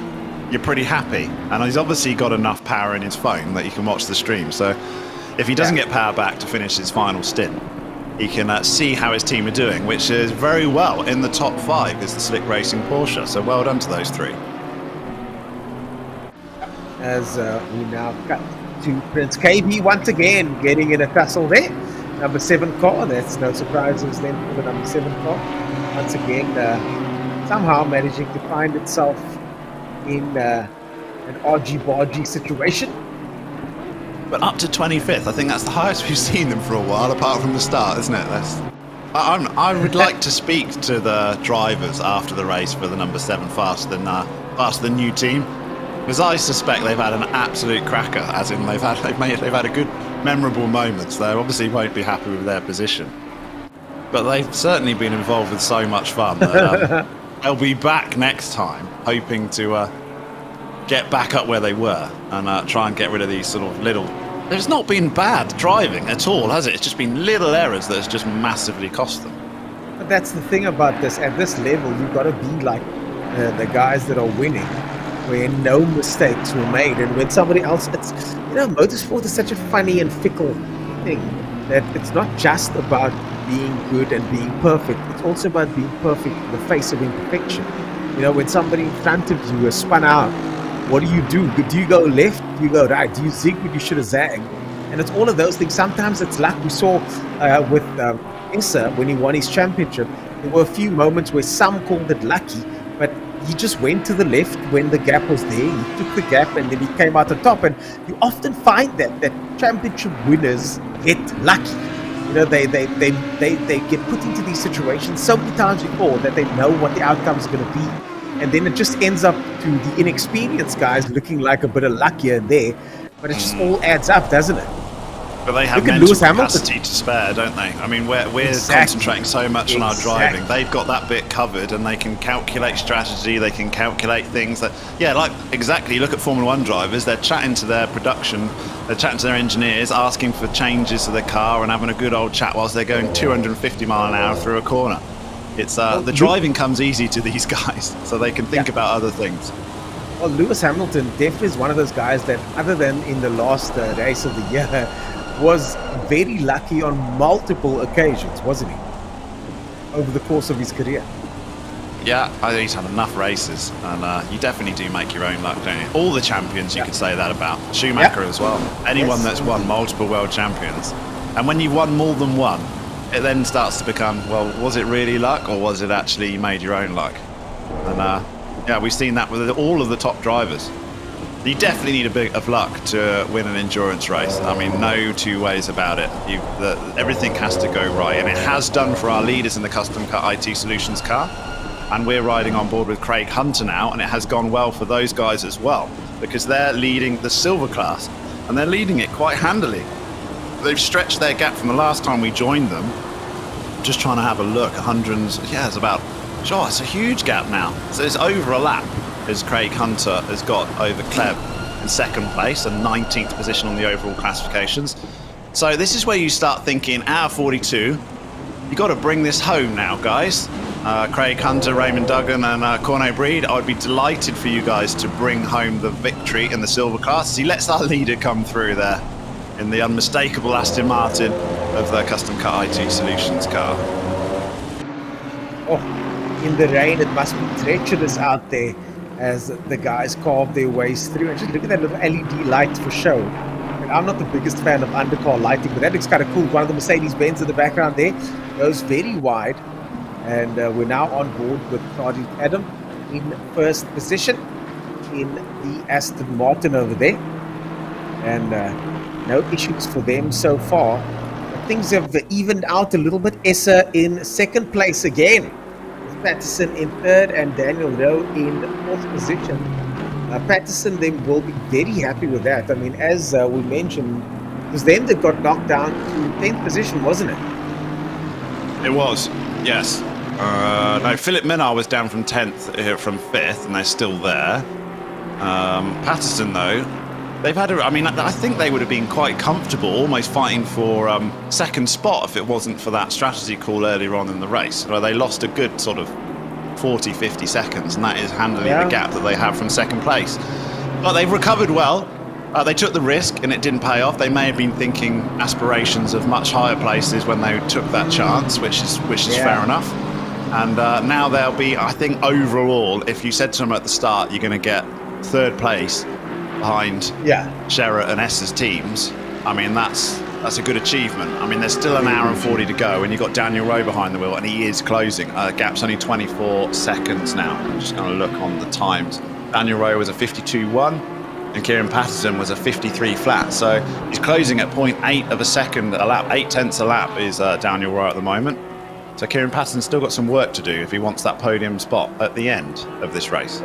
you're pretty happy. And he's obviously got enough power in his phone that you can watch the stream. So if he doesn't get power back to finish his final stint, he can see how his team are doing, which is very well in the top 5 is the Slick Racing Porsche. So well done to those 3. As we now cut to Prince KB once again, getting in a tussle there. Number 7 car, that's no surprises then for the number 7 car. Once again, somehow managing to find itself in an argy-bargy situation. But up to 25th, I think that's the highest we've seen them for a while, apart from the start, isn't it? I would like to speak to the drivers after the race for the number 7 faster than new team, because I suspect they've had an absolute cracker, as in they've had a good, memorable moments. They obviously won't be happy with their position, but they've certainly been involved with so much fun that they'll be back next time, hoping to get back up where they were and try and get rid of these sort of little... There's not been bad driving at all, has it? It's just been little errors that has just massively cost them. But that's the thing about this. At this level, you've got to be like the guys that are winning, where no mistakes were made. And when somebody else... motorsport is such a funny and fickle thing that it's not just about being good and being perfect. It's also about being perfect in the face of imperfection. When somebody in front of you is spun out, what do? Do you go left? Do you go right? Do you zig when you should have zagged? And it's all of those things. Sometimes it's luck. We saw with Issa when he won his championship, there were a few moments where some called it lucky, but he just went to the left when the gap was there. He took the gap and then he came out on top. And you often find that championship winners get lucky. They get put into these situations so many times before that they know what the outcome is going to be. And then it just ends up to the inexperienced guys looking like a bit of luck here and there. But it just all adds up, doesn't it? But they have mental capacity to spare, don't they? I mean, we're concentrating so much on our driving. They've got that bit covered, and they can calculate strategy. They can calculate things that, exactly. Look at Formula 1 drivers. They're chatting to their production. They're chatting to their engineers, asking for changes to their car and having a good old chat whilst they're going 250 mile an hour through a corner. It's the driving comes easy to these guys, so they can think about other things. Well, Lewis Hamilton definitely is one of those guys that, other than in the last race of the year, was very lucky on multiple occasions, wasn't he? Over the course of his career. Yeah, I think he's had enough races, and you definitely do make your own luck, don't you? All the champions you could say that about. Schumacher as well. Anyone that's won multiple world champions. And when you've won more than one, it then starts to become, well, was it really luck or was it actually you made your own luck? And yeah, we've seen that with all of the top drivers. You definitely need a bit of luck to win an endurance race. I mean, no two ways about it. Everything has to go right, and it has done for our leaders in the Custom Cut IT Solutions car. And we're riding on board with Craig Hunter now, and it has gone well for those guys as well, because they're leading the silver class, and they're leading it quite handily. They've stretched their gap from the last time we joined them. Just trying to have a look, 100s, yeah, it's about, sure, it's a huge gap now. So it's over a lap, as Craig Hunter has got over Kleb in second place and 19th position on the overall classifications. So this is where you start thinking, hour 42, you got to bring this home now, guys. Craig Hunter, Raymond Duggan and Corné Breed, I'd be delighted for you guys to bring home the victory in the silver class. He lets our leader come through there in the unmistakable Aston Martin of the Custom Cut IT Solutions car. Oh, in the rain, it must be treacherous out there as the guys carve their ways through. And just look at that little LED light for show. And I'm not the biggest fan of undercar lighting, but that looks kind of cool. One of the Mercedes-Benz in the background there goes very wide. And we're now on board with Sergeant Adam in first position in the Aston Martin over there. And no issues for them so far. Things have evened out a little bit. Essa in second place again, with Patterson in third and Daniel Rowe in fourth position. Patterson then will be very happy with that. I mean, as we mentioned, it was them that got knocked down to 10th position, wasn't it? It was, yes. No, Philip Minard was down from 10th, from 5th, and they're still there. Patterson, though, they've had I think they would have been quite comfortable, almost fighting for second spot if it wasn't for that strategy call earlier on in the race, where they lost a good sort of 40, 50 seconds, and that is handling the gap that they have from second place. But they've recovered well. They took the risk, and it didn't pay off. They may have been thinking aspirations of much higher places when they took that chance, which is fair enough. And now they'll be, I think, overall, if you said to them at the start, you're going to get third place behind Sherratt and S's teams, I mean, that's a good achievement. I mean, there's still an hour and 40 to go, and you've got Daniel Rowe behind the wheel, and he is closing. Gap's only 24 seconds now. I'm just going to look on the times. Daniel Rowe was a 52.1, and Kieran Patterson was a 53 flat. So he's closing at 0.8 of a second a lap. 0.8 a lap is Daniel Rowe at the moment. So Kieran Patterson's still got some work to do if he wants that podium spot at the end of this race.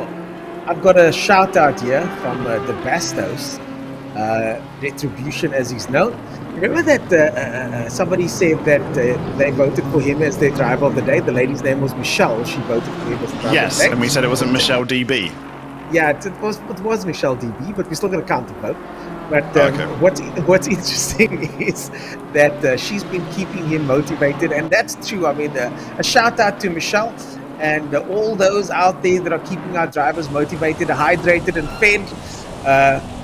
I've got a shout out here from the Bastos, Retribution as he's known. Remember that somebody said that they voted for him as their driver of the day? The lady's name was Michelle. She voted for him as the driver yes, of the day. And we said it wasn't Michelle DB. Yeah, it was Michelle DB, but we're still going to count the vote. But what's interesting is that she's been keeping him motivated, and that's true. I mean, a shout out to Michelle and all those out there that are keeping our drivers motivated, hydrated, and fed.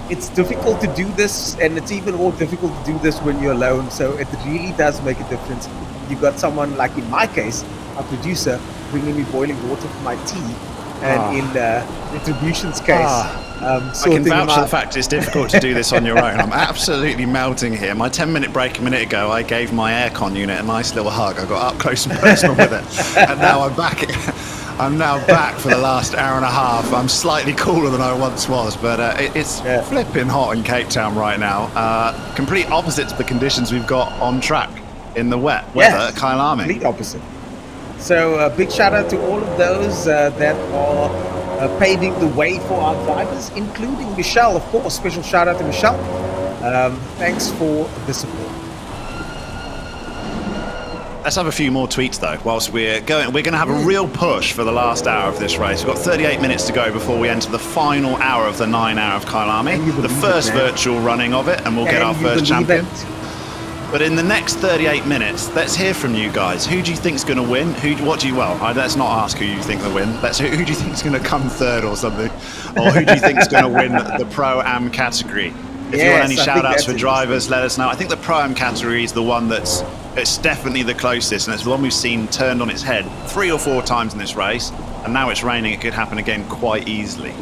It's difficult to do this, and it's even more difficult to do this when you're alone. So it really does make a difference. You've got someone like, in my case, our producer, bringing me boiling water for my tea, and in Retribution's case, I can vouch for the fact it's difficult to do this on your own. I'm absolutely melting here. My 10-minute break a minute ago, I gave my aircon unit a nice little hug. I got up close and personal with it, and now I'm back. I'm now back for the last hour and a half. I'm slightly cooler than I once was, but it's flipping hot in Cape Town right now. Complete opposite to the conditions we've got on track in the wet weather at Kyalami. Complete opposite. So big shout out to all of those that are paving the way for our drivers, including Michelle, of course. Special shout out to Michelle. Thanks for the support. Let's have a few more tweets though. Whilst we're going to have a real push for the last hour of this race. We've got 38 minutes to go before we enter the final hour of the 9 hour of Kyalami, the first virtual running of it, and we'll get our first champion. But in the next 38 minutes, let's hear from you guys. Who do you think's going to win? Let's not ask who you think will win. Who do you think's going to come third or something? Or who do you think's going to win the Pro-Am category? If you want any shout-outs for drivers, let us know. I think the Pro-Am category is the one it's definitely the closest, and it's the one we've seen turned on its head 3 or 4 times in this race, and now it's raining. It could happen again quite easily.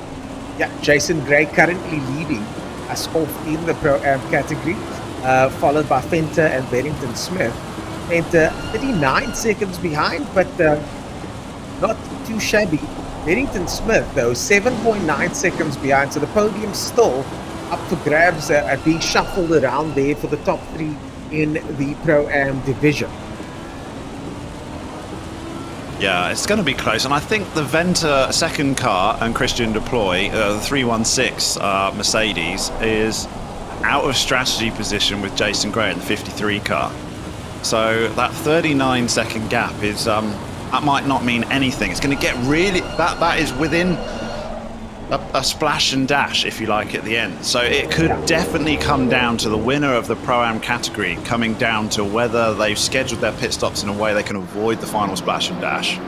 Yeah, Jason Gray currently leading us off in the Pro-Am category, followed by Fenter and Barrington Smith. spent 39 seconds behind, but not too shabby. Barrington Smith, though, 7.9 seconds behind, so the podium's still up for grabs, being shuffled around there for the top three in the Pro-Am division. Yeah, it's going to be close, and I think the Venter second car and Christian Deploy, the 316 Mercedes, is out of strategy position with Jason Gray in the 53 car. So that 39-second gap is that might not mean anything. It's going to get really that is within a splash and dash, if you like, at the end. So it could definitely come down to the winner of the Pro-Am category coming down to whether they've scheduled their pit stops in a way they can avoid the final splash and dash.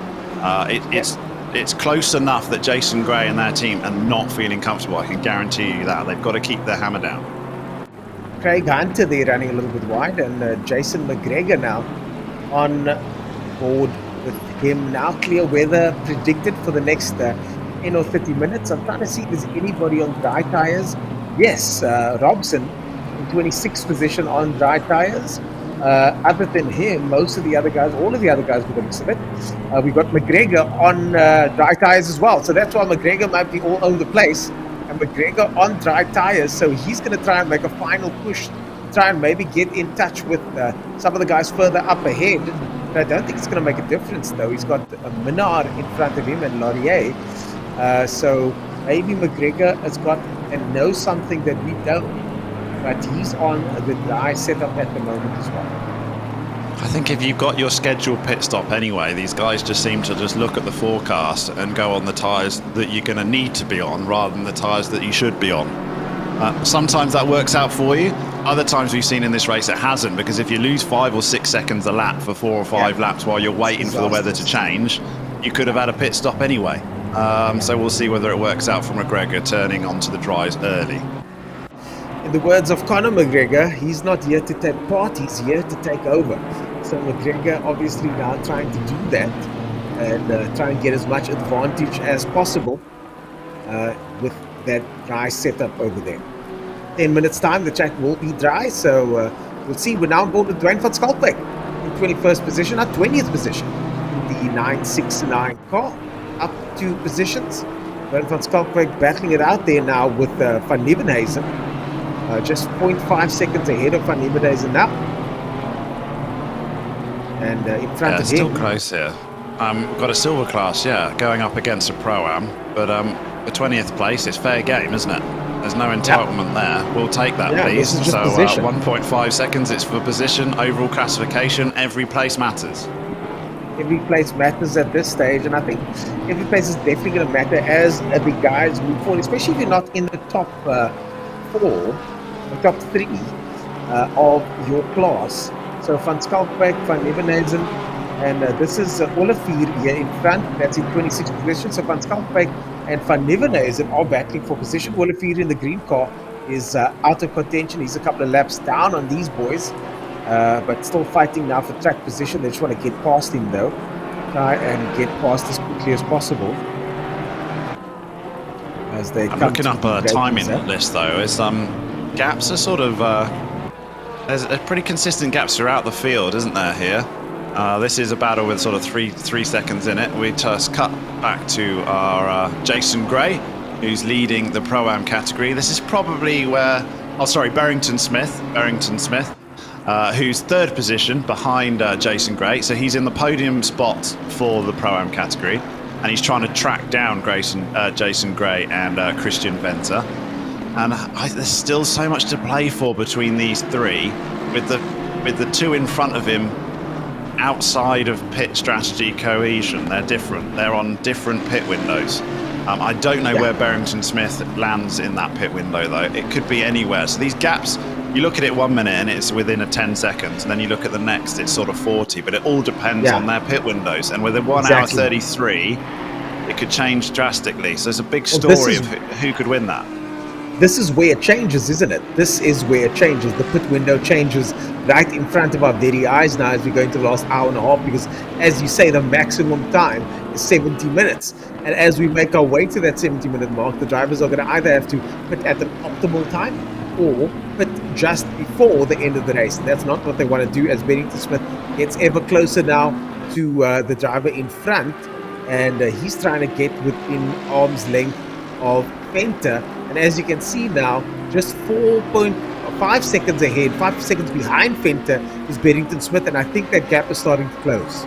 It's close enough that Jason Gray and their team are not feeling comfortable. I can guarantee you that. They've got to keep their hammer down. Craig Hunter there running a little bit wide, and Jason McGregor now on board with him. Now clear weather predicted for the next 10 or 30 minutes. I'm trying to see if there's anybody on dry tires. Yes, Robson in 26th position on dry tires. Other than him, most of the other guys, all of the other guys with the looks of it. We've got McGregor on dry tires as well. So that's why McGregor might be all over the place. And McGregor on dry tires, so he's going to try and make a final push, try and maybe get in touch with some of the guys further up ahead. But I don't think it's going to make a difference, though. He's got Minard in front of him and Laurier. So maybe McGregor has got and knows something that we don't. But he's on the dry setup at the moment as well. I think if you've got your scheduled pit stop anyway, these guys just seem to just look at the forecast and go on the tyres that you're going to need to be on rather than the tyres that you should be on. Sometimes that works out for you. Other times we've seen in this race it hasn't, because if you lose 5 or 6 seconds a lap for 4 or 5 laps while you're waiting for the weather to change, you could have had a pit stop anyway. So we'll see whether it works out for McGregor turning onto the dries early. In the words of Conor McGregor, he's not here to take part, he's here to take over. So McGregor obviously now trying to do that and try and get as much advantage as possible with that dry setup over there. 10 minutes time, the track will be dry, so we'll see. We're now on board with Dwayne van Schalkwyk in 21st position, not 20th position in the 969 car, up 2 positions. Dwayne van Schalkwyk battling it out there now with Van Nieuwenhuizen. Just 0.5 seconds ahead of Van Nieuwenhuizen now. And in front of him. Still close here. We've got a silver class, going up against a Pro-Am. But the 20th place is fair game, isn't it? There's no entitlement there. We'll take that, please. So 1.5 seconds, it's for position, overall classification. Every place matters. Every place matters at this stage, and I think every place is definitely going to matter as the guys move forward, especially if you're not in the top 4, the top 3 of your class. So Van Schalkwyk, Van Nieuwenhuizen, and this is Olivier here in front. That's in 26th position. So Van Schalkwyk and Van Nieuwenhuizen are battling for position. Olivier in the green car is out of contention. He's a couple of laps down on these boys, but still fighting now for track position. They just want to get past him though. Try and get past as quickly as possible. As they I'm looking up a timing list though. It's gaps are sort of there's pretty consistent gaps throughout the field, isn't there here? This is a battle with sort of three seconds in it. We just cut back to our Jason Gray, who's leading the Pro-Am category. This is probably where, Barrington Smith, who's 3rd position behind Jason Gray. So he's in the podium spot for the Pro-Am category, and he's trying to track down Jason Gray and Christian Venter. And there's still so much to play for between these 3, with the 2 in front of him outside of pit strategy cohesion. They're different. They're on different pit windows. I don't know where Barrington Smith lands in that pit window though. It could be anywhere. So these gaps, you look at it 1 minute and it's within a 10 seconds, and then you look at the next, it's sort of 40. But it all depends on their pit windows. And within 1 hour 33, it could change drastically. So there's a big story of who could win that. This is where it changes, isn't it? This is where it changes. The pit window changes right in front of our very eyes now as we go into the last hour and a half, because as you say, the maximum time is 70 minutes. And as we make our way to that 70-minute mark, the drivers are going to either have to pit at an optimal time or pit just before the end of the race. And that's not what they want to do, as Barrington Smith gets ever closer now to the driver in front, and he's trying to get within arm's length of Venter. And as you can see now, just 4.5 seconds ahead, 5 seconds behind Venter is Barrington Smith, and I think that gap is starting to close.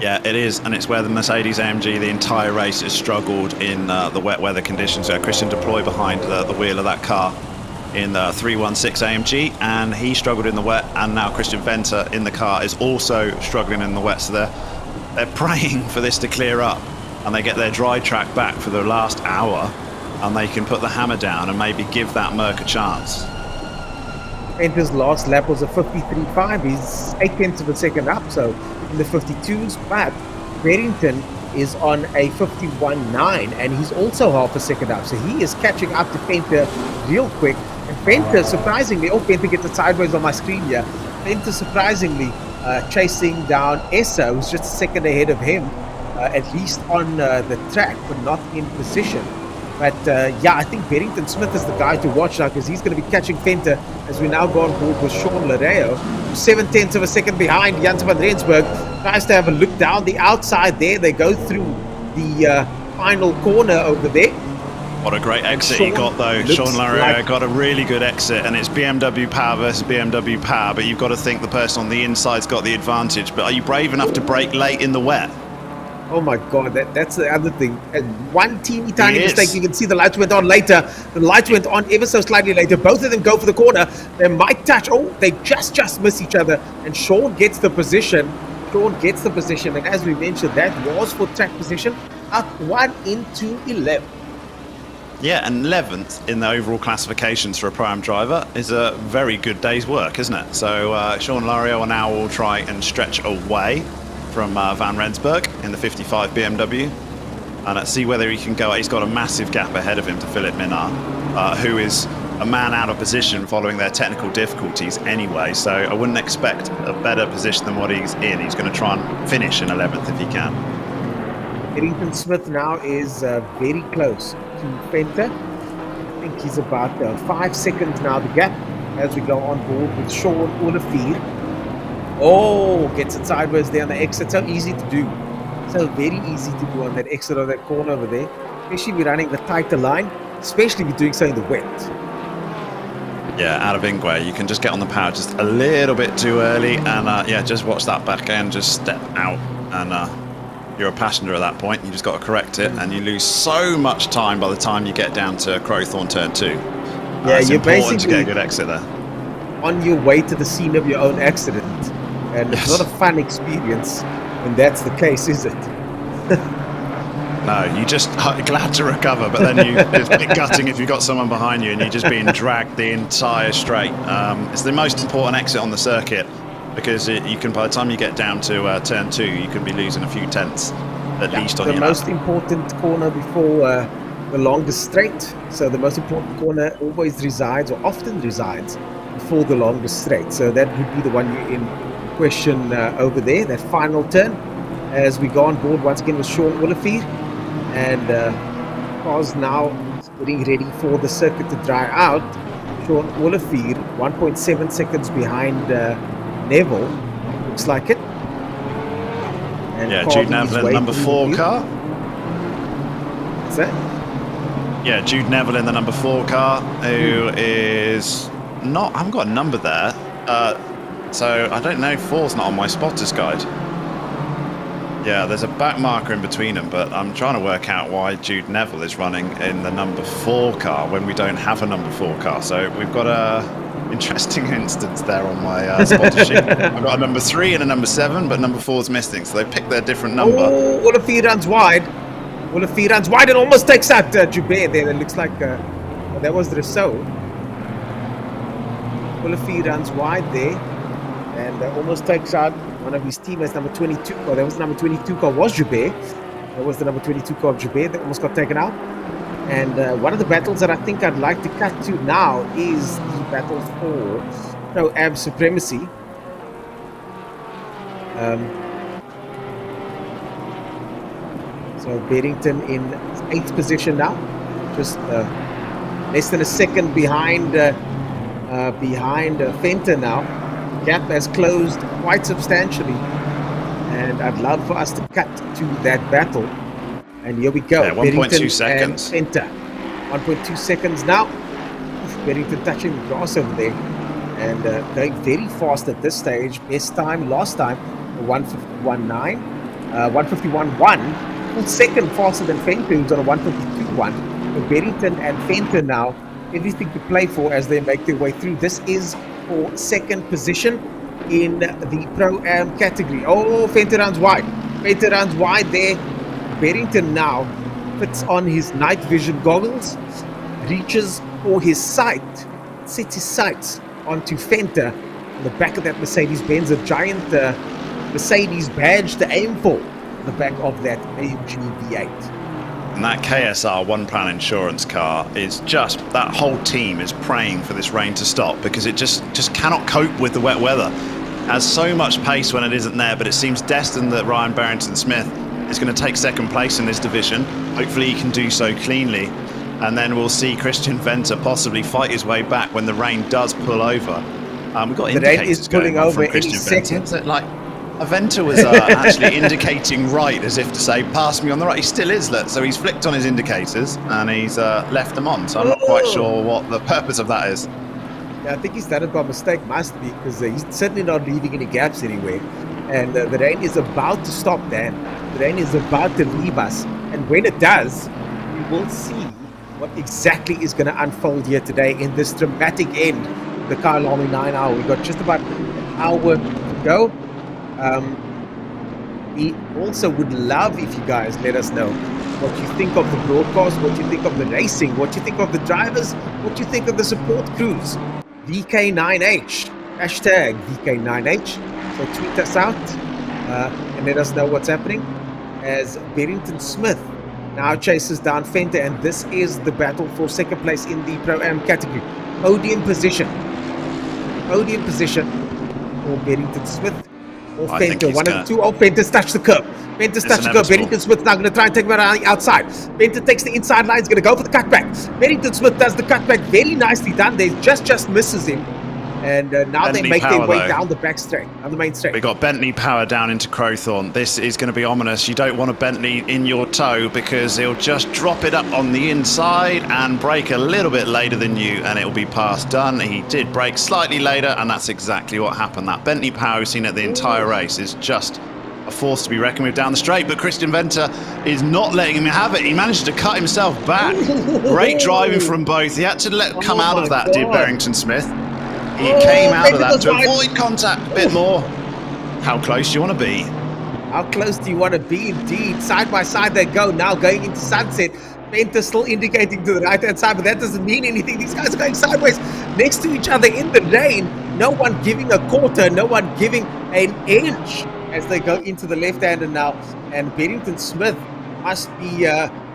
Yeah, it is, and it's where the Mercedes-AMG the entire race has struggled in the wet weather conditions. Christian Deploy behind the wheel of that car in the 316 AMG, and he struggled in the wet, and now Christian Venter in the car is also struggling in the wet, so they're praying for this to clear up, and they get their dry track back for the last hour, and they can put the hammer down and maybe give that Merc a chance. Venter's last lap was a 53.5. He's 8 tenths of a second up, so in the 52s, but Barrington is on a 51.9, and he's also half a second up, so he is catching up to Venter real quick. And Venter, surprisingly, Venter gets it sideways on my screen here. Venter surprisingly chasing down Essa, who's just a second ahead of him, at least on the track, but not in position. But yeah, I think Barrington Smith is the guy to watch now, because he's going to be catching Venter as we now go on board with Sean Lareo, 7 tenths of a second behind Jans van Rensburg. Nice to have a look down the outside there. They go through the final corner over there. What a great exit he got, though. Sean Lareo got a really good exit, and it's BMW power versus BMW power, but you've got to think the person on the inside's got the advantage. But are you brave enough to brake late in the wet? Oh my God, that's the other thing. One teeny tiny mistake, you can see the lights went on later. The lights went on ever so slightly later. Both of them go for the corner. They might touch. Oh, they just miss each other. And Sean gets the position. And as we mentioned, that was for track position. Up 1 into 11. Yeah, and 11th in the overall classifications for a Pro-Am driver is a very good day's work, isn't it? So Sean Lareo now will try and stretch away from Van Rensburg in the 55 BMW, and let's see whether he can go. He's got a massive gap ahead of him to Philip Minard, who is a man out of position following their technical difficulties anyway, so I wouldn't expect a better position than what he's in. He's going to try and finish in 11th if he can. Barrington Smith now is very close to Venter. I think he's about 5 seconds now the gap as we go on board with Sean Olivier. Oh, gets it sideways there on the exit. So easy to do. So very easy to do on that exit of that corner over there. Especially if you're running the tighter line. Especially if you're doing so in the wet. Yeah, out of Ingwe, you can just get on the power just a little bit too early. And yeah, just watch that back end, just step out. And you're a passenger at that point. You just got to correct it. And you lose so much time by the time you get down to Crowthorne Turn 2. Yeah, it's you're important to basically get a good exit there. On your way to the scene of your own accident. And it's not a fun experience when that's the case, is it? No, you just are glad to recover, but then it's a bit gutting if you've got someone behind you and you're just being dragged the entire straight. It's the most important exit on the circuit, because you can, by the time you get down to turn 2, you can be losing a few tenths at least on your lap. The most important corner before the longest straight. So the most important corner always resides, or often resides, before the longest straight. So that would be the one you're in question over there, that final turn, as we go on board once again with Sean Olivier, and cars now getting ready for the circuit to dry out. Sean Olivier 1.7 seconds behind Neville, looks like it. And yeah, Jude Neville in the number 4 car. What's that? Yeah, Jude Neville in the number 4 car, who is not, I haven't got a number there. So I don't know, 4's not on my spotter's guide. Yeah, there's a back marker in between them, but I'm trying to work out why Jude Neville is running in the number 4 car when we don't have a number 4 car. So we've got a interesting instance there on my spotter sheet. I've got a number 3 and a number 7, but number 4's missing. So they picked their different number. Oh, Olivier runs wide. Olivier runs wide and almost takes out Joubert there. It looks like well, that was the result. Olivier runs wide there. And almost takes out one of his teammates, number 22. Well, that was the number 22 car, was Joubert. That was the number 22 car of Joubert that almost got taken out. And one of the battles that I think I'd like to cut to now is the battle for Pro-Am supremacy. So Barrington in 8th position now. Just less than a second behind behind Fenter now. Gap has closed quite substantially, and I'd love for us to cut to that battle. And here we go. Yeah, 1.2 seconds. And Fenter. 1.2 seconds now. Berrington touching the grass over there and going very fast at this stage. Best time last time 151.9, 151.1, full second faster than Fenter, who's on a 152.1. So Berrington and Fenter now everything to play for as they make their way through. This is for second position in the Pro-Am category. Oh, Fenter runs wide. Fenter runs wide there. Berrington now puts on his night vision goggles, reaches for his sight, sets his sights onto Fenter on the back of that Mercedes-Benz, a giant Mercedes badge to aim for, the back of that AMG V8. And that KSR One Plan Insurance car is just, that whole team is praying for this rain to stop because it just cannot cope with the wet weather. It has so much pace when it isn't there, but it seems destined that Ryan Barrington-Smith is going to take second place in this division. Hopefully he can do so cleanly. And then we'll see Christian Venter possibly fight his way back when the rain does pull over. We've got indicators going on from Christian Venter. Like, Venter was actually indicating right, as if to say, pass me on the right. He still is, look. So he's flicked on his indicators and he's left them on. So I'm not quite sure what the purpose of that is. Yeah, I think he's done it by mistake, must be, because he's certainly not leaving any gaps anywhere. And the rain is about to stop, Dan. The rain is about to leave us. And when it does, we will see what exactly is going to unfold here today in this dramatic end of the Kyalami 9 hour. We've got just about an hour to go. We also would love if you guys let us know what you think of the broadcast, what you think of the racing, what you think of the drivers, what you think of the support crews. VK9H, hashtag VK9H. So tweet us out and let us know what's happening as Barrington-Smith now chases down Fenter, and this is the battle for second place in the Pro-Am category. Podium position for Barrington-Smith or Fenter, one of the two. Oh, Fenter's touched the curb. Fenter's touched the curb. Barrington-Smith now going to try and take him around the outside. Fenter takes the inside line, he's going to go for the cutback. Barrington-Smith does the cutback, very nicely done there, just misses him. And now Bentley they make Power, their way though. down the back straight, on the main straight. We got Bentley Power down into Crowthorne. This is going to be ominous. You don't want a Bentley in your toe because he'll just drop it up on the inside and brake a little bit later than you, and it'll be past done. He did brake slightly later, and that's exactly what happened. That Bentley Power we've seen at the entire race is just a force to be reckoned with down the straight, but Christian Venter is not letting him have it. He managed to cut himself back. Great driving from both. He had to come out of that, did Barrington-Smith. He came out of that to avoid contact a bit more. How close do you want to be? How close do you want to be indeed? Side by side they go, now going into sunset. Venter still indicating to the right-hand side, but that doesn't mean anything. These guys are going sideways next to each other in the rain. No one giving a quarter, no one giving an inch as they go into the left-hander now. And Barrington-Smith must be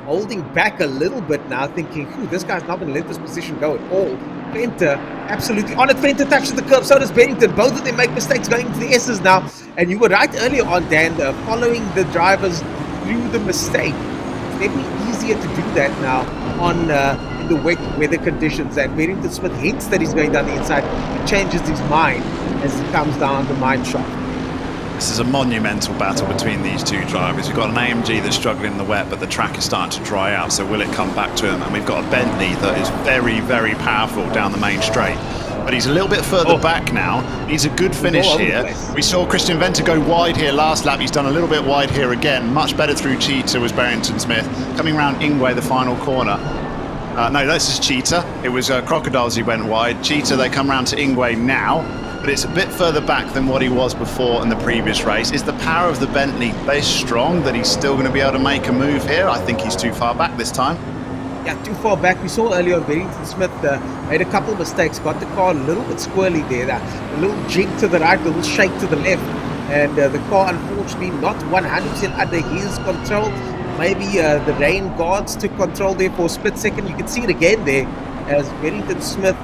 holding back a little bit now, thinking, this guy's not going to let this position go at all. Venter absolutely on it. Venter touches the curb, so does Barrington. Both of them make mistakes going into the S's now. And you were right earlier on, Dan, following the drivers through the mistake. It's maybe easier to do that now on in the wet weather conditions. And Barrington-Smith hints that he's going down the inside and changes his mind as he comes down the mine shaft. This is a monumental battle between these two drivers. We've got an AMG that's struggling in the wet, but the track is starting to dry out, so will it come back to him? And we've got a Bentley that is very, very powerful down the main straight. But he's a little bit further back now. He's a good finish here. We saw Christian Venter go wide here last lap. He's done a little bit wide here again. Much better through Cheetah was Barrington-Smith. Coming round Ingwe, the final corner. No, this is Cheetah. It was Crocodiles who went wide. Cheetah, they come round to Ingwe now. But it's a bit further back than what he was before in the previous race. Is the power of the Bentley this strong that he's still going to be able to make a move here? I think he's too far back this time. Yeah, too far back. We saw earlier on Barrington-Smith made a couple of mistakes, got the car a little bit squirrely there. A little jig to the right, a little shake to the left. And the car, unfortunately, not 100% under his control. Maybe the rain guards took control there for a split second. You can see it again there as Barrington-Smith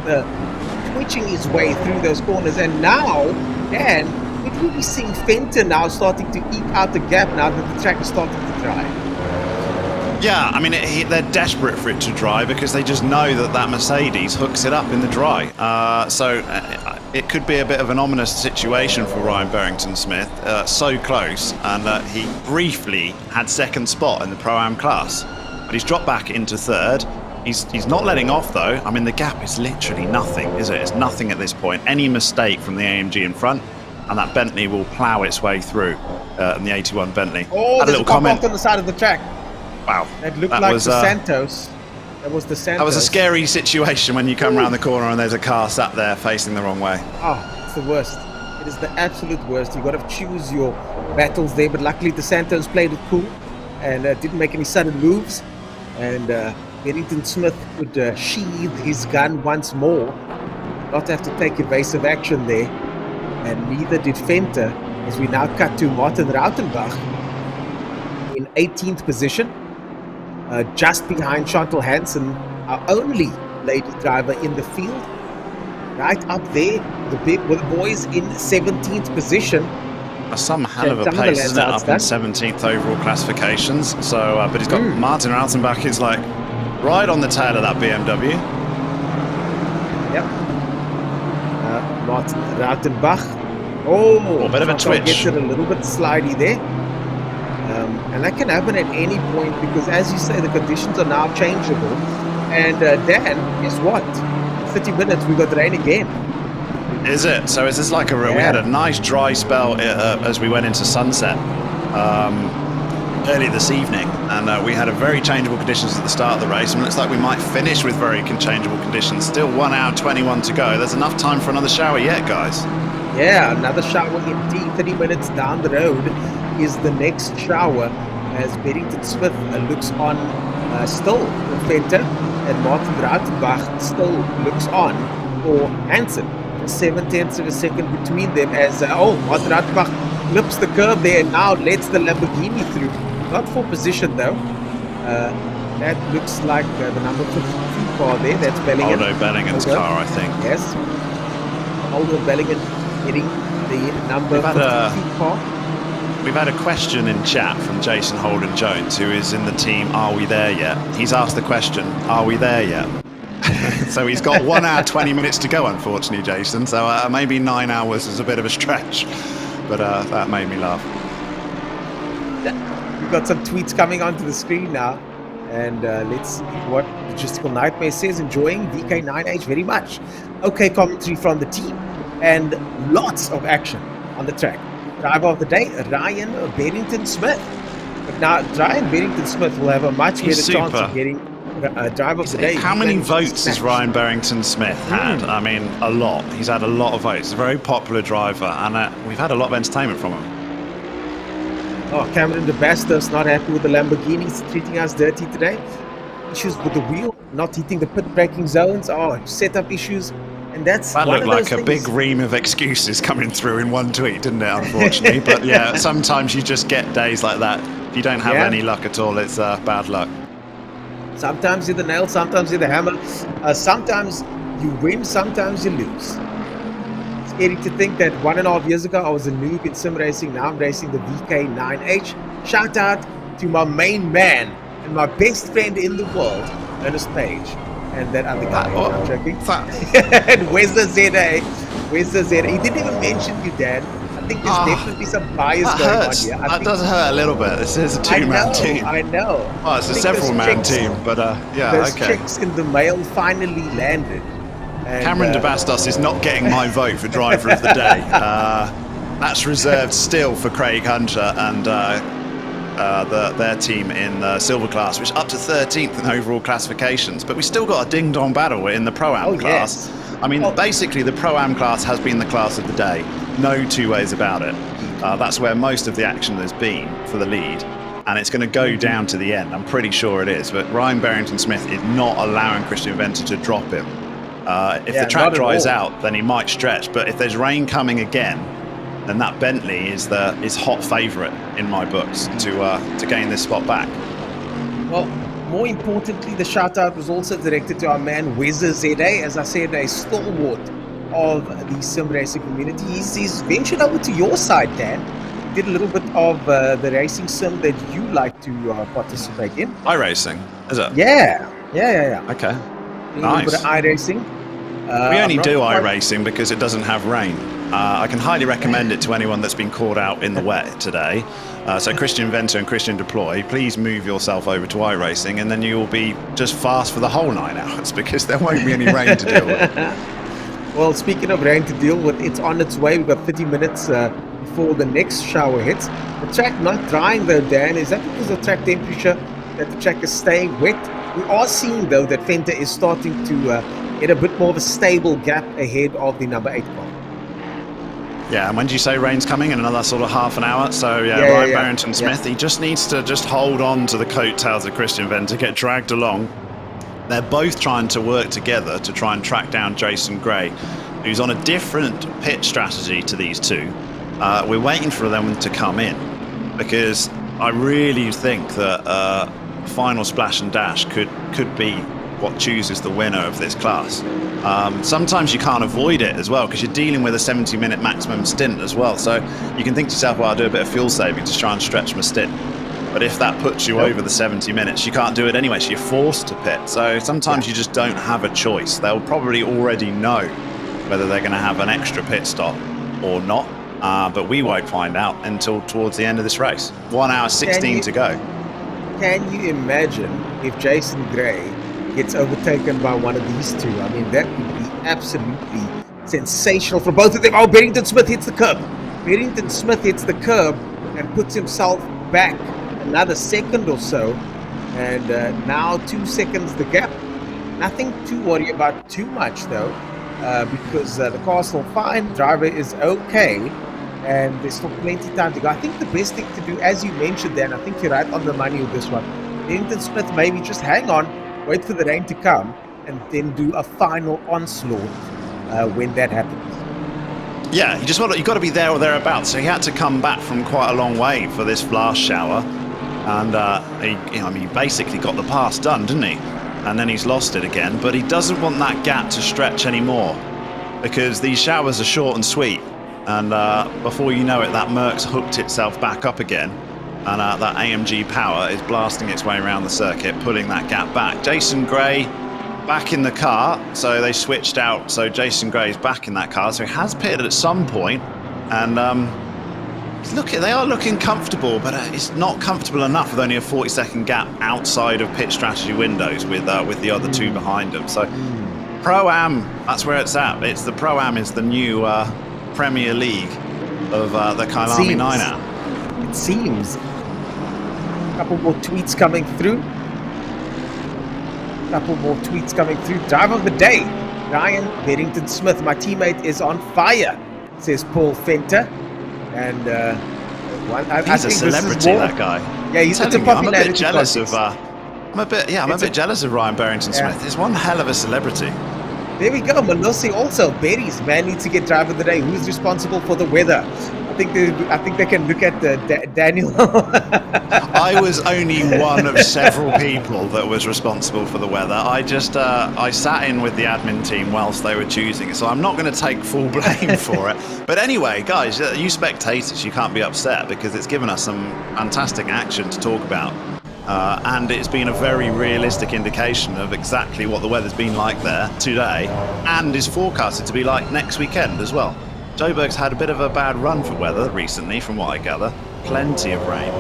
twitching his way through those corners. And now, Dan, we're really seeing Fenter now starting to eke out the gap now that the track is starting to dry. Yeah, I mean, they're desperate for it to dry because they just know that Mercedes hooks it up in the dry. So it could be a bit of an ominous situation for Ryan Berrington-Smith. So close, and he briefly had second spot in the Pro-Am class. But he's dropped back into third. He's not letting off, though. I mean, the gap is literally nothing, is it? It's nothing at this point. Any mistake from the AMG in front, and that Bentley will plough its way through, in the 81 Bentley. Oh, Had a there's little a pop comment. off on the side of the track. Wow. That looked like the Santos. That was the Santos. That was a scary situation when you come around the corner and there's a car sat there facing the wrong way. Oh, it's the worst. It is the absolute worst. You've got to choose your battles there, but luckily the Santos played it cool and didn't make any sudden moves. And Berrington-Smith could sheathe his gun once more, not have to take evasive action there. And neither did Venter, as we now cut to Martin Rautenbach in 18th position. Just behind Chantal Hansen, our only lady driver in the field. Right up there, with the boys in 17th position. Some hell of a pace set up in 17th overall classifications. So, but he's got Martin Rautenbach is like right on the tail of that BMW. Yep. Martin Rautenbach. Oh, a bit of a twitch. Gets it a little bit slidey there. And that can happen at any point because, as you say, the conditions are now changeable. And Dan, guess what? 30 minutes, we got rain again. Is it? So is this like we had a nice dry spell as we went into sunset early this evening, and we had a very changeable conditions at the start of the race, and it looks like we might finish with very changeable conditions. Still 1 hour 21 to go. There's enough time for another shower yet, guys. Yeah, another shower indeed. 30 minutes down the road is the next shower as Berrington-Smith looks on still for Venter, and Martin Rautenbach still looks on for Hansen. 7/10 of a second between them as Martin Rautenbach flips the curb there and now lets the Lamborghini through. Not for position though. That looks like the number 52 car there. That's Bellingham. Aldo Bellingham's car, I think. Yes. Aldo Bellingham getting the number 52 car. We've had a question in chat from Jason Holden-Jones, who is in the team Are We There Yet? He's asked the question, are we there yet? So he's got 1 hour 20 minutes to go, unfortunately, Jason. So maybe 9 hours is a bit of a stretch, but that made me laugh. We've got some tweets coming onto the screen now, and let's see what Logistical Nightmare says. Enjoying VK9H very much. Okay, commentary from the team, and lots of action on the track. Driver of the day, Ryan Berrington-Smith. But now Ryan Berrington-Smith will have a much better chance of getting driver of the day. How many votes has Ryan Berrington-Smith had? I mean, a lot. He's had a lot of votes. He's a very popular driver, and we've had a lot of entertainment from him. Oh, Cameron de Bastos not happy with the Lamborghinis, treating us dirty today. Issues with the wheel, not hitting the pit braking zones. Oh, setup issues. And that looked like a big ream of excuses coming through in one tweet, didn't it, unfortunately? But yeah, sometimes you just get days like that. If you don't have any luck at all, it's bad luck. Sometimes you're the nail, sometimes you're the hammer. Sometimes you win, sometimes you lose. Scary to think that 1.5 years ago I was a noob in sim racing. Now I'm racing the VK9H. Shout out to my main man and my best friend in the world, Ernest Page. And that other guy, I'm joking. And where's the ZA? Where's the ZA? He didn't even mention you, Dan. I think there's definitely some bias going on here. That does hurt a little bit. This is a two-man team. I know. Oh, it's a several-man team, but yeah, those okay. chicks in the mail finally landed. And, Cameron de Bastos is not getting my vote for driver of the day. That's reserved still for Craig Hunter and their team in the silver class, which is up to 13th in overall classifications. But we still got a ding-dong battle in the Pro-Am class. Yes. I mean, basically, the Pro-Am class has been the class of the day. No two ways about it. That's where most of the action has been for the lead. And it's going to go down to the end. I'm pretty sure it is. But Ryan Berrington-Smith is not allowing Christian Venter to drop him. If the track dries out, then he might stretch. But if there's rain coming again, then that Bentley is hot favourite in my books to gain this spot back. Well, more importantly, the shout out was also directed to our man Wezza ZA, as I said, a stalwart of the sim racing community. He's ventured over to your side, Dan, did a little bit of the racing sim that you like to participate in. iRacing, is it? Yeah. Okay. A little bit of Nice. iRacing. We only do quite- iRacing because it doesn't have rain. I can highly recommend it to anyone that's been caught out in the wet today. So Christian Venter and Christian Deploy, please move yourself over to iRacing and then you will be just fast for the whole 9 hours because there won't be any rain to deal with. Well, speaking of rain to deal with, it's on its way. We've got 30 minutes before the next shower hits. The track not drying though, Dan. Is that because of track temperature that the track is staying wet? We are seeing though that Venter is starting to get a bit more of a stable gap ahead of the number 8 car. Yeah, and when did you say rain's coming? In another sort of half an hour? So Ryan Barrington-Smith, he just needs to just hold on to the coattails of Christian Venter, get dragged along. They're both trying to work together to try and track down Jason Gray, who's on a different pit strategy to these two. We're waiting for them to come in because I really think that final splash and dash could be what chooses the winner of this class. Sometimes you can't avoid it as well because you're dealing with a 70-minute maximum stint as well. So you can think to yourself, well, I'll do a bit of fuel saving to try and stretch my stint. But if that puts you over the 70 minutes, you can't do it anyway, so you're forced to pit. So sometimes you just don't have a choice. They'll probably already know whether they're going to have an extra pit stop or not. But we won't find out until towards the end of this race. 1 hour 16 to go. Can you imagine if Jason Gray gets overtaken by one of these two? I mean, that would be absolutely sensational for both of them. Oh, Barrington-Smith hits the curb. Barrington-Smith hits the curb and puts himself back another second or so. And now 2 seconds the gap. Nothing to worry about too much though, because the car's still fine, driver is okay, and there's still plenty of time to go. I think the best thing to do, as you mentioned, Dan, I think you're right on the money with this one. Barrington-Smith, maybe just hang on, wait for the rain to come, and then do a final onslaught when that happens. Yeah, you got to be there or thereabouts. So he had to come back from quite a long way for this last shower, and he basically got the pass done, didn't he? And then he's lost it again. But he doesn't want that gap to stretch anymore because these showers are short and sweet. And before you know it, that Merc's hooked itself back up again. And that AMG power is blasting its way around the circuit, pulling that gap back. Jason Gray back in the car, so they switched out. So Jason Gray's back in that car, so he has pitted at some point. And they are looking comfortable, but it's not comfortable enough with only a 40-second gap outside of pit strategy windows with the other two behind them. So Pro-Am, that's where it's at. It's the Pro-Am is the new Premier League of the Kyalami 9-hour. It seems. Couple more tweets coming through. Driver of the day, Ryan Barrington-Smith. My teammate is on fire, says Paul Venter. And he's a celebrity, that guy. Yeah, he's a popularity. I'm a bit jealous of. I'm a bit jealous of Ryan Barrington-Smith. He's one hell of a celebrity. There we go. Malosi also. Berries, man, needs to get driver of the day. Who's responsible for the weather? I think they can look at Daniel. I was only one of several people that was responsible for the weather. I sat in with the admin team whilst they were choosing it, so I'm not going to take full blame for it. But anyway, guys, you spectators, you can't be upset because it's given us some fantastic action to talk about. And it's been a very realistic indication of exactly what the weather's been like there today and is forecasted to be like next weekend as well. Joburg's had a bit of a bad run for weather recently, from what I gather. Plenty of rain.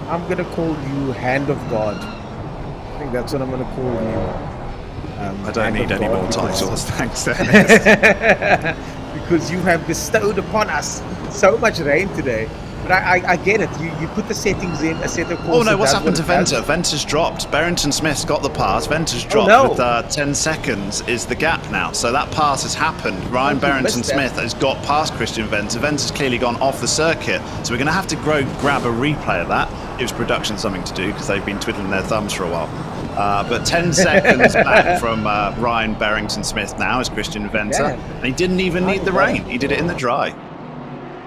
I'm going to call you Hand of God. I think that's what I'm going to call you. I don't need any more titles, thanks, Dennis. Because you have bestowed upon us so much rain today. But I get it. You put the settings in, a set of courses. Oh no, what's happened to Venter? Venter's dropped. Barrington-Smith's got the pass. Venter's dropped with 10 seconds is the gap now. So that pass has happened. Ryan Barrington-Smith has got past Christian Venter. Venter's clearly gone off the circuit. So we're going to have to grab a replay of that. Gives production something to do because they've been twiddling their thumbs for a while. But 10 seconds back from Ryan Barrington-Smith now is Christian Venter. And he didn't even need the rain. He did it in the dry.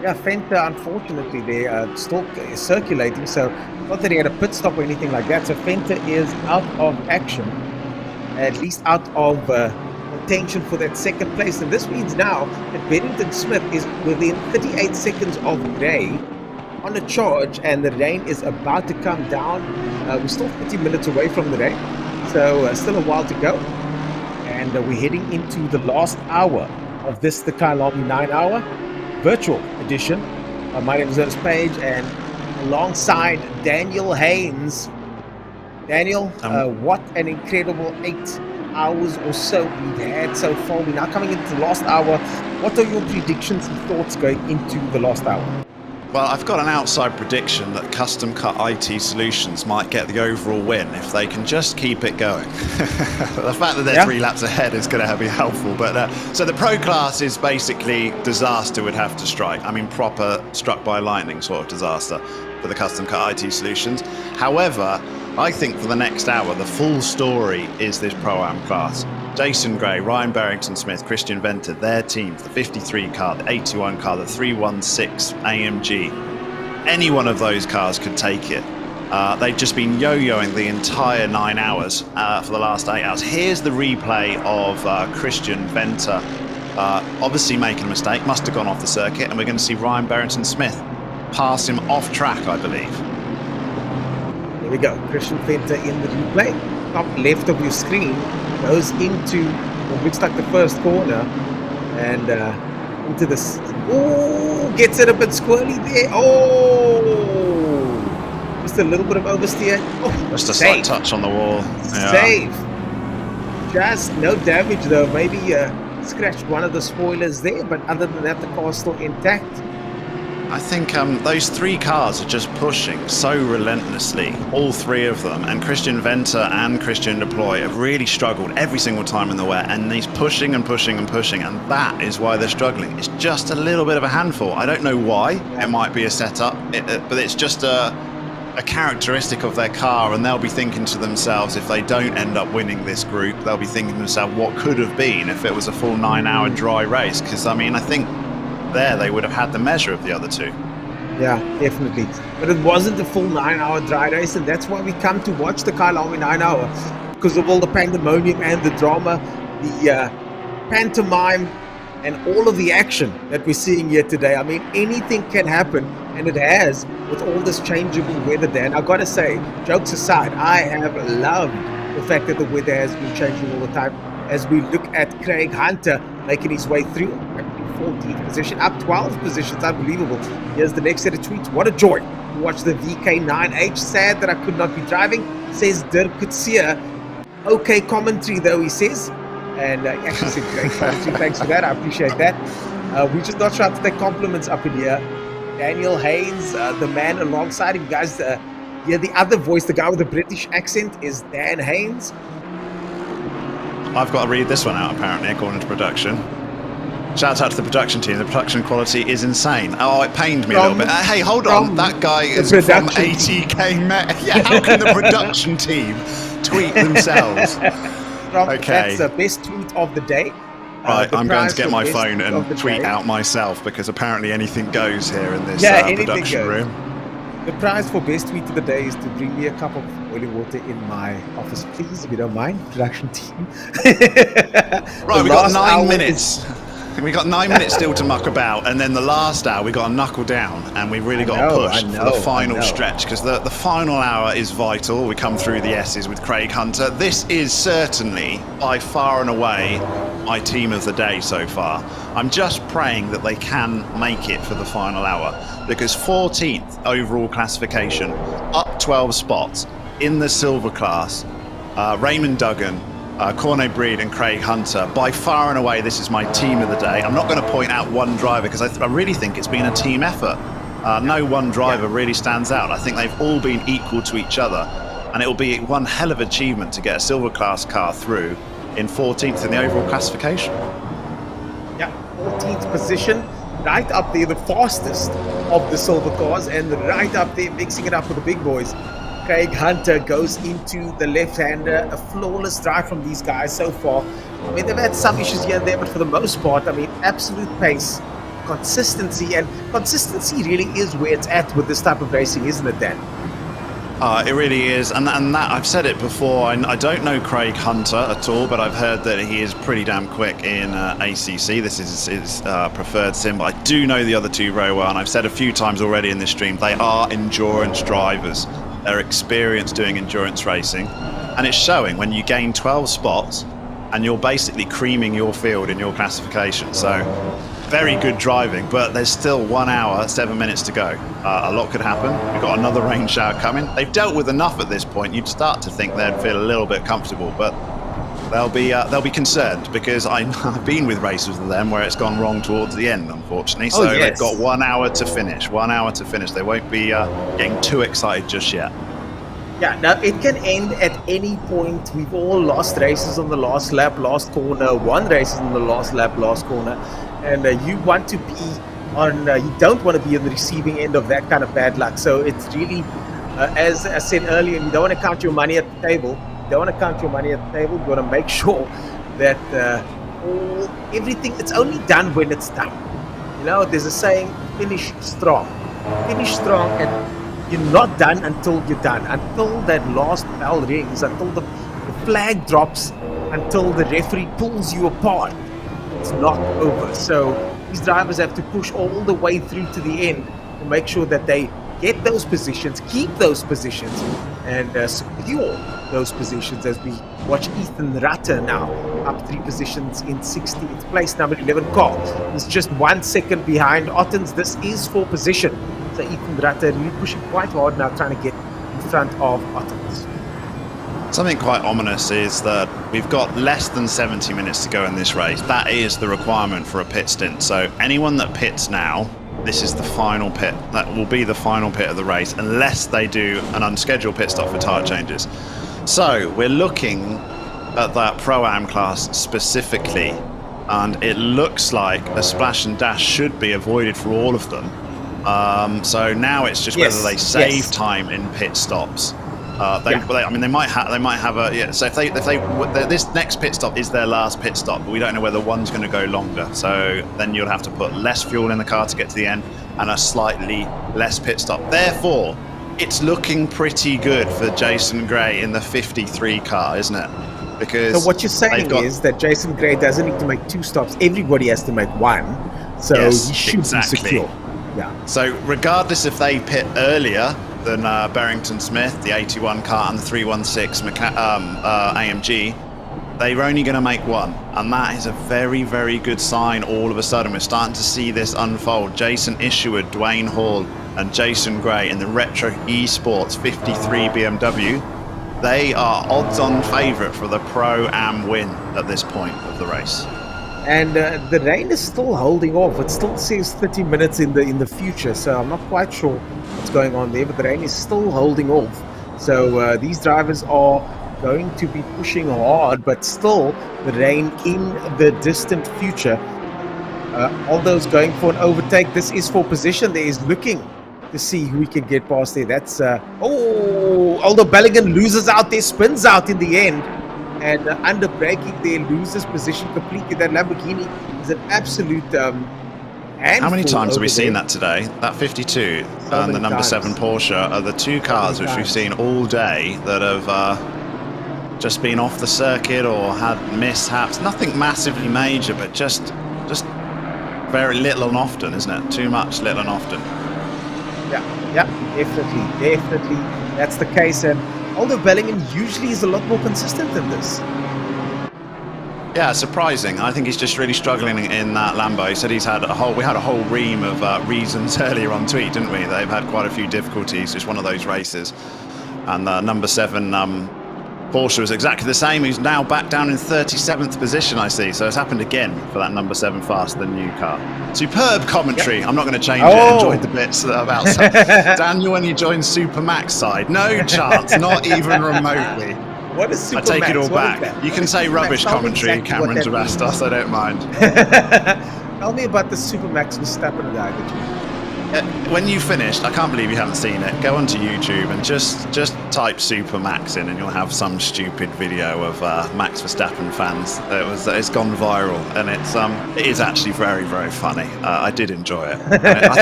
Yeah, Venter, unfortunately, they are still circulating, so not that he had a pit stop or anything like that. So Venter is out of action, at least out of contention for that second place. And this means now that Barrington-Smith is within 38 seconds of Gray on a charge, and the rain is about to come down. We're still 30 minutes away from the rain, so still a while to go. And we're heading into the last hour of this, the Kyalami 9 Hour virtual edition. My name is Ernest Page, and alongside Daniel Haynes. Daniel, what an incredible 8 hours or so we've had so far. We're now coming into the last hour. What are your predictions and thoughts going into the last hour? Well, I've got an outside prediction that Custom Cut IT Solutions might get the overall win if they can just keep it going. The fact that they're 3 laps ahead is going to be helpful. But so the pro class is basically disaster would have to strike. I mean, proper struck by lightning sort of disaster for the Custom Cut IT Solutions. However, I think for the next hour, the full story is this Pro-Am class. Jason Gray, Ryan Barrington-Smith, Christian Venter, their teams, the 53 car, the 81 car, the 316 AMG. Any one of those cars could take it. They've just been yo-yoing the entire 9 hours for the last 8 hours. Here's the replay of Christian Venter obviously making a mistake, must have gone off the circuit, and we're going to see Ryan Barrington-Smith pass him off track, I believe. There we go. Christian Venter in the replay. Top left of your screen goes into what looks like the first corner and into this. Oh, gets it a bit squirrely there. Oh, just a little bit of oversteer. Oh, just a slight touch on the wall. Yeah. Save. Just no damage though. Maybe scratched one of the spoilers there, but other than that, the car's still intact. I think those 3 cars are just pushing so relentlessly, all 3 of them, and Christian Venter and Christian Deploy have really struggled every single time in the wet, and he's pushing and pushing and pushing, and that is why they're struggling. It's just a little bit of a handful. I don't know why. It might be a setup, but it's just a characteristic of their car, and they'll be thinking to themselves, if they don't end up winning this group, they'll be thinking to themselves, what could have been if it was a full 9-hour dry race? Because, I mean, I think there they would have had the measure of the other 2. Yeah, definitely. But it wasn't a full 9-hour dry race, and that's why we come to watch the Kyalami 9 Hour, because of all the pandemonium and the drama, the pantomime, and all of the action that we're seeing here today. I mean, anything can happen, and it has with all this changeable weather there. And I've got to say, jokes aside, I have loved the fact that the weather has been changing all the time. As we look at Craig Hunter making his way through 14th position, up 12 positions, unbelievable. Here's the next set of tweets. What a joy to watch the VK9H. Sad that I could not be driving, says Dirk Kutsia. Okay commentary though, he says. And actually said great commentary. Thanks for that. I appreciate that. We're just not sure how to take compliments up in here. Daniel Haynes, the man alongside him, guys. Yeah, the other voice, the guy with the British accent, is Dan Haynes. I've got to read this one out, apparently, according to production. Shout out to the production team. The production quality is insane. Oh, it pained me a little bit. Hey, hold on. That guy is from ATK Met. Yeah, how can the production team tweet themselves? Okay. That's the best tweet of the day. Right, I'm going to get my phone and tweet out myself, because apparently anything goes here in this production room. The prize for best tweet of the day is to bring me a cup of boiling water in my office, please, if you don't mind, production team. Right, we've got 9 minutes. We got 9 minutes still to muck about, and then the last hour we got to knuckle down, and we really got to push for the final stretch, because the final hour is vital. We come through the S's with Craig Hunter. This is certainly by far and away my team of the day so far. I'm just praying that they can make it for the final hour, because 14th overall classification, up 12 spots in the silver class, Raymond Duggan, Corne Breed and Craig Hunter. By far and away, this is my team of the day. I'm not going to point out one driver, because I really think it's been a team effort. No one driver really stands out. I think they've all been equal to each other, and it will be one hell of an achievement to get a silver class car through in 14th in the overall classification. Yeah, 14th position, right up there, the fastest of the silver cars, and right up there, mixing it up with the big boys. Craig Hunter goes into the left-hander. A flawless drive from these guys so far. I mean, they've had some issues here and there, but for the most part, I mean, absolute pace, consistency, and consistency really is where it's at with this type of racing, isn't it, Dan? It really is, and that I've said it before. I don't know Craig Hunter at all, but I've heard that he is pretty damn quick in ACC. This is his preferred sim, but I do know the other two very well, and I've said a few times already in this stream, they are endurance drivers. They're experienced doing endurance racing, and it's showing when you gain 12 spots, and you're basically creaming your field in your classification. So, very good driving, but there's still 1 hour, 7 minutes to go. A lot could happen. We've got another rain shower coming. They've dealt with enough at this point. You'd start to think they'd feel a little bit comfortable, but they'll be concerned, because I've been with races with them where it's gone wrong towards the end, unfortunately. So they've got 1 hour to finish. 1 hour to finish. They won't be getting too excited just yet. Yeah, now it can end at any point. We've all lost races on the last lap, last corner, won races on the last lap, last corner, and you want to be on. You don't want to be on the receiving end of that kind of bad luck. So it's really, as I said earlier, you don't want to count your money at the table. You don't want to count your money at the table. You want to make sure that everything. It's only done when it's done. You know, there's a saying: finish strong. Finish strong and. You're not done until you're done, until that last bell rings, until the flag drops, until the referee pulls you apart. It's not over. So these drivers have to push all the way through to the end to make sure that they get those positions, keep those positions, and secure those positions, as we watch Ethan Rutter now up 3 positions in 16th place, number 11 car. He's just 1 second behind Ottens. This is for position. So Ethan Rutter really pushing quite hard now, trying to get in front of Ottens. Something quite ominous is that we've got less than 70 minutes to go in this race. That is the requirement for a pit stint. So anyone that pits now, this is the final pit. That will be the final pit of the race, unless they do an unscheduled pit stop for tyre changes. So we're looking at that Pro-Am class specifically, and it looks like a splash and dash should be avoided for all of them. So now it's just whether they save time in pit stops. I mean, they might have a So if they this next pit stop is their last pit stop, but we don't know whether one's going to go longer. So then you'll have to put less fuel in the car to get to the end, and a slightly less pit stop. Therefore, it's looking pretty good for Jason Gray in the 53 car, isn't it? Because so what you're saying is that Jason Gray doesn't need to make 2 stops. Everybody has to make 1. So he should be secure. Yeah. So regardless if they pit earlier than Barrington Smith, the 81 car, and the 316 AMG, they're only going to make 1. And that is a very, very good sign. All of a sudden, we're starting to see this unfold. Jason Isherwood, Dwayne Hall, and Jason Gray in the Retro Esports 53 BMW. They are odds-on favourite for the Pro-Am win at this point of the race. And the rain is still holding off. It still says 30 minutes in the future, so I'm not quite sure what's going on there, but the rain is still holding off. So these drivers are going to be pushing hard, but still the rain in the distant future. All those going for an overtake. This is for position. There is looking to see who we can get past there. That's Aldo Bellingham loses out there, spins out in the end. And under braking there, loses position completely. That Lamborghini is an absolute handful. How many times have we seen that today? That 52 and the number 7 Porsche are the 2 cars which we've seen all day that have just been off the circuit or had mishaps. Nothing massively major, but just very little and often, isn't it? Too much, little and often. Yeah, definitely. That's the case. And Aldo Bellingham usually is a lot more consistent than this. Yeah, surprising. I think he's just really struggling in that Lambo. He said we had a whole ream of reasons earlier on tweet, didn't we? They've had quite a few difficulties. It's one of those races. And the number 7 Porsche was exactly the same. He's now back down in 37th position, I see. So it's happened again for that number 7 fast, the new car. Superb commentary. Yep. I'm not going to change it. I enjoyed the bits about Daniel when you joined Supermax side. No chance, not even remotely. What is Supermax? I take it all back. You can say rubbish commentary, exactly Cameron Javastos, I don't mind. Tell me about the Supermax Verstappen guy that you... When you finished, I can't believe you haven't seen it. Go onto YouTube and just type Supermax in, and you'll have some stupid video of Max Verstappen fans. It's gone viral, and it is actually very, very funny. I did enjoy it. I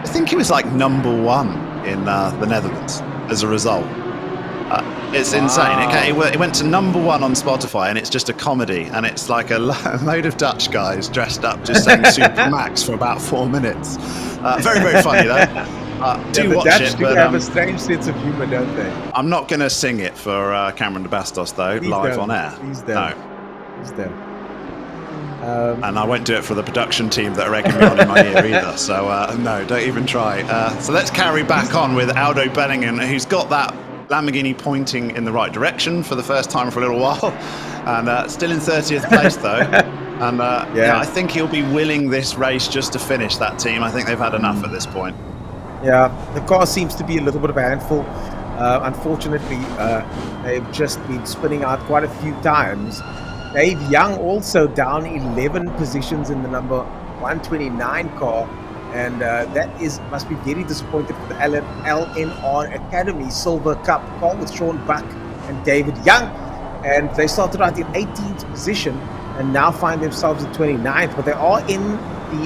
think it was like number 1 in the Netherlands. as a result. It's insane. It went to #1 on Spotify, and it's just a comedy, and it's like a load of Dutch guys dressed up just saying Super Max for about 4 minutes. Very, very funny though. Do watch Dutch it, do but have a strange sense of humor, don't they? I'm not going to sing it for Cameron de Bastos though, Please live don't. on air. Please don't. No. Please don't. And I won't do it for the production team that are egging me on in my ear either. So no, don't even try. So let's carry back on with Aldo Bellingham, who's got that Lamborghini pointing in the right direction for the first time for a little while, and still in 30th place though. And yeah, I think he'll be willing this race just to finish that team. I think they've had enough at this point. Yeah, the car seems to be a little bit of a handful. Unfortunately, they've just been spinning out quite a few times. Dave Young also down 11 positions in the number 129 car, and that must be very disappointing for the LNR Academy Silver Cup car with Sean Buck and David Young. And they started out in 18th position and now find themselves in 29th, but they are in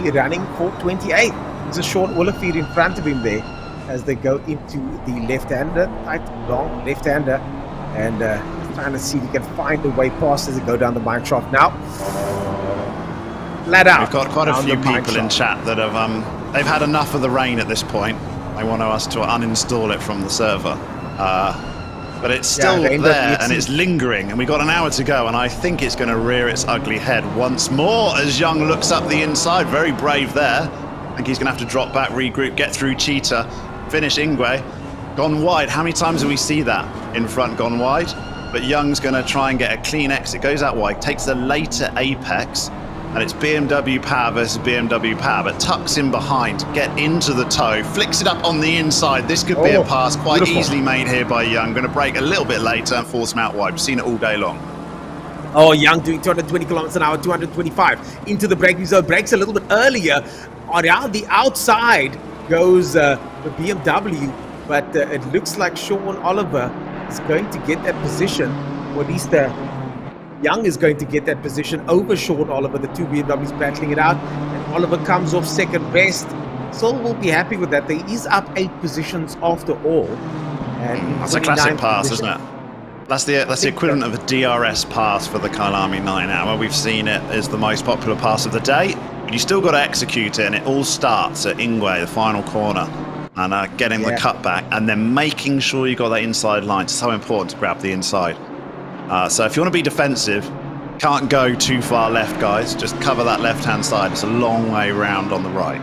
the running for 28th. There's a Sean Olivier in front of him there as they go into the left-hander, tight, long left-hander, and trying to see if he can find a way past as they go down the mine shaft now. Flat out. We've got quite a few people in chat that have they've had enough of the rain at this point. They want us to uninstall it from the server. But it's still there and it's lingering, and we've got an hour to go, and I think it's going to rear its ugly head once more as Young looks up the inside. Very brave there. I think he's going to have to drop back, regroup, get through Cheetah, finish Ingwe. Gone wide. How many times do we see that in front, gone wide? But Young's going to try and get a clean exit, goes out wide, takes the later apex, and it's BMW Power versus BMW Power, but tucks in behind, get into the toe, flicks it up on the inside. This could be a pass quite easily made here by Young. Going to break a little bit later and force him out wide. We've seen it all day long. Oh, Young doing 220 kilometers an hour, 225 into the braking zone, breaks a little bit earlier. Around the outside goes the BMW, but it looks like Sean Oliver is going to get that position, or at least Young is going to get that position over Sean Oliver. The two BMWs battling it out, and Oliver comes off second best. Sol will be happy with that. He is up 8 positions after all. And that's a classic pass, isn't it? That's the equivalent of a DRS pass for the Kyalami 9 hour. We've seen it as the most popular pass of the day, but you still got to execute it, and it all starts at Ingwe, the final corner, and getting the cutback, and then making sure you got that inside line. It's so important to grab the inside. So if you want to be defensive, can't go too far left, guys. Just cover that left-hand side. It's a long way round on the right.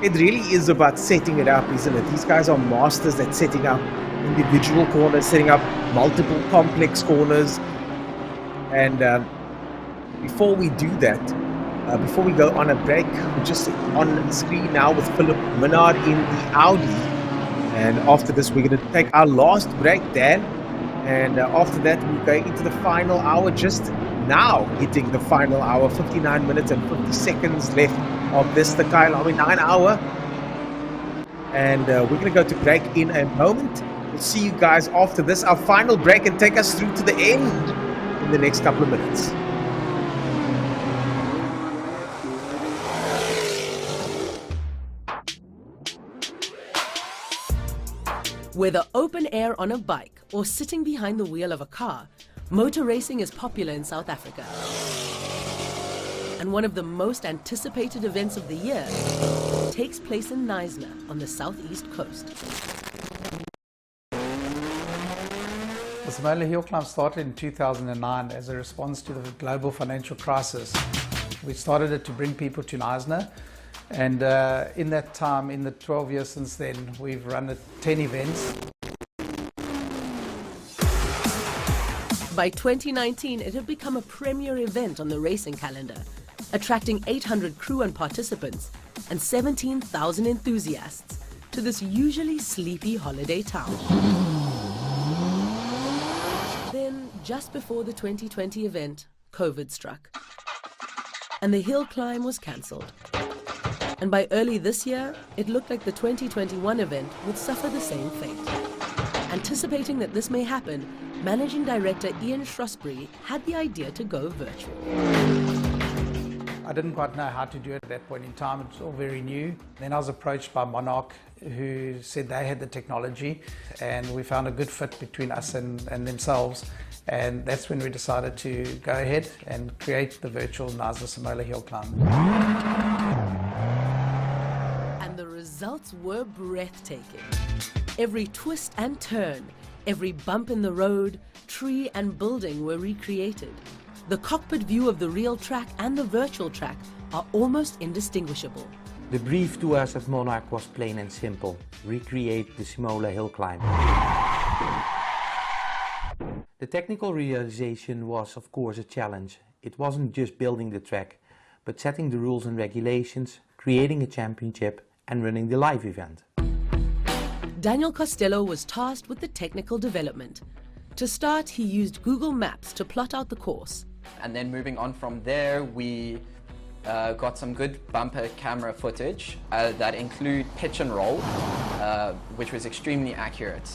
It really is about setting it up, isn't it? These guys are masters at setting up individual corners, setting up multiple complex corners. And before we do that, before we go on a break, we're just on screen now with Philip Minard in the Audi. And after this, we're going to take our last break, Dan. And after that, we're going into the final hour, just now hitting the final hour, 59 minutes and 50 seconds left of this, the Kyalami 9 hour. And we're going to go to break in a moment. We'll see you guys after this, our final break, and take us through to the end in the next couple of minutes. Whether open air on a bike or sitting behind the wheel of a car, motor racing is popular in South Africa. And one of the most anticipated events of the year takes place in Knysna on the southeast coast. The Simola Hill Climb started in 2009 as a response to the global financial crisis. We started it to bring people to Knysna, and in that time, in the 12 years since then, we've run 10 events. By 2019, it had become a premier event on the racing calendar, attracting 800 crew and participants and 17,000 enthusiasts to this usually sleepy holiday town. Then, just before the 2020 event, COVID struck, and the hill climb was cancelled. And by early this year, it looked like the 2021 event would suffer the same fate. Anticipating that this may happen, Managing Director Ian Shrewsbury had the idea to go virtual. I didn't quite know how to do it at that point in time. It was all very new. Then I was approached by Monarch, who said they had the technology, and we found a good fit between us and themselves. And that's when we decided to go ahead and create the virtual Knysna Simola Hill Climb. And the results were breathtaking. Every twist and turn, every bump in the road, tree and building were recreated. The cockpit view of the real track and the virtual track are almost indistinguishable. The brief to us at Monarch was plain and simple: recreate the Simola Hill Climb. The technical realization was, of course, a challenge. It wasn't just building the track, but setting the rules and regulations, creating a championship, and running the live event. Daniel Costello was tasked with the technical development. To start, he used Google Maps to plot out the course. And then moving on from there, we got some good bumper camera footage that include pitch and roll, which was extremely accurate.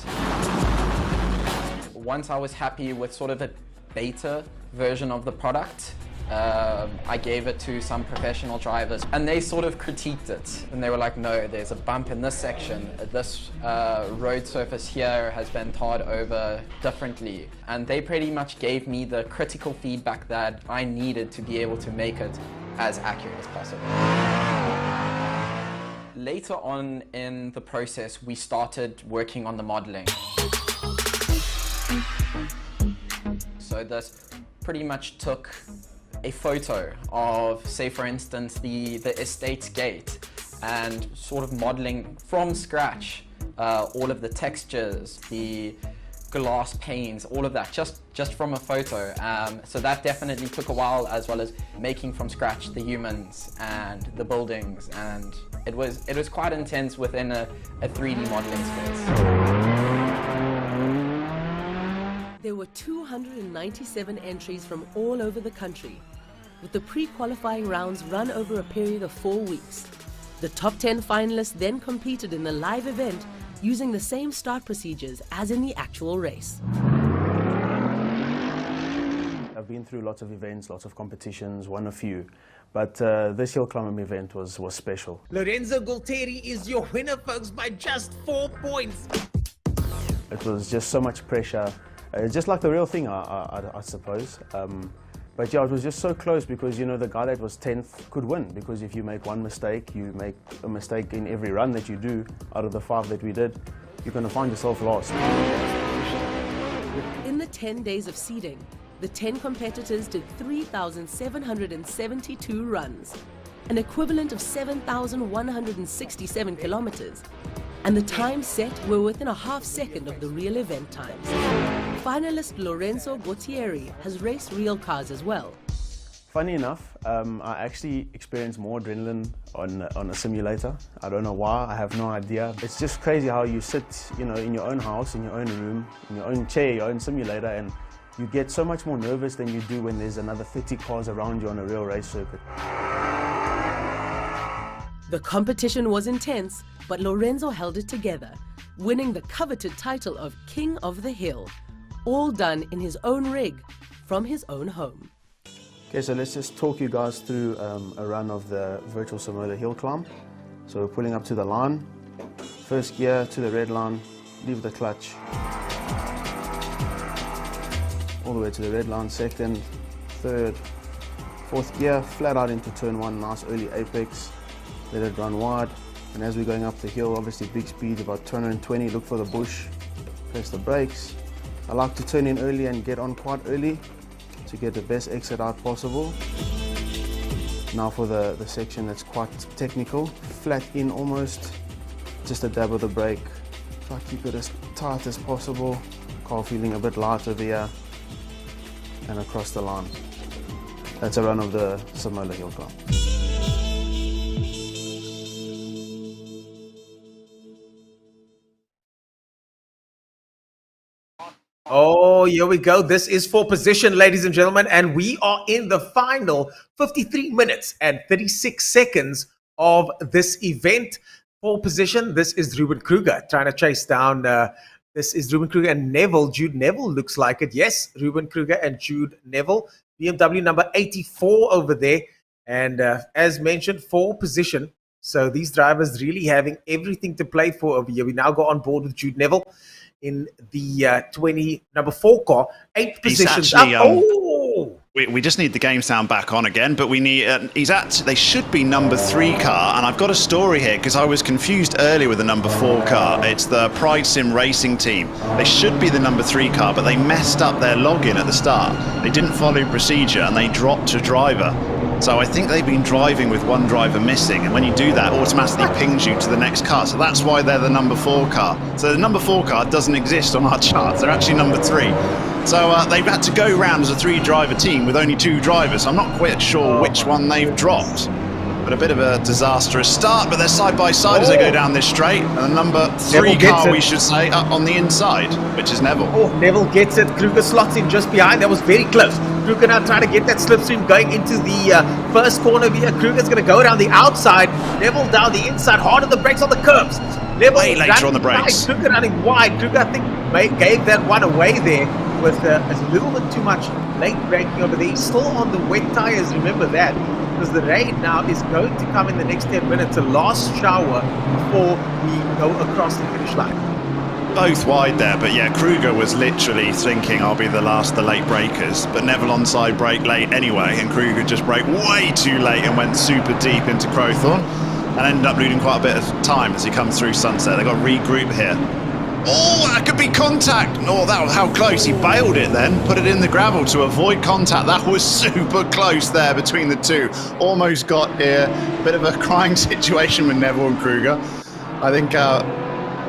Once I was happy with sort of a beta version of the product, I gave it to some professional drivers, and they sort of critiqued it. And they were like, no, there's a bump in this section. This road surface here has been tarred over differently. And they pretty much gave me the critical feedback that I needed to be able to make it as accurate as possible. Later on in the process, we started working on the modeling. So this pretty much took a photo of, say for instance, the estate's gate, and sort of modeling from scratch all of the textures, the glass panes, all of that, just from a photo. So that definitely took a while, as well as making from scratch the humans and the buildings, and it was quite intense within a 3D modeling space. There were 297 entries from all over the country, with the pre-qualifying rounds run over a period of 4 weeks. The top 10 finalists then competed in the live event using the same start procedures as in the actual race. I've been through lots of events, lots of competitions, won a few, but this hill climbing event was special. Lorenzo Gualtieri is your winner, folks, by just 4 points. It was just so much pressure. Just like the real thing, I suppose. But yeah, it was just so close, because, you know, the guy that was 10th could win, because if you make one mistake, you make a mistake in every run that you do. Out of the 5 that we did, you're going to find yourself lost. In the 10 days of seeding, the 10 competitors did 3,772 runs, an equivalent of 7,167 kilometers. And the times set were within a half second of the real event times. Finalist Lorenzo Gualtieri has raced real cars as well. Funny enough, I actually experienced more adrenaline on a simulator. I don't know why, I have no idea. It's just crazy how you sit, you know, in your own house, in your own room, in your own chair, your own simulator, and you get so much more nervous than you do when there's another 30 cars around you on a real race circuit. The competition was intense, but Lorenzo held it together, winning the coveted title of King of the Hill, all done in his own rig, from his own home. Okay, so let's just talk you guys through a run of the virtual Simola Hill Climb. So we're pulling up to the line, first gear to the red line, leave the clutch, all the way to the red line, second, third, fourth gear, flat out into turn 1, nice early apex. Let it run wide, and as we're going up the hill, obviously big speed, about 220, look for the bush, press the brakes. I like to turn in early and get on quite early to get the best exit out possible. Now for the section that's quite technical, flat in almost, just a dab of the brake. Try to keep it as tight as possible, car feeling a bit light over here, and across the line. That's a run of the Simola Hill Climb. Oh, here we go. This is for position, ladies and gentlemen, and we are in the final 53 minutes and 36 seconds of this event. For position, this is Ruben Kruger trying to chase down. This is Ruben Kruger and Neville. Jude Neville looks like it. Yes, Ruben Kruger and Jude Neville. BMW number 84 over there. And as mentioned, for position. So these drivers really having everything to play for over here. We now go on board with Jude Neville in the number 4 car, 8th position. Actually, we just need the game sound back on again, but we need. They should be number 3 car, and I've got a story here because I was confused earlier with the number 4 car. It's the Pride Sim Racing team. They should be the number 3 car, but they messed up their login at the start. They didn't follow procedure and they dropped a driver. So I think they've been driving with one driver missing, and when you do that, it automatically pings you to the next car. So that's why they're the number 4 car. So the number 4 car doesn't exist on our charts. They're actually number 3. So they've had to go round as a 3-driver team with only 2 drivers. I'm not quite sure which one they've dropped. But a bit of a disastrous start, but they're side by side as they go down this straight. And the number 3 car, we should say, up on the inside, which is Neville. Oh, Neville gets it. Kruger slots in just behind. That was very close. Kruger now trying to get that slipstream going into the first corner here. Kruger's going to go down the outside. Neville down the inside. Hard on the brakes on the curbs. Neville way later on the brakes. Kruger running wide. Kruger, I think, gave that one away there with a little bit too much late braking over there. He's still on the wet tyres, remember that. Because the rain now is going to come in the next 10 minutes, a last shower before we go across the finish line. Both wide there, but yeah, Kruger was literally thinking I'll be the late breakers, but Neville onside brake late anyway, and Kruger just braked way too late and went super deep into Crowthorne and ended up losing quite a bit of time as he comes through Sunset. They got to regroup here. Oh, that could be contact. Oh, that was how close. He bailed it then, put it in the gravel to avoid contact. That was super close there between the two. Almost got here. Bit of a crying situation with Neville and Kruger. I think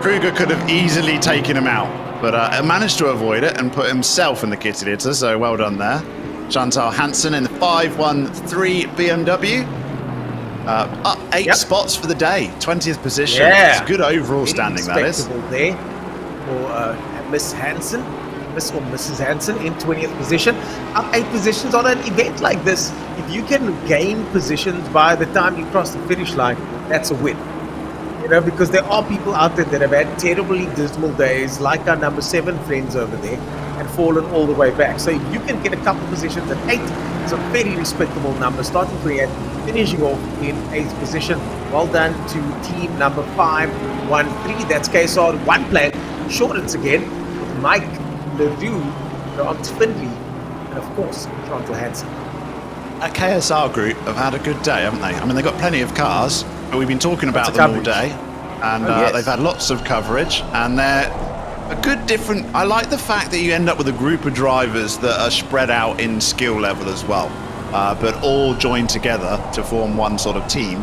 Kruger could have easily taken him out, but managed to avoid it and put himself in the kitty litter, so well done there. Chantal Hansen in the 513 BMW. Up 8 spots for the day, 20th position. Yeah. It's good overall standing, that is. There for Miss Hansen, Miss or Mrs. Hansen in 20th position. Up 8 positions on an event like this. If you can gain positions by the time you cross the finish line, that's a win. You know, because there are people out there that have had terribly dismal days, like our number 7 friends over there, and fallen all the way back. So if you can get a couple positions at 8, it's a very respectable number. Starting 28, finishing off in 8th position. Well done to team number 513. That's KSR 1 plan. Shortens again with Mike LeDoux, Grant Findley, and of course, Chantal Hansen. A KSR group have had a good day, haven't they? I mean, they've got plenty of cars, but we've been talking about them all day, and they've had lots of coverage, and they're a good different. I like the fact that you end up with a group of drivers that are spread out in skill level as well, but all joined together to form one sort of team,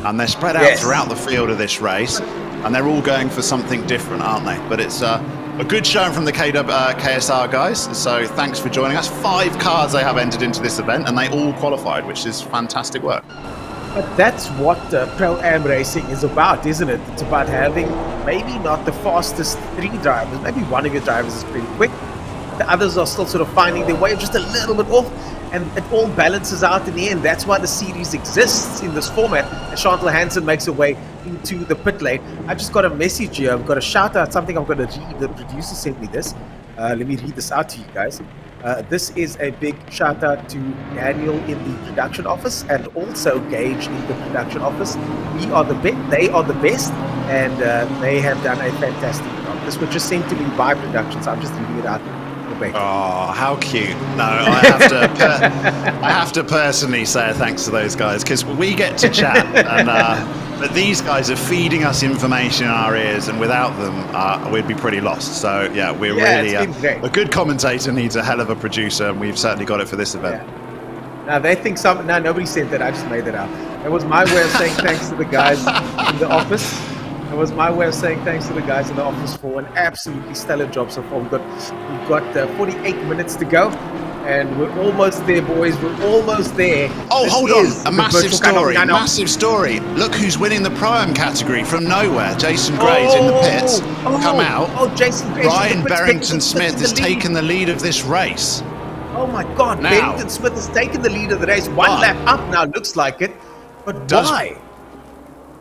and they're spread out throughout the field of this race, and they're all going for something different, aren't they? But it's a good showing from the KSR guys, so thanks for joining us. 5 cars they have entered into this event, and they all qualified, which is fantastic work. But that's what Pro-Am racing is about, isn't it? It's about having maybe not the fastest 3 drivers. Maybe one of your drivers is pretty quick. The others are still sort of finding their way just a little bit off. And it all balances out in the end. That's why the series exists in this format. And Chantal Hansen makes her way into the pit lane. I just got a message here. I've got a shout out, something I'm going to read. The producer sent me this. Let me read this out to you guys. This is a big shout out to Daniel in the production office and also Gage in the production office. We are the best, they are the best, and they have done a fantastic job. This was just sent to me by production, so I'm just reading it out. Oh, how cute. No, I have to personally say thanks to those guys, because we get to chat, and but these guys are feeding us information in our ears, and without them we'd be pretty lost. So yeah, we're really a good commentator needs a hell of a producer, and we've certainly got it for this event. Now they think nobody said that. I just made it up. That was my way of saying thanks to the guys in the office. That was my way of saying thanks to the guys in the office for an absolutely stellar job so far. We've got 48 minutes to go, and we're almost there, boys. We're almost there. Oh, This hold is on! A the massive virtual story! Kyalami. Massive story! Look who's winning the Pro-Am category from nowhere. Jason Gray's in the pits. Come out. Oh, Jason Gray's Ryan in the pits, Barrington taking Smith has the lead. taken the lead of this race. Oh my God! Now. Barrington Smith has taken the lead of the race. One lap up now, looks like it. But why?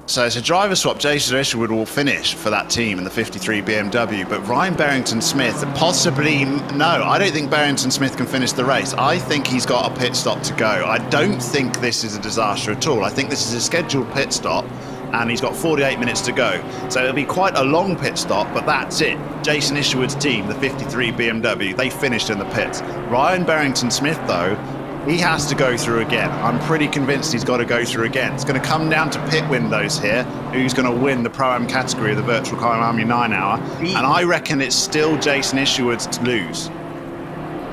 So it's a driver swap. Jason Isherwood will finish for that team in the 53 BMW, but Ryan Barrington-Smith possibly, no, I don't think Barrington-Smith can finish the race. I think he's got a pit stop to go. I don't think this is a disaster at all. I think this is a scheduled pit stop, and he's got 48 minutes to go. So it'll be quite a long pit stop, but that's it. Jason Isherwood's team, the 53 BMW, they finished in the pits. Ryan Barrington-Smith, though, he has to go through again. I'm pretty convinced he's got to go through again. It's going to come down to pit windows here. Who's going to win the Pro-Am category of the Virtual Kyalami 9 Hour? And I reckon it's still Jason Isherwood's to lose.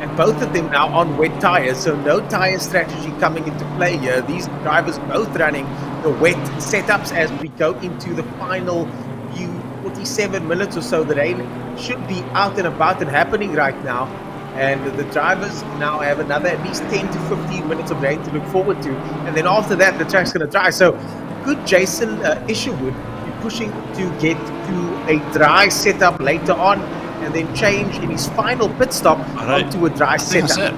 And both of them now on wet tires, so no tire strategy coming into play here. These drivers both running the wet setups as we go into the final few 47 minutes or so. The rain should be out and about and happening right now. And the drivers now have another at least 10 to 15 minutes of rain to look forward to. And then after that, the track's going to dry. So could Jason Isherwood be pushing to get to a dry setup later on and then change in his final pit stop onto a dry setup?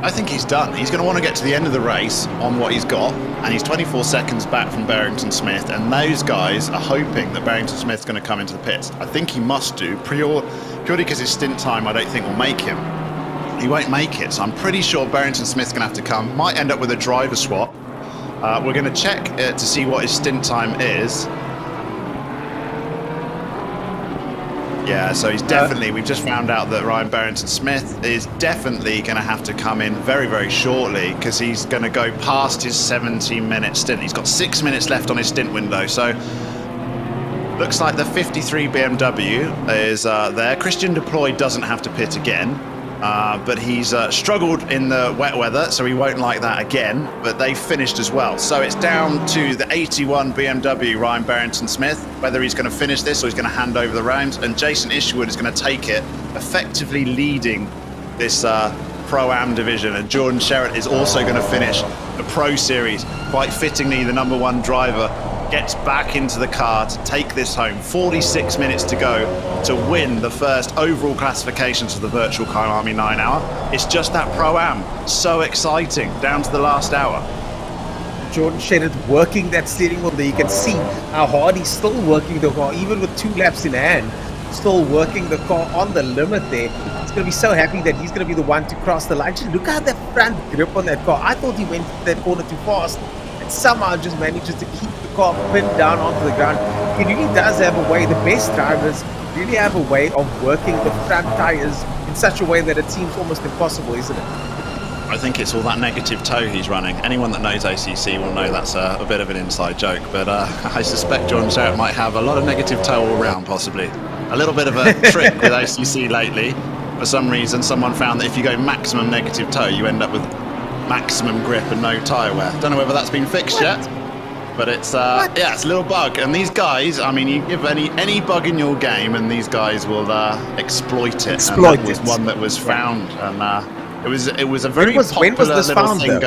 I think he's done. He's going to want to get to the end of the race on what he's got, and he's 24 seconds back from Barrington-Smith, and those guys are hoping that Barrington-Smith's going to come into the pits. I think he must do, purely because his stint time I don't think will make him. He won't make it, so I'm pretty sure Barrington-Smith's going to have to come. Might end up with a driver swap. We're going to check to see what his stint time is. Yeah, so he's definitely, we've just found out that Ryan Barrington-Smith is definitely going to have to come in very, very shortly because he's going to go past his 17-minute stint. He's got 6 minutes left on his stint window, so looks like the 53 BMW is there. Christian Deploy doesn't have to pit again. But he's struggled in the wet weather, so he won't like that again. But they finished as well. So it's down to the 81 BMW Ryan Barrington-Smith, whether he's going to finish this or he's going to hand over the rounds. And Jason Isherwood is going to take it, effectively leading this Pro-Am division. And Jordan Sherritt is also going to finish the Pro Series. Quite fittingly, the #1 driver gets back into the car to take this home. 46 minutes to go to win the first overall classifications of the Virtual Kyalami 9 Hour. It's just that Pro-Am. So exciting, down to the last hour. Jordan Sherritt working that steering wheel there. You can see how hard he's still working the car, even with 2 laps in hand. Still working the car on the limit there. He's going to be so happy that he's going to be the one to cross the line. Just look at that front grip on that car. I thought he went that corner too fast and somehow just manages to keep the car pinned down onto the ground. He really does have a way. The best drivers really have a way of working the front tires in such a way that it seems almost impossible, isn't it? I think it's all that negative toe he's running. Anyone that knows ACC will know that's a bit of an inside joke, but I suspect Jordan Sherritt might have a lot of negative toe all around, possibly. A little bit of a trick with ACC lately. For some reason, someone found that if you go maximum negative toe, you end up with maximum grip and no tyre wear. Don't know whether that's been fixed yet, but it's yeah, it's a little bug. And these guys, I mean, you give any bug in your game, and these guys will exploit it. And that was one that was found, and it was a very popular when was this little found, thing.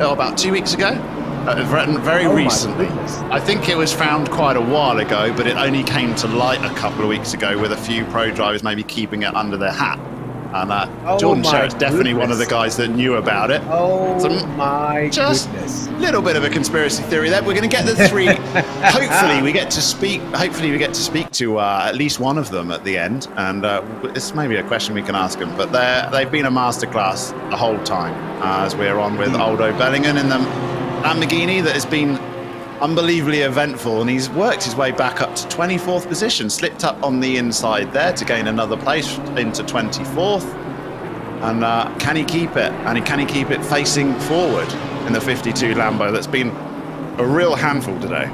About 2 weeks ago. Very recently. I think it was found quite a while ago, but it only came to light a couple of weeks ago with a few pro drivers maybe keeping it under their hat. And Jordan Sherritt's definitely one of the guys that knew about it. Oh my just goodness. A little bit of a conspiracy theory there. We're going to get the 3. Hopefully we get to speak to at least one of them at the end. And it's maybe a question we can ask them. But they've been a masterclass the whole time as we're on with Aldo Bellingham in the Lamborghini that has been unbelievably eventful, and he's worked his way back up to 24th position, slipped up on the inside there to gain another place into 24th. And can he keep it? And can he keep it facing forward in the 52 Lambo that's been a real handful today?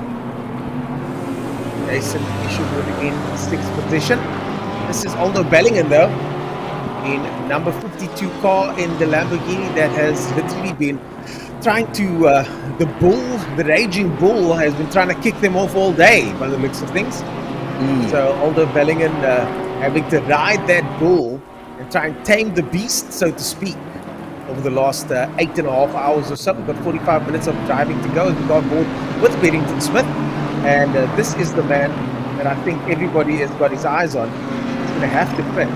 Jason Isherwood in 6th position. This is Aldo Bellingham though, in number 52 car in the Lamborghini that has literally been trying to, the raging bull has been trying to kick them off all day by the looks of things. So Aldo Bellingham having to ride that bull and try and tame the beast, so to speak, over the last 8.5 hours or so. We've got 45 minutes of driving to go as we go on board with Barrington-Smith. And this is the man that I think everybody has got his eyes on. He's going to have to pit.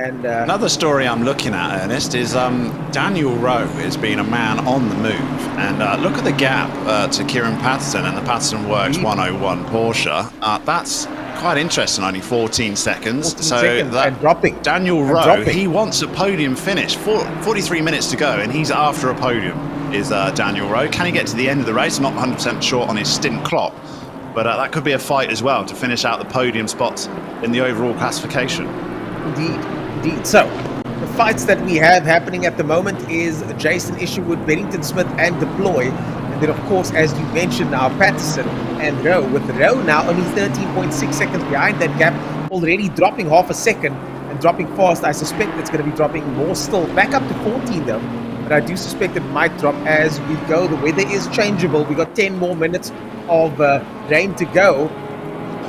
And another story I'm looking at, Ernest, is Daniel Rowe has been a man on the move. And look at the gap to Kieran Patterson and the Patterson Works 101 Porsche. That's quite interesting, only 14 seconds. 14 seconds and dropping. Daniel And Rowe, dropping. he wants a podium finish. 43 minutes to go, and he's after a podium, is Daniel Rowe. Can he get to the end of the race? I'm not 100% sure on his stint clock. But that could be a fight as well to finish out the podium spots in the overall classification. Indeed. So, the fights that we have happening at the moment is Jason Isherwood, Bennington Smith, and Deploy. And then, of course, as you mentioned now, Patterson and Rowe. With Rowe now only 13.6 seconds behind that gap, already dropping half a second and dropping fast. I suspect it's going to be dropping more still. Back up to 14 though. But I do suspect it might drop as we go. The weather is changeable. We got 10 more minutes of rain to go.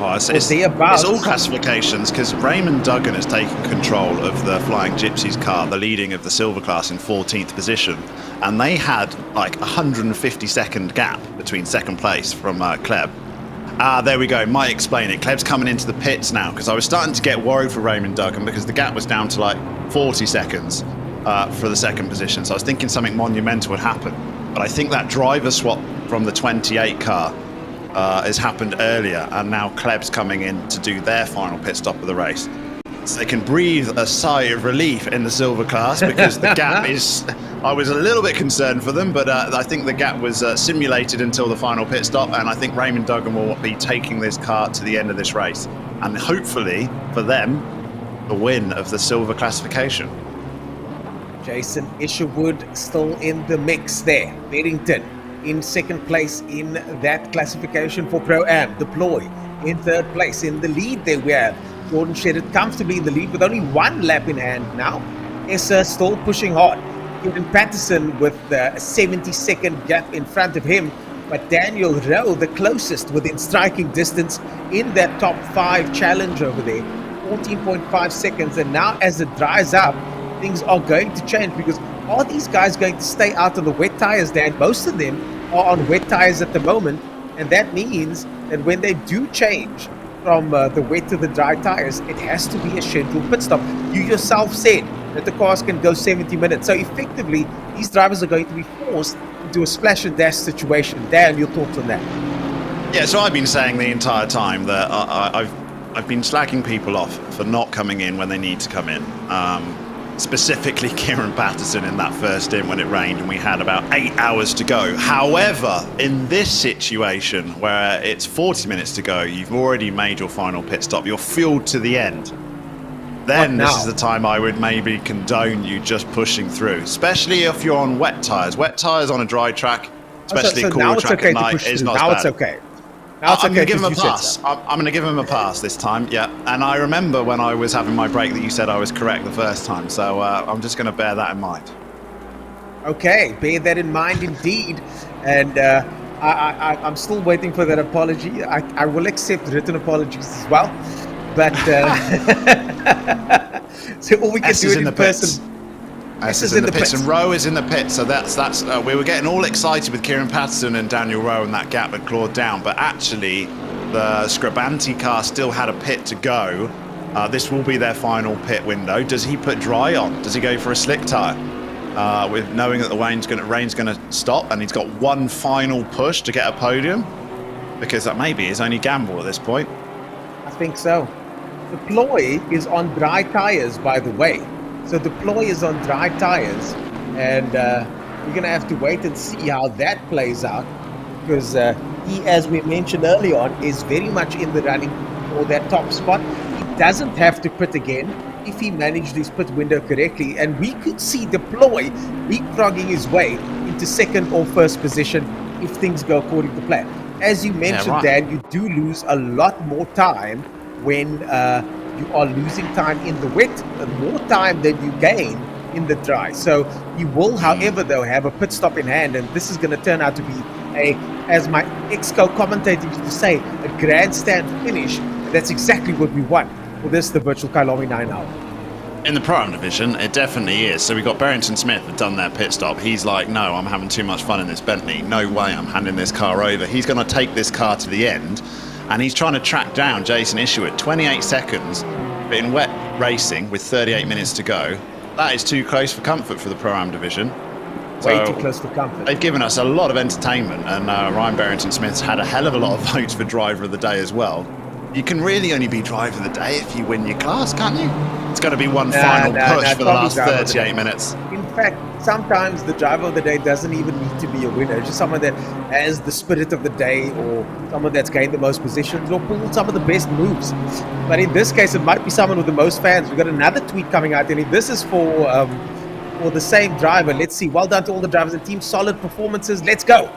Oh, it's all classifications because Raymond Duggan has taken control of the Flying Gypsies car, the leading of the silver class in 14th position, and they had like a 150-second gap between second place from Kleb. There we go. Might explain it. Kleb's coming into the pits now because I was starting to get worried for Raymond Duggan because the gap was down to like 40 seconds for the second position. So I was thinking something monumental would happen, but I think that driver swap from the 28 car has happened earlier, and now Kleb's coming in to do their final pit stop of the race. So they can breathe a sigh of relief in the silver class because the gap is... I was a little bit concerned for them, but I think the gap was simulated until the final pit stop, and I think Raymond Duggan will be taking this car to the end of this race. And hopefully, for them, the win of the silver classification. Jason Isherwood still in the mix there. Bennington in second place in that classification for Pro-Am. Deploy in third place. In the lead there we have Jordan Shedid comfortably in the lead with only one lap in hand now. Essa still pushing hard. Kieran Patterson with a 70-second gap in front of him. But Daniel Rowe, the closest within striking distance in that top 5 challenge over there. 14.5 seconds. And now as it dries up, things are going to change because are these guys going to stay out on the wet tires, Dan? Most of them are on wet tires at the moment, and that means that when they do change from the wet to the dry tires, it has to be a scheduled pit stop. You yourself said that the cars can go 70 minutes. So effectively, these drivers are going to be forced into a splash and dash situation. Dan, your thoughts on that? Yeah, so I've been saying the entire time that I've been slacking people off for not coming in when they need to come in. Specifically Kieran Patterson in that first stint when it rained and we had about 8 hours to go. However, in this situation where it's 40 minutes to go, you've already made your final pit stop, you're fueled to the end, then this is the time I would maybe condone you just pushing through, especially if you're on wet tyres. Wet tyres on a dry track, especially a cooler track at night, is not now bad. It's okay. Now it's I'm okay going to give him a because you pass. said I'm going to give him a pass this time, yeah. And I remember when I was having my break that you said I was correct the first time, so I'm just going to bear that in mind. Okay, bear that in mind indeed. And I'm still waiting for that apology. I will accept written apologies as well. But so all we can do it in person. S is in the pits and Rowe is in the pits, so that's we were getting all excited with Kieran Patterson and Daniel Rowe and that gap had clawed down, but actually the Scribanti car still had a pit to go. This will be their final pit window. Does he put dry on? Does he go for a slick tyre? With knowing that the rain's going to stop and he's got one final push to get a podium? Because that may be his only gamble at this point. I think so. Deploy is on dry tyres, by the way. So Deploy is on dry tires, and we're going to have to wait and see how that plays out, because he, as we mentioned earlier on, is very much in the running for that top spot. He doesn't have to pit again if he managed his pit window correctly, and we could see Deploy leapfrogging his way into second or first position if things go according to plan. As you mentioned, Dan, you do lose a lot more time when you are losing time in the wet, more time than you gain in the dry. So you will, however, though, have a pit stop in hand, and this is going to turn out to be as my ex-co-commentator used to say, a grandstand finish. And that's exactly what we want for this, the virtual Kyalami 9 hour. In the Pro-Am division, it definitely is. So we've got Barrington Smith have done their pit stop. He's like, no, I'm having too much fun in this Bentley. No way I'm handing this car over. He's going to take this car to the end. And he's trying to track down Jason Isherwood, 28 seconds, but in wet racing with 38 minutes to go, that is too close for comfort for the Pro-Am division. Way too close for comfort. They've given us a lot of entertainment, and Ryan Barrington-Smith's had a hell of a lot of votes for driver of the day as well. You can really only be driver of the day if you win your class, can't you? It's got to be one final push for the last 38 minutes. In fact, sometimes the driver of the day doesn't even need to be a winner. It's just someone that has the spirit of the day, or someone that's gained the most positions, or pulled some of the best moves. But in this case, it might be someone with the most fans. We've got another tweet coming out, and this is for the same driver. Let's see. Well done to all the drivers and team. Solid performances. Let's go.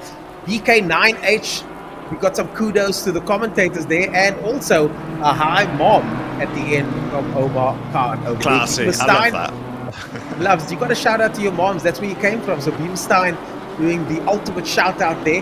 BK9H. We got some kudos to the commentators there, and also a hi mom at the end from Omar Khan. Classy. I love that. Loves. You got to shout out to your moms. That's where you came from. So Beamstein doing the ultimate shout out there.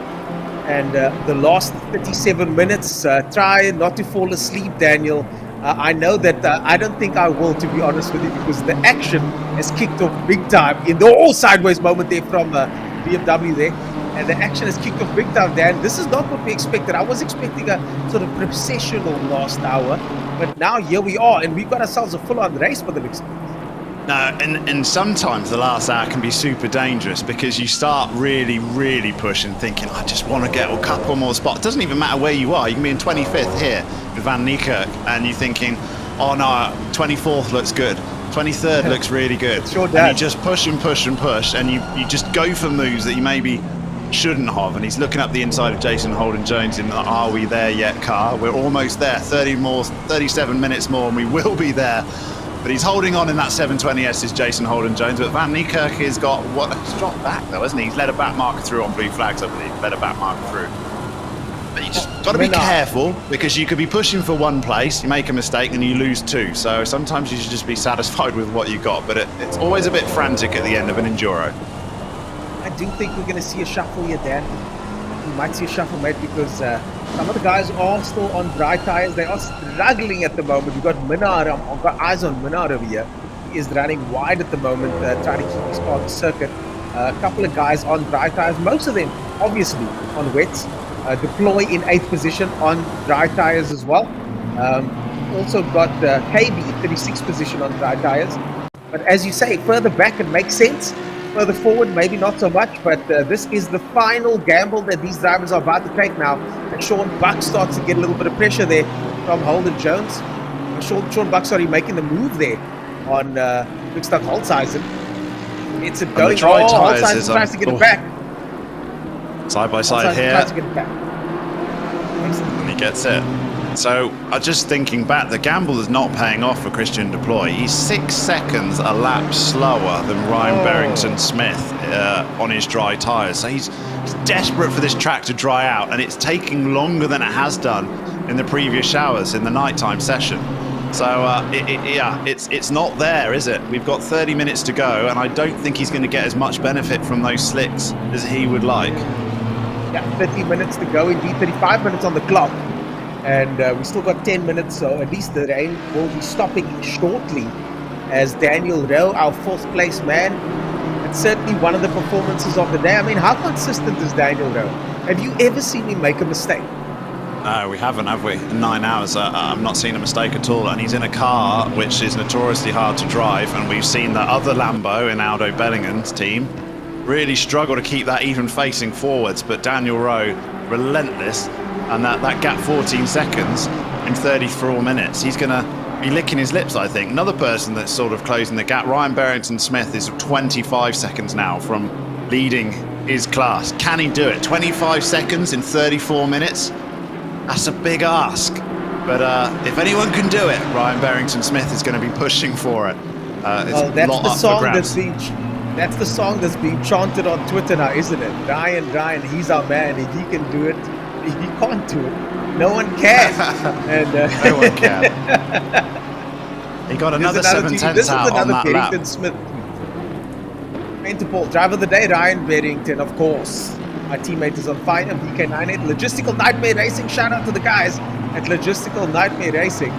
And the last 37 minutes, try not to fall asleep, Daniel. I know that I don't think I will, to be honest with you, because the action has kicked off big time in the all sideways moment there from BMW there. And the action has kicked off big time, Dan. This is not what we expected. I was expecting a sort of processional last hour, but now here we are, and we've got ourselves a full-on race for the next. No, and sometimes the last hour can be super dangerous because you start really pushing, thinking, I just want to get a couple more spots. It doesn't even matter where you are. You can be in 25th here with Van Niekerk, and you're thinking, oh no, 24th looks good. 23rd looks really good. Sure does. And you just push and push and push, and you just go for moves that you maybe shouldn't have. And he's looking up the inside of Jason Holden-Jones in the "Are we there yet?" car. We're almost there. 37 minutes more, and we will be there. But he's holding on in that 720S is Jason Holden-Jones. But Van Niekerk has got he's dropped back though, hasn't he? He's let a back marker through on blue flags, I believe. Let a back marker through. But you just got to be careful, because you could be pushing for one place, you make a mistake, and you lose two. So sometimes you should just be satisfied with what you got. But it's always a bit frantic at the end of an enduro. I do think we're going to see a shuffle here, Dan. We might see a shuffle, mate, because some of the guys are still on dry tires. They are struggling at the moment. We've got Minard. I've got eyes on Minard over here. He is running wide at the moment, trying to keep his car on the circuit. A couple of guys on dry tires, most of them obviously on wets. Deploy in 8th position on dry tires as well. Also got KB 36th position on dry tires. But as you say, further back it makes sense. Further forward, maybe not so much, but this is the final gamble that these drivers are about to take now. And Sean Buck starts to get a little bit of pressure there from Holden-Jones. Sean Buck started making the move there on Big Stuck Holzheisen. It's a going. Holzheisen tries to get it back. Side by side here. Tries to get it back. And he gets it. So, just thinking back, the gamble is not paying off for Christian Deploy. He's 6 seconds a lap slower than Ryan Barrington-Smith on his dry tyres. So he's desperate for this track to dry out, and it's taking longer than it has done in the previous showers in the nighttime session. So, it's not there, is it? We've got 30 minutes to go, and I don't think he's going to get as much benefit from those slicks as he would like. Yeah, 30 minutes to go, indeed, 35 minutes on the clock. And we still got 10 minutes, so at least the rain will be stopping shortly. As Daniel Rowe, our 4th place man, it's certainly one of the performances of the day. I mean, how consistent is Daniel Rowe? Have you ever seen him make a mistake? No, we haven't, have we? In 9 hours, I've not seen a mistake at all. And he's in a car which is notoriously hard to drive. And we've seen that other Lambo in Aldo Bellingham's team really struggle to keep that even facing forwards. But Daniel Rowe, relentless. And that gap 14 seconds in 34 minutes, he's going to be licking his lips, I think. Another person that's sort of closing the gap, Ryan Barrington-Smith, is 25 seconds now from leading his class. Can he do it? 25 seconds in 34 minutes? That's a big ask. But if anyone can do it, Ryan Barrington-Smith is going to be pushing for it. That's the song that's being chanted on Twitter now, isn't it? Ryan, he's our man. If he can do it, he can't do it. No one can. And, no one can. He got another 7/10 out on that lap. Smith. Interpol driver of the day, Ryan Barrington, of course. My teammate is on fire. VK98 Logistical Nightmare Racing. Shout out to the guys at Logistical Nightmare Racing.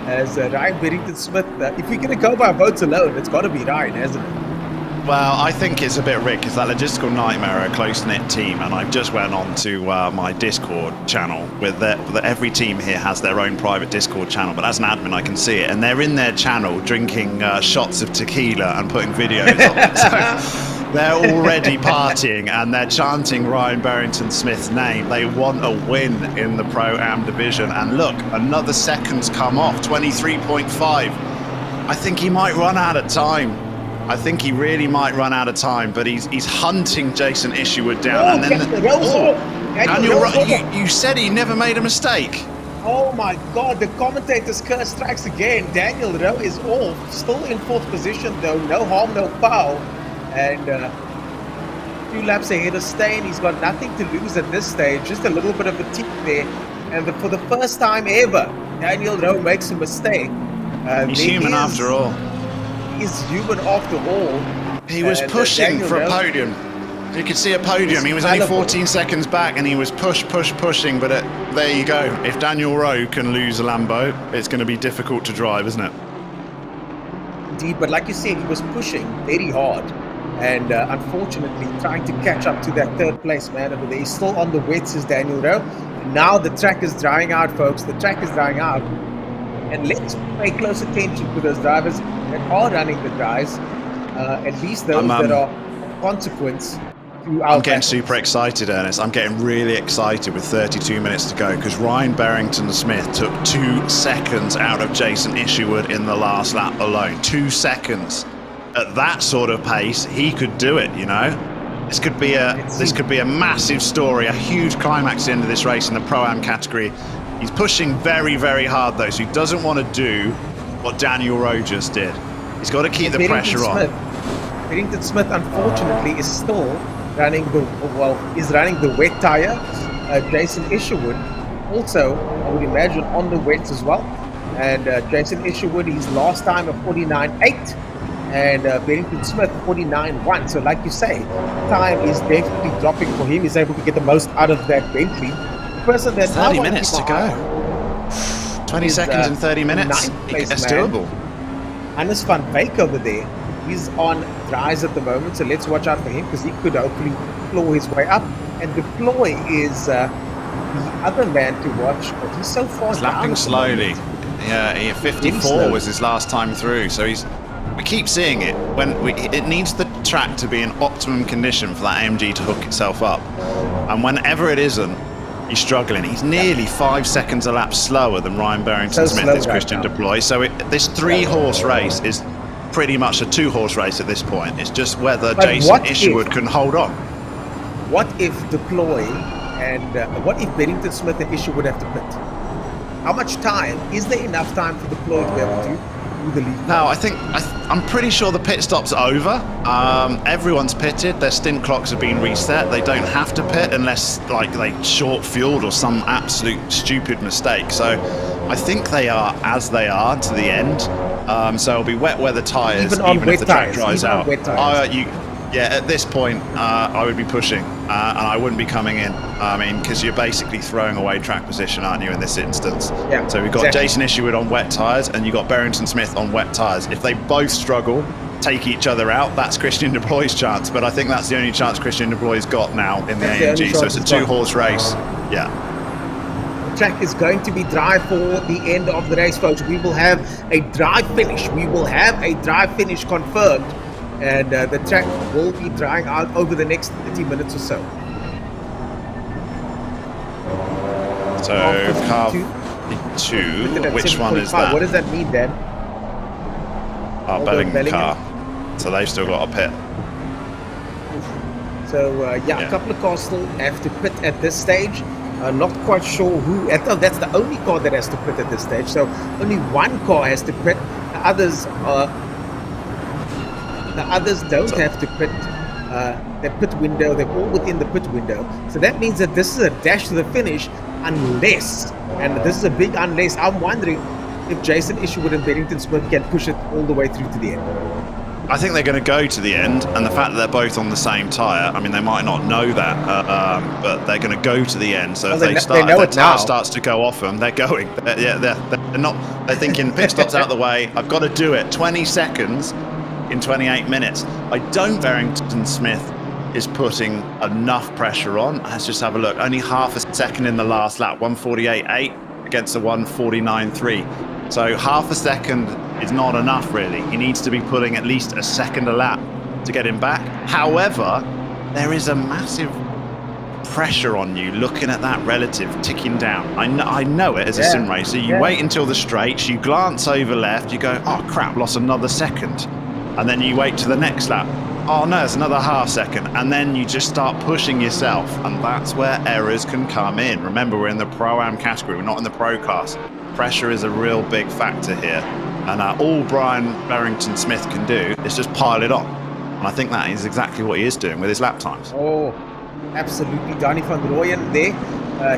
As Ryan Barrington Smith, if we're going to go by votes alone, it's got to be Ryan, hasn't it? Well, I think it's a bit rigged because that logistical nightmare are a close-knit team, and I've just went on to my Discord channel with every team here has their own private Discord channel, but as an admin I can see it, and they're in their channel drinking shots of tequila and putting videos on. So they're already partying and they're chanting Ryan Barrington Smith's name. They want a win in the Pro-Am division, and look, another second's come off, 23.5. I think he might run out of time. I think he really might run out of time, but he's hunting Jason Isherwood down. And then Daniel Rowe, you said he never made a mistake. Oh my God, the commentator's curse strikes again. Daniel Rowe is off, still in 4th position though, no harm, no foul. And 2 laps ahead of Steyn. He's got nothing to lose at this stage, just a little bit of fatigue there. And for the first time ever, Daniel Rowe makes a mistake. He's human after all. He's human after all. He was pushing for a podium. You could see a podium. He was only 14 seconds back and he was pushing, but there you go. If Daniel Rowe can lose a Lambo, it's going to be difficult to drive, isn't it? Indeed, but like you said, he was pushing very hard. And unfortunately, trying to catch up to that 3rd place man over there. He's still on the wets, is Daniel Rowe. Now the track is drying out, folks. The track is drying out. And let's pay close attention to those drivers that are running the dries, at least those that are of consequence. I'm getting super excited, Ernest. I'm getting really excited with 32 minutes to go because Ryan Barrington Smith took 2 seconds out of Jason Isherwood in the last lap alone. 2 seconds. At that sort of pace, he could do it, you know? This could be a massive story, a huge climax at the end of this race in the Pro-Am category. He's pushing very, very hard though, so he doesn't want to do what Daniel Rowe just did. He's got to keep the pressure on. Barrington Smith, unfortunately, is still running the wet tire. Jason Isherwood also, I would imagine, on the wets as well. And Jason Isherwood, his last time of 49.8, and Barrington Smith 49.1. So, like you say, time is definitely dropping for him. He's able to get the most out of that Bentley. 30 minutes to go. 20 seconds in 30 minutes. That's doable. Hannes van Wyk over there, he's on dries at the moment, so let's watch out for him because he could hopefully claw his way up. And Deploy is the other man to watch, but he's so far down. Lapping slowly. Yeah, 54 was his last time through, so we keep seeing it. It needs the track to be in optimum condition for that AMG to hook itself up. And whenever it isn't, he's struggling. He's nearly 5 seconds a lap slower than Ryan Barrington Smith is Christian Deploy. So this 3-horse race is pretty much a 2-horse race at this point. It's just whether Jason Isherwood can hold on. What if Deploy and what if Barrington Smith and Isherwood have to pit? How much time? Is there enough time for Deploy to be able to do the lead? No, I'm pretty sure the pit stop's over. Everyone's pitted. Their stint clocks have been reset. They don't have to pit unless they short fueled or some absolute stupid mistake. So I think they are as they are to the end. So it'll be wet weather tyres even if the track dries out. At this point, I would be pushing and I wouldn't be coming in. I mean, because you're basically throwing away track position, aren't you, in this instance? Yeah, so we've got Jason Isherwood on wet tyres and you've got Barrington Smith on wet tyres. If they both struggle, take each other out, that's Christian Deploy's chance. But I think that's the only chance Christian Deploy's got now in the AMG. So it's a 2-horse race. Yeah. The track is going to be dry for the end of the race, folks. We will have a dry finish. We will have a dry finish confirmed. And the track will be drying out over the next 30 minutes or so. So, car 2, which one is that? What does that mean then? Bellingham car. So they've still got a pit. So, a couple of cars still have to pit at this stage. Not quite sure who. That's the only car that has to pit at this stage. So, only one car has to pit. The others don't have to pit their pit window. They're all within the pit window. So that means that this is a dash to the finish unless, and this is a big unless, I'm wondering if Jason Isherwood and Barrington Smith can push it all the way through to the end. I think they're going to go to the end, and the fact that they're both on the same tyre, I mean, they might not know that, but they're going to go to the end. So if their tyre starts to go off them, they're going. They're thinking pit stop's out the way. I've got to do it. 20 seconds. in 28 minutes. I don't Barrington Smith is putting enough pressure on. Let's just have a look. Only half a second in the last lap, 1:48.8 against a 1:49.3. So half a second is not enough, really. He needs to be putting at least a second a lap to get him back. However, there is a massive pressure on you looking at that relative ticking down. I know it as a sim racer. You wait until the straights, you glance over left, you go, oh crap, lost another second. And then you wait to the next lap. Oh no, it's another half second. And then you just start pushing yourself. And that's where errors can come in. Remember, we're in the Pro-Am category, we're not in the Pro class. Pressure is a real big factor here. And all Brian Barrington Smith can do is just pile it on. And I think that is exactly what he is doing with his lap times. Oh, absolutely. Danny van Rooyen there,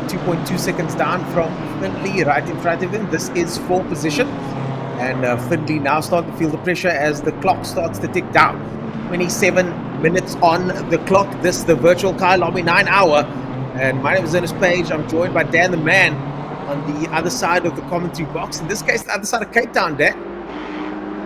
2.2 seconds down from Findlay right in front of him. This is 4th position. And Findlay now starting to feel the pressure as the clock starts to tick down. 27 minutes on the clock. This is the virtual Kyalami 9 hour. And my name is Ernest Page. I'm joined by Dan the Man on the other side of the commentary box. In this case, the other side of Cape Town, Dan.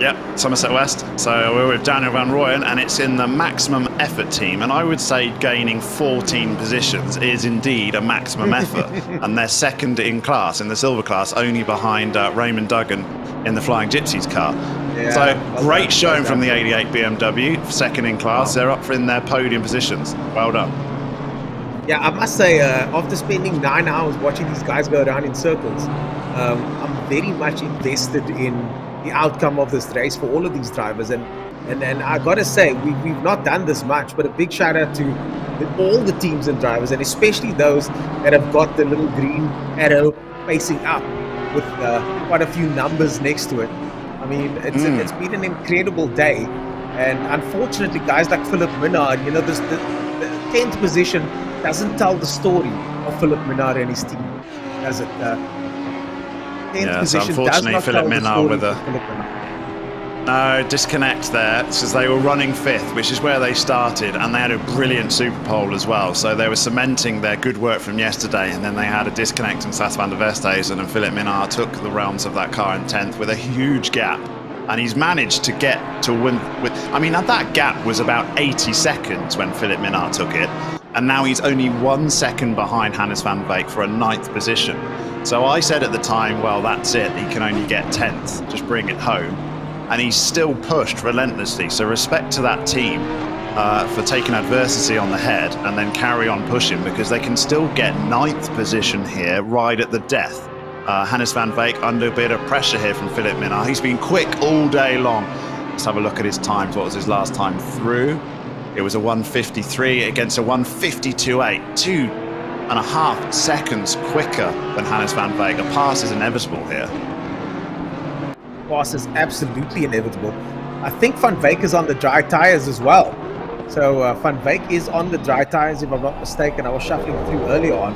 Yep, Somerset West. So we're with Daniel van Rooyen, and it's in the maximum effort team. And I would say gaining 14 positions is indeed a maximum effort. And they're second in class, in the silver class, only behind Raymond Duggan in the Flying Gypsies car. Yeah, so great showing from the 88 BMW, second in class. They're up in their podium positions. Well done. Yeah, I must say, after spending 9 hours watching these guys go around in circles, I'm very much invested in the outcome of this race for all of these drivers. And I gotta say, we've not done this much, but a big shout out to all the teams and drivers, and especially those that have got the little green arrow facing up with quite a few numbers next to it. I mean, it's been an incredible day. And unfortunately, guys like Philip Minard, you know, the 10th position doesn't tell the story of Philip Minard and his team, does it? 10th So position unfortunately, does not Philip tell the Minard story with of Philip Minard. No, disconnect there, because they were running 5th, which is where they started, and they had a brilliant Super Pole as well. So they were cementing their good work from yesterday, and then they had a disconnect in Sas van der Westhuizen, and Philip Minard took the realms of that car in 10th with a huge gap. And he's managed to get to win with, I mean, that gap was about 80 seconds when Philip Minard took it, and now he's only 1 second behind Hannes van Beek for a 9th position. So I said at the time, well, that's it, he can only get 10th, just bring it home. And he's still pushed relentlessly. So respect to that team for taking adversity on the head and then carry on pushing, because they can still get 9th position here right at the death. Hannes van Beek under a bit of pressure here from Philip Minard. He's been quick all day long. Let's have a look at his times. What was his last time through? It was a 1:53 against a 1:52.8. 2.5 seconds quicker than Hannes van Beek. A pass is inevitable here. Pass is absolutely inevitable. I think Van Beek is on the dry tires as well. So Van Beek is on the dry tires, if I'm not mistaken. I was shuffling through earlier on.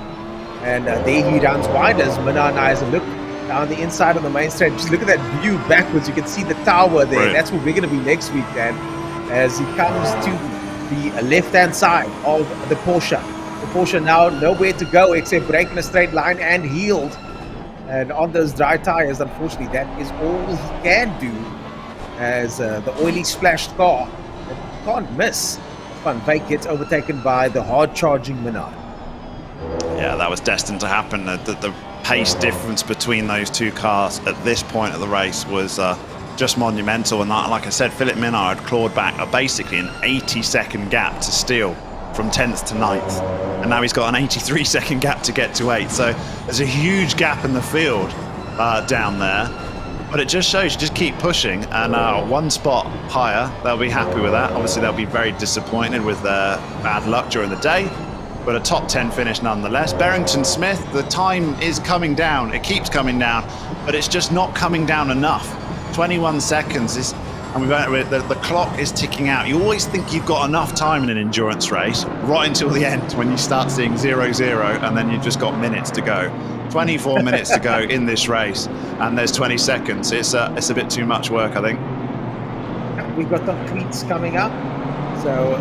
And there he runs wide as Minard has a look down the inside of the main straight. Just look at that view backwards. You can see the tower there. Right. That's where we're going to be next week, Dan, as he comes to the left-hand side of the Porsche. The Porsche now nowhere to go except break in a straight line and healed. And on those dry tires, unfortunately, that is all he can do, as the oily splashed car can't miss. Van Beek gets overtaken by the hard-charging Minard. Yeah, that was destined to happen. The pace difference between those two cars at this point of the race was just monumental. And that, like I said, Philip Minard clawed back basically an 80-second gap to steal from 10th to 9th. And now he's got an 83-second gap to get to 8th. So there's a huge gap in the field down there. But it just shows you just keep pushing, and 1 spot higher, they'll be happy with that. Obviously, they'll be very disappointed with their bad luck during the day. But a top 10 finish nonetheless. Barrington Smith, the time is coming down. It keeps coming down, but it's just not coming down enough. 21 seconds is, and the clock is ticking out. You always think you've got enough time in an endurance race, right until the end when you start seeing 0-0, and then you've just got minutes to go. 24 minutes to go in this race, and there's 20 seconds. It's a bit too much work, I think. We've got some tweets coming up. So,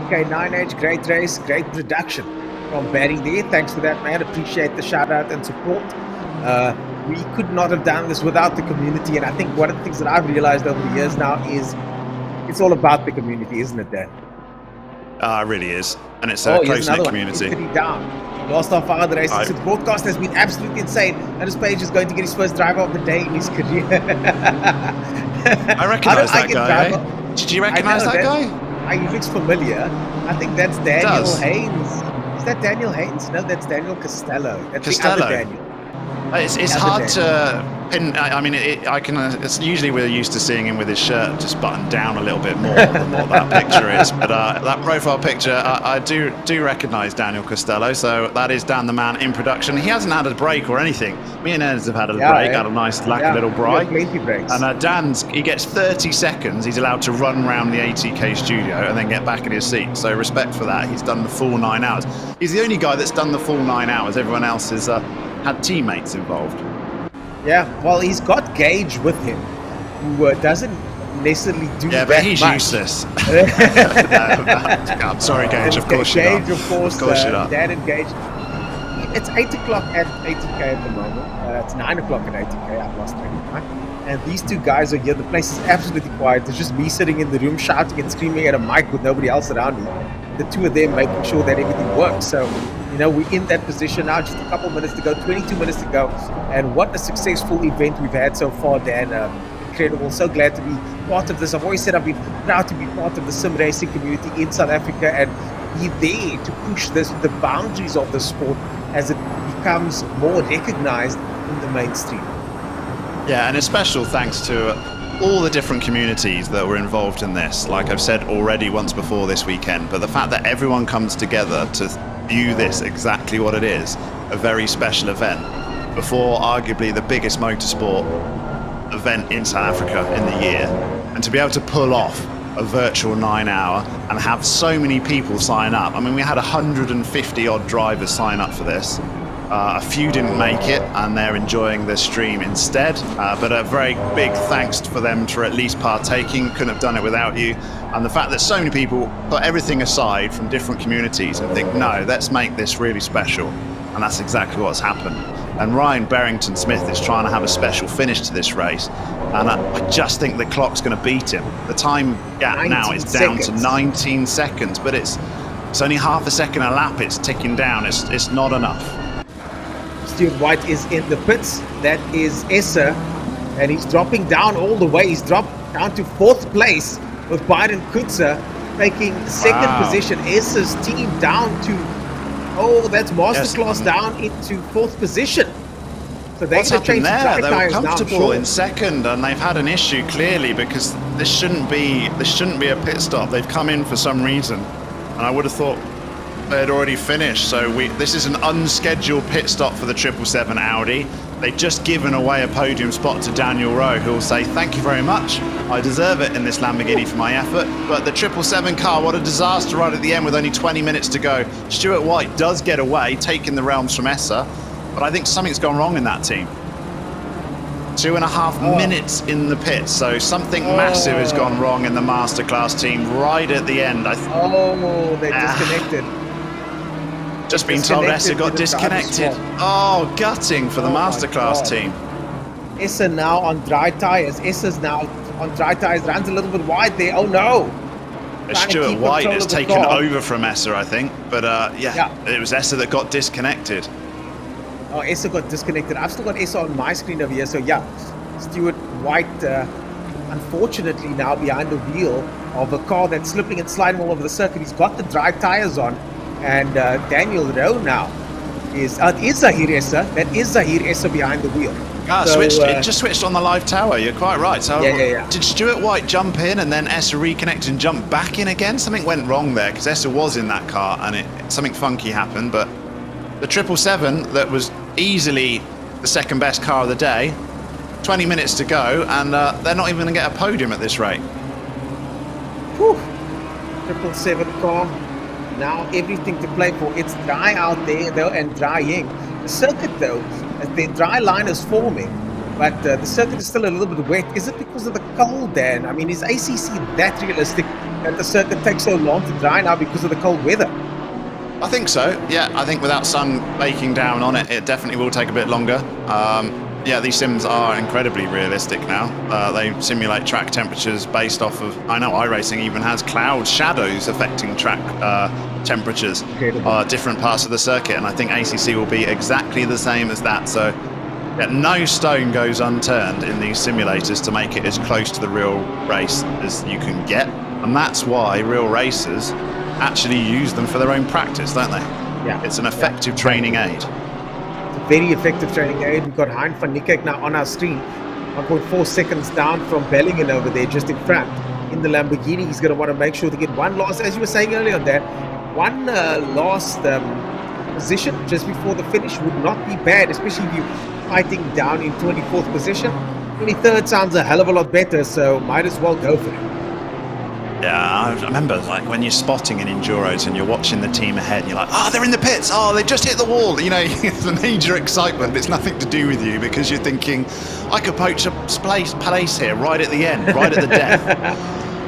okay, 9H, great race, great production from Barry there. Thanks for that, man. Appreciate the shout out and support. we could not have done this without the community. And I think one of the things that I've realized over the years now is it's all about the community, isn't it, Dan? It really is. And it's a close-knit community. Lost our father the race. So the broadcast has been absolutely insane. Ernest Page is going to get his first driver of the day in his career. I recognise that guy. Eh? Did you recognise that guy? He looks familiar. I think that's Daniel Haynes. Is that Daniel Haynes? No, that's Daniel Costello. That's the other Daniel. It's hard to pin. I mean, I can. It's usually we're used to seeing him with his shirt just buttoned down a little bit more than what that picture is. But that profile picture, I do recognise Daniel Costello. So that is Dan the Man in production. He hasn't had a break or anything. Me and Ernest have had a break, had a nice little break. And he gets 30 seconds. He's allowed to run around the ATK studio and then get back in his seat. So respect for that. He's done the full 9 hours. He's the only guy that's done the full 9 hours. Everyone else has had teammates involved. Yeah, well, he's got Gage with him, who doesn't necessarily do that but he's much. useless. I'm sorry, Gage. Of course you're not. Gage, of course, you're not. Dan and Gage. It's 8 o'clock at ATK at the moment. It's 9 o'clock at ATK. I've lost track of time. And these two guys are here. The place is absolutely quiet. There's just me sitting in the room shouting and screaming at a mic with nobody else around me. The two of them making sure that everything works. So, we're in that position now. Just a couple minutes to go, 22 minutes to go. And what a successful event we've had so far, Dan. Incredible. So glad to be part of this. I've always said I've been proud to be part of the sim racing community in South Africa and be there to push the boundaries of the sport as it becomes more recognized in the mainstream. Yeah, and a special thanks to all the different communities that were involved in this. Like I've said already once before this weekend, but the fact that everyone comes together to view this exactly what it is, a very special event, before arguably the biggest motorsport event in South Africa in the year, and to be able to pull off a virtual 9 hour and have so many people sign up. I mean, we had 150 odd drivers sign up for this. A few didn't make it and they're enjoying the stream instead, but a very big thanks for them for at least partaking. Couldn't have done it without you. And the fact that so many people put everything aside from different communities and think, no, let's make this really special. And that's exactly what's happened. And Ryan Barrington-Smith is trying to have a special finish to this race. And I just think the clock's going to beat him. The time gap now is down to 19 seconds, but it's only half a second a lap. It's ticking down. It's not enough. Stuart White is in the pits. That is Essa, and he's dropping down all the way. He's dropped down to 4th place with Byron Kutzer taking 2nd position. Essa's team down to, that's Masterclass down into 4th position. So what's happened there? They were comfortable in 2nd, and they've had an issue clearly because this shouldn't be a pit stop. They've come in for some reason, and I would have thought they had already finished. So this is an unscheduled pit stop for the 777 Audi. They've just given away a podium spot to Daniel Rowe, who will say, thank you very much. I deserve it in this Lamborghini for my effort. But the 777 car, what a disaster right at the end with only 20 minutes to go. Stuart White does get away, taking the realms from Essa. But I think something's gone wrong in that team. 2.5 minutes in the pits, so something massive has gone wrong in the Masterclass team right at the end. They disconnected. Just been told Essa got disconnected. Oh, gutting for the Masterclass team. Essa now on dry tyres.Essa's now on dry tyres, runs a little bit wide there. Oh no! Stuart White has taken over from Essa, I think. But it was Essa that got disconnected. Oh, Essa got disconnected. I've still got Essa on my screen over here. So Stuart White, unfortunately now behind the wheel of a car that's slipping and sliding all over the circuit. He's got the dry tyres on. And Daniel Rowe now is Zahir Essa. That is Zahir Essa behind the wheel. It just switched on the live tower. You're quite right. So did Stuart White jump in and then Essa reconnect and jump back in again? Something went wrong there because Essa was in that car and something funky happened. But the 777 that was easily the second best car of the day, 20 minutes to go, and they're not even going to get a podium at this rate. Whew. 777 car. Now everything to play for. It's dry out there though and drying. The circuit though, the dry line is forming, but the circuit is still a little bit wet. Is it because of the cold, Dan? I mean, is ACC that realistic that the circuit takes so long to dry now because of the cold weather? I think so. Yeah, I think without sun baking down on it, it definitely will take a bit longer. Yeah, these sims are incredibly realistic now. They simulate track temperatures based off of, I know iRacing even has cloud shadows affecting track temperatures, different parts of the circuit, and I think ACC will be exactly the same as that. So yeah, no stone goes unturned in these simulators to make it as close to the real race as you can get, and that's why real racers actually use them for their own practice, don't they? Yeah. It's an effective training aid. Very effective training aid. We've got Hein van Niekerk now on our screen, 1.4 seconds down from Bellingen over there, just in front. In the Lamborghini, he's going to want to make sure to get one last, as you were saying earlier on that, one last position just before the finish would not be bad, especially if you're fighting down in 24th position. 23rd sounds a hell of a lot better, so might as well go for it. Yeah, I remember like when you're spotting in Enduros and you're watching the team ahead and you're like, oh, they're in the pits, oh, they just hit the wall. You know, it's a major excitement. It's nothing to do with you because you're thinking, I could poach a place here right at the end, right at the death.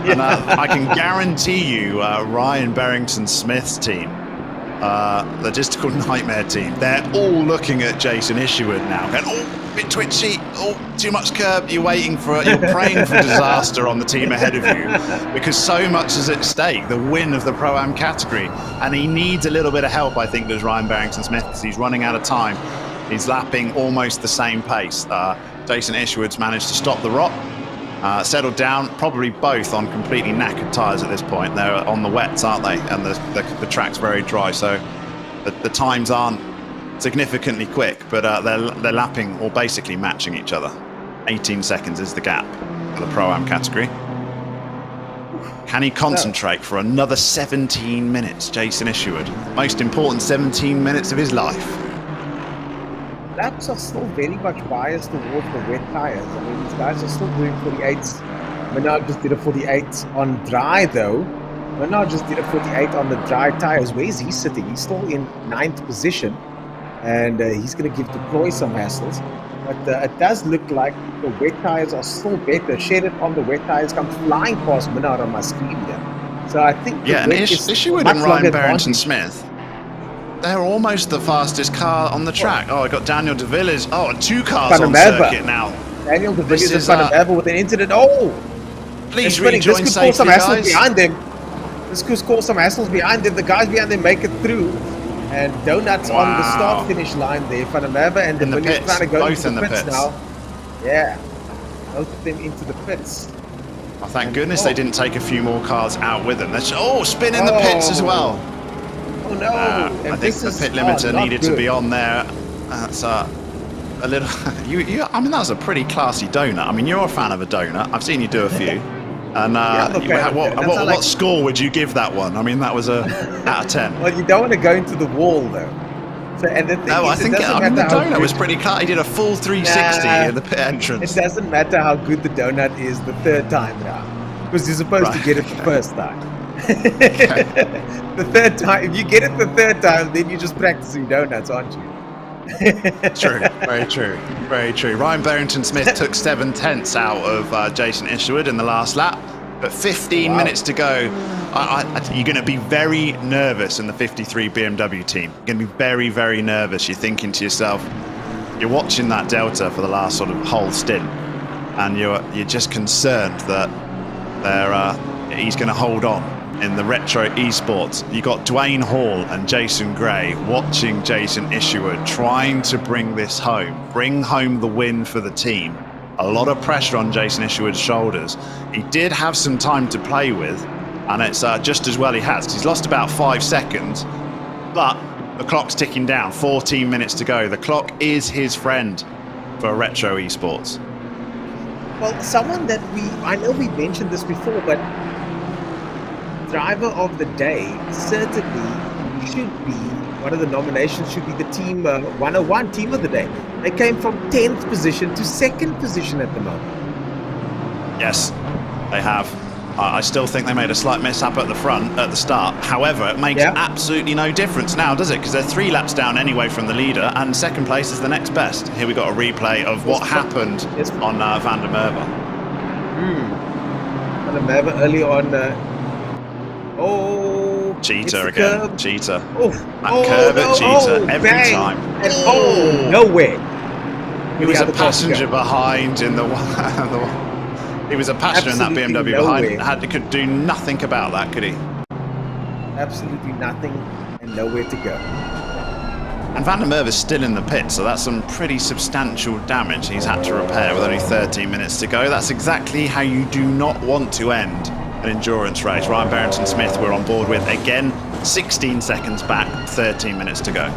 And I can guarantee you Ryan Barrington-Smith's team, logistical nightmare team, they're all looking at Jason Isherwood now going, oh, a bit twitchy, oh, too much curb. You're praying for disaster on the team ahead of you because so much is at stake, the win of the Pro-Am category, and he needs a little bit of help, I think, does Ryan Barrington-Smith, because he's running out of time. He's lapping almost the same pace. Jason Isherwood's managed to stop the rot, settled down, probably both on completely knackered tyres at this point. They're on the wets, aren't they? And the track's very dry, so the times aren't significantly quick, but they're lapping or basically matching each other. 18 seconds is the gap for the Pro-Am category. Can he concentrate for another 17 minutes, Jason Isherwood? Most important 17 minutes of his life. Laps are still very much biased towards the wet tires. I mean, these guys are still doing 48s. Menard just did a 48 on dry, though. Menard just did a 48 on the dry tires. Where is he sitting? He's still in 9th position, and he's going to give Deploy some hassles. But it does look like the wet tires are still better. Sheriff on the wet tires comes flying past Menard on my screen here. So I think and Isherwood and Ryan Barrington-Smith, they're almost the fastest car on the track. Oh, I got Daniel de Villiers. Oh, 2 cars on circuit now. Daniel de Villiers and Van der Merwe with an incident. Oh! Please rejoin This could safety, cause some hassles guys. behind them. This could cause some hassles behind them. The guys behind them make it through. And Donuts on the start-finish line there. Van der Merwe and de Villiers trying to go into the pits now. Yeah. Both of them into the pits. Oh, thank goodness they didn't take a few more cars out with them. Spin in the pits as well. Oh no! I think the pit limiter needed to be on there. That's a little. I mean, that was a pretty classy donut. I mean, you're a fan of a donut. I've seen you do a few. And what score would you give that one? I mean, that was a out of 10. Well, you don't want to go into the wall though. So, and the thing I is, think the donut was pretty classy. He did a full 360 in the pit entrance. It doesn't matter how good the donut is the third time now, because you're supposed to get it the first time. The third time, if you get it the third time, then you're just practicing donuts, aren't you? True, very true, very true. Ryan Barrington-Smith took 7/10 out of Jason Isherwood in the last lap, but 15 minutes to go. You're going to be very nervous in the 53 BMW team. You're going to be very, very nervous. You're thinking to yourself, you're watching that Delta for the last sort of whole stint, and you're just concerned that he's going to hold on. In the retro esports, you got Dwayne Hall and Jason Gray watching Jason Isherwood trying to bring home the win for the team. A lot of pressure on Jason Isherwood's shoulders. He did have some time to play with, and it's just as well he has, because he's lost about 5 seconds, but the clock's ticking down. 14 minutes to go. The clock is his friend for retro esports. Well, someone that I know we mentioned this before, but driver of the day certainly should be, one of the nominations should be the team 101 team of the day. They came from 10th position to 2nd position at the moment. Yes, they have. I still think they made a slight mishap at the front at the start. However, it makes absolutely no difference now, does it? Because they're 3 laps down anyway from the leader, and 2nd place is the next best. Here we got a replay of what happened on Van der Merwe. Van der Merwe early on. Cheetah again. Cheetah. Oh, that curve at Cheetah every time. And nowhere. He was a passenger behind in the he was a passenger in that BMW behind. Could do nothing about that, could he? Absolutely nothing and nowhere to go. And Van der Merwe is still in the pit, so that's some pretty substantial damage he's had to repair with only 13 minutes to go. That's exactly how you do not want to end an endurance race. Ryan Barrington-Smith we're on board with again, 16 seconds back, 13 minutes to go.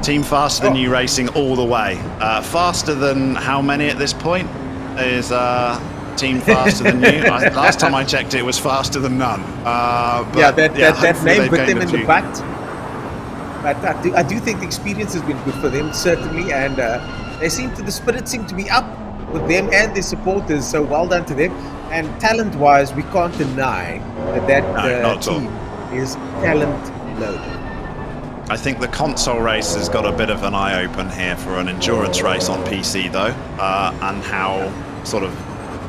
Team Faster Than You Racing all the way. Faster than how many at this point is Team Faster Than You? Last time I checked it was faster than none. That name put them in the back. But I do think the experience has been good for them, certainly, and the spirit seemed to be up with them and their supporters, so well done to them. And talent-wise, we can't deny that team is talent-loaded. I think the console race has got a bit of an eye-open here for an endurance race on PC, though, and how sort of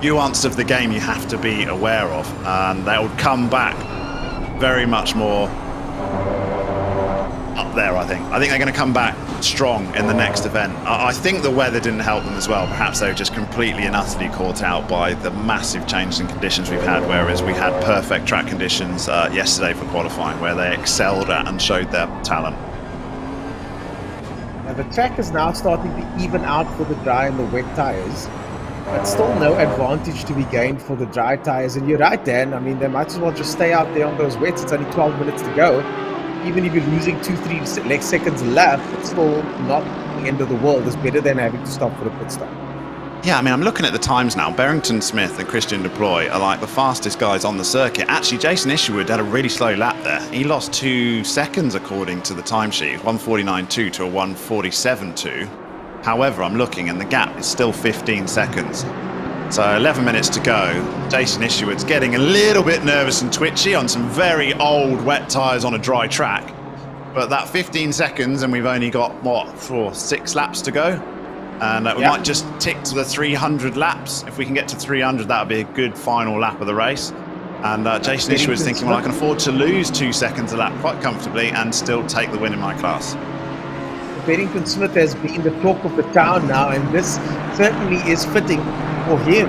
nuanced of the game you have to be aware of, and they'll come back very much more up there. I think they're going to come back strong in the next event. I think the weather didn't help them as well. Perhaps they were just completely and utterly caught out by the massive changes in conditions we've had, whereas we had perfect track conditions yesterday for qualifying, where they excelled at and showed their talent. Now the track is now starting to even out for the dry and the wet tires, but still no advantage to be gained for the dry tires. And you're right, Dan. I mean, they might as well just stay out there on those wets. It's only 12 minutes to go. Even if you're losing 2-3 seconds a lap, it's still not the end of the world. It's better than having to stop for a pit stop. Yeah, I mean, I'm looking at the times now. Barrington-Smith and Christian Deploy are like the fastest guys on the circuit. Actually, Jason Isherwood had a really slow lap there. He lost 2 seconds according to the timesheet, 1:49.2 to a 1:47.2. However, I'm looking and the gap is still 15 seconds. So 11 minutes to go. Jason Isherwood's getting a little bit nervous and twitchy on some very old wet tyres on a dry track. But that 15 seconds and we've only got, 6 laps to go? And we might just tick to the 300 laps. If we can get to 300, that would be a good final lap of the race. And Jason Isherwood's thinking, well, I can afford to lose 2 seconds a lap quite comfortably and still take the win in my class. Barrington-Smith has been the talk of the town now, and this certainly is fitting for him,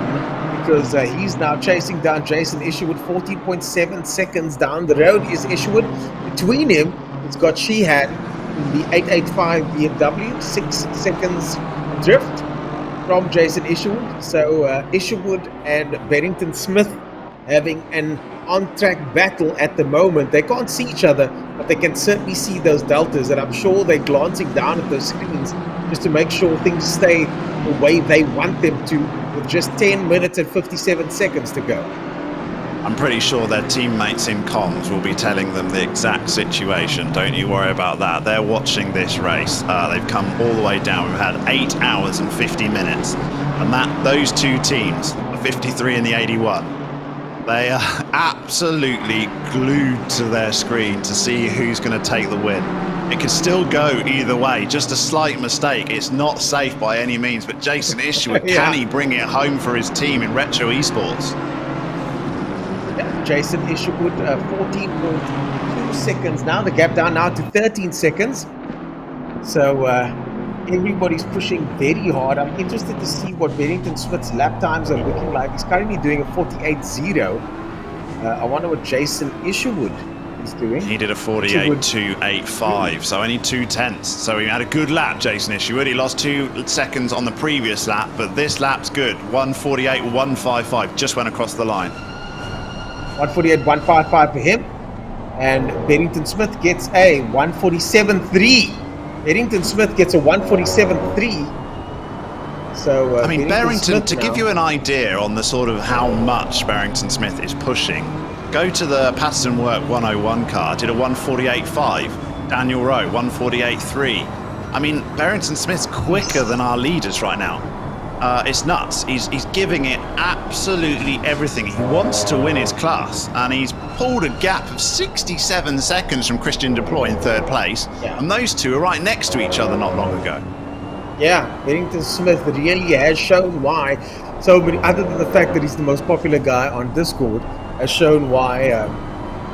because he's now chasing down Jason Isherwood. 14.7 seconds down the road is Isherwood. Between him, it's got Sheehan in the 885 BMW, 6 seconds drift from Jason Isherwood. So Isherwood and Barrington-Smith having an on-track battle at the moment. They can't see each other, but they can certainly see those deltas, and I'm sure they're glancing down at those screens just to make sure things stay the way they want them to, with just 10 minutes and 57 seconds to go. I'm pretty sure their teammates in comms will be telling them the exact situation. Don't you worry about that. They're watching this race. They've come all the way down. We've had 8 hours and 50 minutes. And those two teams, the 53 and the 81, they are absolutely glued to their screen to see who's going to take the win. It could still go either way, just a slight mistake. It's not safe by any means, but Jason Isherwood, can he bring it home for his team in Retro Esports? Jason Isherwood, 14.2 seconds now. The gap down now to 13 seconds. So everybody's pushing very hard. I'm interested to see what Barrington-Smith's lap times are looking like. He's currently doing a 48.0. I wonder what Jason Isherwood is doing. He did a 48.285, so only 2/10. So he had a good lap, Jason Isherwood. He lost 2 seconds on the previous lap, but this lap's good. 1:48.155, just went across the line. 1:48.155 for him. And Barrington-Smith gets a 1:47.3. Barrington-Smith gets a 1:47.3. So I mean, Barrington, to give you an idea on the sort of how much Barrington-Smith is pushing, go to the Patterson Work 101 car, did a 1:48.5. Daniel Rowe, 1:48.3. I mean, Barrington-Smith's quicker than our leaders right now. It's nuts. He's giving it absolutely everything. He wants to win his class, and he's pulled a gap of 67 seconds from Christian Deploy in 3rd place, and those two are right next to each other not long ago. Yeah, Barrington-Smith really has shown why. So, other than the fact that he's the most popular guy on Discord, has shown why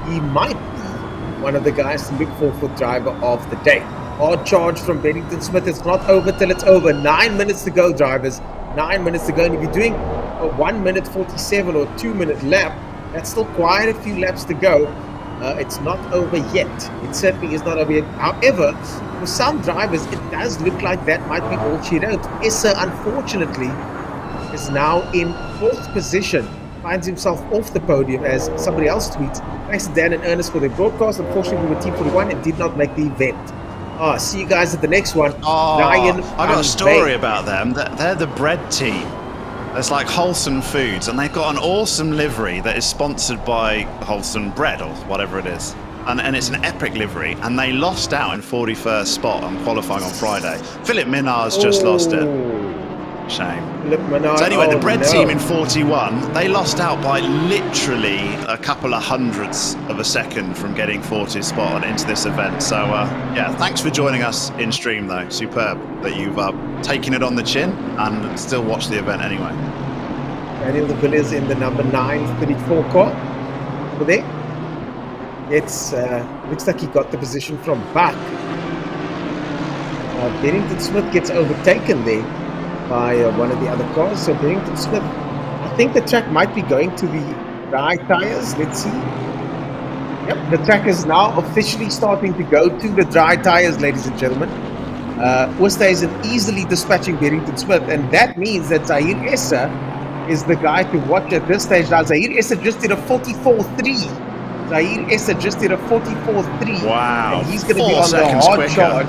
he might be one of the guys to look for driver of the day. Hard charge from Bennington Smith. It's not over till it's over. 9 minutes to go, drivers. 9 minutes to go. And if you're doing a 1 minute 47 or 2 minute lap, that's still quite a few laps to go. It's not over yet. It certainly is not over yet. However, for some drivers, it does look like that might be all she wrote. Issa, unfortunately, is now in 4th position. Finds himself off the podium, as somebody else tweets. Thanks to Dan and Ernest for their broadcast. Unfortunately, we were Team 41 and did not make the event. See you guys at the next one. Ryan, I got a story about them. They're the bread team. It's like Wholesome Foods, and they've got an awesome livery that is sponsored by Wholesome Bread or whatever it is. And it's an epic livery, and they lost out in 41st spot on qualifying on Friday. Philip Minard's just lost it. Shame. So anyway, the bread team in 41, they lost out by literally a couple of hundredths of a second from getting 40th spot on into this event. So yeah, thanks for joining us in stream though. Superb that you've taken it on the chin and still watch the event anyway. Daniel de Villiers in the number 934 car over there. It's looks like he got the position from back. Bennington Smith gets overtaken there by one of the other cars. So Bennington Smith, I think the track might be going to the dry tires. Let's see. Yep, the track is now officially starting to go to the dry tires, ladies and gentlemen. Oosthuizen easily dispatching Bennington Smith, and that means that Zahir Essa is the guy to watch at this stage. Now, Zahir Essa just did a 44.3. Zahir Essa just did a 44.3. Wow. And he's going to be on the hard charge,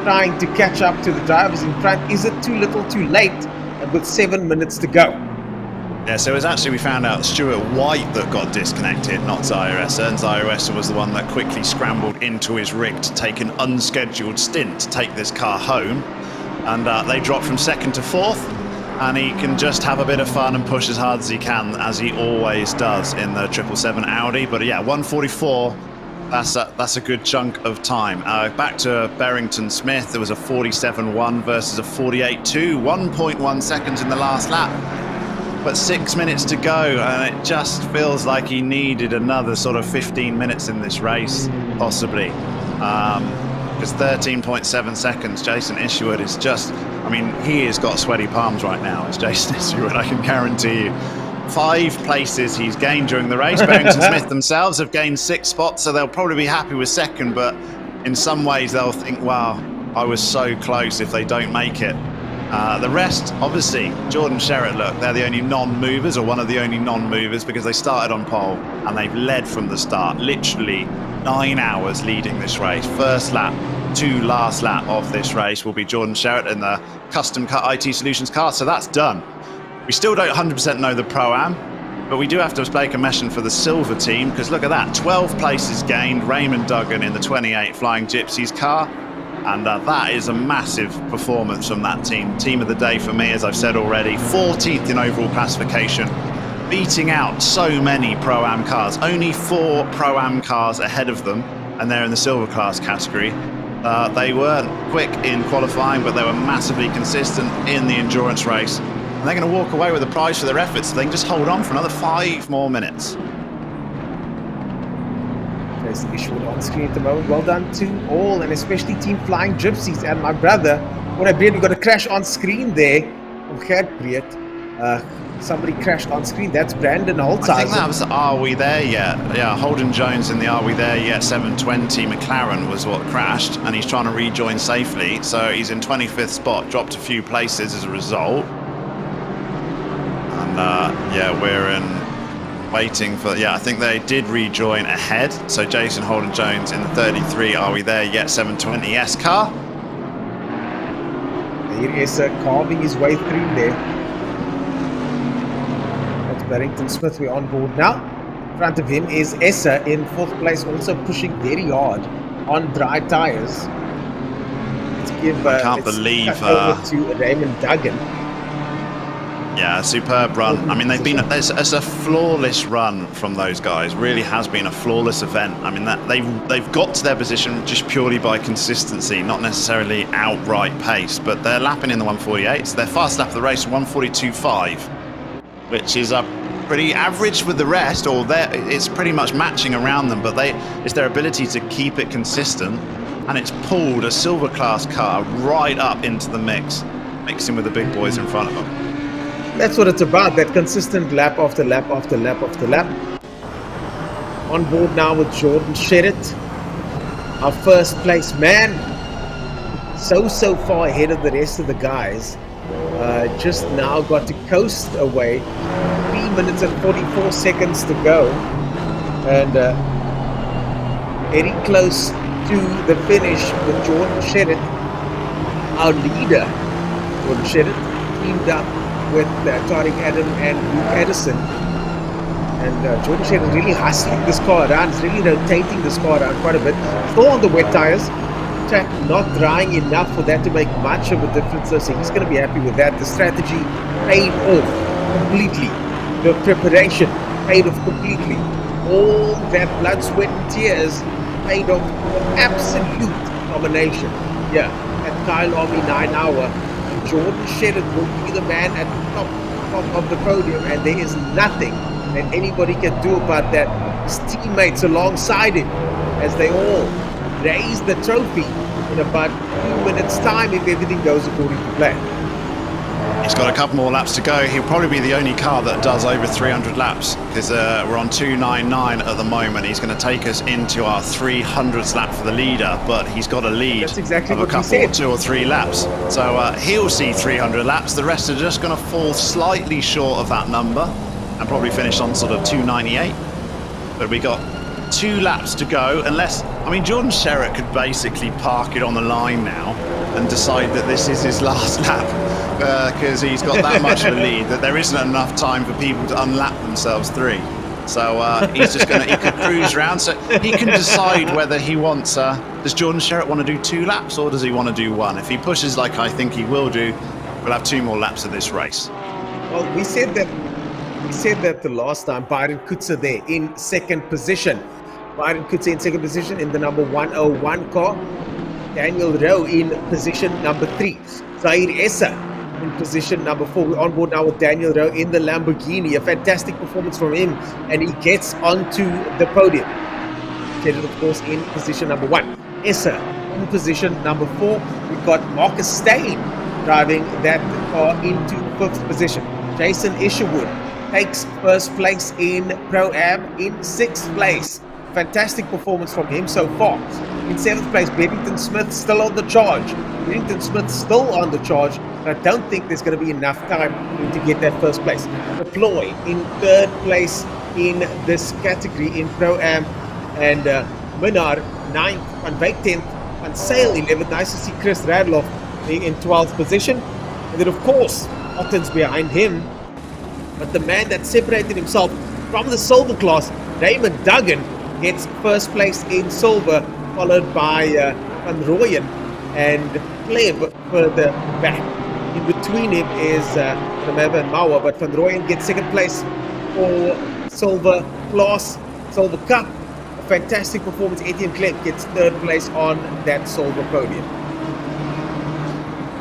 trying to catch up to the drivers in front. Is it too little too late? And with 7 minutes to go. Yeah, so it was actually, we found out Stuart White that got disconnected, not Zahir Essa, and Zahir Essa was the one that quickly scrambled into his rig to take an unscheduled stint to take this car home. And they dropped from 2nd to 4th, and he can just have a bit of fun and push as hard as he can, as he always does in the 777 Audi. But yeah, 144. That's a good chunk of time. Back to Barrington Smith, there was a 47.1 versus a 48.2, 1.1 seconds in the last lap. But 6 minutes to go, and it just feels like he needed another sort of 15 minutes in this race, possibly. Because 13.7 seconds, Jason Isherwood is just, I mean, he has got sweaty palms right now, as Jason Isherwood, I can guarantee you. 5 places he's gained during the race. Barrington Smith themselves have gained 6 spots, so they'll probably be happy with 2nd, but in some ways they'll think, wow, I was so close if they don't make it. The rest, obviously, Jordan Sherritt, look, they're the only non-movers, or one of the only non-movers, because they started on pole and they've led from the start, literally 9 hours leading this race. First lap to last lap of this race will be Jordan Sherritt in the custom IT Solutions car, so that's done. We still don't 100% know the Pro-Am, but we do have to play a mention for the silver team, because look at that, 12 places gained, Raymond Duggan in the 28 Flying Gypsies car, and that is a massive performance from that team. Team of the day for me, as I've said already, 14th in overall classification, beating out so many Pro-Am cars, only 4 Pro-Am cars ahead of them, and they're in the silver class category. They weren't quick in qualifying, but they were massively consistent in the endurance race. And they're going to walk away with a prize for their efforts, so they can just hold on for another 5 more minutes. There's the issue on screen at the moment. Well done to all, and especially Team Flying Gypsies and my brother. What I did, we got a crash on screen there. Somebody crashed on screen. That's Brandon Holthuizen. I think that was Are We There Yet? Yeah, Holden Jones in the Are We There Yet 720 McLaren was what crashed, and he's trying to rejoin safely. So he's in 25th spot, dropped a few places as a result. And yeah, we're in waiting for, yeah, I think they did rejoin ahead. So Jason Holden Jones in the 33 Are We There Yet 720S car. Here is carving his way through there. That's Barrington Smith, we're on board now. In front of him is Essa in 4th place, also pushing very hard on dry tires. Let's give I can't believe over to Raymond Duggan. Yeah, superb run. I mean, it's a flawless run from those guys. Really has been a flawless event. I mean, that they've got to their position just purely by consistency, not necessarily outright pace. But they're lapping in the 148. So their fast lap of the race, 142.5, which is a pretty average with the rest, or it's pretty much matching around them. But it's their ability to keep it consistent and it's pulled a silver class car right up into the mix, mixing with the big boys in front of them. That's what it's about, that consistent lap after lap after lap after lap. On board now with Jordan Shedit, our first place man. So far ahead of the rest of the guys. Just now got to coast away. 3 minutes and 44 seconds to go. And very close to the finish with Jordan Shedit, our leader. Jordan Shedit teamed up with Tariq Adam and Luke Addison. And Jordan Shedit is really hustling this car around. He's really rotating this car around quite a bit. Still on the wet tires. Track not drying enough for that to make much of a difference, so he's going to be happy with that. The strategy paid off completely. The preparation paid off completely. All that blood, sweat and tears paid off for absolute domination. Yeah, at Kyalami 9 hour. Jordan Shedit will be the man at the top of the podium, and there is nothing that anybody can do about that. His teammates alongside him as they all raise the trophy in about 2 minutes time if everything goes according to plan. He's got a couple more laps to go. He'll probably be the only car that does over 300 laps because we're on 299 at the moment. He's going to take us into our 300th lap for the leader, but he's got a lead of a couple, 2 or 3 laps. So he'll see 300 laps. The rest are just going to fall slightly short of that number and probably finish on sort of 298. But we got 2 laps to go, unless, I mean, Jordan Shedit could basically park it on the line now and decide that this is his last lap because he's got that much of a lead that there isn't enough time for people to unlap themselves through. So he's just going to, he could cruise around. So he can decide whether he wants, does Jordan Shedit want to do 2 laps or does he want to do 1? If he pushes like I think he will do, we'll have 2 more laps of this race. Well, we said that the last time. Byron Kutzer there in 2nd position. Byron Kutzer in 2nd position in the number 101 car. Daniel Rowe in position number 3. Zaire Essa in position number 4. We're on board now with Daniel Rowe in the Lamborghini. A fantastic performance from him, and he gets onto the podium. Shedit, of course, in position number 1. Essa in position number 4. We've got Marcus Stain driving that car into 5th position. Jason Isherwood takes 1st place in Pro-Am in 6th place. Fantastic performance from him so far. In 7th place, Bennington Smith still on the charge. Bennington Smith still on the charge, but I don't think there's going to be enough time to get that 1st place. Deploy in 3rd place in this category in Pro-Am, and Minnar 9th, Van Wyk 10th, Van Sail 11th. Nice to see Chris Radloff being in 12th position. And then, of course, Otten's behind him. But the man that separated himself from the silver class, Raymond Duggan, gets 1st place in silver, followed by Van Rooyen and Pleb further back. In between him is Rameva and Mawa, but Van Rooyen gets 2nd place for silver class, silver cup. A fantastic performance. Etienne Klep gets 3rd place on that silver podium.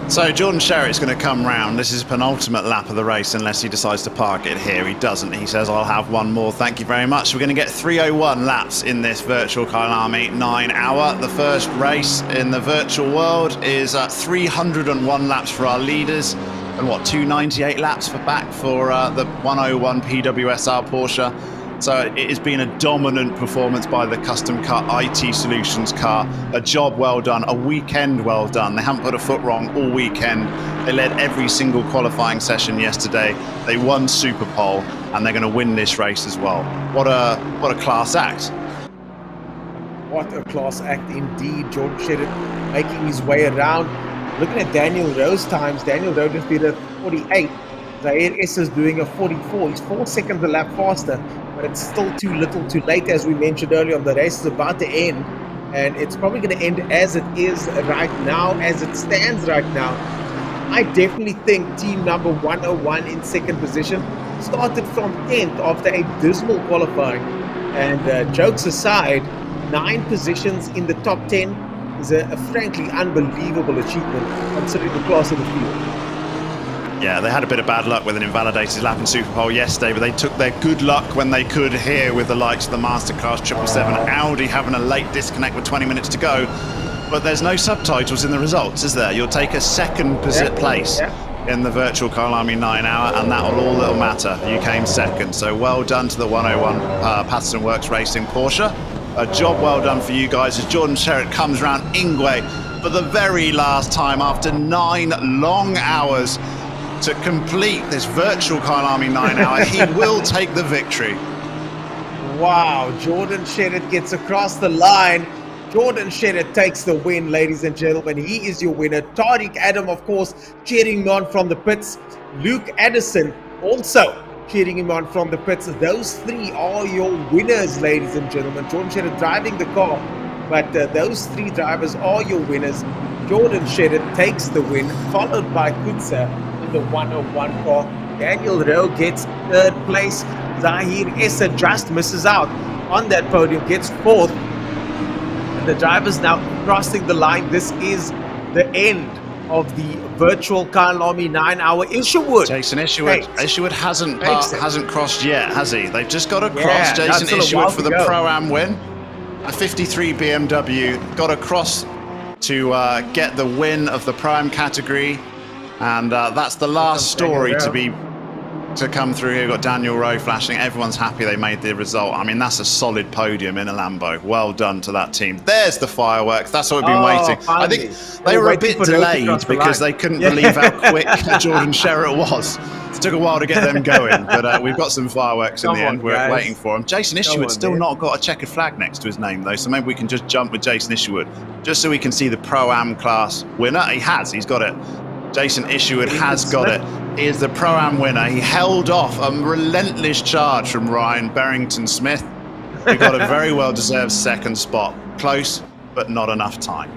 So Jordan Shedit's going to come round. This is penultimate lap of the race unless he decides to park it here. He doesn't. He says, I'll have 1 more. Thank you very much. We're going to get 301 laps in this virtual Kyalami 9 hour. The first race in the virtual world is 301 laps for our leaders and 298 laps for back for the 101 PWSR Porsche. So it has been a dominant performance by the Custom Car IT Solutions car. A job well done, a weekend well done. They haven't put a foot wrong all weekend. They led every single qualifying session yesterday. They won Super Pole, and they're going to win this race as well. What a class act. What a class act indeed. Jordan Shedit making his way around. Looking at Daniel Rowe's times, Daniel Rowe just did a 48. Zaire Essa's doing a 44. He's 4 seconds a lap faster, but it's still too little too late. As we mentioned earlier, the race is about to end, and it's probably going to end as it is right now, as it stands right now. I definitely think team number 101 in 2nd position started from 10th after a dismal qualifying. And jokes aside, 9 positions in the top 10 is a frankly unbelievable achievement considering the class of the field. Yeah, they had a bit of bad luck with an invalidated lap in Super Pole yesterday, but they took their good luck when they could here with the likes of the Masterclass 777 Audi having a late disconnect with 20 minutes to go. but there's no subtitles in the results, is there? You'll take a second place in the virtual Kyalami 9 hour, and that'll matter. You came second, so well done to the 101 Patterson Works Racing Porsche. A job well done for you guys as Jordan Sherritt comes around Ingwe for the very last time after 9 long hours to complete this virtual Kyalami 9 hour. He will take the victory. Wow, Jordan Sherritt gets across the line. Jordan Sherritt takes the win, ladies and gentlemen. He is your winner. Tariq Adam, of course, cheering him on from the pits. Luke Addison also cheering him on from the pits. Those three are your winners, ladies and gentlemen. Jordan Sherritt driving the car, but those three drivers are your winners. Jordan Sherritt takes the win, followed by Kutsa in the 101 car. Daniel Rowe gets third place. Zahir Essa just misses out on that podium, gets fourth. And the drivers now crossing the line. This is the end of the virtual Kyalami 9 hour. Isherwood. Jason Isherwood hasn't crossed yet, has he? They've just got to cross Jason Isherwood for the Pro-Am win. A 53 BMW got across to get the win of the Pro-Am category. And that's the last story to come through here. We've got Daniel Rowe flashing. Everyone's happy they made the result. I mean, that's a solid podium in a Lambo. Well done to that team. There's the fireworks. That's what we've been waiting. Finally. I think they were a bit delayed because they couldn't believe how quick Jordan Sherritt was. It took a while to get them going, but we've got some fireworks in the end. We're waiting for them. Jason Isherwood's still not got a checkered flag next to his name, though, so maybe we can just jump with Jason Isherwood, just so we can see the Pro-Am class winner. He's got it. Jason Isherwood has got it. He is the Pro-Am winner. He held off a relentless charge from Ryan Berrington-Smith, who got a very well-deserved second spot. Close, but not enough time.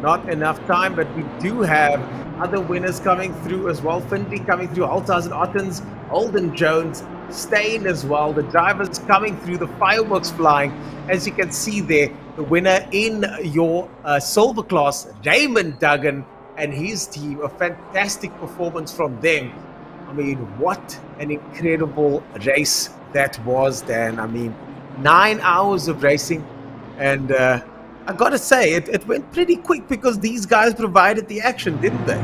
Not enough time, but we do have other winners coming through as well. Findlay coming through, Althuizen Ottens, Holden Jones, Stain as well. The drivers coming through, the fireworks flying. As you can see there, the winner in your silver class, Raymond Duggan, and his team. A fantastic performance from them. I mean, what an incredible race that was, Dan. I mean, 9 hours of racing, and I gotta say, it went pretty quick because these guys provided the action, didn't they?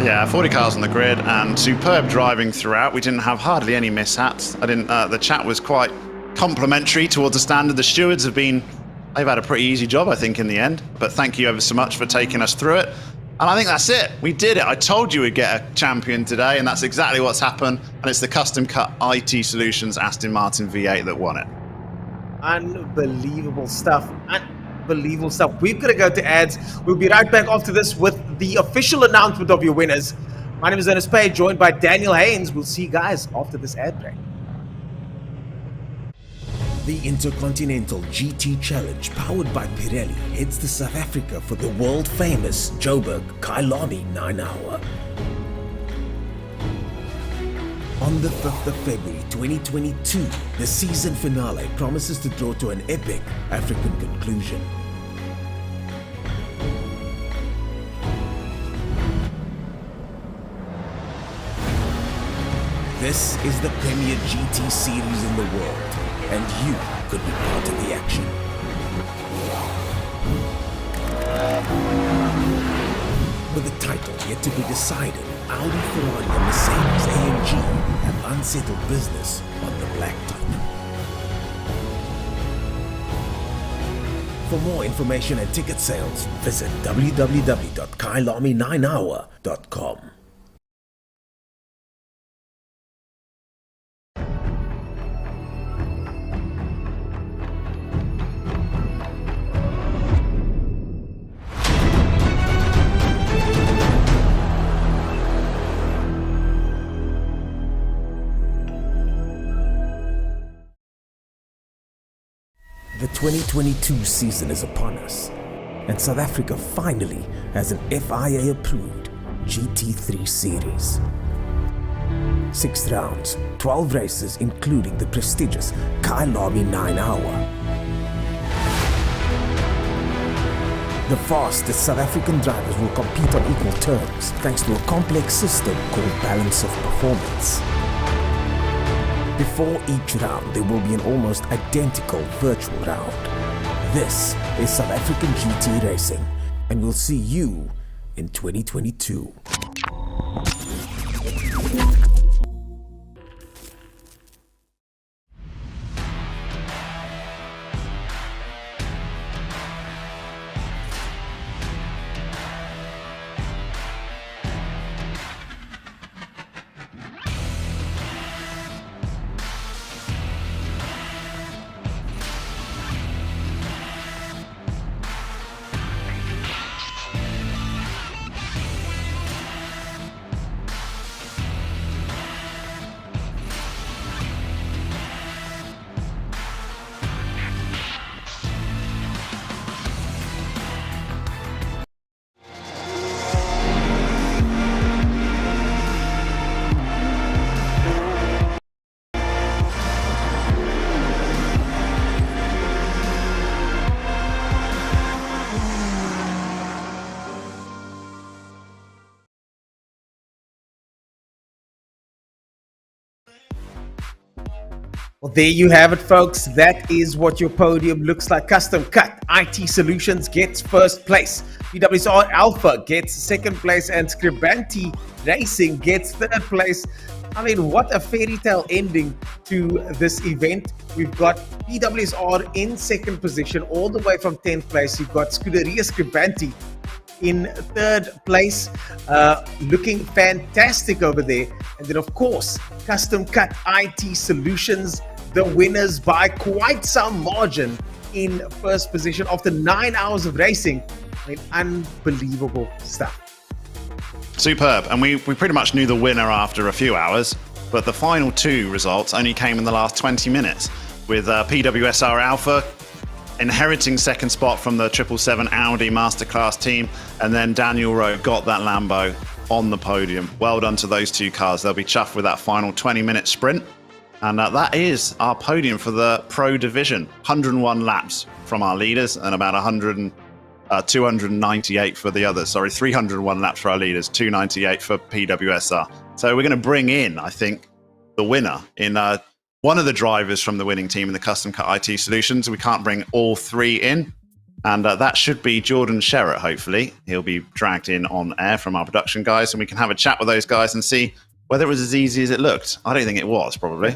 Yeah, 40 cars on the grid and superb driving throughout. We didn't have hardly any mishaps. The chat was quite complimentary towards the standard. The stewards they've had a pretty easy job, I think, in the end. But thank you ever so much for taking us through it. And I think that's it. We did it. I told you we'd get a champion today, and that's exactly what's happened. And it's the custom cut IT Solutions Aston Martin V8 that won it. Unbelievable stuff. Unbelievable stuff. We've got to go to ads. We'll be right back after this with the official announcement of your winners. My name is Ernest Page, joined by Daniel Haynes. We'll see you guys after this ad break. The Intercontinental GT Challenge, powered by Pirelli, heads to South Africa for the world-famous Joburg Kyalami 9 hour. On the 5th of February 2022, the season finale promises to draw to an epic African conclusion. This is the premier GT series in the world, and you could be part of the action. With the title yet to be decided, Audi, Ferrari and Mercedes-AMG have unsettled business on the blacktop. For more information and ticket sales, visit www.kyalami9hour.com. The 2022 season is upon us, and South Africa finally has an FIA-approved GT3 series. 6 rounds, 12 races, including the prestigious Kyalami 9 hour. The fastest South African drivers will compete on equal terms, thanks to a complex system called balance of performance. Before each round, there will be an almost identical virtual round. This is South African GT Racing, and we'll see you in 2022. Well, there you have it, folks. That is what your podium looks like. Custom Cut IT Solutions gets first place. PWSR Alpha gets second place, and Scribanti Racing gets third place. I mean, what a fairy tale ending to this event. We've got PWSR in second position, all the way from 10th place. You've got Scuderia Scribanti in third place, looking fantastic over there. And then, of course, Custom Cut IT Solutions, the winners by quite some margin, in first position after 9 hours of racing. I mean, unbelievable stuff. Superb. And we pretty much knew the winner after a few hours, but the final two results only came in the last 20 minutes, with PWSR Alpha inheriting second spot from the 777 Audi Masterclass team, and then Daniel Rowe got that Lambo on the podium. Well done to those two cars. They'll be chuffed with that final 20-minute sprint. And that is our podium for the Pro Division. 101 laps from our leaders and about 298 for the others. Sorry, 301 laps for our leaders, 298 for PWSR. So we're going to bring in, I think, the winner in one of the drivers from the winning team in the Custom Cut IT Solutions. We can't bring all three in. And that should be Jordan Sherratt, hopefully. He'll be dragged in on air from our production guys, and we can have a chat with those guys and see whether it was as easy as it looked. I don't think it was, probably.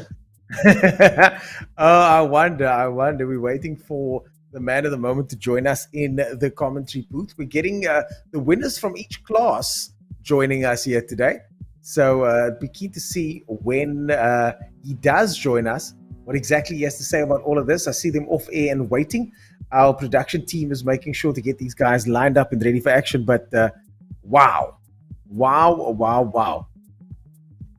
I wonder. We're waiting for the man of the moment to join us in the commentary booth. We're getting the winners from each class joining us here today. So be keen to see when he does join us, what exactly he has to say about all of this. I see them off air and waiting. Our production team is making sure to get these guys lined up and ready for action. But wow.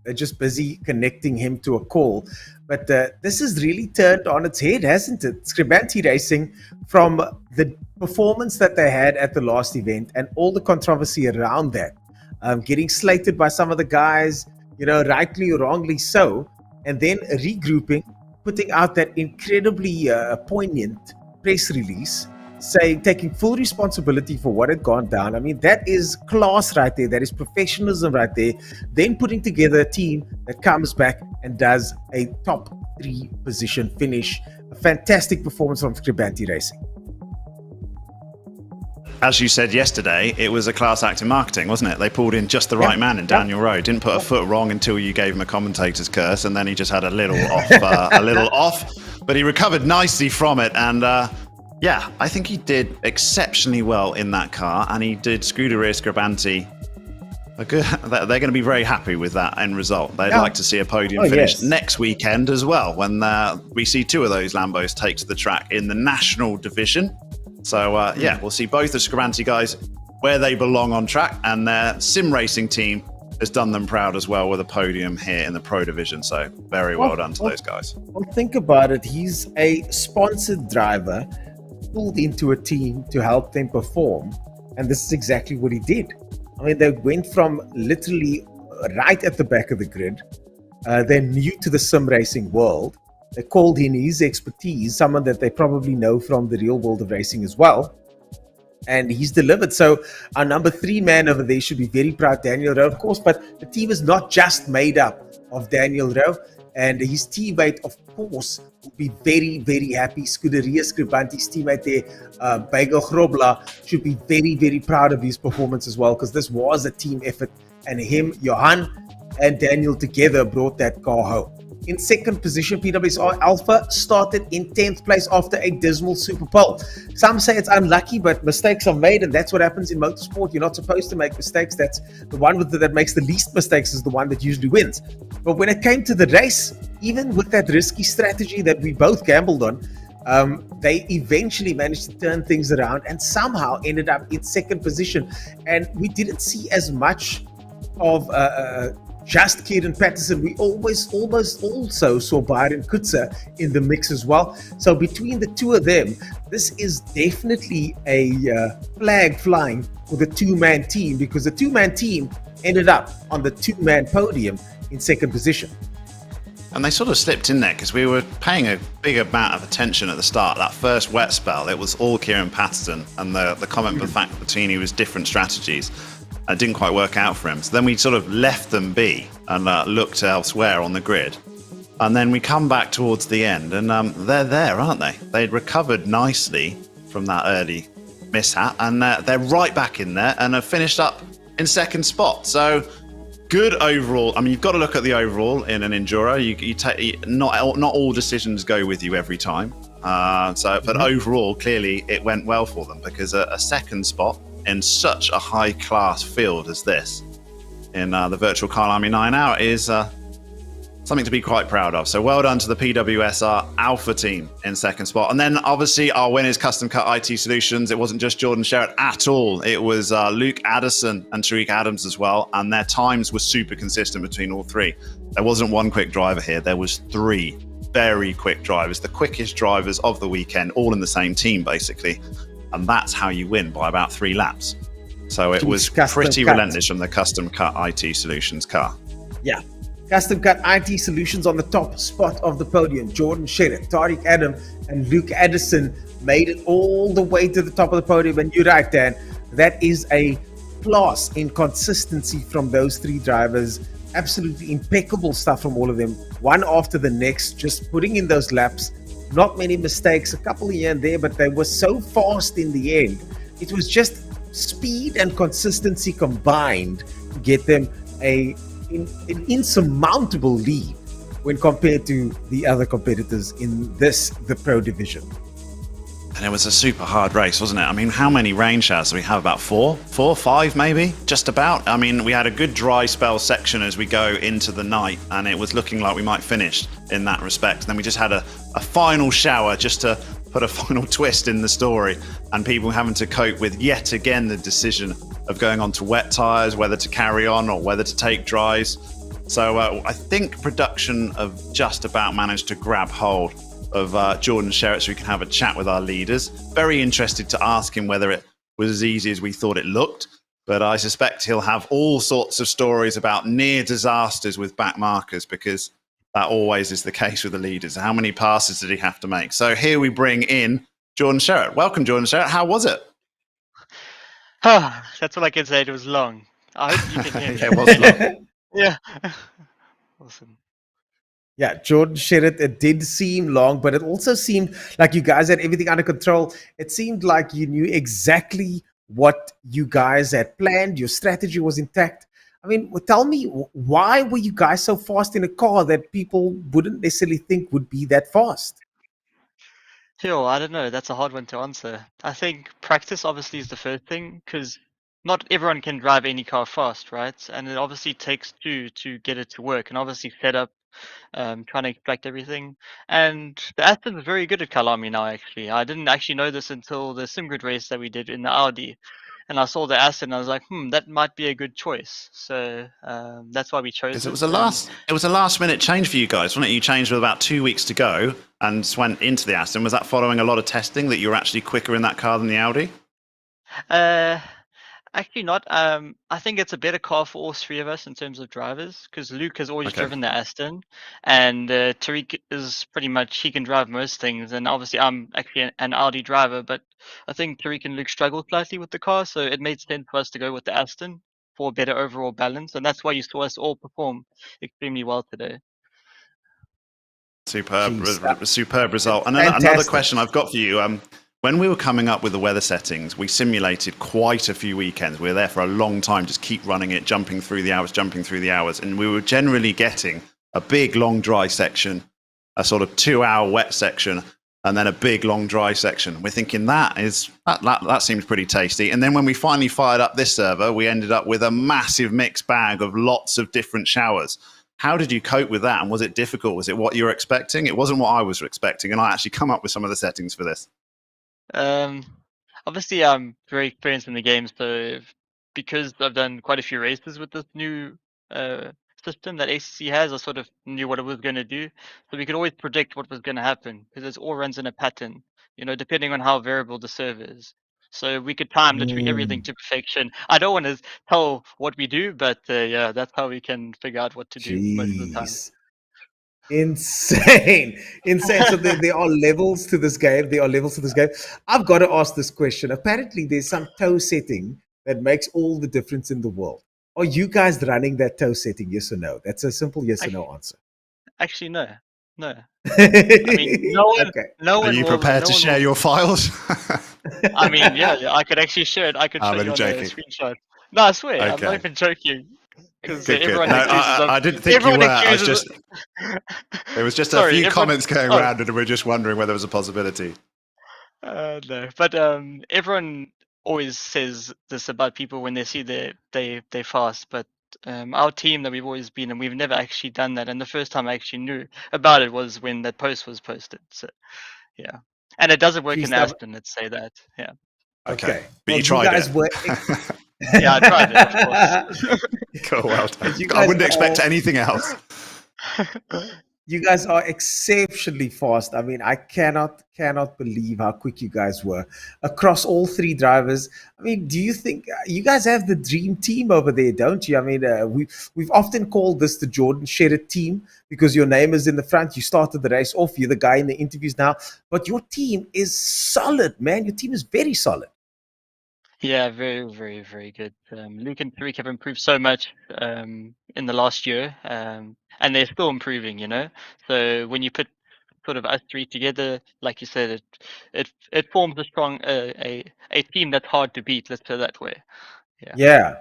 They're just busy connecting him to a call. But this has really turned on its head, hasn't it? Scribanti Racing, from the performance that they had at the last event and all the controversy around that, getting slated by some of the guys, rightly or wrongly so, and then regrouping, putting out that incredibly poignant press release, taking full responsibility for what had gone down. I mean, that is class right there. That is professionalism right there. Then putting together a team that comes back and does a top 3 position finish. A fantastic performance from Scribanti Racing. As you said yesterday, it was a class act in marketing, wasn't it? They pulled in just the right man in Daniel Rowe. Didn't put a foot wrong until you gave him a commentator's curse, and then he just had a little off, but he recovered nicely from it. And yeah, I think he did exceptionally well in that car, and he did Scuderia Scribanti. They're going to be very happy with that end result. They'd like to see a podium finish next weekend as well, when we see 2 of those Lambos take to the track in the national division. So yeah, we'll see both the Scribanti guys where they belong on track, and their sim racing team has done them proud as well with a podium here in the Pro Division. So very well done to those guys. Well, think about it. He's a sponsored driver pulled into a team to help them perform, and this is exactly what he did. I mean, they went from literally right at the back of the grid. They're new to the sim racing world. They called in his expertise, someone that they probably know from the real world of racing as well. And he's delivered. So our number 3 man over there should be very proud, Daniel Rowe, of course. But the team is not just made up of Daniel Rowe and his teammate of course, will be very, very happy. Scuderia Scribanti's teammate there, Bagel Grobla, should be very, very proud of his performance as well, because this was a team effort, and him, Johan, and Daniel together brought that car home. In second position, PWSR Alpha started in 10th place after a dismal Super Bowl. Some say it's unlucky, but mistakes are made, and that's what happens in motorsport. You're not supposed to make mistakes. That's the one that makes the least mistakes is the one that usually wins. But when it came to the race, even with that risky strategy that we both gambled on, they eventually managed to turn things around and somehow ended up in second position. And we didn't see as much of just Kieran Patterson. We almost also saw Byron Kutzer in the mix as well. So between the two of them, this is definitely a flag flying for the two-man team, because the two-man team ended up on the two-man podium in second position. And they sort of slipped in there because we were paying a big amount of attention at the start. That first wet spell, it was all Kieran Patterson, and the comment for the fact that Bettini was different strategies. It didn't quite work out for him. So then we sort of left them be and looked elsewhere on the grid. And then we come back towards the end, and they're there, aren't they? They'd recovered nicely from that early mishap, and they're right back in there and have finished up in second spot. So good overall. I mean, you've got to look at the overall in an enduro. You take not all decisions go with you every time. But overall, clearly it went well for them, because a second spot in such a high-class field as this in the virtual Kyalami 9 Hour is something to be quite proud of. So well done to the PWSR Alpha team in second spot. And then obviously our winners, Custom Cut IT Solutions. It wasn't just Jordan Sherritt at all. It was Luke Addison and Tariq Adams as well. And their times were super consistent between all three. There wasn't one quick driver here. There was three very quick drivers, the quickest drivers of the weekend, all in the same team, basically. And that's how you win, by about 3 laps. So it was pretty relentless from the Custom Cut IT Solutions car. Yeah. Custom Cut IT Solutions on the top spot of the podium. Jordan Sherritt, Tariq Adam, and Luke Addison made it all the way to the top of the podium. And you're right, Dan, that is a class in consistency from those 3 drivers. Absolutely impeccable stuff from all of them. One after the next, just putting in those laps. Not many mistakes, a couple here and there, but they were so fast in the end. It was just speed and consistency combined to get them an insurmountable lead when compared to the other competitors in the pro division. And it was a super hard race, wasn't it? I mean, how many rain showers do we have? About 4, 5 maybe? Just about. I mean, we had a good dry spell section as we go into the night, and it was looking like we might finish in that respect. And then we just had a final shower just to put a final twist in the story, and people having to cope with yet again the decision of going on to wet tyres, whether to carry on or whether to take dries. So I think production have just about managed to grab hold of Jordan Sherritt so we can have a chat with our leaders. Very interested to ask him whether it was as easy as we thought it looked, but I suspect he'll have all sorts of stories about near disasters with back markers, because that always is the case with the leaders. How many passes did he have to make? So here we bring in Jordan Sherritt. Welcome, Jordan Sherritt. How was it? That's all I can say. It was long. I hope you can hear me. It was long. Yeah. Awesome. Yeah, Jordan Sherritt, it did seem long, but it also seemed like you guys had everything under control. It seemed like you knew exactly what you guys had planned. Your strategy was intact. I mean, tell me, why were you guys so fast in a car that people wouldn't necessarily think would be that fast? Sure, I don't know. That's a hard one to answer. I think practice obviously is the first thing, because not everyone can drive any car fast, right? And it obviously takes 2 to get it to work, and obviously setup, trying to extract everything. And the Aston is very good at Kyalami now, actually. I didn't actually know this until the SimGrid race that we did in the Audi. And I saw the Aston, and I was like, that might be a good choice. So that's why we chose Because it. It was a last minute change for you guys, wasn't it? You changed with about 2 weeks to go and went into the Aston. Was that following a lot of testing that you were actually quicker in that car than the Audi? Actually not. I think it's a better car for all 3 of us in terms of drivers, because Luke has always driven the Aston, and Tariq is pretty much, he can drive most things, and obviously I'm actually an Audi driver, but I think Tariq and Luke struggled slightly with the car, so it made sense for us to go with the Aston for a better overall balance, and that's why you saw us all perform extremely well today. Superb result. And another Fantastic. question I've got for you. When we were coming up with the weather settings, we simulated quite a few weekends. We were there for a long time, just keep running it, jumping through the hours. And we were generally getting a big, long, dry section, a sort of 2-hour wet section, and then a big, long, dry section. We're thinking that seems pretty tasty. And then when we finally fired up this server, we ended up with a massive mixed bag of lots of different showers. How did you cope with that? And was it difficult? Was it what you were expecting? It wasn't what I was expecting. And I actually come up with some of the settings for this. Obviously, I'm very experienced in the game, so because I've done quite a few races with this new system that ACC has, I sort of knew what it was going to do. So we could always predict what was going to happen because it all runs in a pattern, depending on how variable the server is. So we could time literally everything to perfection. I don't want to tell what we do, but yeah, that's how we can figure out what to do most of the time. Insane. So there are levels to this game. I've got to ask this question. Apparently, there's some toe setting that makes all the difference in the world. Are you guys running that toe setting? Yes or no? That's a simple yes or no answer. Actually, no. I mean, no one. Okay. No one. Are you prepared to share your files? I mean, yeah, I could actually share it. I could show you on a screenshot. No, I swear, I'm not even joking. Because everyone I didn't think you were. There was just a few comments going around, and we're just wondering whether there was a possibility. No, but everyone always says this about people when they see they fast. But our team that we've always been, and we've never actually done that. And the first time I actually knew about it was when that post was posted. So yeah, and it doesn't work in Aston. Let's say that. Yeah. Okay. But you tried it. Yeah, I tried it, of course. Cool, well done. I wouldn't expect anything else. You guys are exceptionally fast. I mean, I cannot believe how quick you guys were across all three drivers. I mean, do you think you guys have the dream team over there, don't you? I mean, we've often called this the Jordan Shedder team because your name is in the front. You started the race off. You're the guy in the interviews now. But your team is solid, man. Your team is very solid. Yeah, very, very, very good. Luke and Tariq have improved so much in the last year, and they're still improving. So when you put sort of us three together, like you said, it forms a strong a team that's hard to beat. Let's say that way. Yeah,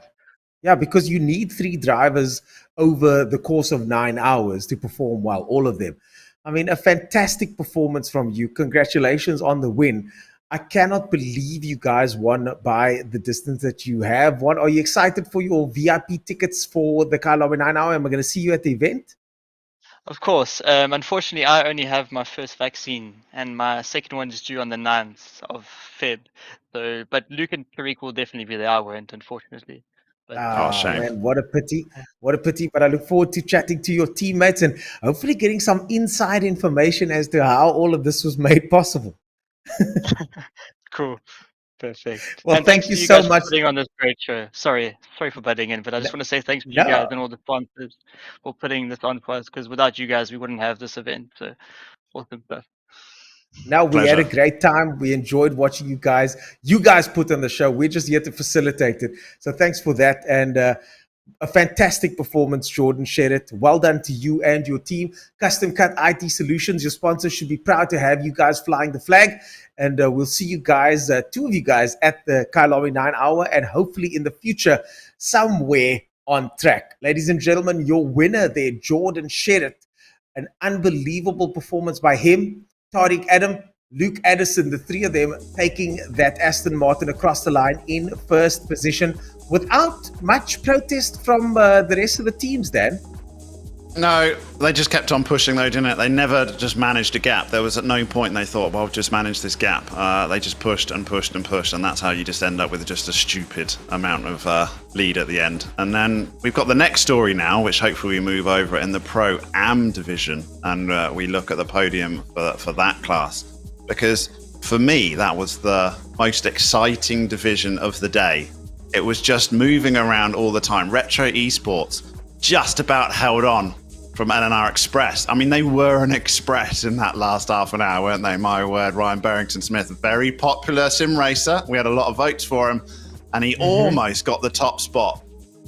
because you need three drivers over the course of 9 hours to perform well, all of them. I mean, a fantastic performance from you. Congratulations on the win. I cannot believe you guys won by the distance that you have won. Are you excited for your VIP tickets for the Kyalami 9 hour? Am I going to see you at the event? Of course. Unfortunately, I only have my first vaccine, and my second one is due on the 9th of Feb. So, but Luke and Tariq will definitely be there. I won't, unfortunately. But, shame. Man, what a pity. What a pity. But I look forward to chatting to your teammates and hopefully getting some inside information as to how all of this was made possible. Cool. Perfect. Well, and thank thanks you to you so guys much. for putting on this great show. Sorry for butting in, but I just want to say thanks to you guys and all the sponsors for putting this on for us, because without you guys, we wouldn't have this event. So awesome stuff. Now, we had a great time. We enjoyed watching you guys. You guys put on the show. We're just here to facilitate it. So thanks for that. And a fantastic performance, Jordan Shedder. Well done to you and your team. Custom Cut IT Solutions, your sponsors, should be proud to have you guys flying the flag. And we'll see you guys, two of you guys, at the Kyalami 9 hour and hopefully in the future somewhere on track. Ladies and gentlemen, your winner there, Jordan Shedder. An unbelievable performance by him, Tariq Adam, Luke Addison, the three of them taking that Aston Martin across the line in first position without much protest from the rest of the teams, Dan. No, they just kept on pushing though, didn't it? They never just managed a gap. There was at no point they thought, well, just manage this gap. They just pushed and pushed and pushed, and that's how you just end up with just a stupid amount of lead at the end. And then we've got the next story now, which hopefully we move over in the Pro Am division, and we look at the podium for that class. Because for me, that was the most exciting division of the day. It was just moving around all the time. Retro Esports just about held on from LNR Express. I mean, they were an express in that last half an hour, weren't they? My word, Ryan Barrington-Smith, a very popular sim racer. We had a lot of votes for him, and he almost got the top spot.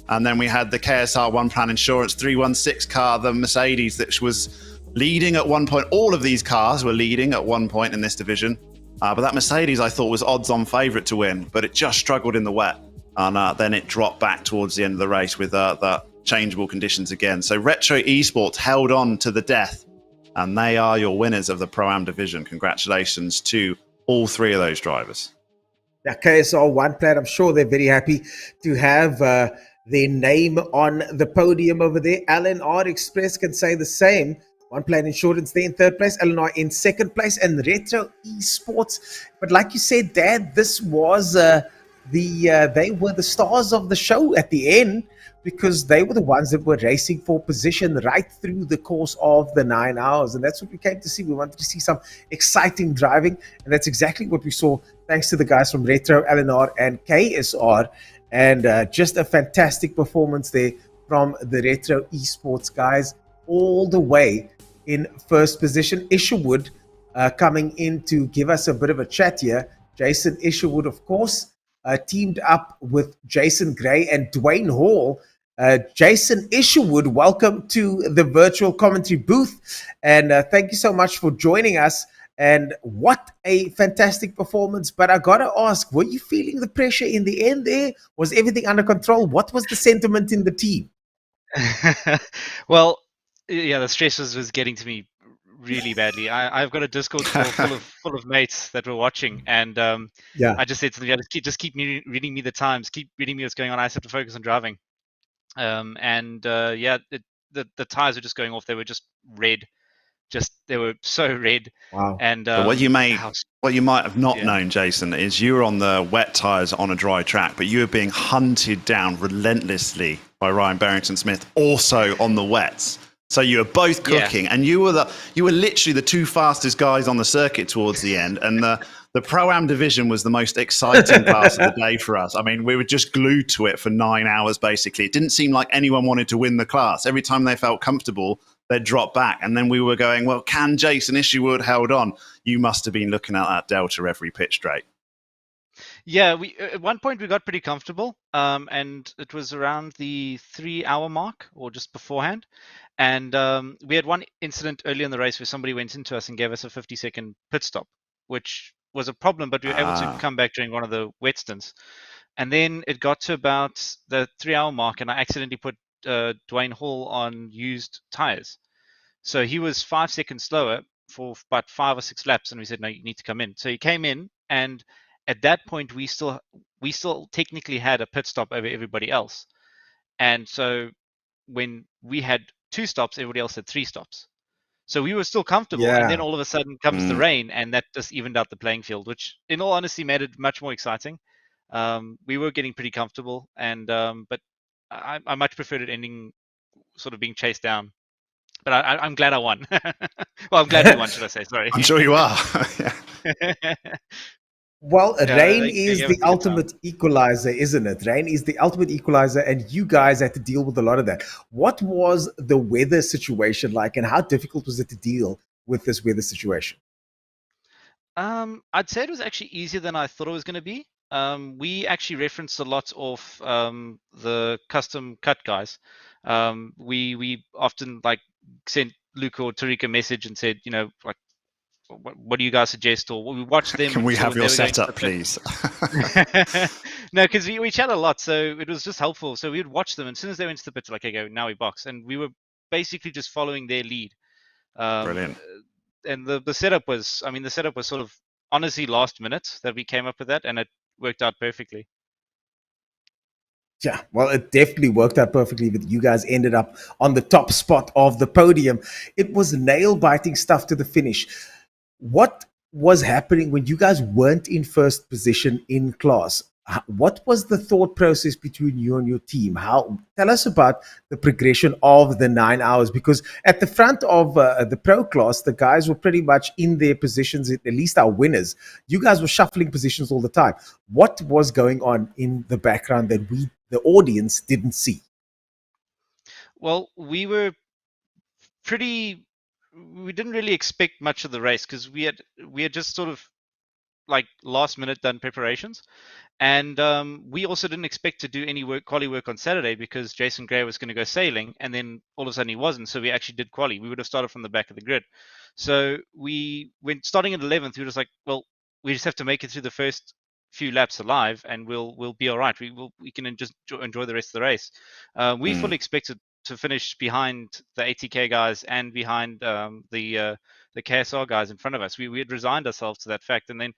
And then we had the KSR One Plan Insurance 316 car, the Mercedes, that was leading at one point. All of these cars were leading at one point in this division. But that Mercedes, I thought, was odds-on favourite to win, but it just struggled in the wet. And then it dropped back towards the end of the race with the changeable conditions again. So Retro Esports held on to the death, and they are your winners of the Pro-Am division. Congratulations to all three of those drivers. Yeah, KSR one plan. I'm sure they're very happy to have their name on the podium over there. LNR Express can say the same. One Plan Insurance there in third place, LNR in second place, and Retro Esports. But like you said, Dad, this was they were the stars of the show at the end, because they were the ones that were racing for position right through the course of the 9 hours. And that's what we came to see. We wanted to see some exciting driving, and that's exactly what we saw, thanks to the guys from Retro, LNR, and KSR. And just a fantastic performance there from the Retro Esports guys, all the way in first position. Isherwood coming in to give us a bit of a chat here. Jason Isherwood, of course, teamed up with Jason Gray and Dwayne Hall. Jason Isherwood, welcome to the virtual commentary booth. And thank you so much for joining us. And what a fantastic performance. But I got to ask, were you feeling the pressure in the end there? Was everything under control? What was the sentiment in the team? Well, yeah, the stress was getting to me really badly. I've got a Discord call full of mates that were watching, and Yeah. I just said to them, yeah, just keep reading me the times, keep reading me what's going on. I just have to focus on driving. Yeah, the tires were just going off. They were just red. They were so red. Wow. And But what you might have not known, Jason, is you were on the wet tyres on a dry track, but you were being hunted down relentlessly by Ryan Barrington-Smith, also on the wets. So you were both cooking, and you were literally the two fastest guys on the circuit towards the end. And the Pro-Am division was the most exciting class of the day for us. I mean, we were just glued to it for 9 hours, basically. It didn't seem like anyone wanted to win the class. Every time they felt comfortable, they'd drop back. And then we were going, well, can Jason Isherwood held on? You must have been looking at that delta every pitch straight. Yeah, we at one point we got pretty comfortable, and it was around the 3-hour mark or just beforehand. And we had one incident early in the race where somebody went into us and gave us a 50-second pit stop, which was a problem, but we were able to come back during one of the wet stints. And then it got to about the 3-hour mark, and I accidentally put Dwayne Hall on used tires. So he was 5 seconds slower for about 5 or 6 laps, and we said, no, you need to come in. So he came in, and at that point, we still technically had a pit stop over everybody else. And so when we had 2 stops, everybody else had 3 stops. So we were still comfortable, and then all of a sudden comes the rain, and that just evened out the playing field, which in all honesty made it much more exciting. We were getting pretty comfortable, and but I much preferred it ending sort of being chased down. But I'm glad I won. Well, I'm glad we won, should I say? Sorry. I'm sure you are. Well, Yeah, rain they is gave the us a good time. ultimate equalizer, isn't it? Rain is the ultimate equalizer, and you guys had to deal with a lot of that. What was the weather situation like, and how difficult was it to deal with this weather situation? I'd say it was actually easier than I thought it was going to be. We actually referenced a lot of the custom cut guys. We often like sent Luca or Tariq a message and said, you know, like, what do you guys suggest? Or we watched them. Can we and saw have when your they were going to setup, the pit. please? No, because we chat a lot, so it was just helpful. So we would watch them, and as soon as they went to the pit, like, okay, go, now we box, and we were basically just following their lead. Brilliant. And the setup was, I mean, the setup was sort of honestly last minute that we came up with that, and it worked out perfectly. Yeah, well, it definitely worked out perfectly that you guys ended up on the top spot of the podium. It was nail-biting stuff to the finish. What was happening when you guys weren't in first position in class? What was the thought process between you and your team? Tell us about the progression of the 9 hours, because at the front of the pro class, the guys were pretty much in their positions, at least our winners. You guys were shuffling positions all the time. What was going on in the background that we, the audience, didn't see? Well, we were we didn't really expect much of the race because we had just sort of like last minute done preparations. And we also didn't expect to do any quali work on Saturday because Jason Gray was going to go sailing, and then all of a sudden he wasn't. So we actually did quali. We would have started from the back of the grid. So we went starting at 11th. We were just like, well, we just have to make it through the first few laps alive, and we'll be all right. We can just enjoy the rest of the race. We fully expected to finish behind the ATK guys and behind the KSR guys in front of us. We had resigned ourselves to that fact, and then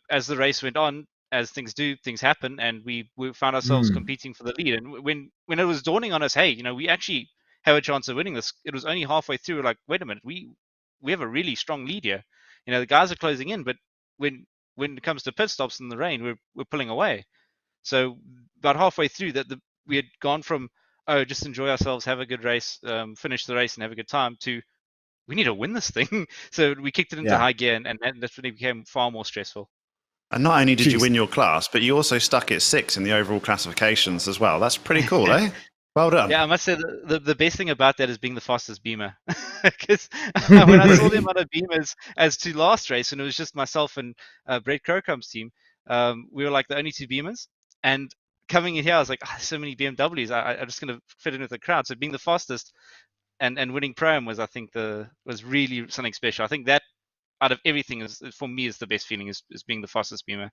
as the race went on, as things do, things happen, and we found ourselves competing for the lead. And when it was dawning on us, hey, we actually have a chance of winning this, it was only halfway through. We're like, wait a minute, we have a really strong lead here. The guys are closing in, but when it comes to pit stops in the rain, we're pulling away. So about halfway through that, we had gone from just enjoy ourselves, have a good race, finish the race, and have a good time to we need to win this thing. So we kicked it into high gear, and that's when it became far more stressful. And not only did you win your class, but you also stuck at 6 in the overall classifications as well. That's pretty cool, eh? Well done. Yeah, I must say the best thing about that is being the fastest beamer. Because when I saw the amount of beamers as to last race, and it was just myself and Brett Crocom's team, we were like the only 2 beamers. And coming in here, I was like, so many BMWs. I'm just going to fit in with the crowd. So being the fastest and winning Pro-Am was, I think, was really something special. I think that out of everything is for me is the best feeling is being the fastest beamer.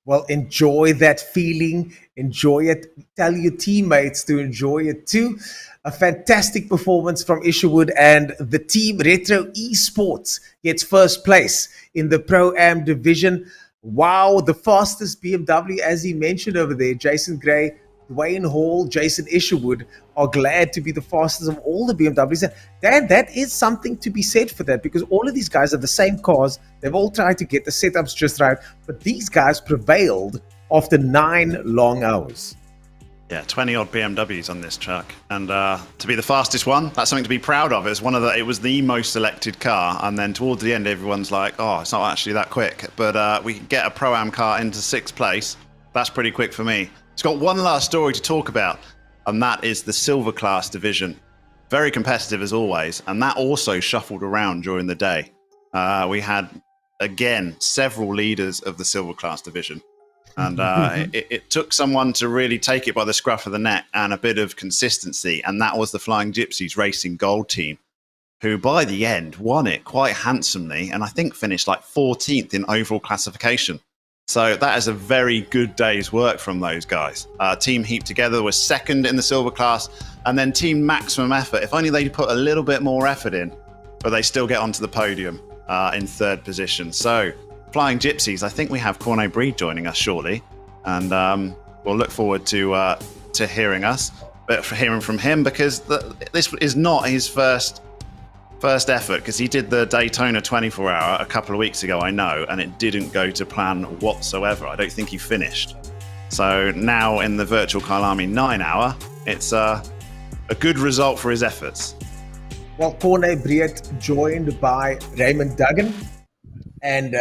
Well, enjoy that feeling. Enjoy it. Tell your teammates to enjoy it too. A fantastic performance from Isherwood, and the team Retro Esports gets first place in the Pro-Am division. Wow, the fastest BMW, as he mentioned over there, Jason Gray, Dwayne Hall, Jason Isherwood are glad to be the fastest of all the BMWs. And Dan, that is something to be said for that, because all of these guys are the same cars. They've all tried to get the setups just right, but these guys prevailed after 9 long hours. Yeah, 20 odd BMWs on this truck, and to be the fastest one, that's something to be proud of. It was the most selected car, and then towards the end, everyone's like, "Oh, it's not actually that quick." But we can get a Pro-Am car into 6th place. That's pretty quick for me. It's got one last story to talk about, and that is the silver class division. Very competitive as always, and that also shuffled around during the day. We had, again, several leaders of the silver class division. And it took someone to really take it by the scruff of the neck and a bit of consistency, and that was the Flying Gypsies Racing Gold team, who by the end won it quite handsomely, and I think finished like 14th in overall classification. So that is a very good day's work from those guys. Team Heap Together was 2nd in the silver class, and then Team Maximum Effort, if only they'd put a little bit more effort in, but they still get onto the podium in 3rd position. So Flying Gypsies, I think we have Cornet Breed joining us shortly, and we'll look forward to hearing from him, because this is not his first effort, because he did the Daytona 24-hour a couple of weeks ago, I know, and it didn't go to plan whatsoever. I don't think he finished. So now in the virtual Kyalami 9-hour, it's a good result for his efforts. Well, Cornet Breed joined by Raymond Duggan, and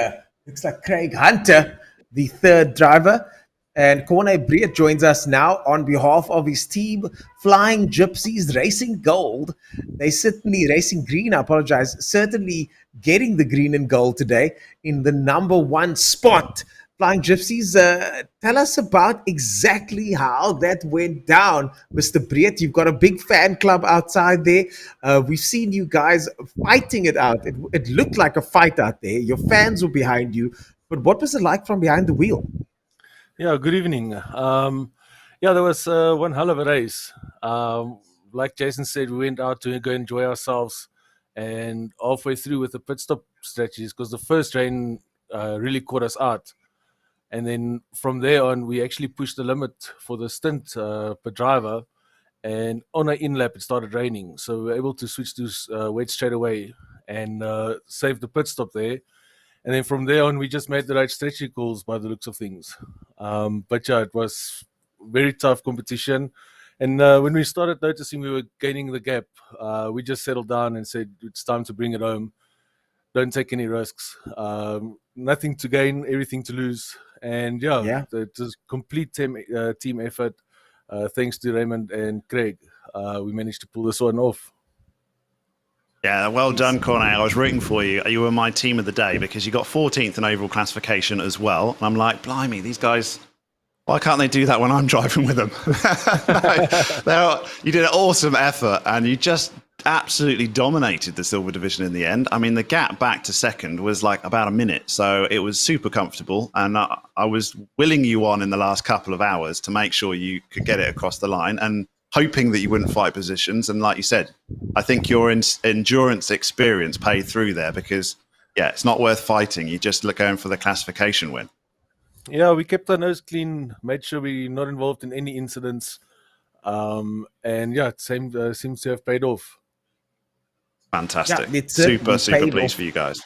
looks like Craig Hunter, the 3rd driver. And Cornet Breed joins us now on behalf of his team, Flying Gypsies Racing Gold. They certainly racing green, I apologize, certainly getting the green and gold today in the number 1 spot. Flying Gypsies, tell us about exactly how that went down, Mr. Breed. You've got a big fan club outside there. We've seen you guys fighting it out. It looked like a fight out there. Your fans were behind you. But what was it like from behind the wheel? Yeah, good evening. There was one hell of a race. Like Jason said, we went out to go enjoy ourselves, and halfway through with the pit stop strategies, because the first rain really caught us out. And then from there on, we actually pushed the limit for the stint per driver. And on our in-lap, it started raining. So we were able to switch to wet straight away and save the pit stop there. And then from there on, we just made the right strategy calls by the looks of things. But yeah, it was very tough competition. And when we started noticing we were gaining the gap, we just settled down and said, it's time to bring it home. Don't take any risks. Nothing to gain, everything to lose. And it was complete team effort. Thanks to Raymond and Craig, we managed to pull this one off. Yeah, well done, Cornet. I was rooting for you. You were my team of the day because you got 14th in overall classification as well. And I'm like, blimey, these guys, why can't they do that when I'm driving with them? You did an awesome effort and you just absolutely dominated the silver division in the end. I mean, the gap back to second was like about a minute. So it was super comfortable. And I was willing you on in the last couple of hours to make sure you could get it across the line and hoping that you wouldn't fight positions. And like you said, I think your endurance experience paid through there because, yeah, it's not worth fighting. You just look going for the classification win. Yeah, we kept our nose clean, made sure we're not involved in any incidents. And yeah, it seems to have paid off. Fantastic. Yeah, super pleased off. for you guys.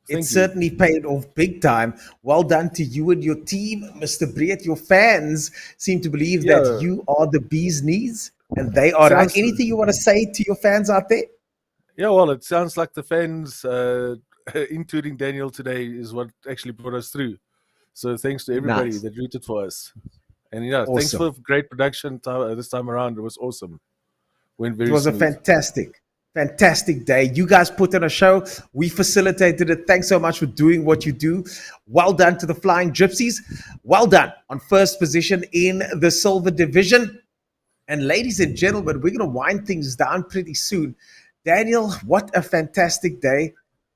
It certainly paid off big time. Well done to you and your team, Mr. Breed. Your fans seem to believe that you are the bee's knees, and they are right. Anything you want to say to your fans out there? Yeah, well, it sounds like the fans, including Daniel today, is what actually brought us through. So thanks to everybody that rooted for us. And yeah, thanks for great production this time around. It was awesome. Went very smooth. A fantastic day. You guys put on a show. We facilitated it. Thanks so much for doing what you do. Well done to the Flying Gypsies. Well done on first position in the silver division. And ladies and gentlemen, we're going to wind things down pretty soon. Daniel, what a fantastic day.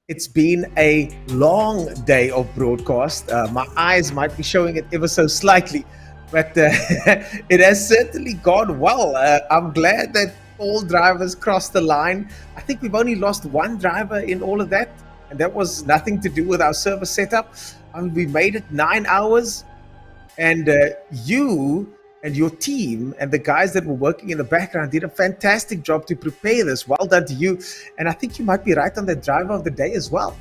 It's been a long day of broadcast. My eyes might be showing it ever so slightly, but it has certainly gone well. I'm glad that all drivers crossed the line. I think we've only lost one driver in all of that, and that was nothing to do with our server setup. We made it 9 hours, and you and your team and the guys that were working in the background did a fantastic job to prepare this. Well done to you. And I think you might be right on the driver of the day as well.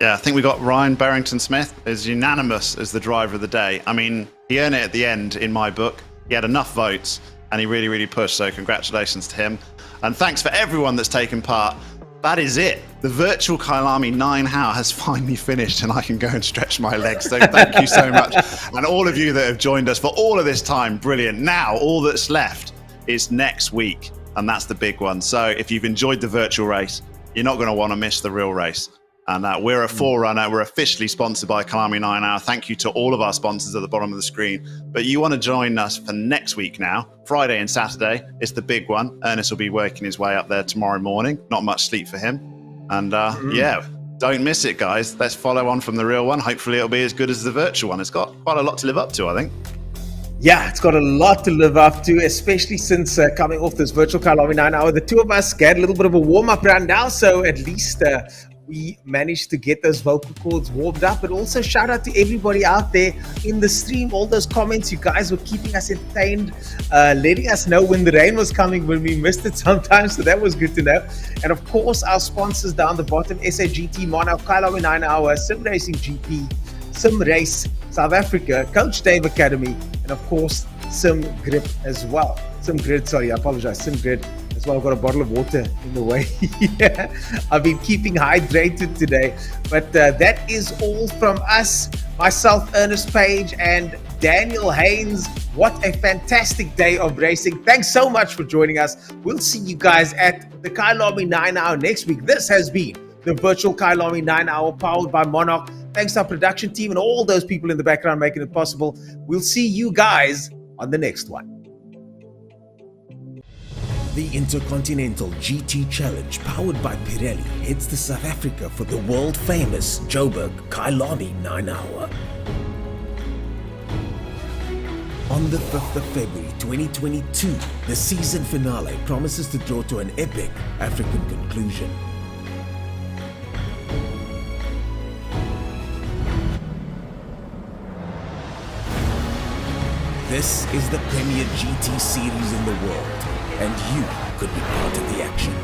Yeah, I think we got Ryan Barrington-Smith as unanimous as the driver of the day. I mean, he earned it at the end in my book. He had enough votes and he really, really pushed. So congratulations to him. And thanks for everyone that's taken part. That is it. The virtual Kyalami 9 How has finally finished and I can go and stretch my legs. So thank you so much. And all of you that have joined us for all of this time, brilliant. Now, all that's left is next week. And that's the big one. So if you've enjoyed the virtual race, you're not going to want to miss the real race. And we're a forerunner. We're officially sponsored by Kyalami 9 Hour. Thank you to all of our sponsors at the bottom of the screen. But you want to join us for next week now, Friday and Saturday. It's the big one. Ernest will be working his way up there tomorrow morning. Not much sleep for him. And yeah, don't miss it, guys. Let's follow on from the real one. Hopefully it'll be as good as the virtual one. It's got quite a lot to live up to, I think. Yeah, it's got a lot to live up to, especially since coming off this virtual Kyalami 9 Hour. The two of us get a little bit of a warm-up round now, so at least we managed to get those vocal cords warmed up. But also shout out to everybody out there in the stream, all those comments. You guys were keeping us entertained, letting us know when the rain was coming, when we missed it sometimes, so that was good to know. And of course, our sponsors down the bottom, SAGT, Monarch, Kyalami 9 Hour, Sim Racing GP, Sim Race South Africa, Coach Dave Academy, and of course, Sim Grip as well. Sim Grid, sorry, I apologize, Sim Grid. Well, I've got a bottle of water in the way. Yeah. I've been keeping hydrated today. But that is all from us, myself, Ernest Page, and Daniel Haynes. What a fantastic day of racing. Thanks so much for joining us. We'll see you guys at the Kyalami 9 Hour next week. This has been the virtual Kyalami 9 Hour powered by Monarch. Thanks to our production team and all those people in the background making it possible. We'll see you guys on the next one. The Intercontinental GT Challenge, powered by Pirelli, heads to South Africa for the world-famous Joburg Kyalami 9 Hour. On the 5th of February 2022, the season finale promises to draw to an epic African conclusion. This is the premier GT series in the world, and you could be part of the action.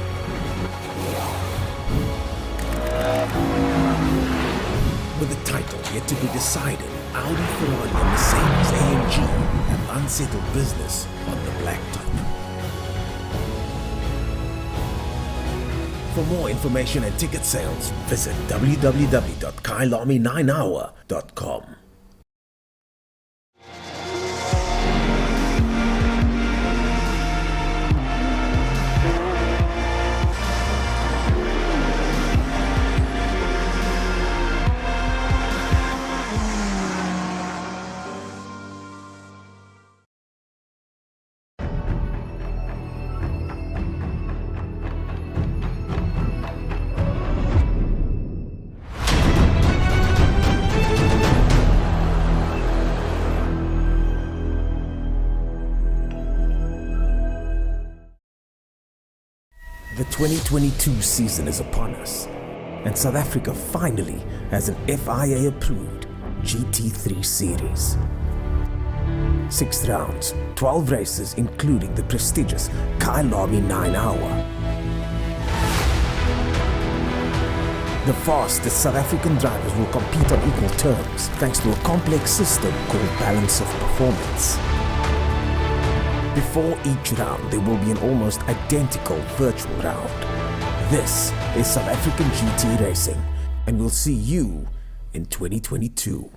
With the title yet to be decided, Audi, Ferrari and Mercedes AMG have unsettled business on the blacktop. For more information and ticket sales, visit www.kyalami9hour.com. 2022 season is upon us, and South Africa finally has an FIA-approved GT3 series. 6 rounds, 12 races, including the prestigious Kyalami 9-hour. The fastest South African drivers will compete on equal terms thanks to a complex system called balance of performance. Before each round, there will be an almost identical virtual round. This is South African GT racing, and we'll see you in 2022.